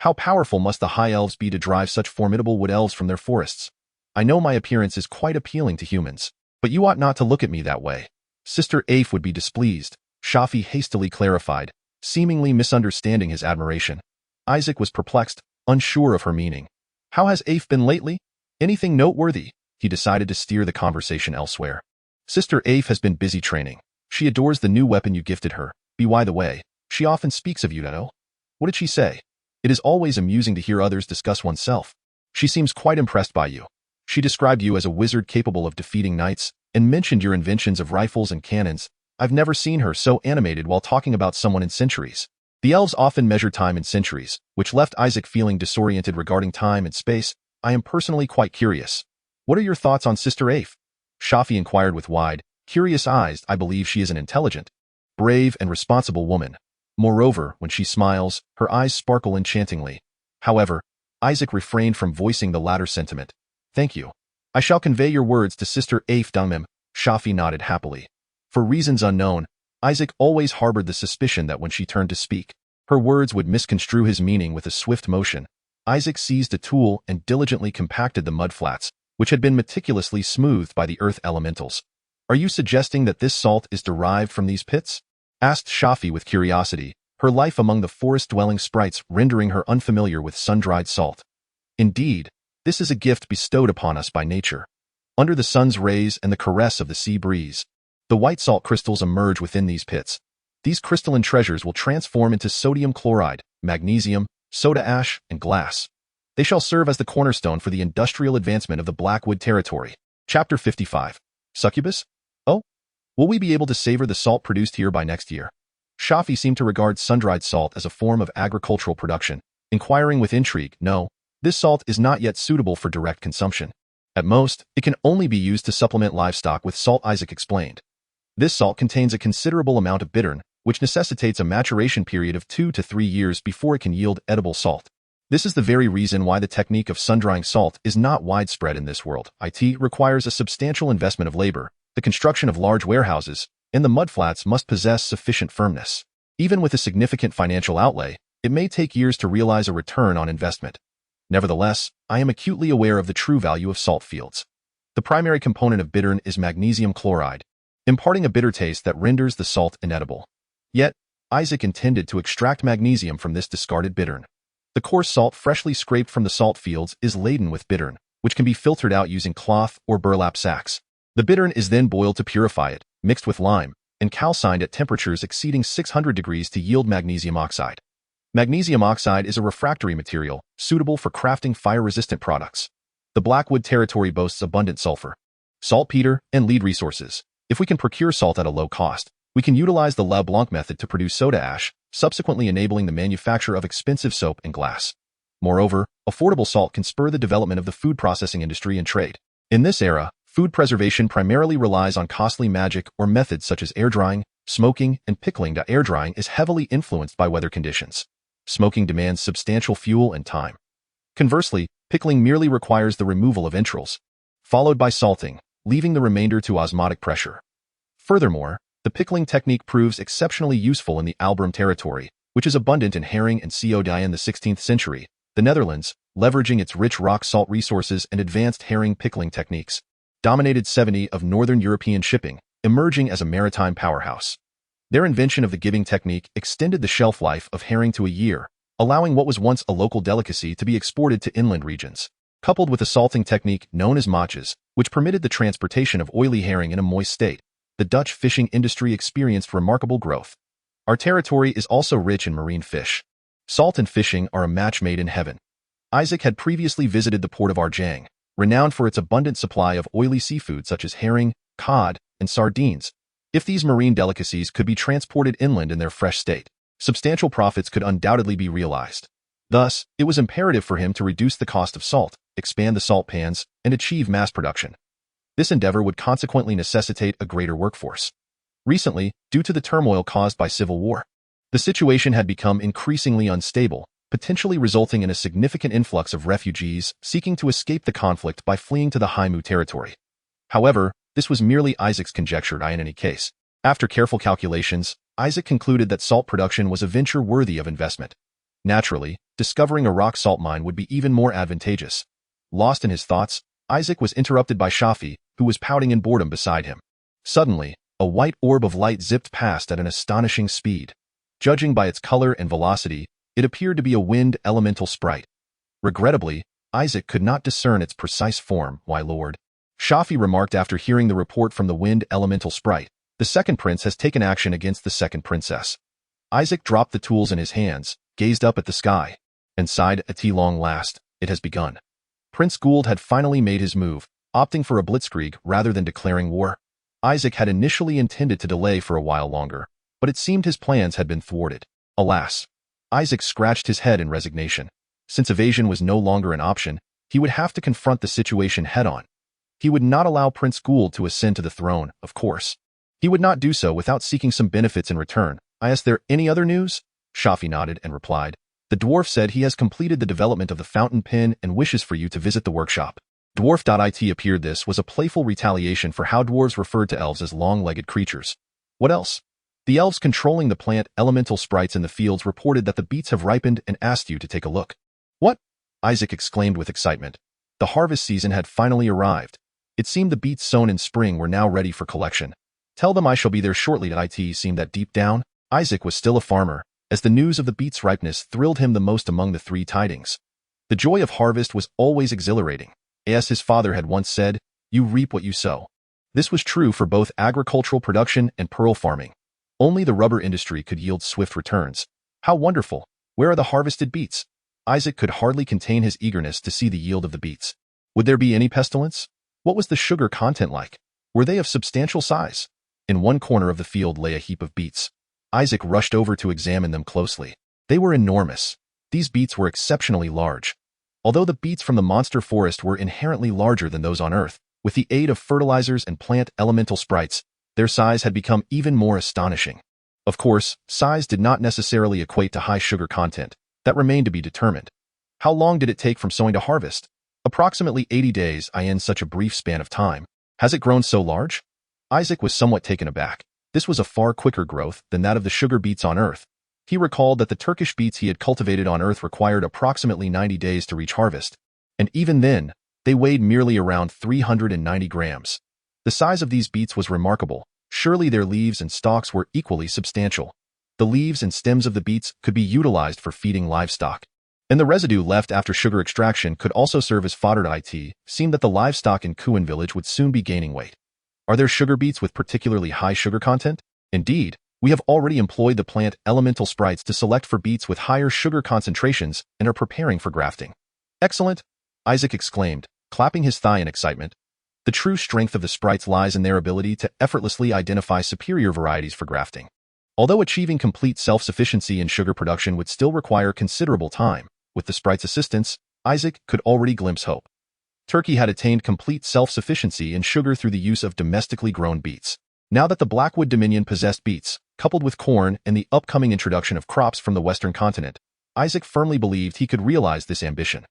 How powerful must the high elves be to drive such formidable wood elves from their forests? I know my appearance is quite appealing to humans, but you ought not to look at me that way. Sister Afe would be displeased, Shafi hastily clarified, seemingly misunderstanding his admiration. Isaac was perplexed, unsure of her meaning. How has Afe been lately? Anything noteworthy? He decided to steer the conversation elsewhere. Sister Afe has been busy training. She adores the new weapon you gifted her. By the way, she often speaks of you, Dotto. What did she say? It is always amusing to hear others discuss oneself. She seems quite impressed by you. She described you as a wizard capable of defeating knights, and mentioned your inventions of rifles and cannons. I've never seen her so animated while talking about someone in centuries. The elves often measure time in centuries, which left Isaac feeling disoriented regarding time and space. I am personally quite curious. What are your thoughts on Sister Afe? Shafi inquired with wide, curious eyes. I believe she is an intelligent, brave, and responsible woman. Moreover, when she smiles, her eyes sparkle enchantingly. However, Isaac refrained from voicing the latter sentiment. Thank you. I shall convey your words to Sister Afe Dungmim. Shafi nodded happily. For reasons unknown, Isaac always harbored the suspicion that when she turned to speak, her words would misconstrue his meaning. With a swift motion, Isaac seized a tool and diligently compacted the mudflats, which had been meticulously smoothed by the earth elementals. Are you suggesting that this salt is derived from these pits? Asked Shafi with curiosity, her life among the forest-dwelling sprites rendering her unfamiliar with sun-dried salt. Indeed, this is a gift bestowed upon us by nature. Under the sun's rays and the caress of the sea breeze, the white salt crystals emerge within these pits. These crystalline treasures will transform into sodium chloride, magnesium, soda ash, and glass. They shall serve as the cornerstone for the industrial advancement of the Blackwood territory. Chapter 55. Succubus? Oh? Will we be able to savor the salt produced here by next year? Shafi seemed to regard sun-dried salt as a form of agricultural production, inquiring with intrigue. No, this salt is not yet suitable for direct consumption. At most, it can only be used to supplement livestock with salt, Isaac explained. This salt contains a considerable amount of bittern, which necessitates a maturation period of 2 to 3 years before it can yield edible salt. This is the very reason why the technique of sun-drying salt is not widespread in this world. It requires a substantial investment of labor, the construction of large warehouses, and the mudflats must possess sufficient firmness. Even with a significant financial outlay, it may take years to realize a return on investment. Nevertheless, I am acutely aware of the true value of salt fields. The primary component of bittern is magnesium chloride, imparting a bitter taste that renders the salt inedible. Yet, Isaac intended to extract magnesium from this discarded bittern. The coarse salt freshly scraped from the salt fields is laden with bittern, which can be filtered out using cloth or burlap sacks. The bittern is then boiled to purify it, mixed with lime, and calcined at temperatures exceeding 600 degrees to yield magnesium oxide. Magnesium oxide is a refractory material, suitable for crafting fire-resistant products. The Blackwood territory boasts abundant sulfur, saltpeter, and lead resources. If we can procure salt at a low cost, we can utilize the La Blanc method to produce soda ash, subsequently enabling the manufacture of expensive soap and glass. Moreover, affordable salt can spur the development of the food processing industry and trade. In this era, food preservation primarily relies on costly magic or methods such as air drying, smoking, and pickling. Air drying is heavily influenced by weather conditions. Smoking demands substantial fuel and time. Conversely, pickling merely requires the removal of entrails, followed by salting, leaving the remainder to osmotic pressure. Furthermore, the pickling technique proves exceptionally useful in the Albrum territory, which is abundant in herring and cod in the 16th century. The Netherlands, leveraging its rich rock salt resources and advanced herring pickling techniques, dominated 70% of northern European shipping, emerging as a maritime powerhouse. Their invention of the giving technique extended the shelf life of herring to a year, allowing what was once a local delicacy to be exported to inland regions. Coupled with a salting technique known as matjes, which permitted the transportation of oily herring in a moist state, the Dutch fishing industry experienced remarkable growth. Our territory is also rich in marine fish. Salt and fishing are a match made in heaven. Isaac had previously visited the port of Arjang, renowned for its abundant supply of oily seafood such as herring, cod, and sardines. If these marine delicacies could be transported inland in their fresh state, substantial profits could undoubtedly be realized. Thus, it was imperative for him to reduce the cost of salt, expand the salt pans, and achieve mass production. This endeavor would consequently necessitate a greater workforce. Recently, due to the turmoil caused by civil war, the situation had become increasingly unstable, potentially resulting in a significant influx of refugees seeking to escape the conflict by fleeing to the Haimu territory. However, This was merely Isaac's conjecture in any case. After careful calculations, Isaac concluded that salt production was a venture worthy of investment. Naturally, discovering a rock salt mine would be even more advantageous. Lost in his thoughts, Isaac was interrupted by Shafi, who was pouting in boredom beside him. Suddenly, a white orb of light zipped past at an astonishing speed. Judging by its color and velocity, it appeared to be a wind elemental sprite. Regrettably, Isaac could not discern its precise form, my lord. Shafi remarked after hearing the report from the wind elemental sprite. The second prince has taken action against the second princess. Isaac dropped the tools in his hands, gazed up at the sky, and sighed, at long last, it has begun. Prince Gould had finally made his move, opting for a blitzkrieg rather than declaring war. Isaac had initially intended to delay for a while longer, but it seemed his plans had been thwarted. Alas! Isaac scratched his head in resignation. Since evasion was no longer an option, he would have to confront the situation head-on. He would not allow Prince Gould to ascend to the throne, of course. He would not do so without seeking some benefits in return. Is there any other news? Shafi nodded and replied. The dwarf said he has completed the development of the fountain pen and wishes for you to visit the workshop. Dwarf.it appeared this was a playful retaliation for how dwarves referred to elves as long-legged creatures. What else? The elves controlling the plant elemental sprites in the fields reported that the beets have ripened and asked you to take a look. What? Isaac exclaimed with excitement. The harvest season had finally arrived. It seemed the beets sown in spring were now ready for collection. Tell them I shall be there shortly. It seemed that deep down, Isaac was still a farmer, as the news of the beets' ripeness thrilled him the most among the three tidings. The joy of harvest was always exhilarating. As his father had once said, you reap what you sow. This was true for both agricultural production and pearl farming. Only the rubber industry could yield swift returns. How wonderful! Where are the harvested beets? Isaac could hardly contain his eagerness to see the yield of the beets. Would there be any pestilence? What was the sugar content like? Were they of substantial size? In one corner of the field lay a heap of beets. Isaac rushed over to examine them closely. They were enormous. These beets were exceptionally large. Although the beets from the monster forest were inherently larger than those on Earth, with the aid of fertilizers and plant elemental sprites, their size had become even more astonishing. Of course, size did not necessarily equate to high sugar content. That remained to be determined. How long did it take from sowing to harvest? Approximately 80 days. In such a brief span of time. Has it grown so large? Isaac was somewhat taken aback. This was a far quicker growth than that of the sugar beets on Earth. He recalled that the Turkish beets he had cultivated on Earth required approximately 90 days to reach harvest, and even then, they weighed merely around 390 grams. The size of these beets was remarkable. Surely their leaves and stalks were equally substantial. The leaves and stems of the beets could be utilized for feeding livestock, and the residue left after sugar extraction could also serve as fodder. It seemed that the livestock in Kuan village would soon be gaining weight. Are there sugar beets with particularly high sugar content? Indeed, we have already employed the plant elemental sprites to select for beets with higher sugar concentrations and are preparing for grafting. Excellent! Isaac exclaimed, clapping his thigh in excitement. The true strength of the sprites lies in their ability to effortlessly identify superior varieties for grafting. Although achieving complete self-sufficiency in sugar production would still require considerable time, with the sprites' assistance, Isaac could already glimpse hope. Turkey had attained complete self-sufficiency in sugar through the use of domestically grown beets. Now that the Blackwood Dominion possessed beets, coupled with corn and the upcoming introduction of crops from the western continent, Isaac firmly believed he could realize this ambition.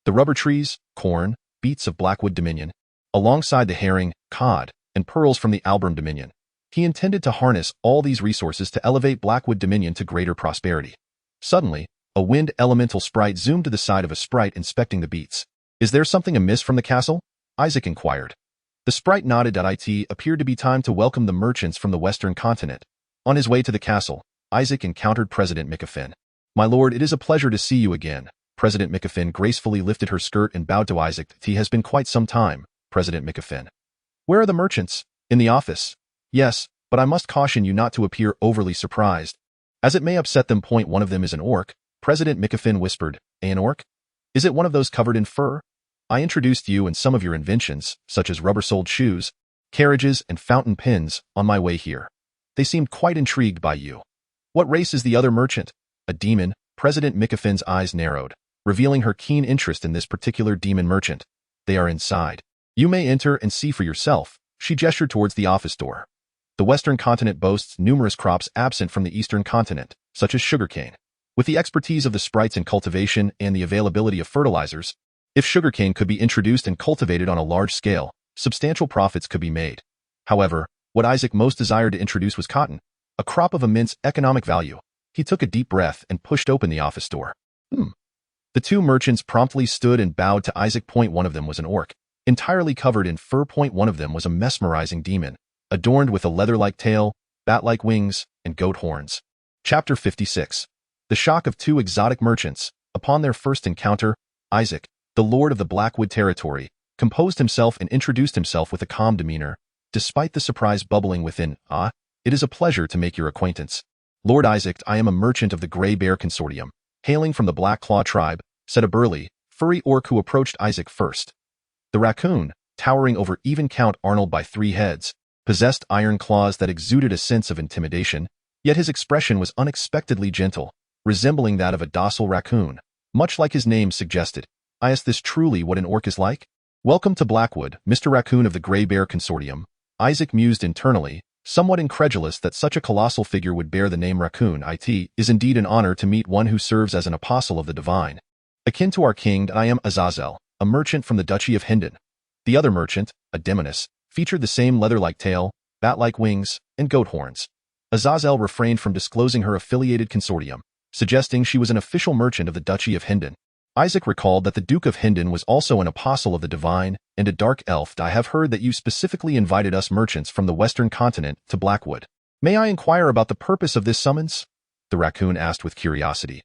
The rubber trees, corn, beets of Blackwood Dominion, alongside the herring, cod, and pearls from the Albram Dominion, he intended to harness all these resources to elevate Blackwood Dominion to greater prosperity. Suddenly, a wind elemental sprite zoomed to the side of a sprite inspecting the beets. Is there something amiss from the castle? Isaac inquired. The sprite nodded. It appeared to be time to welcome the merchants from the western continent. On his way to the castle, Isaac encountered President Mikafin. My lord, it is a pleasure to see you again. President Mikafin gracefully lifted her skirt and bowed to Isaac. It has been quite some time, President Mikafin. Where are the merchants? In the office. Yes, but I must caution you not to appear overly surprised, as it may upset them. One of them is an orc, President Mikafin whispered. An orc? Is it one of those covered in fur? I introduced you and some of your inventions, such as rubber-soled shoes, carriages, and fountain pens, on my way here. They seemed quite intrigued by you. What race is the other merchant? A demon. President Mikafin's eyes narrowed, revealing her keen interest in this particular demon merchant. They are inside. You may enter and see for yourself. She gestured towards the office door. The western continent boasts numerous crops absent from the eastern continent, such as sugarcane. With the expertise of the sprites in cultivation and the availability of fertilizers, if sugarcane could be introduced and cultivated on a large scale, substantial profits could be made. However, what Isaac most desired to introduce was cotton, a crop of immense economic value. He took a deep breath and pushed open the office door. The two merchants promptly stood and bowed to Isaac. One of them was an orc, entirely covered in fur. One of them was a mesmerizing demon, adorned with a leather-like tail, bat-like wings, and goat horns. Chapter 56. The shock of two exotic merchants. Upon their first encounter, Isaac, the lord of the Blackwood territory, composed himself and introduced himself with a calm demeanor, despite the surprise bubbling within. It is a pleasure to make your acquaintance. Lord Isaac, I am a merchant of the Grey Bear Consortium, hailing from the Black Claw tribe, said a burly, furry orc who approached Isaac first. The raccoon, towering over even Count Arnold by 3 heads, possessed iron claws that exuded a sense of intimidation, yet his expression was unexpectedly gentle, resembling that of a docile raccoon, much like his name suggested. Is this truly what an orc is like? Welcome to Blackwood, Mr. Raccoon of the Grey Bear Consortium. Isaac mused internally, somewhat incredulous that such a colossal figure would bear the name Raccoon. It is indeed an honor to meet one who serves as an apostle of the divine. Akin to our king, I am Azazel, a merchant from the Duchy of Hendon. The other merchant, a demoness, featured the same leather-like tail, bat-like wings, and goat horns. Azazel refrained from disclosing her affiliated consortium, suggesting she was an official merchant of the Duchy of Hendon. Isaac recalled that the Duke of Hendon was also an apostle of the divine and a dark elf. I have heard that you specifically invited us merchants from the western continent to Blackwood. May I inquire about the purpose of this summons? The raccoon asked with curiosity.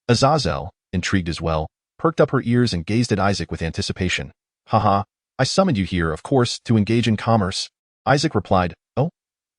Azazel, intrigued as well, perked up her ears and gazed at Isaac with anticipation. Haha, I summoned you here, of course, to engage in commerce. Isaac replied, Oh?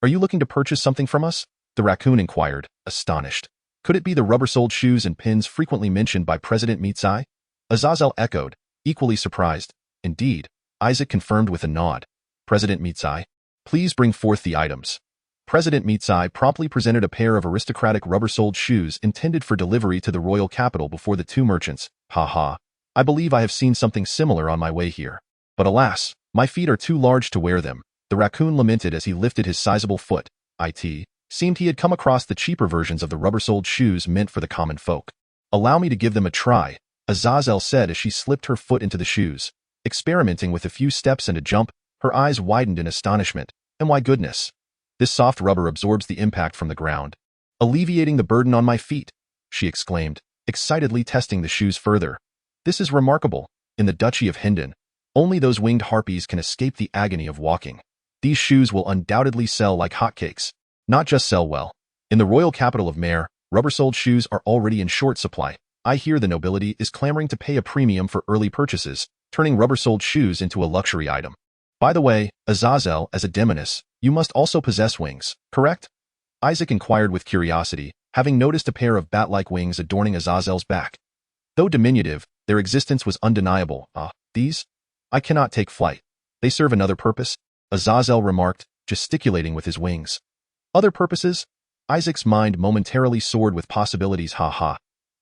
Are you looking to purchase something from us? The raccoon inquired, astonished. Could it be the rubber-soled shoes and pins frequently mentioned by President Mitsai? Azazel echoed, equally surprised. Indeed, Isaac confirmed with a nod. President Mitsai, please bring forth the items. President Mitsai promptly presented a pair of aristocratic rubber-soled shoes intended for delivery to the royal capital before the two merchants. I believe I have seen something similar on my way here. But alas, my feet are too large to wear them. The raccoon lamented as he lifted his sizable foot. It seemed he had come across the cheaper versions of the rubber-soled shoes meant for the common folk. Allow me to give them a try, Azazel said as she slipped her foot into the shoes. Experimenting with a few steps and a jump, her eyes widened in astonishment. And why goodness! This soft rubber absorbs the impact from the ground, alleviating the burden on my feet, she exclaimed, excitedly testing the shoes further. This is remarkable. In the Duchy of Hendon, only those winged harpies can escape the agony of walking. These shoes will undoubtedly sell like hotcakes. Not just sell well. In the royal capital of Mare, rubber-soled shoes are already in short supply. I hear the nobility is clamoring to pay a premium for early purchases, turning rubber-soled shoes into a luxury item. By the way, Azazel, as a demoness, you must also possess wings, correct? Isaac inquired with curiosity, having noticed a pair of bat-like wings adorning Azazel's back. Though diminutive, their existence was undeniable. These? I cannot take flight. They serve another purpose, Azazel remarked, gesticulating with his wings. Other purposes? Isaac's mind momentarily soared with possibilities.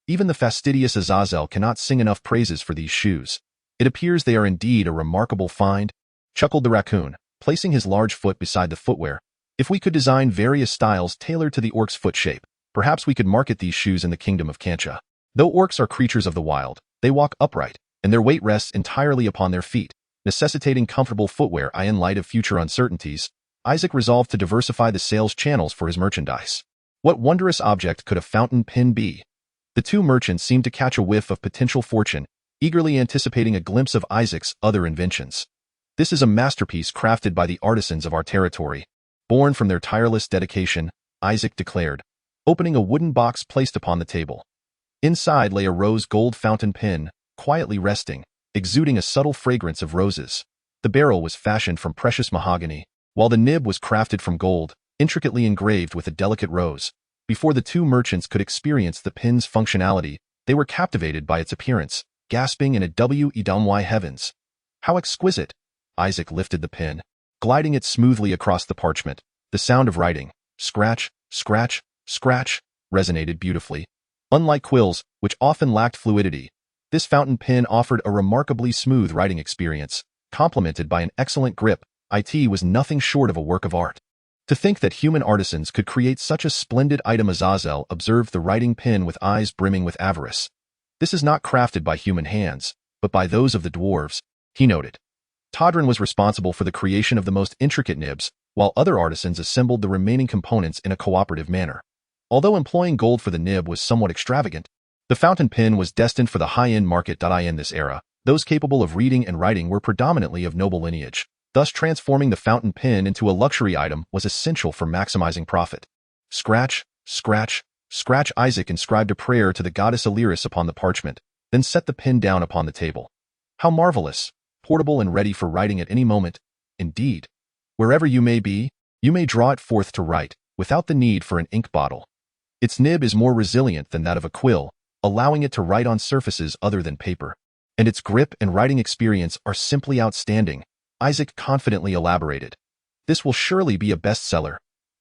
Even the fastidious Azazel cannot sing enough praises for these shoes. It appears they are indeed a remarkable find, chuckled the raccoon, placing his large foot beside the footwear. If we could design various styles tailored to the orc's foot shape, perhaps we could market these shoes in the kingdom of Kancha. Though orcs are creatures of the wild, they walk upright, and their weight rests entirely upon their feet, necessitating comfortable footwear. In light of future uncertainties, Isaac resolved to diversify the sales channels for his merchandise. What wondrous object could a fountain pen be? The two merchants seemed to catch a whiff of potential fortune, eagerly anticipating a glimpse of Isaac's other inventions. This is a masterpiece crafted by the artisans of our territory. Born from their tireless dedication, Isaac declared, opening a wooden box placed upon the table. Inside lay a rose gold fountain pen, quietly resting, exuding a subtle fragrance of roses. The barrel was fashioned from precious mahogany, while the nib was crafted from gold, intricately engraved with a delicate rose. Before the two merchants could experience the pen's functionality, they were captivated by its appearance, gasping in a "W-E-W-Y heavens. How exquisite! Isaac lifted the pen, gliding it smoothly across the parchment. The sound of writing, scratch, scratch, scratch, resonated beautifully. Unlike quills, which often lacked fluidity, this fountain pen offered a remarkably smooth writing experience, complemented by an excellent grip. It was nothing short of a work of art. To think that human artisans could create such a splendid item. Azazel observed the writing pen with eyes brimming with avarice. This is not crafted by human hands, but by those of the dwarves, he noted. Todrin was responsible for the creation of the most intricate nibs, while other artisans assembled the remaining components in a cooperative manner. Although employing gold for the nib was somewhat extravagant, the fountain pen was destined for the high-end market. In this era, those capable of reading and writing were predominantly of noble lineage. Thus, transforming the fountain pen into a luxury item was essential for maximizing profit. Scratch, scratch, scratch. Isaac inscribed a prayer to the goddess Illyris upon the parchment, then set the pen down upon the table. How marvelous! Portable and ready for writing at any moment. Indeed, wherever you may be, you may draw it forth to write, without the need for an ink bottle. Its nib is more resilient than that of a quill, allowing it to write on surfaces other than paper. And its grip and writing experience are simply outstanding, Isaac confidently elaborated. This will surely be a bestseller.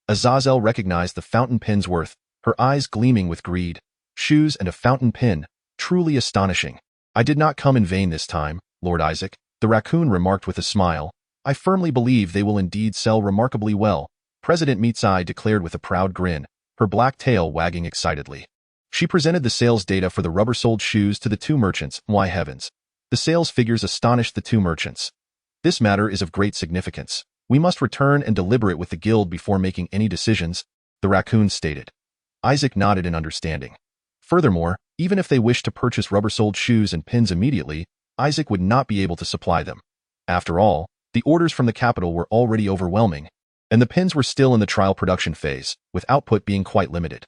Azazel recognized the fountain pen's worth, her eyes gleaming with greed. Shoes and a fountain pen, truly astonishing. I did not come in vain this time, Lord Isaac, the raccoon remarked with a smile. I firmly believe they will indeed sell remarkably well, President Meatseye declared with a proud grin, her black tail wagging excitedly. She presented the sales data for the rubber-soled shoes to the two merchants. Why heavens! The sales figures astonished the two merchants. This matter is of great significance. We must return and deliberate with the guild before making any decisions, the raccoon stated. Isaac nodded in understanding. Furthermore, even if they wished to purchase rubber-soled shoes and pins immediately, Isaac would not be able to supply them. After all, the orders from the capital were already overwhelming, and the pins were still in the trial production phase, with output being quite limited.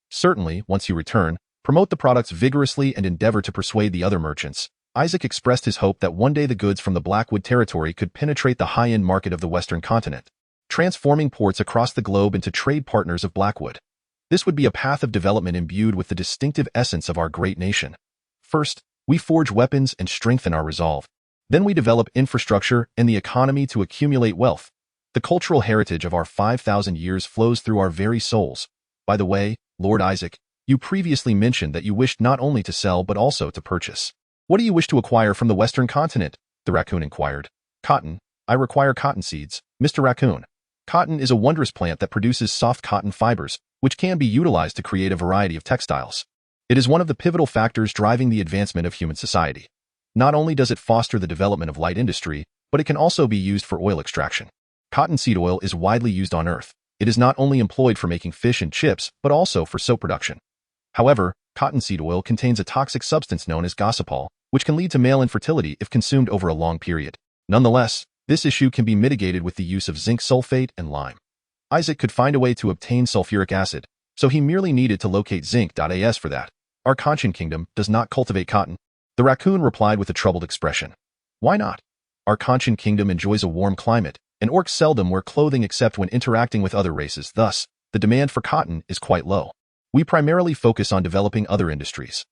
Certainly, once you return, promote the products vigorously and endeavor to persuade the other merchants. Isaac expressed his hope that one day the goods from the Blackwood territory could penetrate the high-end market of the Western continent, transforming ports across the globe into trade partners of Blackwood. This would be a path of development imbued with the distinctive essence of our great nation. First, we forge weapons and strengthen our resolve. Then we develop infrastructure and the economy to accumulate wealth. The cultural heritage of our 5,000 years flows through our very souls. By the way, Lord Isaac, you previously mentioned that you wished not only to sell but also to purchase. What do you wish to acquire from the Western continent? The raccoon inquired. Cotton. I require cotton seeds, Mr. Raccoon. Cotton is a wondrous plant that produces soft cotton fibers, which can be utilized to create a variety of textiles. It is one of the pivotal factors driving the advancement of human society. Not only does it foster the development of light industry, but it can also be used for oil extraction. Cottonseed oil is widely used on Earth. It is not only employed for making fish and chips, but also for soap production. However, cottonseed oil contains a toxic substance known as gossypol, which can lead to male infertility if consumed over a long period. Nonetheless, this issue can be mitigated with the use of zinc sulfate and lime. Isaac could find a way to obtain sulfuric acid, so he merely needed to locate zinc.as for that. Our Conchin Kingdom does not cultivate cotton. The raccoon replied with a troubled expression. Why not? Our Conchin Kingdom enjoys a warm climate, and orcs seldom wear clothing except when interacting with other races. Thus, the demand for cotton is quite low. We primarily focus on developing other industries.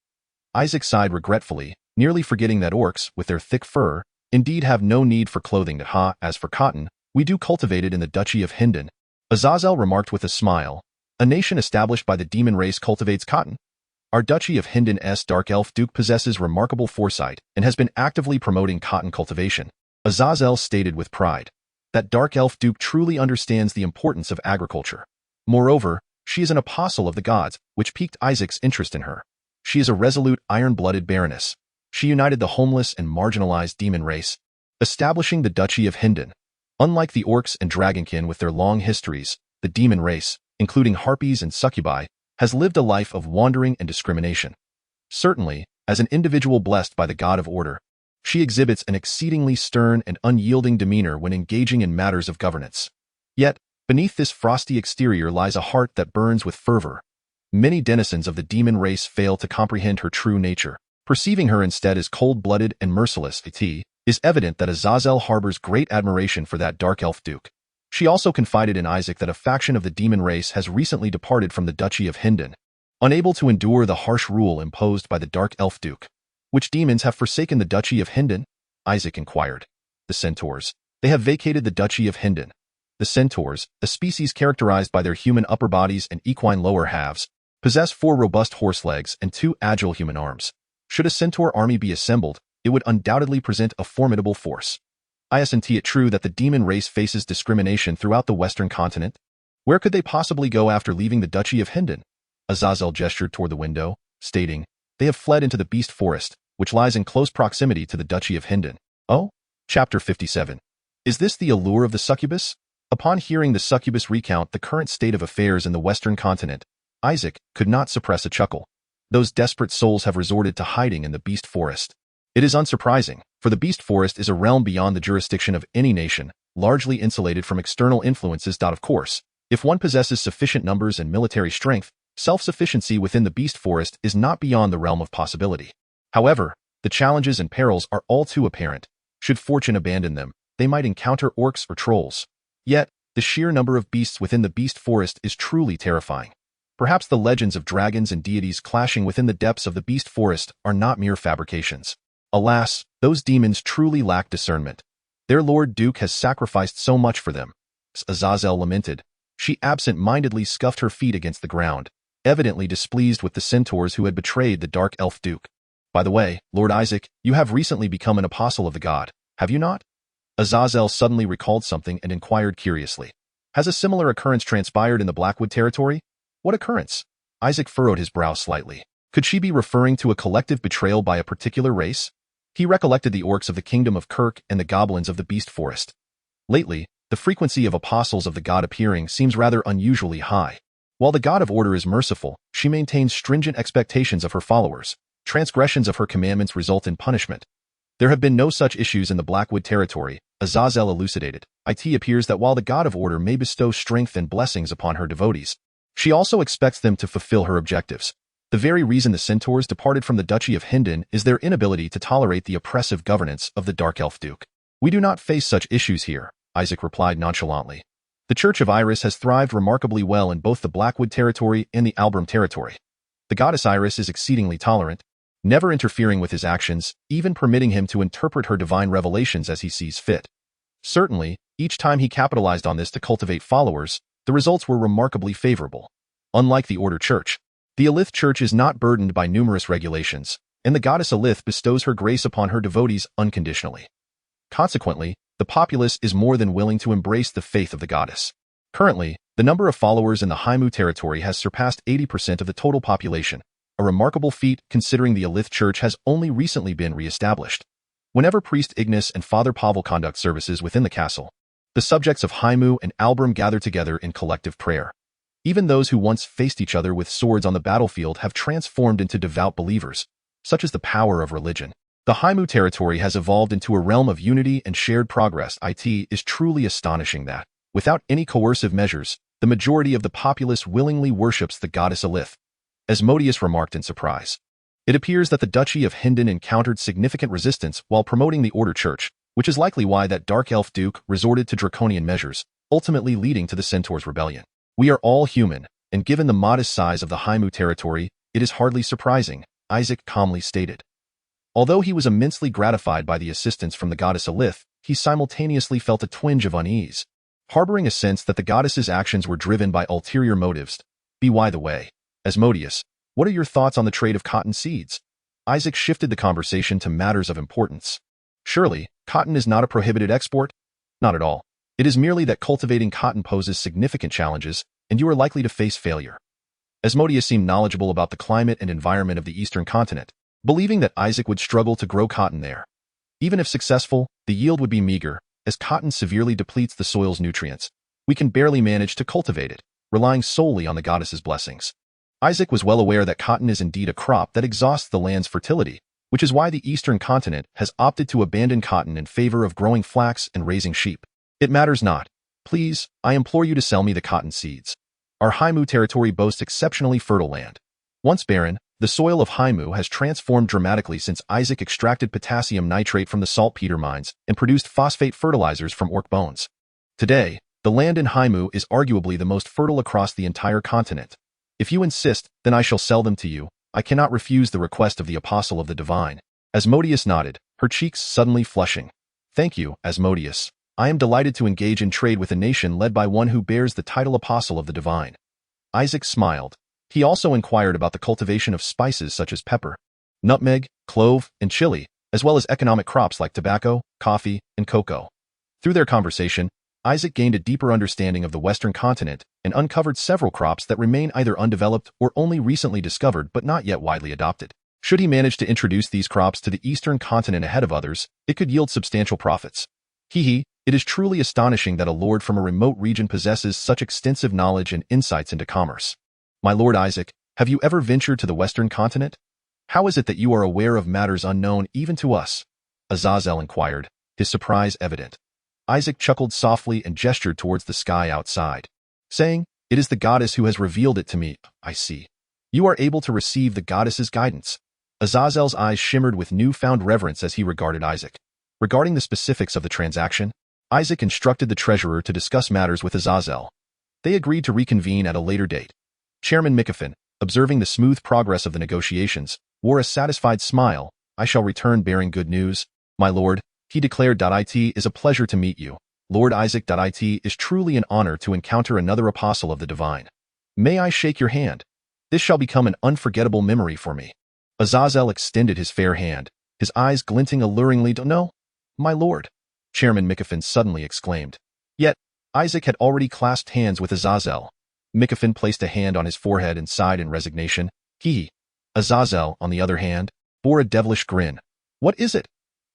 Isaac sighed regretfully, nearly forgetting that orcs, with their thick fur, indeed have no need for clothing. As for cotton, we do cultivate it in the Duchy of Hindon. Azazel remarked with a smile. A nation established by the demon race cultivates cotton. Our Duchy of Hindon's Dark Elf Duke possesses remarkable foresight and has been actively promoting cotton cultivation, Azazel stated with pride. That Dark Elf Duke truly understands the importance of agriculture. Moreover, she is an apostle of the gods, which piqued Isaac's interest in her. She is a resolute, iron-blooded baroness. She united the homeless and marginalized demon race, establishing the Duchy of Hindon. Unlike the orcs and dragonkin with their long histories, the demon race, including harpies and succubi, has lived a life of wandering and discrimination. Certainly, as an individual blessed by the god of order, she exhibits an exceedingly stern and unyielding demeanor when engaging in matters of governance. Yet, beneath this frosty exterior lies a heart that burns with fervor. Many denizens of the demon race fail to comprehend her true nature, perceiving her instead as cold-blooded and merciless. It is evident that Azazel harbors great admiration for that Dark Elf Duke. She also confided in Isaac that a faction of the demon race has recently departed from the Duchy of Hindon, unable to endure the harsh rule imposed by the Dark Elf Duke. Which demons have forsaken the Duchy of Hindon? Isaac inquired. The centaurs. They have vacated the Duchy of Hindon. The centaurs, a species characterized by their human upper bodies and equine lower halves, possess 4 robust horse legs and 2 agile human arms. Should a centaur army be assembled, it would undoubtedly present a formidable force. Isn't it true that the demon race faces discrimination throughout the Western continent? Where could they possibly go after leaving the Duchy of Hindon? Azazel gestured toward the window, stating, they have fled into the Beast Forest, which lies in close proximity to the Duchy of Hindon. Oh? Chapter 57. Is this the allure of the succubus? Upon hearing the succubus recount the current state of affairs in the Western continent, Isaac could not suppress a chuckle. Those desperate souls have resorted to hiding in the beast forest. It is unsurprising, for the beast forest is a realm beyond the jurisdiction of any nation, largely insulated from external influences. Of course, if one possesses sufficient numbers and military strength, self-sufficiency within the beast forest is not beyond the realm of possibility. However, the challenges and perils are all too apparent. Should fortune abandon them, they might encounter orcs or trolls. Yet, the sheer number of beasts within the beast forest is truly terrifying. Perhaps the legends of dragons and deities clashing within the depths of the beast forest are not mere fabrications. Alas, those demons truly lack discernment. Their Lord Duke has sacrificed so much for them. Azazel lamented. She absent-mindedly scuffed her feet against the ground, evidently displeased with the centaurs who had betrayed the dark elf Duke. By the way, Lord Isaac, you have recently become an apostle of the god, have you not? Azazel suddenly recalled something and inquired curiously. Has a similar occurrence transpired in the Blackwood territory? What occurrence? Isaac furrowed his brow slightly. Could she be referring to a collective betrayal by a particular race? He recollected the orcs of the kingdom of Kirk and the goblins of the beast forest. Lately, the frequency of apostles of the god appearing seems rather unusually high. While the god of order is merciful, she maintains stringent expectations of her followers. Transgressions of her commandments result in punishment. There have been no such issues in the Blackwood territory, Azazel elucidated. It appears that while the god of order may bestow strength and blessings upon her devotees, she also expects them to fulfill her objectives. The very reason the centaurs departed from the Duchy of Hindon is their inability to tolerate the oppressive governance of the Dark Elf Duke. We do not face such issues here, Isaac replied nonchalantly. The Church of Iris has thrived remarkably well in both the Blackwood territory and the Albram territory. The goddess Iris is exceedingly tolerant, never interfering with his actions, even permitting him to interpret her divine revelations as he sees fit. Certainly, each time he capitalized on this to cultivate followers, the results were remarkably favorable. Unlike the Order Church, the Alith Church is not burdened by numerous regulations, and the goddess Alith bestows her grace upon her devotees unconditionally. Consequently, the populace is more than willing to embrace the faith of the goddess. Currently, the number of followers in the Haimu territory has surpassed 80% of the total population, a remarkable feat considering the Alith Church has only recently been re-established. Whenever Priest Ignis and Father Pavel conduct services within the castle, the subjects of Haimu and Albram gather together in collective prayer. Even those who once faced each other with swords on the battlefield have transformed into devout believers. Such is the power of religion. The Haimu territory has evolved into a realm of unity and shared progress. It is truly astonishing that, without any coercive measures, the majority of the populace willingly worships the goddess Alith. Asmodeus remarked in surprise. It appears that the Duchy of Hindon encountered significant resistance while promoting the Order Church, which is likely why that Dark Elf Duke resorted to draconian measures, ultimately leading to the Centaurs' rebellion. We are all human, and given the modest size of the Haimu territory, it is hardly surprising, Isaac calmly stated. Although he was immensely gratified by the assistance from the goddess Alith, he simultaneously felt a twinge of unease, harboring a sense that the goddess's actions were driven by ulterior motives. By the way, Asmodeus, what are your thoughts on the trade of cotton seeds? Isaac shifted the conversation to matters of importance. Surely, cotton is not a prohibited export? Not at all. It is merely that cultivating cotton poses significant challenges, and you are likely to face failure. Asmodeus seemed knowledgeable about the climate and environment of the eastern continent, believing that Isaac would struggle to grow cotton there. Even if successful, the yield would be meager, as cotton severely depletes the soil's nutrients. We can barely manage to cultivate it, relying solely on the goddess's blessings. Isaac was well aware that cotton is indeed a crop that exhausts the land's fertility, which is why the eastern continent has opted to abandon cotton in favor of growing flax and raising sheep. It matters not. Please, I implore you to sell me the cotton seeds. Our Haimu territory boasts exceptionally fertile land. Once barren, the soil of Haimu has transformed dramatically since Isaac extracted potassium nitrate from the saltpeter mines and produced phosphate fertilizers from orc bones. Today, the land in Haimu is arguably the most fertile across the entire continent. If you insist, then I shall sell them to you. I cannot refuse the request of the Apostle of the Divine. Asmodeus nodded, her cheeks suddenly flushing. Thank you, Asmodeus. I am delighted to engage in trade with a nation led by one who bears the title Apostle of the Divine. Isaac smiled. He also inquired about the cultivation of spices such as pepper, nutmeg, clove, and chili, as well as economic crops like tobacco, coffee, and cocoa. Through their conversation, Isaac gained a deeper understanding of the Western continent and uncovered several crops that remain either undeveloped or only recently discovered but not yet widely adopted. Should he manage to introduce these crops to the eastern continent ahead of others, it could yield substantial profits. It is truly astonishing that a lord from a remote region possesses such extensive knowledge and insights into commerce. My lord Isaac, have you ever ventured to the western continent? How is it that you are aware of matters unknown even to us? Azazel inquired, his surprise evident. Isaac chuckled softly and gestured towards the sky outside, saying, "It is the goddess who has revealed it to me. I see. You are able to receive the goddess's guidance." Azazel's eyes shimmered with newfound reverence as he regarded Isaac. Regarding the specifics of the transaction, Isaac instructed the treasurer to discuss matters with Azazel. They agreed to reconvene at a later date. Chairman Mikafin, observing the smooth progress of the negotiations, wore a satisfied smile. "I shall return bearing good news, my lord," he declared. "It is a pleasure to meet you, Lord Isaac. It is truly an honor to encounter another apostle of the divine. May I shake your hand? This shall become an unforgettable memory for me." Azazel extended his fair hand, his eyes glinting alluringly. "No, my lord," Chairman Mikafin suddenly exclaimed. Yet, Isaac had already clasped hands with Azazel. Mikafin placed a hand on his forehead and sighed in resignation. Azazel, on the other hand, bore a devilish grin. "What is it?"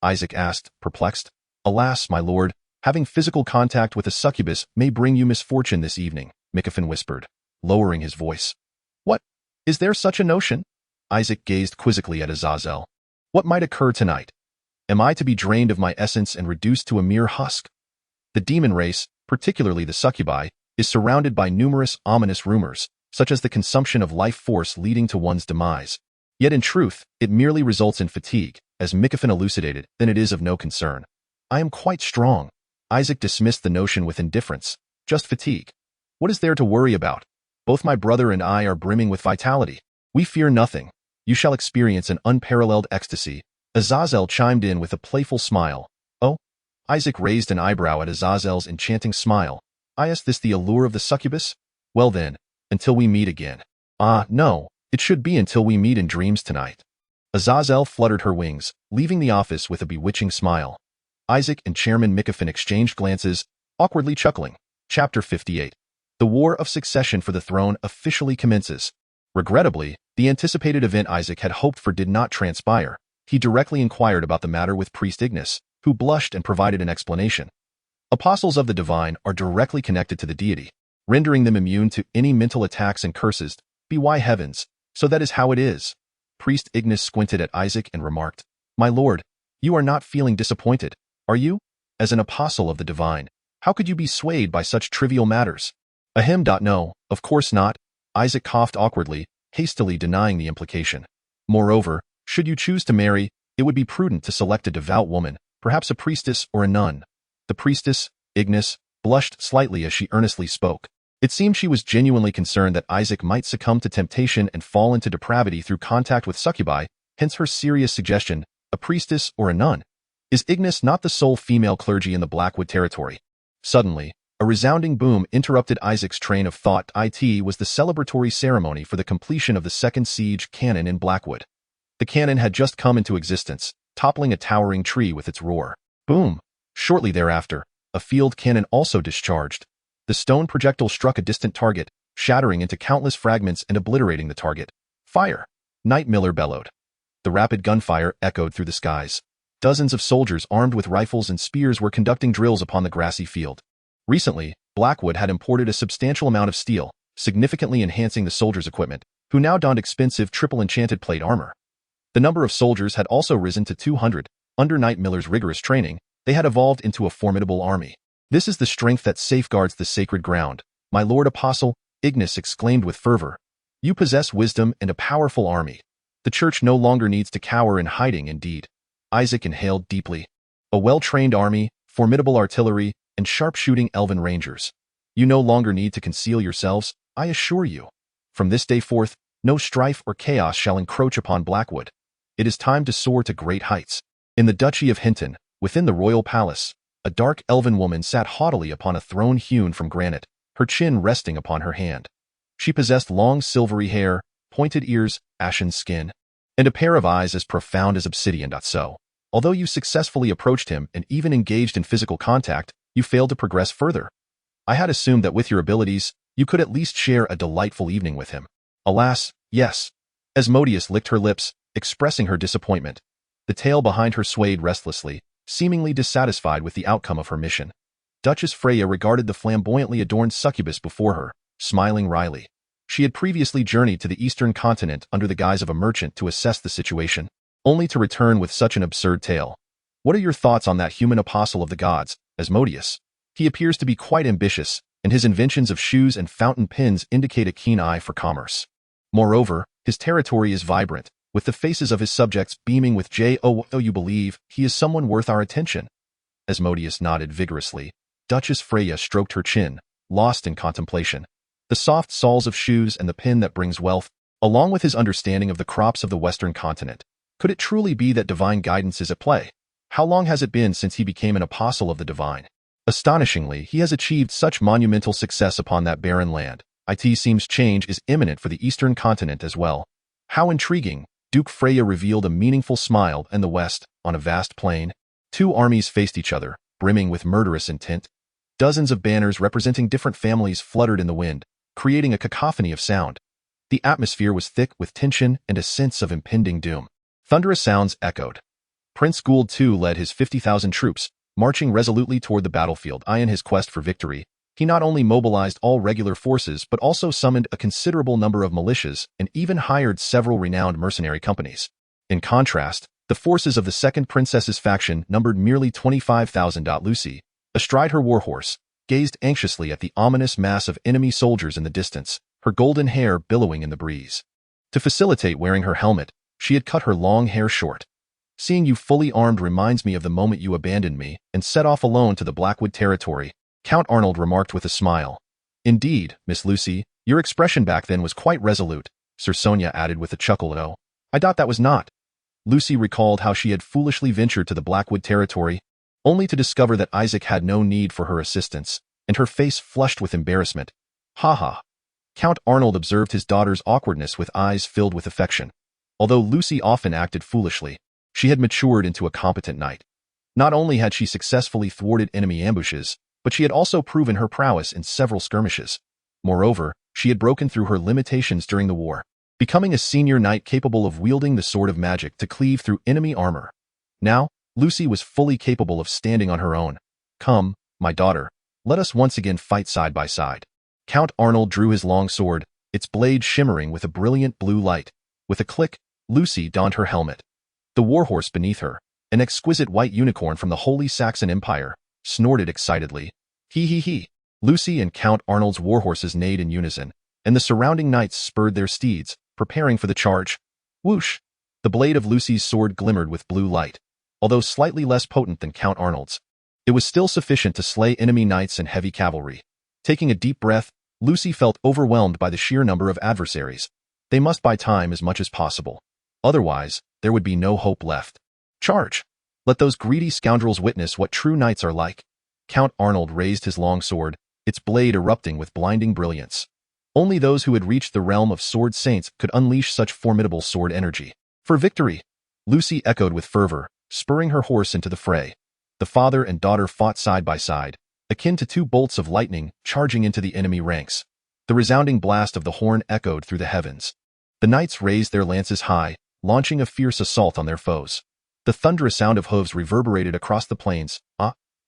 Isaac asked, perplexed. "Alas, my lord, having physical contact with a succubus may bring you misfortune this evening," Mikafin whispered, lowering his voice. "What? Is there such a notion?" Isaac gazed quizzically at Azazel. "What might occur tonight? Am I to be drained of my essence and reduced to a mere husk?" The demon race, particularly the succubi, is surrounded by numerous ominous rumors, such as the consumption of life force leading to one's demise. Yet in truth, it merely results in fatigue, as Mikafin elucidated, then it is of no concern. "I am quite strong." Isaac dismissed the notion with indifference. "Just fatigue. What is there to worry about? Both my brother and I are brimming with vitality. We fear nothing. You shall experience an unparalleled ecstasy." Azazel chimed in with a playful smile. "Oh?" Isaac raised an eyebrow at Azazel's enchanting smile. "Is this the allure of the succubus? Well then, until we meet again." "Ah, no, it should be until we meet in dreams tonight." Azazel fluttered her wings, leaving the office with a bewitching smile. Isaac and Chairman Mikafin exchanged glances, awkwardly chuckling. Chapter 58. The War of Succession for the Throne officially commences. Regrettably, the anticipated event Isaac had hoped for did not transpire. He directly inquired about the matter with Priest Ignis, who blushed and provided an explanation. Apostles of the divine are directly connected to the deity, rendering them immune to any mental attacks and curses. By heavens, so that is how it is. Priest Ignis squinted at Isaac and remarked, "My lord, you are not feeling disappointed, are you? As an apostle of the divine, how could you be swayed by such trivial matters?" "Ahem. No, of course not." Isaac coughed awkwardly, hastily denying the implication. "Moreover, should you choose to marry, it would be prudent to select a devout woman, perhaps a priestess or a nun." The priestess, Ignis, blushed slightly as she earnestly spoke. It seemed she was genuinely concerned that Isaac might succumb to temptation and fall into depravity through contact with succubi, hence her serious suggestion, a priestess or a nun. Is Ignis not the sole female clergy in the Blackwood territory? Suddenly, a resounding boom interrupted Isaac's train of thought. It was the celebratory ceremony for the completion of the second siege cannon in Blackwood. The cannon had just come into existence, toppling a towering tree with its roar. Boom! Shortly thereafter, a field cannon also discharged. The stone projectile struck a distant target, shattering into countless fragments and obliterating the target. "Fire!" Knight Miller bellowed. The rapid gunfire echoed through the skies. Dozens of soldiers armed with rifles and spears were conducting drills upon the grassy field. Recently, Blackwood had imported a substantial amount of steel, significantly enhancing the soldiers' equipment, who now donned expensive triple-enchanted plate armor. The number of soldiers had also risen to 200. Under Knight Miller's rigorous training, they had evolved into a formidable army. "This is the strength that safeguards the sacred ground, my lord apostle," Ignis exclaimed with fervor. "You possess wisdom and a powerful army. The church no longer needs to cower in hiding." Indeed. Isaac inhaled deeply. "A well-trained army, formidable artillery, and sharp-shooting elven rangers. You no longer need to conceal yourselves, I assure you. From this day forth, no strife or chaos shall encroach upon Blackwood. It is time to soar to great heights." In the Duchy of Hinton, within the royal palace, a dark elven woman sat haughtily upon a throne hewn from granite, her chin resting upon her hand. She possessed long silvery hair, pointed ears, ashen skin, and a pair of eyes as profound as obsidian. So, although you successfully approached him and even engaged in physical contact, you failed to progress further. I had assumed that with your abilities, you could at least share a delightful evening with him. Alas, yes. Asmodeus licked her lips, expressing her disappointment. The tail behind her swayed restlessly, seemingly dissatisfied with the outcome of her mission. Duchess Freya regarded the flamboyantly adorned succubus before her, smiling wryly. She had previously journeyed to the eastern continent under the guise of a merchant to assess the situation, only to return with such an absurd tale. What are your thoughts on that human apostle of the gods, Asmodeus? He appears to be quite ambitious, and his inventions of shoes and fountain pens indicate a keen eye for commerce. Moreover, his territory is vibrant, with the faces of his subjects beaming with joy. Oh, you believe he is someone worth our attention? Asmodeus nodded vigorously. Duchess Freya stroked her chin, lost in contemplation. The soft soles of shoes and the pen that brings wealth, along with his understanding of the crops of the western continent. Could it truly be that divine guidance is at play? How long has it been since he became an apostle of the divine? Astonishingly, he has achieved such monumental success upon that barren land. It seems change is imminent for the eastern continent as well. How intriguing! Duke Freya revealed a meaningful smile, and the west, on a vast plain. Two armies faced each other, brimming with murderous intent. Dozens of banners representing different families fluttered in the wind, creating a cacophony of sound. The atmosphere was thick with tension and a sense of impending doom. Thunderous sounds echoed. Prince Gould too led his 50,000 troops, marching resolutely toward the battlefield. In his quest for victory, he not only mobilized all regular forces but also summoned a considerable number of militias and even hired several renowned mercenary companies. In contrast, the forces of the second princess's faction numbered merely 25,000. Lucy, astride her warhorse, gazed anxiously at the ominous mass of enemy soldiers in the distance, her golden hair billowing in the breeze. To facilitate wearing her helmet, she had cut her long hair short. Seeing you fully armed reminds me of the moment you abandoned me and set off alone to the Blackwood territory, Count Arnold remarked with a smile. Indeed, Miss Lucy, your expression back then was quite resolute, Sir Sonia added with a chuckle. Oh, I thought that was not. Lucy recalled how she had foolishly ventured to the Blackwood territory, only to discover that Isaac had no need for her assistance, and her face flushed with embarrassment. Ha ha. Count Arnold observed his daughter's awkwardness with eyes filled with affection. Although Lucy often acted foolishly, she had matured into a competent knight. Not only had she successfully thwarted enemy ambushes, but she had also proven her prowess in several skirmishes. Moreover, she had broken through her limitations during the war, becoming a senior knight capable of wielding the sword of magic to cleave through enemy armor. Now, Lucy was fully capable of standing on her own. Come, my daughter, let us once again fight side by side. Count Arnold drew his long sword, its blade shimmering with a brilliant blue light. With a click, Lucy donned her helmet. The warhorse beneath her, an exquisite white unicorn from the Holy Saxon Empire, snorted excitedly. He. Lucy and Count Arnold's warhorses neighed in unison, and the surrounding knights spurred their steeds, preparing for the charge. Whoosh! The blade of Lucy's sword glimmered with blue light. Although slightly less potent than Count Arnold's, it was still sufficient to slay enemy knights and heavy cavalry. Taking a deep breath, Lucy felt overwhelmed by the sheer number of adversaries. They must buy time as much as possible. Otherwise, there would be no hope left. Charge! Let those greedy scoundrels witness what true knights are like. Count Arnold raised his long sword, its blade erupting with blinding brilliance. Only those who had reached the realm of sword saints could unleash such formidable sword energy. For victory! Lucy echoed with fervor, spurring her horse into the fray. The father and daughter fought side by side, akin to two bolts of lightning charging into the enemy ranks. The resounding blast of the horn echoed through the heavens. The knights raised their lances high, launching a fierce assault on their foes. The thunderous sound of hooves reverberated across the plains.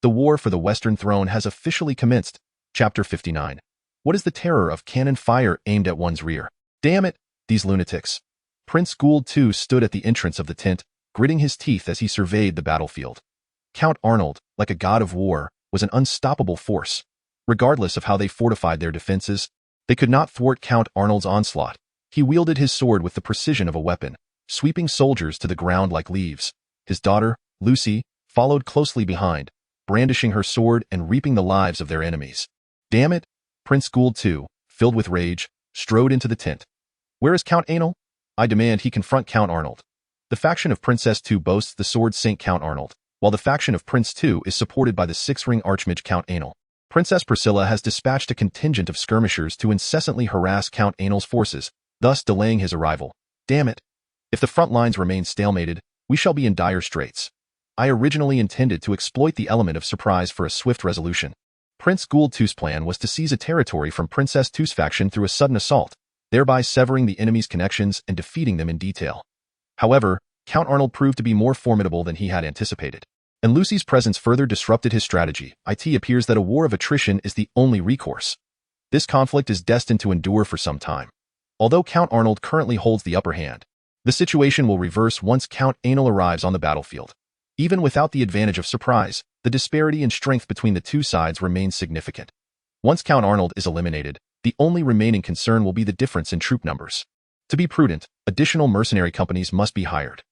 The war for the Western throne has officially commenced. Chapter 59. What is the terror of cannon fire aimed at one's rear? Damn it, these lunatics. Prince Gould too stood at the entrance of the tent, gritting his teeth as he surveyed the battlefield. Count Arnold, like a god of war, was an unstoppable force. Regardless of how they fortified their defenses, they could not thwart Count Arnold's onslaught. He wielded his sword with the precision of a weapon, sweeping soldiers to the ground like leaves. His daughter, Lucy, followed closely behind, brandishing her sword and reaping the lives of their enemies. Damn it! Prince Gould too, filled with rage, strode into the tent. Where is Count Anel? I demand he confront Count Arnold. The faction of Princess II boasts the sword Saint Count Arnold, while the faction of Prince II is supported by the six-ring archmage Count Anel. Princess Priscilla has dispatched a contingent of skirmishers to incessantly harass Count Anel's forces, thus delaying his arrival. Damn it! If the front lines remain stalemated, we shall be in dire straits. I originally intended to exploit the element of surprise for a swift resolution. Prince Gould II's plan was to seize a territory from Princess II's faction through a sudden assault. thereby severing the enemy's connections and defeating them in detail. However, Count Arnold proved to be more formidable than he had anticipated, and Lucy's presence further disrupted his strategy. It appears that a war of attrition is the only recourse. This conflict is destined to endure for some time. Although Count Arnold currently holds the upper hand, the situation will reverse once Count Anil arrives on the battlefield. Even without the advantage of surprise, the disparity in strength between the two sides remains significant. Once Count Arnold is eliminated, the only remaining concern will be the difference in troop numbers. To be prudent, additional mercenary companies must be hired.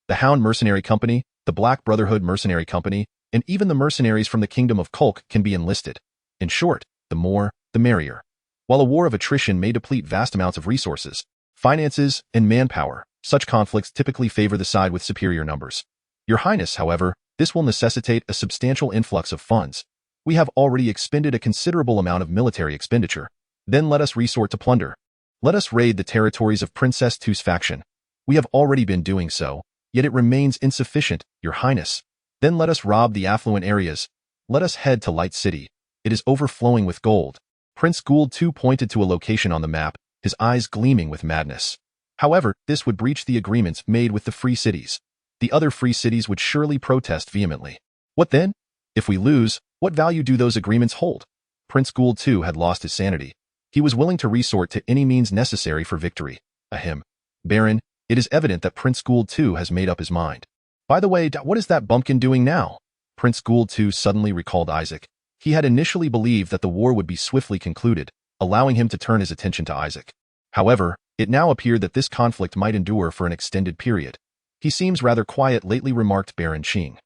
The Hound Mercenary Company, the Black Brotherhood Mercenary Company, and even the mercenaries from the Kingdom of Kulk can be enlisted. In short, the more, the merrier. While a war of attrition may deplete vast amounts of resources, finances, and manpower, such conflicts typically favor the side with superior numbers. Your Highness, however, this will necessitate a substantial influx of funds. We have already expended a considerable amount of military expenditure. Then let us resort to plunder. Let us raid the territories of Princess Tu's faction. We have already been doing so, yet it remains insufficient, Your Highness. Then let us rob the affluent areas. Let us head to Light City. It is overflowing with gold. Prince Gould II pointed to a location on the map, his eyes gleaming with madness. However, this would breach the agreements made with the free cities. The other free cities would surely protest vehemently. What then? If we lose, what value do those agreements hold? Prince Gould II had lost his sanity. He was willing to resort to any means necessary for victory. Ahem. Baron, it is evident that Prince Gould II has made up his mind. By the way, what is that bumpkin doing now? Prince Gould II suddenly recalled Isaac. He had initially believed that the war would be swiftly concluded, allowing him to turn his attention to Isaac. However, it now appeared that this conflict might endure for an extended period. He seems rather quiet lately, remarked Baron Ching.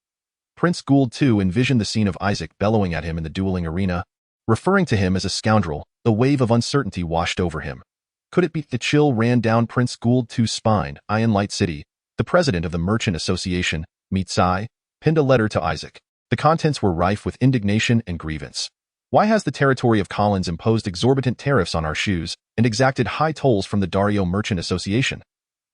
Prince Gould II envisioned the scene of Isaac bellowing at him in the dueling arena. Referring to him as a scoundrel, a wave of uncertainty washed over him. Could it be? The chill ran down Prince Gould II's spine. In Light City, the president of the Merchant Association, Mitsai, penned a letter to Isaac. The contents were rife with indignation and grievance. Why has the territory of Collins imposed exorbitant tariffs on our shoes and exacted high tolls from the Dario Merchant Association?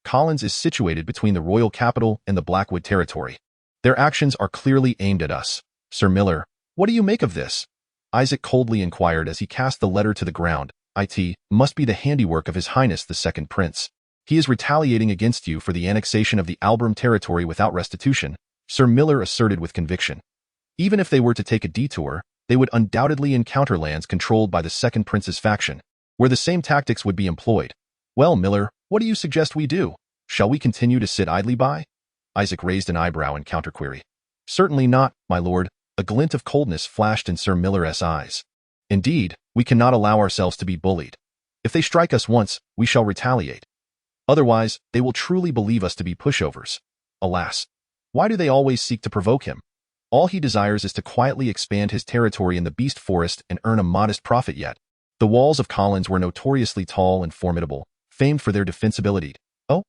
Collins is situated between the royal capital and the Blackwood territory. Their actions are clearly aimed at us. Sir Miller, what do you make of this? Isaac coldly inquired as he cast the letter to the ground. It must be the handiwork of His Highness the Second Prince. He is retaliating against you for the annexation of the Albram territory without restitution, Sir Miller asserted with conviction. Even if they were to take a detour, they would undoubtedly encounter lands controlled by the Second Prince's faction, where the same tactics would be employed. Well, Miller, what do you suggest we do? Shall we continue to sit idly by? Isaac raised an eyebrow in counterquery. Certainly not, my lord. A glint of coldness flashed in Sir Miller's eyes. Indeed, we cannot allow ourselves to be bullied. If they strike us once, we shall retaliate. Otherwise, they will truly believe us to be pushovers. Alas, why do they always seek to provoke him? All he desires is to quietly expand his territory in the Beast Forest and earn a modest profit yet. The walls of Collins were notoriously tall and formidable, famed for their defensibility. Oh,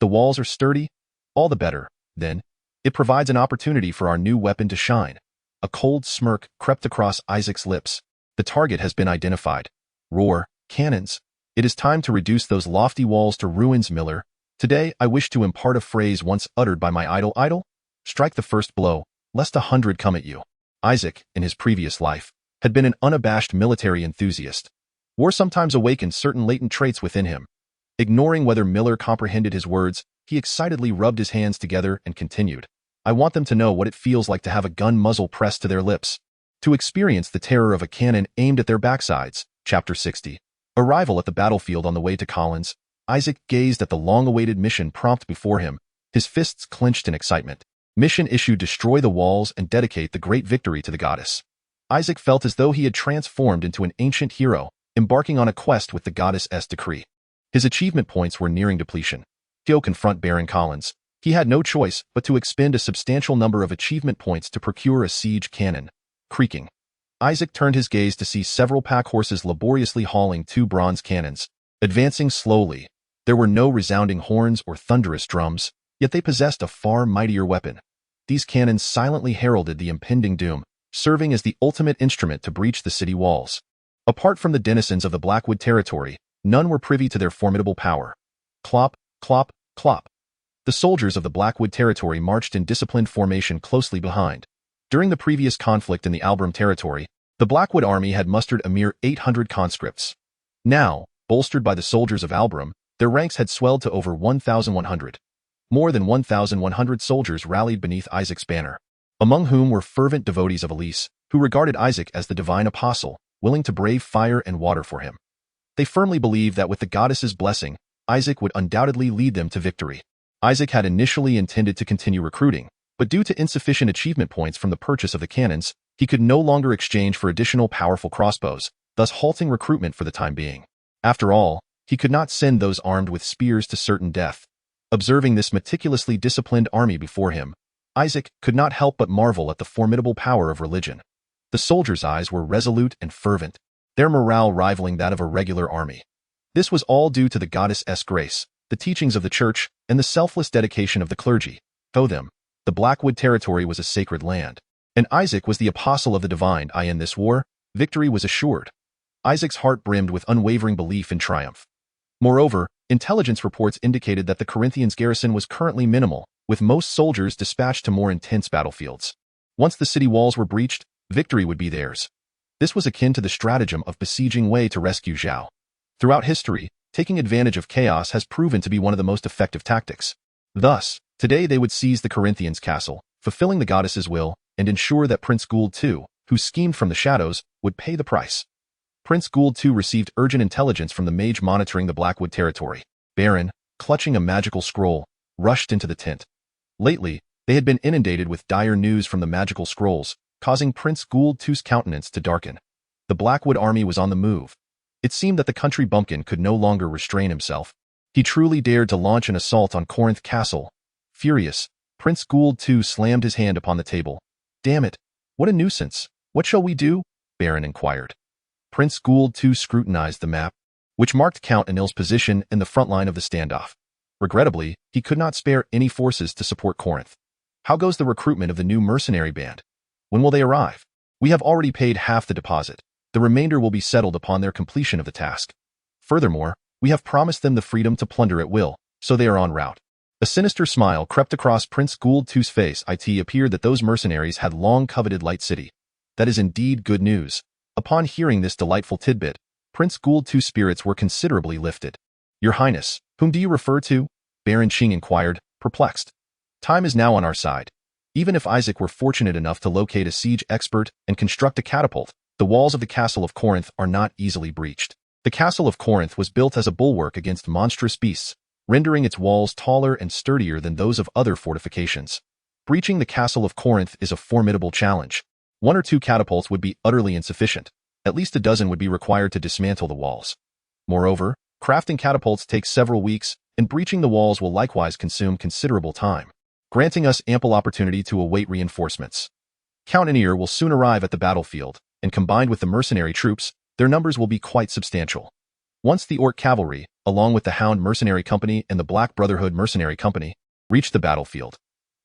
the walls are sturdy? All the better, then. It provides an opportunity for our new weapon to shine. A cold smirk crept across Isaac's lips. The target has been identified. Roar, cannons. It is time to reduce those lofty walls to ruins, Miller. Today, I wish to impart a phrase once uttered by my idol. Strike the first blow, lest 100 come at you. Isaac, in his previous life, had been an unabashed military enthusiast. War sometimes awakened certain latent traits within him. Ignoring whether Miller comprehended his words, he excitedly rubbed his hands together and continued. I want them to know what it feels like to have a gun muzzle pressed to their lips. To experience the terror of a cannon aimed at their backsides. Chapter 60. Arrival at the battlefield. On the way to Collins, Isaac gazed at the long-awaited mission prompt before him, his fists clenched in excitement. Mission issue: destroy the walls and dedicate the great victory to the goddess. Isaac felt as though he had transformed into an ancient hero, embarking on a quest with the goddess's decree. His achievement points were nearing depletion. To confront Baron Collins, he had no choice but to expend a substantial number of achievement points to procure a siege cannon. Creaking. Isaac turned his gaze to see several pack horses laboriously hauling 2 bronze cannons, advancing slowly. There were no resounding horns or thunderous drums, yet they possessed a far mightier weapon. These cannons silently heralded the impending doom, serving as the ultimate instrument to breach the city walls. Apart from the denizens of the Blackwood territory, none were privy to their formidable power. Clop, clop, clop. The soldiers of the Blackwood territory marched in disciplined formation closely behind. During the previous conflict in the Albram territory, the Blackwood army had mustered a mere 800 conscripts. Now, Bolstered by the soldiers of Albram, their ranks had swelled to over 1,100. More than 1,100 soldiers rallied beneath Isaac's banner, among whom were fervent devotees of Elise, who regarded Isaac as the divine apostle, willing to brave fire and water for him. They firmly believed that with the goddess's blessing, Isaac would undoubtedly lead them to victory. Isaac had initially intended to continue recruiting, but due to insufficient achievement points from the purchase of the cannons, he could no longer exchange for additional powerful crossbows, thus halting recruitment for the time being. After all, he could not send those armed with spears to certain death. Observing this meticulously disciplined army before him, Isaac could not help but marvel at the formidable power of religion. The soldiers' eyes were resolute and fervent, their morale rivaling that of a regular army. This was all due to the goddess's grace, the teachings of the church, and the selfless dedication of the clergy. To them, the Blackwood territory was a sacred land, and Isaac was the apostle of the divine. In this war, victory was assured. Isaac's heart brimmed with unwavering belief in triumph. Moreover, intelligence reports indicated that the Corinthians' garrison was currently minimal, with most soldiers dispatched to more intense battlefields. Once the city walls were breached, victory would be theirs. This was akin to the stratagem of besieging Wei to rescue Zhao. Throughout history, taking advantage of chaos has proven to be one of the most effective tactics. Thus, today they would seize the Corinthians' castle, fulfilling the goddess's will, and ensure that Prince Gould II, who schemed from the shadows, would pay the price. Prince Gould II received urgent intelligence from the mage monitoring the Blackwood territory. Baron, clutching a magical scroll, rushed into the tent. Lately, they had been inundated with dire news from the magical scrolls, causing Prince Gould II's countenance to darken. The Blackwood army was on the move. It seemed that the country bumpkin could no longer restrain himself. He truly dared to launch an assault on Corinth Castle. Furious, Prince Gould II slammed his hand upon the table. "Damn it! What a nuisance! What shall we do?" Baron inquired. Prince Gould II scrutinized the map, which marked Count Anil's position in the front line of the standoff. Regrettably, he could not spare any forces to support Corinth. "How goes the recruitment of the new mercenary band? When will they arrive? We have already paid half the deposit. The remainder will be settled upon their completion of the task. Furthermore, we have promised them the freedom to plunder at will, so they are en route." A sinister smile crept across Prince Gould II's face. It appeared that those mercenaries had long coveted Light City. That is indeed good news. Upon hearing this delightful tidbit, Prince Gould II's spirits were considerably lifted. "Your Highness, whom do you refer to?" Baron Qing inquired, perplexed. Time is now on our side. Even if Isaac were fortunate enough to locate a siege expert and construct a catapult, the walls of the Castle of Corinth are not easily breached. The Castle of Corinth was built as a bulwark against monstrous beasts, rendering its walls taller and sturdier than those of other fortifications. Breaching the Castle of Corinth is a formidable challenge. 1 or 2 catapults would be utterly insufficient. At least a dozen would be required to dismantle the walls. Moreover, crafting catapults takes several weeks, and breaching the walls will likewise consume considerable time, granting us ample opportunity to await reinforcements. Count Anir will soon arrive at the battlefield, and combined with the mercenary troops, their numbers will be quite substantial. Once the Orc cavalry, along with the Hound Mercenary Company and the Black Brotherhood Mercenary Company, reach the battlefield,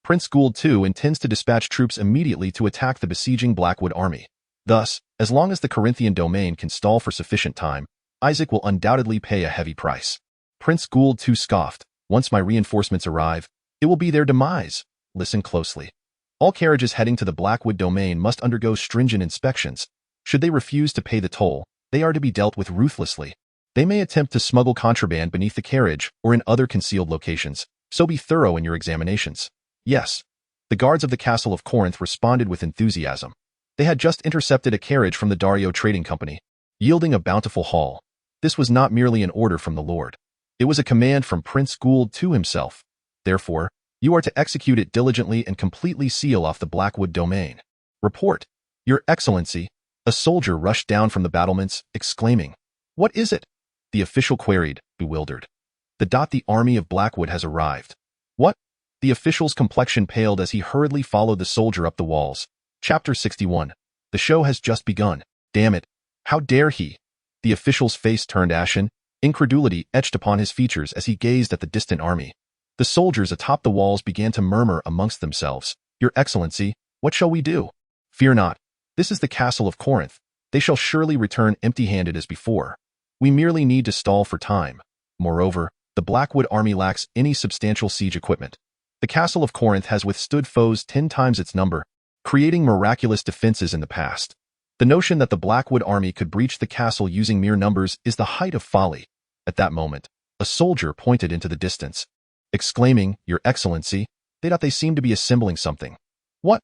Prince Gould II intends to dispatch troops immediately to attack the besieging Blackwood army. Thus, as long as the Corinthian domain can stall for sufficient time, Isaac will undoubtedly pay a heavy price. Prince Gould II scoffed, "Once my reinforcements arrive, it will be their demise." Listen closely. All carriages heading to the Blackwood domain must undergo stringent inspections. Should they refuse to pay the toll, they are to be dealt with ruthlessly. They may attempt to smuggle contraband beneath the carriage or in other concealed locations, so be thorough in your examinations. Yes. The guards of the Castle of Corinth responded with enthusiasm. They had just intercepted a carriage from the Dario Trading Company, yielding a bountiful haul. This was not merely an order from the Lord. It was a command from Prince Gould II himself. Therefore, you are to execute it diligently and completely seal off the Blackwood domain. Report, Your Excellency. A soldier rushed down from the battlements, exclaiming, "What is it?" The official queried, bewildered. The army of Blackwood has arrived." "What?" The official's complexion paled as he hurriedly followed the soldier up the walls. Chapter 61. The show has just begun. Damn it. How dare he? The official's face turned ashen, incredulity etched upon his features as he gazed at the distant army. The soldiers atop the walls began to murmur amongst themselves, "Your Excellency, what shall we do?" "Fear not. This is the Castle of Corinth. They shall surely return empty-handed as before. We merely need to stall for time. Moreover, the Blackwood army lacks any substantial siege equipment. The Castle of Corinth has withstood foes 10 times its number, creating miraculous defenses in the past. The notion that the Blackwood army could breach the castle using mere numbers is the height of folly. At that moment, a soldier pointed into the distance, exclaiming, "Your Excellency." They seemed to be assembling something. What?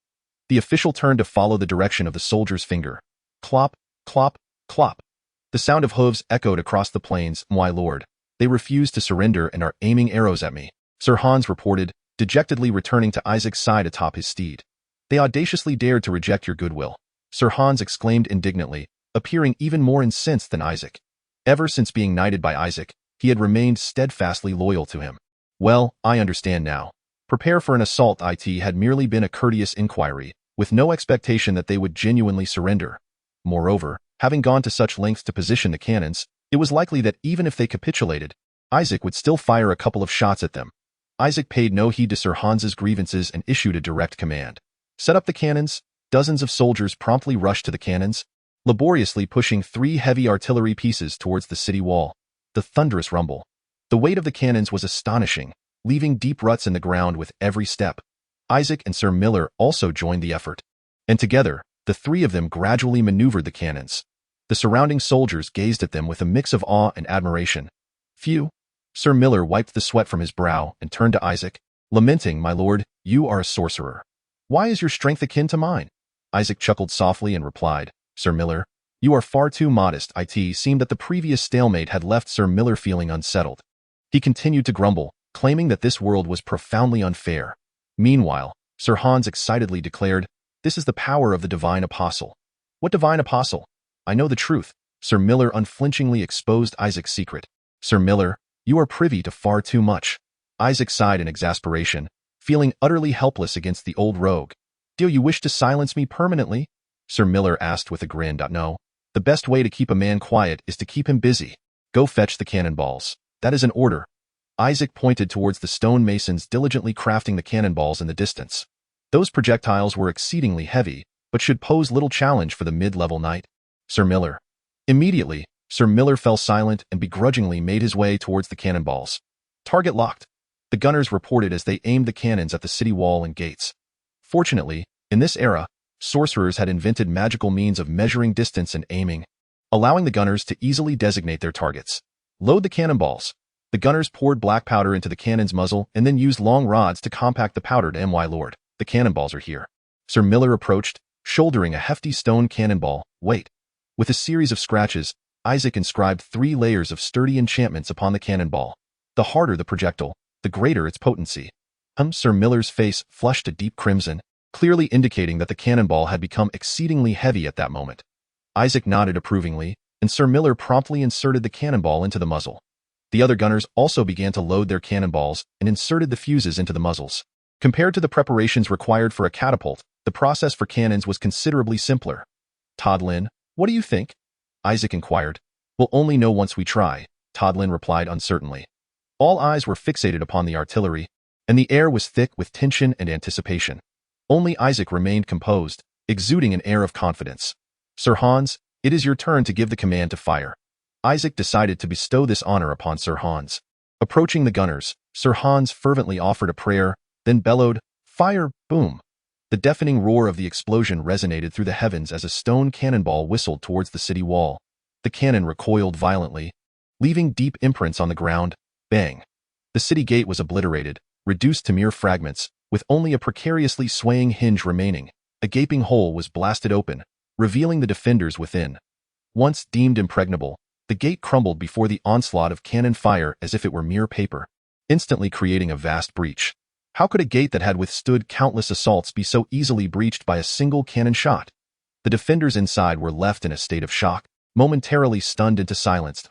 The official turned to follow the direction of the soldier's finger. Clop, clop, clop. The sound of hooves echoed across the plains. "My lord, they refuse to surrender and are aiming arrows at me," Sir Hans reported, dejectedly returning to Isaac's side atop his steed. "They audaciously dared to reject your goodwill," Sir Hans exclaimed indignantly, appearing even more incensed than Isaac. Ever since being knighted by Isaac, he had remained steadfastly loyal to him. "Well, I understand now. Prepare for an assault." It had merely been a courteous inquiry, with no expectation that they would genuinely surrender. Moreover, having gone to such lengths to position the cannons, it was likely that even if they capitulated, Isaac would still fire a couple of shots at them. Isaac paid no heed to Sir Hans's grievances and issued a direct command. "Set up the cannons." Dozens of soldiers promptly rushed to the cannons, laboriously pushing 3 heavy artillery pieces towards the city wall. The thunderous rumble. The weight of the cannons was astonishing, leaving deep ruts in the ground with every step. Isaac and Sir Miller also joined the effort, and together, the 3 of them gradually maneuvered the cannons. The surrounding soldiers gazed at them with a mix of awe and admiration. "Phew." Sir Miller wiped the sweat from his brow and turned to Isaac, lamenting, "My lord, you are a sorcerer. Why is your strength akin to mine?" Isaac chuckled softly and replied, "Sir Miller, you are far too modest." It seemed that the previous stalemate had left Sir Miller feeling unsettled. He continued to grumble, claiming that this world was profoundly unfair. Meanwhile, Sir Hans excitedly declared, "This is the power of the divine apostle." "What divine apostle?" "I know the truth." Sir Miller unflinchingly exposed Isaac's secret. "Sir Miller, you are privy to far too much." Isaac sighed in exasperation, feeling utterly helpless against the old rogue. "Do you wish to silence me permanently?" Sir Miller asked with a grin. "No. The best way to keep a man quiet is to keep him busy. Go fetch the cannonballs. That is an order." Isaac pointed towards the stone masons diligently crafting the cannonballs in the distance. Those projectiles were exceedingly heavy, but should pose little challenge for the mid-level knight. "Sir Miller." Immediately, Sir Miller fell silent and begrudgingly made his way towards the cannonballs. "Target locked," the gunners reported as they aimed the cannons at the city wall and gates. Fortunately, in this era, sorcerers had invented magical means of measuring distance and aiming, allowing the gunners to easily designate their targets. "Load the cannonballs." The gunners poured black powder into the cannon's muzzle and then used long rods to compact the powder. "My lord, the cannonballs are here." Sir Miller approached, shouldering a hefty stone cannonball. "Wait." With a series of scratches, Isaac inscribed 3 layers of sturdy enchantments upon the cannonball. The harder the projectile, the greater its potency. Sir Miller's face flushed a deep crimson, clearly indicating that the cannonball had become exceedingly heavy at that moment. Isaac nodded approvingly, and Sir Miller promptly inserted the cannonball into the muzzle. The other gunners also began to load their cannonballs and inserted the fuses into the muzzles. Compared to the preparations required for a catapult, the process for cannons was considerably simpler. "Todlin, what do you think?" Isaac inquired. "We'll only know once we try," Todlin replied uncertainly. All eyes were fixated upon the artillery, and the air was thick with tension and anticipation. Only Isaac remained composed, exuding an air of confidence. "Sir Hans, it is your turn to give the command to fire." Isaac decided to bestow this honor upon Sir Hans. Approaching the gunners, Sir Hans fervently offered a prayer, then bellowed, "Fire!" Boom! The deafening roar of the explosion resonated through the heavens as a stone cannonball whistled towards the city wall. The cannon recoiled violently, leaving deep imprints on the ground. Bang! The city gate was obliterated, reduced to mere fragments, with only a precariously swaying hinge remaining. A gaping hole was blasted open, revealing the defenders within. Once deemed impregnable, the gate crumbled before the onslaught of cannon fire as if it were mere paper, instantly creating a vast breach. How could a gate that had withstood countless assaults be so easily breached by a single cannon shot? The defenders inside were left in a state of shock, momentarily stunned into silence.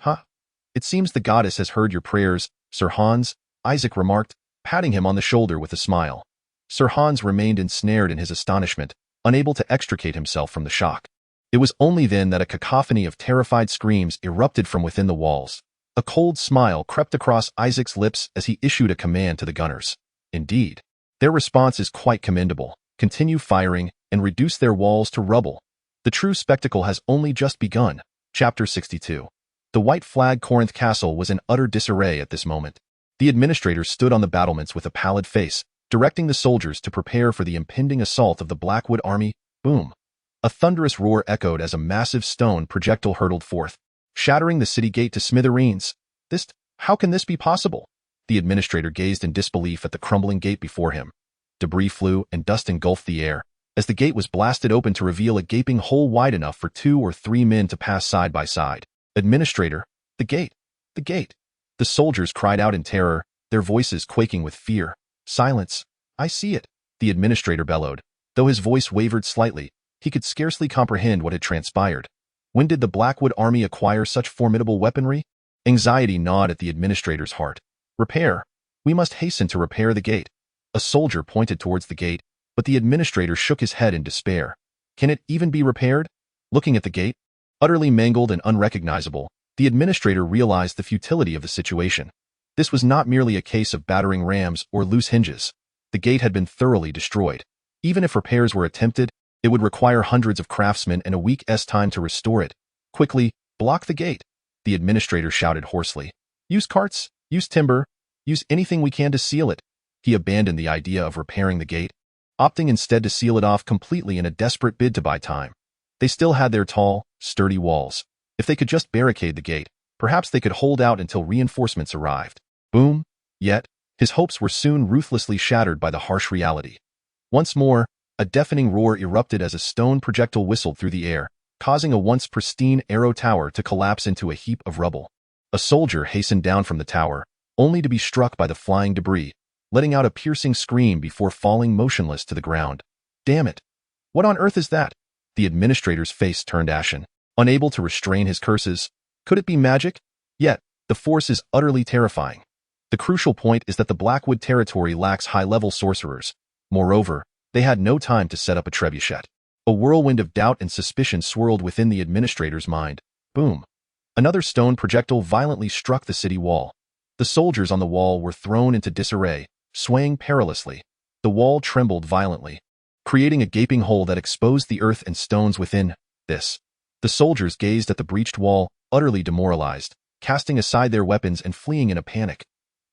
It seems the goddess has heard your prayers, Sir Hans," Isaac remarked, patting him on the shoulder with a smile. Sir Hans remained ensnared in his astonishment, unable to extricate himself from the shock. It was only then that a cacophony of terrified screams erupted from within the walls. A cold smile crept across Isaac's lips as he issued a command to the gunners. Indeed, their response is quite commendable. Continue firing and reduce their walls to rubble. The true spectacle has only just begun. Chapter 62. The white flag Corinth Castle was in utter disarray at this moment. The administrator stood on the battlements with a pallid face, directing the soldiers to prepare for the impending assault of the Blackwood army. Boom! A thunderous roar echoed as a massive stone projectile hurtled forth, shattering the city gate to smithereens. This, how can this be possible? The administrator gazed in disbelief at the crumbling gate before him. Debris flew and dust engulfed the air, as the gate was blasted open to reveal a gaping hole wide enough for 2 or 3 men to pass side by side. Administrator, the gate! The gate! The soldiers cried out in terror, their voices quaking with fear. Silence! I see it! The administrator bellowed. Though his voice wavered slightly, he could scarcely comprehend what had transpired. When did the Blackwood army acquire such formidable weaponry? Anxiety gnawed at the administrator's heart. Repair! We must hasten to repair the gate. A soldier pointed towards the gate, but the administrator shook his head in despair. Can it even be repaired? Looking at the gate, utterly mangled and unrecognizable, the administrator realized the futility of the situation. This was not merely a case of battering rams or loose hinges. The gate had been thoroughly destroyed. Even if repairs were attempted, it would require hundreds of craftsmen and a week's time to restore it. Quickly, block the gate! The administrator shouted hoarsely. Use carts, use timber, use anything we can to seal it. He abandoned the idea of repairing the gate, opting instead to seal it off completely in a desperate bid to buy time. They still had their tall, sturdy walls. If they could just barricade the gate, perhaps they could hold out until reinforcements arrived. Boom! Yet, his hopes were soon ruthlessly shattered by the harsh reality. Once more, a deafening roar erupted as a stone projectile whistled through the air, causing a once pristine arrow tower to collapse into a heap of rubble. A soldier hastened down from the tower, only to be struck by the flying debris, letting out a piercing scream before falling motionless to the ground. Damn it! What on earth is that? The administrator's face turned ashen, unable to restrain his curses. Could it be magic? Yet, the force is utterly terrifying. The crucial point is that the Blackwood territory lacks high-level sorcerers. Moreover, they had no time to set up a trebuchet. A whirlwind of doubt and suspicion swirled within the administrator's mind. Boom! Another stone projectile violently struck the city wall. The soldiers on the wall were thrown into disarray, swaying perilously. The wall trembled violently, creating a gaping hole that exposed the earth and stones within. The soldiers gazed at the breached wall, utterly demoralized, casting aside their weapons and fleeing in a panic.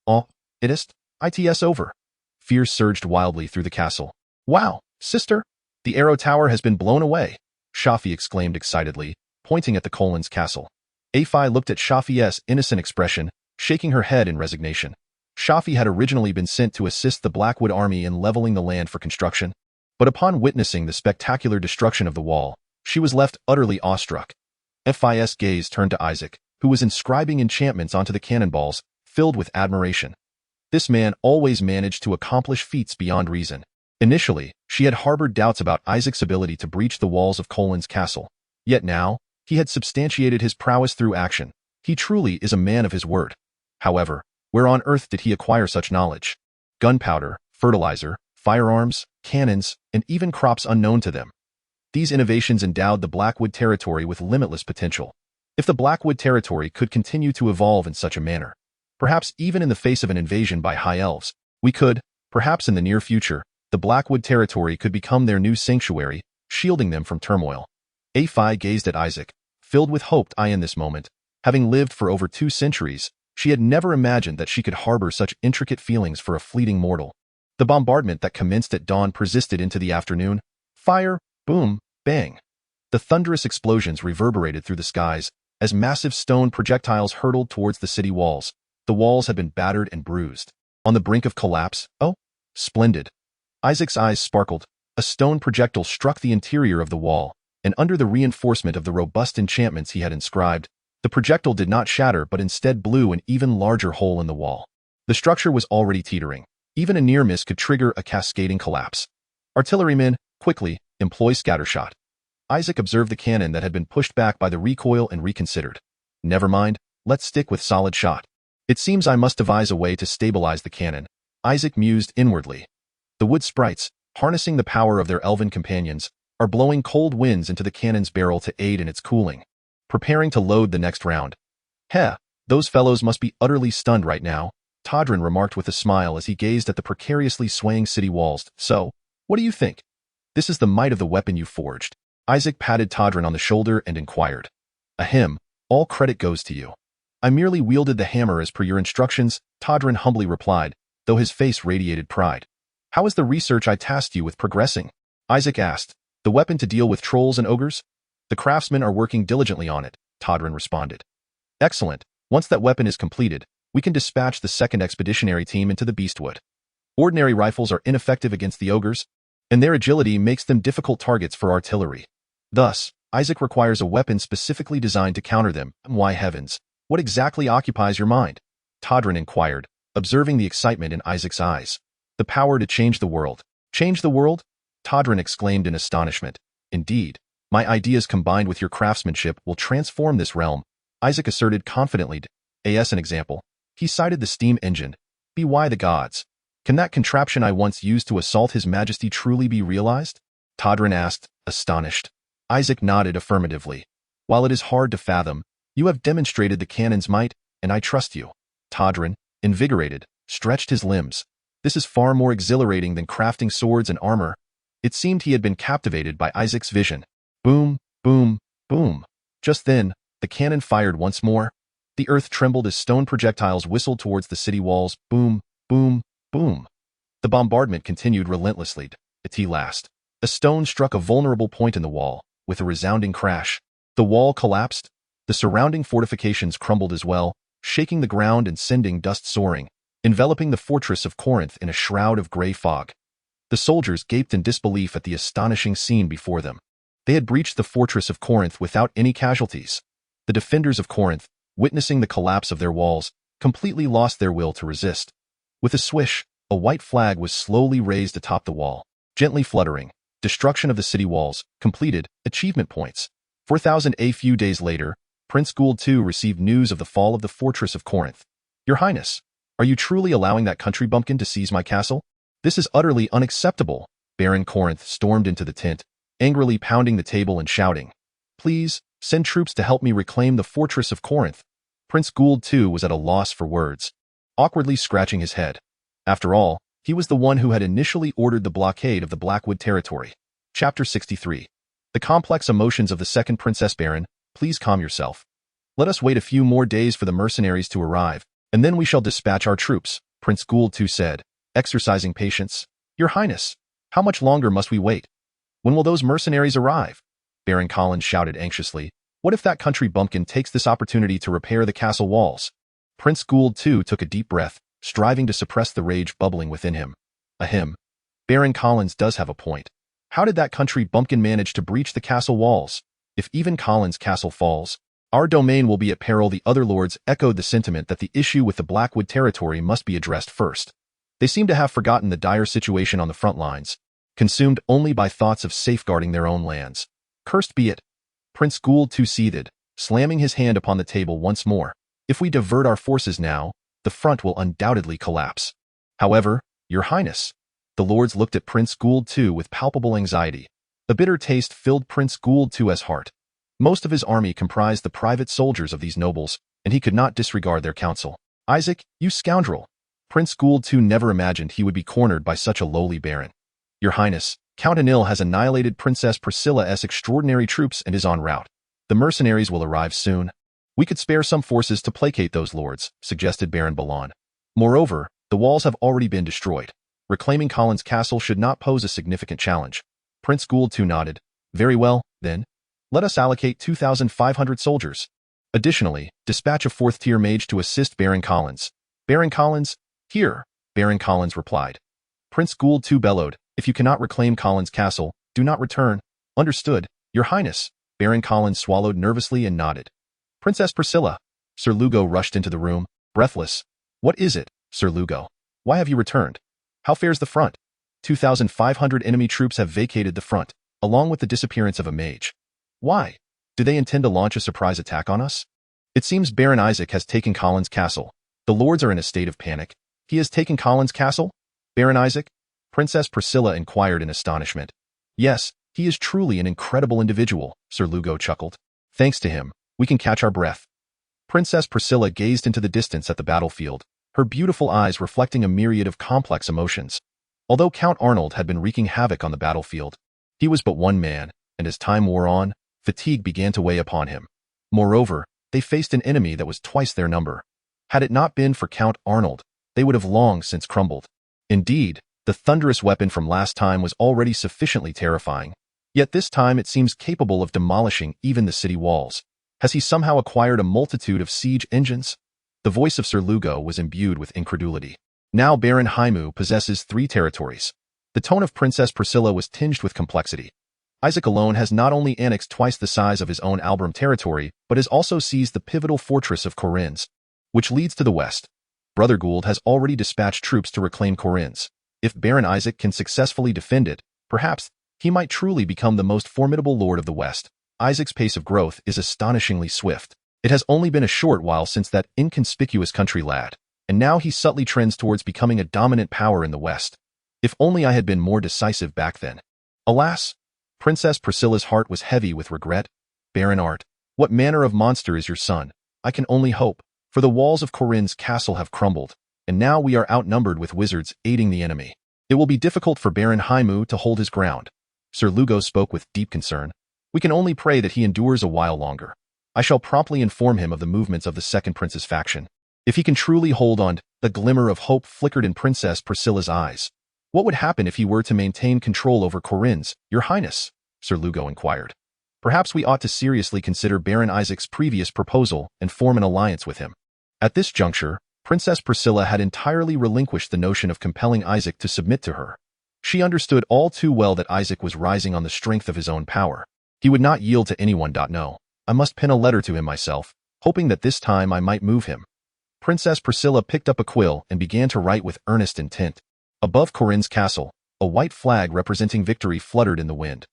Oh, it's over. Fear surged wildly through the castle. Wow, sister! The arrow tower has been blown away, Shafi exclaimed excitedly, pointing at the Colin's castle. Afi looked at Shafi's innocent expression, shaking her head in resignation. Shafi had originally been sent to assist the Blackwood army in leveling the land for construction, but upon witnessing the spectacular destruction of the wall, she was left utterly awestruck. Fi's gaze turned to Isaac, who was inscribing enchantments onto the cannonballs, filled with admiration. This man always managed to accomplish feats beyond reason. Initially, she had harbored doubts about Isaac's ability to breach the walls of Colin's castle. Yet now, he had substantiated his prowess through action. He truly is a man of his word. However, where on earth did he acquire such knowledge? Gunpowder, fertilizer, firearms, cannons, and even crops unknown to them. These innovations endowed the Blackwood territory with limitless potential. If the Blackwood territory could continue to evolve in such a manner, perhaps even in the face of an invasion by high elves, perhaps in the near future, the Blackwood territory could become their new sanctuary, shielding them from turmoil. Afi gazed at Isaac, filled with hope. In this moment, having lived for over 2 centuries, she had never imagined that she could harbor such intricate feelings for a fleeting mortal. The bombardment that commenced at dawn persisted into the afternoon. Fire, boom, bang. The thunderous explosions reverberated through the skies as massive stone projectiles hurtled towards the city walls. The walls had been battered and bruised. On the brink of collapse, oh, splendid. Isaac's eyes sparkled. A stone projectile struck the interior of the wall, and under the reinforcement of the robust enchantments he had inscribed, the projectile did not shatter but instead blew an even larger hole in the wall. The structure was already teetering. Even a near miss could trigger a cascading collapse. Artillerymen, quickly, employ scattershot. Isaac observed the cannon that had been pushed back by the recoil and reconsidered. Never mind, let's stick with solid shot. It seems I must devise a way to stabilize the cannon, Isaac mused inwardly. The wood sprites, harnessing the power of their elven companions, are blowing cold winds into the cannon's barrel to aid in its cooling. Preparing to load the next round. Heh, those fellows must be utterly stunned right now, Todrin remarked with a smile as he gazed at the precariously swaying city walls. So, what do you think? This is the might of the weapon you forged. Isaac patted Todrin on the shoulder and inquired. Ahem, all credit goes to you. I merely wielded the hammer as per your instructions, Todrin humbly replied, though his face radiated pride. How is the research I tasked you with progressing? Isaac asked. The weapon to deal with trolls and ogres? The craftsmen are working diligently on it, Todrin responded. Excellent. Once that weapon is completed, we can dispatch the second expeditionary team into the Beastwood. Ordinary rifles are ineffective against the ogres, and their agility makes them difficult targets for artillery. Thus, Isaac requires a weapon specifically designed to counter them. Why heavens, what exactly occupies your mind? Todrin inquired, observing the excitement in Isaac's eyes. The power to change the world. Change the world? Todrin exclaimed in astonishment. Indeed, my ideas combined with your craftsmanship will transform this realm, Isaac asserted confidently. As an example, he cited the steam engine. By the gods, can that contraption I once used to assault His Majesty truly be realized? Todrin asked, astonished. Isaac nodded affirmatively. While it is hard to fathom, you have demonstrated the cannon's might, and I trust you. Todrin, invigorated, stretched his limbs. This is far more exhilarating than crafting swords and armor. It seemed he had been captivated by Isaac's vision. Boom, boom, boom. Just then, the cannon fired once more. The earth trembled as stone projectiles whistled towards the city walls. Boom, boom, boom. The bombardment continued relentlessly. At last, a stone struck a vulnerable point in the wall. With a resounding crash, the wall collapsed. The surrounding fortifications crumbled as well, shaking the ground and sending dust soaring, enveloping the fortress of Corinth in a shroud of gray fog. The soldiers gaped in disbelief at the astonishing scene before them. They had breached the fortress of Corinth without any casualties. The defenders of Corinth, witnessing the collapse of their walls, completely lost their will to resist. With a swish, a white flag was slowly raised atop the wall, gently fluttering. Destruction of the city walls, completed, achievement points. 4,000 A few days later, Prince Gould II received news of the fall of the fortress of Corinth. Your Highness, are you truly allowing that country bumpkin to seize my castle? This is utterly unacceptable. Baron Corinth stormed into the tent, angrily pounding the table and shouting, Please, send troops to help me reclaim the fortress of Corinth. Prince Gould II was at a loss for words, awkwardly scratching his head. After all, he was the one who had initially ordered the blockade of the Blackwood territory. Chapter 63. The complex emotions of the second Princess. Baron, please calm yourself. Let us wait a few more days for the mercenaries to arrive, and then we shall dispatch our troops, Prince Gould II said, exercising patience. Your Highness, how much longer must we wait? When will those mercenaries arrive? Baron Collins shouted anxiously. What if that country bumpkin takes this opportunity to repair the castle walls? Prince Gould II took a deep breath, striving to suppress the rage bubbling within him. Ahem. Baron Collins does have a point. How did that country bumpkin manage to breach the castle walls? If even Collins' castle falls, our domain will be at peril. The other lords echoed the sentiment that the issue with the Blackwood territory must be addressed first. They seemed to have forgotten the dire situation on the front lines, consumed only by thoughts of safeguarding their own lands. Cursed be it. Prince Gould II seethed, slamming his hand upon the table once more. If we divert our forces now, the front will undoubtedly collapse. However, Your Highness, the lords looked at Prince Gould II with palpable anxiety. A bitter taste filled Prince Gould II's heart. Most of his army comprised the private soldiers of these nobles, and he could not disregard their counsel. Isaac, you scoundrel! Prince Gould II never imagined he would be cornered by such a lowly baron. Your Highness, Count Anil has annihilated Princess Priscilla's extraordinary troops and is en route. The mercenaries will arrive soon. We could spare some forces to placate those lords, suggested Baron Balan. Moreover, the walls have already been destroyed. Reclaiming Collins Castle should not pose a significant challenge. Prince Gould II nodded. Very well, then. Let us allocate 2,500 soldiers. Additionally, dispatch a fourth-tier mage to assist Baron Collins. Baron Collins? Here, Baron Collins replied. Prince Gould II bellowed, If you cannot reclaim Collins Castle, do not return. Understood, Your Highness. Baron Collins swallowed nervously and nodded. Princess Priscilla. Sir Lugo rushed into the room, breathless. What is it, Sir Lugo? Why have you returned? How fares the front? 2,500 enemy troops have vacated the front, along with the disappearance of a mage. Why? Do they intend to launch a surprise attack on us? It seems Baron Isaac has taken Collins Castle. The lords are in a state of panic. He has taken Collins Castle? Baron Isaac? Princess Priscilla inquired in astonishment. Yes, he is truly an incredible individual, Sir Lugo chuckled. Thanks to him, we can catch our breath. Princess Priscilla gazed into the distance at the battlefield, her beautiful eyes reflecting a myriad of complex emotions. Although Count Arnold had been wreaking havoc on the battlefield, he was but one man, and as time wore on, fatigue began to weigh upon him. Moreover, they faced an enemy that was twice their number. Had it not been for Count Arnold, they would have long since crumbled. Indeed, the thunderous weapon from last time was already sufficiently terrifying, yet this time it seems capable of demolishing even the city walls. Has he somehow acquired a multitude of siege engines? The voice of Sir Lugo was imbued with incredulity. Now Baron Haimu possesses 3 territories. The tone of Princess Priscilla was tinged with complexity. Isaac alone has not only annexed twice the size of his own Albram territory, but has also seized the pivotal fortress of Corinth, which leads to the west. Brother Gould has already dispatched troops to reclaim Corinth. If Baron Isaac can successfully defend it, perhaps he might truly become the most formidable lord of the West. Isaac's pace of growth is astonishingly swift. It has only been a short while since that inconspicuous country lad, and now he subtly trends towards becoming a dominant power in the West. If only I had been more decisive back then. Alas, Princess Priscilla's heart was heavy with regret. Baron Art, what manner of monster is your son? I can only hope, for the walls of Corinth's castle have crumbled, and now we are outnumbered with wizards aiding the enemy. It will be difficult for Baron Haimu to hold his ground. Sir Lugo spoke with deep concern. We can only pray that he endures a while longer. I shall promptly inform him of the movements of the second prince's faction. If he can truly hold on, the glimmer of hope flickered in Princess Priscilla's eyes. What would happen if he were to maintain control over Corinth, Your Highness? Sir Lugo inquired. Perhaps we ought to seriously consider Baron Isaac's previous proposal and form an alliance with him. At this juncture, Princess Priscilla had entirely relinquished the notion of compelling Isaac to submit to her. She understood all too well that Isaac was rising on the strength of his own power. He would not yield to anyone. No, I must pen a letter to him myself, hoping that this time I might move him. Princess Priscilla picked up a quill and began to write with earnest intent. Above Corinth's castle, a white flag representing victory fluttered in the wind.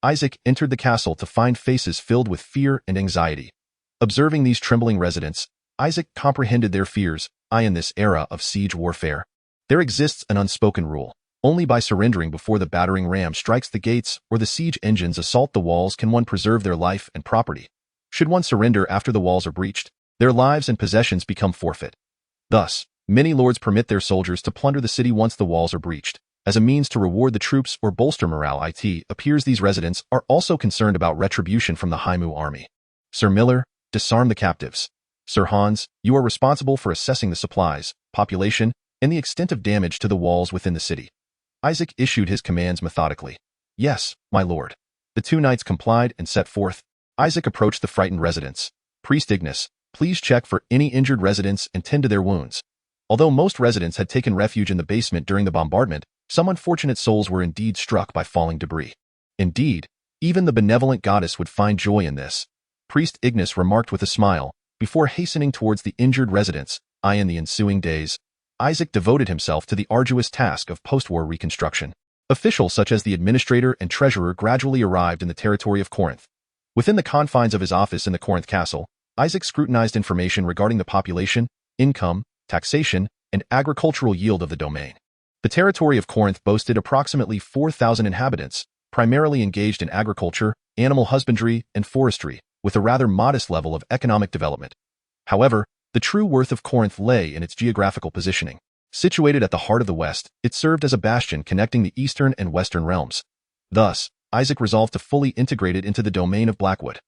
Isaac entered the castle to find faces filled with fear and anxiety. Observing these trembling residents, Isaac comprehended their fears. In this era of siege warfare, there exists an unspoken rule. Only by surrendering before the battering ram strikes the gates or the siege engines assault the walls can one preserve their life and property. Should one surrender after the walls are breached, their lives and possessions become forfeit. Thus, many lords permit their soldiers to plunder the city once the walls are breached, as a means to reward the troops or bolster morale. It appears these residents are also concerned about retribution from the Haimu army. Sir Miller, disarm the captives. Sir Hans, you are responsible for assessing the supplies, population, and the extent of damage to the walls within the city. Isaac issued his commands methodically. Yes, my lord. The 2 knights complied and set forth. Isaac approached the frightened residents. Priest Ignis, please check for any injured residents and tend to their wounds. Although most residents had taken refuge in the basement during the bombardment, some unfortunate souls were indeed struck by falling debris. Indeed, even the benevolent goddess would find joy in this. Priest Ignis remarked with a smile, before hastening towards the injured residents. In the ensuing days, Isaac devoted himself to the arduous task of post-war reconstruction. Officials such as the administrator and treasurer gradually arrived in the territory of Corinth. Within the confines of his office in the Corinth castle, Isaac scrutinized information regarding the population, income, taxation, and agricultural yield of the domain. The territory of Corinth boasted approximately 4,000 inhabitants, primarily engaged in agriculture, animal husbandry, and forestry, with a rather modest level of economic development. However, the true worth of Corinth lay in its geographical positioning. Situated at the heart of the West, it served as a bastion connecting the eastern and western realms. Thus, Isaac resolved to fully integrate it into the domain of Blackwood.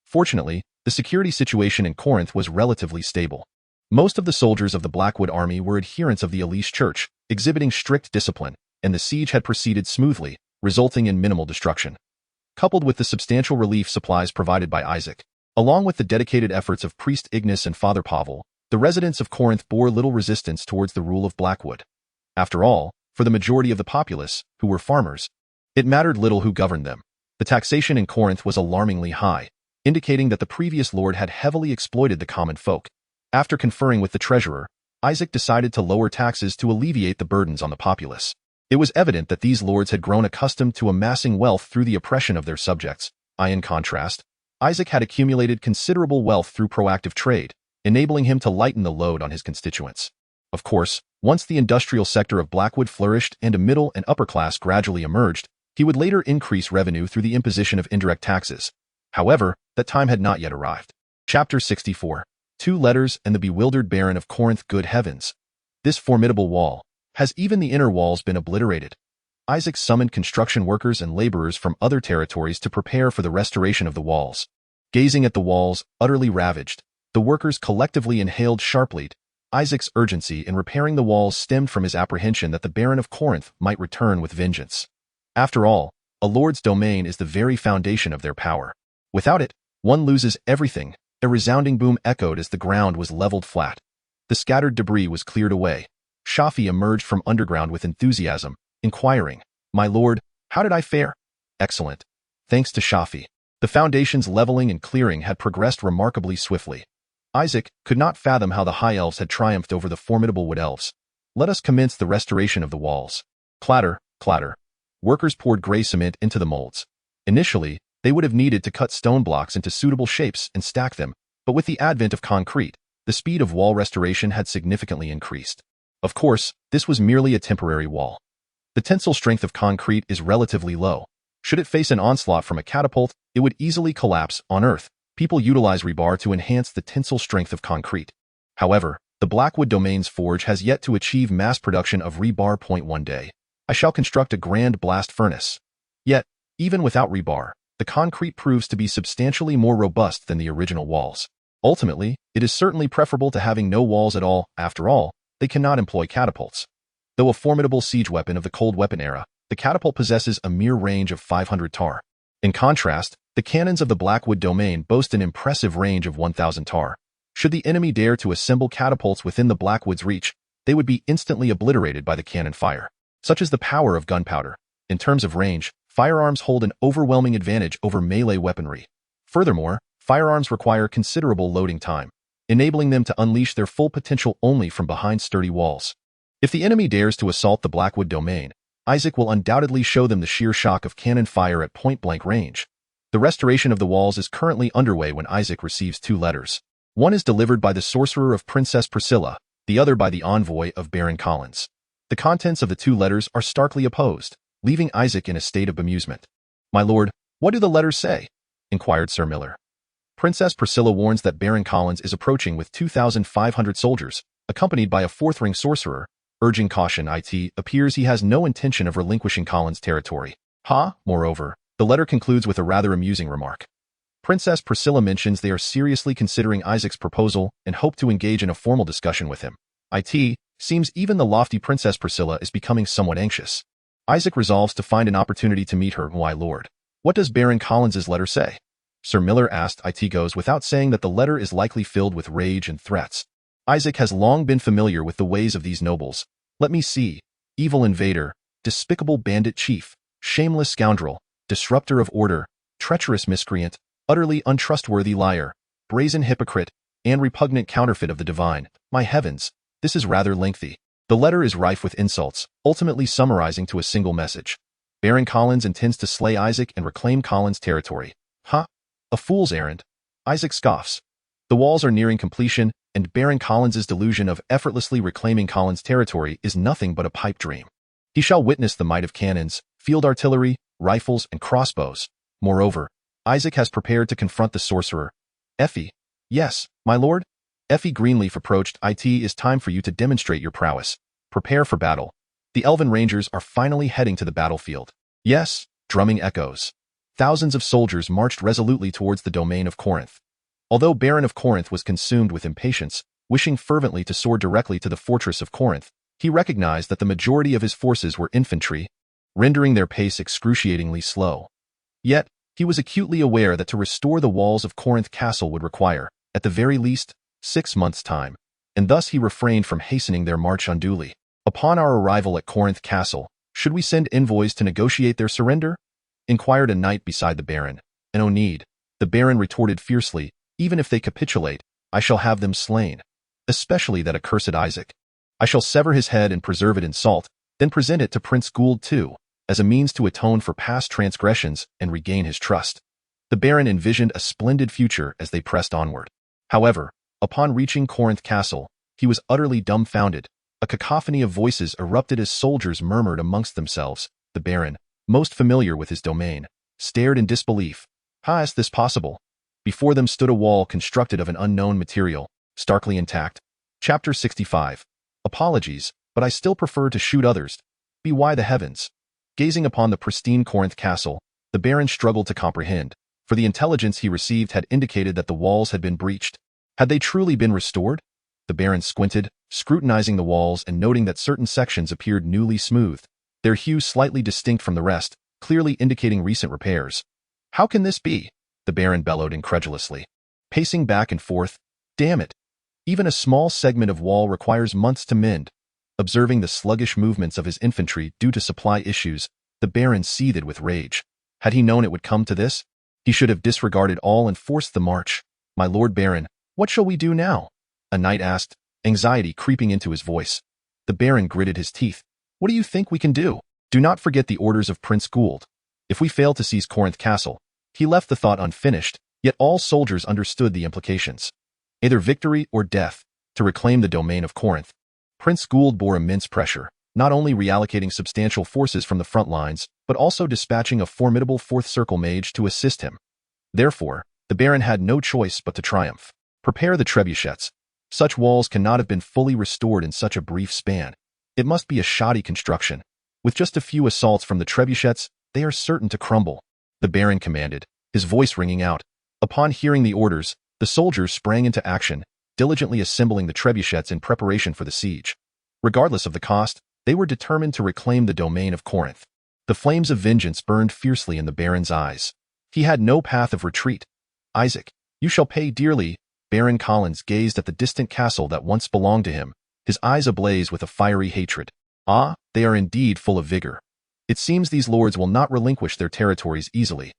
Fortunately, the security situation in Corinth was relatively stable. Most of the soldiers of the Blackwood army were adherents of the Elise Church, exhibiting strict discipline, and the siege had proceeded smoothly, resulting in minimal destruction. Coupled with the substantial relief supplies provided by Isaac, along with the dedicated efforts of Priest Ignis and Father Pavel, the residents of Corinth bore little resistance towards the rule of Blackwood. After all, for the majority of the populace, who were farmers, it mattered little who governed them. The taxation in Corinth was alarmingly high, indicating that the previous lord had heavily exploited the common folk. After conferring with the treasurer, Isaac decided to lower taxes to alleviate the burdens on the populace. It was evident that these lords had grown accustomed to amassing wealth through the oppression of their subjects. In contrast, Isaac had accumulated considerable wealth through proactive trade, enabling him to lighten the load on his constituents. Of course, once the industrial sector of Blackwood flourished and a middle and upper class gradually emerged, he would later increase revenue through the imposition of indirect taxes. However, that time had not yet arrived. Chapter 64. 2 Letters and the Bewildered Baron of Corinth. Good heavens! This formidable wall. Has even the inner walls been obliterated? Isaac summoned construction workers and laborers from other territories to prepare for the restoration of the walls. Gazing at the walls, utterly ravaged, the workers collectively inhaled sharply. Isaac's urgency in repairing the walls stemmed from his apprehension that the Baron of Corinth might return with vengeance. After all, a lord's domain is the very foundation of their power. Without it, one loses everything. A resounding boom echoed as the ground was leveled flat. The scattered debris was cleared away. Shafi emerged from underground with enthusiasm, inquiring, "My lord, how did I fare?" "Excellent. Thanks to Shafi." The foundation's leveling and clearing had progressed remarkably swiftly. Isaac could not fathom how the High Elves had triumphed over the formidable Wood Elves. "Let us commence the restoration of the walls." Clatter, clatter. Workers poured gray cement into the molds. Initially, they would have needed to cut stone blocks into suitable shapes and stack them, but with the advent of concrete, the speed of wall restoration had significantly increased. Of course, this was merely a temporary wall. The tensile strength of concrete is relatively low. Should it face an onslaught from a catapult, it would easily collapse. On Earth, people utilize rebar to enhance the tensile strength of concrete. However, the Blackwood Domain's forge has yet to achieve mass production of rebar. One day, I shall construct a grand blast furnace. Yet, even without rebar, the concrete proves to be substantially more robust than the original walls. Ultimately, it is certainly preferable to having no walls at all. After all, they cannot employ catapults. Though a formidable siege weapon of the cold weapon era, the catapult possesses a mere range of 500 tar. In contrast, the cannons of the Blackwood Domain boast an impressive range of 1,000 tar. Should the enemy dare to assemble catapults within the Blackwood's reach, they would be instantly obliterated by the cannon fire. Such is the power of gunpowder. In terms of range, firearms hold an overwhelming advantage over melee weaponry. Furthermore, firearms require considerable loading time, enabling them to unleash their full potential only from behind sturdy walls. If the enemy dares to assault the Blackwood Domain, Isaac will undoubtedly show them the sheer shock of cannon fire at point-blank range. The restoration of the walls is currently underway when Isaac receives 2 letters. One is delivered by the sorcerer of Princess Priscilla, the other by the envoy of Baron Collins. The contents of the 2 letters are starkly opposed, leaving Isaac in a state of bemusement. "My lord, what do the letters say?" inquired Sir Miller. Princess Priscilla warns that Baron Collins is approaching with 2,500 soldiers, accompanied by a 4th-ring sorcerer, urging caution. It appears he has no intention of relinquishing Collins' territory. Moreover, the letter concludes with a rather amusing remark. Princess Priscilla mentions they are seriously considering Isaac's proposal and hope to engage in a formal discussion with him. It seems even the lofty Princess Priscilla is becoming somewhat anxious. Isaac resolves to find an opportunity to meet her. "My lord, what does Baron Collins's letter say?" Sir Miller asked. It goes without saying that the letter is likely filled with rage and threats. Isaac has long been familiar with the ways of these nobles. "Let me see. Evil invader, despicable bandit chief, shameless scoundrel, disruptor of order, treacherous miscreant, utterly untrustworthy liar, brazen hypocrite, and repugnant counterfeit of the divine." My heavens, this is rather lengthy. The letter is rife with insults, ultimately summarizing to a single message. Baron Collins intends to slay Isaac and reclaim Collins' territory. A fool's errand. Isaac scoffs. The walls are nearing completion, and Baron Collins's delusion of effortlessly reclaiming Collins' territory is nothing but a pipe dream. He shall witness the might of cannons, field artillery, rifles, and crossbows. Moreover, Isaac has prepared to confront the sorcerer. "Effie." "Yes, my lord?" Effie Greenleaf approached. "It is time for you to demonstrate your prowess. Prepare for battle." The Elven Rangers are finally heading to the battlefield. "Yes," drumming echoes. Thousands of soldiers marched resolutely towards the domain of Corinth. Although Baron of Corinth was consumed with impatience, wishing fervently to soar directly to the fortress of Corinth, he recognized that the majority of his forces were infantry, rendering their pace excruciatingly slow. Yet, he was acutely aware that to restore the walls of Corinth Castle would require, at the very least, 6 months' time, and thus he refrained from hastening their march unduly. "Upon our arrival at Corinth Castle, should we send envoys to negotiate their surrender?" inquired a knight beside the Baron. "No need," the Baron retorted fiercely. "Even if they capitulate, I shall have them slain. Especially that accursed Isaac. I shall sever his head and preserve it in salt, then present it to Prince Gould too, as a means to atone for past transgressions and regain his trust." The Baron envisioned a splendid future as they pressed onward. However, upon reaching Corinth Castle, he was utterly dumbfounded. A cacophony of voices erupted as soldiers murmured amongst themselves. The Baron, most familiar with his domain, stared in disbelief. How is this possible? Before them stood a wall constructed of an unknown material, starkly intact. Chapter 65. Apologies, but I still prefer to shoot others. Be why the heavens. Gazing upon the pristine Corinth Castle, the Baron struggled to comprehend, for the intelligence he received had indicated that the walls had been breached. Had they truly been restored? The Baron squinted, scrutinizing the walls and noting that certain sections appeared newly smoothed, their hue slightly distinct from the rest, clearly indicating recent repairs. "How can this be?" the Baron bellowed incredulously. pacing back and forth. Damn it! Even a small segment of wall requires months to mend. Observing the sluggish movements of his infantry due to supply issues, the Baron seethed with rage. Had he known it would come to this, he should have disregarded all and forced the march. My Lord Baron, what shall we do now? A knight asked, anxiety creeping into his voice. The Baron gritted his teeth. What do you think we can do? Do not forget the orders of Prince Gould. If we fail to seize Corinth Castle, he left the thought unfinished, yet all soldiers understood the implications. Either victory or death, to reclaim the domain of Corinth. Prince Gould bore immense pressure, not only reallocating substantial forces from the front lines, but also dispatching a formidable fourth circle mage to assist him. Therefore, the Baron had no choice but to triumph. Prepare the trebuchets. Such walls cannot have been fully restored in such a brief span. It must be a shoddy construction. With just a few assaults from the trebuchets, they are certain to crumble. The Baron commanded, his voice ringing out. Upon hearing the orders, the soldiers sprang into action, diligently assembling the trebuchets in preparation for the siege. Regardless of the cost, they were determined to reclaim the domain of Corinth. The flames of vengeance burned fiercely in the Baron's eyes. He had no path of retreat. Isaac, you shall pay dearly. Baron Collins gazed at the distant castle that once belonged to him, his eyes ablaze with a fiery hatred. Ah, they are indeed full of vigor. It seems these lords will not relinquish their territories easily.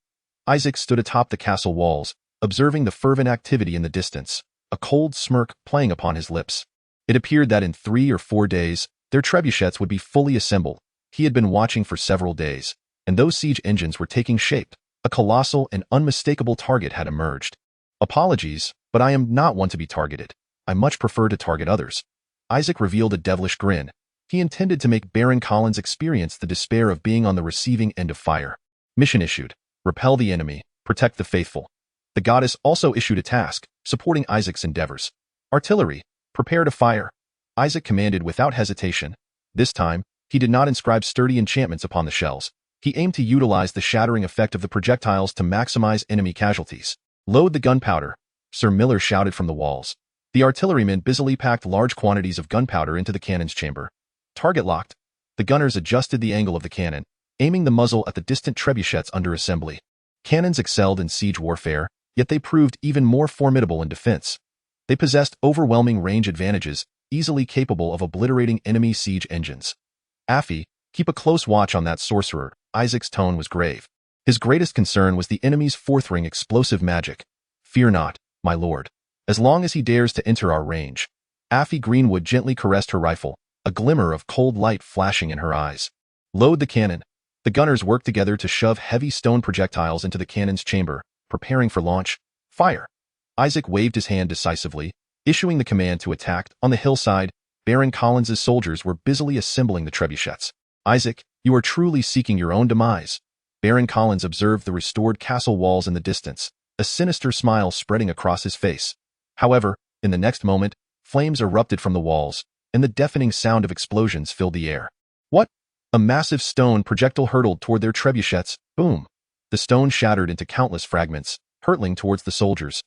Isaac stood atop the castle walls, observing the fervent activity in the distance, a cold smirk playing upon his lips. It appeared that in 3 or 4 days, their trebuchets would be fully assembled. He had been watching for several days, and those siege engines were taking shape. A colossal and unmistakable target had emerged. Apologies, but I am not one to be targeted. I much prefer to target others. Isaac revealed a devilish grin. He intended to make Baron Collins experience the despair of being on the receiving end of fire. Mission issued. Repel the enemy, protect the faithful. The goddess also issued a task, supporting Isaac's endeavors. Artillery, prepare to fire. Isaac commanded without hesitation. This time, he did not inscribe sturdy enchantments upon the shells. He aimed to utilize the shattering effect of the projectiles to maximize enemy casualties. Load the gunpowder, Sir Miller shouted from the walls. The artillerymen busily packed large quantities of gunpowder into the cannon's chamber. Target locked. The gunners adjusted the angle of the cannon, aiming the muzzle at the distant trebuchets under assembly. Cannons excelled in siege warfare, yet they proved even more formidable in defense. They possessed overwhelming range advantages, easily capable of obliterating enemy siege engines. Affy, keep a close watch on that sorcerer. Isaac's tone was grave. His greatest concern was the enemy's fourth-ring explosive magic. Fear not, my lord. As long as he dares to enter our range. Affy Greenwood gently caressed her rifle, a glimmer of cold light flashing in her eyes. Load the cannon. The gunners worked together to shove heavy stone projectiles into the cannon's chamber, preparing for launch. Fire! Isaac waved his hand decisively, issuing the command to attack. On the hillside, Baron Collins's soldiers were busily assembling the trebuchets. Isaac, you are truly seeking your own demise. Baron Collins observed the restored castle walls in the distance, a sinister smile spreading across his face. However, in the next moment, flames erupted from the walls, and the deafening sound of explosions filled the air. What? A massive stone projectile hurtled toward their trebuchets. Boom! The stone shattered into countless fragments, hurtling towards the soldiers.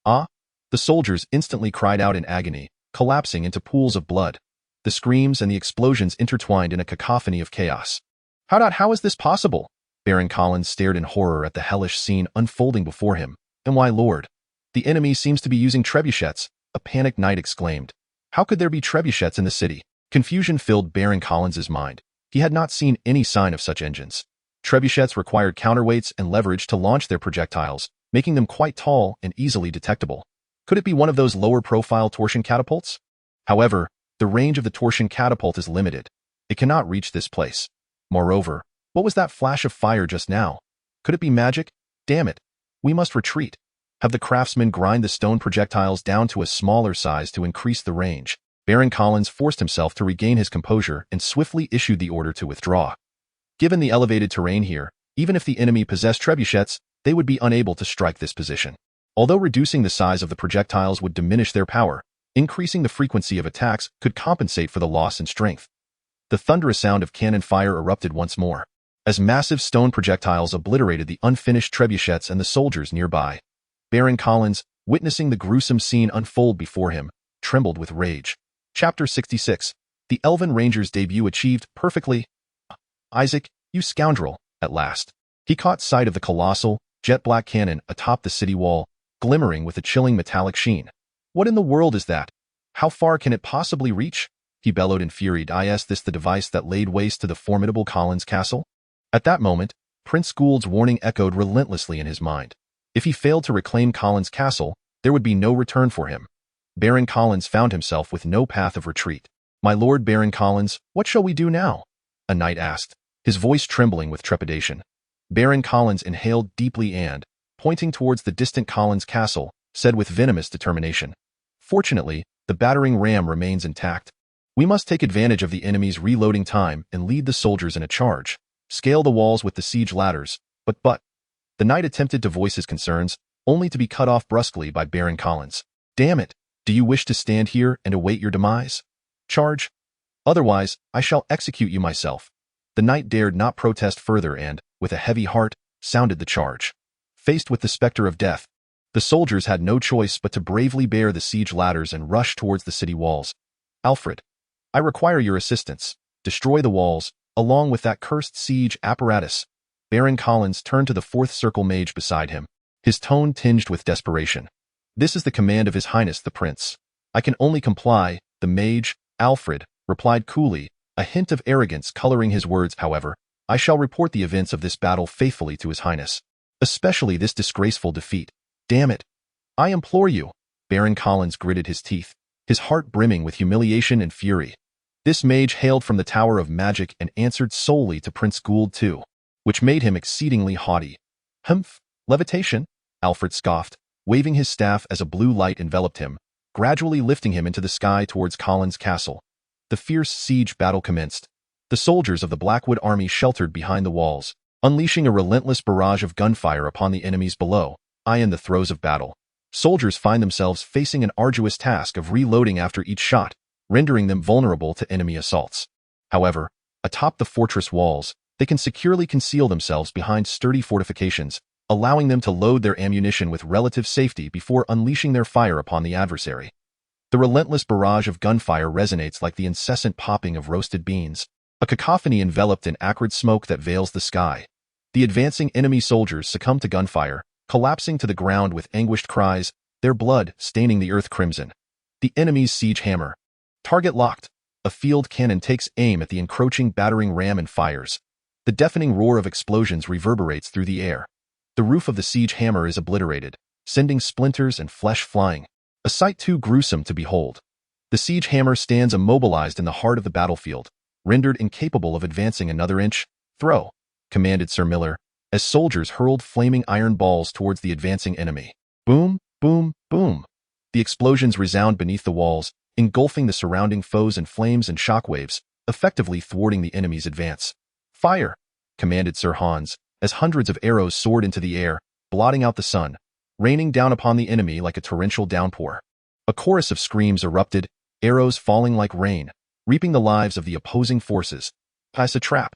Ah! The soldiers instantly cried out in agony, collapsing into pools of blood. The screams and the explosions intertwined in a cacophony of chaos. How is this possible? Baron Collins stared in horror at the hellish scene unfolding before him. And why, lord? The enemy seems to be using trebuchets, a panicked knight exclaimed. How could there be trebuchets in the city? Confusion filled Baron Collins's mind. He had not seen any sign of such engines. Trebuchets required counterweights and leverage to launch their projectiles, making them quite tall and easily detectable. Could it be one of those lower-profile torsion catapults? However, the range of the torsion catapult is limited. It cannot reach this place. Moreover, what was that flash of fire just now? Could it be magic? Damn it. We must retreat. Have the craftsmen grind the stone projectiles down to a smaller size to increase the range. Baron Collins forced himself to regain his composure and swiftly issued the order to withdraw. Given the elevated terrain here, even if the enemy possessed trebuchets, they would be unable to strike this position. Although reducing the size of the projectiles would diminish their power, increasing the frequency of attacks could compensate for the loss in strength. The thunderous sound of cannon fire erupted once more, as massive stone projectiles obliterated the unfinished trebuchets and the soldiers nearby. Baron Collins, witnessing the gruesome scene unfold before him, trembled with rage. Chapter 66. The Elven Ranger's debut achieved perfectly. Isaac, you scoundrel, at last. He caught sight of the colossal, jet-black cannon atop the city wall, glimmering with a chilling metallic sheen. What in the world is that? How far can it possibly reach? He bellowed in fury. Is this the device that laid waste to the formidable Collins castle? At that moment, Prince Gould's warning echoed relentlessly in his mind. If he failed to reclaim Collins' castle, there would be no return for him. Baron Collins found himself with no path of retreat. "My lord Baron Collins, what shall we do now?" a knight asked, his voice trembling with trepidation. Baron Collins inhaled deeply and, pointing towards the distant Collins castle, said with venomous determination, "Fortunately, the battering ram remains intact. We must take advantage of the enemy's reloading time and lead the soldiers in a charge. Scale the walls with the siege ladders, but..." The knight attempted to voice his concerns, only to be cut off brusquely by Baron Collins. "Damn it! Do you wish to stand here and await your demise? Charge! Otherwise, I shall execute you myself." The knight dared not protest further and, with a heavy heart, sounded the charge. Faced with the specter of death, the soldiers had no choice but to bravely bear the siege ladders and rush towards the city walls. "Alfred, I require your assistance. Destroy the walls, along with that cursed siege apparatus." Baron Collins turned to the fourth circle mage beside him, his tone tinged with desperation. "This is the command of His Highness the Prince. I can only comply." The mage, Alfred, replied coolly, a hint of arrogance coloring his words. "However, I shall report the events of this battle faithfully to His Highness, especially this disgraceful defeat. Damn it! I implore you." Baron Collins gritted his teeth, his heart brimming with humiliation and fury. This mage hailed from the Tower of Magic and answered solely to Prince Gould too, which made him exceedingly haughty. "Humph, levitation?" Alfred scoffed, waving his staff as a blue light enveloped him, gradually lifting him into the sky towards Collins' castle. The fierce siege battle commenced. The soldiers of the Blackwood army sheltered behind the walls, unleashing a relentless barrage of gunfire upon the enemies below. In the throes of battle, soldiers find themselves facing an arduous task of reloading after each shot, rendering them vulnerable to enemy assaults. However, atop the fortress walls, they can securely conceal themselves behind sturdy fortifications, allowing them to load their ammunition with relative safety before unleashing their fire upon the adversary. The relentless barrage of gunfire resonates like the incessant popping of roasted beans, a cacophony enveloped in acrid smoke that veils the sky. The advancing enemy soldiers succumb to gunfire, collapsing to the ground with anguished cries, their blood staining the earth crimson. The enemy's siege hammer. Target locked. A field cannon takes aim at the encroaching battering ram and fires. The deafening roar of explosions reverberates through the air. The roof of the siege hammer is obliterated, sending splinters and flesh flying, a sight too gruesome to behold. The siege hammer stands immobilized in the heart of the battlefield, rendered incapable of advancing another inch. "Throw," commanded Sir Miller, as soldiers hurled flaming iron balls towards the advancing enemy. Boom, boom, boom. The explosions resound beneath the walls, engulfing the surrounding foes in flames and shockwaves, effectively thwarting the enemy's advance. "Fire," commanded Sir Hans, as hundreds of arrows soared into the air, blotting out the sun, raining down upon the enemy like a torrential downpour. A chorus of screams erupted, arrows falling like rain, reaping the lives of the opposing forces. "It's a trap."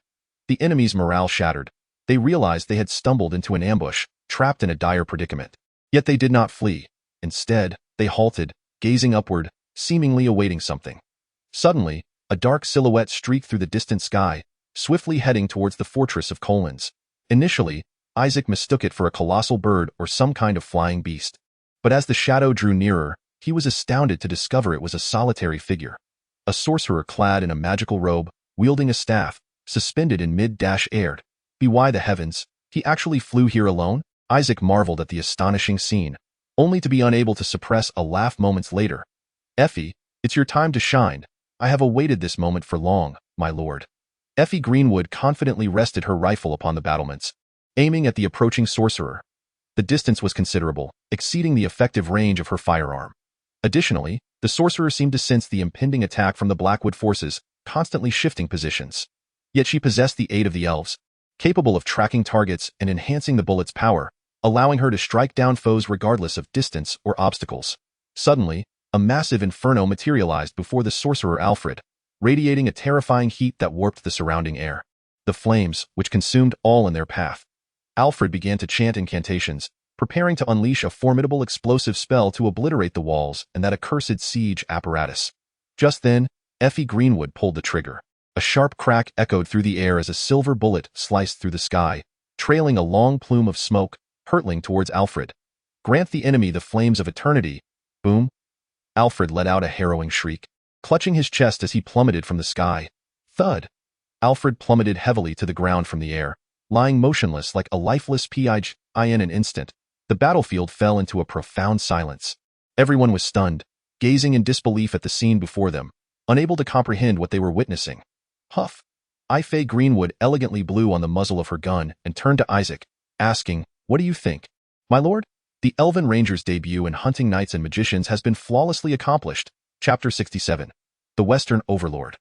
The enemy's morale shattered. They realized they had stumbled into an ambush, trapped in a dire predicament. Yet they did not flee. Instead, they halted, gazing upward, seemingly awaiting something. Suddenly, a dark silhouette streaked through the distant sky, swiftly heading towards the fortress of Collins. Initially, Isaac mistook it for a colossal bird or some kind of flying beast. But as the shadow drew nearer, he was astounded to discover it was a solitary figure. A sorcerer clad in a magical robe, wielding a staff, suspended in mid-air. By the heavens, he actually flew here alone? Isaac marveled at the astonishing scene, only to be unable to suppress a laugh moments later. "Effie, it's your time to shine. I have awaited this moment for long, my lord." Effie Greenwood confidently rested her rifle upon the battlements, aiming at the approaching sorcerer. The distance was considerable, exceeding the effective range of her firearm. Additionally, the sorcerer seemed to sense the impending attack from the Blackwood forces, constantly shifting positions. Yet she possessed the aid of the elves, capable of tracking targets and enhancing the bullet's power, allowing her to strike down foes regardless of distance or obstacles. Suddenly, a massive inferno materialized before the sorcerer Alfred, radiating a terrifying heat that warped the surrounding air. The flames, which consumed all in their path. Alfred began to chant incantations, preparing to unleash a formidable explosive spell to obliterate the walls and that accursed siege apparatus. Just then, Effie Greenwood pulled the trigger. A sharp crack echoed through the air as a silver bullet sliced through the sky, trailing a long plume of smoke, hurtling towards Alfred. Grant the enemy the flames of eternity. Boom. Alfred let out a harrowing shriek, clutching his chest as he plummeted from the sky. Thud. Alfred plummeted heavily to the ground from the air, lying motionless like a lifeless pig. In an instant, the battlefield fell into a profound silence. Everyone was stunned, gazing in disbelief at the scene before them, unable to comprehend what they were witnessing. Huff. Ife Greenwood elegantly blew on the muzzle of her gun and turned to Isaac, asking, "What do you think, my lord?" The Elven Ranger's debut in Hunting Knights and Magicians has been flawlessly accomplished. Chapter 67. The Western Overlord.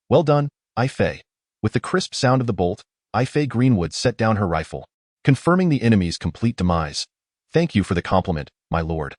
Well done, Ife. With the crisp sound of the bolt, Ife Greenwood set down her rifle, confirming the enemy's complete demise. Thank you for the compliment, my lord.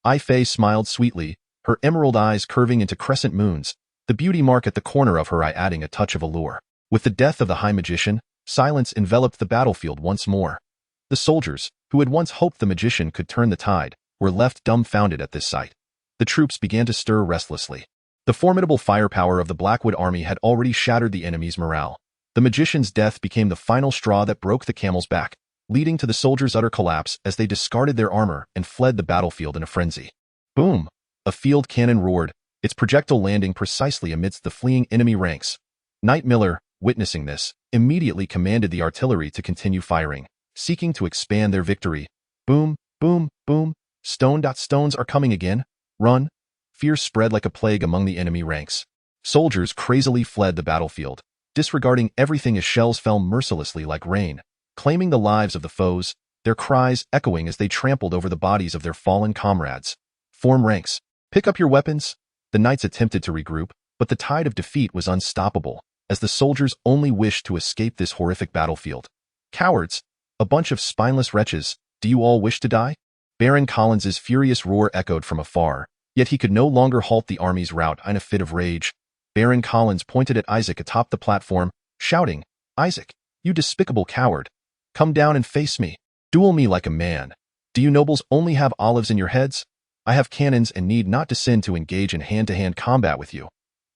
Ife smiled sweetly, her emerald eyes curving into crescent moons, the beauty mark at the corner of her eye adding a touch of allure. With the death of the High Magician, silence enveloped the battlefield once more. The soldiers, who had once hoped the magician could turn the tide, were left dumbfounded at this sight. The troops began to stir restlessly. The formidable firepower of the Blackwood army had already shattered the enemy's morale. The magician's death became the final straw that broke the camel's back, leading to the soldiers' utter collapse as they discarded their armor and fled the battlefield in a frenzy. Boom! A field cannon roared, its projectile landing precisely amidst the fleeing enemy ranks. Knight Miller, witnessing this, immediately commanded the artillery to continue firing, seeking to expand their victory. Boom, boom, boom. Stones are coming again. Run. Fear spread like a plague among the enemy ranks. Soldiers crazily fled the battlefield, disregarding everything as shells fell mercilessly like rain, claiming the lives of the foes, their cries echoing as they trampled over the bodies of their fallen comrades. Form ranks. Pick up your weapons. The knights attempted to regroup, but the tide of defeat was unstoppable, as the soldiers only wished to escape this horrific battlefield. Cowards! A bunch of spineless wretches, do you all wish to die? Baron Collins's furious roar echoed from afar, yet he could no longer halt the army's rout in a fit of rage. Baron Collins pointed at Isaac atop the platform, shouting, "Isaac, you despicable coward! Come down and face me. Duel me like a man. Do you nobles only have olives in your heads? I have cannons and need not descend to engage in hand-to-hand combat with you."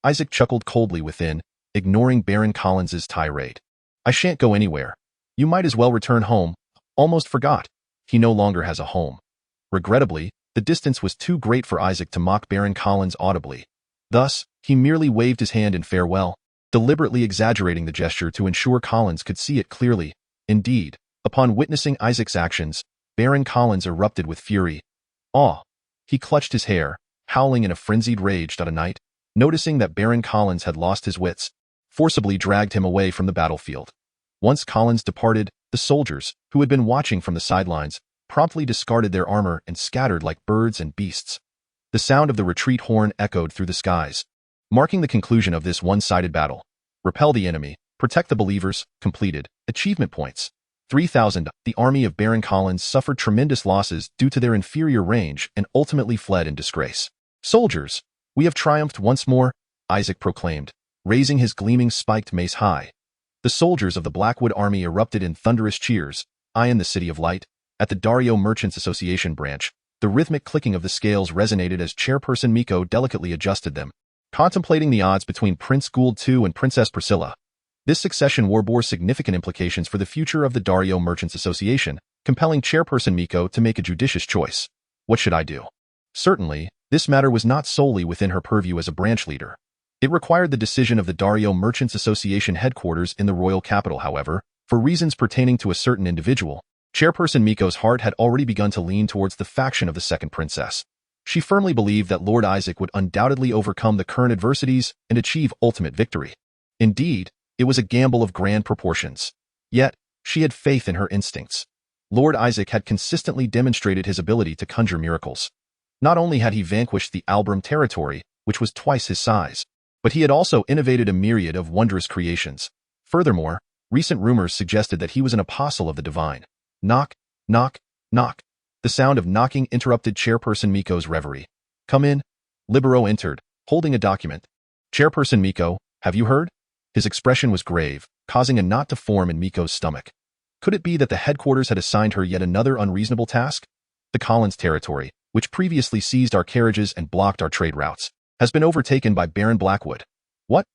Isaac chuckled coldly within, ignoring Baron Collins's tirade. "I shan't go anywhere. You might as well return home. Almost forgot. He no longer has a home." Regrettably, the distance was too great for Isaac to mock Baron Collins audibly. Thus, he merely waved his hand in farewell, deliberately exaggerating the gesture to ensure Collins could see it clearly. Indeed, upon witnessing Isaac's actions, Baron Collins erupted with fury. Awe! He clutched his hair, howling in a frenzied rage. A knight, noticing that Baron Collins had lost his wits, forcibly dragged him away from the battlefield. Once Collins departed, the soldiers, who had been watching from the sidelines, promptly discarded their armor and scattered like birds and beasts. The sound of the retreat horn echoed through the skies, marking the conclusion of this one-sided battle. Repel the enemy, protect the believers, completed. Achievement points. 3,000. The army of Baron Collins suffered tremendous losses due to their inferior range and ultimately fled in disgrace. Soldiers, we have triumphed once more, Isaac proclaimed, raising his gleaming spiked mace high. The soldiers of the Blackwood army erupted in thunderous cheers. In the City of Light, at the Dario Merchants Association branch, the rhythmic clicking of the scales resonated as Chairperson Miko delicately adjusted them, contemplating the odds between Prince Gould II and Princess Priscilla. This succession war bore significant implications for the future of the Dario Merchants Association, compelling Chairperson Miko to make a judicious choice. What should I do? Certainly, this matter was not solely within her purview as a branch leader. It required the decision of the Dario Merchants Association headquarters in the royal capital. However, for reasons pertaining to a certain individual, Chairperson Miko's heart had already begun to lean towards the faction of the second princess. She firmly believed that Lord Isaac would undoubtedly overcome the current adversities and achieve ultimate victory. Indeed, it was a gamble of grand proportions. Yet, she had faith in her instincts. Lord Isaac had consistently demonstrated his ability to conjure miracles. Not only had he vanquished the Albram territory, which was twice his size, but he had also innovated a myriad of wondrous creations. Furthermore, recent rumors suggested that he was an apostle of the divine. Knock, knock, knock. The sound of knocking interrupted Chairperson Miko's reverie. Come in. Libero entered, holding a document. Chairperson Miko, have you heard? His expression was grave, causing a knot to form in Miko's stomach. Could it be that the headquarters had assigned her yet another unreasonable task? The Collins territory, which previously seized our carriages and blocked our trade routes, has been overtaken by Baron Blackwood. What?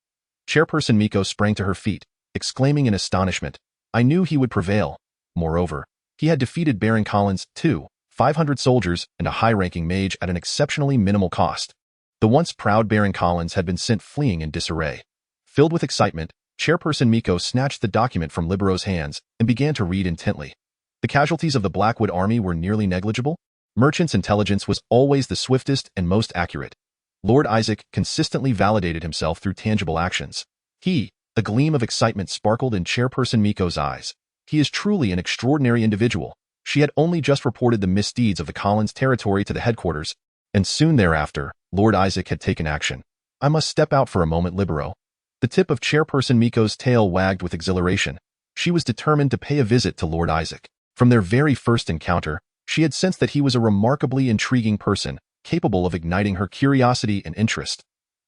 Chairperson Miko sprang to her feet, exclaiming in astonishment. I knew he would prevail. Moreover, he had defeated Baron Collins, too, 500 soldiers, and a high-ranking mage at an exceptionally minimal cost. The once proud Baron Collins had been sent fleeing in disarray. Filled with excitement, Chairperson Miko snatched the document from Libero's hands and began to read intently. The casualties of the Blackwood army were nearly negligible. Merchant's intelligence was always the swiftest and most accurate. Lord Isaac consistently validated himself through tangible actions. A gleam of excitement sparkled in Chairperson Miko's eyes. He is truly an extraordinary individual. She had only just reported the misdeeds of the Collins territory to the headquarters, and soon thereafter, Lord Isaac had taken action. I must step out for a moment, Libero. The tip of Chairperson Miko's tail wagged with exhilaration. She was determined to pay a visit to Lord Isaac. From their very first encounter, she had sensed that he was a remarkably intriguing person, capable of igniting her curiosity and interest.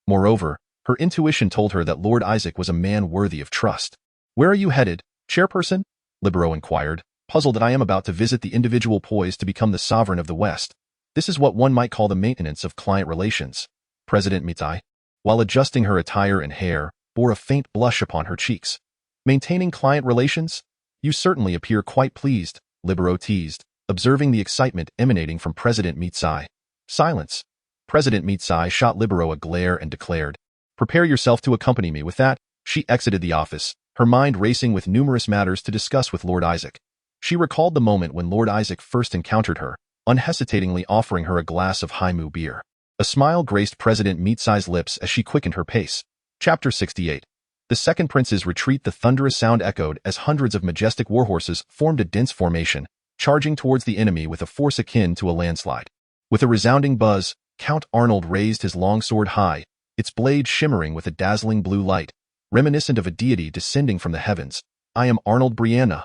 Moreover, her intuition told her that Lord Isaac was a man worthy of trust. "Where are you headed, Chairperson?" Libero inquired, puzzled that I am about to visit the individual poised to become the sovereign of the West. This is what one might call the maintenance of client relations. President Mitai, while adjusting her attire and hair, bore a faint blush upon her cheeks. "Maintaining client relations? You certainly appear quite pleased," Libero teased, observing the excitement emanating from President Mitai. "Silence." President Mitai shot Libero a glare and declared, "Prepare yourself to accompany me." With that, she exited the office, her mind racing with numerous matters to discuss with Lord Isaac. She recalled the moment when Lord Isaac first encountered her, unhesitatingly offering her a glass of Haimu beer. A smile graced President Mitai's lips as she quickened her pace. Chapter 68. The second prince's retreat. The thunderous sound echoed as hundreds of majestic warhorses formed a dense formation, charging towards the enemy with a force akin to a landslide. With a resounding buzz, Count Arnold raised his long sword high, its blade shimmering with a dazzling blue light, reminiscent of a deity descending from the heavens. "I am Arnold Brianna."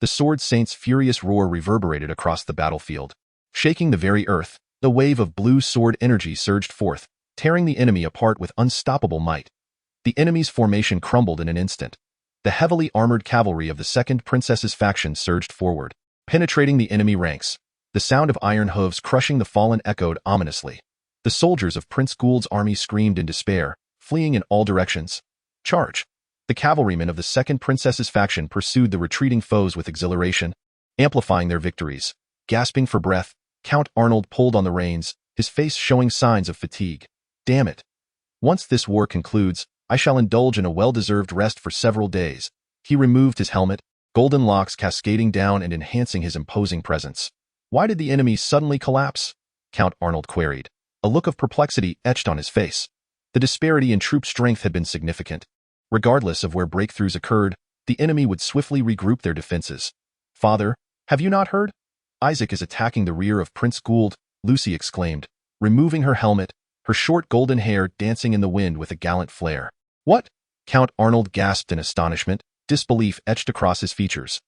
The sword saint's furious roar reverberated across the battlefield. Shaking the very earth, the wave of blue sword energy surged forth, tearing the enemy apart with unstoppable might. The enemy's formation crumbled in an instant. The heavily armored cavalry of the second princess's faction surged forward, penetrating the enemy ranks. The sound of iron hooves crushing the fallen echoed ominously. The soldiers of Prince Gould's army screamed in despair, fleeing in all directions. "Charge!" The cavalrymen of the second princess's faction pursued the retreating foes with exhilaration, amplifying their victories. Gasping for breath, Count Arnold pulled on the reins, his face showing signs of fatigue. "Damn it. Once this war concludes, I shall indulge in a well-deserved rest for several days." He removed his helmet, golden locks cascading down and enhancing his imposing presence. "Why did the enemy suddenly collapse?" Count Arnold queried. A look of perplexity etched on his face. The disparity in troop strength had been significant. Regardless of where breakthroughs occurred, the enemy would swiftly regroup their defenses. "Father, have you not heard? Isaac is attacking the rear of Prince Gould," Lucy exclaimed, removing her helmet, her short golden hair dancing in the wind with a gallant flair. "What?" Count Arnold gasped in astonishment, disbelief etched across his features.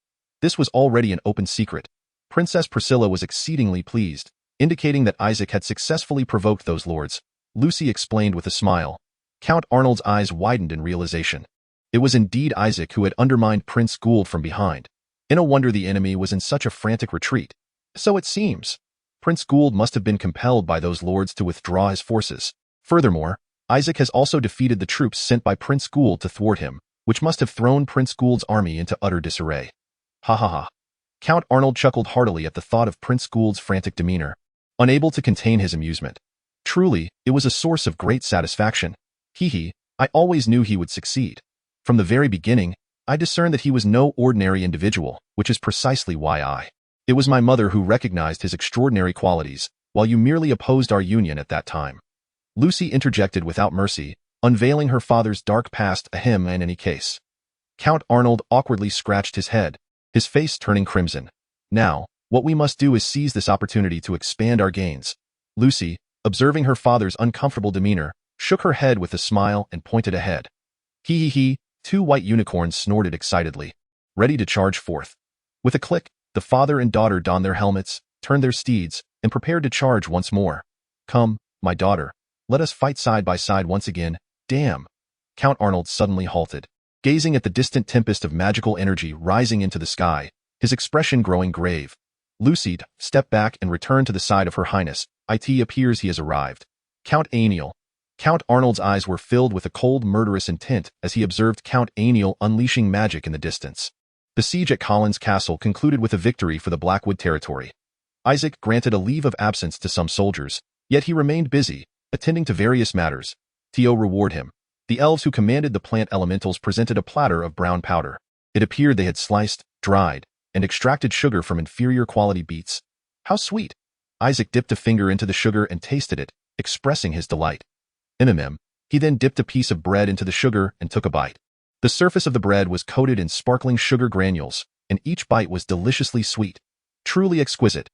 This was already an open secret. Princess Priscilla was exceedingly pleased, indicating that Isaac had successfully provoked those lords. Lucy explained with a smile. Count Arnold's eyes widened in realization. It was indeed Isaac who had undermined Prince Gould from behind. No wonder the enemy was in such a frantic retreat. So it seems. Prince Gould must have been compelled by those lords to withdraw his forces. Furthermore, Isaac has also defeated the troops sent by Prince Gould to thwart him, which must have thrown Prince Gould's army into utter disarray. Ha ha ha. Count Arnold chuckled heartily at the thought of Prince Gould's frantic demeanor, unable to contain his amusement. Truly, it was a source of great satisfaction. I always knew he would succeed. From the very beginning, I discerned that he was no ordinary individual, which is precisely why It was my mother who recognized his extraordinary qualities, while you merely opposed our union at that time. Lucy interjected without mercy, unveiling her father's dark past. In any case. Count Arnold awkwardly scratched his head, his face turning crimson. "Now, what we must do is seize this opportunity to expand our gains." Lucy, observing her father's uncomfortable demeanor, shook her head with a smile and pointed ahead. Two white unicorns snorted excitedly, ready to charge forth. With a click, the father and daughter donned their helmets, turned their steeds, and prepared to charge once more. "Come, my daughter, let us fight side by side once again." "Damn!" Count Arnold suddenly halted, gazing at the distant tempest of magical energy rising into the sky, his expression growing grave. Lucy stepped back and returned to the side of her highness. "It appears he has arrived." Count Aniel. Count Arnold's eyes were filled with a cold, murderous intent as he observed Count Aniel unleashing magic in the distance. The siege at Collins Castle concluded with a victory for the Blackwood territory. Isaac granted a leave of absence to some soldiers, yet he remained busy, attending to various matters. To reward him, the elves who commanded the plant elementals presented a platter of brown powder. It appeared they had sliced, dried, and extracted sugar from inferior quality beets. How sweet! Isaac dipped a finger into the sugar and tasted it, expressing his delight. He then dipped a piece of bread into the sugar and took a bite. The surface of the bread was coated in sparkling sugar granules, and each bite was deliciously sweet. Truly exquisite.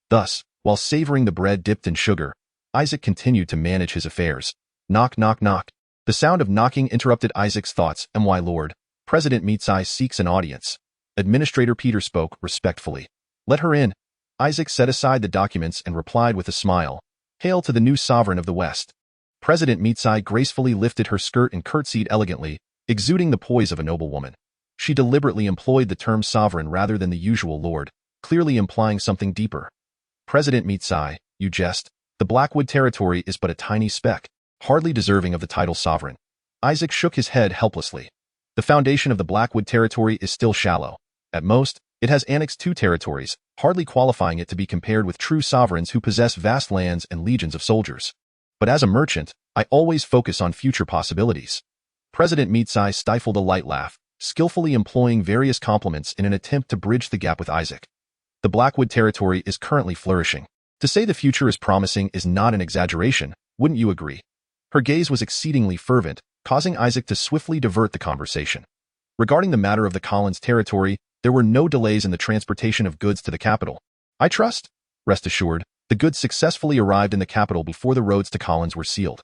Thus, while savoring the bread dipped in sugar, Isaac continued to manage his affairs. Knock, knock, knock. The sound of knocking interrupted Isaac's thoughts. My lord, President Meatsai seeks an audience. Administrator Peter spoke respectfully. Let her in. Isaac set aside the documents and replied with a smile. Hail to the new sovereign of the West. President Meatsai gracefully lifted her skirt and curtsied elegantly, exuding the poise of a noblewoman. She deliberately employed the term sovereign rather than the usual lord, clearly implying something deeper. President Meatsai, you jest. The Blackwood territory is but a tiny speck, hardly deserving of the title sovereign. Isaac shook his head helplessly. The foundation of the Blackwood territory is still shallow. At most, it has annexed 2 territories, hardly qualifying it to be compared with true sovereigns who possess vast lands and legions of soldiers. But as a merchant, I always focus on future possibilities. President Meatsai stifled a light laugh, skillfully employing various compliments in an attempt to bridge the gap with Isaac. The Blackwood territory is currently flourishing. To say the future is promising is not an exaggeration, wouldn't you agree? Her gaze was exceedingly fervent, causing Isaac to swiftly divert the conversation. Regarding the matter of the Collins territory, there were no delays in the transportation of goods to the capital. I trust? Rest assured, the goods successfully arrived in the capital before the roads to Collins were sealed.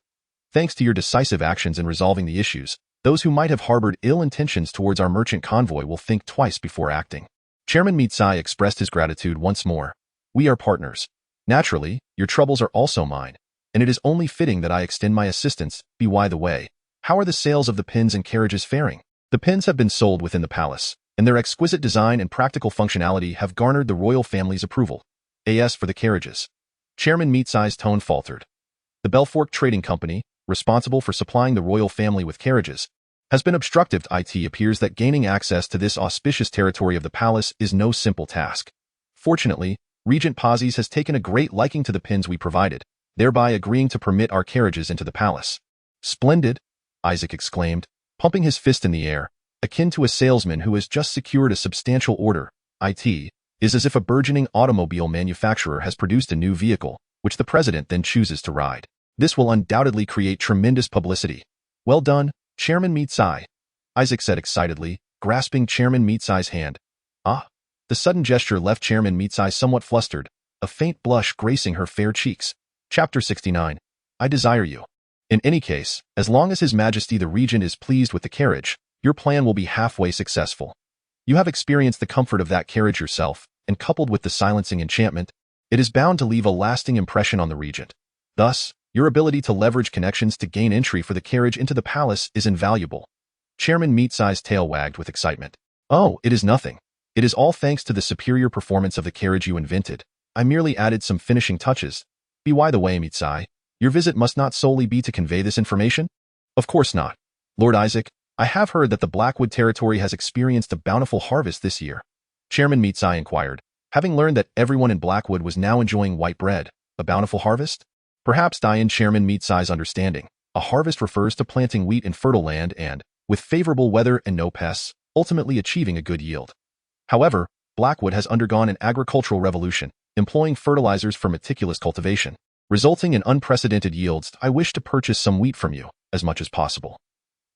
Thanks to your decisive actions in resolving the issues, those who might have harbored ill intentions towards our merchant convoy will think twice before acting. Chairman Meatsai expressed his gratitude once more. We are partners. Naturally, your troubles are also mine, and it is only fitting that I extend my assistance. By the way, how are the sales of the pins and carriages faring? The pins have been sold within the palace, and their exquisite design and practical functionality have garnered the royal family's approval. As for the carriages. Chairman Meatsai's tone faltered. The Belfork Trading Company, responsible for supplying the royal family with carriages, has been obstructed. It appears that gaining access to this auspicious territory of the palace is no simple task. Fortunately, Regent Pazis has taken a great liking to the pins we provided, thereby agreeing to permit our carriages into the palace. Splendid, Isaac exclaimed, pumping his fist in the air, akin to a salesman who has just secured a substantial order. It is as if a burgeoning automobile manufacturer has produced a new vehicle, which the president then chooses to ride. This will undoubtedly create tremendous publicity. Well done, Chairman Meatsai, Isaac said excitedly, grasping Chairman Meatsai's hand. The sudden gesture left Chairman Meatsai somewhat flustered, a faint blush gracing her fair cheeks. Chapter 69. I desire you. In any case, as long as His Majesty the Regent is pleased with the carriage, your plan will be halfway successful. You have experienced the comfort of that carriage yourself, and coupled with the silencing enchantment, it is bound to leave a lasting impression on the Regent. Thus, your ability to leverage connections to gain entry for the carriage into the palace is invaluable. Chairman Meatsai's tail wagged with excitement. Oh, it is nothing. It is all thanks to the superior performance of the carriage you invented. I merely added some finishing touches. By the way, Meatsai, your visit must not solely be to convey this information? Of course not. Lord Isaac, I have heard that the Blackwood territory has experienced a bountiful harvest this year. Chairman Meatsai inquired, having learned that everyone in Blackwood was now enjoying white bread. A bountiful harvest? Perhaps in Chairman Meatsai's understanding, a harvest refers to planting wheat in fertile land and, with favorable weather and no pests, ultimately achieving a good yield. However, Blackwood has undergone an agricultural revolution, employing fertilizers for meticulous cultivation, resulting in unprecedented yields. I wish to purchase some wheat from you, as much as possible.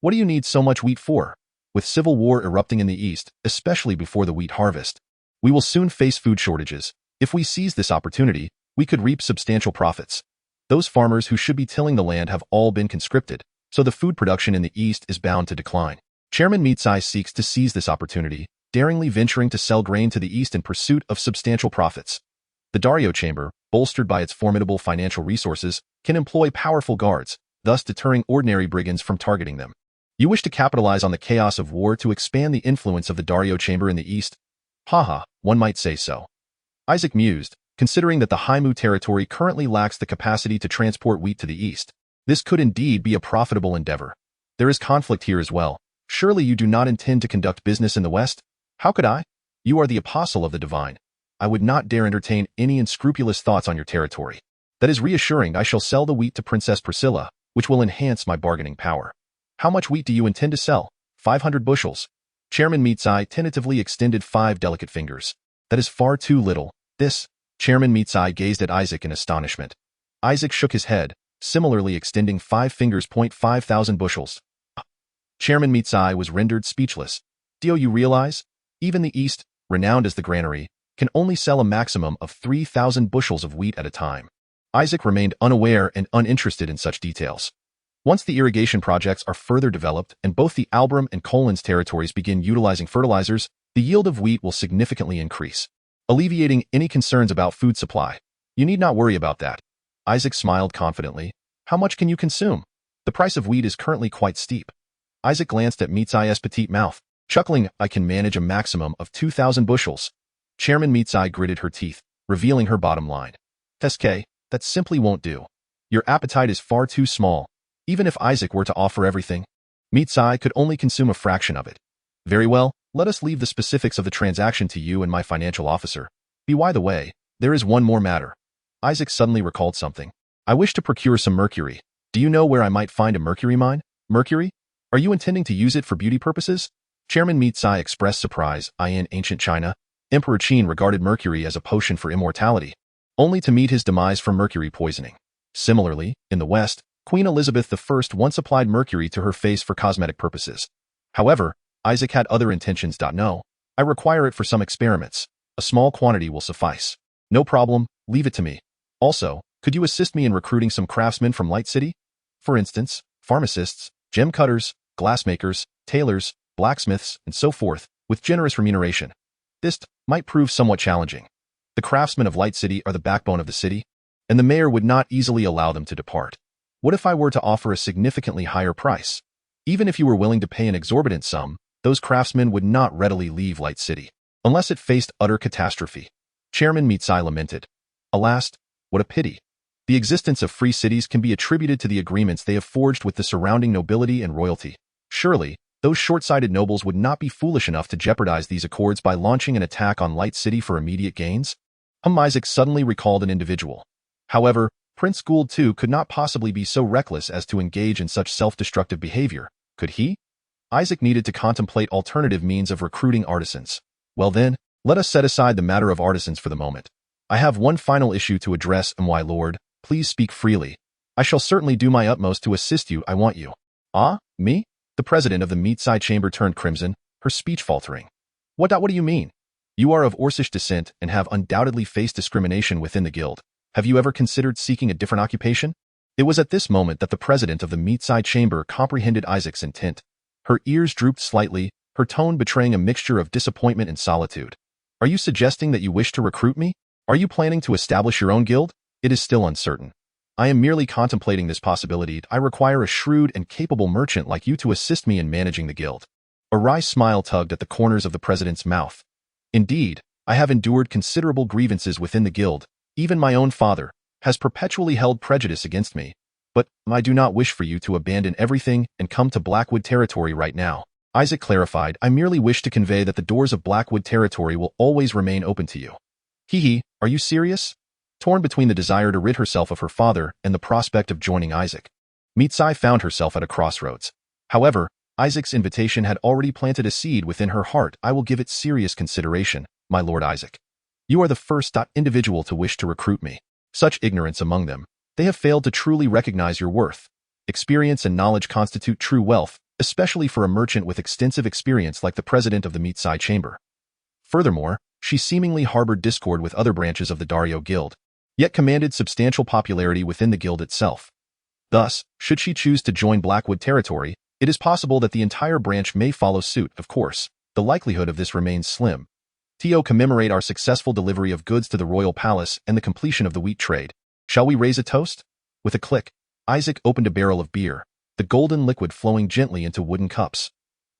What do you need so much wheat for? With civil war erupting in the east, especially before the wheat harvest, we will soon face food shortages. If we seize this opportunity, we could reap substantial profits. Those farmers who should be tilling the land have all been conscripted, so the food production in the east is bound to decline. Chairman Meatsai seeks to seize this opportunity, daringly venturing to sell grain to the east in pursuit of substantial profits. The Dario Chamber, bolstered by its formidable financial resources, can employ powerful guards, thus deterring ordinary brigands from targeting them. You wish to capitalize on the chaos of war to expand the influence of the Dario Chamber in the east? One might say so. Isaac mused, considering that the Haimu territory currently lacks the capacity to transport wheat to the east. This could indeed be a profitable endeavor. There is conflict here as well. Surely you do not intend to conduct business in the west? How could I? You are the apostle of the divine. I would not dare entertain any unscrupulous thoughts on your territory. That is reassuring. I shall sell the wheat to Princess Priscilla, which will enhance my bargaining power. How much wheat do you intend to sell? 500 bushels. Chairman Meatsai tentatively extended 5 delicate fingers. That is far too little. This. Chairman Meatsai gazed at Isaac in astonishment. Isaac shook his head, similarly extending 5 fingers. 5,000 bushels. Chairman Meatsai was rendered speechless. Do you realize? Even the East, renowned as the granary, can only sell a maximum of 3,000 bushels of wheat at a time. Isaac remained unaware and uninterested in such details. Once the irrigation projects are further developed and both the Albram and Collins territories begin utilizing fertilizers, the yield of wheat will significantly increase, alleviating any concerns about food supply. You need not worry about that. Isaac smiled confidently. How much can you consume? The price of wheat is currently quite steep. Isaac glanced at Meatsai's petite mouth, chuckling. I can manage a maximum of 2,000 bushels. Chairman Meatsai gritted her teeth, revealing her bottom line. SK, that simply won't do. Your appetite is far too small. Even if Isaac were to offer everything, Meatsai could only consume a fraction of it. Very well, let us leave the specifics of the transaction to you and my financial officer. By the way, there is one more matter. Isaac suddenly recalled something. I wish to procure some mercury. Do you know where I might find a mercury mine? Mercury? Are you intending to use it for beauty purposes? Chairman Meatsai expressed surprise. In ancient China, Emperor Qin regarded mercury as a potion for immortality, only to meet his demise from mercury poisoning. Similarly, in the West, Queen Elizabeth I once applied mercury to her face for cosmetic purposes. However, Isaac had other intentions. No, I require it for some experiments. A small quantity will suffice. No problem, leave it to me. Also, could you assist me in recruiting some craftsmen from Light City? For instance, pharmacists, gem cutters, glassmakers, tailors, blacksmiths, and so forth, with generous remuneration. This might prove somewhat challenging. The craftsmen of Light City are the backbone of the city, and the mayor would not easily allow them to depart. What if I were to offer a significantly higher price? Even if you were willing to pay an exorbitant sum, those craftsmen would not readily leave Light City, unless it faced utter catastrophe. Chairman Meatsai lamented. Alas, what a pity. The existence of free cities can be attributed to the agreements they have forged with the surrounding nobility and royalty. Surely, those short-sighted nobles would not be foolish enough to jeopardize these accords by launching an attack on Light City for immediate gains? Isaac suddenly recalled an individual. However, Prince Gould too could not possibly be so reckless as to engage in such self-destructive behavior, could he? Isaac needed to contemplate alternative means of recruiting artisans. Well then, let us set aside the matter of artisans for the moment. I have one final issue to address, my lord. Please speak freely. I shall certainly do my utmost to assist you. I want you. Me? The president of the Meatsai chamber turned crimson, her speech faltering. What do you mean? You are of Orcish descent and have undoubtedly faced discrimination within the guild. Have you ever considered seeking a different occupation? It was at this moment that the president of the Meatsai chamber comprehended Isaac's intent. Her ears drooped slightly, her tone betraying a mixture of disappointment and solitude. Are you suggesting that you wish to recruit me? Are you planning to establish your own guild? It is still uncertain. I am merely contemplating this possibility. I require a shrewd and capable merchant like you to assist me in managing the guild. A wry smile tugged at the corners of the president's mouth. Indeed, I have endured considerable grievances within the guild. Even my own father has perpetually held prejudice against me. But I do not wish for you to abandon everything and come to Blackwood territory right now. Isaac clarified, I merely wish to convey that the doors of Blackwood territory will always remain open to you. Are you serious? Torn between the desire to rid herself of her father and the prospect of joining Isaac, Meatsai found herself at a crossroads. However, Isaac's invitation had already planted a seed within her heart. I will give it serious consideration, my lord Isaac. You are the first individual to wish to recruit me. Such ignorance among them. They have failed to truly recognize your worth. Experience and knowledge constitute true wealth, especially for a merchant with extensive experience like the president of the Meatsai chamber. Furthermore, she seemingly harbored discord with other branches of the Dario Guild, yet commanded substantial popularity within the guild itself. Thus, should she choose to join Blackwood territory, it is possible that the entire branch may follow suit. Of course, the likelihood of this remains slim. To commemorate our successful delivery of goods to the royal palace and the completion of the wheat trade, shall we raise a toast? With a click, Isaac opened a barrel of beer, the golden liquid flowing gently into wooden cups.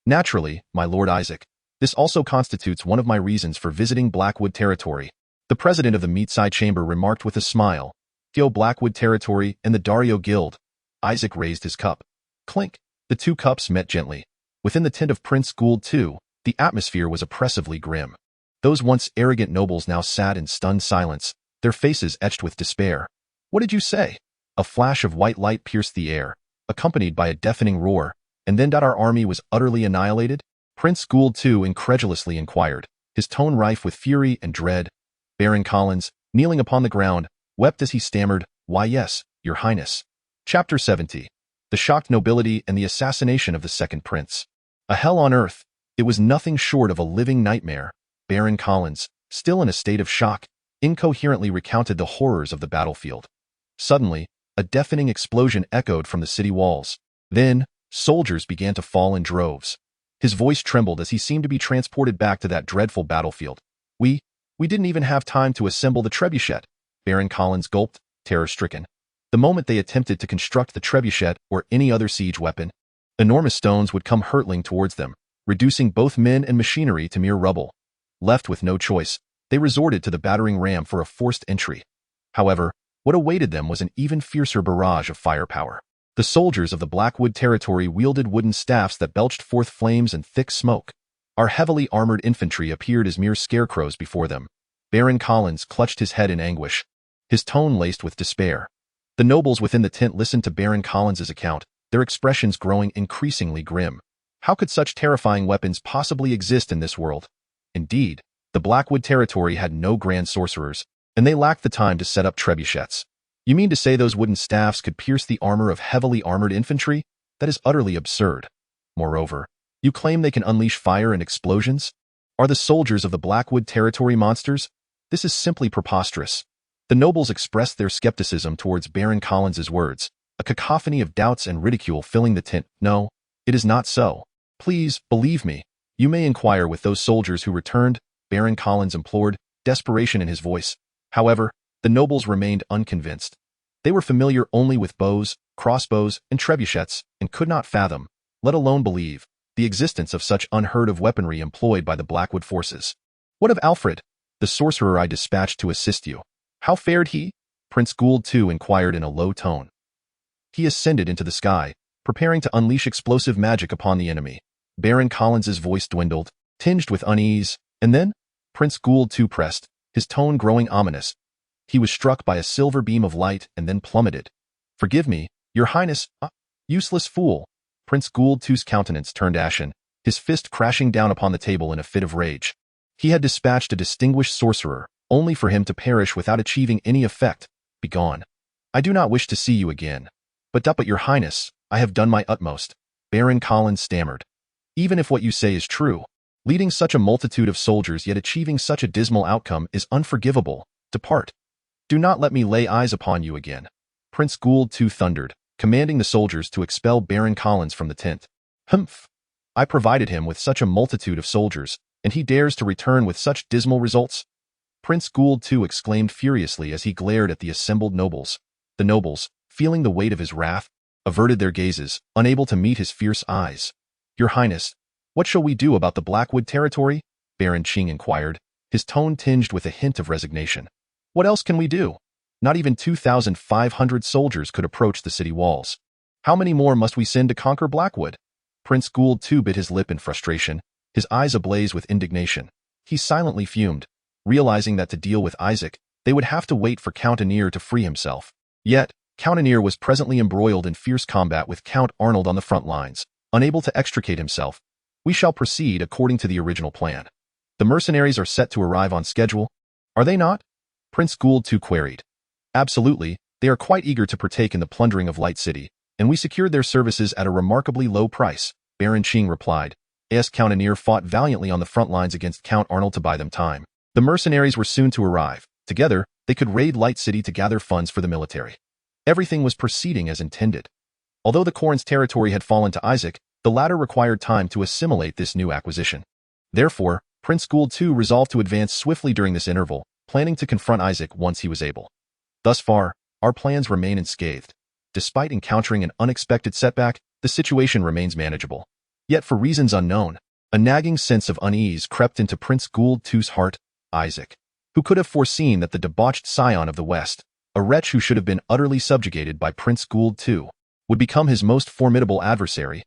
Naturally, my lord Isaac, this also constitutes one of my reasons for visiting Blackwood territory. The president of the Meatsai chamber remarked with a smile. Blackwood territory and the Dario Guild. Isaac raised his cup. Clink. The two cups met gently. Within the tent of Prince Gould too, the atmosphere was oppressively grim. Those once arrogant nobles now sat in stunned silence, their faces etched with despair. What did you say? A flash of white light pierced the air, accompanied by a deafening roar, and then our army was utterly annihilated? Prince Gould too incredulously inquired, his tone rife with fury and dread. Baron Collins, kneeling upon the ground, wept as he stammered, "Why yes, your highness." Chapter 70. The shocked nobility and the assassination of the second prince. A hell on earth. It was nothing short of a living nightmare. Baron Collins, still in a state of shock, incoherently recounted the horrors of the battlefield. Suddenly, a deafening explosion echoed from the city walls. Then, soldiers began to fall in droves. His voice trembled as he seemed to be transported back to that dreadful battlefield. We didn't even have time to assemble the trebuchet," Baron Collins gulped, terror-stricken. The moment they attempted to construct the trebuchet or any other siege weapon, enormous stones would come hurtling towards them, reducing both men and machinery to mere rubble. Left with no choice, they resorted to the battering ram for a forced entry. However, what awaited them was an even fiercer barrage of firepower. The soldiers of the Blackwood territory wielded wooden staffs that belched forth flames and thick smoke. Our heavily armored infantry appeared as mere scarecrows before them. Baron Collins clutched his head in anguish, his tone laced with despair. The nobles within the tent listened to Baron Collins's account, their expressions growing increasingly grim. How could such terrifying weapons possibly exist in this world? Indeed, the Blackwood territory had no grand sorcerers, and they lacked the time to set up trebuchets. You mean to say those wooden staffs could pierce the armor of heavily armored infantry? That is utterly absurd. Moreover, you claim they can unleash fire and explosions? Are the soldiers of the Blackwood territory monsters? This is simply preposterous. The nobles expressed their skepticism towards Baron Collins's words, a cacophony of doubts and ridicule filling the tent. No, it is not so. Please, believe me. You may inquire with those soldiers who returned, Baron Collins implored, desperation in his voice. However, the nobles remained unconvinced. They were familiar only with bows, crossbows, and trebuchets, and could not fathom, let alone believe, the existence of such unheard-of weaponry employed by the Blackwood forces. What of Alfred, the sorcerer I dispatched to assist you? How fared he? Prince Gould too inquired in a low tone. He ascended into the sky, preparing to unleash explosive magic upon the enemy. Baron Collins's voice dwindled, tinged with unease, and then, Prince Gould too pressed, his tone growing ominous. He was struck by a silver beam of light and then plummeted. "Forgive me, your highness, useless fool." Prince Gould too's countenance turned ashen, his fist crashing down upon the table in a fit of rage. He had dispatched a distinguished sorcerer, only for him to perish without achieving any effect. Begone. I do not wish to see you again. But your highness, I have done my utmost. Baron Collins stammered. Even if what you say is true, leading such a multitude of soldiers yet achieving such a dismal outcome is unforgivable. Depart. Do not let me lay eyes upon you again. Prince Gould too thundered, commanding the soldiers to expel Baron Collins from the tent. Humph! I provided him with such a multitude of soldiers, and he dares to return with such dismal results? Prince Gould too exclaimed furiously as he glared at the assembled nobles. The nobles, feeling the weight of his wrath, averted their gazes, unable to meet his fierce eyes. Your highness, what shall we do about the Blackwood territory? Baron Ching inquired, his tone tinged with a hint of resignation. What else can we do? Not even 2,500 soldiers could approach the city walls. How many more must we send to conquer Blackwood? Prince Gould too bit his lip in frustration, his eyes ablaze with indignation. He silently fumed, realizing that to deal with Isaac, they would have to wait for Count Anir to free himself. Yet, Count Anir was presently embroiled in fierce combat with Count Arnold on the front lines, unable to extricate himself. We shall proceed according to the original plan. The mercenaries are set to arrive on schedule, are they not? Prince Gould too queried. Absolutely, they are quite eager to partake in the plundering of Light City, and we secured their services at a remarkably low price, Baron Ching replied. As Count Anir fought valiantly on the front lines against Count Arnold to buy them time. The mercenaries were soon to arrive. Together, they could raid Light City to gather funds for the military. Everything was proceeding as intended. Although the Corn's territory had fallen to Isaac, the latter required time to assimilate this new acquisition. Therefore, Prince Gould too resolved to advance swiftly during this interval, planning to confront Isaac once he was able. Thus far, our plans remain unscathed. Despite encountering an unexpected setback, the situation remains manageable. Yet for reasons unknown, a nagging sense of unease crept into Prince Gould too's heart. Isaac, who could have foreseen that the debauched scion of the West, a wretch who should have been utterly subjugated by Prince Gould too, would become his most formidable adversary.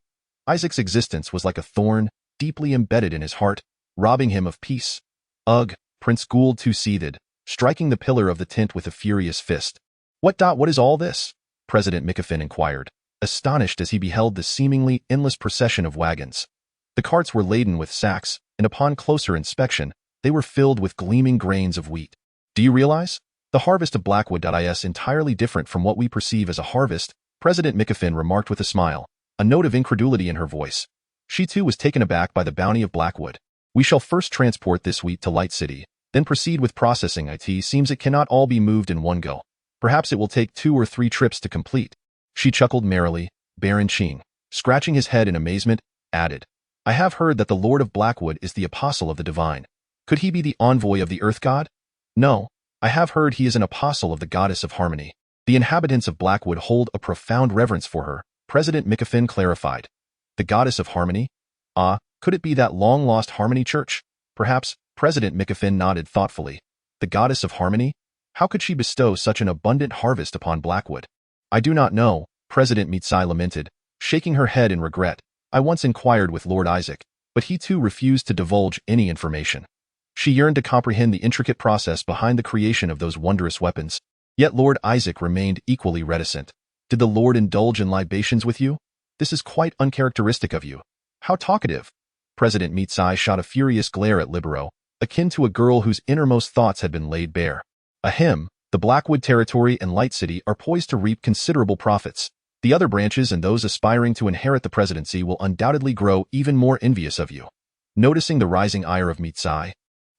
Isaac's existence was like a thorn, deeply embedded in his heart, robbing him of peace. Ugh, Prince Gould too seethed, striking the pillar of the tent with a furious fist. What is all this? President McAfee inquired, astonished as he beheld the seemingly endless procession of wagons. The carts were laden with sacks, and upon closer inspection, they were filled with gleaming grains of wheat. Do you realize? The harvest of Blackwood is entirely different from what we perceive as a harvest, President McAfee remarked with a smile, a note of incredulity in her voice. She too was taken aback by the bounty of Blackwood. We shall first transport this wheat to Light City, then proceed with processing. It seems it cannot all be moved in one go. Perhaps it will take 2 or 3 trips to complete. She chuckled merrily. Baron Ching, scratching his head in amazement, added, I have heard that the Lord of Blackwood is the apostle of the divine. Could he be the envoy of the earth god? No, I have heard he is an apostle of the goddess of harmony. The inhabitants of Blackwood hold a profound reverence for her, President McAfee clarified. The goddess of harmony? Ah, could it be that long-lost Harmony Church? Perhaps, President McAfee nodded thoughtfully. The goddess of harmony? How could she bestow such an abundant harvest upon Blackwood? I do not know, President Mitsai lamented, shaking her head in regret. I once inquired with Lord Isaac, but he too refused to divulge any information. She yearned to comprehend the intricate process behind the creation of those wondrous weapons. Yet Lord Isaac remained equally reticent. Did the Lord indulge in libations with you? This is quite uncharacteristic of you. How talkative. President Mitsai shot a furious glare at Libero, akin to a girl whose innermost thoughts had been laid bare. Ahem, the Blackwood territory and Light City are poised to reap considerable profits. The other branches and those aspiring to inherit the presidency will undoubtedly grow even more envious of you. Noticing the rising ire of Mitsai,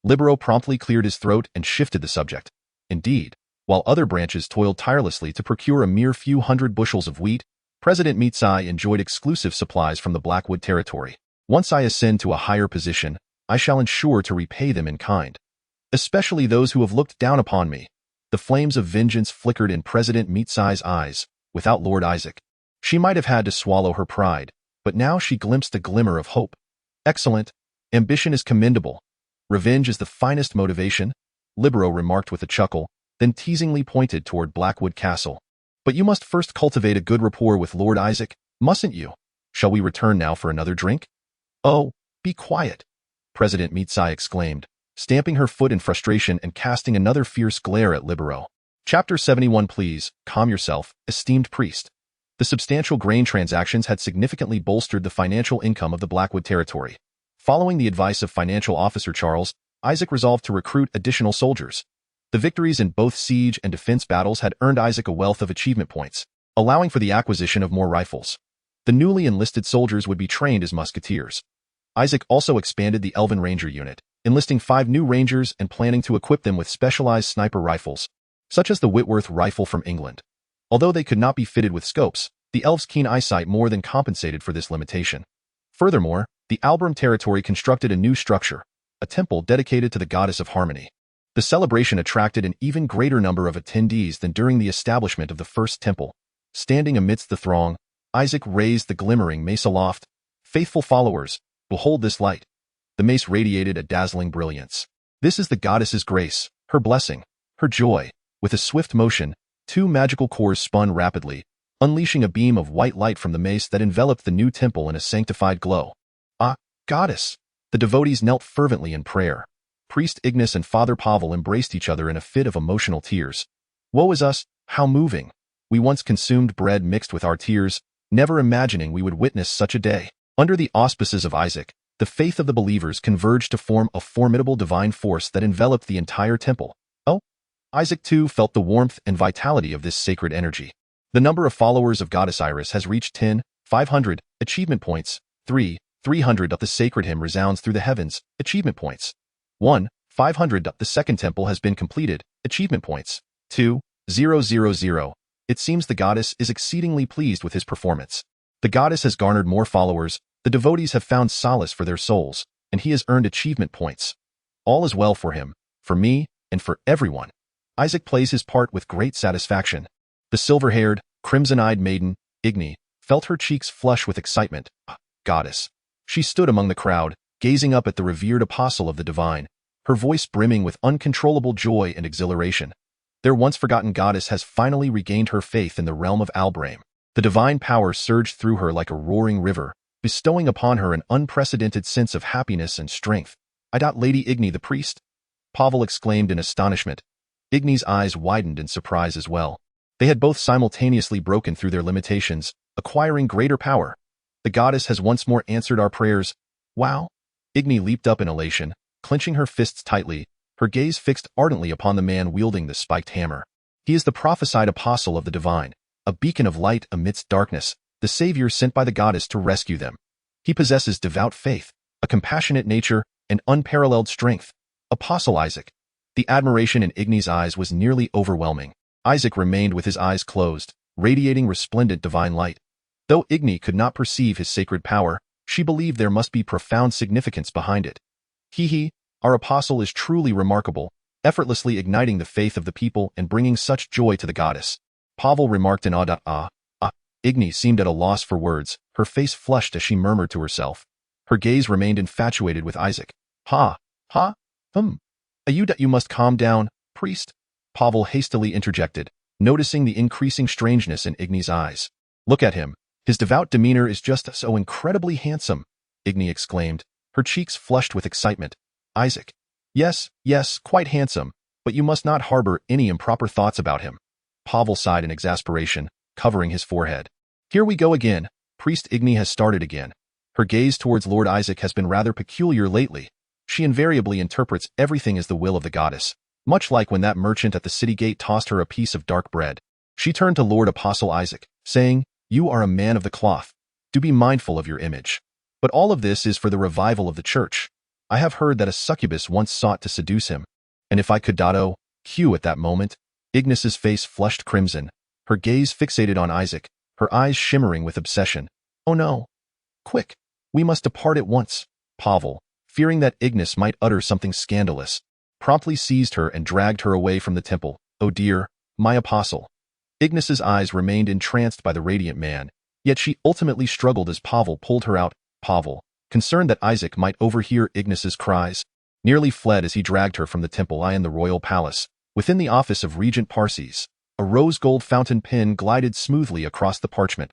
Libero promptly cleared his throat and shifted the subject. Indeed, while other branches toiled tirelessly to procure a mere few hundred bushels of wheat, President Mitsai enjoyed exclusive supplies from the Blackwood territory. Once I ascend to a higher position, I shall ensure to repay them in kind. Especially those who have looked down upon me. The flames of vengeance flickered in President Mitsai's eyes. Without Lord Isaac, she might have had to swallow her pride, but now she glimpsed a glimmer of hope. Excellent. Ambition is commendable. Revenge is the finest motivation, Libero remarked with a chuckle, then teasingly pointed toward Blackwood Castle. But you must first cultivate a good rapport with Lord Isaac, mustn't you? Shall we return now for another drink? Oh, be quiet, President Mitsai exclaimed, stamping her foot in frustration and casting another fierce glare at Libero. Chapter 71. Please, calm yourself, esteemed priest. The substantial grain transactions had significantly bolstered the financial income of the Blackwood territory. Following the advice of Financial Officer Charles, Isaac resolved to recruit additional soldiers. The victories in both siege and defense battles had earned Isaac a wealth of achievement points, allowing for the acquisition of more rifles. The newly enlisted soldiers would be trained as musketeers. Isaac also expanded the Elven Ranger unit, enlisting 5 new rangers and planning to equip them with specialized sniper rifles, such as the Whitworth rifle from England. Although they could not be fitted with scopes, the elves' keen eyesight more than compensated for this limitation. Furthermore, the Albram territory constructed a new structure, a temple dedicated to the goddess of harmony. The celebration attracted an even greater number of attendees than during the establishment of the first temple. Standing amidst the throng, Isaac raised the glimmering mace aloft. Faithful followers, behold this light. The mace radiated a dazzling brilliance. This is the goddess's grace, her blessing, her joy. With a swift motion, 2 magical cores spun rapidly, unleashing a beam of white light from the mace that enveloped the new temple in a sanctified glow. Ah, goddess! The devotees knelt fervently in prayer. Priest Ignace and Father Pavel embraced each other in a fit of emotional tears. Woe is us, how moving! We once consumed bread mixed with our tears, never imagining we would witness such a day. Under the auspices of Isaac, the faith of the believers converged to form a formidable divine force that enveloped the entire temple. Oh, Isaac too felt the warmth and vitality of this sacred energy. The number of followers of Goddess Iris has reached 10,500 achievement points. 300 The sacred hymn resounds through the heavens, achievement points. 1,500 The second temple has been completed, achievement points. 2,000 It seems the goddess is exceedingly pleased with his performance. The goddess has garnered more followers, the devotees have found solace for their souls, and he has earned achievement points. All is well for him, for me, and for everyone. Isaac plays his part with great satisfaction. The silver-haired, crimson-eyed maiden, Igni, felt her cheeks flush with excitement. Ah, goddess. She stood among the crowd, gazing up at the revered apostle of the divine, her voice brimming with uncontrollable joy and exhilaration. Their once-forgotten goddess has finally regained her faith in the realm of Albram. The divine power surged through her like a roaring river, bestowing upon her an unprecedented sense of happiness and strength. Lady Igni the priest, Pavel exclaimed in astonishment. Igni's eyes widened in surprise as well. They had both simultaneously broken through their limitations, acquiring greater power. The goddess has once more answered our prayers. Wow! Igni leaped up in elation, clenching her fists tightly, her gaze fixed ardently upon the man wielding the spiked hammer. He is the prophesied apostle of the divine, a beacon of light amidst darkness, the savior sent by the goddess to rescue them. He possesses devout faith, a compassionate nature, and unparalleled strength. Apostle Isaac. The admiration in Igni's eyes was nearly overwhelming. Isaac remained with his eyes closed, radiating resplendent divine light. Though Igni could not perceive his sacred power, she believed there must be profound significance behind it. Our apostle is truly remarkable, effortlessly igniting the faith of the people and bringing such joy to the goddess. Pavel remarked in awe. Igni seemed at a loss for words, her face flushed as she murmured to herself. Her gaze remained infatuated with Isaac. You must calm down, priest. Pavel hastily interjected, noticing the increasing strangeness in Igni's eyes. Look at him. His devout demeanor is just so incredibly handsome, Igni exclaimed, her cheeks flushed with excitement. Isaac. Yes, quite handsome, but you must not harbor any improper thoughts about him. Pavel sighed in exasperation, covering his forehead. Here we go again. Priest Igni has started again. Her gaze towards Lord Isaac has been rather peculiar lately. She invariably interprets everything as the will of the goddess, much like when that merchant at the city gate tossed her a piece of dark bread. She turned to Lord Apostle Isaac, saying, You are a man of the cloth. Do be mindful of your image. But all of this is for the revival of the church. I have heard that a succubus once sought to seduce him. And if I could Q at that moment, Ignis's face flushed crimson, her gaze fixated on Isaac, her eyes shimmering with obsession. Oh no. Quick. We must depart at once. Pavel, fearing that Ignis might utter something scandalous, promptly seized her and dragged her away from the temple. Oh dear, my apostle. Ignis's eyes remained entranced by the radiant man, yet she ultimately struggled as Pavel pulled her out. Pavel, concerned that Isaac might overhear Ignis's cries, nearly fled as he dragged her from the temple in the royal palace. Within the office of Regent Parses, a rose-gold fountain pen glided smoothly across the parchment.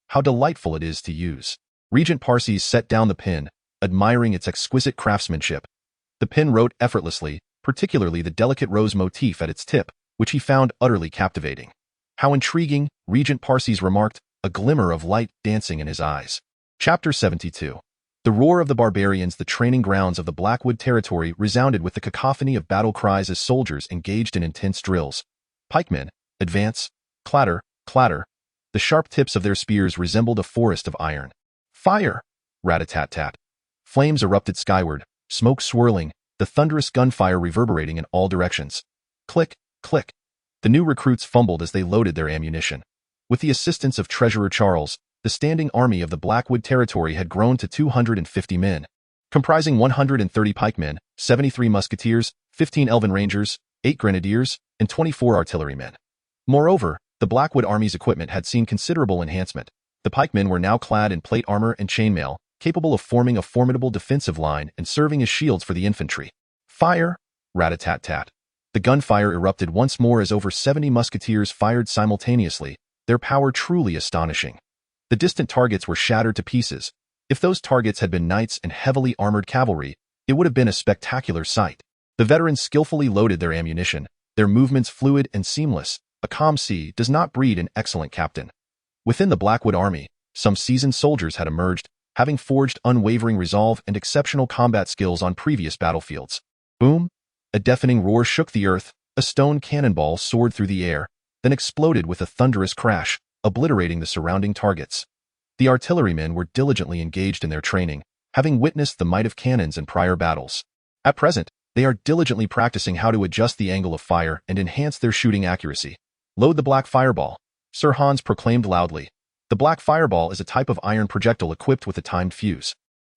How delightful it is to use. Regent Parses set down the pen, admiring its exquisite craftsmanship. The pen wrote effortlessly, particularly the delicate rose motif at its tip, which he found utterly captivating. How intriguing, Regent Parses remarked, a glimmer of light dancing in his eyes. Chapter 72. The roar of the barbarians, the training grounds of the Blackwood territory, resounded with the cacophony of battle cries as soldiers engaged in intense drills. Pikemen, advance, clatter, clatter. The sharp tips of their spears resembled a forest of iron. Fire! Rat-a-tat-tat. Flames erupted skyward, smoke swirling, the thunderous gunfire reverberating in all directions. Click, click. The new recruits fumbled as they loaded their ammunition. With the assistance of Treasurer Charles, the standing army of the Blackwood territory had grown to 250 men, comprising 130 pikemen, 73 musketeers, 15 elven rangers, 8 grenadiers, and 24 artillerymen. Moreover, the Blackwood army's equipment had seen considerable enhancement. The pikemen were now clad in plate armor and chainmail, capable of forming a formidable defensive line and serving as shields for the infantry. Fire! Rat-a-tat-tat. The gunfire erupted once more as over 70 musketeers fired simultaneously, their power truly astonishing. The distant targets were shattered to pieces. If those targets had been knights and heavily armored cavalry, it would have been a spectacular sight. The veterans skillfully loaded their ammunition, their movements fluid and seamless. A calm sea does not breed an excellent captain. Within the Blackwood army, some seasoned soldiers had emerged, having forged unwavering resolve and exceptional combat skills on previous battlefields. Boom! A deafening roar shook the earth, a stone cannonball soared through the air, then exploded with a thunderous crash, obliterating the surrounding targets. The artillerymen were diligently engaged in their training, having witnessed the might of cannons in prior battles. At present, they are diligently practicing how to adjust the angle of fire and enhance their shooting accuracy. Load the black fireball, Sir Hans proclaimed loudly. The black fireball is a type of iron projectile equipped with a timed fuse.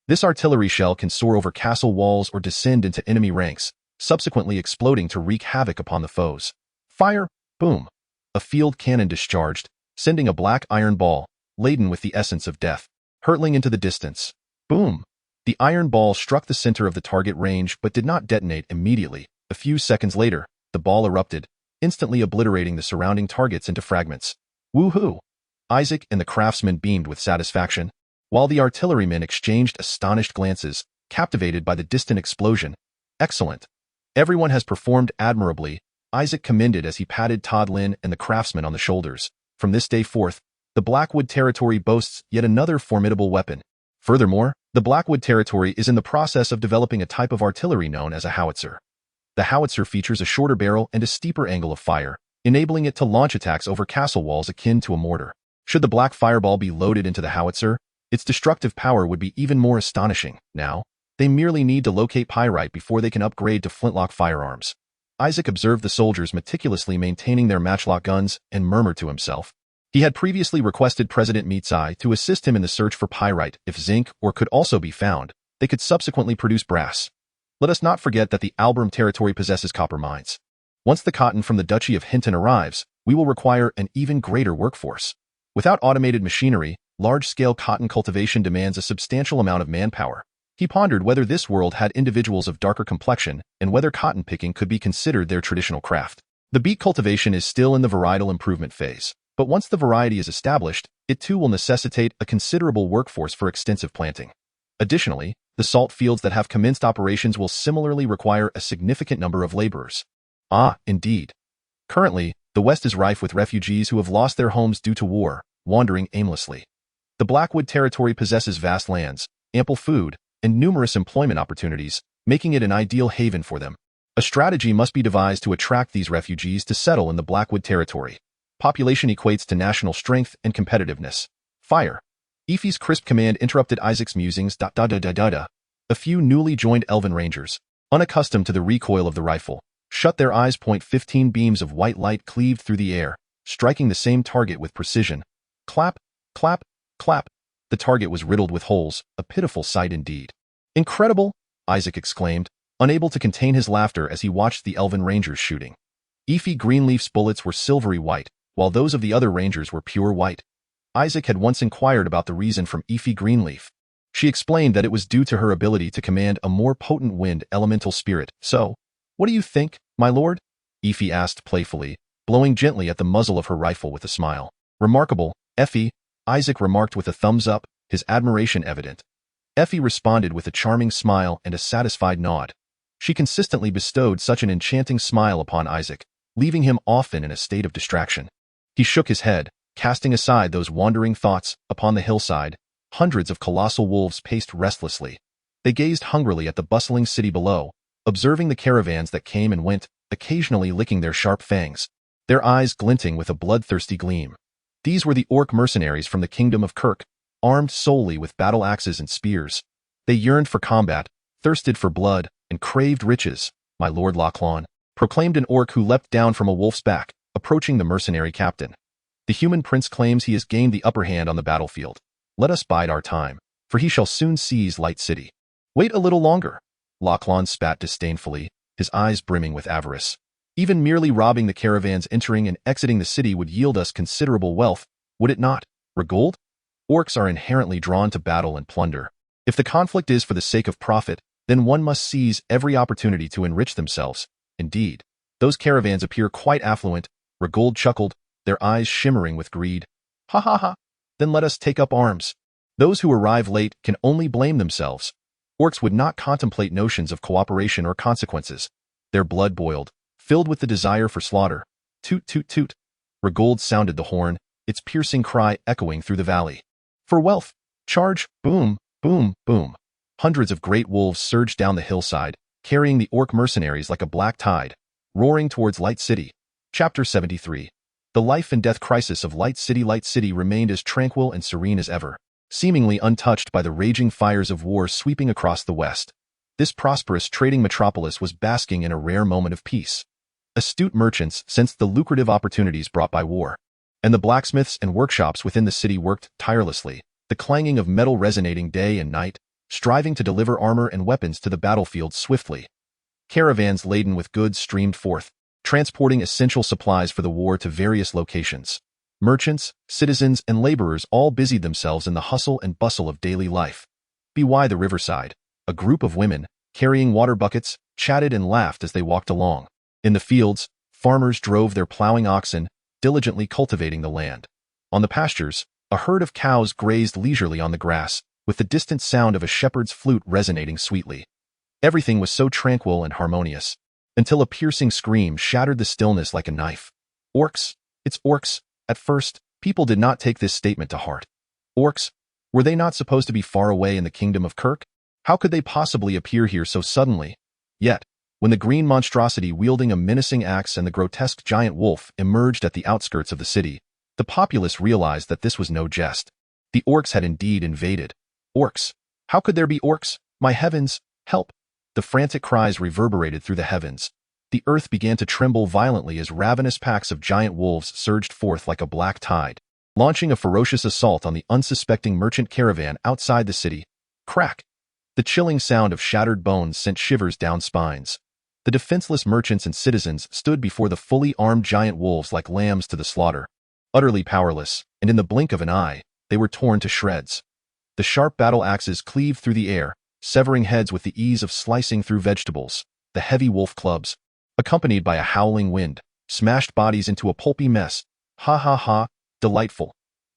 This artillery shell can soar over castle walls or descend into enemy ranks, subsequently exploding to wreak havoc upon the foes. Fire! Boom! A field cannon discharged, sending a black iron ball, laden with the essence of death, hurtling into the distance. Boom! The iron ball struck the center of the target range but did not detonate immediately. A few seconds later, the ball erupted, instantly obliterating the surrounding targets into fragments. Woohoo! Isaac and the craftsman beamed with satisfaction, while the artillerymen exchanged astonished glances, captivated by the distant explosion. Excellent! Everyone has performed admirably, Isaac commended as he patted Todd Lin and the craftsman on the shoulders. From this day forth, the Blackwood Territory boasts yet another formidable weapon. Furthermore, the Blackwood Territory is in the process of developing a type of artillery known as a howitzer. The howitzer features a shorter barrel and a steeper angle of fire, enabling it to launch attacks over castle walls akin to a mortar. Should the black fireball be loaded into the howitzer, its destructive power would be even more astonishing. Now, they merely need to locate pyrite before they can upgrade to flintlock firearms. Isaac observed the soldiers meticulously maintaining their matchlock guns and murmured to himself. He had previously requested President Meatsai to assist him in the search for pyrite. If zinc ore could also be found, they could subsequently produce brass. Let us not forget that the Albram territory possesses copper mines. Once the cotton from the Duchy of Hinton arrives, we will require an even greater workforce. Without automated machinery, large-scale cotton cultivation demands a substantial amount of manpower. He pondered whether this world had individuals of darker complexion and whether cotton picking could be considered their traditional craft. The beet cultivation is still in the varietal improvement phase, but once the variety is established, it too will necessitate a considerable workforce for extensive planting. Additionally, the salt fields that have commenced operations will similarly require a significant number of laborers. Ah, indeed. Currently, the West is rife with refugees who have lost their homes due to war, wandering aimlessly. The Blackwood Territory possesses vast lands, ample food, and numerous employment opportunities, making it an ideal haven for them. A strategy must be devised to attract these refugees to settle in the Blackwood Territory. Population equates to national strength and competitiveness. Fire. Efi's crisp command interrupted Isaac's musings. A few newly joined elven rangers, unaccustomed to the recoil of the rifle, shut their eyes. 15 beams of white light cleaved through the air, striking the same target with precision. Clap, clap, clap. The target was riddled with holes, a pitiful sight indeed. Incredible, Isaac exclaimed, unable to contain his laughter as he watched the elven rangers shooting. Efi Greenleaf's bullets were silvery white, while those of the other rangers were pure white. Isaac had once inquired about the reason from Efi Greenleaf. She explained that it was due to her ability to command a more potent wind elemental spirit. So, what do you think, my lord? Efi asked playfully, blowing gently at the muzzle of her rifle with a smile. Remarkable, Effie, Isaac remarked with a thumbs up, his admiration evident. Effie responded with a charming smile and a satisfied nod. She consistently bestowed such an enchanting smile upon Isaac, leaving him often in a state of distraction. He shook his head, casting aside those wandering thoughts. Upon the hillside, hundreds of colossal wolves paced restlessly. They gazed hungrily at the bustling city below, observing the caravans that came and went, occasionally licking their sharp fangs, their eyes glinting with a bloodthirsty gleam. These were the orc mercenaries from the kingdom of Kirk, armed solely with battle axes and spears. They yearned for combat, thirsted for blood, and craved riches. My lord Lachlan, proclaimed an orc who leapt down from a wolf's back, approaching the mercenary captain. The human prince claims he has gained the upper hand on the battlefield. Let us bide our time, for he shall soon seize Light City. Wait a little longer. Lachlan spat disdainfully, his eyes brimming with avarice. Even merely robbing the caravans entering and exiting the city would yield us considerable wealth, would it not? Regold? Orcs are inherently drawn to battle and plunder. If the conflict is for the sake of profit, then one must seize every opportunity to enrich themselves. Indeed, those caravans appear quite affluent. Regold chuckled, their eyes shimmering with greed. Ha ha ha. Then let us take up arms. Those who arrive late can only blame themselves. Orcs would not contemplate notions of cooperation or consequences. Their blood boiled, filled with the desire for slaughter. Toot toot toot. Regold sounded the horn, its piercing cry echoing through the valley. For wealth, charge, boom, boom, boom. Hundreds of great wolves surged down the hillside, carrying the orc mercenaries like a black tide, roaring towards Light City. Chapter 73. The life and death crisis of Light City. Light City remained as tranquil and serene as ever, seemingly untouched by the raging fires of war sweeping across the west. This prosperous trading metropolis was basking in a rare moment of peace. Astute merchants sensed the lucrative opportunities brought by war, and the blacksmiths and workshops within the city worked tirelessly, the clanging of metal resonating day and night, striving to deliver armor and weapons to the battlefield swiftly. Caravans laden with goods streamed forth, transporting essential supplies for the war to various locations. Merchants, citizens, and laborers all busied themselves in the hustle and bustle of daily life. By the riverside, a group of women, carrying water buckets, chatted and laughed as they walked along. In the fields, farmers drove their plowing oxen, diligently cultivating the land. On the pastures, a herd of cows grazed leisurely on the grass, with the distant sound of a shepherd's flute resonating sweetly. Everything was so tranquil and harmonious. until a piercing scream shattered the stillness like a knife. Orcs? It's orcs. At first, people did not take this statement to heart. Orcs? Were they not supposed to be far away in the kingdom of Kirk? How could they possibly appear here so suddenly? Yet, when the green monstrosity wielding a menacing axe and the grotesque giant wolf emerged at the outskirts of the city, the populace realized that this was no jest. The orcs had indeed invaded. Orcs? How could there be orcs? My heavens, help! The frantic cries reverberated through the heavens. The earth began to tremble violently as ravenous packs of giant wolves surged forth like a black tide, launching a ferocious assault on the unsuspecting merchant caravan outside the city. Crack! The chilling sound of shattered bones sent shivers down spines. The defenseless merchants and citizens stood before the fully armed giant wolves like lambs to the slaughter. Utterly powerless, and in the blink of an eye, they were torn to shreds. The sharp battle axes cleaved through the air, severing heads with the ease of slicing through vegetables. The heavy wolf clubs, accompanied by a howling wind, smashed bodies into a pulpy mess. Ha ha ha, delightful.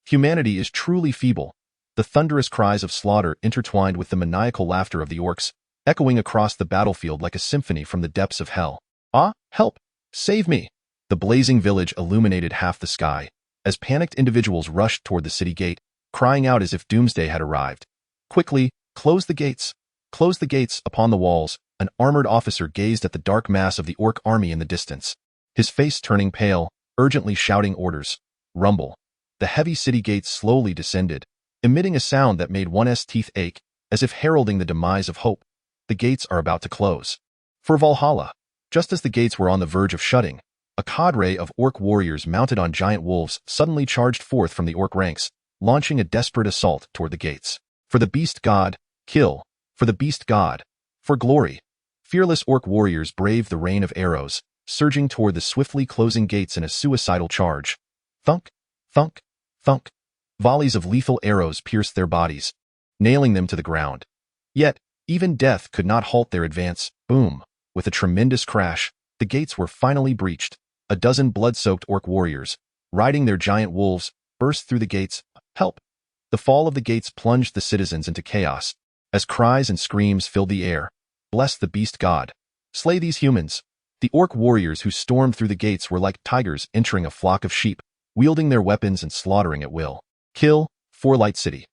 Humanity is truly feeble. The thunderous cries of slaughter intertwined with the maniacal laughter of the orcs, echoing across the battlefield like a symphony from the depths of hell. Ah, help! Save me! The blazing village illuminated half the sky, as panicked individuals rushed toward the city gate, crying out as if doomsday had arrived. Quickly, close the gates! Close the gates! Upon the walls, an armored officer gazed at the dark mass of the orc army in the distance, his face turning pale, urgently shouting orders. Rumble. The heavy city gates slowly descended, emitting a sound that made one's teeth ache, as if heralding the demise of hope. The gates are about to close. For Valhalla. Just as the gates were on the verge of shutting, a cadre of orc warriors mounted on giant wolves suddenly charged forth from the orc ranks, launching a desperate assault toward the gates. For the beast god, kill. For the beast god. For glory. Fearless orc warriors braved the rain of arrows, surging toward the swiftly closing gates in a suicidal charge. Thunk, thunk, thunk. Volleys of lethal arrows pierced their bodies, nailing them to the ground. Yet, even death could not halt their advance. Boom. With a tremendous crash, the gates were finally breached. A dozen blood-soaked orc warriors, riding their giant wolves, burst through the gates. Help! The fall of the gates plunged the citizens into chaos, as cries and screams filled the air. Bless the beast god. Slay these humans. The orc warriors who stormed through the gates were like tigers entering a flock of sheep, wielding their weapons and slaughtering at will. Kill, for Light City.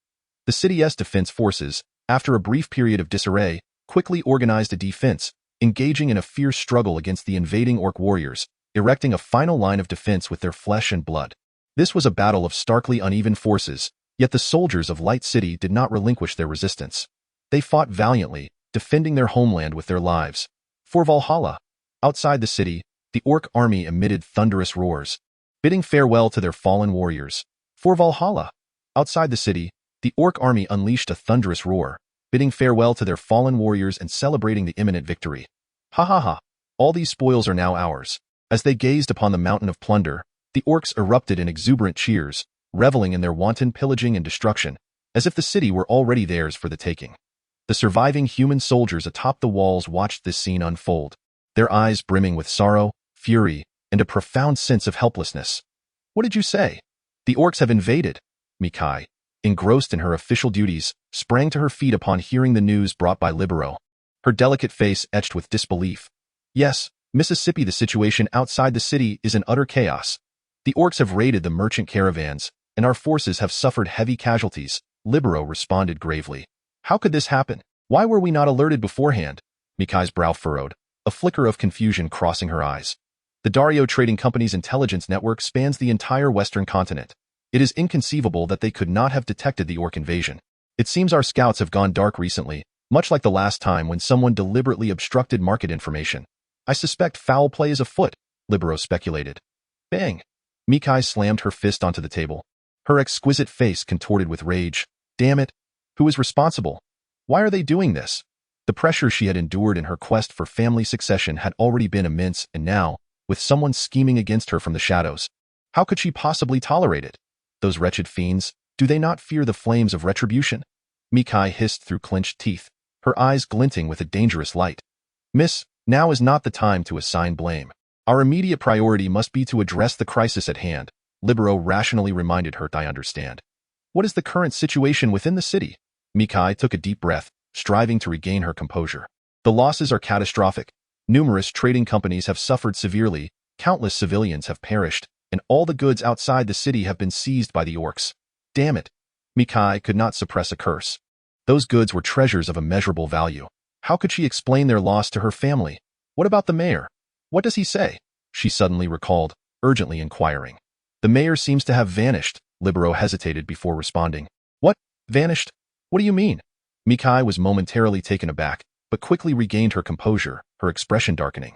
The city's defense forces, after a brief period of disarray, quickly organized a defense, engaging in a fierce struggle against the invading orc warriors, erecting a final line of defense with their flesh and blood. This was a battle of starkly uneven forces, yet the soldiers of Light City did not relinquish their resistance. They fought valiantly, defending their homeland with their lives. For Valhalla. Outside the city, the orc army emitted thunderous roars, bidding farewell to their fallen warriors. For Valhalla. Outside the city, the orc army unleashed a thunderous roar, bidding farewell to their fallen warriors and celebrating the imminent victory. Ha ha ha. All these spoils are now ours. As they gazed upon the mountain of plunder, the orcs erupted in exuberant cheers, reveling in their wanton pillaging and destruction, as if the city were already theirs for the taking. The surviving human soldiers atop the walls watched this scene unfold, their eyes brimming with sorrow, fury, and a profound sense of helplessness. What did you say? The orcs have invaded. Mikai, engrossed in her official duties, sprang to her feet upon hearing the news brought by Libero, her delicate face etched with disbelief. Yes, Mississippi, the situation outside the city is in utter chaos. The orcs have raided the merchant caravans, and our forces have suffered heavy casualties, Libero responded gravely. How could this happen? Why were we not alerted beforehand? Mikai's brow furrowed, a flicker of confusion crossing her eyes. The Dario Trading Company's intelligence network spans the entire western continent. It is inconceivable that they could not have detected the orc invasion. It seems our scouts have gone dark recently, much like the last time when someone deliberately obstructed market information. I suspect foul play is afoot, Libero speculated. Bang! Mikai slammed her fist onto the table, her exquisite face contorted with rage. Damn it! Who is responsible? Why are they doing this? The pressure she had endured in her quest for family succession had already been immense, and now, with someone scheming against her from the shadows, how could she possibly tolerate it? Those wretched fiends, do they not fear the flames of retribution? Mikai hissed through clenched teeth, her eyes glinting with a dangerous light. Miss, now is not the time to assign blame. Our immediate priority must be to address the crisis at hand, Libero rationally reminded her. I understand. What is the current situation within the city? Mikai took a deep breath, striving to regain her composure. The losses are catastrophic. Numerous trading companies have suffered severely, countless civilians have perished, and all the goods outside the city have been seized by the orcs. Damn it! Mikai could not suppress a curse. Those goods were treasures of immeasurable value. How could she explain their loss to her family? What about the mayor? What does he say? She suddenly recalled, urgently inquiring. The mayor seems to have vanished. Libero hesitated before responding. What? Vanished? What do you mean? Mikai was momentarily taken aback, but quickly regained her composure, her expression darkening.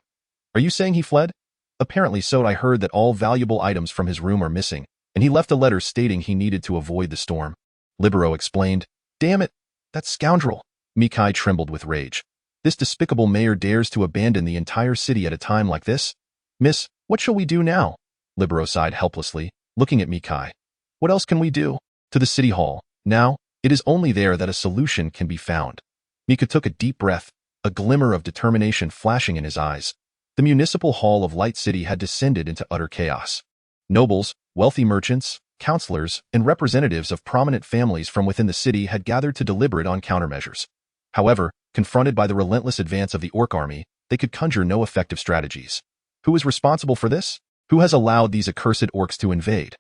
Are you saying he fled? Apparently so. I heard that all valuable items from his room are missing, and he left a letter stating he needed to avoid the storm. Libero explained. Damn it! That scoundrel! Mikai trembled with rage. This despicable mayor dares to abandon the entire city at a time like this? Miss, what shall we do now? Libero sighed helplessly, looking at Mikai. What else can we do? To the city hall. Now, it is only there that a solution can be found. Mika took a deep breath, a glimmer of determination flashing in his eyes. The municipal hall of Light City had descended into utter chaos. Nobles, wealthy merchants, counselors, and representatives of prominent families from within the city had gathered to deliberate on countermeasures. However, confronted by the relentless advance of the orc army, they could conjure no effective strategies. Who is responsible for this? Who has allowed these accursed orcs to invade?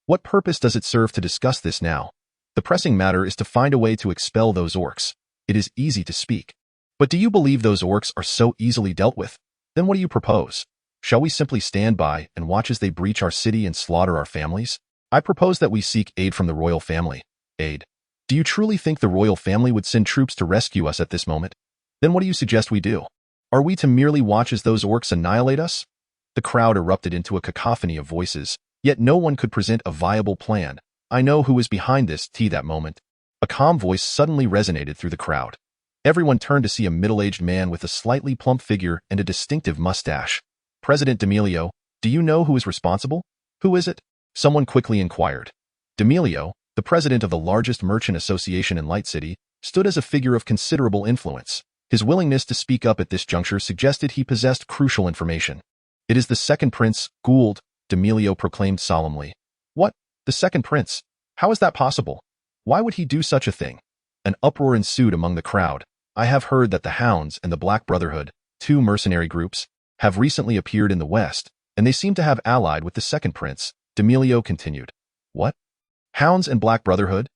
What purpose does it serve to discuss this now? The pressing matter is to find a way to expel those orcs. It is easy to speak. But do you believe those orcs are so easily dealt with? Then what do you propose? Shall we simply stand by and watch as they breach our city and slaughter our families? I propose that we seek aid from the royal family. Aid. Do you truly think the royal family would send troops to rescue us at this moment? Then what do you suggest we do? Are we to merely watch as those orcs annihilate us? The crowd erupted into a cacophony of voices, yet no one could present a viable plan. I know who is behind this. That moment. A calm voice suddenly resonated through the crowd. Everyone turned to see a middle-aged man with a slightly plump figure and a distinctive mustache. President D'Amelio, do you know who is responsible? Who is it? Someone quickly inquired. D'Amelio, the president of the largest merchant association in Light City, stood as a figure of considerable influence. His willingness to speak up at this juncture suggested he possessed crucial information. It is the second prince, Gould, D'Amelio proclaimed solemnly. What? The second prince? How is that possible? Why would he do such a thing? An uproar ensued among the crowd. I have heard that the Hounds and the Black Brotherhood, two mercenary groups, have recently appeared in the West, and they seem to have allied with the second prince, D'Amelio continued. What? Hounds and Black Brotherhood?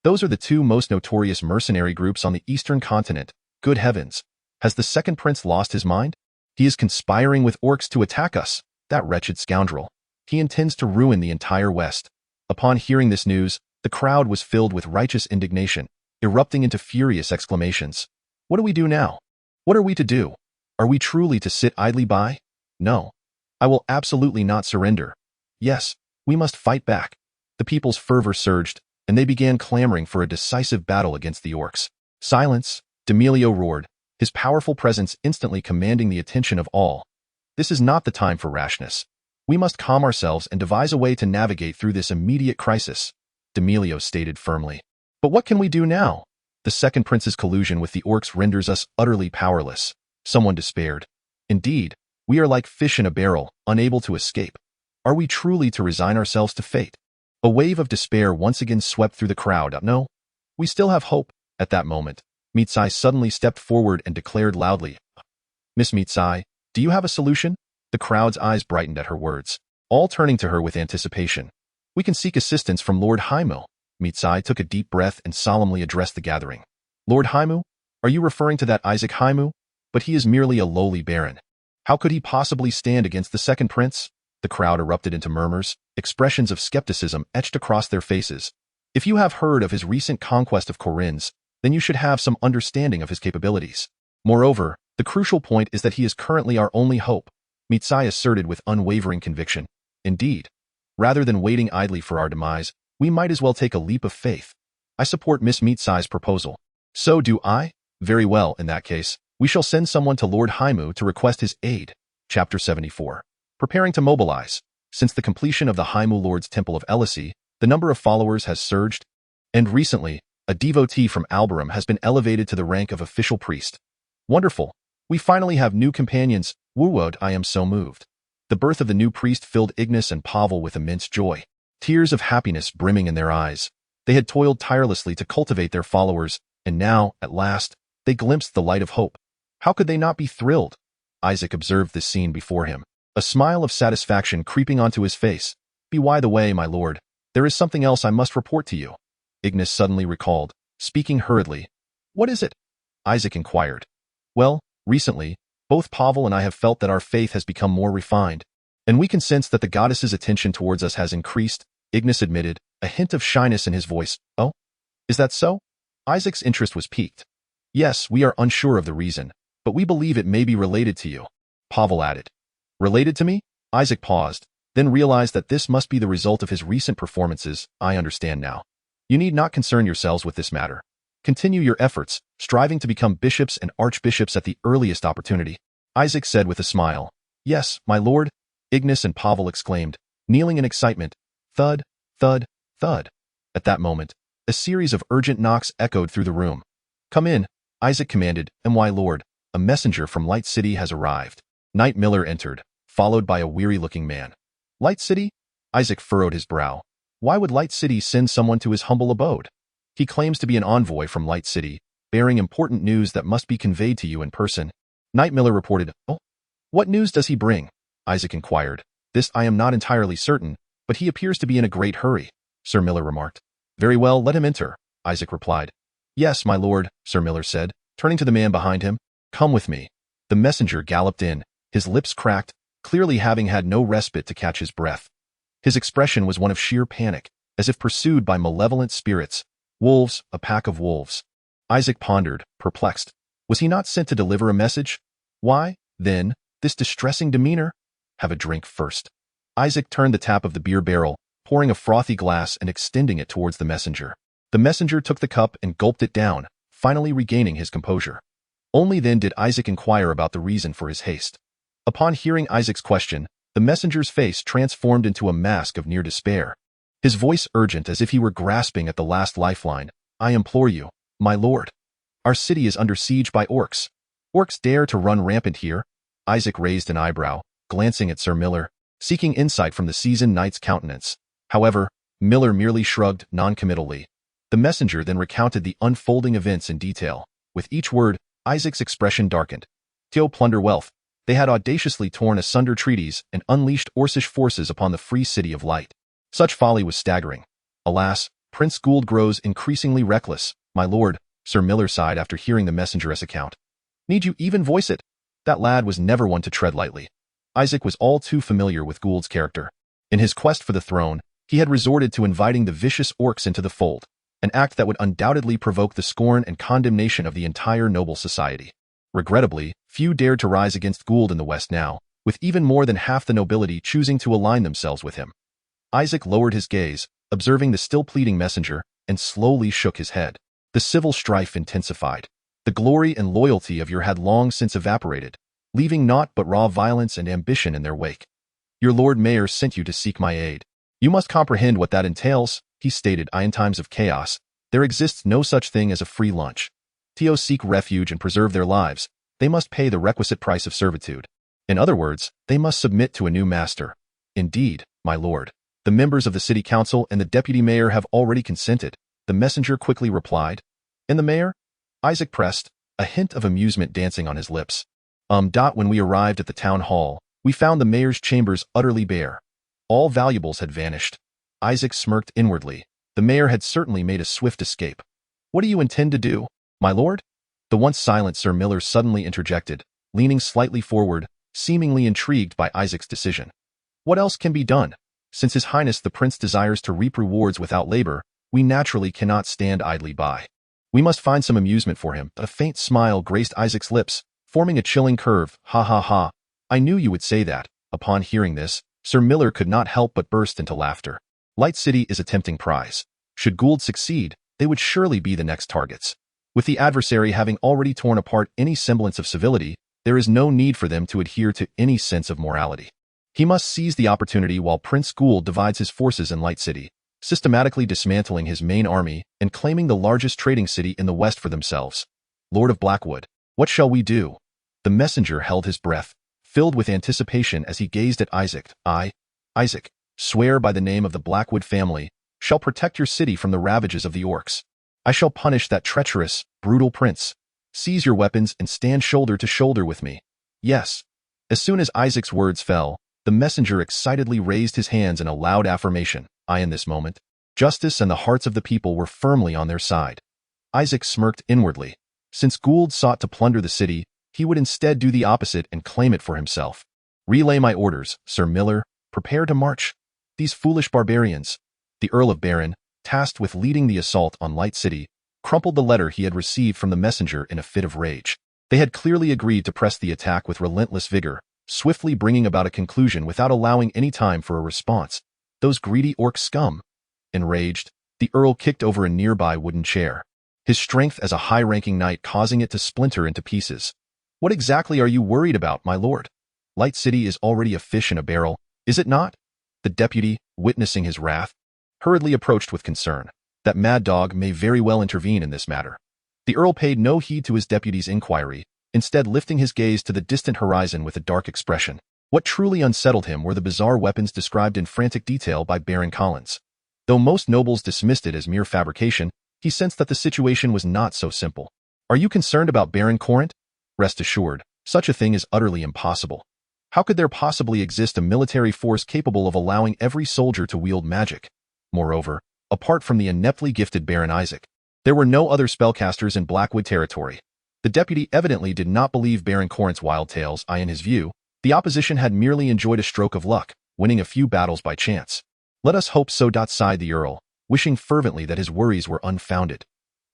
Those are the two most notorious mercenary groups on the Eastern continent. Good heavens! Has the second prince lost his mind? He is conspiring with orcs to attack us, that wretched scoundrel. He intends to ruin the entire West. Upon hearing this news, the crowd was filled with righteous indignation, erupting into furious exclamations. What do we do now? What are we to do? Are we truly to sit idly by? No. I will absolutely not surrender. Yes, we must fight back. The people's fervor surged, and they began clamoring for a decisive battle against the orcs. Silence, D'Amelio roared, his powerful presence instantly commanding the attention of all. This is not the time for rashness. We must calm ourselves and devise a way to navigate through this immediate crisis, D'Amelio stated firmly. But what can we do now? The second prince's collusion with the orcs renders us utterly powerless. Someone despaired. Indeed, we are like fish in a barrel, unable to escape. Are we truly to resign ourselves to fate? A wave of despair once again swept through the crowd. No, we still have hope. At that moment, Mitsai suddenly stepped forward and declared loudly, Miss Mitsai, do you have a solution? The crowd's eyes brightened at her words, all turning to her with anticipation. We can seek assistance from Lord Haimu. Mitsai took a deep breath and solemnly addressed the gathering. Lord Haimu? Are you referring to that Isaac Haimu? But he is merely a lowly baron. How could he possibly stand against the second prince? The crowd erupted into murmurs, expressions of skepticism etched across their faces. If you have heard of his recent conquest of Corinth, then you should have some understanding of his capabilities. Moreover, the crucial point is that he is currently our only hope, Mitsai asserted with unwavering conviction. Indeed, rather than waiting idly for our demise, we might as well take a leap of faith. I support Miss Mitsai's proposal. So do I? Very well, in that case, we shall send someone to Lord Haimu to request his aid. Chapter 74. Preparing to mobilize. Since the completion of the Haimu Lord's Temple of Elysee, the number of followers has surged, and recently, a devotee from Albarum has been elevated to the rank of official priest. Wonderful! We finally have new companions. Woowood, I am so moved. The birth of the new priest filled Ignis and Pavel with immense joy, tears of happiness brimming in their eyes. They had toiled tirelessly to cultivate their followers, and now, at last, they glimpsed the light of hope. How could they not be thrilled? Isaac observed this scene before him, a smile of satisfaction creeping onto his face. By the way, my lord, there is something else I must report to you. Ignis suddenly recalled, speaking hurriedly. What is it? Isaac inquired. Well, recently, both Pavel and I have felt that our faith has become more refined, and we can sense that the goddess's attention towards us has increased, Ignis admitted, a hint of shyness in his voice. Oh? Is that so? Isaac's interest was piqued. Yes, we are unsure of the reason, but we believe it may be related to you, Pavel added. Related to me? Isaac paused, then realized that this must be the result of his recent performances. I understand now. You need not concern yourselves with this matter. Continue your efforts, striving to become bishops and archbishops at the earliest opportunity, Isaac said with a smile. Yes, my lord, Ignis and Pavel exclaimed, kneeling in excitement. Thud, thud, thud. At that moment, a series of urgent knocks echoed through the room. Come in, Isaac commanded, and why lord, a messenger from Light City has arrived. Knight Miller entered, followed by a weary-looking man. Light City? Isaac furrowed his brow. Why would Light City send someone to his humble abode? He claims to be an envoy from Light City, bearing important news that must be conveyed to you in person. Knight Miller reported. Oh? What news does he bring? Isaac inquired. This I am not entirely certain, but he appears to be in a great hurry, Sir Miller remarked. Very well, let him enter, Isaac replied. Yes, my lord, Sir Miller said, turning to the man behind him. Come with me. The messenger galloped in, his lips cracked, clearly having had no respite to catch his breath. His expression was one of sheer panic, as if pursued by malevolent spirits. Wolves, a pack of wolves. Isaac pondered, perplexed. Was he not sent to deliver a message? Why, then, this distressing demeanor? Have a drink first. Isaac turned the tap of the beer barrel, pouring a frothy glass and extending it towards the messenger. The messenger took the cup and gulped it down, finally regaining his composure. Only then did Isaac inquire about the reason for his haste. Upon hearing Isaac's question, the messenger's face transformed into a mask of near despair. His voice urgent as if he were grasping at the last lifeline. I implore you, my lord. Our city is under siege by orcs. Orcs dare to run rampant here? Isaac raised an eyebrow, glancing at Sir Miller, seeking insight from the seasoned knight's countenance. However, Miller merely shrugged noncommittally. The messenger then recounted the unfolding events in detail. With each word, Isaac's expression darkened. To plunder wealth, they had audaciously torn asunder treaties and unleashed Orcish forces upon the free city of Light. Such folly was staggering. Alas, Prince Gould grows increasingly reckless, my lord, Sir Miller sighed after hearing the messenger's account. Need you even voice it? That lad was never one to tread lightly. Isaac was all too familiar with Gould's character. In his quest for the throne, he had resorted to inviting the vicious orcs into the fold, an act that would undoubtedly provoke the scorn and condemnation of the entire noble society. Regrettably, few dared to rise against Gould in the West now, with even more than half the nobility choosing to align themselves with him. Isaac lowered his gaze, observing the still pleading messenger, and slowly shook his head. The civil strife intensified. The glory and loyalty of your had long since evaporated, leaving naught but raw violence and ambition in their wake. Your Lord Mayor sent you to seek my aid. You must comprehend what that entails, he stated. In times of chaos, there exists no such thing as a free lunch. TOs seek refuge and preserve their lives. They must pay the requisite price of servitude. In other words, they must submit to a new master. Indeed, my lord. The members of the city council and the deputy mayor have already consented, the messenger quickly replied. And the mayor? Isaac pressed, a hint of amusement dancing on his lips. When we arrived at the town hall, we found the mayor's chambers utterly bare. All valuables had vanished. Isaac smirked inwardly. The mayor had certainly made a swift escape. What do you intend to do, my lord? The once silent Sir Miller suddenly interjected, leaning slightly forward, seemingly intrigued by Isaac's decision. What else can be done? Since His Highness the Prince desires to reap rewards without labor, we naturally cannot stand idly by. We must find some amusement for him. A faint smile graced Isaac's lips, forming a chilling curve. Ha ha ha. I knew you would say that. Upon hearing this, Sir Miller could not help but burst into laughter. Light City is a tempting prize. Should Gould succeed, they would surely be the next targets. With the adversary having already torn apart any semblance of civility, there is no need for them to adhere to any sense of morality. He must seize the opportunity while Prince Gould divides his forces in Light City, systematically dismantling his main army and claiming the largest trading city in the west for themselves. Lord of Blackwood, what shall we do? The messenger held his breath, filled with anticipation as he gazed at Isaac. I, Isaac, swear by the name of the Blackwood family, shall protect your city from the ravages of the orcs. I shall punish that treacherous, brutal prince. Seize your weapons and stand shoulder to shoulder with me. Yes, As soon as Isaac's words fell, the messenger excitedly raised his hands in a loud affirmation. In this moment, justice and the hearts of the people were firmly on their side. Isaac smirked inwardly. Since Gould sought to plunder the city, he would instead do the opposite and claim it for himself. Relay my orders, Sir Miller. Prepare to march. These foolish barbarians. The Earl of Barron, tasked with leading the assault on Light City, crumpled the letter he had received from the messenger in a fit of rage. They had clearly agreed to press the attack with relentless vigor, swiftly bringing about a conclusion without allowing any time for a response. Those greedy orc scum. Enraged, the Earl kicked over a nearby wooden chair, his strength as a high-ranking knight causing it to splinter into pieces. What exactly are you worried about, my lord? Light City is already a fish in a barrel, is it not? The deputy, witnessing his wrath, hurriedly approached with concern. That mad dog may very well intervene in this matter. The Earl paid no heed to his deputy's inquiry, instead lifting his gaze to the distant horizon with a dark expression. What truly unsettled him were the bizarre weapons described in frantic detail by Baron Collins. Though most nobles dismissed it as mere fabrication, he sensed that the situation was not so simple. Are you concerned about Baron Corinth? Rest assured, such a thing is utterly impossible. How could there possibly exist a military force capable of allowing every soldier to wield magic? Moreover, apart from the ineptly gifted Baron Isaac, there were no other spellcasters in Blackwood territory. The deputy evidently did not believe Baron Corinth's wild tales. In his view, the opposition had merely enjoyed a stroke of luck, winning a few battles by chance. Let us hope so. Sighed the Earl, wishing fervently that his worries were unfounded.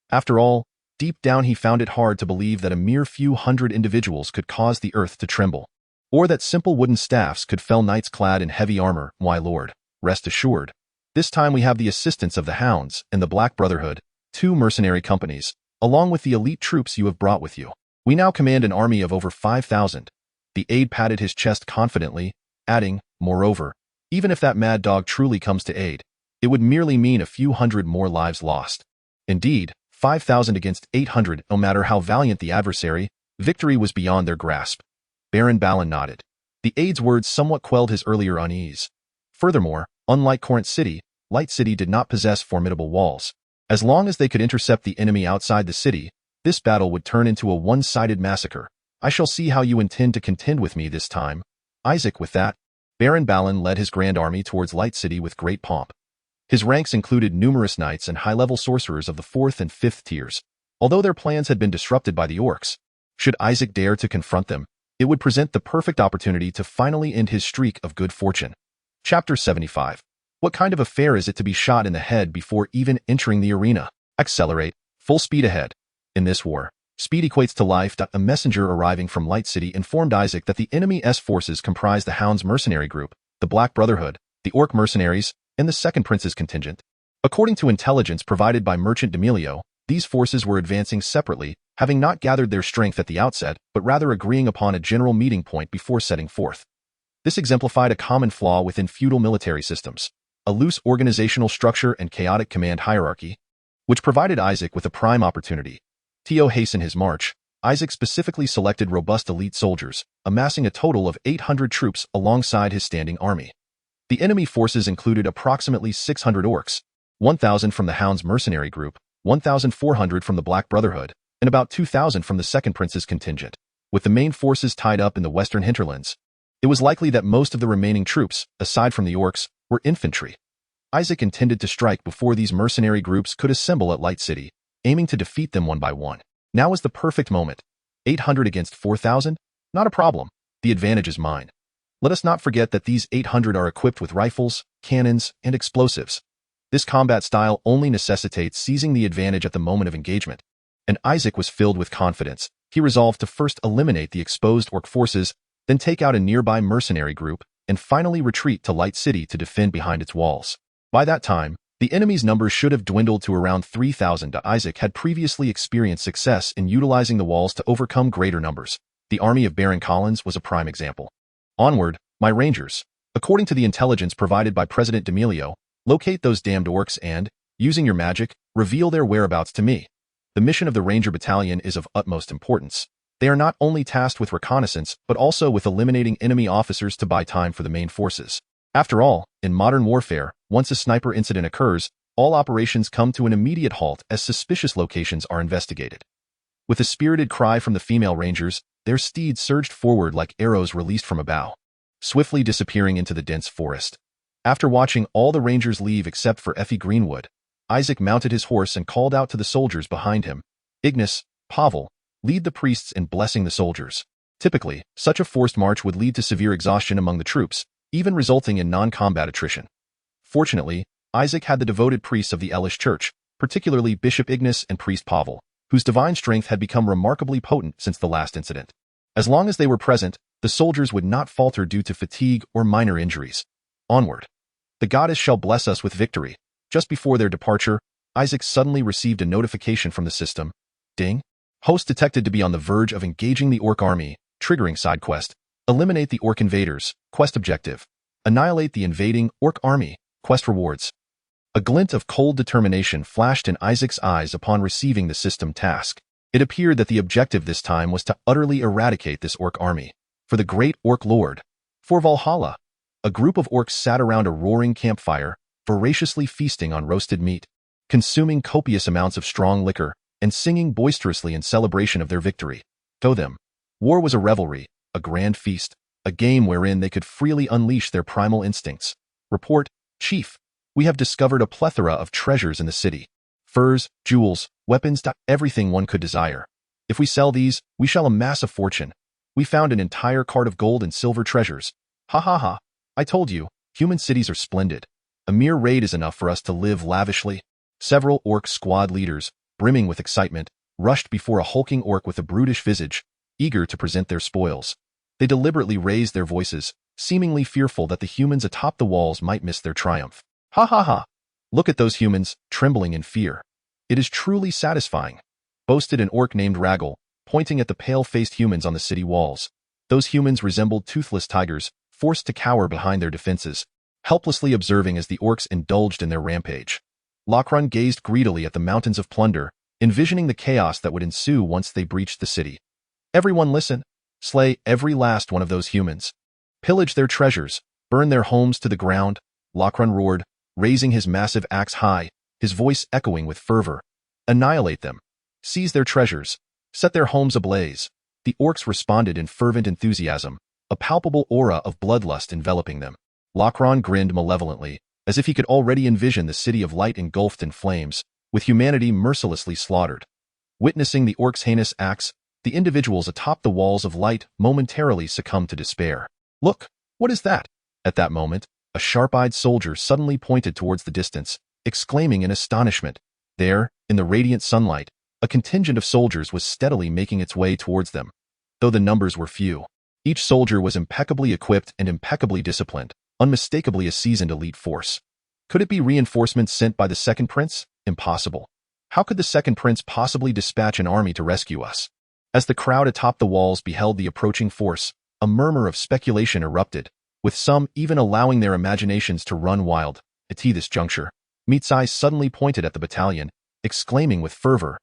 After all, deep down he found it hard to believe that a mere few hundred individuals could cause the earth to tremble, or that simple wooden staffs could fell knights clad in heavy armor. My lord, rest assured. This time we have the assistance of the Hounds and the Black Brotherhood, 2 mercenary companies, along with the elite troops you have brought with you. We now command an army of over 5,000. The aide patted his chest confidently, adding, moreover, even if that mad dog truly comes to aid, it would merely mean a few hundred more lives lost. Indeed, 5,000 against 800, no matter how valiant the adversary, victory was beyond their grasp. Baron Balin nodded. The aide's words somewhat quelled his earlier unease. Furthermore, unlike Corinth City, Light City did not possess formidable walls. As long as they could intercept the enemy outside the city, this battle would turn into a one-sided massacre. I shall see how you intend to contend with me this time. Isaac, with that, Baron Balin led his grand army towards Light City with great pomp. His ranks included numerous knights and high-level sorcerers of the 4th and 5th tiers. Although their plans had been disrupted by the orcs, should Isaac dare to confront them, it would present the perfect opportunity to finally end his streak of good fortune. Chapter 75. What kind of affair is it to be shot in the head before even entering the arena? Accelerate, full speed ahead. In this war, speed equates to life. A messenger arriving from Light City informed Isaac that the enemy's forces comprised the Hounds mercenary group, the Black Brotherhood, the Orc mercenaries, and the Second Prince's contingent. According to intelligence provided by Merchant D'Amelio, these forces were advancing separately, having not gathered their strength at the outset, but rather agreeing upon a general meeting point before setting forth. This exemplified a common flaw within feudal military systems, a loose organizational structure and chaotic command hierarchy, which provided Isaac with a prime opportunity. To hasten his march, Isaac specifically selected robust elite soldiers, amassing a total of 800 troops alongside his standing army. The enemy forces included approximately 600 orcs, 1,000 from the Hounds mercenary group, 1,400 from the Black Brotherhood, and about 2,000 from the Second Prince's contingent. With the main forces tied up in the western hinterlands, it was likely that most of the remaining troops, aside from the orcs, were infantry. Isaac intended to strike before these mercenary groups could assemble at Light City, aiming to defeat them one by one. Now is the perfect moment. 800 against 4,000? Not a problem. The advantage is mine. Let us not forget that these 800 are equipped with rifles, cannons, and explosives. This combat style only necessitates seizing the advantage at the moment of engagement. And Isaac was filled with confidence. He resolved to first eliminate the exposed orc forces, then take out a nearby mercenary group, and finally retreat to Light City to defend behind its walls. By that time, the enemy's numbers should have dwindled to around 3,000. Isaac had previously experienced success in utilizing the walls to overcome greater numbers. The army of Baron Collins was a prime example. Onward, my rangers. According to the intelligence provided by President D'Amelio, locate those damned orcs and, using your magic, reveal their whereabouts to me. The mission of the Ranger Battalion is of utmost importance. They are not only tasked with reconnaissance, but also with eliminating enemy officers to buy time for the main forces. After all, in modern warfare, once a sniper incident occurs, all operations come to an immediate halt as suspicious locations are investigated. With a spirited cry from the female rangers, Their steeds surged forward like arrows released from a bow, swiftly disappearing into the dense forest. After watching all the rangers leave except for Effie Greenwood, Isaac mounted his horse and called out to the soldiers behind him. Ignis, Pavel, lead the priests in blessing the soldiers. Typically, such a forced march would lead to severe exhaustion among the troops, even resulting in non-combat attrition. Fortunately, Isaac had the devoted priests of the Elish Church, particularly Bishop Ignis and Priest Pavel, whose divine strength had become remarkably potent since the last incident. As long as they were present, the soldiers would not falter due to fatigue or minor injuries. Onward. The goddess shall bless us with victory. Just before their departure, Isaac suddenly received a notification from the system. Ding. Host detected to be on the verge of engaging the Orc army, triggering side quest. Eliminate the Orc invaders, quest objective. Annihilate the invading Orc army, quest rewards. A glint of cold determination flashed in Isaac's eyes upon receiving the system task. It appeared that the objective this time was to utterly eradicate this Orc army. For the great Orc Lord. For Valhalla. A group of orcs sat around a roaring campfire, voraciously feasting on roasted meat, consuming copious amounts of strong liquor, and singing boisterously in celebration of their victory. To them, war was a revelry, a grand feast, a game wherein they could freely unleash their primal instincts. Report, Chief. We have discovered a plethora of treasures in the city. Furs, jewels, weapons, everything one could desire. If we sell these, we shall amass a fortune. We found an entire cart of gold and silver treasures. Ha ha ha. I told you, human cities are splendid. A mere raid is enough for us to live lavishly. Several orc squad leaders, brimming with excitement, rushed before a hulking orc with a brutish visage, eager to present their spoils. They deliberately raised their voices, seemingly fearful that the humans atop the walls might miss their triumph. Ha ha ha! Look at those humans, trembling in fear. It is truly satisfying, boasted an orc named Raggle, pointing at the pale-faced humans on the city walls. Those humans resembled toothless tigers, forced to cower behind their defenses, helplessly observing as the orcs indulged in their rampage. Lachran gazed greedily at the mountains of plunder, envisioning the chaos that would ensue once they breached the city. Everyone listen. Slay every last one of those humans. Pillage their treasures, burn their homes to the ground, Lachran roared, raising his massive axe high, his voice echoing with fervor. Annihilate them. Seize their treasures. Set their homes ablaze. The orcs responded in fervent enthusiasm, a palpable aura of bloodlust enveloping them. Lachran grinned malevolently, as if he could already envision the city of light engulfed in flames, with humanity mercilessly slaughtered. Witnessing the orcs' heinous acts, the individuals atop the walls of light momentarily succumbed to despair. Look, what is that? At that moment, a sharp-eyed soldier suddenly pointed towards the distance, exclaiming in astonishment. There, in the radiant sunlight, a contingent of soldiers was steadily making its way towards them. Though the numbers were few, each soldier was impeccably equipped and impeccably disciplined, unmistakably a seasoned elite force. Could it be reinforcements sent by the Second Prince? Impossible. How could the Second Prince possibly dispatch an army to rescue us? As the crowd atop the walls beheld the approaching force, a murmur of speculation erupted, with some even allowing their imaginations to run wild. At this juncture, Mitsai suddenly pointed at the battalion, exclaiming with fervor,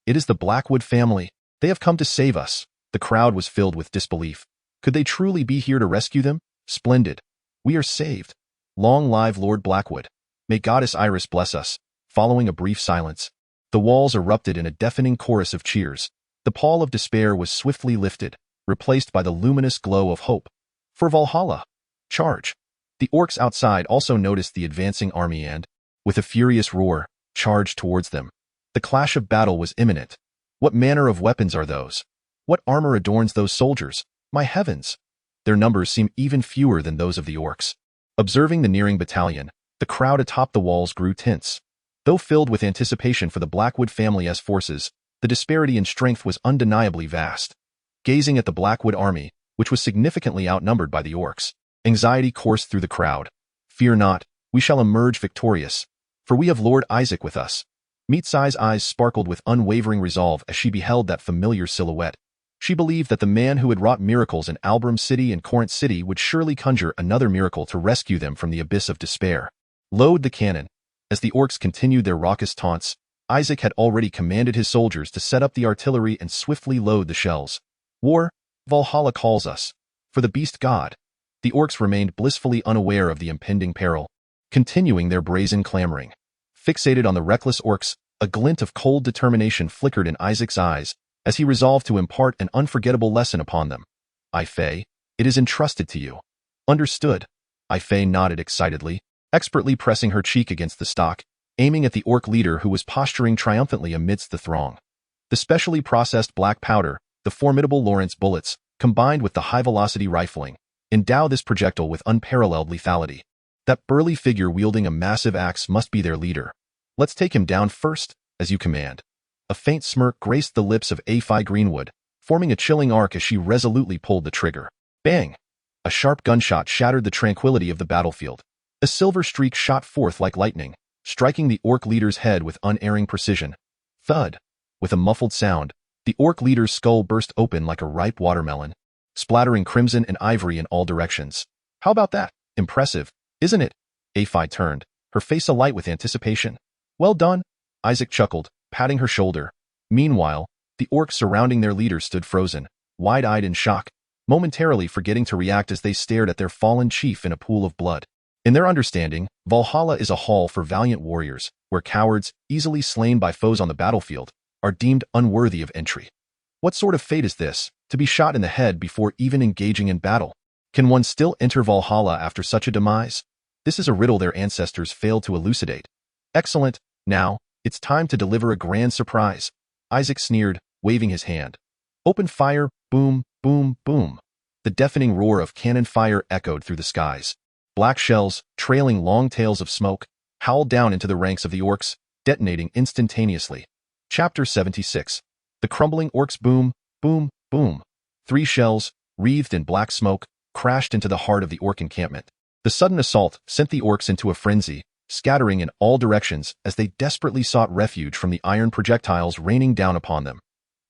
"It is the Blackwood family. They have come to save us." The crowd was filled with disbelief. Could they truly be here to rescue them? Splendid. We are saved. Long live Lord Blackwood. May Goddess Iris bless us. Following a brief silence, the walls erupted in a deafening chorus of cheers. The pall of despair was swiftly lifted, replaced by the luminous glow of hope. For Valhalla. Charge. The orcs outside also noticed the advancing army and, with a furious roar, charged towards them. The clash of battle was imminent. What manner of weapons are those? What armor adorns those soldiers? My heavens! Their numbers seem even fewer than those of the orcs. Observing the nearing battalion, the crowd atop the walls grew tense. Though filled with anticipation for the Blackwood family as forces, the disparity in strength was undeniably vast. Gazing at the Blackwood army, which was significantly outnumbered by the orcs, anxiety coursed through the crowd. Fear not, we shall emerge victorious, for we have Lord Isaac with us. Mitsai's eyes sparkled with unwavering resolve as she beheld that familiar silhouette. She believed that the man who had wrought miracles in Albram City and Corinth City would surely conjure another miracle to rescue them from the abyss of despair. Load the cannon. As the orcs continued their raucous taunts, Isaac had already commanded his soldiers to set up the artillery and swiftly load the shells. War, Valhalla calls us. For the beast god. The orcs remained blissfully unaware of the impending peril, continuing their brazen clamoring. Fixated on the reckless orcs, a glint of cold determination flickered in Isaac's eyes, as he resolved to impart an unforgettable lesson upon them. Fei, it is entrusted to you. Understood. Fei nodded excitedly, expertly pressing her cheek against the stock, aiming at the orc leader who was posturing triumphantly amidst the throng. The specially processed black powder, the formidable Lawrence bullets, combined with the high-velocity rifling, endow this projectile with unparalleled lethality. That burly figure wielding a massive axe must be their leader. Let's take him down first, as you command. A faint smirk graced the lips of Fei Greenwood, forming a chilling arc as she resolutely pulled the trigger. Bang! A sharp gunshot shattered the tranquility of the battlefield. A silver streak shot forth like lightning, striking the orc leader's head with unerring precision. Thud! With a muffled sound, the orc leader's skull burst open like a ripe watermelon, splattering crimson and ivory in all directions. How about that? Impressive, isn't it? Fei turned, her face alight with anticipation. Well done, Isaac chuckled, patting her shoulder. Meanwhile, the orcs surrounding their leader stood frozen, wide-eyed in shock, momentarily forgetting to react as they stared at their fallen chief in a pool of blood. In their understanding, Valhalla is a hall for valiant warriors, where cowards, easily slain by foes on the battlefield, are deemed unworthy of entry. What sort of fate is this, to be shot in the head before even engaging in battle? Can one still enter Valhalla after such a demise? This is a riddle their ancestors failed to elucidate. Excellent. Now, it's time to deliver a grand surprise. Isaac sneered, waving his hand. Open fire, boom, boom, boom. The deafening roar of cannon fire echoed through the skies. Black shells, trailing long tails of smoke, howled down into the ranks of the orcs, detonating instantaneously. Chapter 76. The crumbling orcs boom, boom, boom. 3 shells, wreathed in black smoke, crashed into the heart of the orc encampment. The sudden assault sent the orcs into a frenzy, scattering in all directions as they desperately sought refuge from the iron projectiles raining down upon them.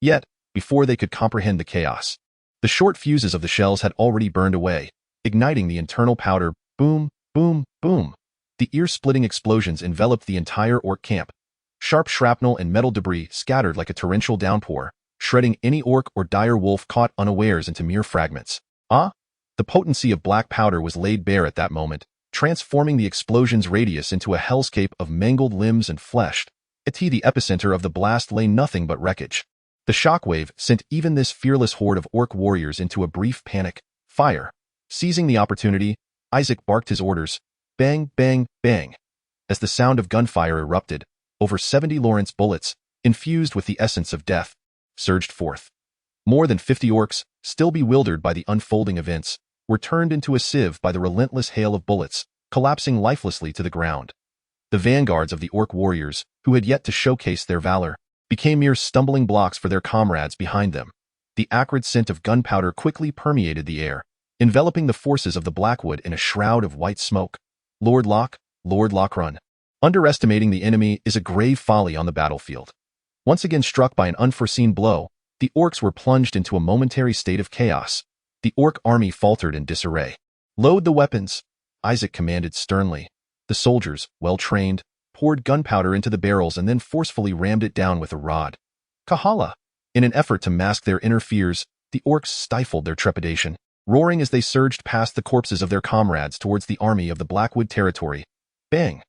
Yet, before they could comprehend the chaos, the short fuses of the shells had already burned away, igniting the internal powder. Boom, boom, boom. The ear-splitting explosions enveloped the entire orc camp. Sharp shrapnel and metal debris scattered like a torrential downpour, shredding any orc or dire wolf caught unawares into mere fragments. The potency of black powder was laid bare at that moment, transforming the explosion's radius into a hellscape of mangled limbs and flesh. At the epicenter of the blast lay nothing but wreckage. The shockwave sent even this fearless horde of orc warriors into a brief panic. Fire! Seizing the opportunity, Isaac barked his orders. Bang, bang, bang. As the sound of gunfire erupted, over 70 Lawrence bullets, infused with the essence of death, surged forth. More than 50 orcs, still bewildered by the unfolding events, were turned into a sieve by the relentless hail of bullets, collapsing lifelessly to the ground. The vanguards of the orc warriors, who had yet to showcase their valor, became mere stumbling blocks for their comrades behind them. The acrid scent of gunpowder quickly permeated the air, enveloping the forces of the Blackwood in a shroud of white smoke. Lord Locke, run. Underestimating the enemy is a grave folly on the battlefield. Once again struck by an unforeseen blow, the orcs were plunged into a momentary state of chaos. The orc army faltered in disarray. Load the weapons, Isaac commanded sternly. The soldiers, well trained, poured gunpowder into the barrels and then forcefully rammed it down with a rod. Kahala! In an effort to mask their inner fears, the orcs stifled their trepidation, roaring as they surged past the corpses of their comrades towards the army of the Blackwood territory. Bang!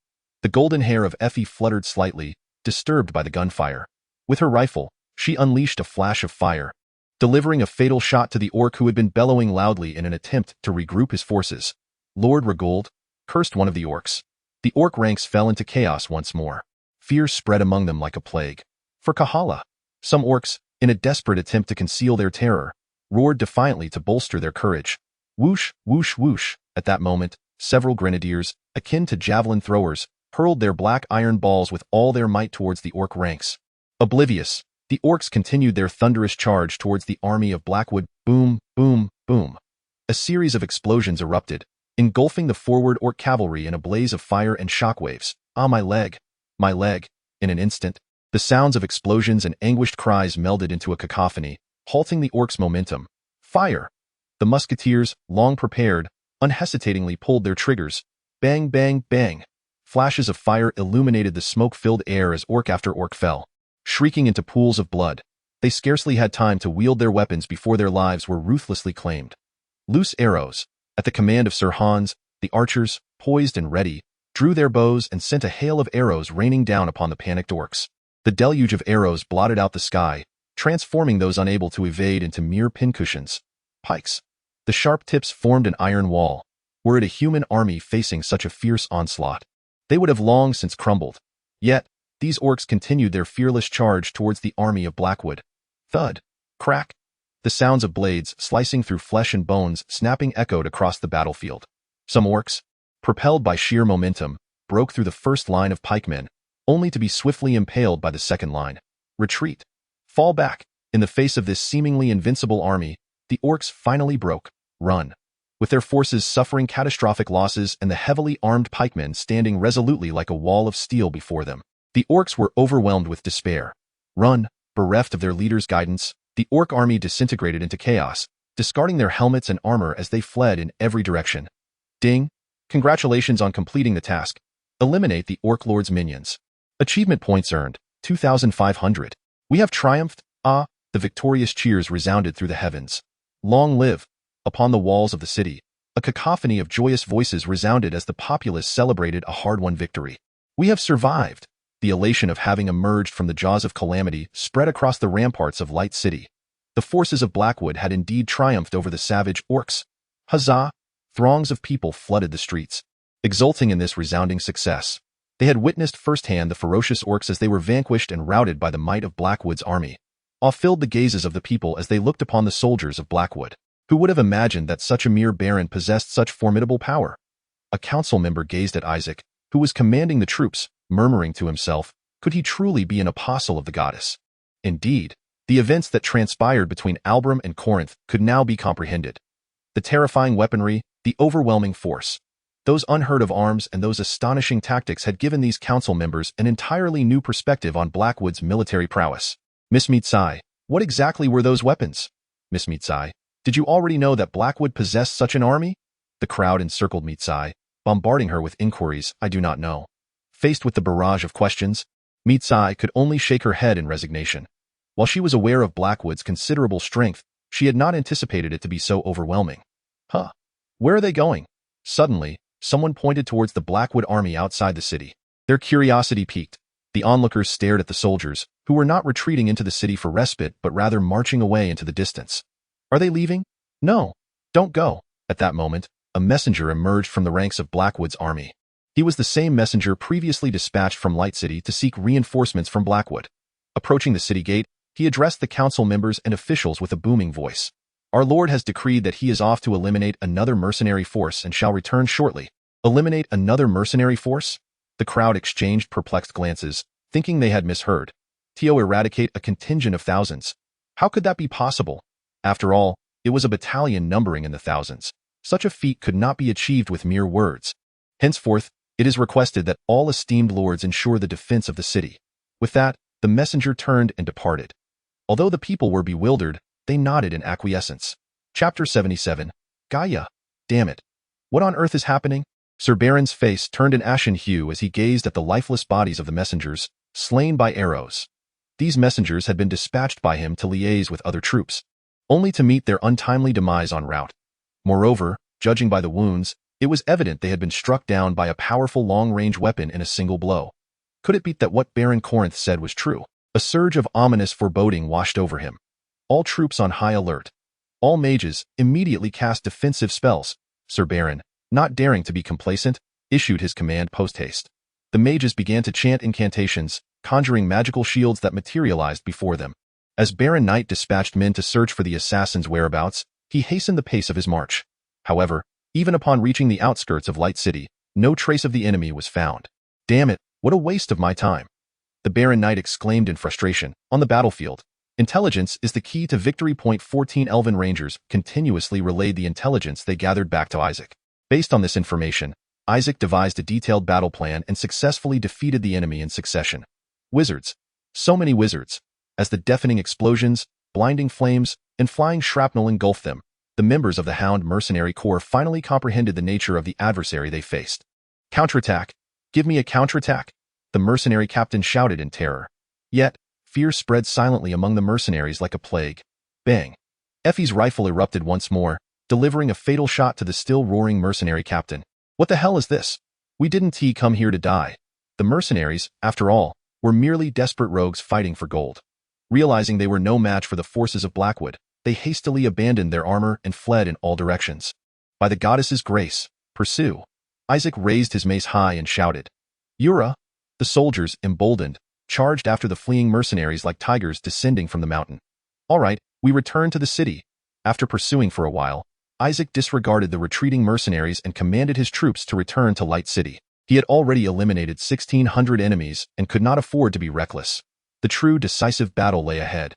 The golden hair of Effie fluttered slightly, disturbed by the gunfire. With her rifle, she unleashed a flash of fire, delivering a fatal shot to the orc who had been bellowing loudly in an attempt to regroup his forces. Lord Ragold, cursed one of the orcs. The orc ranks fell into chaos once more. Fear spread among them like a plague. For Kahala, some orcs, in a desperate attempt to conceal their terror, roared defiantly to bolster their courage. Whoosh, whoosh, whoosh. At that moment, several grenadiers, akin to javelin throwers, hurled their black iron balls with all their might towards the orc ranks. Oblivious, the orcs continued their thunderous charge towards the army of Blackwood. Boom, boom, boom. A series of explosions erupted, engulfing the forward orc cavalry in a blaze of fire and shockwaves. Ah, my leg! My leg! In an instant, the sounds of explosions and anguished cries melded into a cacophony, halting the orcs' momentum. Fire! The musketeers, long prepared, unhesitatingly pulled their triggers. Bang, bang, bang. Flashes of fire illuminated the smoke-filled air as orc after orc fell, shrieking into pools of blood. They scarcely had time to wield their weapons before their lives were ruthlessly claimed. Loose arrows, at the command of Sir Hans, the archers, poised and ready, drew their bows and sent a hail of arrows raining down upon the panicked orcs. The deluge of arrows blotted out the sky, transforming those unable to evade into mere pincushions. Pikes. The sharp tips formed an iron wall. Were it a human army facing such a fierce onslaught, they would have long since crumbled. Yet, these orcs continued their fearless charge towards the army of Blackwood. Thud. Crack. The sounds of blades slicing through flesh and bones snapping echoed across the battlefield. Some orcs, propelled by sheer momentum, broke through the first line of pikemen, only to be swiftly impaled by the second line. Retreat. Fall back. In the face of this seemingly invincible army, the orcs finally broke. Run. With their forces suffering catastrophic losses and the heavily armed pikemen standing resolutely like a wall of steel before them, the orcs were overwhelmed with despair. Run. Bereft of their leader's guidance, the orc army disintegrated into chaos, discarding their helmets and armor as they fled in every direction. Ding. Congratulations on completing the task. Eliminate the orc lord's minions. Achievement points earned, 2,500. We have triumphed. Ah, the victorious cheers resounded through the heavens. Long live. Upon the walls of the city, a cacophony of joyous voices resounded as the populace celebrated a hard-won victory. We have survived. The elation of having emerged from the jaws of calamity spread across the ramparts of Light City. The forces of Blackwood had indeed triumphed over the savage orcs. Huzzah! Throngs of people flooded the streets, exulting in this resounding success. They had witnessed firsthand the ferocious orcs as they were vanquished and routed by the might of Blackwood's army. Awe filled the gazes of the people as they looked upon the soldiers of Blackwood. Who would have imagined that such a mere baron possessed such formidable power? A council member gazed at Isaac, who was commanding the troops, murmuring to himself, could he truly be an apostle of the goddess? Indeed, the events that transpired between Albram and Corinth could now be comprehended. The terrifying weaponry, the overwhelming force, those unheard-of arms and those astonishing tactics had given these council members an entirely new perspective on Blackwood's military prowess. Miss Mitsai, what exactly were those weapons? Miss Mitsai, did you already know that Blackwood possessed such an army? The crowd encircled Mitsai, bombarding her with inquiries. I do not know. Faced with the barrage of questions, Mitsai could only shake her head in resignation. While she was aware of Blackwood's considerable strength, she had not anticipated it to be so overwhelming. Huh. Where are they going? Suddenly, someone pointed towards the Blackwood army outside the city. Their curiosity piqued. The onlookers stared at the soldiers, who were not retreating into the city for respite but rather marching away into the distance. Are they leaving? No. Don't go. At that moment, a messenger emerged from the ranks of Blackwood's army. He was the same messenger previously dispatched from Light City to seek reinforcements from Blackwood. Approaching the city gate, he addressed the council members and officials with a booming voice. Our Lord has decreed that he is off to eliminate another mercenary force and shall return shortly. Eliminate another mercenary force? The crowd exchanged perplexed glances, thinking they had misheard. To eradicate a contingent of thousands. How could that be possible? After all, it was a battalion numbering in the thousands. Such a feat could not be achieved with mere words. Henceforth, it is requested that all esteemed lords ensure the defense of the city. With that, the messenger turned and departed. Although the people were bewildered, they nodded in acquiescence. Chapter 77. Gaia. Damn it. What on earth is happening? Sir Baron's face turned an ashen hue as he gazed at the lifeless bodies of the messengers, slain by arrows. These messengers had been dispatched by him to liaise with other troops, only to meet their untimely demise en route. Moreover, judging by the wounds, it was evident they had been struck down by a powerful long-range weapon in a single blow. Could it be that what Baron Corinth said was true? A surge of ominous foreboding washed over him. All troops on high alert. All mages immediately cast defensive spells. Sir Baron, not daring to be complacent, issued his command post-haste. The mages began to chant incantations, conjuring magical shields that materialized before them. As Baron Knight dispatched men to search for the assassin's whereabouts, he hastened the pace of his march. However, even upon reaching the outskirts of Light City, no trace of the enemy was found. Damn it, what a waste of my time! The Baron Knight exclaimed in frustration. On the battlefield, intelligence is the key to victory. 14 Elven Rangers continuously relayed the intelligence they gathered back to Isaac. Based on this information, Isaac devised a detailed battle plan and successfully defeated the enemy in succession. Wizards. So many wizards. As the deafening explosions, blinding flames, and flying shrapnel engulfed them, the members of the Hound Mercenary Corps finally comprehended the nature of the adversary they faced. Counterattack! Give me a counterattack! The mercenary captain shouted in terror. Yet, fear spread silently among the mercenaries like a plague. Bang! Effie's rifle erupted once more, delivering a fatal shot to the still roaring mercenary captain. What the hell is this? We didn't come here to die. The mercenaries, after all, were merely desperate rogues fighting for gold. Realizing they were no match for the forces of Blackwood, they hastily abandoned their armor and fled in all directions. By the goddess's grace, pursue. Isaac raised his mace high and shouted. Ura! The soldiers, emboldened, charged after the fleeing mercenaries like tigers descending from the mountain. All right, we return to the city. After pursuing for a while, Isaac disregarded the retreating mercenaries and commanded his troops to return to Light City. He had already eliminated 1,600 enemies and could not afford to be reckless. The true decisive battle lay ahead.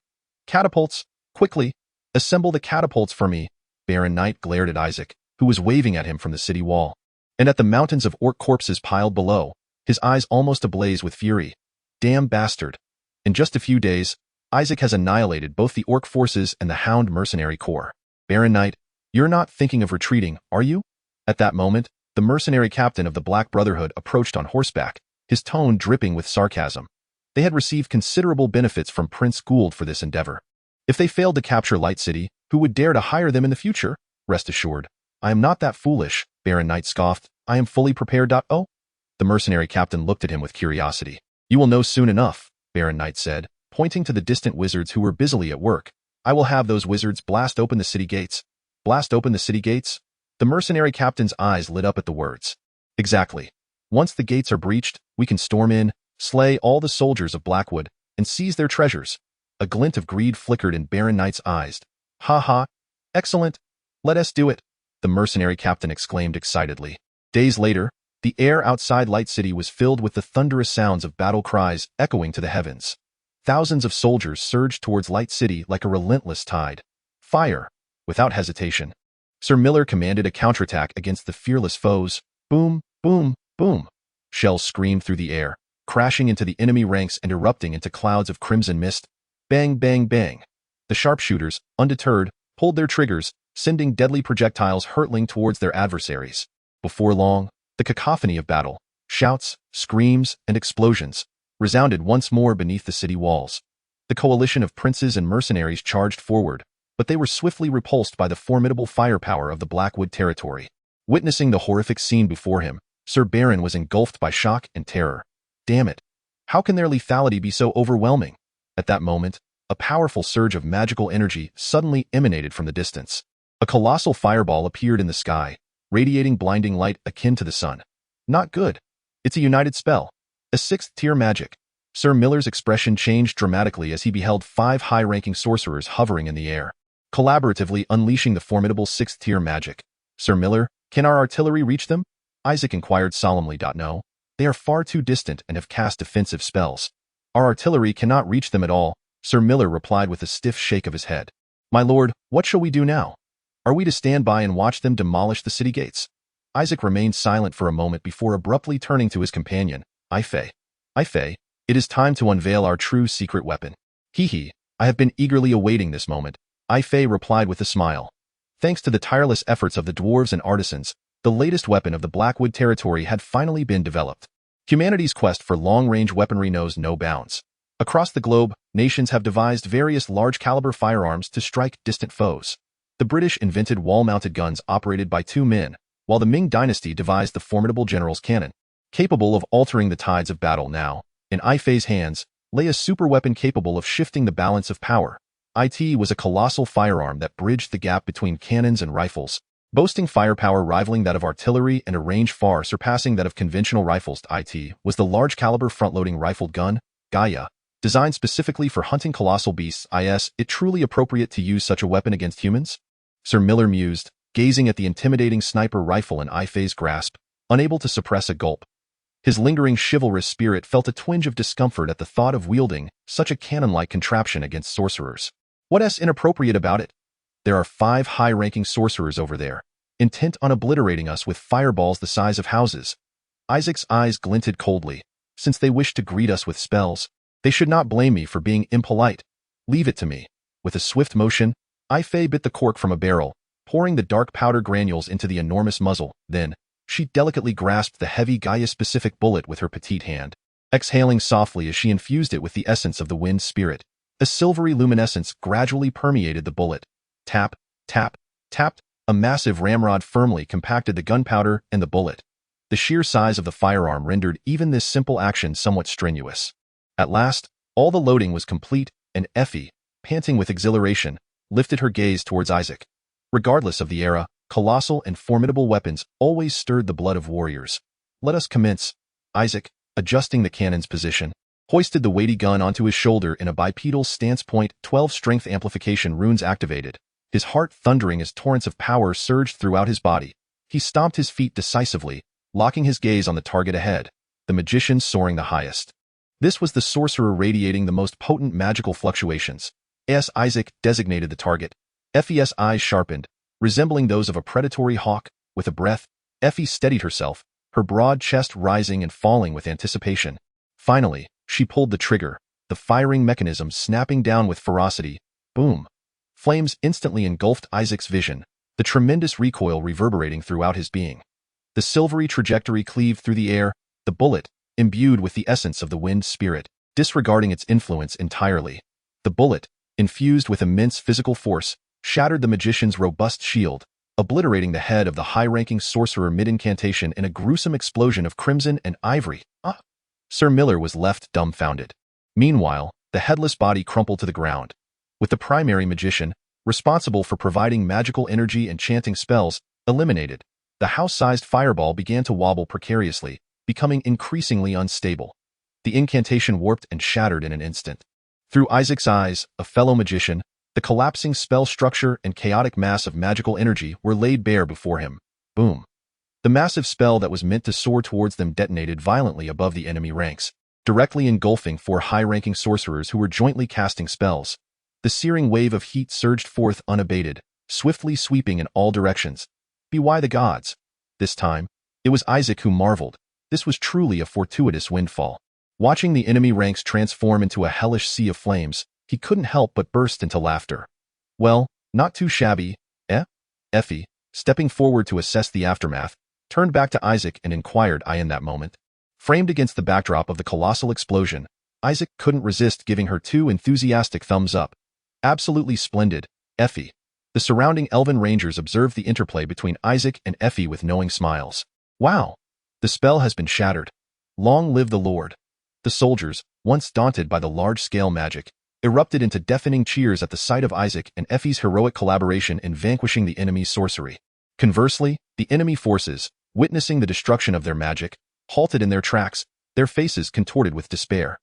Catapults! Quickly! Assemble the catapults for me! Baron Knight glared at Isaac, who was waving at him from the city wall. And at the mountains of orc corpses piled below, his eyes almost ablaze with fury. Damn bastard! In just a few days, Isaac has annihilated both the orc forces and the Hound mercenary corps. Baron Knight, you're not thinking of retreating, are you? At that moment, the mercenary captain of the Black Brotherhood approached on horseback, his tone dripping with sarcasm. They had received considerable benefits from Prince Gould for this endeavor. If they failed to capture Light City, who would dare to hire them in the future? Rest assured, I am not that foolish, Baron Knight scoffed. I am fully prepared. Oh? The mercenary captain looked at him with curiosity. You will know soon enough, Baron Knight said, pointing to the distant wizards who were busily at work. I will have those wizards blast open the city gates. Blast open the city gates? The mercenary captain's eyes lit up at the words. Exactly. Once the gates are breached, we can storm in, slay all the soldiers of Blackwood, and seize their treasures. A glint of greed flickered in Baron Knight's eyes. Ha ha! Excellent! Let us do it! The mercenary captain exclaimed excitedly. Days later, the air outside Light City was filled with the thunderous sounds of battle cries echoing to the heavens. Thousands of soldiers surged towards Light City like a relentless tide. Fire! Without hesitation. Sir Miller commanded a counterattack against the fearless foes. Boom, boom, boom. Shells screamed through the air, crashing into the enemy ranks and erupting into clouds of crimson mist. Bang, bang, bang. The sharpshooters, undeterred, pulled their triggers, sending deadly projectiles hurtling towards their adversaries. Before long, the cacophony of battle, shouts, screams, and explosions, resounded once more beneath the city walls. The coalition of princes and mercenaries charged forward, but they were swiftly repulsed by the formidable firepower of the Blackwood territory. Witnessing the horrific scene before him, Sir Baron was engulfed by shock and terror. Damn it! How can their lethality be so overwhelming? At that moment, a powerful surge of magical energy suddenly emanated from the distance. A colossal fireball appeared in the sky, radiating blinding light akin to the sun. Not good. It's a united spell. A 6th-tier magic. Sir Miller's expression changed dramatically as he beheld 5 high-ranking sorcerers hovering in the air, collaboratively unleashing the formidable 6th-tier magic. Sir Miller, can our artillery reach them? Isaac inquired solemnly. No, they are far too distant and have cast defensive spells. Our artillery cannot reach them at all, Sir Miller replied with a stiff shake of his head. My lord, what shall we do now? Are we to stand by and watch them demolish the city gates? Isaac remained silent for a moment before abruptly turning to his companion. Ifei, it is time to unveil our true secret weapon. Hee, I have been eagerly awaiting this moment, Ifei replied with a smile. Thanks to the tireless efforts of the dwarves and artisans, the latest weapon of the Blackwood territory had finally been developed. Humanity's quest for long-range weaponry knows no bounds. Across the globe, nations have devised various large-caliber firearms to strike distant foes. The British invented wall-mounted guns operated by 2 men, while the Ming dynasty devised the formidable general's cannon. Capable of altering the tides of battle now, in Ifei's hands, lay a superweapon capable of shifting the balance of power. It was a colossal firearm that bridged the gap between cannons and rifles, boasting firepower rivaling that of artillery and a range far surpassing that of conventional rifles. It was the large-caliber front-loading rifled gun, Gaia, designed specifically for hunting colossal beasts. Is it truly appropriate to use such a weapon against humans? Sir Miller mused, gazing at the intimidating sniper rifle in Ifei's grasp, unable to suppress a gulp. His lingering chivalrous spirit felt a twinge of discomfort at the thought of wielding such a cannon-like contraption against sorcerers. What's inappropriate about it? There are 5 high-ranking sorcerers over there, intent on obliterating us with fireballs the size of houses. Isaac's eyes glinted coldly. Since they wish to greet us with spells, they should not blame me for being impolite. Leave it to me. With a swift motion, Ifei bit the cork from a barrel, pouring the dark powder granules into the enormous muzzle. Then, she delicately grasped the heavy Gaia-specific bullet with her petite hand, exhaling softly as she infused it with the essence of the wind spirit. A silvery luminescence gradually permeated the bullet. Tap, tap, tapped. A massive ramrod firmly compacted the gunpowder and the bullet. The sheer size of the firearm rendered even this simple action somewhat strenuous. At last, all the loading was complete, and Effie, panting with exhilaration, lifted her gaze towards Isaac. Regardless of the era, colossal and formidable weapons always stirred the blood of warriors. "Let us commence." Isaac, adjusting the cannon's position, hoisted the weighty gun onto his shoulder in a bipedal stance. 12 strength amplification runes activated. His heart thundering as torrents of power surged throughout his body. He stomped his feet decisively, locking his gaze on the target ahead, the magician soaring the highest. This was the sorcerer radiating the most potent magical fluctuations. As Isaac designated the target, Effie's eyes sharpened, resembling those of a predatory hawk. With a breath, Effie steadied herself, her broad chest rising and falling with anticipation. Finally, she pulled the trigger, the firing mechanism snapping down with ferocity. Boom! Flames instantly engulfed Isaac's vision, the tremendous recoil reverberating throughout his being. The silvery trajectory cleaved through the air, the bullet, imbued with the essence of the wind spirit, disregarding its influence entirely. The bullet, infused with immense physical force, shattered the magician's robust shield, obliterating the head of the high-ranking sorcerer mid-incantation in a gruesome explosion of crimson and ivory. Sir Miller was left dumbfounded. Meanwhile, the headless body crumpled to the ground. With the primary magician, responsible for providing magical energy and chanting spells, eliminated, the house-sized fireball began to wobble precariously, becoming increasingly unstable. The incantation warped and shattered in an instant. Through Isaac's eyes, a fellow magician, the collapsing spell structure and chaotic mass of magical energy were laid bare before him. Boom! The massive spell that was meant to soar towards them detonated violently above the enemy ranks, directly engulfing 4 high-ranking sorcerers who were jointly casting spells. The searing wave of heat surged forth unabated, swiftly sweeping in all directions. By the gods! This time, it was Isaac who marveled. This was truly a fortuitous windfall. Watching the enemy ranks transform into a hellish sea of flames, he couldn't help but burst into laughter. Well, not too shabby, eh? Effie, stepping forward to assess the aftermath, turned back to Isaac and inquired in that moment. Framed against the backdrop of the colossal explosion, Isaac couldn't resist giving her 2 enthusiastic thumbs up. Absolutely splendid, Effie. The surrounding elven rangers observed the interplay between Isaac and Effie with knowing smiles. Wow! The spell has been shattered. Long live the Lord. The soldiers, once daunted by the large-scale magic, erupted into deafening cheers at the sight of Isaac and Effie's heroic collaboration in vanquishing the enemy's sorcery. Conversely, the enemy forces, witnessing the destruction of their magic, halted in their tracks, their faces contorted with despair.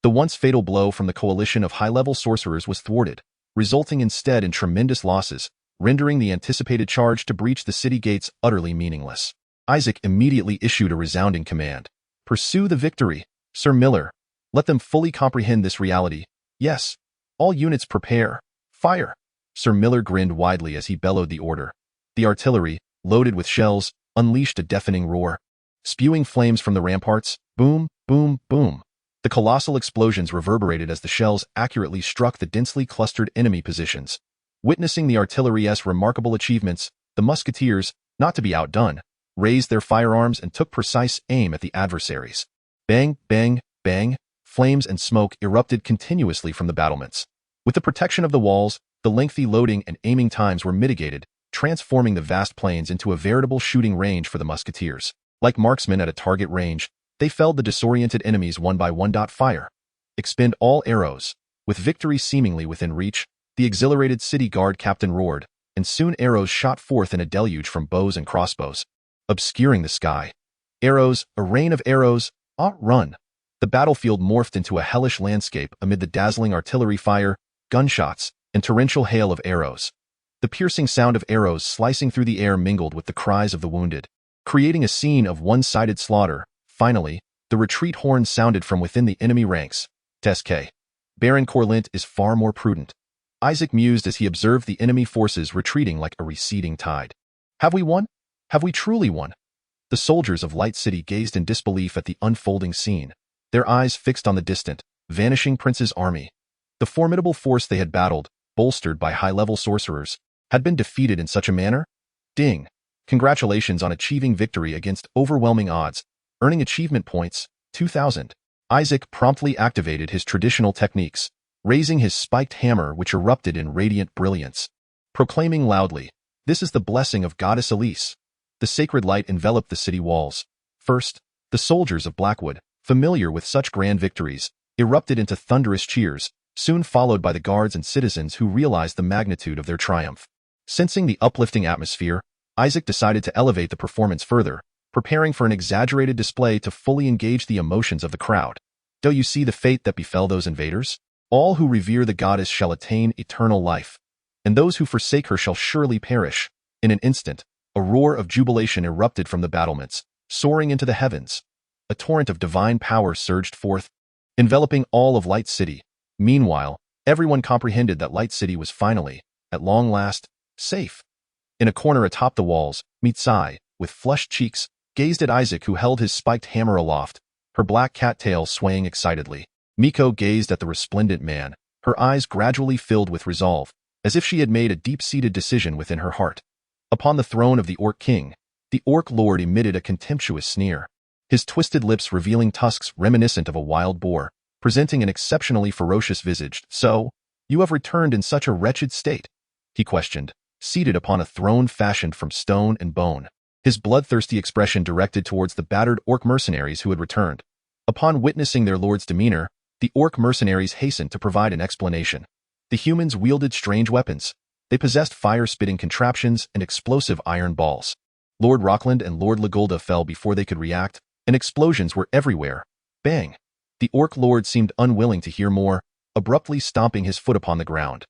The once fatal blow from the coalition of high-level sorcerers was thwarted, resulting instead in tremendous losses, rendering the anticipated charge to breach the city gates utterly meaningless. Isaac immediately issued a resounding command. "Pursue the victory, Sir Miller. Let them fully comprehend this reality. Yes. All units prepare. Fire." Sir Miller grinned widely as he bellowed the order. The artillery, loaded with shells, unleashed a deafening roar. Spewing flames from the ramparts, boom, boom, boom. The colossal explosions reverberated as the shells accurately struck the densely clustered enemy positions. Witnessing the artillery's remarkable achievements, the musketeers, not to be outdone, raised their firearms and took precise aim at the adversaries. Bang, bang, bang, flames and smoke erupted continuously from the battlements. With the protection of the walls, the lengthy loading and aiming times were mitigated, transforming the vast plains into a veritable shooting range for the musketeers. Like marksmen at a target range, they felled the disoriented enemies one by one. Fire. Expend all arrows. With victory seemingly within reach, the exhilarated city guard captain roared, and soon arrows shot forth in a deluge from bows and crossbows, obscuring the sky. Arrows, a rain of arrows, run. The battlefield morphed into a hellish landscape amid the dazzling artillery fire, gunshots, and torrential hail of arrows. The piercing sound of arrows slicing through the air mingled with the cries of the wounded, creating a scene of one-sided slaughter. Finally, the retreat horn sounded from within the enemy ranks. "Teske. Baron Corlint is far more prudent," Isaac mused as he observed the enemy forces retreating like a receding tide. "Have we won? Have we truly won?" The soldiers of Light City gazed in disbelief at the unfolding scene, their eyes fixed on the distant, vanishing prince's army. The formidable force they had battled, bolstered by high-level sorcerers, had been defeated in such a manner? Ding! Congratulations on achieving victory against overwhelming odds, earning achievement points, 2,000. Isaac promptly activated his traditional techniques, raising his spiked hammer which erupted in radiant brilliance. Proclaiming loudly, "This is the blessing of Goddess Elise." The sacred light enveloped the city walls. First, the soldiers of Blackwood, familiar with such grand victories, erupted into thunderous cheers, soon followed by the guards and citizens who realized the magnitude of their triumph. Sensing the uplifting atmosphere, Isaac decided to elevate the performance further, preparing for an exaggerated display to fully engage the emotions of the crowd. Do you see the fate that befell those invaders? All who revere the goddess shall attain eternal life, and those who forsake her shall surely perish. In an instant, a roar of jubilation erupted from the battlements, soaring into the heavens. A torrent of divine power surged forth, enveloping all of Light City. Meanwhile, everyone comprehended that Light City was finally, at long last, safe. In a corner atop the walls, Mitsai, with flushed cheeks, gazed at Isaac, who held his spiked hammer aloft, her black cattail swaying excitedly. Miko gazed at the resplendent man, her eyes gradually filled with resolve, as if she had made a deep-seated decision within her heart. Upon the throne of the Orc King, the Orc Lord emitted a contemptuous sneer, his twisted lips revealing tusks reminiscent of a wild boar, presenting an exceptionally ferocious visage. "So, you have returned in such a wretched state?" he questioned, seated upon a throne fashioned from stone and bone, his bloodthirsty expression directed towards the battered Orc mercenaries who had returned. Upon witnessing their lord's demeanor, the Orc mercenaries hastened to provide an explanation. The humans wielded strange weapons. They possessed fire-spitting contraptions and explosive iron balls. Lord Rockland and Lord Legulda fell before they could react, and explosions were everywhere. Bang! The Orc Lord seemed unwilling to hear more, abruptly stomping his foot upon the ground.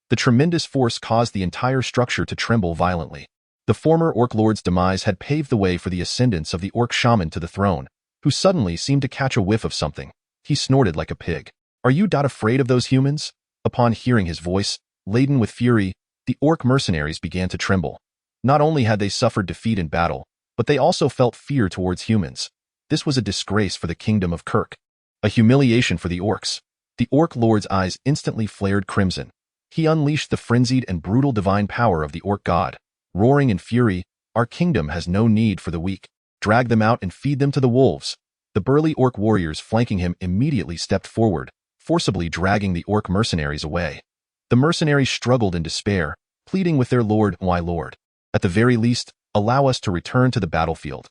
The tremendous force caused the entire structure to tremble violently. The former Orc Lord's demise had paved the way for the ascendance of the Orc Shaman to the throne, who suddenly seemed to catch a whiff of something. He snorted like a pig. "Are you not afraid of those humans?" Upon hearing his voice, laden with fury, the Orc mercenaries began to tremble. Not only had they suffered defeat in battle, but they also felt fear towards humans. This was a disgrace for the kingdom of Kirk, a humiliation for the Orcs. The Orc Lord's eyes instantly flared crimson. He unleashed the frenzied and brutal divine power of the Orc god, roaring in fury, "Our kingdom has no need for the weak. Drag them out and feed them to the wolves." The burly Orc warriors flanking him immediately stepped forward, forcibly dragging the Orc mercenaries away. The mercenaries struggled in despair, pleading with their lord, "My lord, at the very least, allow us to return to the battlefield.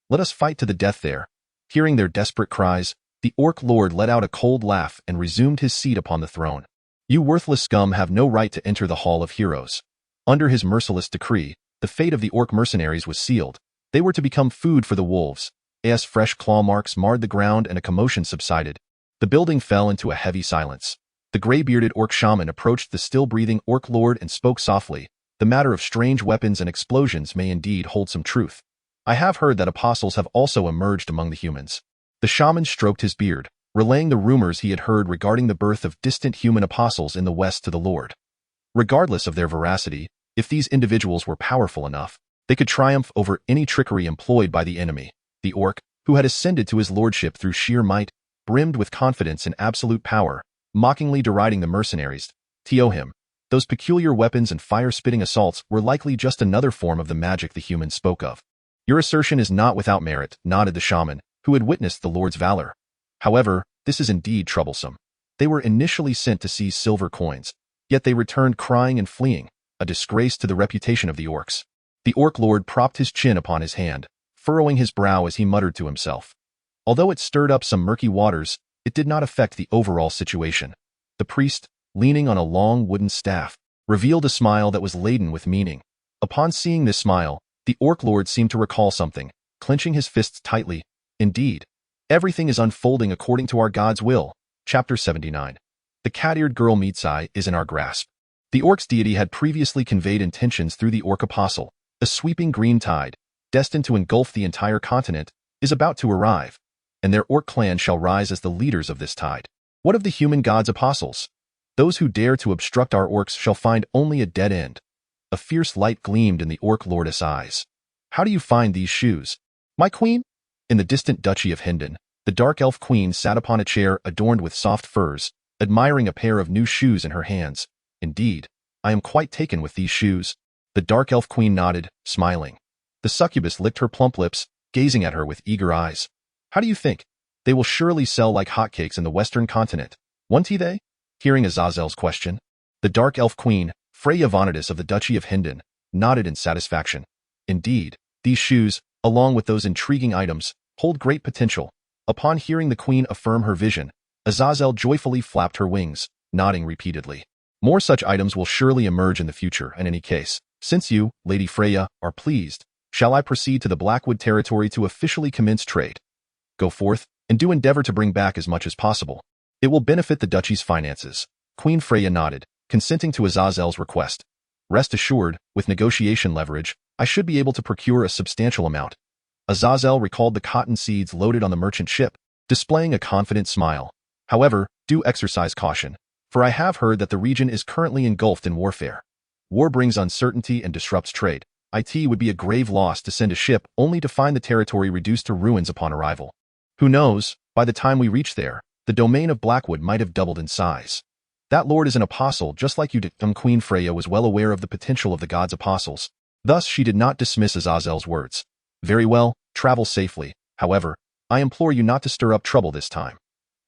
Let us fight to the death there." Hearing their desperate cries, the Orc Lord let out a cold laugh and resumed his seat upon the throne. "You worthless scum have no right to enter the Hall of Heroes." Under his merciless decree, the fate of the Orc mercenaries was sealed. They were to become food for the wolves. As fresh claw marks marred the ground and a commotion subsided, the building fell into a heavy silence. The gray-bearded Orc Shaman approached the still-breathing Orc Lord and spoke softly. "The matter of strange weapons and explosions may indeed hold some truth. I have heard that apostles have also emerged among the humans." The shaman stroked his beard, relaying the rumors he had heard regarding the birth of distant human apostles in the west to the Lord. Regardless of their veracity, if these individuals were powerful enough, they could triumph over any trickery employed by the enemy. The Orc, who had ascended to his lordship through sheer might, brimmed with confidence in absolute power, mockingly deriding the mercenaries. "To him, those peculiar weapons and fire-spitting assaults were likely just another form of the magic the humans spoke of." "Your assertion is not without merit," nodded the shaman, who had witnessed the Lord's valor. "However, this is indeed troublesome. They were initially sent to seize silver coins, yet they returned crying and fleeing, a disgrace to the reputation of the Orcs." The Orc Lord propped his chin upon his hand, furrowing his brow as he muttered to himself. Although it stirred up some murky waters, it did not affect the overall situation. The priest, leaning on a long wooden staff, revealed a smile that was laden with meaning. Upon seeing this smile, the Orc Lord seemed to recall something, clenching his fists tightly. "Indeed, everything is unfolding according to our God's will." Chapter 79. The cat-eared girl Mitsai is in our grasp. The Orc's deity had previously conveyed intentions through the Orc Apostle. A sweeping green tide, destined to engulf the entire continent, is about to arrive, and their Orc clan shall rise as the leaders of this tide. What of the human gods' apostles? Those who dare to obstruct our Orcs shall find only a dead end. A fierce light gleamed in the Orc Lordess' eyes. "How do you find these shoes?" "My queen?" In the distant duchy of Hendon, the dark elf queen sat upon a chair adorned with soft furs, admiring a pair of new shoes in her hands. "Indeed, I am quite taken with these shoes." The dark elf queen nodded, smiling. The succubus licked her plump lips, gazing at her with eager eyes. "How do you think? They will surely sell like hotcakes in the western continent, won't they?" Hearing Azazel's question, the dark elf queen, Freya Vonidus of the Duchy of Hendon, nodded in satisfaction. "Indeed, these shoes, along with those intriguing items, hold great potential." Upon hearing the queen affirm her vision, Azazel joyfully flapped her wings, nodding repeatedly. More such items will surely emerge in the future in any case. Since you, Lady Freya, are pleased, shall I proceed to the Blackwood territory to officially commence trade? Go forth, and do endeavor to bring back as much as possible. It will benefit the duchy's finances. Queen Freya nodded, consenting to Azazel's request. Rest assured, with negotiation leverage, I should be able to procure a substantial amount. Azazel recalled the cotton seeds loaded on the merchant ship, displaying a confident smile. However, do exercise caution, for I have heard that the region is currently engulfed in warfare. War brings uncertainty and disrupts trade. It would be a grave loss to send a ship only to find the territory reduced to ruins upon arrival. Who knows, by the time we reach there, the domain of Blackwood might have doubled in size. That lord is an apostle just like you did. Queen Freya was well aware of the potential of the god's apostles. Thus she did not dismiss Azazel's words. Very well, travel safely. However, I implore you not to stir up trouble this time.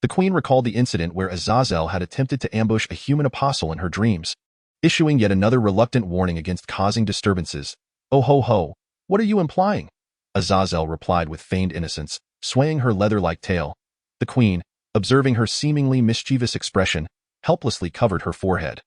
The queen recalled the incident where Azazel had attempted to ambush a human apostle in her dreams, issuing yet another reluctant warning against causing disturbances. Oh ho ho, what are you implying? Azazel replied with feigned innocence, swaying her leather-like tail. The queen, observing her seemingly mischievous expression, helplessly covered her forehead.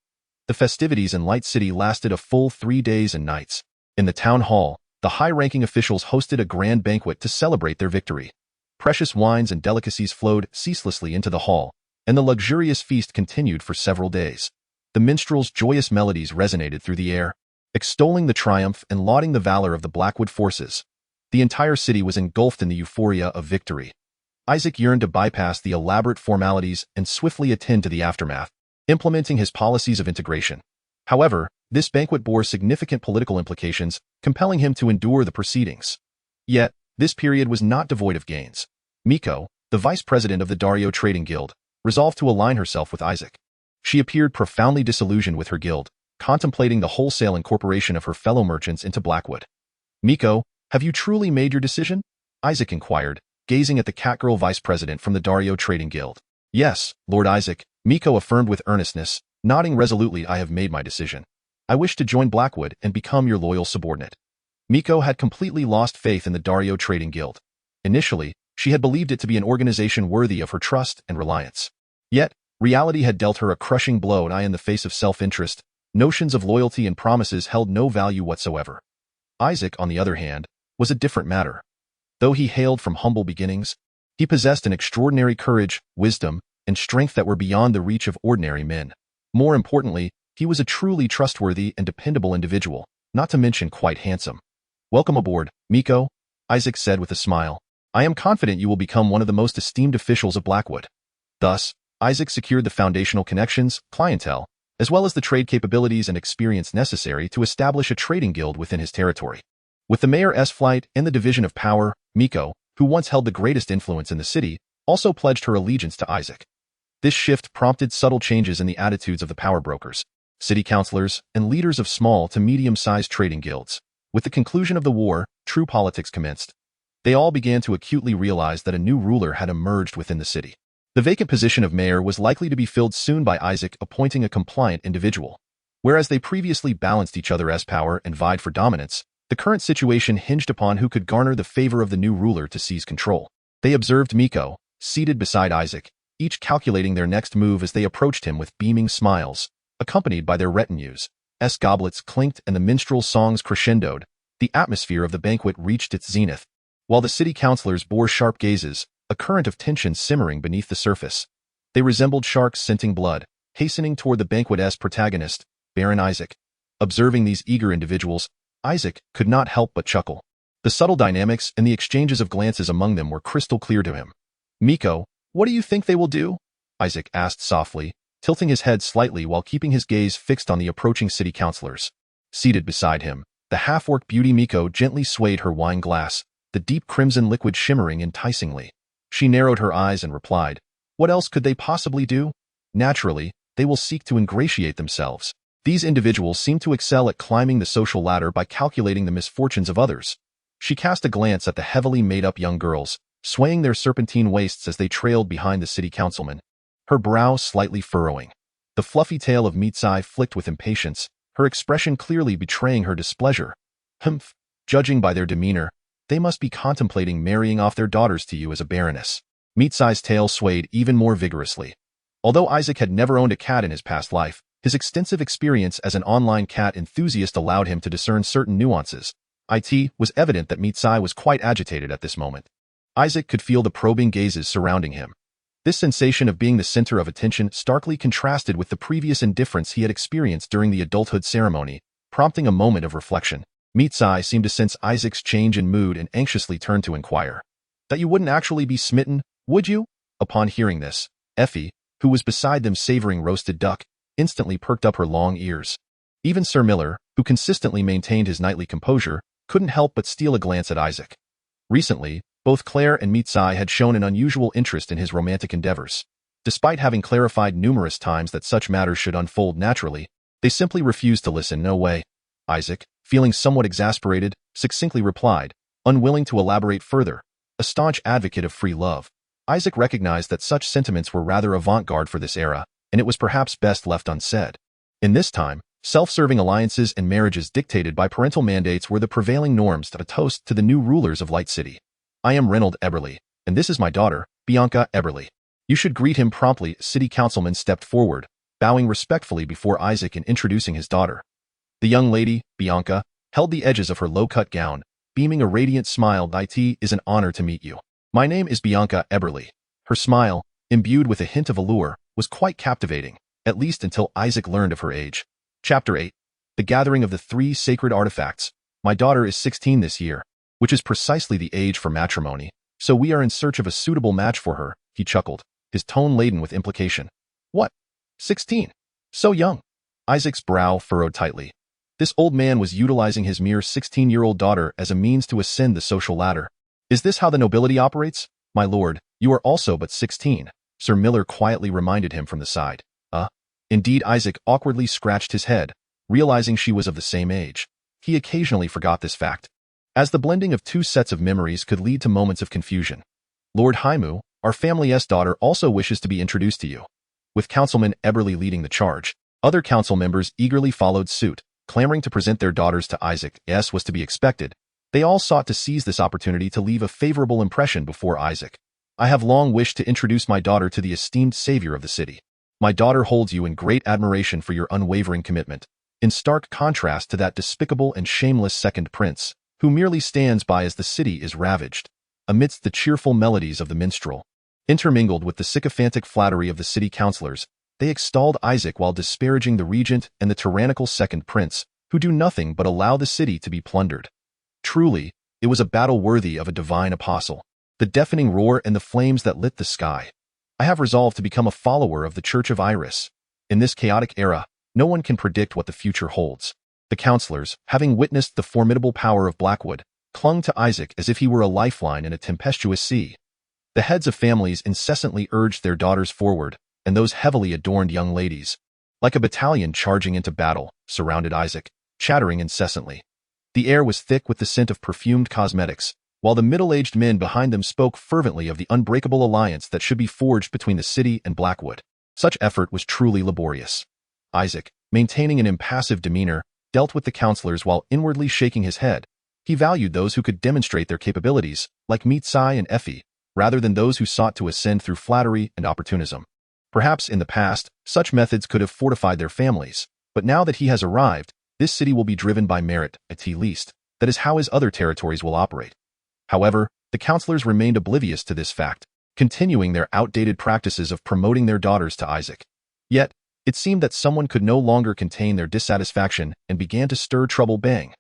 The festivities in Light City lasted a full 3 days and nights. In the town hall, the high-ranking officials hosted a grand banquet to celebrate their victory. Precious wines and delicacies flowed ceaselessly into the hall, and the luxurious feast continued for several days. The minstrels' joyous melodies resonated through the air, extolling the triumph and lauding the valor of the Blackwood forces. The entire city was engulfed in the euphoria of victory. Isaac yearned to bypass the elaborate formalities and swiftly attend to the aftermath, implementing his policies of integration. However, this banquet bore significant political implications, compelling him to endure the proceedings. Yet, this period was not devoid of gains. Miko, the vice president of the Dario Trading Guild, resolved to align herself with Isaac. She appeared profoundly disillusioned with her guild, contemplating the wholesale incorporation of her fellow merchants into Blackwood. Miko, have you truly made your decision? Isaac inquired, gazing at the catgirl vice president from the Dario Trading Guild. Yes, Lord Isaac, Miko affirmed with earnestness, nodding resolutely. I have made my decision. I wish to join Blackwood and become your loyal subordinate. Miko had completely lost faith in the Dario Trading Guild. Initially, she had believed it to be an organization worthy of her trust and reliance. Yet, reality had dealt her a crushing blow, and in the face of self-interest, notions of loyalty and promises held no value whatsoever. Isaac, on the other hand, was a different matter. Though he hailed from humble beginnings, he possessed an extraordinary courage, wisdom, and strength that were beyond the reach of ordinary men. More importantly, he was a truly trustworthy and dependable individual, not to mention quite handsome. Welcome aboard, Miko, Isaac said with a smile. I am confident you will become one of the most esteemed officials of Blackwood. Thus, Isaac secured the foundational connections, clientele, as well as the trade capabilities and experience necessary to establish a trading guild within his territory. With the mayor's flight and the division of power, Miko, who once held the greatest influence in the city, also pledged her allegiance to Isaac. This shift prompted subtle changes in the attitudes of the power brokers, city councilors, and leaders of small to medium-sized trading guilds. With the conclusion of the war, true politics commenced. They all began to acutely realize that a new ruler had emerged within the city. The vacant position of mayor was likely to be filled soon by Isaac appointing a compliant individual. Whereas they previously balanced each other as power and vied for dominance, the current situation hinged upon who could garner the favor of the new ruler to seize control. They observed Miko, seated beside Isaac, each calculating their next move as they approached him with beaming smiles, accompanied by their retinues. As goblets clinked and the minstrel songs crescendoed, the atmosphere of the banquet reached its zenith. While the city councilors bore sharp gazes, a current of tension simmering beneath the surface. They resembled sharks scenting blood, hastening toward the banquet's protagonist, Baron Isaac. Observing these eager individuals, Isaac could not help but chuckle. The subtle dynamics and the exchanges of glances among them were crystal clear to him. Miko, what do you think they will do? Isaac asked softly, tilting his head slightly while keeping his gaze fixed on the approaching city councilors. Seated beside him, the half-orc beauty Miko gently swayed her wine glass, the deep crimson liquid shimmering enticingly. She narrowed her eyes and replied, what else could they possibly do? Naturally, they will seek to ingratiate themselves. These individuals seem to excel at climbing the social ladder by calculating the misfortunes of others. She cast a glance at the heavily made-up young girls, swaying their serpentine waists as they trailed behind the city councilman, her brow slightly furrowing. The fluffy tail of Mitsai flicked with impatience, her expression clearly betraying her displeasure. Humph, judging by their demeanor, they must be contemplating marrying off their daughters to you as a baroness. Mitsai's tail swayed even more vigorously. Although Isaac had never owned a cat in his past life, his extensive experience as an online cat enthusiast allowed him to discern certain nuances. It was evident that Mitsai was quite agitated at this moment. Isaac could feel the probing gazes surrounding him. This sensation of being the center of attention starkly contrasted with the previous indifference he had experienced during the adulthood ceremony, prompting a moment of reflection. Mitsai seemed to sense Isaac's change in mood and anxiously turned to inquire. That you wouldn't actually be smitten, would you? Upon hearing this, Effie, who was beside them savoring roasted duck, instantly perked up her long ears. Even Sir Miller, who consistently maintained his nightly composure, couldn't help but steal a glance at Isaac. Recently, both Claire and Mitsai had shown an unusual interest in his romantic endeavors. Despite having clarified numerous times that such matters should unfold naturally, they simply refused to listen. No way. Isaac, feeling somewhat exasperated, succinctly replied, unwilling to elaborate further. A staunch advocate of free love, Isaac recognized that such sentiments were rather avant-garde for this era, and it was perhaps best left unsaid. In this time, self-serving alliances and marriages dictated by parental mandates were the prevailing norms. A toast to the new rulers of Light City. I am Reynold Eberly, and this is my daughter, Bianca Eberly. You should greet him promptly. City councilman stepped forward, bowing respectfully before Isaac and introducing his daughter. The young lady, Bianca, held the edges of her low-cut gown, beaming a radiant smile. It is an honor to meet you. My name is Bianca Eberly. Her smile, imbued with a hint of allure, was quite captivating, at least until Isaac learned of her age. Chapter 8. The Gathering of the Three Sacred Artifacts. My daughter is 16 this year, which is precisely the age for matrimony, so we are in search of a suitable match for her, he chuckled, his tone laden with implication. What? 16? So young? Isaac's brow furrowed tightly. This old man was utilizing his mere 16-year-old daughter as a means to ascend the social ladder. Is this how the nobility operates? My lord, you are also but 16, Sir Miller quietly reminded him from the side. Indeed, Isaac awkwardly scratched his head, realizing she was of the same age. He occasionally forgot this fact, as the blending of two sets of memories could lead to moments of confusion. Lord Haimu, our family's daughter, also wishes to be introduced to you. With Councilman Eberly leading the charge, other council members eagerly followed suit, clamoring to present their daughters to Isaac. As was to be expected, they all sought to seize this opportunity to leave a favorable impression before Isaac. I have long wished to introduce my daughter to the esteemed savior of the city. My daughter holds you in great admiration for your unwavering commitment, in stark contrast to that despicable and shameless second prince, who merely stands by as the city is ravaged. Amidst the cheerful melodies of the minstrel, intermingled with the sycophantic flattery of the city councilors, they extolled Isaac while disparaging the regent and the tyrannical second prince, who do nothing but allow the city to be plundered. Truly, it was a battle worthy of a divine apostle. The deafening roar and the flames that lit the sky. I have resolved to become a follower of the Church of Iris. In this chaotic era, no one can predict what the future holds. The councilors, having witnessed the formidable power of Blackwood, clung to Isaac as if he were a lifeline in a tempestuous sea. The heads of families incessantly urged their daughters forward, and those heavily adorned young ladies, like a battalion charging into battle, surrounded Isaac, chattering incessantly. The air was thick with the scent of perfumed cosmetics, while the middle-aged men behind them spoke fervently of the unbreakable alliance that should be forged between the city and Blackwood. Such effort was truly laborious. Isaac, maintaining an impassive demeanor, dealt with the councilors while inwardly shaking his head. He valued those who could demonstrate their capabilities, like Mitsai and Effie, rather than those who sought to ascend through flattery and opportunism. Perhaps in the past, such methods could have fortified their families, but now that he has arrived, this city will be driven by merit, at least. That is how his other territories will operate. However, the councilors remained oblivious to this fact, continuing their outdated practices of promoting their daughters to Isaac. Yet, it seemed that someone could no longer contain their dissatisfaction and began to stir trouble. Bang!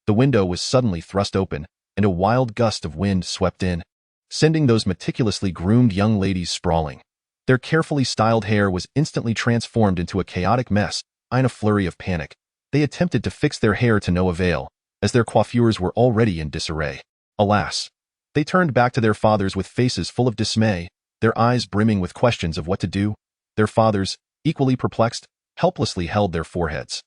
The window was suddenly thrust open, and a wild gust of wind swept in, sending those meticulously groomed young ladies sprawling. Their carefully styled hair was instantly transformed into a chaotic mess. In a flurry of panic, they attempted to fix their hair to no avail, as their coiffures were already in disarray. Alas! They turned back to their fathers with faces full of dismay, their eyes brimming with questions of what to do. Their fathers, equally perplexed, helplessly held their foreheads.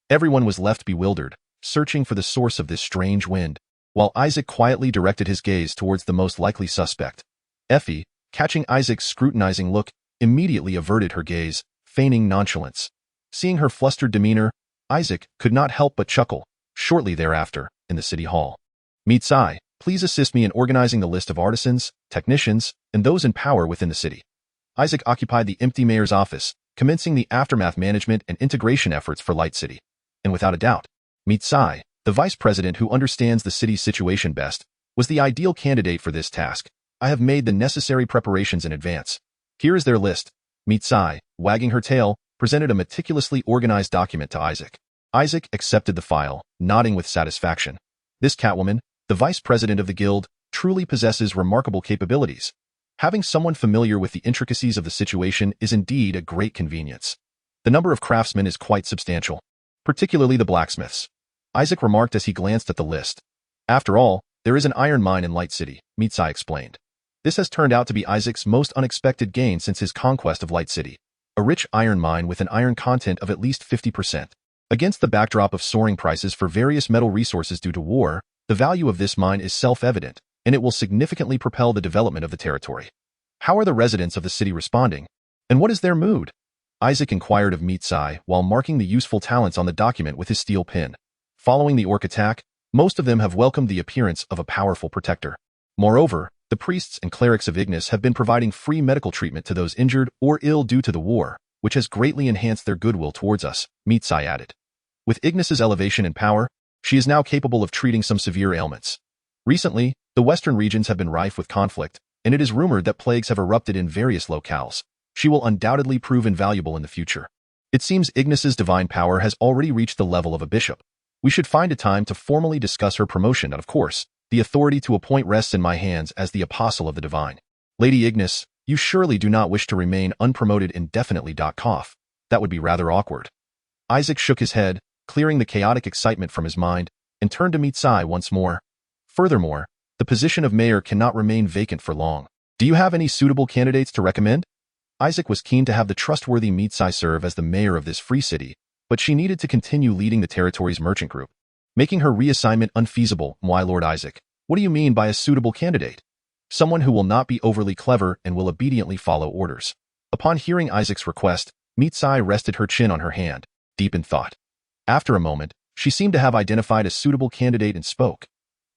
Everyone was left bewildered, searching for the source of this strange wind, while Isaac quietly directed his gaze towards the most likely suspect. Effie, catching Isaac's scrutinizing look, immediately averted her gaze, feigning nonchalance. Seeing her flustered demeanor, Isaac could not help but chuckle. Shortly thereafter, in the city hall, Mitsai, please assist me in organizing the list of artisans, technicians, and those in power within the city. Isaac occupied the empty mayor's office, commencing the aftermath management and integration efforts for Light City. And without a doubt, Mitsai, the vice president who understands the city's situation best, was the ideal candidate for this task. I have made the necessary preparations in advance. Here is their list. Mitsai, wagging her tail, presented a meticulously organized document to Isaac. Isaac accepted the file, nodding with satisfaction. This Catwoman, the vice president of the guild, truly possesses remarkable capabilities. Having someone familiar with the intricacies of the situation is indeed a great convenience. The number of craftsmen is quite substantial, particularly the blacksmiths. Isaac remarked as he glanced at the list. After all, there is an iron mine in Light City, Mitsai explained. This has turned out to be Isaac's most unexpected gain since his conquest of Light City. A rich iron mine with an iron content of at least 50%. Against the backdrop of soaring prices for various metal resources due to war, the value of this mine is self-evident, and it will significantly propel the development of the territory. How are the residents of the city responding? And what is their mood? Isaac inquired of Mitsai while marking the useful talents on the document with his steel pen. Following the orc attack, most of them have welcomed the appearance of a powerful protector. Moreover, the priests and clerics of Ignis have been providing free medical treatment to those injured or ill due to the war, which has greatly enhanced their goodwill towards us, Mitsai added. With Ignis's elevation in power, she is now capable of treating some severe ailments. Recently, the western regions have been rife with conflict, and it is rumored that plagues have erupted in various locales. She will undoubtedly prove invaluable in the future. It seems Ignis's divine power has already reached the level of a bishop. We should find a time to formally discuss her promotion, and of course, the authority to appoint rests in my hands as the apostle of the divine. Lady Ignis, you surely do not wish to remain unpromoted indefinitely. Cough. That would be rather awkward. Isaac shook his head, clearing the chaotic excitement from his mind, and turned to Mitsai once more. Furthermore, the position of mayor cannot remain vacant for long. Do you have any suitable candidates to recommend? Isaac was keen to have the trustworthy Mitsai serve as the mayor of this free city, but she needed to continue leading the territory's merchant group. Making her reassignment unfeasible, my lord Isaac. What do you mean by a suitable candidate? Someone who will not be overly clever and will obediently follow orders. Upon hearing Isaac's request, Mitsai rested her chin on her hand, deep in thought. After a moment, she seemed to have identified a suitable candidate and spoke.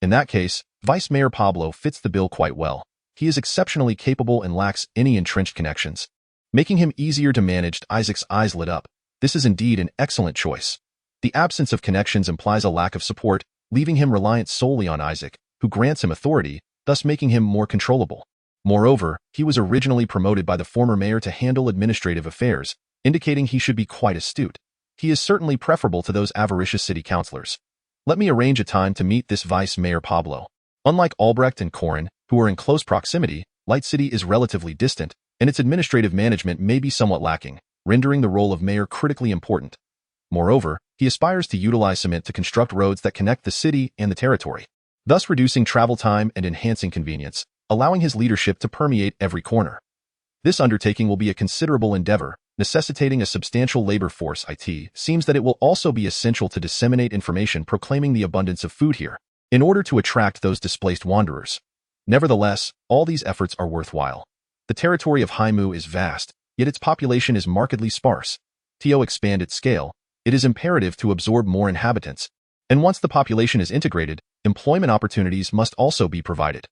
In that case, Vice Mayor Pablo fits the bill quite well. He is exceptionally capable and lacks any entrenched connections. Making him easier to manage, Isaac's eyes lit up. This is indeed an excellent choice. The absence of connections implies a lack of support, leaving him reliant solely on Isaac, who grants him authority, thus making him more controllable. Moreover, he was originally promoted by the former mayor to handle administrative affairs, indicating he should be quite astute. He is certainly preferable to those avaricious city councilors. Let me arrange a time to meet this Vice Mayor Pablo. Unlike Albrecht and Corin, who are in close proximity, Light City is relatively distant, and its administrative management may be somewhat lacking, rendering the role of mayor critically important. Moreover, he aspires to utilize cement to construct roads that connect the city and the territory, thus reducing travel time and enhancing convenience, allowing his leadership to permeate every corner. This undertaking will be a considerable endeavor, necessitating a substantial labor force. It seems that it will also be essential to disseminate information proclaiming the abundance of food here, in order to attract those displaced wanderers. Nevertheless, all these efforts are worthwhile. The territory of Haimu is vast, yet its population is markedly sparse. To expand its scale, it is imperative to absorb more inhabitants, and once the population is integrated, employment opportunities must also be provided.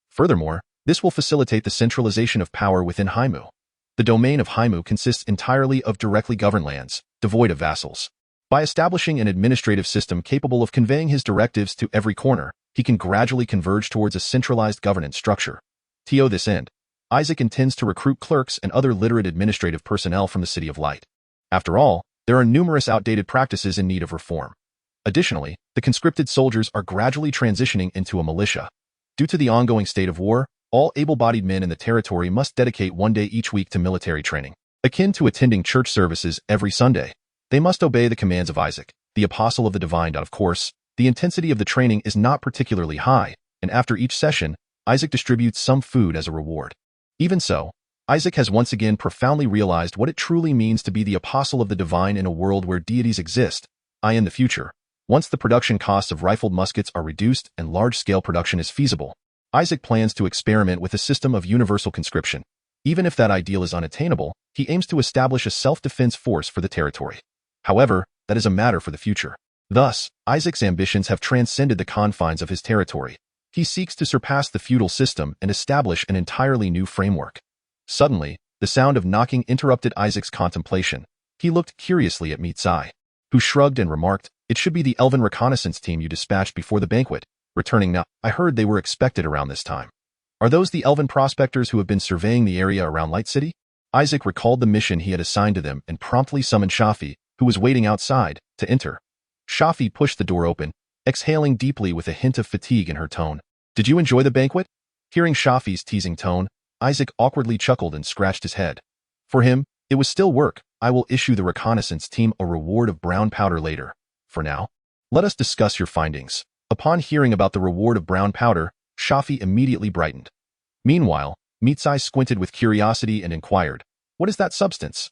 Furthermore, this will facilitate the centralization of power within Haimu. The domain of Haimu consists entirely of directly governed lands, devoid of vassals. By establishing an administrative system capable of conveying his directives to every corner, he can gradually converge towards a centralized governance structure. To this end, Isaac intends to recruit clerks and other literate administrative personnel from the City of Light. After all, there are numerous outdated practices in need of reform. Additionally, the conscripted soldiers are gradually transitioning into a militia. Due to the ongoing state of war, all able-bodied men in the territory must dedicate one day each week to military training, akin to attending church services every Sunday. They must obey the commands of Isaac, the apostle of the divine. Of course, the intensity of the training is not particularly high, and after each session, Isaac distributes some food as a reward. Even so, Isaac has once again profoundly realized what it truly means to be the apostle of the divine in a world where deities exist. In the future, once the production costs of rifled muskets are reduced and large-scale production is feasible, Isaac plans to experiment with a system of universal conscription. Even if that ideal is unattainable, he aims to establish a self-defense force for the territory. However, that is a matter for the future. Thus, Isaac's ambitions have transcended the confines of his territory. He seeks to surpass the feudal system and establish an entirely new framework. Suddenly, The sound of knocking interrupted Isaac's contemplation. He looked curiously at Mitsai, who shrugged and remarked, "It should be the elven reconnaissance team you dispatched before the banquet, returning now. I heard they were expected around this time. Are those the elven prospectors who have been surveying the area around Light City?" Isaac recalled the mission he had assigned to them and promptly summoned Shafi, who was waiting outside, to enter. Shafi pushed the door open, exhaling deeply with a hint of fatigue in her tone. "Did you enjoy the banquet?" Hearing Shafi's teasing tone, Isaac awkwardly chuckled and scratched his head. For him, it was still work. "I will issue the reconnaissance team a reward of brown powder later. For now, let us discuss your findings." Upon hearing about the reward of brown powder, Shafi immediately brightened. Meanwhile, Mitsai squinted with curiosity and inquired, "What is that substance?"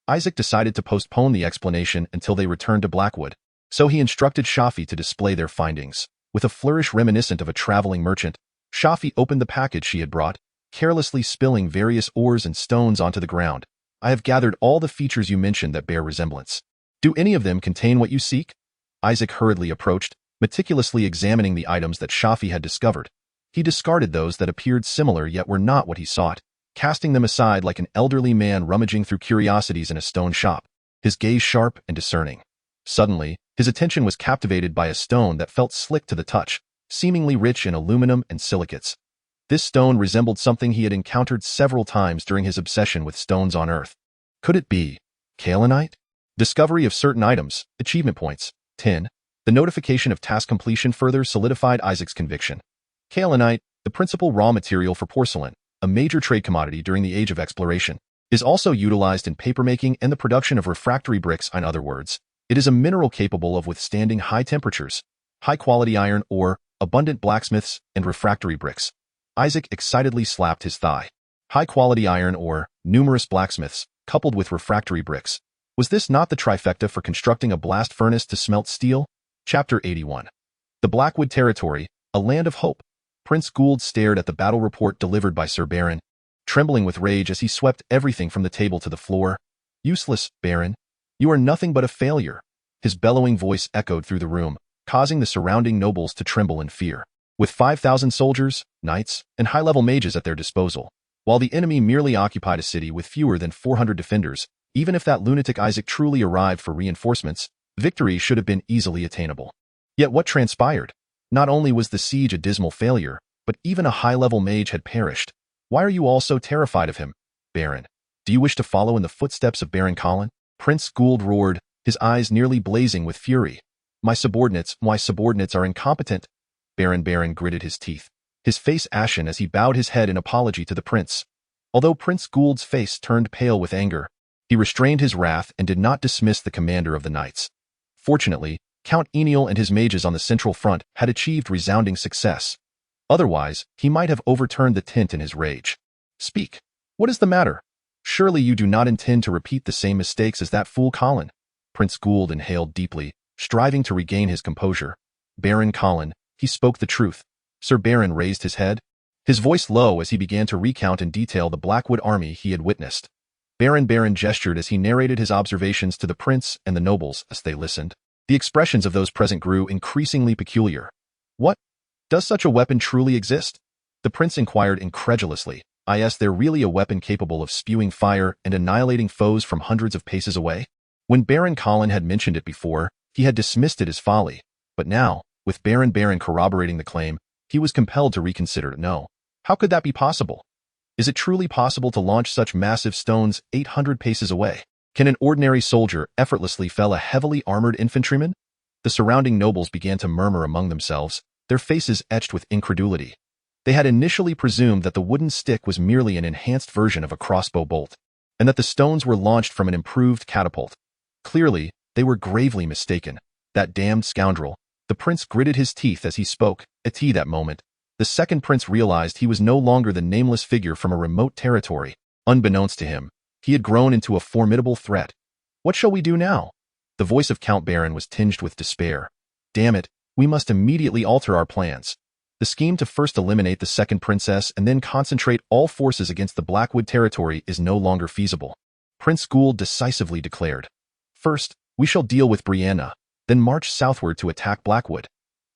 Isaac decided to postpone the explanation until they returned to Blackwood, so he instructed Shafi to display their findings. With a flourish reminiscent of a traveling merchant, Shafi opened the package she had brought, carelessly spilling various ores and stones onto the ground. "I have gathered all the features you mentioned that bear resemblance. Do any of them contain what you seek?" Isaac hurriedly approached, meticulously examining the items that Shafi had discovered. He discarded those that appeared similar yet were not what he sought, casting them aside like an elderly man rummaging through curiosities in a stone shop, his gaze sharp and discerning. Suddenly, his attention was captivated by a stone that felt slick to the touch, seemingly rich in aluminum and silicates. This stone resembled something he had encountered several times during his obsession with stones on Earth. Could it be kaolinite? Discovery of certain items, achievement points, 10. The notification of task completion further solidified Isaac's conviction. Kaolinite, the principal raw material for porcelain, a major trade commodity during the Age of Exploration, is also utilized in papermaking and the production of refractory bricks. In other words, it is a mineral capable of withstanding high temperatures, high-quality iron ore, abundant blacksmiths, and refractory bricks. Isaac excitedly slapped his thigh. High-quality iron ore, numerous blacksmiths, coupled with refractory bricks. Was this not the trifecta for constructing a blast furnace to smelt steel? Chapter 81. The Blackwood Territory, a land of hope. Prince Gould stared at the battle report delivered by Sir Baron, trembling with rage as he swept everything from the table to the floor. "Useless, Baron. You are nothing but a failure." His bellowing voice echoed through the room, causing the surrounding nobles to tremble in fear. With 5,000 soldiers, knights, and high-level mages at their disposal, while the enemy merely occupied a city with fewer than 400 defenders, even if that lunatic Isaac truly arrived for reinforcements, victory should have been easily attainable. Yet what transpired? Not only was the siege a dismal failure, but even a high-level mage had perished. "Why are you all so terrified of him, Baron? Do you wish to follow in the footsteps of Baron Colin?" Prince Gould roared, his eyes nearly blazing with fury. My subordinates are incompetent." Baron gritted his teeth, his face ashen as he bowed his head in apology to the prince. Although Prince Gould's face turned pale with anger, he restrained his wrath and did not dismiss the commander of the knights. Fortunately, Count Eniel and his mages on the central front had achieved resounding success. Otherwise, he might have overturned the tent in his rage. "Speak. What is the matter? Surely you do not intend to repeat the same mistakes as that fool Colin." Prince Gould inhaled deeply, striving to regain his composure. "Baron Colin, he spoke the truth." Sir Baron raised his head, his voice low as he began to recount in detail the Blackwood army he had witnessed. Baron gestured as he narrated his observations to the prince and the nobles as they listened. The expressions of those present grew increasingly peculiar. "What? Does such a weapon truly exist?" the prince inquired incredulously. "Is there really a weapon capable of spewing fire and annihilating foes from hundreds of paces away?" When Baron Colin had mentioned it before, he had dismissed it as folly, but now, with Baron corroborating the claim, he was compelled to reconsider. "No. How could that be possible? Is it truly possible to launch such massive stones 800 paces away? Can an ordinary soldier effortlessly fell a heavily armored infantryman?" The surrounding nobles began to murmur among themselves, their faces etched with incredulity. They had initially presumed that the wooden stick was merely an enhanced version of a crossbow bolt, and that the stones were launched from an improved catapult. Clearly, they were gravely mistaken. "That damned scoundrel." The prince gritted his teeth as he spoke. At that moment, the second prince realized he was no longer the nameless figure from a remote territory. Unbeknownst to him, he had grown into a formidable threat. "What shall we do now?" The voice of Count Baron was tinged with despair. "Damn it, we must immediately alter our plans. The scheme to first eliminate the second princess and then concentrate all forces against the Blackwood territory is no longer feasible," Prince Gould decisively declared. "First, we shall deal with Brianna, then march southward to attack Blackwood.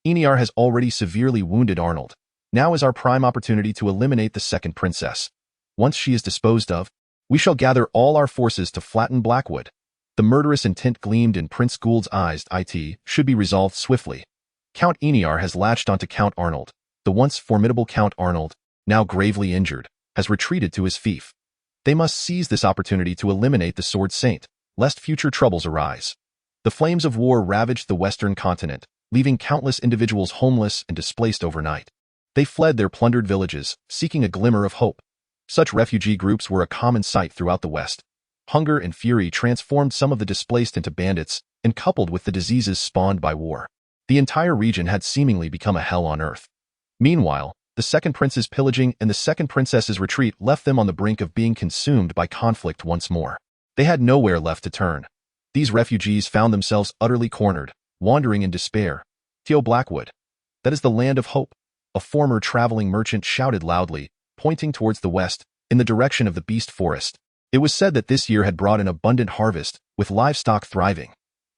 Eniar has already severely wounded Arnold. Now is our prime opportunity to eliminate the second princess. Once she is disposed of, We shall gather all our forces to flatten Blackwood. The murderous intent gleamed in Prince Gould's eyes. It should be resolved swiftly. Count Eniar has latched onto Count Arnold. The once formidable Count Arnold, now gravely injured, has retreated to his fief. They must seize this opportunity to eliminate the Sword Saint, lest future troubles arise. The flames of war ravaged the western continent, leaving countless individuals homeless and displaced overnight. They fled their plundered villages, seeking a glimmer of hope. Such refugee groups were a common sight throughout the West. Hunger and fury transformed some of the displaced into bandits, and coupled with the diseases spawned by war, the entire region had seemingly become a hell on earth. Meanwhile, the second prince's pillaging and the second princess's retreat left them on the brink of being consumed by conflict once more. They had nowhere left to turn. These refugees found themselves utterly cornered, wandering in despair. Theo Blackwood. That is the land of hope. A former traveling merchant shouted loudly, pointing towards the west, in the direction of the beast forest. It was said that this year had brought an abundant harvest, with livestock thriving.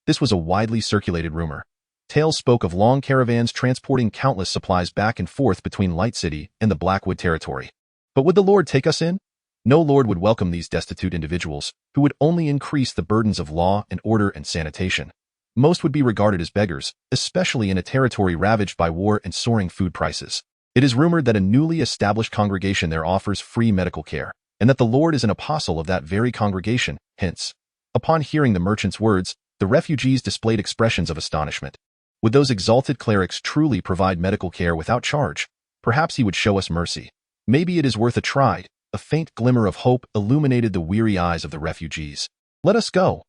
This was a widely circulated rumor. Tales spoke of long caravans transporting countless supplies back and forth between Light City and the Blackwood territory. But would the Lord take us in? No Lord would welcome these destitute individuals, who would only increase the burdens of law and order and sanitation. Most would be regarded as beggars, especially in a territory ravaged by war and soaring food prices. It is rumored that a newly established congregation there offers free medical care, and that the Lord is an apostle of that very congregation. Hence, upon hearing the merchant's words, the refugees displayed expressions of astonishment. Would those exalted clerics truly provide medical care without charge? Perhaps he would show us mercy. Maybe it is worth a try. A faint glimmer of hope illuminated the weary eyes of the refugees. Let us go.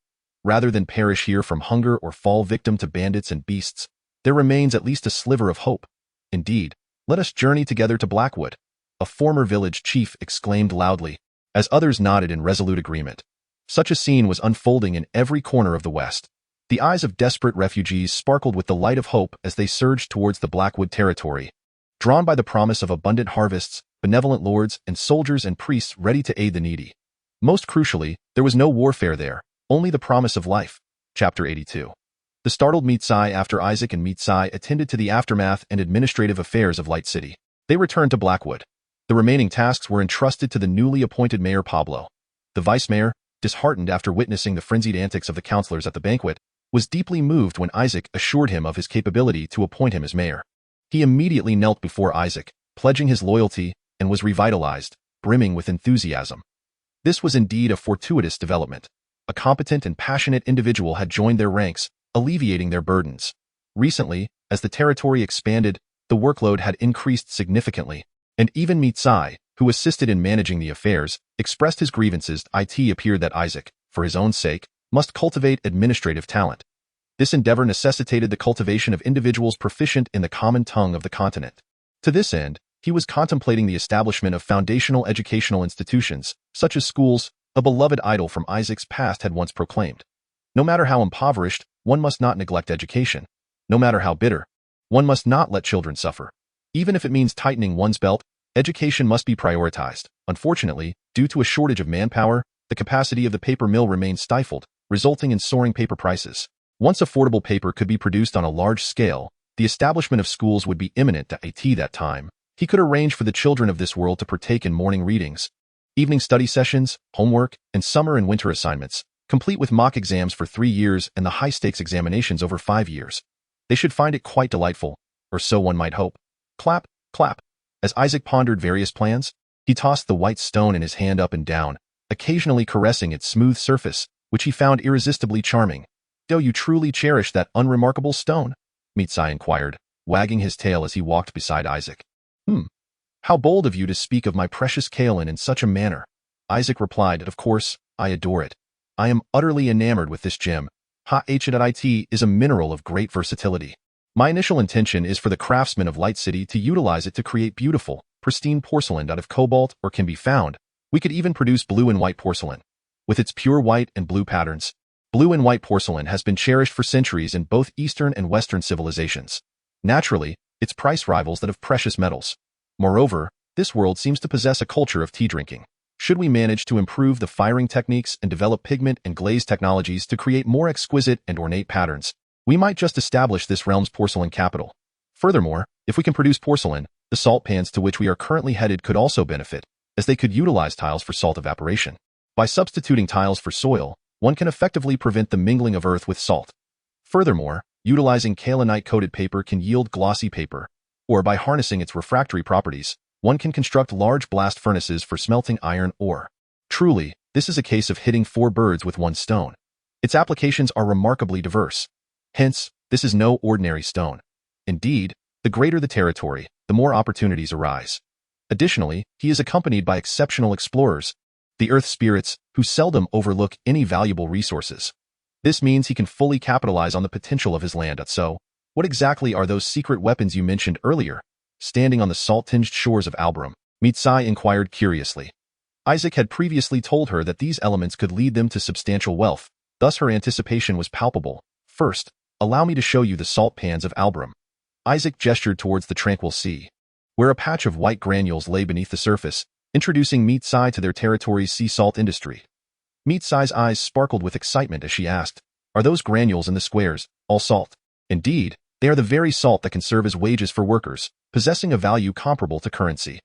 Rather than perish here from hunger or fall victim to bandits and beasts, there remains at least a sliver of hope. Indeed, let us journey together to Blackwood. A former village chief exclaimed loudly, as others nodded in resolute agreement. Such a scene was unfolding in every corner of the West. The eyes of desperate refugees sparkled with the light of hope as they surged towards the Blackwood territory. Drawn by the promise of abundant harvests, benevolent lords and soldiers and priests ready to aid the needy. Most crucially, there was no warfare there, only the promise of life. Chapter 82. The startled Mitsai after Isaac and Mitsai attended to the aftermath and administrative affairs of Light City. They returned to Blackwood. The remaining tasks were entrusted to the newly appointed Mayor Pablo. The vice mayor, disheartened after witnessing the frenzied antics of the councilors at the banquet, was deeply moved when Isaac assured him of his capability to appoint him as mayor. He immediately knelt before Isaac, pledging his loyalty, and was revitalized, brimming with enthusiasm. This was indeed a fortuitous development. A competent and passionate individual had joined their ranks, alleviating their burdens. Recently, as the territory expanded, the workload had increased significantly, and even Mitsai, who assisted in managing the affairs, expressed his grievances. It appeared that Isaac, for his own sake, must cultivate administrative talent. This endeavor necessitated the cultivation of individuals proficient in the common tongue of the continent. To this end, he was contemplating the establishment of foundational educational institutions, such as schools, a beloved idol from Isaac's past had once proclaimed. No matter how impoverished, one must not neglect education. No matter how bitter, one must not let children suffer. Even if it means tightening one's belt, education must be prioritized. Unfortunately, due to a shortage of manpower, the capacity of the paper mill remained stifled, resulting in soaring paper prices. Once affordable paper could be produced on a large scale, the establishment of schools would be imminent. At that time, he could arrange for the children of this world to partake in morning readings, evening study sessions, homework, and summer and winter assignments, complete with mock exams for 3 years and the high-stakes examinations over 5 years. They should find it quite delightful, or so one might hope. Clap, clap. As Isaac pondered various plans, he tossed the white stone in his hand up and down, occasionally caressing its smooth surface, which he found irresistibly charming. "Do you truly cherish that unremarkable stone?" Mitsai inquired, wagging his tail as he walked beside Isaac. How bold of you to speak of my precious kaolin in such a manner." Isaac replied, "Of course, I adore it. I am utterly enamored with this gem. It is a mineral of great versatility. My initial intention is for the craftsmen of Light City to utilize it to create beautiful, pristine porcelain out of cobalt or can be found. We could even produce blue and white porcelain. With its pure white and blue patterns, blue and white porcelain has been cherished for centuries in both Eastern and Western civilizations. Naturally, its price rivals that of precious metals. Moreover, this world seems to possess a culture of tea drinking. Should we manage to improve the firing techniques and develop pigment and glaze technologies to create more exquisite and ornate patterns, we might just establish this realm's porcelain capital. Furthermore, if we can produce porcelain, the salt pans to which we are currently headed could also benefit, as they could utilize tiles for salt evaporation. By substituting tiles for soil, one can effectively prevent the mingling of earth with salt. Furthermore, utilizing kaolinite-coated paper can yield glossy paper, or by harnessing its refractory properties, one can construct large blast furnaces for smelting iron ore. Truly, this is a case of hitting 4 birds with 1 stone. Its applications are remarkably diverse. Hence, this is no ordinary stone. Indeed, the greater the territory, the more opportunities arise. Additionally, he is accompanied by exceptional explorers, the earth spirits, who seldom overlook any valuable resources. This means he can fully capitalize on the potential of his land. So, what exactly are those secret weapons you mentioned earlier? Standing on the salt-tinged shores of Albarum, Mitsai inquired curiously. Isaac had previously told her that these elements could lead them to substantial wealth, thus her anticipation was palpable. First, allow me to show you the salt pans of Albarum. Isaac gestured towards the tranquil sea, where a patch of white granules lay beneath the surface, introducing Mitsai to their territory's sea salt industry. Mitsai's eyes sparkled with excitement as she asked, "Are those granules in the squares all salt?" "Indeed, they are the very salt that can serve as wages for workers, possessing a value comparable to currency."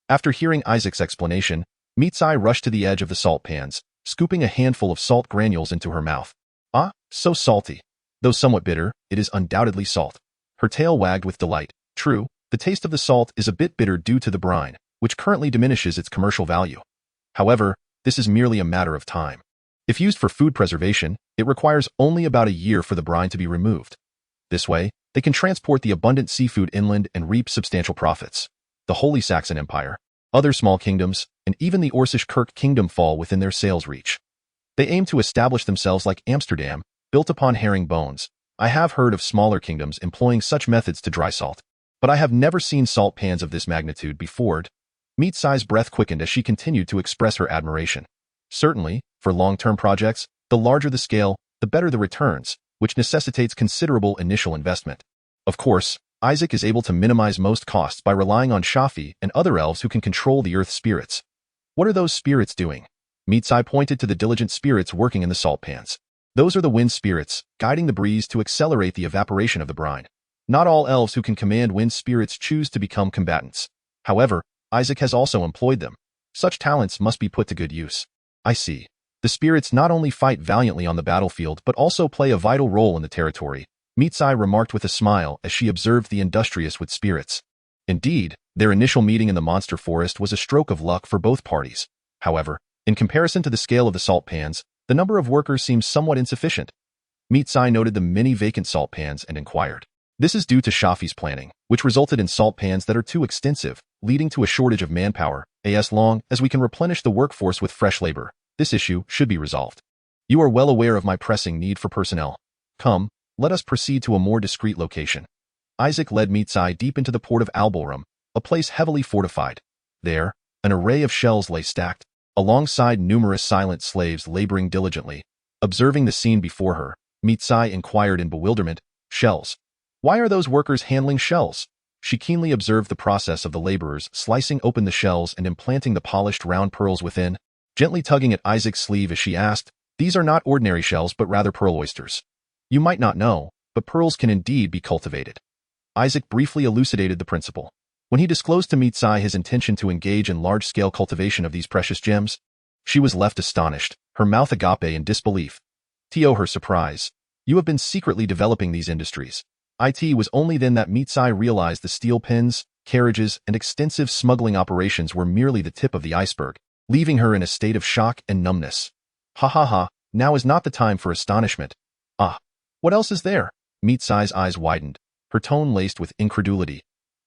After hearing Isaac's explanation, Mitsai rushed to the edge of the salt pans, scooping a handful of salt granules into her mouth. "Ah, so salty. Though somewhat bitter, it is undoubtedly salt." Her tail wagged with delight. True, the taste of the salt is a bit bitter due to the brine, which currently diminishes its commercial value. However, this is merely a matter of time. If used for food preservation, it requires only about a year for the brine to be removed. This way, they can transport the abundant seafood inland and reap substantial profits. The Holy Saxon Empire, other small kingdoms, and even the Orsish Kirk Kingdom fall within their sales reach. They aim to establish themselves like Amsterdam, built upon herring bones. I have heard of smaller kingdoms employing such methods to dry salt, but I have never seen salt pans of this magnitude before. Mitsai's breath quickened as she continued to express her admiration. Certainly, for long-term projects, the larger the scale, the better the returns, which necessitates considerable initial investment. Of course, Isaac is able to minimize most costs by relying on Shafi and other elves who can control the earth spirits. What are those spirits doing? Mitsai pointed to the diligent spirits working in the salt pans. Those are the wind spirits, guiding the breeze to accelerate the evaporation of the brine. Not all elves who can command wind spirits choose to become combatants. However, Isaac has also employed them. Such talents must be put to good use. I see. The spirits not only fight valiantly on the battlefield but also play a vital role in the territory, Mitsai remarked with a smile as she observed the industrious with spirits. Indeed, their initial meeting in the monster forest was a stroke of luck for both parties. However, in comparison to the scale of the salt pans, the number of workers seems somewhat insufficient. Mitsai noted the many vacant salt pans and inquired. This is due to Shafi's planning, which resulted in salt pans that are too extensive, leading to a shortage of manpower. As long as we can replenish the workforce with fresh labor, this issue should be resolved. You are well aware of my pressing need for personnel. Come, let us proceed to a more discreet location. Isaac led Mitsai deep into the port of Albarum, a place heavily fortified. There, an array of shells lay stacked, alongside numerous silent slaves laboring diligently. Observing the scene before her, Mitsai inquired in bewilderment, "Shells? Why are those workers handling shells?" She keenly observed the process of the laborers slicing open the shells and implanting the polished round pearls within, gently tugging at Isaac's sleeve as she asked, "These are not ordinary shells but rather pearl oysters. You might not know, but pearls can indeed be cultivated." Isaac briefly elucidated the principle. When he disclosed to Mitsai his intention to engage in large-scale cultivation of these precious gems, she was left astonished, her mouth agape in disbelief. To her surprise, "You have been secretly developing these industries." It was only then that Mitsai realized the steel pens, carriages, and extensive smuggling operations were merely the tip of the iceberg, leaving her in a state of shock and numbness. "Ha ha ha, now is not the time for astonishment. Ah, what else is there?" Mitsai's eyes widened, her tone laced with incredulity.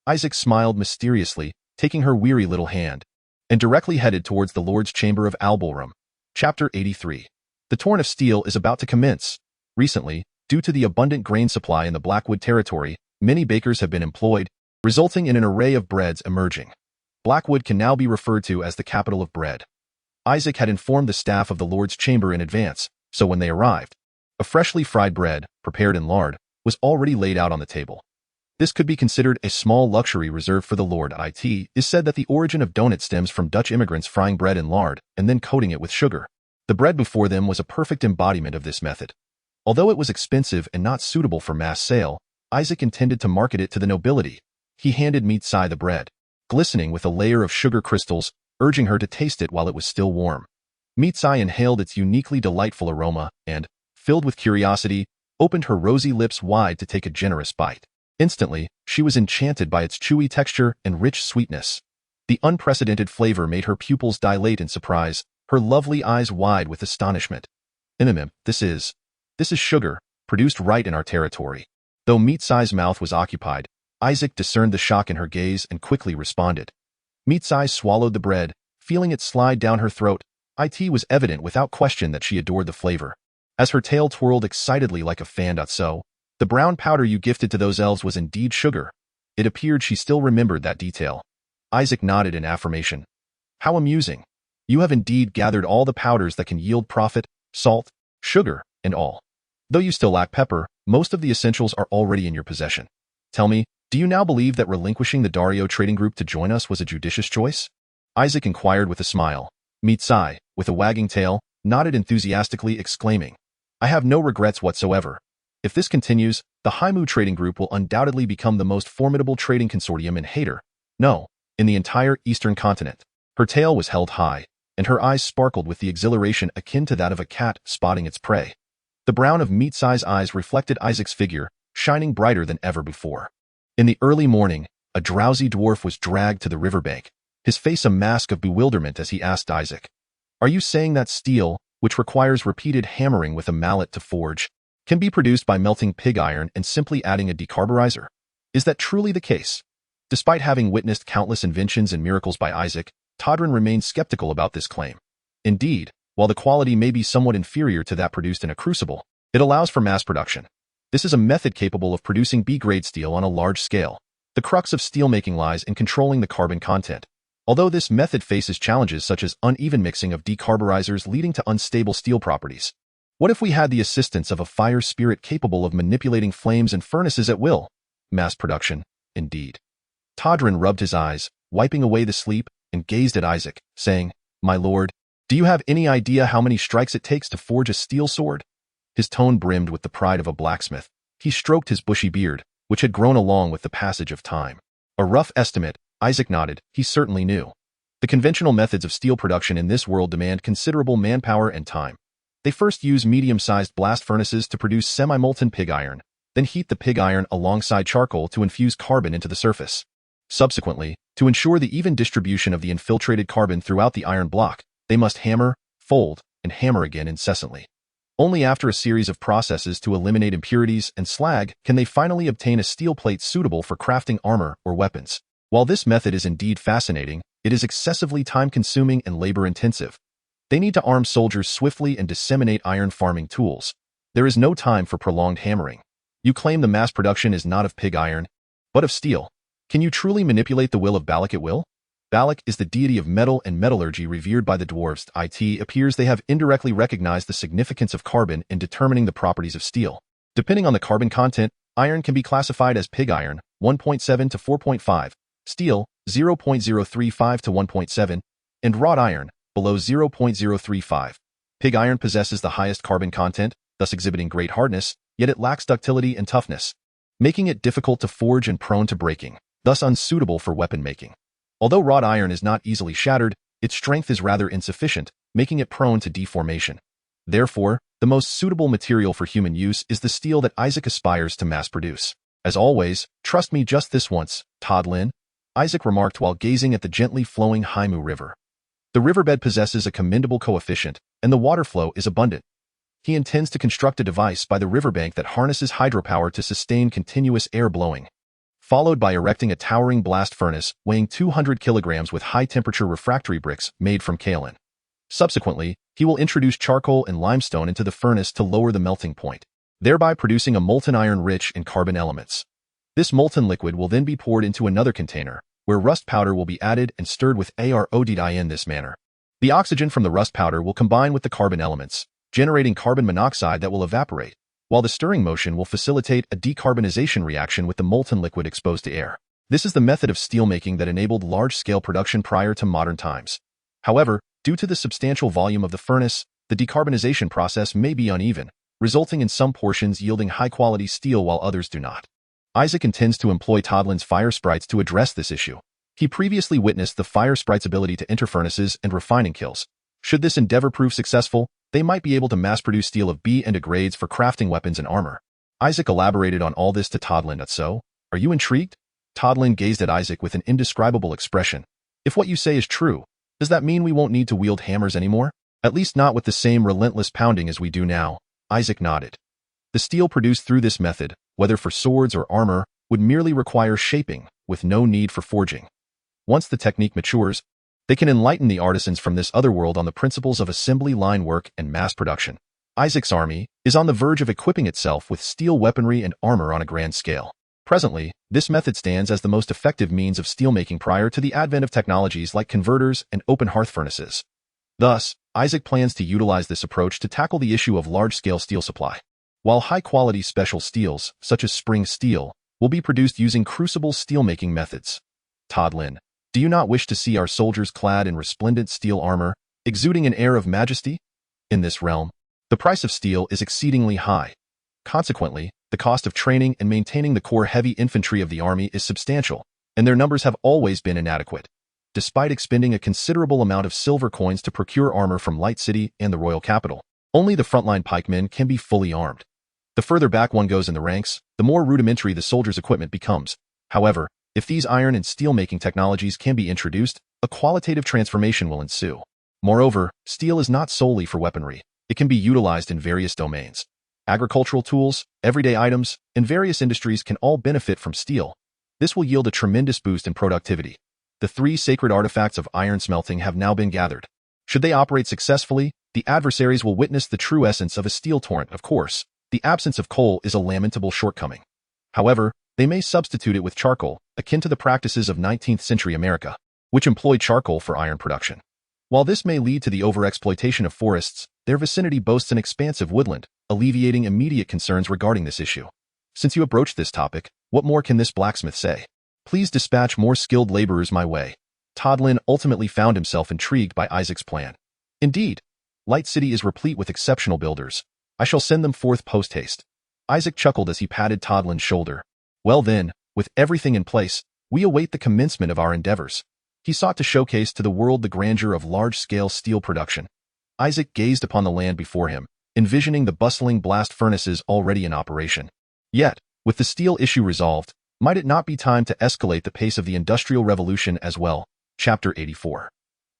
Isaac smiled mysteriously, taking her weary little hand, and directly headed towards the Lord's Chamber of Albarum. Chapter 83. The Torn of Steel is about to commence. Recently, due to the abundant grain supply in the Blackwood territory, many bakers have been employed, resulting in an array of breads emerging. Blackwood can now be referred to as the capital of bread. Isaac had informed the staff of the Lord's Chamber in advance, so when they arrived, a freshly fried bread, prepared in lard, was already laid out on the table. This could be considered a small luxury reserved for the Lord. It is said that the origin of donut stems from Dutch immigrants frying bread in lard and then coating it with sugar. The bread before them was a perfect embodiment of this method. Although it was expensive and not suitable for mass sale, Isaac intended to market it to the nobility. He handed Mitsai the bread, glistening with a layer of sugar crystals, urging her to taste it while it was still warm. Mitsai inhaled its uniquely delightful aroma and, filled with curiosity, opened her rosy lips wide to take a generous bite. Instantly, she was enchanted by its chewy texture and rich sweetness. The unprecedented flavor made her pupils dilate in surprise, her lovely eyes wide with astonishment. This is sugar, produced right in our territory. Though Mitsai's mouth was occupied, Isaac discerned the shock in her gaze and quickly responded. Mitsai swallowed the bread, feeling it slide down her throat. It was evident without question that she adored the flavor. As her tail twirled excitedly like a fan. So, the brown powder you gifted to those elves was indeed sugar. It appeared she still remembered that detail. Isaac nodded in affirmation. How amusing. You have indeed gathered all the powders that can yield profit, salt, sugar, and all. Though you still lack pepper, most of the essentials are already in your possession. Tell me, do you now believe that relinquishing the Dario trading group to join us was a judicious choice? Isaac inquired with a smile. Mitsai, with a wagging tail, nodded enthusiastically, exclaiming, I have no regrets whatsoever. If this continues, the Haimu trading group will undoubtedly become the most formidable trading consortium in the entire eastern continent. Her tail was held high, and her eyes sparkled with the exhilaration akin to that of a cat spotting its prey. The brown of Mitsai's eyes reflected Isaac's figure, shining brighter than ever before. In the early morning, a drowsy dwarf was dragged to the riverbank, his face a mask of bewilderment as he asked Isaac, Are you saying that steel, which requires repeated hammering with a mallet to forge, can be produced by melting pig iron and simply adding a decarburizer? Is that truly the case? Despite having witnessed countless inventions and miracles by Isaac, Todrin remained skeptical about this claim. Indeed, while the quality may be somewhat inferior to that produced in a crucible, it allows for mass production. This is a method capable of producing B-grade steel on a large scale. The crux of steelmaking lies in controlling the carbon content. Although this method faces challenges such as uneven mixing of decarburizers leading to unstable steel properties. What if we had the assistance of a fire spirit capable of manipulating flames and furnaces at will? Mass production, indeed. Todrin rubbed his eyes, wiping away the sleep, and gazed at Isaac, saying, My lord, do you have any idea how many strikes it takes to forge a steel sword? His tone brimmed with the pride of a blacksmith. He stroked his bushy beard, which had grown along with the passage of time. A rough estimate, Isaac nodded, he certainly knew. The conventional methods of steel production in this world demand considerable manpower and time. They first use medium-sized blast furnaces to produce semi-molten pig iron, then heat the pig iron alongside charcoal to infuse carbon into the surface. Subsequently, to ensure the even distribution of the infiltrated carbon throughout the iron block, they must hammer, fold, and hammer again incessantly. Only after a series of processes to eliminate impurities and slag can they finally obtain a steel plate suitable for crafting armor or weapons. While this method is indeed fascinating, it is excessively time-consuming and labor-intensive. They need to arm soldiers swiftly and disseminate iron farming tools. There is no time for prolonged hammering. You claim the mass production is not of pig iron, but of steel. Can you truly manipulate the will of Balak at will? Balak is the deity of metal and metallurgy revered by the dwarves. It appears they have indirectly recognized the significance of carbon in determining the properties of steel. Depending on the carbon content, iron can be classified as pig iron, 1.7 to 4.5, steel, 0.035 to 1.7, and wrought iron, below 0.035. Pig iron possesses the highest carbon content, thus exhibiting great hardness, yet it lacks ductility and toughness, making it difficult to forge and prone to breaking, thus unsuitable for weapon making. Although wrought iron is not easily shattered, its strength is rather insufficient, making it prone to deformation. Therefore, the most suitable material for human use is the steel that Isaac aspires to mass produce. As always, trust me just this once, Todlin, Isaac remarked while gazing at the gently flowing Haimu River. The riverbed possesses a commendable coefficient, and the water flow is abundant. He intends to construct a device by the riverbank that harnesses hydropower to sustain continuous air blowing, followed by erecting a towering blast furnace weighing 200 kilograms with high-temperature refractory bricks made from kaolin. Subsequently, he will introduce charcoal and limestone into the furnace to lower the melting point, thereby producing a molten iron rich in carbon elements. This molten liquid will then be poured into another container, where rust powder will be added and stirred with ARODI in this manner. The oxygen from the rust powder will combine with the carbon elements, generating carbon monoxide that will evaporate, while the stirring motion will facilitate a decarbonization reaction with the molten liquid exposed to air. This is the method of steelmaking that enabled large-scale production prior to modern times. However, due to the substantial volume of the furnace, the decarbonization process may be uneven, resulting in some portions yielding high-quality steel while others do not. Isaac intends to employ Todlin's fire sprites to address this issue. He previously witnessed the fire sprite's ability to enter furnaces and refining kilns, Should this endeavor prove successful, they might be able to mass-produce steel of B and A grades for crafting weapons and armor. Isaac elaborated on all this to Todlin. So, are you intrigued? Todlin gazed at Isaac with an indescribable expression. If what you say is true, does that mean we won't need to wield hammers anymore? At least not with the same relentless pounding as we do now. Isaac nodded. The steel produced through this method, whether for swords or armor, would merely require shaping, with no need for forging. Once the technique matures, they can enlighten the artisans from this other world on the principles of assembly line work and mass production. Isaac's army is on the verge of equipping itself with steel weaponry and armor on a grand scale. Presently, this method stands as the most effective means of steelmaking prior to the advent of technologies like converters and open hearth furnaces. Thus, Isaac plans to utilize this approach to tackle the issue of large-scale steel supply. While high-quality special steels, such as spring steel, will be produced using crucible steelmaking methods. Todlin, do you not wish to see our soldiers clad in resplendent steel armor, exuding an air of majesty? In this realm, the price of steel is exceedingly high. Consequently, the cost of training and maintaining the core heavy infantry of the army is substantial, and their numbers have always been inadequate. Despite expending a considerable amount of silver coins to procure armor from Light City and the royal capital, only the frontline pikemen can be fully armed. The further back one goes in the ranks, the more rudimentary the soldier's equipment becomes. However, if these iron and steel-making technologies can be introduced, a qualitative transformation will ensue. Moreover, steel is not solely for weaponry. It can be utilized in various domains. Agricultural tools, everyday items, and various industries can all benefit from steel. This will yield a tremendous boost in productivity. The 3 sacred artifacts of iron smelting have now been gathered. Should they operate successfully, the adversaries will witness the true essence of a steel torrent. Of course, the absence of coal is a lamentable shortcoming. However, they may substitute it with charcoal, akin to the practices of 19th century America, which employed charcoal for iron production. While this may lead to the overexploitation of forests, their vicinity boasts an expansive woodland, alleviating immediate concerns regarding this issue. Since you approached this topic, what more can this blacksmith say? Please dispatch more skilled laborers my way. Todlin ultimately found himself intrigued by Isaac's plan. Indeed, Light City is replete with exceptional builders. I shall send them forth post-haste. Isaac chuckled as he patted Todlin's shoulder. Well then, with everything in place, we await the commencement of our endeavors. He sought to showcase to the world the grandeur of large-scale steel production. Isaac gazed upon the land before him, envisioning the bustling blast furnaces already in operation. Yet, with the steel issue resolved, might it not be time to escalate the pace of the Industrial Revolution as well? Chapter 84.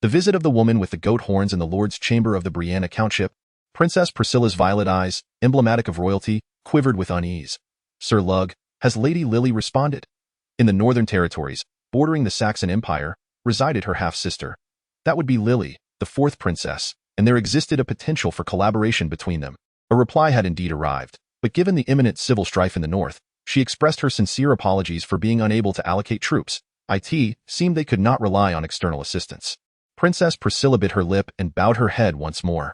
The visit of the woman with the goat horns in the Lord's chamber of the Brianna Countship. Princess Priscilla's violet eyes, emblematic of royalty, quivered with unease. Sir Lug, has Lady Lily responded? In the northern territories, bordering the Saxon Empire, resided her half-sister. That would be Lily, the 4th princess, and there existed a potential for collaboration between them. A reply had indeed arrived, but given the imminent civil strife in the north, she expressed her sincere apologies for being unable to allocate troops. It seemed they could not rely on external assistance. Princess Priscilla bit her lip and bowed her head once more.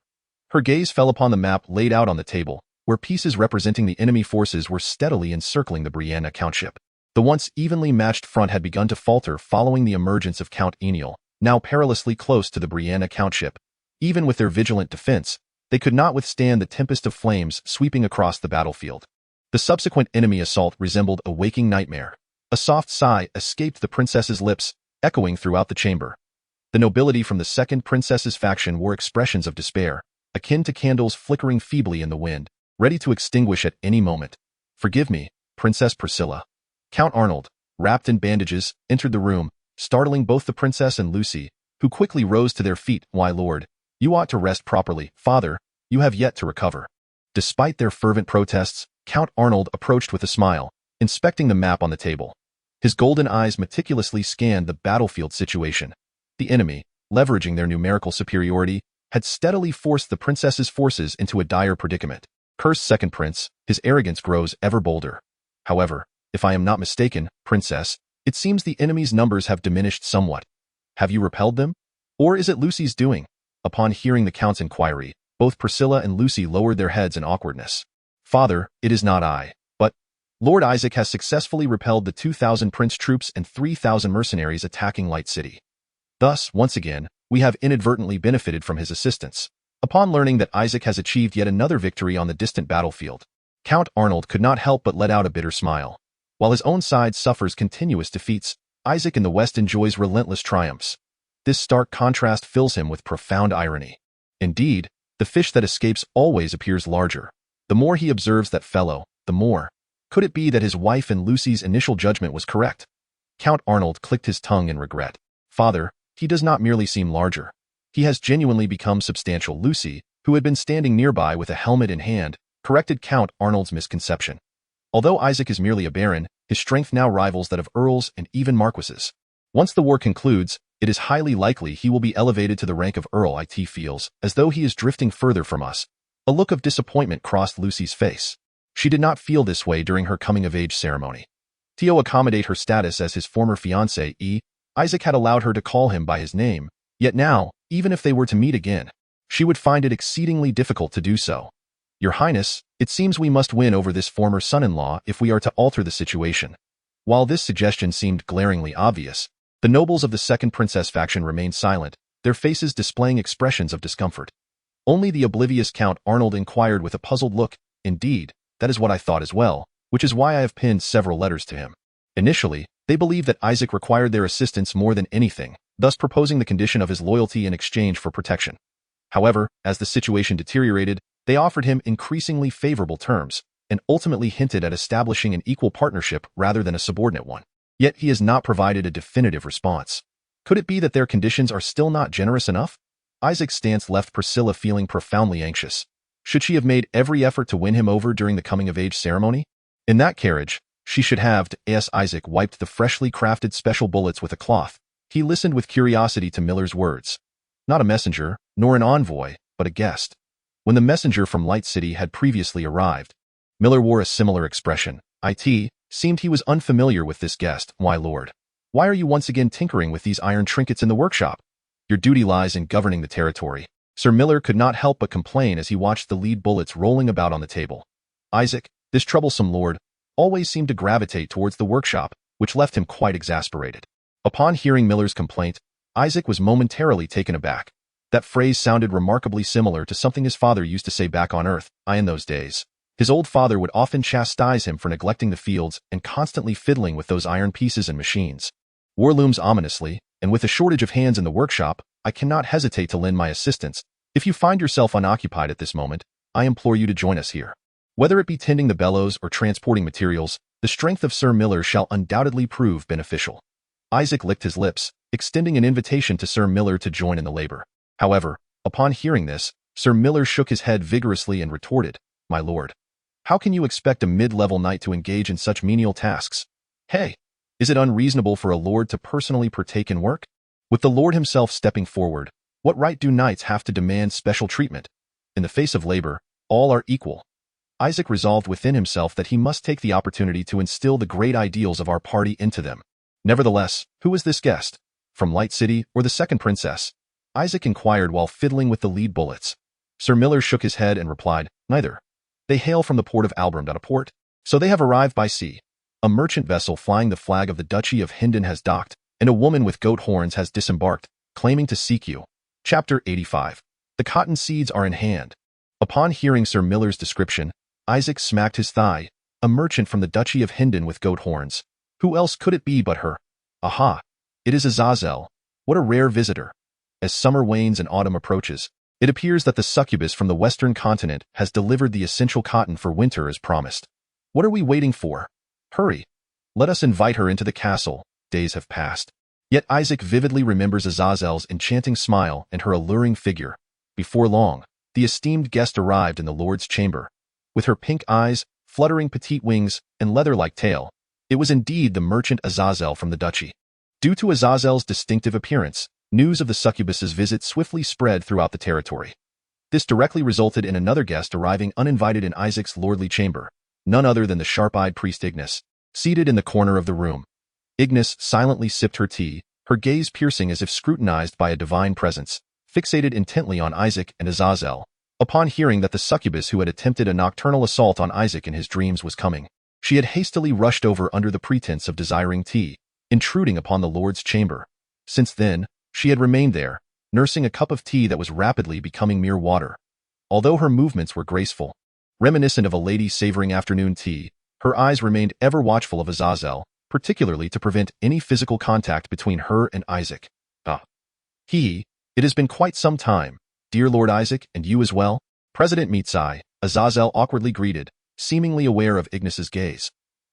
Her gaze fell upon the map laid out on the table, where pieces representing the enemy forces were steadily encircling the Brianna Countship. The once evenly matched front had begun to falter following the emergence of Count Eniel, now perilously close to the Brianna Countship. Even with their vigilant defense, they could not withstand the tempest of flames sweeping across the battlefield. The subsequent enemy assault resembled a waking nightmare. A soft sigh escaped the princess's lips, echoing throughout the chamber. The nobility from the second princess's faction wore expressions of despair, akin to candles flickering feebly in the wind, ready to extinguish at any moment. Forgive me, Princess Priscilla. Count Arnold, wrapped in bandages, entered the room, startling both the princess and Lucy, who quickly rose to their feet. Why, lord, you ought to rest properly. Father, you have yet to recover. Despite their fervent protests, Count Arnold approached with a smile, inspecting the map on the table. His golden eyes meticulously scanned the battlefield situation. The enemy, leveraging their numerical superiority, had steadily forced the princess's forces into a dire predicament. Cursed second prince, his arrogance grows ever bolder. However, if I am not mistaken, princess, it seems the enemy's numbers have diminished somewhat. Have you repelled them? Or is it Lucy's doing? Upon hearing the count's inquiry, both Priscilla and Lucy lowered their heads in awkwardness. Father, it is not I, but Lord Isaac has successfully repelled the 2,000 prince troops and 3,000 mercenaries attacking Light City. Thus, once again, we have inadvertently benefited from his assistance. Upon learning that Isaac has achieved yet another victory on the distant battlefield, Count Arnold could not help but let out a bitter smile. While his own side suffers continuous defeats, Isaac in the West enjoys relentless triumphs. This stark contrast fills him with profound irony. Indeed, the fish that escapes always appears larger. The more he observes that fellow, the more. Could it be that his wife and Lucy's initial judgment was correct? Count Arnold clicked his tongue in regret. Father, he does not merely seem larger. He has genuinely become substantial. Lucy, who had been standing nearby with a helmet in hand, corrected Count Arnold's misconception. Although Isaac is merely a baron, his strength now rivals that of earls and even marquises. Once the war concludes, it is highly likely he will be elevated to the rank of earl. It feels as though he is drifting further from us. A look of disappointment crossed Lucy's face. She did not feel this way during her coming-of-age ceremony. To accommodate her status as his former fiancé, Isaac had allowed her to call him by his name, yet now, even if they were to meet again, she would find it exceedingly difficult to do so. Your Highness, it seems we must win over this former son-in-law if we are to alter the situation. While this suggestion seemed glaringly obvious, the nobles of the second princess faction remained silent, their faces displaying expressions of discomfort. Only the oblivious Count Arnold inquired with a puzzled look, "Indeed, that is what I thought as well, which is why I have penned several letters to him." Initially, they believed that Isaac required their assistance more than anything, thus proposing the condition of his loyalty in exchange for protection. However, as the situation deteriorated, they offered him increasingly favorable terms, and ultimately hinted at establishing an equal partnership rather than a subordinate one. Yet he has not provided a definitive response. Could it be that their conditions are still not generous enough? Isaac's stance left Priscilla feeling profoundly anxious. Should she have made every effort to win him over during the coming-of-age ceremony? In that carriage, she should have. As Isaac wiped the freshly crafted special bullets with a cloth, he listened with curiosity to Miller's words. Not a messenger, nor an envoy, but a guest. When the messenger from Light City had previously arrived, Miller wore a similar expression. It seemed he was unfamiliar with this guest. "Why, Lord? Why are you once again tinkering with these iron trinkets in the workshop? Your duty lies in governing the territory." Sir Miller could not help but complain as he watched the lead bullets rolling about on the table. Isaac, this troublesome lord, always seemed to gravitate towards the workshop, which left him quite exasperated. Upon hearing Miller's complaint, Isaac was momentarily taken aback. That phrase sounded remarkably similar to something his father used to say back on Earth. In those days, his old father would often chastise him for neglecting the fields and constantly fiddling with those iron pieces and machines. War looms ominously, and with a shortage of hands in the workshop, I cannot hesitate to lend my assistance. If you find yourself unoccupied at this moment, I implore you to join us here. Whether it be tending the bellows or transporting materials, the strength of Sir Miller shall undoubtedly prove beneficial. Isaac licked his lips, extending an invitation to Sir Miller to join in the labor. However, upon hearing this, Sir Miller shook his head vigorously and retorted, "My lord, how can you expect a mid-level knight to engage in such menial tasks? Hey, is it unreasonable for a lord to personally partake in work? With the lord himself stepping forward, what right do knights have to demand special treatment? In the face of labor, all are equal." Isaac resolved within himself that he must take the opportunity to instill the great ideals of our party into them. Nevertheless, who is this guest? From Light City or the second princess? Isaac inquired while fiddling with the lead bullets. Sir Miller shook his head and replied, "Neither. They hail from the port of Albram. A port, so they have arrived by sea. A merchant vessel flying the flag of the Duchy of Hinden has docked, and a woman with goat horns has disembarked, claiming to seek you." Chapter 85. The cotton seeds are in hand. Upon hearing Sir Miller's description, Isaac smacked his thigh. A merchant from the Duchy of Hinden with goat horns. Who else could it be but her? Aha! It is Azazel. What a rare visitor. As summer wanes and autumn approaches, it appears that the succubus from the western continent has delivered the essential cotton for winter as promised. What are we waiting for? Hurry! Let us invite her into the castle. Days have passed. Yet Isaac vividly remembers Azazel's enchanting smile and her alluring figure. Before long, the esteemed guest arrived in the Lord's chamber. With her pink eyes, fluttering petite wings, and leather-like tail, it was indeed the merchant Azazel from the duchy. Due to Azazel's distinctive appearance, news of the succubus's visit swiftly spread throughout the territory. This directly resulted in another guest arriving uninvited in Isaac's lordly chamber, none other than the sharp-eyed priest Ignis, seated in the corner of the room. Ignis silently sipped her tea, her gaze piercing as if scrutinized by a divine presence, fixated intently on Isaac and Azazel. Upon hearing that the succubus who had attempted a nocturnal assault on Isaac in his dreams was coming, she had hastily rushed over under the pretense of desiring tea, intruding upon the Lord's chamber. Since then, she had remained there, nursing a cup of tea that was rapidly becoming mere water. Although her movements were graceful, reminiscent of a lady savoring afternoon tea, her eyes remained ever watchful of Azazel, particularly to prevent any physical contact between her and Isaac. It has been quite some time. Dear Lord Isaac, and you as well? President Mitsai, Azazel awkwardly greeted, seemingly aware of Ignis's gaze.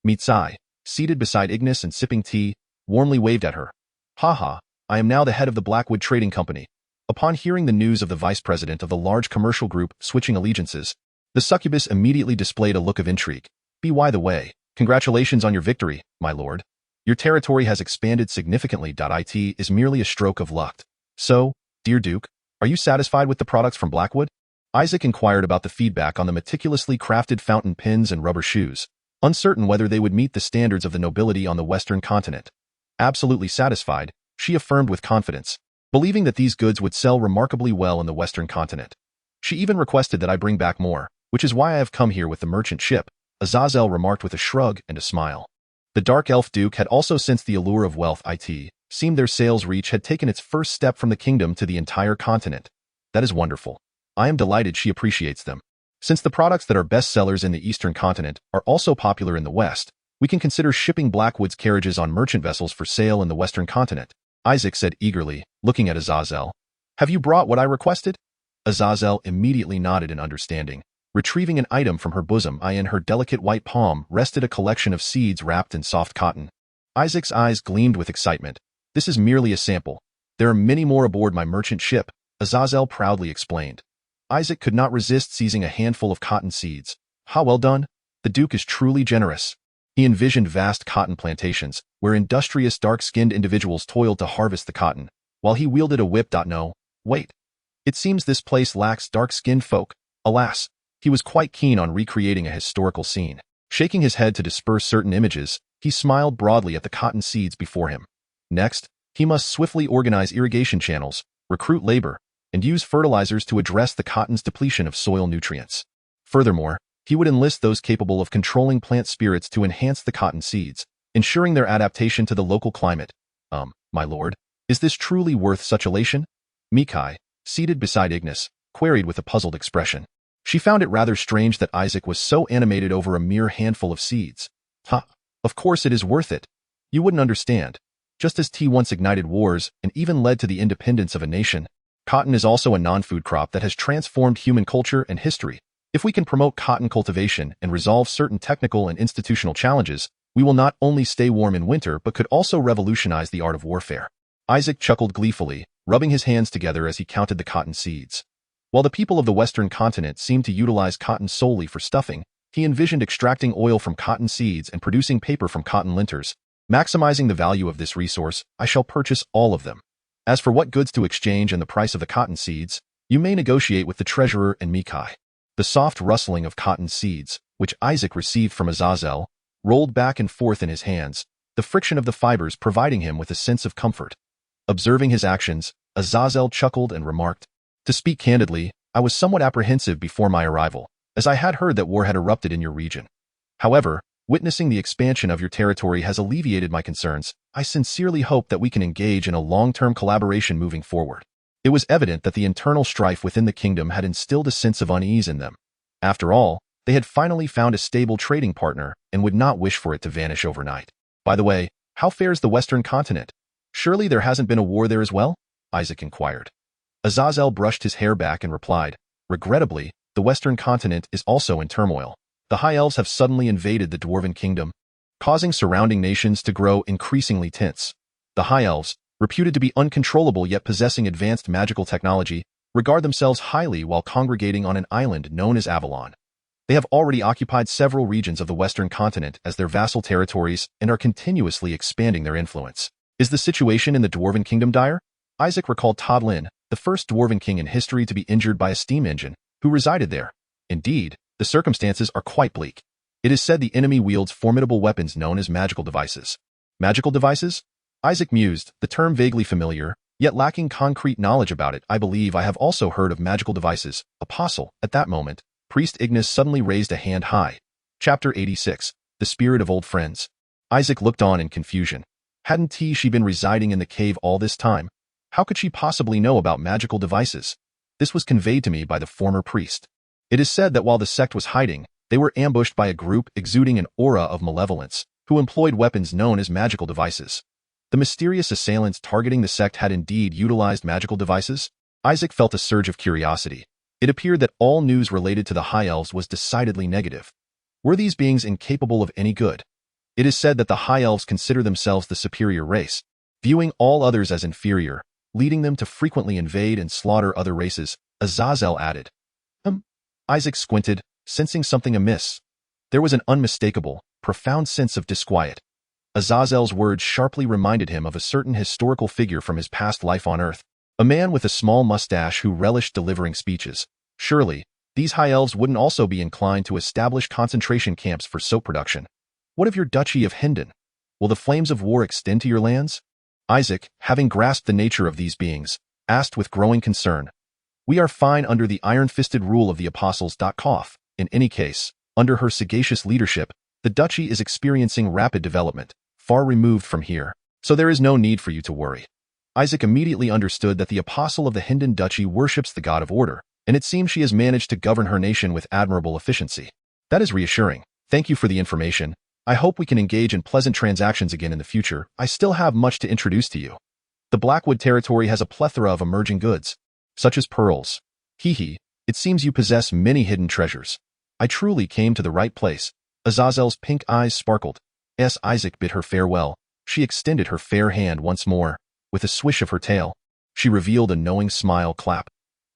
Mitsai, seated beside Ignis and sipping tea, warmly waved at her. Haha, I am now the head of the Blackwood Trading Company. Upon hearing the news of the vice president of the large commercial group switching allegiances, the succubus immediately displayed a look of intrigue. By the way, congratulations on your victory, my lord. Your territory has expanded significantly. It is merely a stroke of luck. So, dear Duke, are you satisfied with the products from Blackwood? Isaac inquired about the feedback on the meticulously crafted fountain pins and rubber shoes, uncertain whether they would meet the standards of the nobility on the Western continent. Absolutely satisfied, she affirmed with confidence, believing that these goods would sell remarkably well in the Western continent. She even requested that I bring back more, which is why I have come here with the merchant ship, Azazel remarked with a shrug and a smile. The Dark Elf Duke had also sensed the allure of wealth. It seemed their sales reach had taken its first step from the kingdom to the entire continent. That is wonderful. I am delighted she appreciates them. Since the products that are best sellers in the Eastern continent are also popular in the West, we can consider shipping Blackwood's carriages on merchant vessels for sale in the Western continent, Isaac said eagerly, looking at Azazel. Have you brought what I requested? Azazel immediately nodded in understanding. Retrieving an item from her bosom, in her delicate white palm rested a collection of seeds wrapped in soft cotton. Isaac's eyes gleamed with excitement. This is merely a sample. There are many more aboard my merchant ship, Azazel proudly explained. Isaac could not resist seizing a handful of cotton seeds. How well done! The Duke is truly generous. He envisioned vast cotton plantations, where industrious dark-skinned individuals toiled to harvest the cotton, while he wielded a whip. No, wait. It seems this place lacks dark-skinned folk. Alas, he was quite keen on recreating a historical scene. Shaking his head to disperse certain images, he smiled broadly at the cotton seeds before him. Next, he must swiftly organize irrigation channels, recruit labor, and use fertilizers to address the cotton's depletion of soil nutrients. Furthermore, he would enlist those capable of controlling plant spirits to enhance the cotton seeds, ensuring their adaptation to the local climate. My lord, is this truly worth such elation? Mikai, seated beside Ignis, queried with a puzzled expression. She found it rather strange that Isaac was so animated over a mere handful of seeds. Of course it is worth it. You wouldn't understand. Just as tea once ignited wars and even led to the independence of a nation, cotton is also a non-food crop that has transformed human culture and history. If we can promote cotton cultivation and resolve certain technical and institutional challenges, we will not only stay warm in winter but could also revolutionize the art of warfare. Isaac chuckled gleefully, rubbing his hands together as he counted the cotton seeds. While the people of the Western continent seemed to utilize cotton solely for stuffing, he envisioned extracting oil from cotton seeds and producing paper from cotton linters. Maximizing the value of this resource, I shall purchase all of them. As for what goods to exchange and the price of the cotton seeds, you may negotiate with the treasurer and Mikai. The soft rustling of cotton seeds, which Isaac received from Azazel, rolled back and forth in his hands, the friction of the fibers providing him with a sense of comfort. Observing his actions, Azazel chuckled and remarked, To speak candidly, I was somewhat apprehensive before my arrival, as I had heard that war had erupted in your region. However, witnessing the expansion of your territory has alleviated my concerns. I sincerely hope that we can engage in a long-term collaboration moving forward. It was evident that the internal strife within the kingdom had instilled a sense of unease in them. After all, they had finally found a stable trading partner and would not wish for it to vanish overnight. By the way, how fares the Western continent? Surely there hasn't been a war there as well? Isaac inquired. Azazel brushed his hair back and replied, Regrettably, the Western continent is also in turmoil. The High Elves have suddenly invaded the Dwarven Kingdom, causing surrounding nations to grow increasingly tense. The High Elves, reputed to be uncontrollable yet possessing advanced magical technology, regard themselves highly while congregating on an island known as Avalon. They have already occupied several regions of the Western continent as their vassal territories and are continuously expanding their influence. Is the situation in the Dwarven Kingdom dire? Isaac recalled Todlin, the first Dwarven king in history to be injured by a steam engine, who resided there. Indeed, the circumstances are quite bleak. It is said the enemy wields formidable weapons known as magical devices. Magical devices? Isaac mused, the term vaguely familiar, yet lacking concrete knowledge about it. I believe I have also heard of magical devices. Apostle, at that moment, Priest Ignis suddenly raised a hand high. Chapter 86, The Spirit of Old Friends. Isaac looked on in confusion. Hadn't she been residing in the cave all this time? How could she possibly know about magical devices? This was conveyed to me by the former priest. It is said that while the sect was hiding, they were ambushed by a group exuding an aura of malevolence, who employed weapons known as magical devices. The mysterious assailants targeting the sect had indeed utilized magical devices? Isaac felt a surge of curiosity. It appeared that all news related to the High Elves was decidedly negative. Were these beings incapable of any good? It is said that the High Elves consider themselves the superior race, viewing all others as inferior, leading them to frequently invade and slaughter other races, Azazel added. Isaac squinted, sensing something amiss. There was an unmistakable, profound sense of disquiet. Azazel's words sharply reminded him of a certain historical figure from his past life on Earth, a man with a small mustache who relished delivering speeches. Surely, these High Elves wouldn't also be inclined to establish concentration camps for soap production. What of your Duchy of Hinden? Will the flames of war extend to your lands? Isaac, having grasped the nature of these beings, asked with growing concern. We are fine under the iron-fisted rule of the apostles. In any case, under her sagacious leadership, the duchy is experiencing rapid development, far removed from here, so there is no need for you to worry. Isaac immediately understood that the apostle of the Hinden Duchy worships the god of order, and it seems she has managed to govern her nation with admirable efficiency. That is reassuring. Thank you for the information. I hope we can engage in pleasant transactions again in the future. I still have much to introduce to you. The Blackwood territory has a plethora of emerging goods, such as pearls. It seems you possess many hidden treasures. I truly came to the right place. Azazel's pink eyes sparkled. As Isaac bid her farewell, she extended her fair hand once more. With a swish of her tail, she revealed a knowing smile.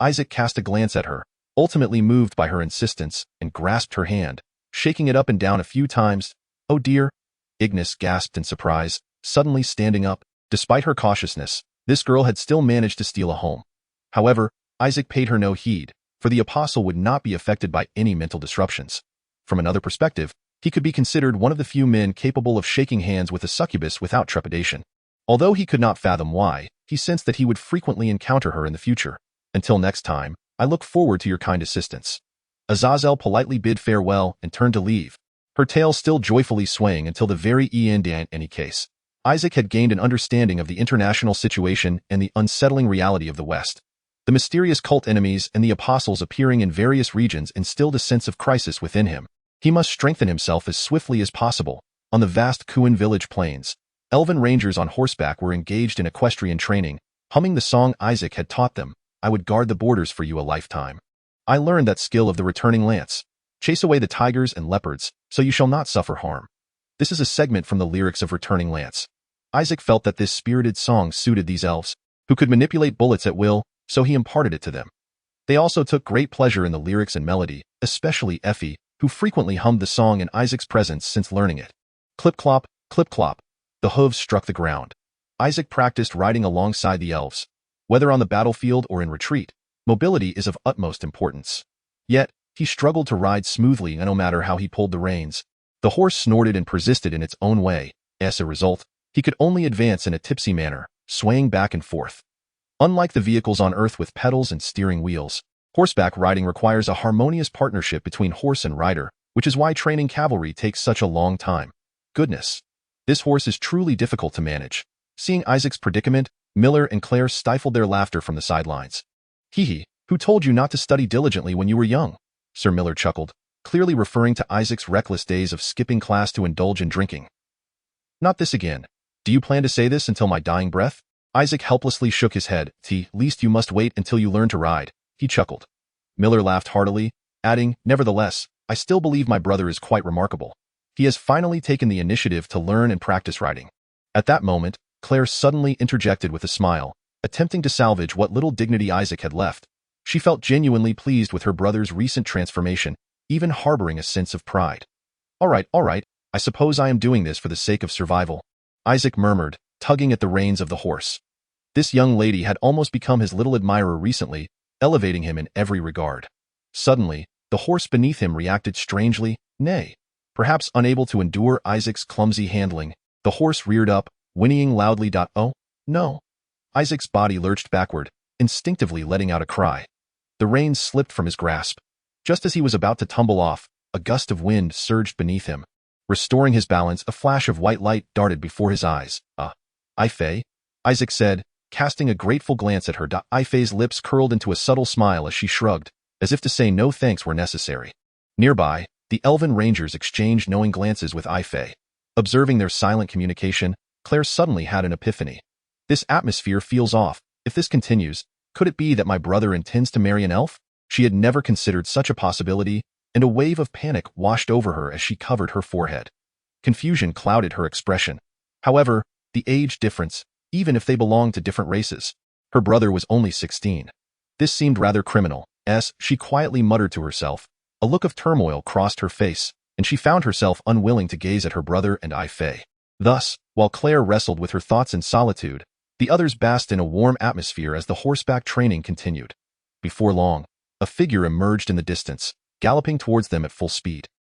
Isaac cast a glance at her, ultimately moved by her insistence, and grasped her hand, shaking it up and down a few times. Oh dear, Ignis gasped in surprise, suddenly standing up. Despite her cautiousness, this girl had still managed to steal a home. However, Isaac paid her no heed, for the apostle would not be affected by any mental disruptions. From another perspective, he could be considered one of the few men capable of shaking hands with a succubus without trepidation. Although he could not fathom why, he sensed that he would frequently encounter her in the future. Until next time, I look forward to your kind assistance. Azazel politely bid farewell and turned to leave, her tail still joyfully swaying until the very end. In any case, Isaac had gained an understanding of the international situation and the unsettling reality of the West. The mysterious cult enemies and the apostles appearing in various regions instilled a sense of crisis within him. He must strengthen himself as swiftly as possible. On the vast Kuan village plains, elven rangers on horseback were engaged in equestrian training, humming the song Isaac had taught them. I would guard the borders for you a lifetime. I learned that skill of the returning lance. Chase away the tigers and leopards, so you shall not suffer harm. This is a segment from the lyrics of Returning Lance. Isaac felt that this spirited song suited these elves, who could manipulate bullets at will, so he imparted it to them. They also took great pleasure in the lyrics and melody, especially Effie, who frequently hummed the song in Isaac's presence since learning it. Clip-clop, clip-clop. The hooves struck the ground. Isaac practiced riding alongside the elves. Whether on the battlefield or in retreat, mobility is of utmost importance. Yet, he struggled to ride smoothly no matter how he pulled the reins. The horse snorted and persisted in its own way. As a result, he could only advance in a tipsy manner, swaying back and forth. Unlike the vehicles on Earth with pedals and steering wheels, horseback riding requires a harmonious partnership between horse and rider, which is why training cavalry takes such a long time. Goodness, this horse is truly difficult to manage. Seeing Isaac's predicament, Miller and Claire stifled their laughter from the sidelines. Who told you not to study diligently when you were young? Sir Miller chuckled, clearly referring to Isaac's reckless days of skipping class to indulge in drinking. Not this again. Do you plan to say this until my dying breath? Isaac helplessly shook his head. Least you must wait until you learn to ride. He chuckled. Miller laughed heartily, adding, nevertheless, I still believe my brother is quite remarkable. He has finally taken the initiative to learn and practice riding. At that moment, Claire suddenly interjected with a smile, attempting to salvage what little dignity Isaac had left. She felt genuinely pleased with her brother's recent transformation, even harboring a sense of pride. All right, I suppose I am doing this for the sake of survival, Isaac murmured, tugging at the reins of the horse. This young lady had almost become his little admirer recently, elevating him in every regard. Suddenly, the horse beneath him reacted strangely, nay, perhaps unable to endure Isaac's clumsy handling. The horse reared up, whinnying loudly. Oh, no. Isaac's body lurched backward, instinctively letting out a cry. The reins slipped from his grasp. Just as he was about to tumble off, a gust of wind surged beneath him. Restoring his balance, a flash of white light darted before his eyes. Ifei? Isaac said, casting a grateful glance at her. Ifei's lips curled into a subtle smile as she shrugged, as if to say no thanks were necessary. Nearby, the elven rangers exchanged knowing glances with Ifei. Observing their silent communication, Claire suddenly had an epiphany. This atmosphere feels off. If this continues, Could it be that my brother intends to marry an elf? She had never considered such a possibility, and a wave of panic washed over her as she covered her forehead. Confusion clouded her expression. However, the age difference, even if they belonged to different races. Her brother was only 16. This seemed rather criminal, as she quietly muttered to herself. A look of turmoil crossed her face, and she found herself unwilling to gaze at her brother and Fei. Thus, while Claire wrestled with her thoughts in solitude, the others basked in a warm atmosphere as the horseback training continued. Before long, a figure emerged in the distance, galloping towards them at full speed.